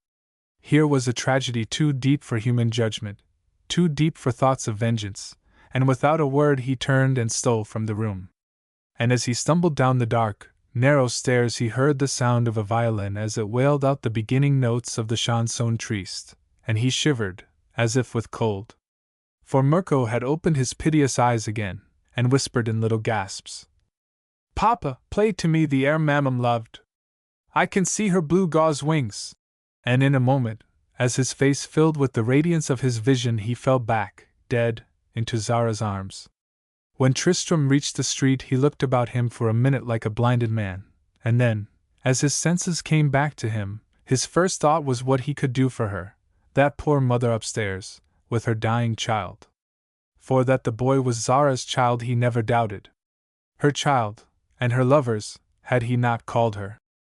Here was a tragedy too deep for human judgment, too deep for thoughts of vengeance, and without a word he turned and stole from the room. And as he stumbled down the dark, narrow stairs he heard the sound of a violin as it wailed out the beginning notes of the chanson triste, and he shivered, as if with cold. For Mirko had opened his piteous eyes again, and whispered in little gasps, "Papa, play to me the air Mammam loved. I can see her blue gauze wings." And in a moment, as his face filled with the radiance of his vision, he fell back, dead, into Zara's arms. When Tristram reached the street he looked about him for a minute like a blinded man, and then, as his senses came back to him, his first thought was what he could do for her, that poor mother upstairs, with her dying child. For that the boy was Zara's child he never doubted. Her child, and her lover's, had he not called her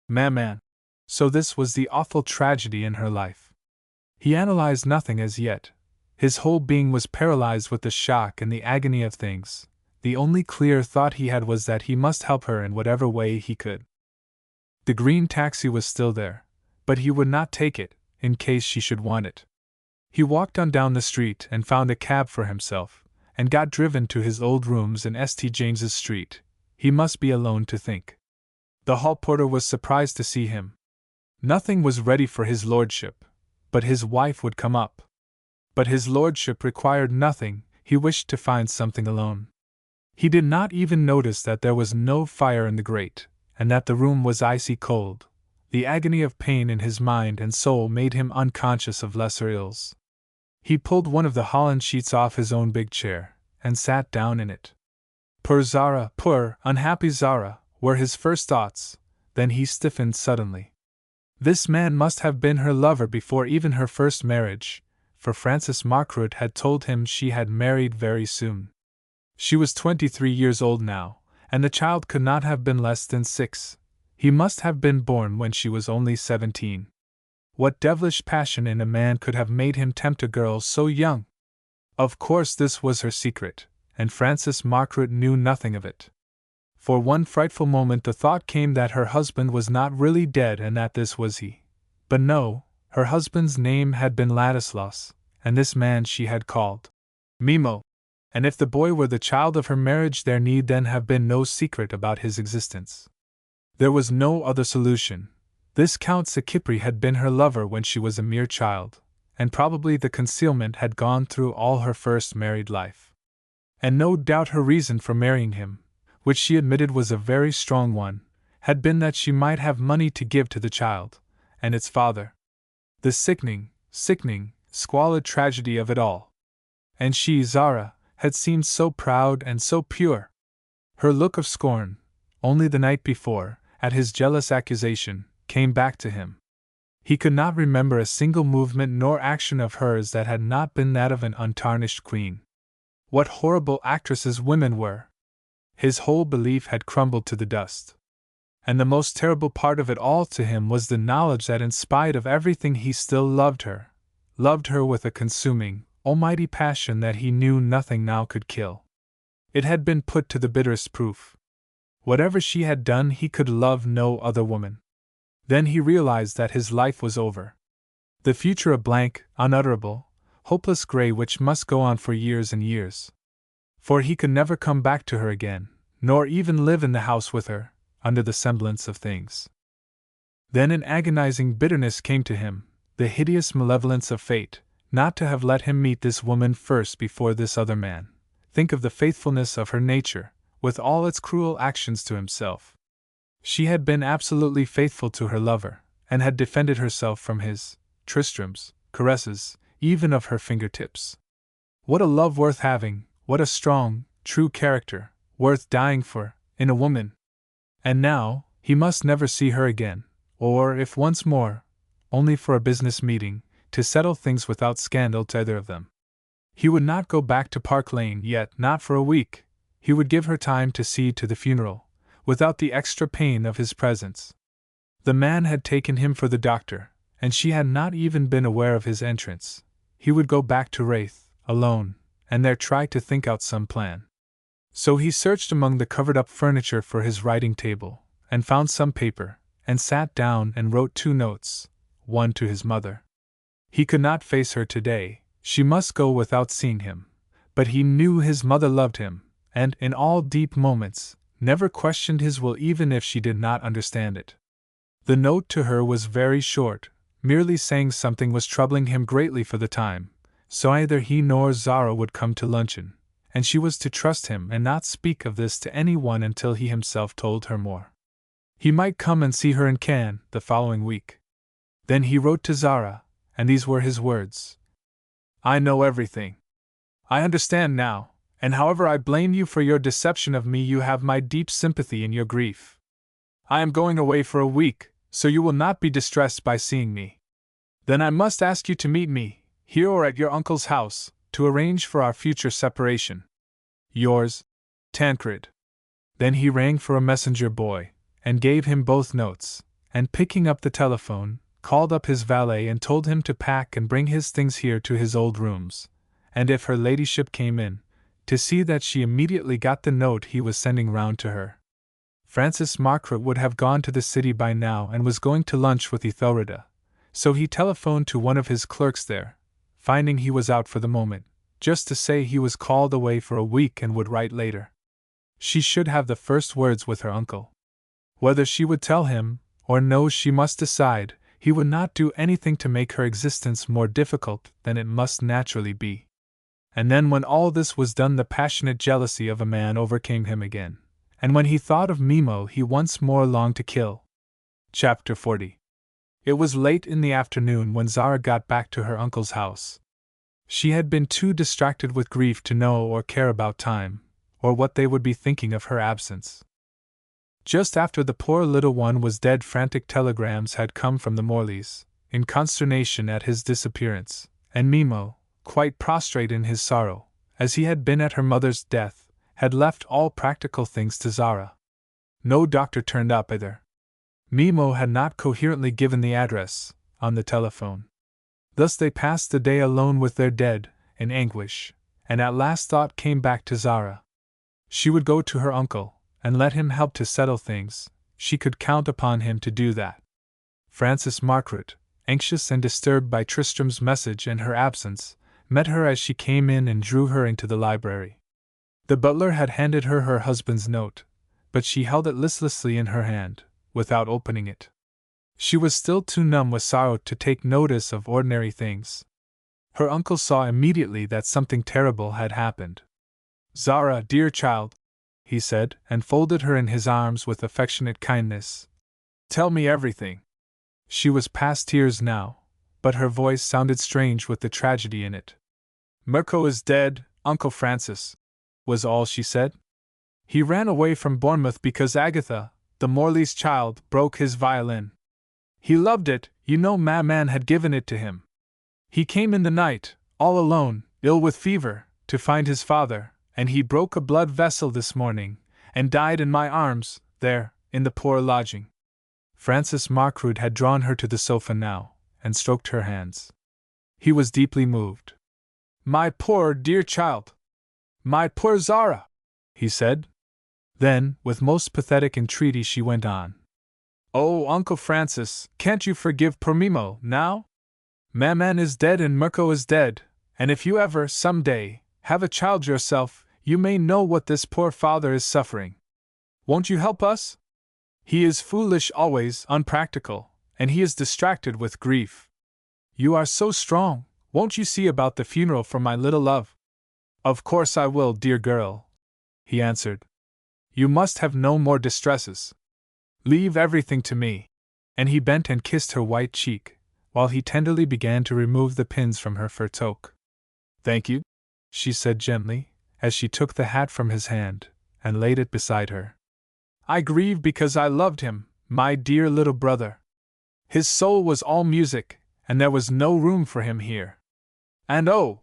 Maman. So this was the awful tragedy in her life. He analyzed nothing as yet. His whole being was paralyzed with the shock and the agony of things. The only clear thought he had was that he must help her in whatever way he could. The green taxi was still there, but he would not take it, in case she should want it. He walked on down the street and found a cab for himself, and got driven to his old rooms in St. James's Street. He must be alone to think. The hall porter was surprised to see him. Nothing was ready for his lordship, but his wife would come up. But his lordship required nothing, he wished to find something alone. He did not even notice that there was no fire in the grate, and that the room was icy cold. The agony of pain in his mind and soul made him unconscious of lesser ills. He pulled one of the holland sheets off his own big chair, and sat down in it. Poor Zara, poor, unhappy Zara, were his first thoughts. Then he stiffened suddenly. This man must have been her lover before even her first marriage, for Francis Margaret had told him she had married very soon. She was 23 years old now, and the child could not have been less than 6. He must have been born when she was only 17. What devilish passion in a man could have made him tempt a girl so young? Of course, this was her secret, and Frances Margaret knew nothing of it. For one frightful moment the thought came that her husband was not really dead and that this was he. But no, her husband's name had been Ladislas, and this man she had called Mimo. And if the boy were the child of her marriage, there need then have been no secret about his existence. There was no other solution. This Count Sacipri had been her lover when she was a mere child, and probably the concealment had gone through all her first married life. And no doubt her reason for marrying him, which she admitted was a very strong one, had been that she might have money to give to the child, and its father. The sickening, squalid tragedy of it all. And she, Zara, had seemed so proud and so pure. Her look of scorn, only the night before, at his jealous accusation, came back to him. He could not remember a single movement nor action of hers that had not been that of an untarnished queen. What horrible actresses women were! His whole belief had crumbled to the dust. And the most terrible part of it all to him was the knowledge that in spite of everything he still loved her with a consuming, almighty passion that he knew nothing now could kill. It had been put to the bitterest proof. Whatever she had done, he could love no other woman. Then he realized that his life was over. The future a blank, unutterable, hopeless gray which must go on for years and years. For he could never come back to her again, nor even live in the house with her, under the semblance of things. Then an agonizing bitterness came to him, the hideous malevolence of fate, not to have let him meet this woman first before this other man. Think of the faithfulness of her nature, with all its cruel actions to himself. She had been absolutely faithful to her lover, and had defended herself from his, Tristram's, caresses, even of her fingertips. What a love worth having, what a strong, true character, worth dying for, in a woman! And now, he must never see her again, or, if once more, only for a business meeting, to settle things without scandal to either of them. He would not go back to Park Lane yet, not for a week. He would give her time to see to the funeral, without the extra pain of his presence. The man had taken him for the doctor, and she had not even been aware of his entrance. He would go back to Wraith, alone, and there try to think out some plan. So he searched among the covered-up furniture for his writing table, and found some paper, and sat down and wrote 2 notes, one to his mother. He could not face her today, she must go without seeing him, but he knew his mother loved him, and, in all deep moments, never questioned his will even if she did not understand it. The note to her was very short, merely saying something was troubling him greatly for the time, so either he nor Zara would come to luncheon, and she was to trust him and not speak of this to anyone until he himself told her more. He might come and see her in Cannes the following week. Then he wrote to Zara, and these were his words. I know everything. I understand now, and however I blame you for your deception of me, you have my deep sympathy in your grief. I am going away for a week, so you will not be distressed by seeing me. Then I must ask you to meet me, here or at your uncle's house, to arrange for our future separation. Yours, Tancred. Then he rang for a messenger boy, and gave him both notes, and picking up the telephone, called up his valet and told him to pack and bring his things here to his old rooms, and if her ladyship came in, to see that she immediately got the note he was sending round to her. Frances Margaret would have gone to the city by now and was going to lunch with Ethelreda, so he telephoned to one of his clerks there, finding he was out for the moment, just to say he was called away for a week and would write later. She should have the first words with her uncle. Whether she would tell him, or no, she must decide. He would not do anything to make her existence more difficult than it must naturally be. And then when all this was done, the passionate jealousy of a man overcame him again, and when he thought of Mimo he once more longed to kill. Chapter 40. It was late in the afternoon when Zara got back to her uncle's house. She had been too distracted with grief to know or care about time, or what they would be thinking of her absence. Just after the poor little one was dead, frantic telegrams had come from the Morleys, in consternation at his disappearance, and Mimo, quite prostrate in his sorrow, as he had been at her mother's death, had left all practical things to Zara. No doctor turned up either. Mimo had not coherently given the address on the telephone. Thus they passed the day alone with their dead, in anguish, and at last thought came back to Zara. She would go to her uncle, and let him help to settle things. She could count upon him to do that. Frances Margaret, anxious and disturbed by Tristram's message and her absence, met her as she came in and drew her into the library. The butler had handed her her husband's note, but she held it listlessly in her hand, without opening it. She was still too numb with sorrow to take notice of ordinary things. Her uncle saw immediately that something terrible had happened. "Zara, dear child," he said, and folded her in his arms with affectionate kindness. "Tell me everything." She was past tears now, but her voice sounded strange with the tragedy in it. "Mirko is dead, Uncle Francis," was all she said. "He ran away from Bournemouth because Agatha, the Morley's child, broke his violin. He loved it, you know, Maman had given it to him. He came in the night, all alone, ill with fever, to find his father, and he broke a blood vessel this morning, and died in my arms, there, in the poor lodging." Frances Margaret had drawn her to the sofa now, and stroked her hands. He was deeply moved. "My poor dear child! My poor Zara!" he said. Then, with most pathetic entreaty, she went on. "Oh, Uncle Francis, can't you forgive poor Mimo, now? Maman is dead and Mirko is dead, and if you ever, some day, have a child yourself, you may know what this poor father is suffering. Won't you help us? He is foolish always, unpractical, and he is distracted with grief. You are so strong, won't you see about the funeral for my little love?" "Of course I will, dear girl," he answered. "You must have no more distresses. Leave everything to me." And he bent and kissed her white cheek, while he tenderly began to remove the pins from her fur toque. "Thank you," she said gently, as she took the hat from his hand, and laid it beside her. "I grieve because I loved him, my dear little brother. His soul was all music, and there was no room for him here. And oh!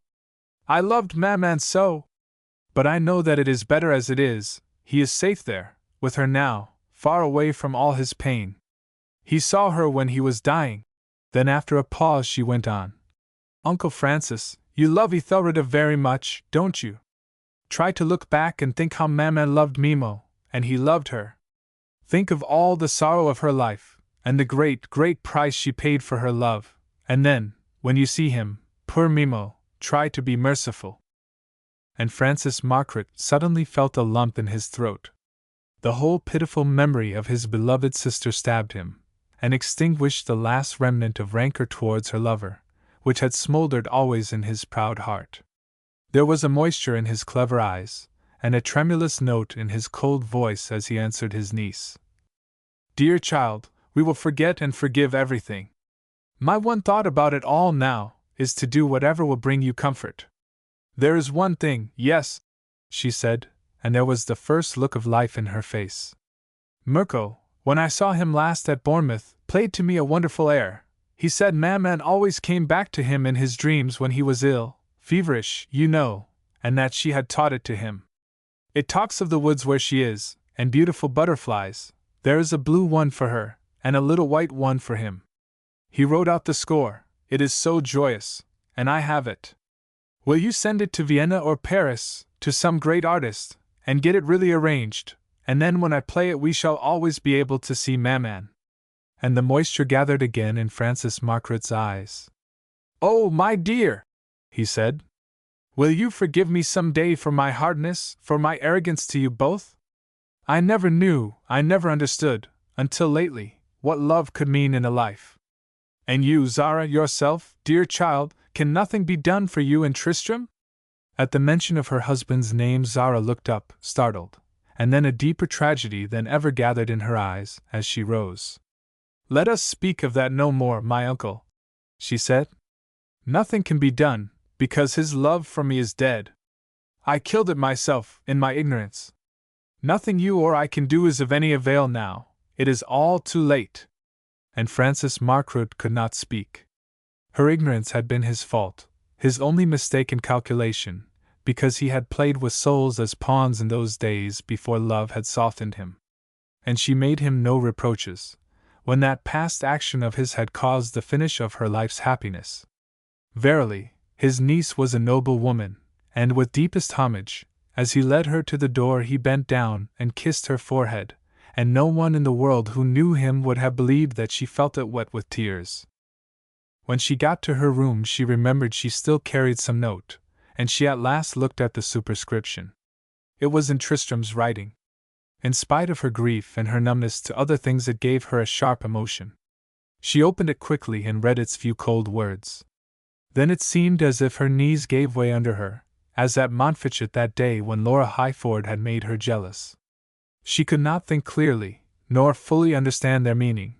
I loved Maman so! But I know that it is better as it is. He is safe there, with her now, far away from all his pain. He saw her when he was dying." Then after a pause she went on. "Uncle Francis, you love Ethelreda very much, don't you? Try to look back and think how Maman loved Mimo, and he loved her. Think of all the sorrow of her life, and the great, great price she paid for her love, and then, when you see him, poor Mimo, try to be merciful." And Francis Margaret suddenly felt a lump in his throat. The whole pitiful memory of his beloved sister stabbed him, and extinguished the last remnant of rancor towards her lover, which had smoldered always in his proud heart. There was a moisture in his clever eyes, and a tremulous note in his cold voice as he answered his niece. "Dear child, we will forget and forgive everything. My one thought about it all now is to do whatever will bring you comfort. There is one thing, yes," she said, and there was the first look of life in her face. "Mirko, when I saw him last at Bournemouth, played to me a wonderful air. He said Maman always came back to him in his dreams when he was ill, feverish, you know, and that she had taught it to him. It talks of the woods where she is, and beautiful butterflies. There is a blue one for her, and a little white one for him. He wrote out the score, it is so joyous, and I have it. Will you send it to Vienna or Paris, to some great artist, and get it really arranged, and then when I play it we shall always be able to see Maman." And the moisture gathered again in Frances Margaret's eyes. "Oh, my dear," he said, "will you forgive me some day for my hardness, for my arrogance to you both? I never knew, I never understood, until lately, what love could mean in a life. And you, Zara, yourself, dear child, can nothing be done for you and Tristram?" At the mention of her husband's name Zara looked up, startled, and then a deeper tragedy than ever gathered in her eyes as she rose. "Let us speak of that no more, my uncle," she said. "Nothing can be done, because his love for me is dead. I killed it myself, in my ignorance. Nothing you or I can do is of any avail now, it is all too late." And Frances Margaret could not speak. Her ignorance had been his fault, his only mistake in calculation, because he had played with souls as pawns in those days before love had softened him. And she made him no reproaches, when that past action of his had caused the finish of her life's happiness. Verily, his niece was a noble woman, and with deepest homage, as he led her to the door he bent down and kissed her forehead, and no one in the world who knew him would have believed that she felt it wet with tears. When she got to her room she remembered she still carried some note, and she at last looked at the superscription. It was in Tristram's writing. In spite of her grief and her numbness to other things it gave her a sharp emotion. She opened it quickly and read its few cold words. Then it seemed as if her knees gave way under her, as at Montfichet that day when Laura Highford had made her jealous. She could not think clearly, nor fully understand their meaning.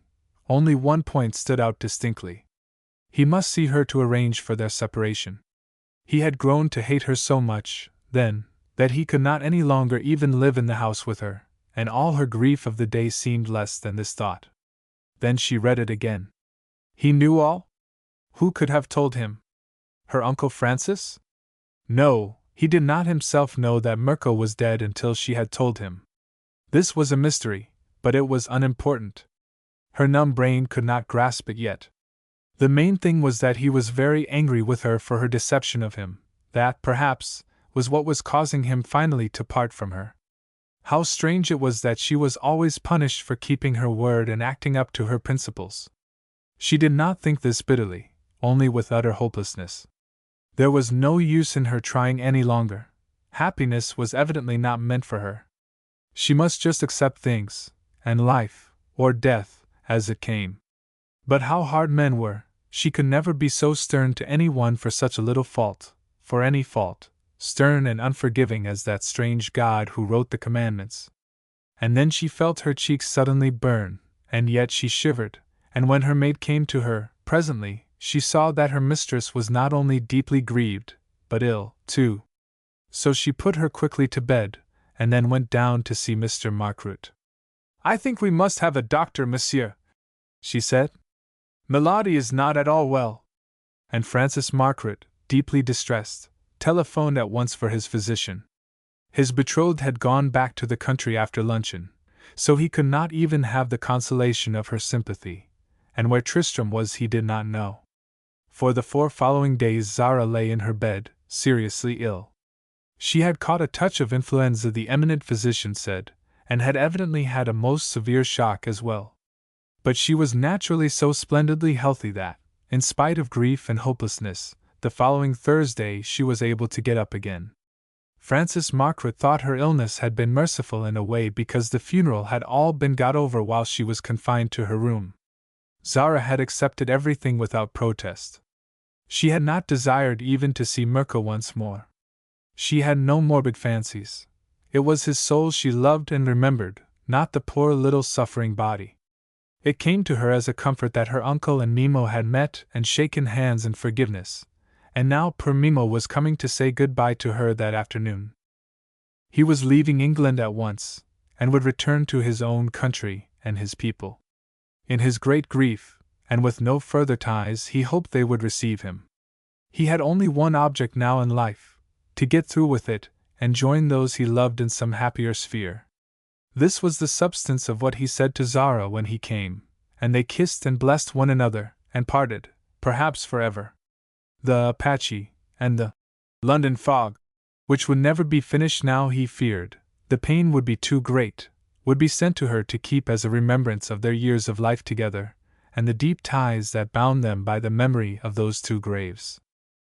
Only one point stood out distinctly. He must see her to arrange for their separation. He had grown to hate her so much, then, that he could not any longer even live in the house with her, and all her grief of the day seemed less than this thought. Then she read it again. He knew all? Who could have told him? Her Uncle Francis? No, he did not himself know that Mirko was dead until she had told him. This was a mystery, but it was unimportant. Her numb brain could not grasp it yet. The main thing was that he was very angry with her for her deception of him. That, perhaps, was what was causing him finally to part from her. How strange it was that she was always punished for keeping her word and acting up to her principles. She did not think this bitterly, only with utter hopelessness. There was no use in her trying any longer. Happiness was evidently not meant for her. She must just accept things, and life, or death, as it came. But how hard men were! She could never be so stern to any one for such a little fault, for any fault, stern and unforgiving as that strange God who wrote the commandments. And then she felt her cheeks suddenly burn, and yet she shivered, and when her maid came to her, presently, she saw that her mistress was not only deeply grieved, but ill, too. So she put her quickly to bed, and then went down to see Mr. Margaret. "I think we must have a doctor, monsieur," she said. "Milady is not at all well." And Francis Margaret, deeply distressed, telephoned at once for his physician. His betrothed had gone back to the country after luncheon, so he could not even have the consolation of her sympathy, and where Tristram was he did not know. For the 4 following days Zara lay in her bed, seriously ill. She had caught a touch of influenza, the eminent physician said, and had evidently had a most severe shock as well. But she was naturally so splendidly healthy that, in spite of grief and hopelessness, the following Thursday she was able to get up again. Francis Margaret thought her illness had been merciful in a way because the funeral had all been got over while she was confined to her room. Zara had accepted everything without protest. She had not desired even to see Mirko once more. She had no morbid fancies. It was his soul she loved and remembered, not the poor little suffering body. It came to her as a comfort that her uncle and Mimo had met and shaken hands in forgiveness, and now poor Mimo was coming to say good-bye to her that afternoon. He was leaving England at once, and would return to his own country and his people. In his great grief, and with no further ties, he hoped they would receive him. He had only one object now in life, to get through with it, and join those he loved in some happier sphere. This was the substance of what he said to Zara when he came, and they kissed and blessed one another, and parted, perhaps forever. The Apache, and the London Fog, which would never be finished now he feared, the pain would be too great, would be sent to her to keep as a remembrance of their years of life together, and the deep ties that bound them by the memory of those 2 graves.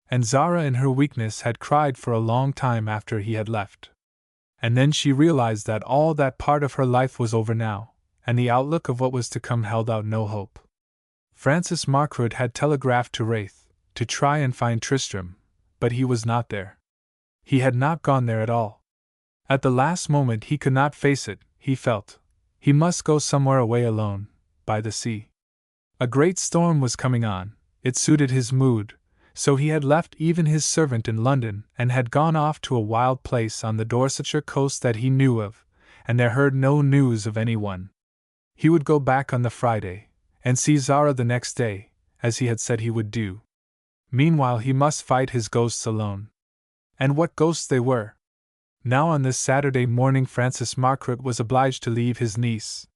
And Zara in her weakness had cried for a long time after he had left. And then she realized that all that part of her life was over now, and the outlook of what was to come held out no hope. Francis Margaret had telegraphed to Raith, to try and find Tristram, but he was not there. He had not gone there at all. At the last moment he could not face it, he felt. He must go somewhere away alone, by the sea. A great storm was coming on, it suited his mood, so he had left even his servant in London and had gone off to a wild place on the Dorsetshire coast that he knew of, and there heard no news of anyone. He would go back on the Friday, and see Zara the next day, as he had said he would do. Meanwhile he must fight his ghosts alone. And what ghosts they were! Now on this Saturday morning Francis Margaret was obliged to leave his niece.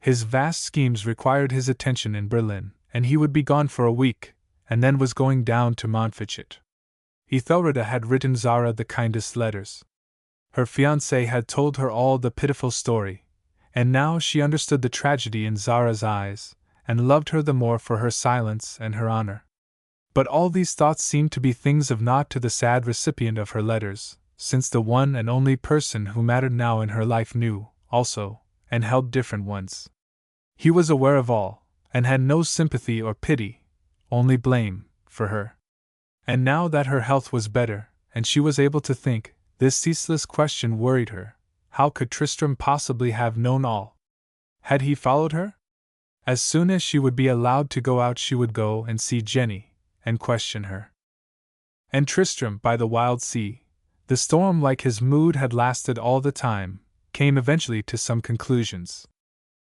His vast schemes required his attention in Berlin, and he would be gone for a week, and then was going down to Montfichet. Ethelreda had written Zara the kindest letters. Her fiancé had told her all the pitiful story, and now she understood the tragedy in Zara's eyes, and loved her the more for her silence and her honor. But all these thoughts seemed to be things of naught to the sad recipient of her letters, since the one and only person who mattered now in her life knew, also, and held different ones. He was aware of all, and had no sympathy or pity, only blame, for her. And now that her health was better, and she was able to think, this ceaseless question worried her: how could Tristram possibly have known all? Had he followed her? As soon as she would be allowed to go out she would go and see Jenny, and question her. And Tristram, by the wild sea, the storm like his mood had lasted all the time, came eventually to some conclusions.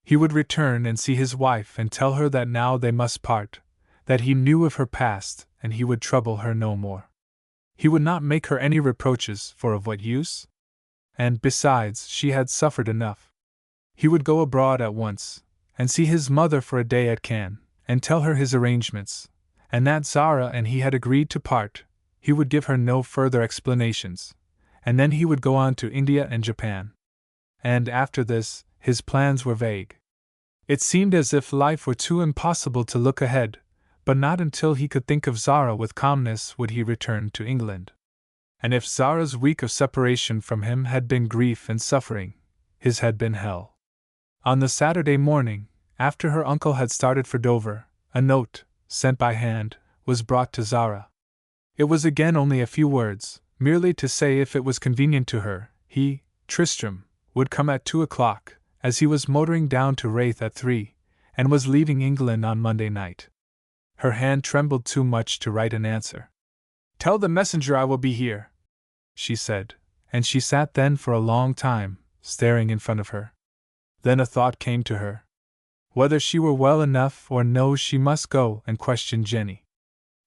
He would return and see his wife and tell her that now they must part, that he knew of her past, and he would trouble her no more. He would not make her any reproaches, for of what use? And, besides, she had suffered enough. He would go abroad at once, and see his mother for a day at Cannes, and tell her his arrangements, and that Zara and he had agreed to part. He would give her no further explanations, and then he would go on to India and Japan. And after this, his plans were vague. It seemed as if life were too impossible to look ahead, but not until he could think of Zara with calmness would he return to England. And if Zara's week of separation from him had been grief and suffering, his had been hell. On the Saturday morning, after her uncle had started for Dover, a note, sent by hand, was brought to Zara. It was again only a few words, merely to say if it was convenient to her, he, Tristram, would come at 2:00, as he was motoring down to Raith at 3, and was leaving England on Monday night. Her hand trembled too much to write an answer. "Tell the messenger I will be here," she said, and she sat then for a long time, staring in front of her. Then a thought came to her. Whether she were well enough or no, she must go and question Jenny.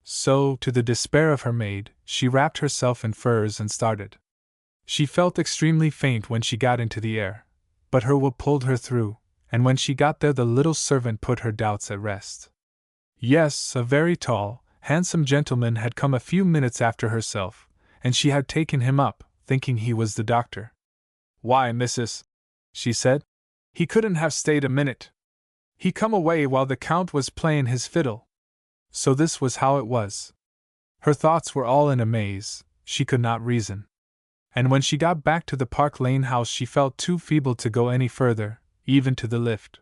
So, to the despair of her maid, she wrapped herself in furs and started. She felt extremely faint when she got into the air, but her will pulled her through, and when she got there the little servant put her doubts at rest. Yes, a very tall, handsome gentleman had come a few minutes after herself, and she had taken him up, thinking he was the doctor. "Why, missus," she said, "he couldn't have stayed a minute. He come away while the Count was playin' his fiddle." So this was how it was. Her thoughts were all in a maze, she could not reason. And when she got back to the Park Lane house she felt too feeble to go any further, even to the lift.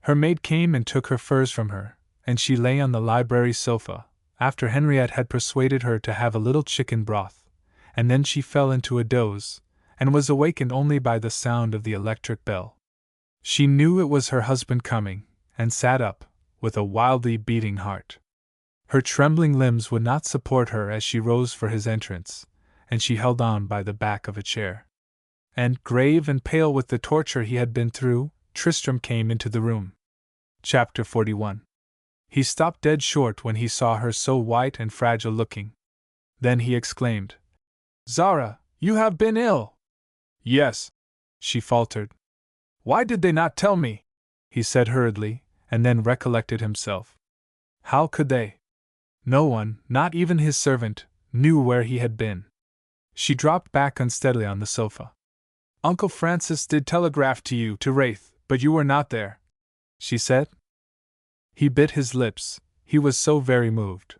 Her maid came and took her furs from her, and she lay on the library sofa, after Henriette had persuaded her to have a little chicken broth, and then she fell into a doze, and was awakened only by the sound of the electric bell. She knew it was her husband coming, and sat up, with a wildly beating heart. Her trembling limbs would not support her as she rose for his entrance, and she held on by the back of a chair. And, grave and pale with the torture he had been through, Tristram came into the room. Chapter 41. He stopped dead short when he saw her so white and fragile looking. Then he exclaimed, "Zara, you have been ill!" "Yes," she faltered. "Why did they not tell me?" he said hurriedly, and then recollected himself. How could they? No one, not even his servant, knew where he had been. She dropped back unsteadily on the sofa. "Uncle Francis did telegraph to you to Raith, but you were not there," she said. He bit his lips, he was so very moved.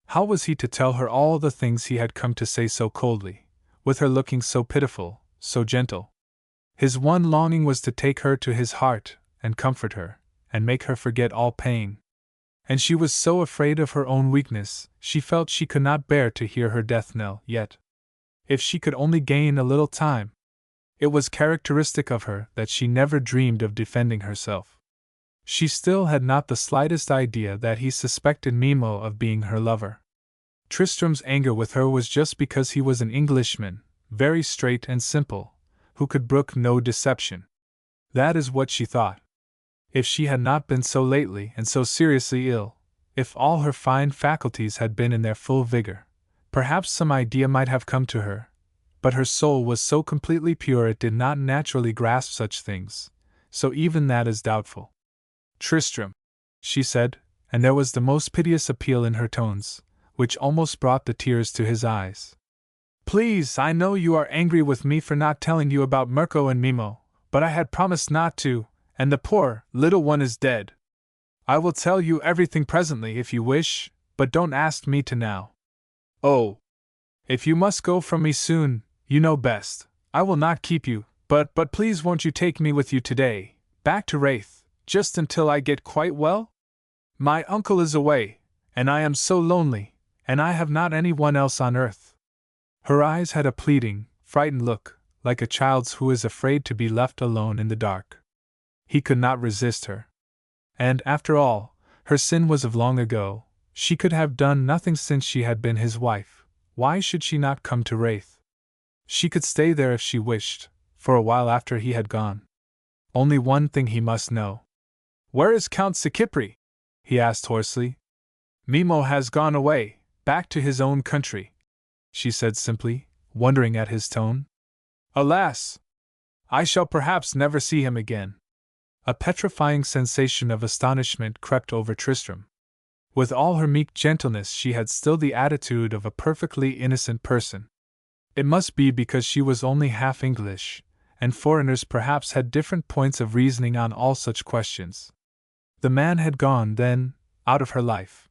How was he to tell her all the things he had come to say so coldly, with her looking so pitiful, so gentle? His one longing was to take her to his heart, and comfort her, and make her forget all pain. And she was so afraid of her own weakness, she felt she could not bear to hear her death knell yet. If she could only gain a little time! It was characteristic of her that she never dreamed of defending herself. She still had not the slightest idea that he suspected Mimo of being her lover. Tristram's anger with her was just because he was an Englishman, very straight and simple, who could brook no deception. That is what she thought. If she had not been so lately and so seriously ill, if all her fine faculties had been in their full vigor, Perhaps some idea might have come to her, but her soul was so completely pure it did not naturally grasp such things, so even that is doubtful. Tristram, she said, and there was the most piteous appeal in her tones, which almost brought the tears to his eyes. Please, I know you are angry with me for not telling you about Mirko and Mimo, but I had promised not to, and the poor little one is dead. I will tell you everything presently if you wish, but don't ask me to now. Oh! If you must go from me soon, you know best. I will not keep you, but please won't you take me with you today, back to Wraith, just until I get quite well? My uncle is away, and I am so lonely, and I have not anyone else on earth. Her eyes had a pleading, frightened look, like a child's who is afraid to be left alone in the dark. He could not resist her. And, after all, her sin was of long ago. She could have done nothing since she had been his wife. Why should she not come to Wraith? She could stay there if she wished, for a while after he had gone. Only one thing he must know. Where is Count Sikipri? He asked hoarsely. Mimo has gone away, back to his own country, she said simply, wondering at his tone. Alas! I shall perhaps never see him again. A petrifying sensation of astonishment crept over Tristram. With all her meek gentleness, she had still the attitude of a perfectly innocent person. It must be because she was only half English, and foreigners perhaps had different points of reasoning on all such questions. The man had gone, then, out of her life.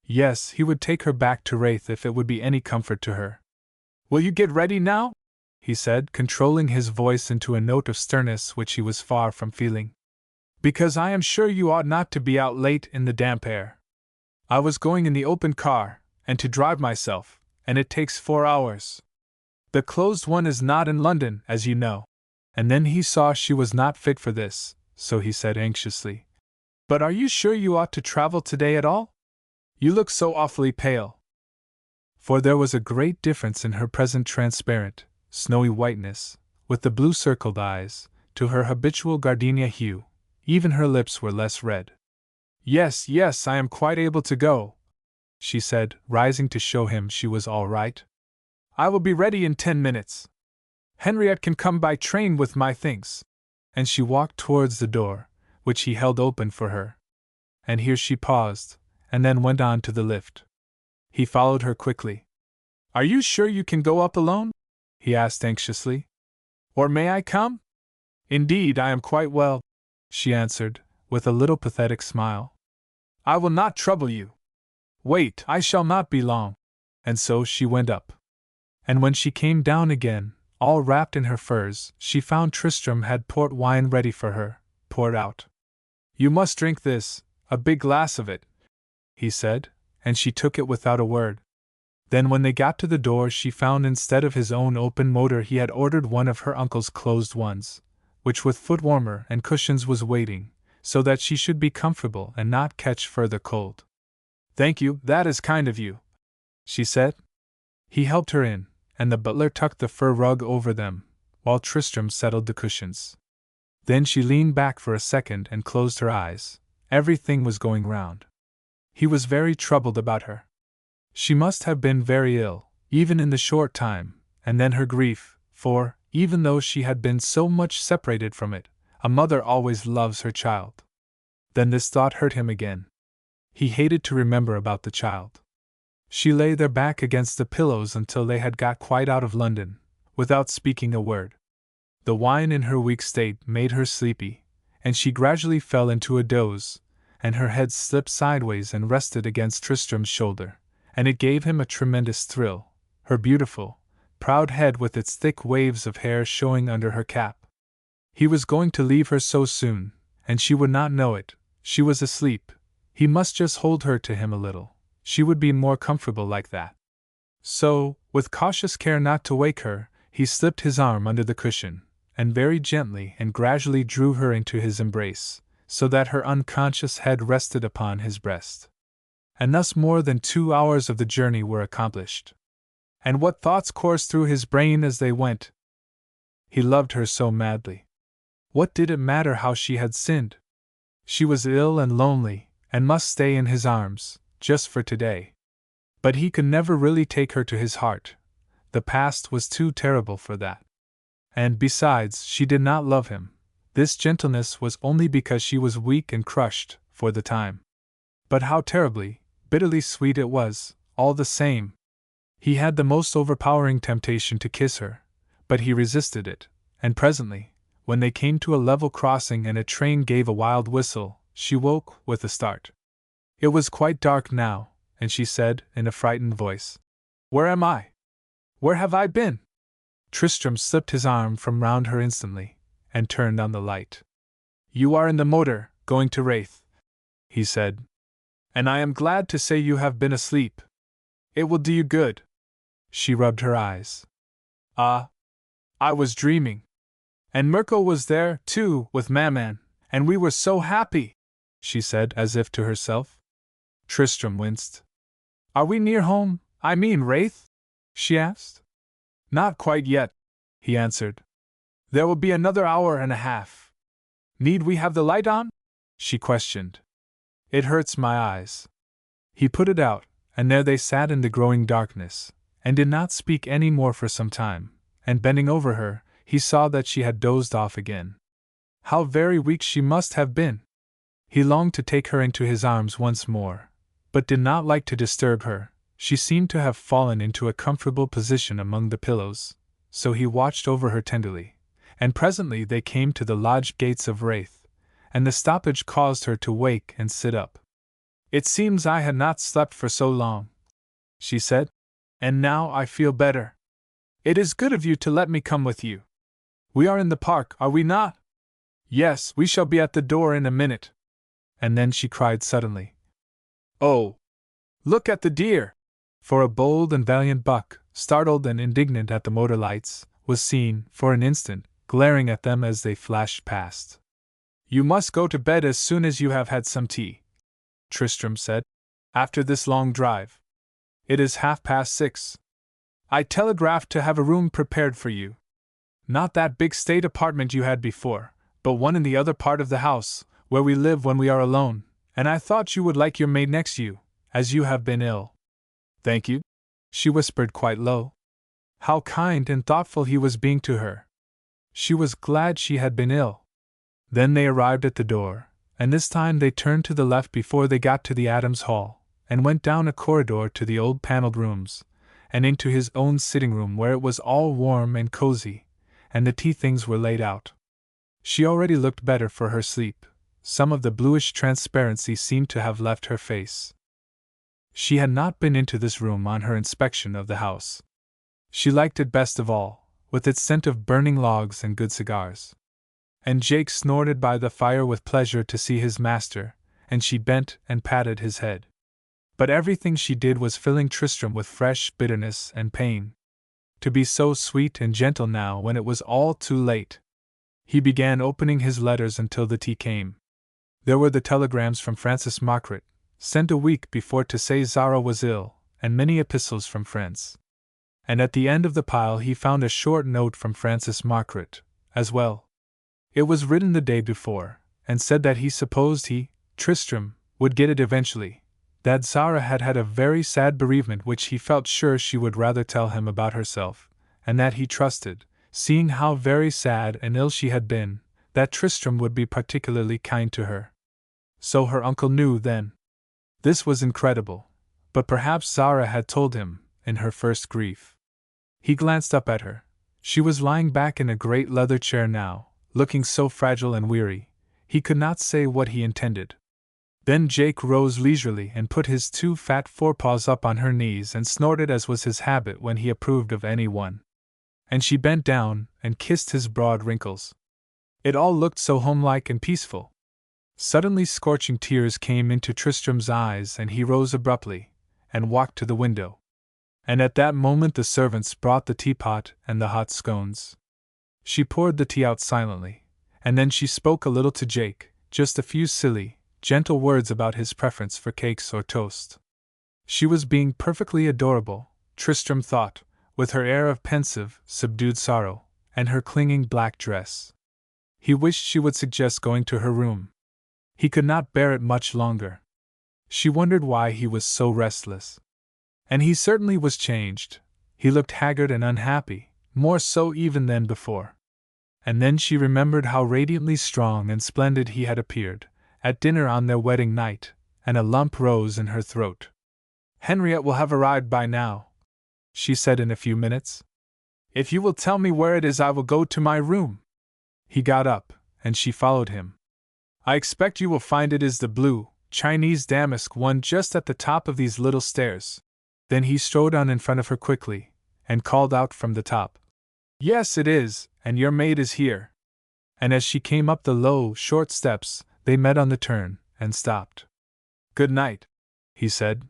Yes, he would take her back to Wraith if it would be any comfort to her. Will you get ready now? He said, controlling his voice into a note of sternness which he was far from feeling. Because I am sure you ought not to be out late in the damp air. I was going in the open car, and to drive myself, and it takes 4 hours. The closed one is not in London, as you know. And then he saw she was not fit for this, so he said anxiously, But are you sure you ought to travel today at all? You look so awfully pale. For there was a great difference in her present transparent, snowy whiteness, with the blue circled eyes, to her habitual gardenia hue. Even her lips were less red. Yes, yes, I am quite able to go, she said, rising to show him she was all right. I will be ready in 10 minutes. Henriette can come by train with my things. And she walked towards the door, which he held open for her. And here she paused, and then went on to the lift. He followed her quickly. Are you sure you can go up alone? He asked anxiously. Or may I come? Indeed, I am quite well, she answered, with a little pathetic smile. I will not trouble you. Wait, I shall not be long. And so she went up. And when she came down again, all wrapped in her furs, she found Tristram had port wine ready for her, poured out. You must drink this, a big glass of it, he said, and she took it without a word. Then when they got to the door she found instead of his own open motor he had ordered one of her uncle's closed ones, which with foot warmer and cushions was waiting, so that she should be comfortable and not catch further cold. Thank you, that is kind of you, she said. He helped her in, and the butler tucked the fur rug over them, while Tristram settled the cushions. Then she leaned back for a second and closed her eyes. Everything was going round. He was very troubled about her. She must have been very ill, even in the short time, and then her grief, for, even though she had been so much separated from it, a mother always loves her child. Then this thought hurt him again. He hated to remember about the child. She lay there back against the pillows until they had got quite out of London, without speaking a word. The wine in her weak state made her sleepy, and she gradually fell into a doze, and her head slipped sideways and rested against Tristram's shoulder, and it gave him a tremendous thrill, her beautiful, proud head with its thick waves of hair showing under her cap. He was going to leave her so soon, and she would not know it. She was asleep. He must just hold her to him a little. She would be more comfortable like that. So, with cautious care not to wake her, he slipped his arm under the cushion, and very gently and gradually drew her into his embrace, so that her unconscious head rested upon his breast. And thus more than 2 hours of the journey were accomplished. And what thoughts coursed through his brain as they went! He loved her so madly. What did it matter how she had sinned? She was ill and lonely, and must stay in his arms, just for today. But he could never really take her to his heart. The past was too terrible for that. And besides, she did not love him. This gentleness was only because she was weak and crushed, for the time. But how terribly, bitterly sweet it was, all the same. He had the most overpowering temptation to kiss her, but he resisted it, and presently, when they came to a level crossing and a train gave a wild whistle, she woke with a start. It was quite dark now, and she said, in a frightened voice, "Where am I? Where have I been?" Tristram slipped his arm from round her instantly, and turned on the light. "You are in the motor, going to Wraith," he said. "And I am glad to say you have been asleep. It will do you good." She rubbed her eyes. "Ah, I was dreaming. And Mirko was there, too, with Maman, and we were so happy," she said, as if to herself. Tristram winced. "Are we near home, I mean Wraith?" she asked. "Not quite yet," he answered. "There will be another hour and a half." "Need we have the light on?" she questioned. "It hurts my eyes." He put it out, and there they sat in the growing darkness, and did not speak any more for some time, and bending over her, he saw that she had dozed off again. How very weak she must have been! He longed to take her into his arms once more, but did not like to disturb her. She seemed to have fallen into a comfortable position among the pillows, so he watched over her tenderly, and presently they came to the lodge gates of Wraith, and the stoppage caused her to wake and sit up. "It seems I had not slept for so long," she said, "and now I feel better. It is good of you to let me come with you. We are in the park, are we not?" "Yes, we shall be at the door in a minute." And then she cried suddenly, "Oh! Look at the deer!" For a bold and valiant buck, startled and indignant at the motor lights, was seen, for an instant, glaring at them as they flashed past. "You must go to bed as soon as you have had some tea," Tristram said, "after this long drive. It is 6:30. I telegraphed to have a room prepared for you. Not that big state apartment you had before, but one in the other part of the house, where we live when we are alone, and I thought you would like your maid next you, as you have been ill." "Thank you," she whispered quite low. How kind and thoughtful he was being to her. She was glad she had been ill. Then they arrived at the door, and this time they turned to the left before they got to the Adams Hall, and went down a corridor to the old paneled rooms, and into his own sitting room where it was all warm and cozy, and the tea things were laid out. She already looked better for her sleep. Some of the bluish transparency seemed to have left her face. She had not been into this room on her inspection of the house. She liked it best of all, with its scent of burning logs and good cigars. And Jake snorted by the fire with pleasure to see his master, and she bent and patted his head. But everything she did was filling Tristram with fresh bitterness and pain. To be so sweet and gentle now when it was all too late. He began opening his letters until the tea came. There were the telegrams from Francis Margaret, sent a week before to say Zara was ill, and many epistles from friends. And at the end of the pile he found a short note from Francis Margaret, as well. It was written the day before, and said that he supposed he, Tristram, would get it eventually, that Zara had had a very sad bereavement which he felt sure she would rather tell him about herself, and that he trusted, seeing how very sad and ill she had been, that Tristram would be particularly kind to her. So her uncle knew then. This was incredible, but perhaps Zara had told him, in her first grief. He glanced up at her. She was lying back in a great leather chair now, looking so fragile and weary, he could not say what he intended. Then Jake rose leisurely and put his two fat forepaws up on her knees and snorted as was his habit when he approved of any one. And she bent down and kissed his broad wrinkles. It all looked so homelike and peaceful. Suddenly scorching tears came into Tristram's eyes and he rose abruptly, and walked to the window. And at that moment the servants brought the teapot and the hot scones. She poured the tea out silently, and then she spoke a little to Jake, just a few silly, gentle words about his preference for cakes or toast. She was being perfectly adorable, Tristram thought, with her air of pensive, subdued sorrow, and her clinging black dress. He wished she would suggest going to her room. He could not bear it much longer. She wondered why he was so restless. And he certainly was changed. He looked haggard and unhappy, more so even than before. And then she remembered how radiantly strong and splendid he had appeared at dinner on their wedding night, and a lump rose in her throat. "Henriette will have arrived by now," she said in a few minutes. "If you will tell me where it is, I will go to my room." He got up, and she followed him. "I expect you will find it is the blue, Chinese damask one just at the top of these little stairs." Then he strode on in front of her quickly, and called out from the top, "Yes, it is, and your maid is here." And as she came up the low, short steps, they met on the turn, and stopped. "Good night," he said.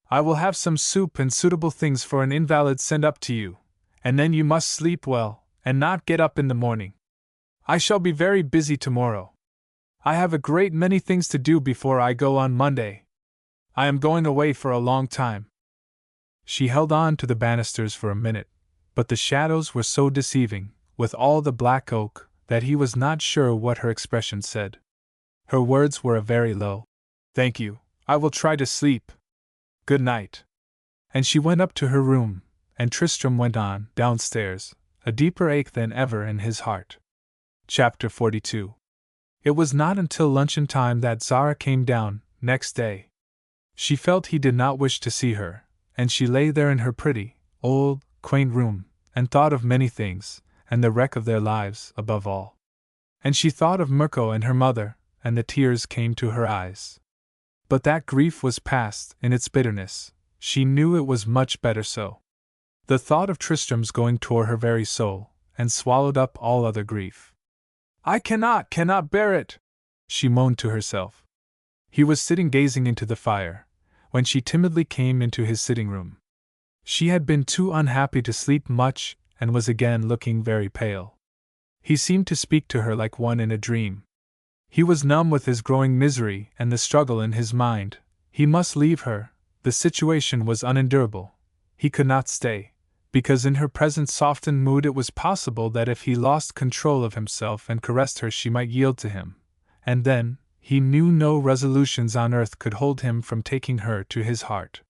"I will have some soup and suitable things for an invalid sent up to you, and then you must sleep well, and not get up in the morning. I shall be very busy tomorrow. I have a great many things to do before I go on Monday. I am going away for a long time." She held on to the banisters for a minute, but the shadows were so deceiving, with all the black oak, that he was not sure what her expression said. Her words were a very low, "Thank you, I will try to sleep. Good night." And she went up to her room, and Tristram went on downstairs, a deeper ache than ever in his heart. Chapter 42. It was not until luncheon time that Zara came down, next day. She felt he did not wish to see her, and she lay there in her pretty, old, quaint room, and thought of many things, and the wreck of their lives, above all. And she thought of Mirko and her mother, and the tears came to her eyes. But that grief was past in its bitterness. She knew it was much better so. The thought of Tristram's going tore her very soul, and swallowed up all other grief. "I cannot bear it," she moaned to herself. He was sitting gazing into the fire, when she timidly came into his sitting room. She had been too unhappy to sleep much, and was again looking very pale. He seemed to speak to her like one in a dream. He was numb with his growing misery and the struggle in his mind. He must leave her, the situation was unendurable. He could not stay, because in her present softened mood it was possible that if he lost control of himself and caressed her she might yield to him, and then, he knew no resolutions on earth could hold him from taking her to his heart.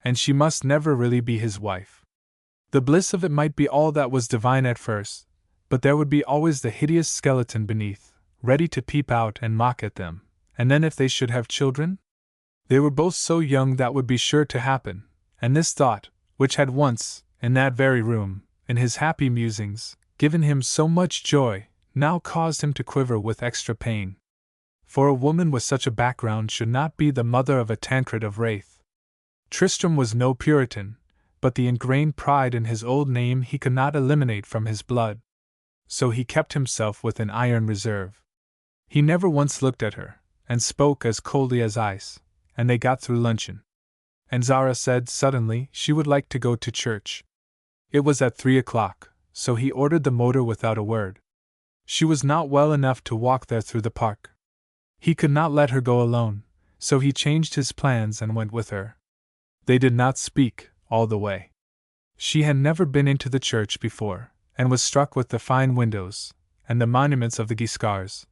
And she must never really be his wife. The bliss of it might be all that was divine at first, but there would be always the hideous skeleton beneath, ready to peep out and mock at them. And then if they should have children? They were both so young that would be sure to happen, and this thought, which had once, in that very room, in his happy musings, given him so much joy, now caused him to quiver with extra pain. For a woman with such a background should not be the mother of a Tancred of Wraith. Tristram was no Puritan, but the ingrained pride in his old name he could not eliminate from his blood. So he kept himself with an iron reserve. He never once looked at her, and spoke as coldly as ice, and they got through luncheon. And Zara said suddenly she would like to go to church. It was at 3 o'clock, so he ordered the motor without a word. She was not well enough to walk there through the park. He could not let her go alone, so he changed his plans and went with her. They did not speak, all the way. She had never been into the church before, and was struck with the fine windows, and the monuments of the Guiscards,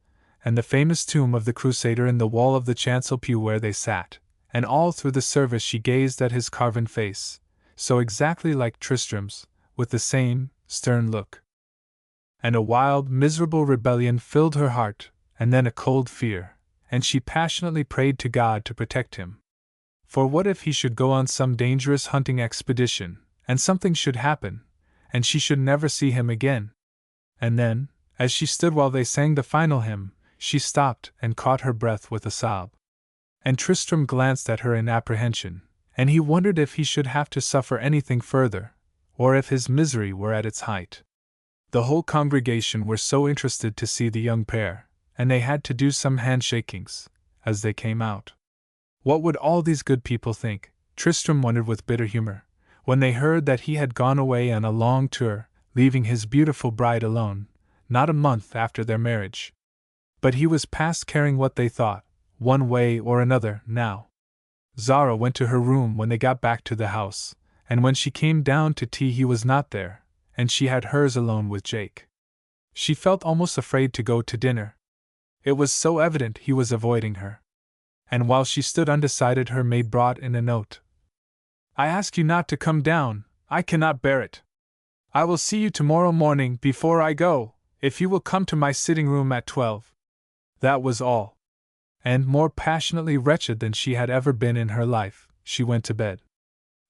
and the famous tomb of the Crusader in the wall of the chancel pew where they sat, and all through the service she gazed at his carven face, so exactly like Tristram's, with the same stern look. And a wild, miserable rebellion filled her heart, and then a cold fear, and she passionately prayed to God to protect him. For what if he should go on some dangerous hunting expedition, and something should happen, and she should never see him again? And then, as she stood while they sang the final hymn, she stopped and caught her breath with a sob. And Tristram glanced at her in apprehension, and he wondered if he should have to suffer anything further, or if his misery were at its height. The whole congregation were so interested to see the young pair, and they had to do some handshakings, as they came out. What would all these good people think, Tristram wondered with bitter humor, when they heard that he had gone away on a long tour, leaving his beautiful bride alone, not a month after their marriage. But he was past caring what they thought, one way or another, now. Zara went to her room when they got back to the house, and when she came down to tea he was not there, and she had hers alone with Jake. She felt almost afraid to go to dinner. It was so evident he was avoiding her. And while she stood undecided her maid brought in a note. I ask you not to come down, I cannot bear it. I will see you tomorrow morning before I go, if you will come to my sitting room at 12. That was all. And, more passionately wretched than she had ever been in her life, she went to bed.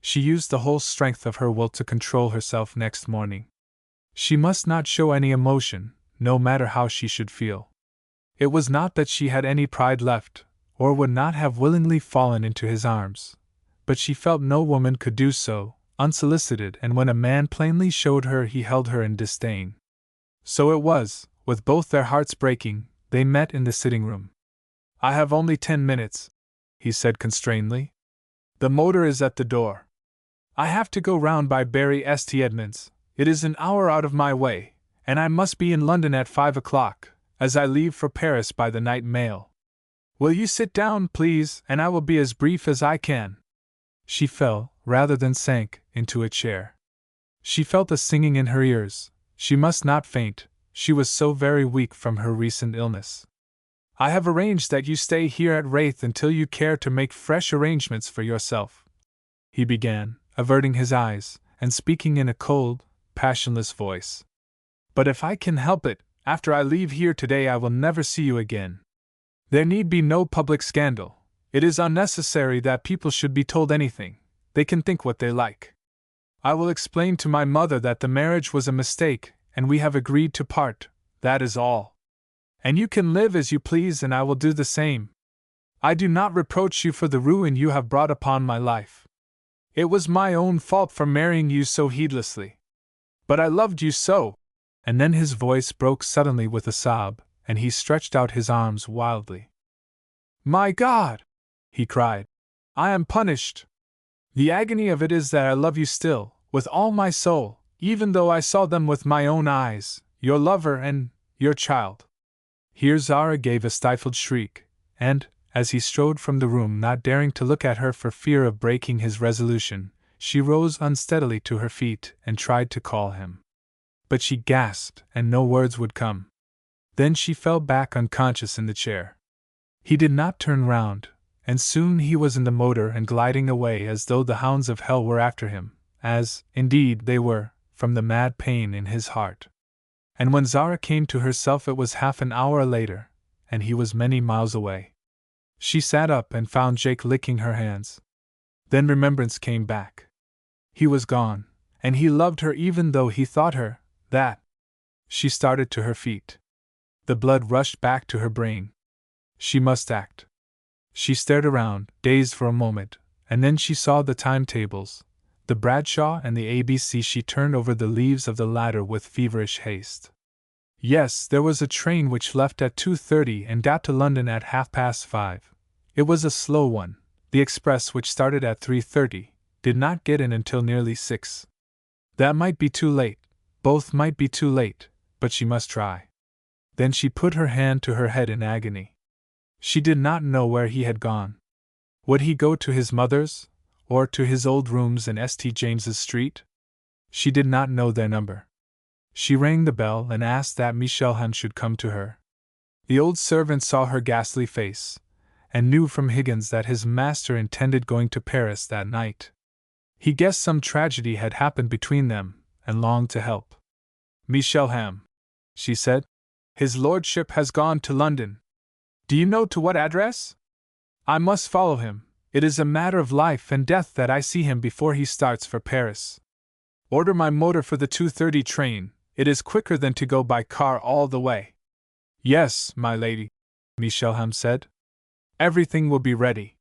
She used the whole strength of her will to control herself next morning. She must not show any emotion, no matter how she should feel. It was not that she had any pride left, or would not have willingly fallen into his arms, but she felt no woman could do so, unsolicited, and when a man plainly showed her he held her in disdain. So it was, with both their hearts breaking, they met in the sitting room. I have only 10 minutes, he said constrainedly. The motor is at the door. I have to go round by Bury St. Edmunds. It is an hour out of my way, and I must be in London at 5 o'clock, as I leave for Paris by the night mail. Will you sit down, please, and I will be as brief as I can. She fell, rather than sank, into a chair. She felt a singing in her ears. She must not faint, she was so very weak from her recent illness. I have arranged that you stay here at Wraith until you care to make fresh arrangements for yourself, he began, averting his eyes, and speaking in a cold, passionless voice. But if I can help it, after I leave here today I will never see you again. There need be no public scandal. It is unnecessary that people should be told anything. They can think what they like. I will explain to my mother that the marriage was a mistake, and we have agreed to part, that is all. And you can live as you please and I will do the same. I do not reproach you for the ruin you have brought upon my life. It was my own fault for marrying you so heedlessly. But I loved you so. And then his voice broke suddenly with a sob, and he stretched out his arms wildly. My God! He cried. I am punished. The agony of it is that I love you still, with all my soul, even though I saw them with my own eyes, your lover and your child. Here Zara gave a stifled shriek, and, as he strode from the room not daring to look at her for fear of breaking his resolution, she rose unsteadily to her feet and tried to call him. But she gasped, and no words would come. Then she fell back unconscious in the chair. He did not turn round, and soon he was in the motor and gliding away as though the hounds of hell were after him, as, indeed, they were, from the mad pain in his heart. And when Zara came to herself it was half an hour later, and he was many miles away. She sat up and found Jake licking her hands. Then remembrance came back. He was gone, and he loved her even though he thought her, that. She started to her feet. The blood rushed back to her brain. She must act. She stared around, dazed for a moment, and then she saw the timetables, the Bradshaw and the ABC. She turned over the leaves of the latter with feverish haste. Yes, there was a train which left at 2:30 and got to London at 5:30. It was a slow one. The express, which started at 3:30, did not get in until nearly 6. That might be too late. Both might be too late, but she must try. Then she put her hand to her head in agony. She did not know where he had gone. Would he go to his mother's, or to his old rooms in St. James's Street? She did not know their number. She rang the bell and asked that Michelham should come to her. The old servant saw her ghastly face, and knew from Higgins that his master intended going to Paris that night. He guessed some tragedy had happened between them, and longed to help. Michelham, she said. His lordship has gone to London. Do you know to what address? I must follow him. It is a matter of life and death that I see him before he starts for Paris. Order my motor for the 2:30 train. It is quicker than to go by car all the way. Yes, my lady, Michelham said. Everything will be ready.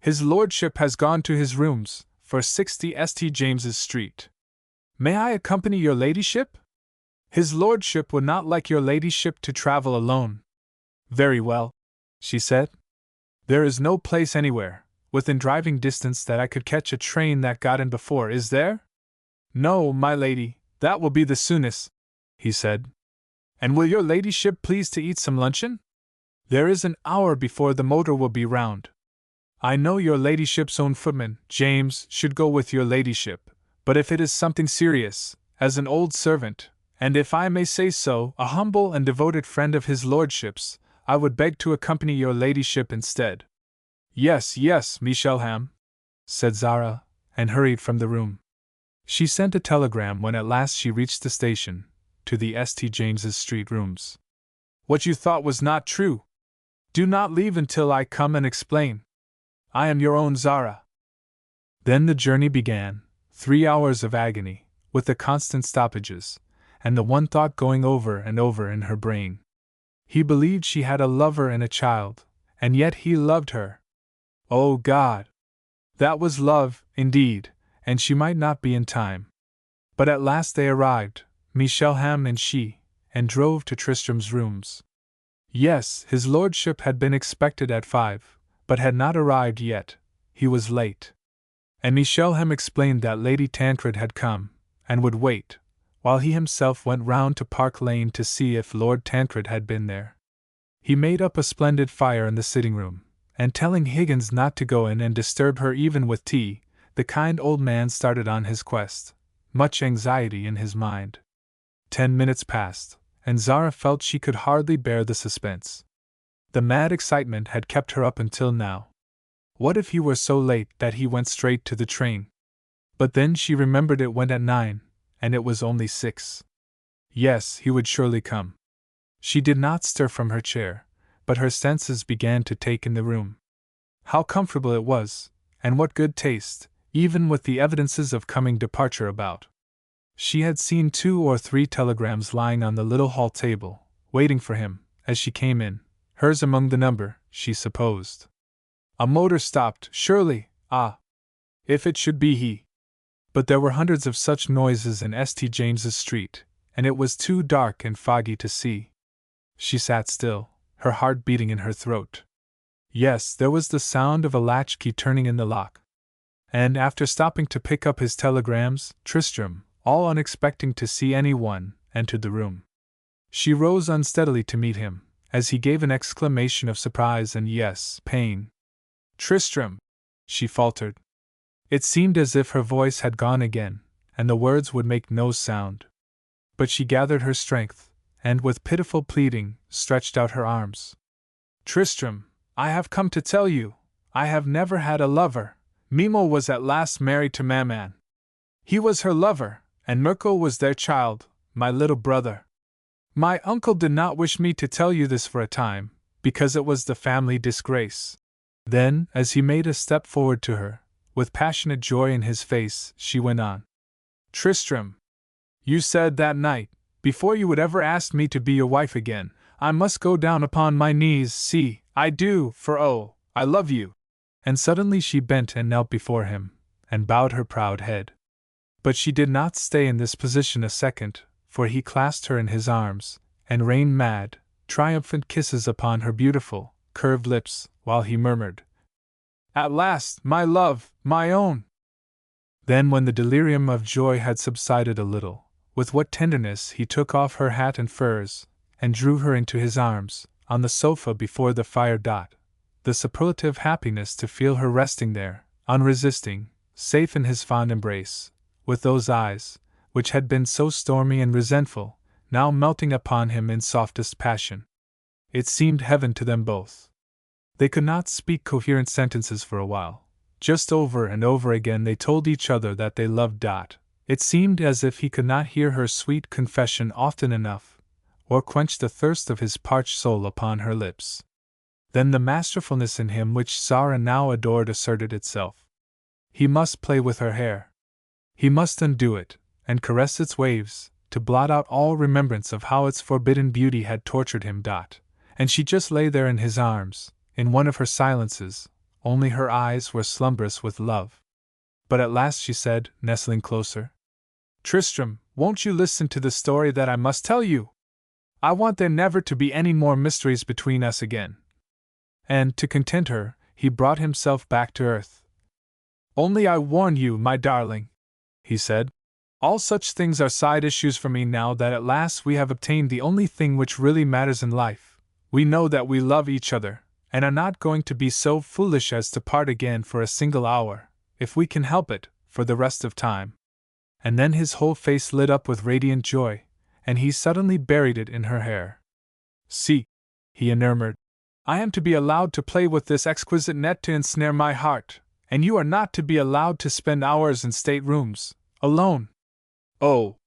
His lordship has gone to his rooms, for 60 St. James's Street. May I accompany your ladyship? His lordship would not like your ladyship to travel alone. Very well, she said. There is no place anywhere, within driving distance, that I could catch a train that got in before, is there? No, my lady, that will be the soonest, he said. And will your ladyship please to eat some luncheon? There is an hour before the motor will be round. I know your ladyship's own footman, James, should go with your ladyship, but if it is something serious, as an old servant, and if I may say so, a humble and devoted friend of his lordship's, I would beg to accompany your ladyship instead. Yes, yes, Michelham, said Zara, and hurried from the room. She sent a telegram when at last she reached the station, to the St. James's Street rooms. What you thought was not true. Do not leave until I come and explain. I am your own Zara. Then the journey began, 3 hours of agony, with the constant stoppages, and the one thought going over and over in her brain. He believed she had a lover and a child, and yet he loved her. Oh God! That was love, indeed, and she might not be in time. But at last they arrived, Michelham and she, and drove to Tristram's rooms. Yes, his lordship had been expected at 5, but had not arrived yet. He was late. And Michelham explained that Lady Tancred had come, and would wait, while he himself went round to Park Lane to see if Lord Tancred had been there. He made up a splendid fire in the sitting-room, and telling Higgins not to go in and disturb her even with tea, the kind old man started on his quest, much anxiety in his mind. 10 minutes passed, and Zara felt she could hardly bear the suspense. The mad excitement had kept her up until now. What if he were so late that he went straight to the train? But then she remembered it went at 9, and it was only 6. Yes, he would surely come. She did not stir from her chair, but her senses began to take in the room. How comfortable it was, and what good taste, even with the evidences of coming departure about. She had seen 2 or 3 telegrams lying on the little hall table, waiting for him, as she came in, hers among the number, she supposed. A motor stopped, surely, if it should be he. But there were hundreds of such noises in St. James's Street, and it was too dark and foggy to see. She sat still, her heart beating in her throat. Yes, there was the sound of a latchkey turning in the lock. And after stopping to pick up his telegrams, Tristram, all unexpecting to see anyone, entered the room. She rose unsteadily to meet him, as he gave an exclamation of surprise and, yes, pain. Tristram! She faltered. It seemed as if her voice had gone again, and the words would make no sound. But she gathered her strength, and with pitiful pleading, stretched out her arms. Tristram, I have come to tell you, I have never had a lover. Mimo was at last married to Maman. He was her lover, and Mirko was their child, my little brother. My uncle did not wish me to tell you this for a time, because it was the family disgrace. Then, as he made a step forward to her, with passionate joy in his face, she went on. Tristram, you said that night, before you would ever ask me to be your wife again, I must go down upon my knees, see, I do, for oh, I love you. And suddenly she bent and knelt before him, and bowed her proud head. But she did not stay in this position a second, for he clasped her in his arms, and rained mad, triumphant kisses upon her beautiful, curved lips, while he murmured, At last, my love, my own! Then when the delirium of joy had subsided a little, with what tenderness he took off her hat and furs, and drew her into his arms, on the sofa before the fire. The superlative happiness to feel her resting there, unresisting, safe in his fond embrace, with those eyes, which had been so stormy and resentful, now melting upon him in softest passion. It seemed heaven to them both. They could not speak coherent sentences for a while. Just over and over again they told each other that they loved Dot. It seemed as if he could not hear her sweet confession often enough, or quench the thirst of his parched soul upon her lips. Then the masterfulness in him which Zara now adored asserted itself. He must play with her hair. He must undo it, and caress its waves, to blot out all remembrance of how its forbidden beauty had tortured him. And she just lay there in his arms, in one of her silences, only her eyes were slumbrous with love. But at last she said, nestling closer, Tristram, won't you listen to the story that I must tell you? I want there never to be any more mysteries between us again. And, to content her, he brought himself back to earth. Only I warn you, my darling, he said, all such things are side issues for me now that at last we have obtained the only thing which really matters in life. We know that we love each other, and are not going to be so foolish as to part again for a single hour, if we can help it, for the rest of time. And then his whole face lit up with radiant joy, and he suddenly buried it in her hair. See, he murmured, I am to be allowed to play with this exquisite net to ensnare my heart, and you are not to be allowed to spend hours in staterooms, alone. Oh,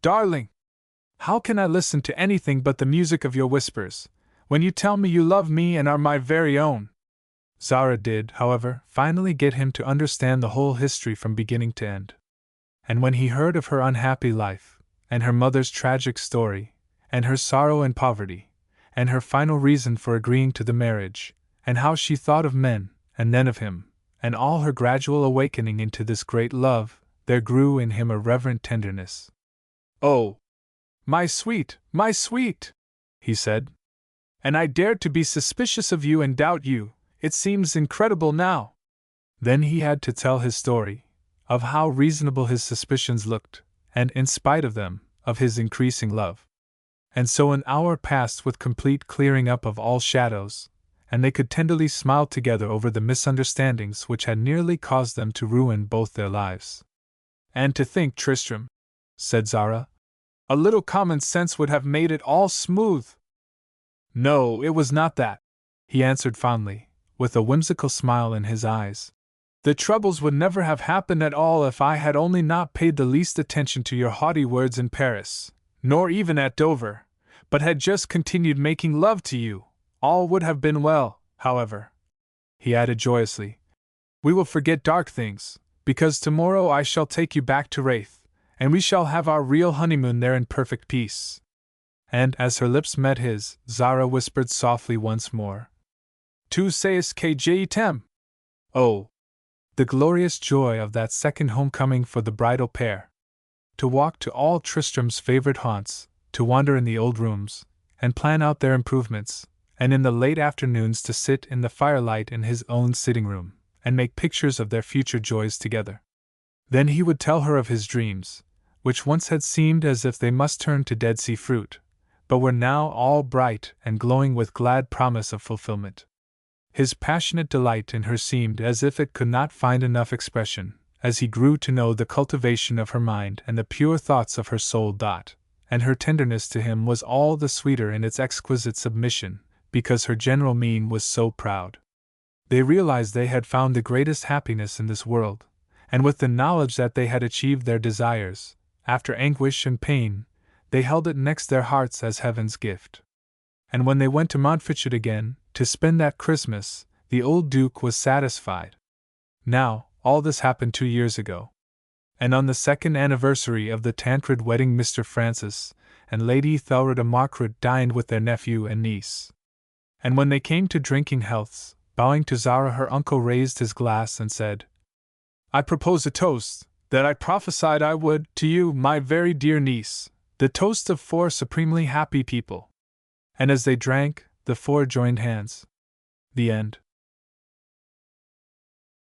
darling! How can I listen to anything but the music of your whispers, when you tell me you love me and are my very own? Zara did, however, finally get him to understand the whole history from beginning to end. And when he heard of her unhappy life, and her mother's tragic story, and her sorrow and poverty, and her final reason for agreeing to the marriage, and how she thought of men, and then of him, and all her gradual awakening into this great love, there grew in him a reverent tenderness. "Oh, my sweet, he said. "And I dared to be suspicious of you and doubt you, it seems incredible now." Then he had to tell his story, of how reasonable his suspicions looked, and, in spite of them, of his increasing love. And so an hour passed with complete clearing up of all shadows, and they could tenderly smile together over the misunderstandings which had nearly caused them to ruin both their lives. "And to think, Tristram," said Zara, "a little common sense would have made it all smooth." "No, it was not that," he answered fondly, with a whimsical smile in his eyes. "The troubles would never have happened at all if I had only not paid the least attention to your haughty words in Paris, nor even at Dover, but had just continued making love to you. All would have been well, however," he added joyously. "We will forget dark things, because tomorrow I shall take you back to Raith, and we shall have our real honeymoon there in perfect peace." And as her lips met his, Zara whispered softly once more, "Tu sais que je t'aime." Oh, the glorious joy of that second homecoming for the bridal pair! To walk to all Tristram's favorite haunts, to wander in the old rooms, and plan out their improvements, and in the late afternoons to sit in the firelight in his own sitting room, and make pictures of their future joys together. Then he would tell her of his dreams, which once had seemed as if they must turn to Dead Sea fruit, but were now all bright and glowing with glad promise of fulfillment. His passionate delight in her seemed as if it could not find enough expression, as he grew to know the cultivation of her mind and the pure thoughts of her soul. And her tenderness to him was all the sweeter in its exquisite submission, because her general mien was so proud. They realized they had found the greatest happiness in this world, and with the knowledge that they had achieved their desires, after anguish and pain, they held it next their hearts as heaven's gift. And when they went to Montfichet again, to spend that Christmas, the old Duke was satisfied. Now, all this happened 2 years ago. And on the second anniversary of the Tancred wedding, Mr. Francis and Lady Ethelreda Margaret dined with their nephew and niece. And when they came to drinking healths, bowing to Zara, her uncle raised his glass and said, "I propose a toast, that I prophesied I would, to you, my very dear niece, the toast of 4 supremely happy people." And as they drank, the 4 joined hands. The end.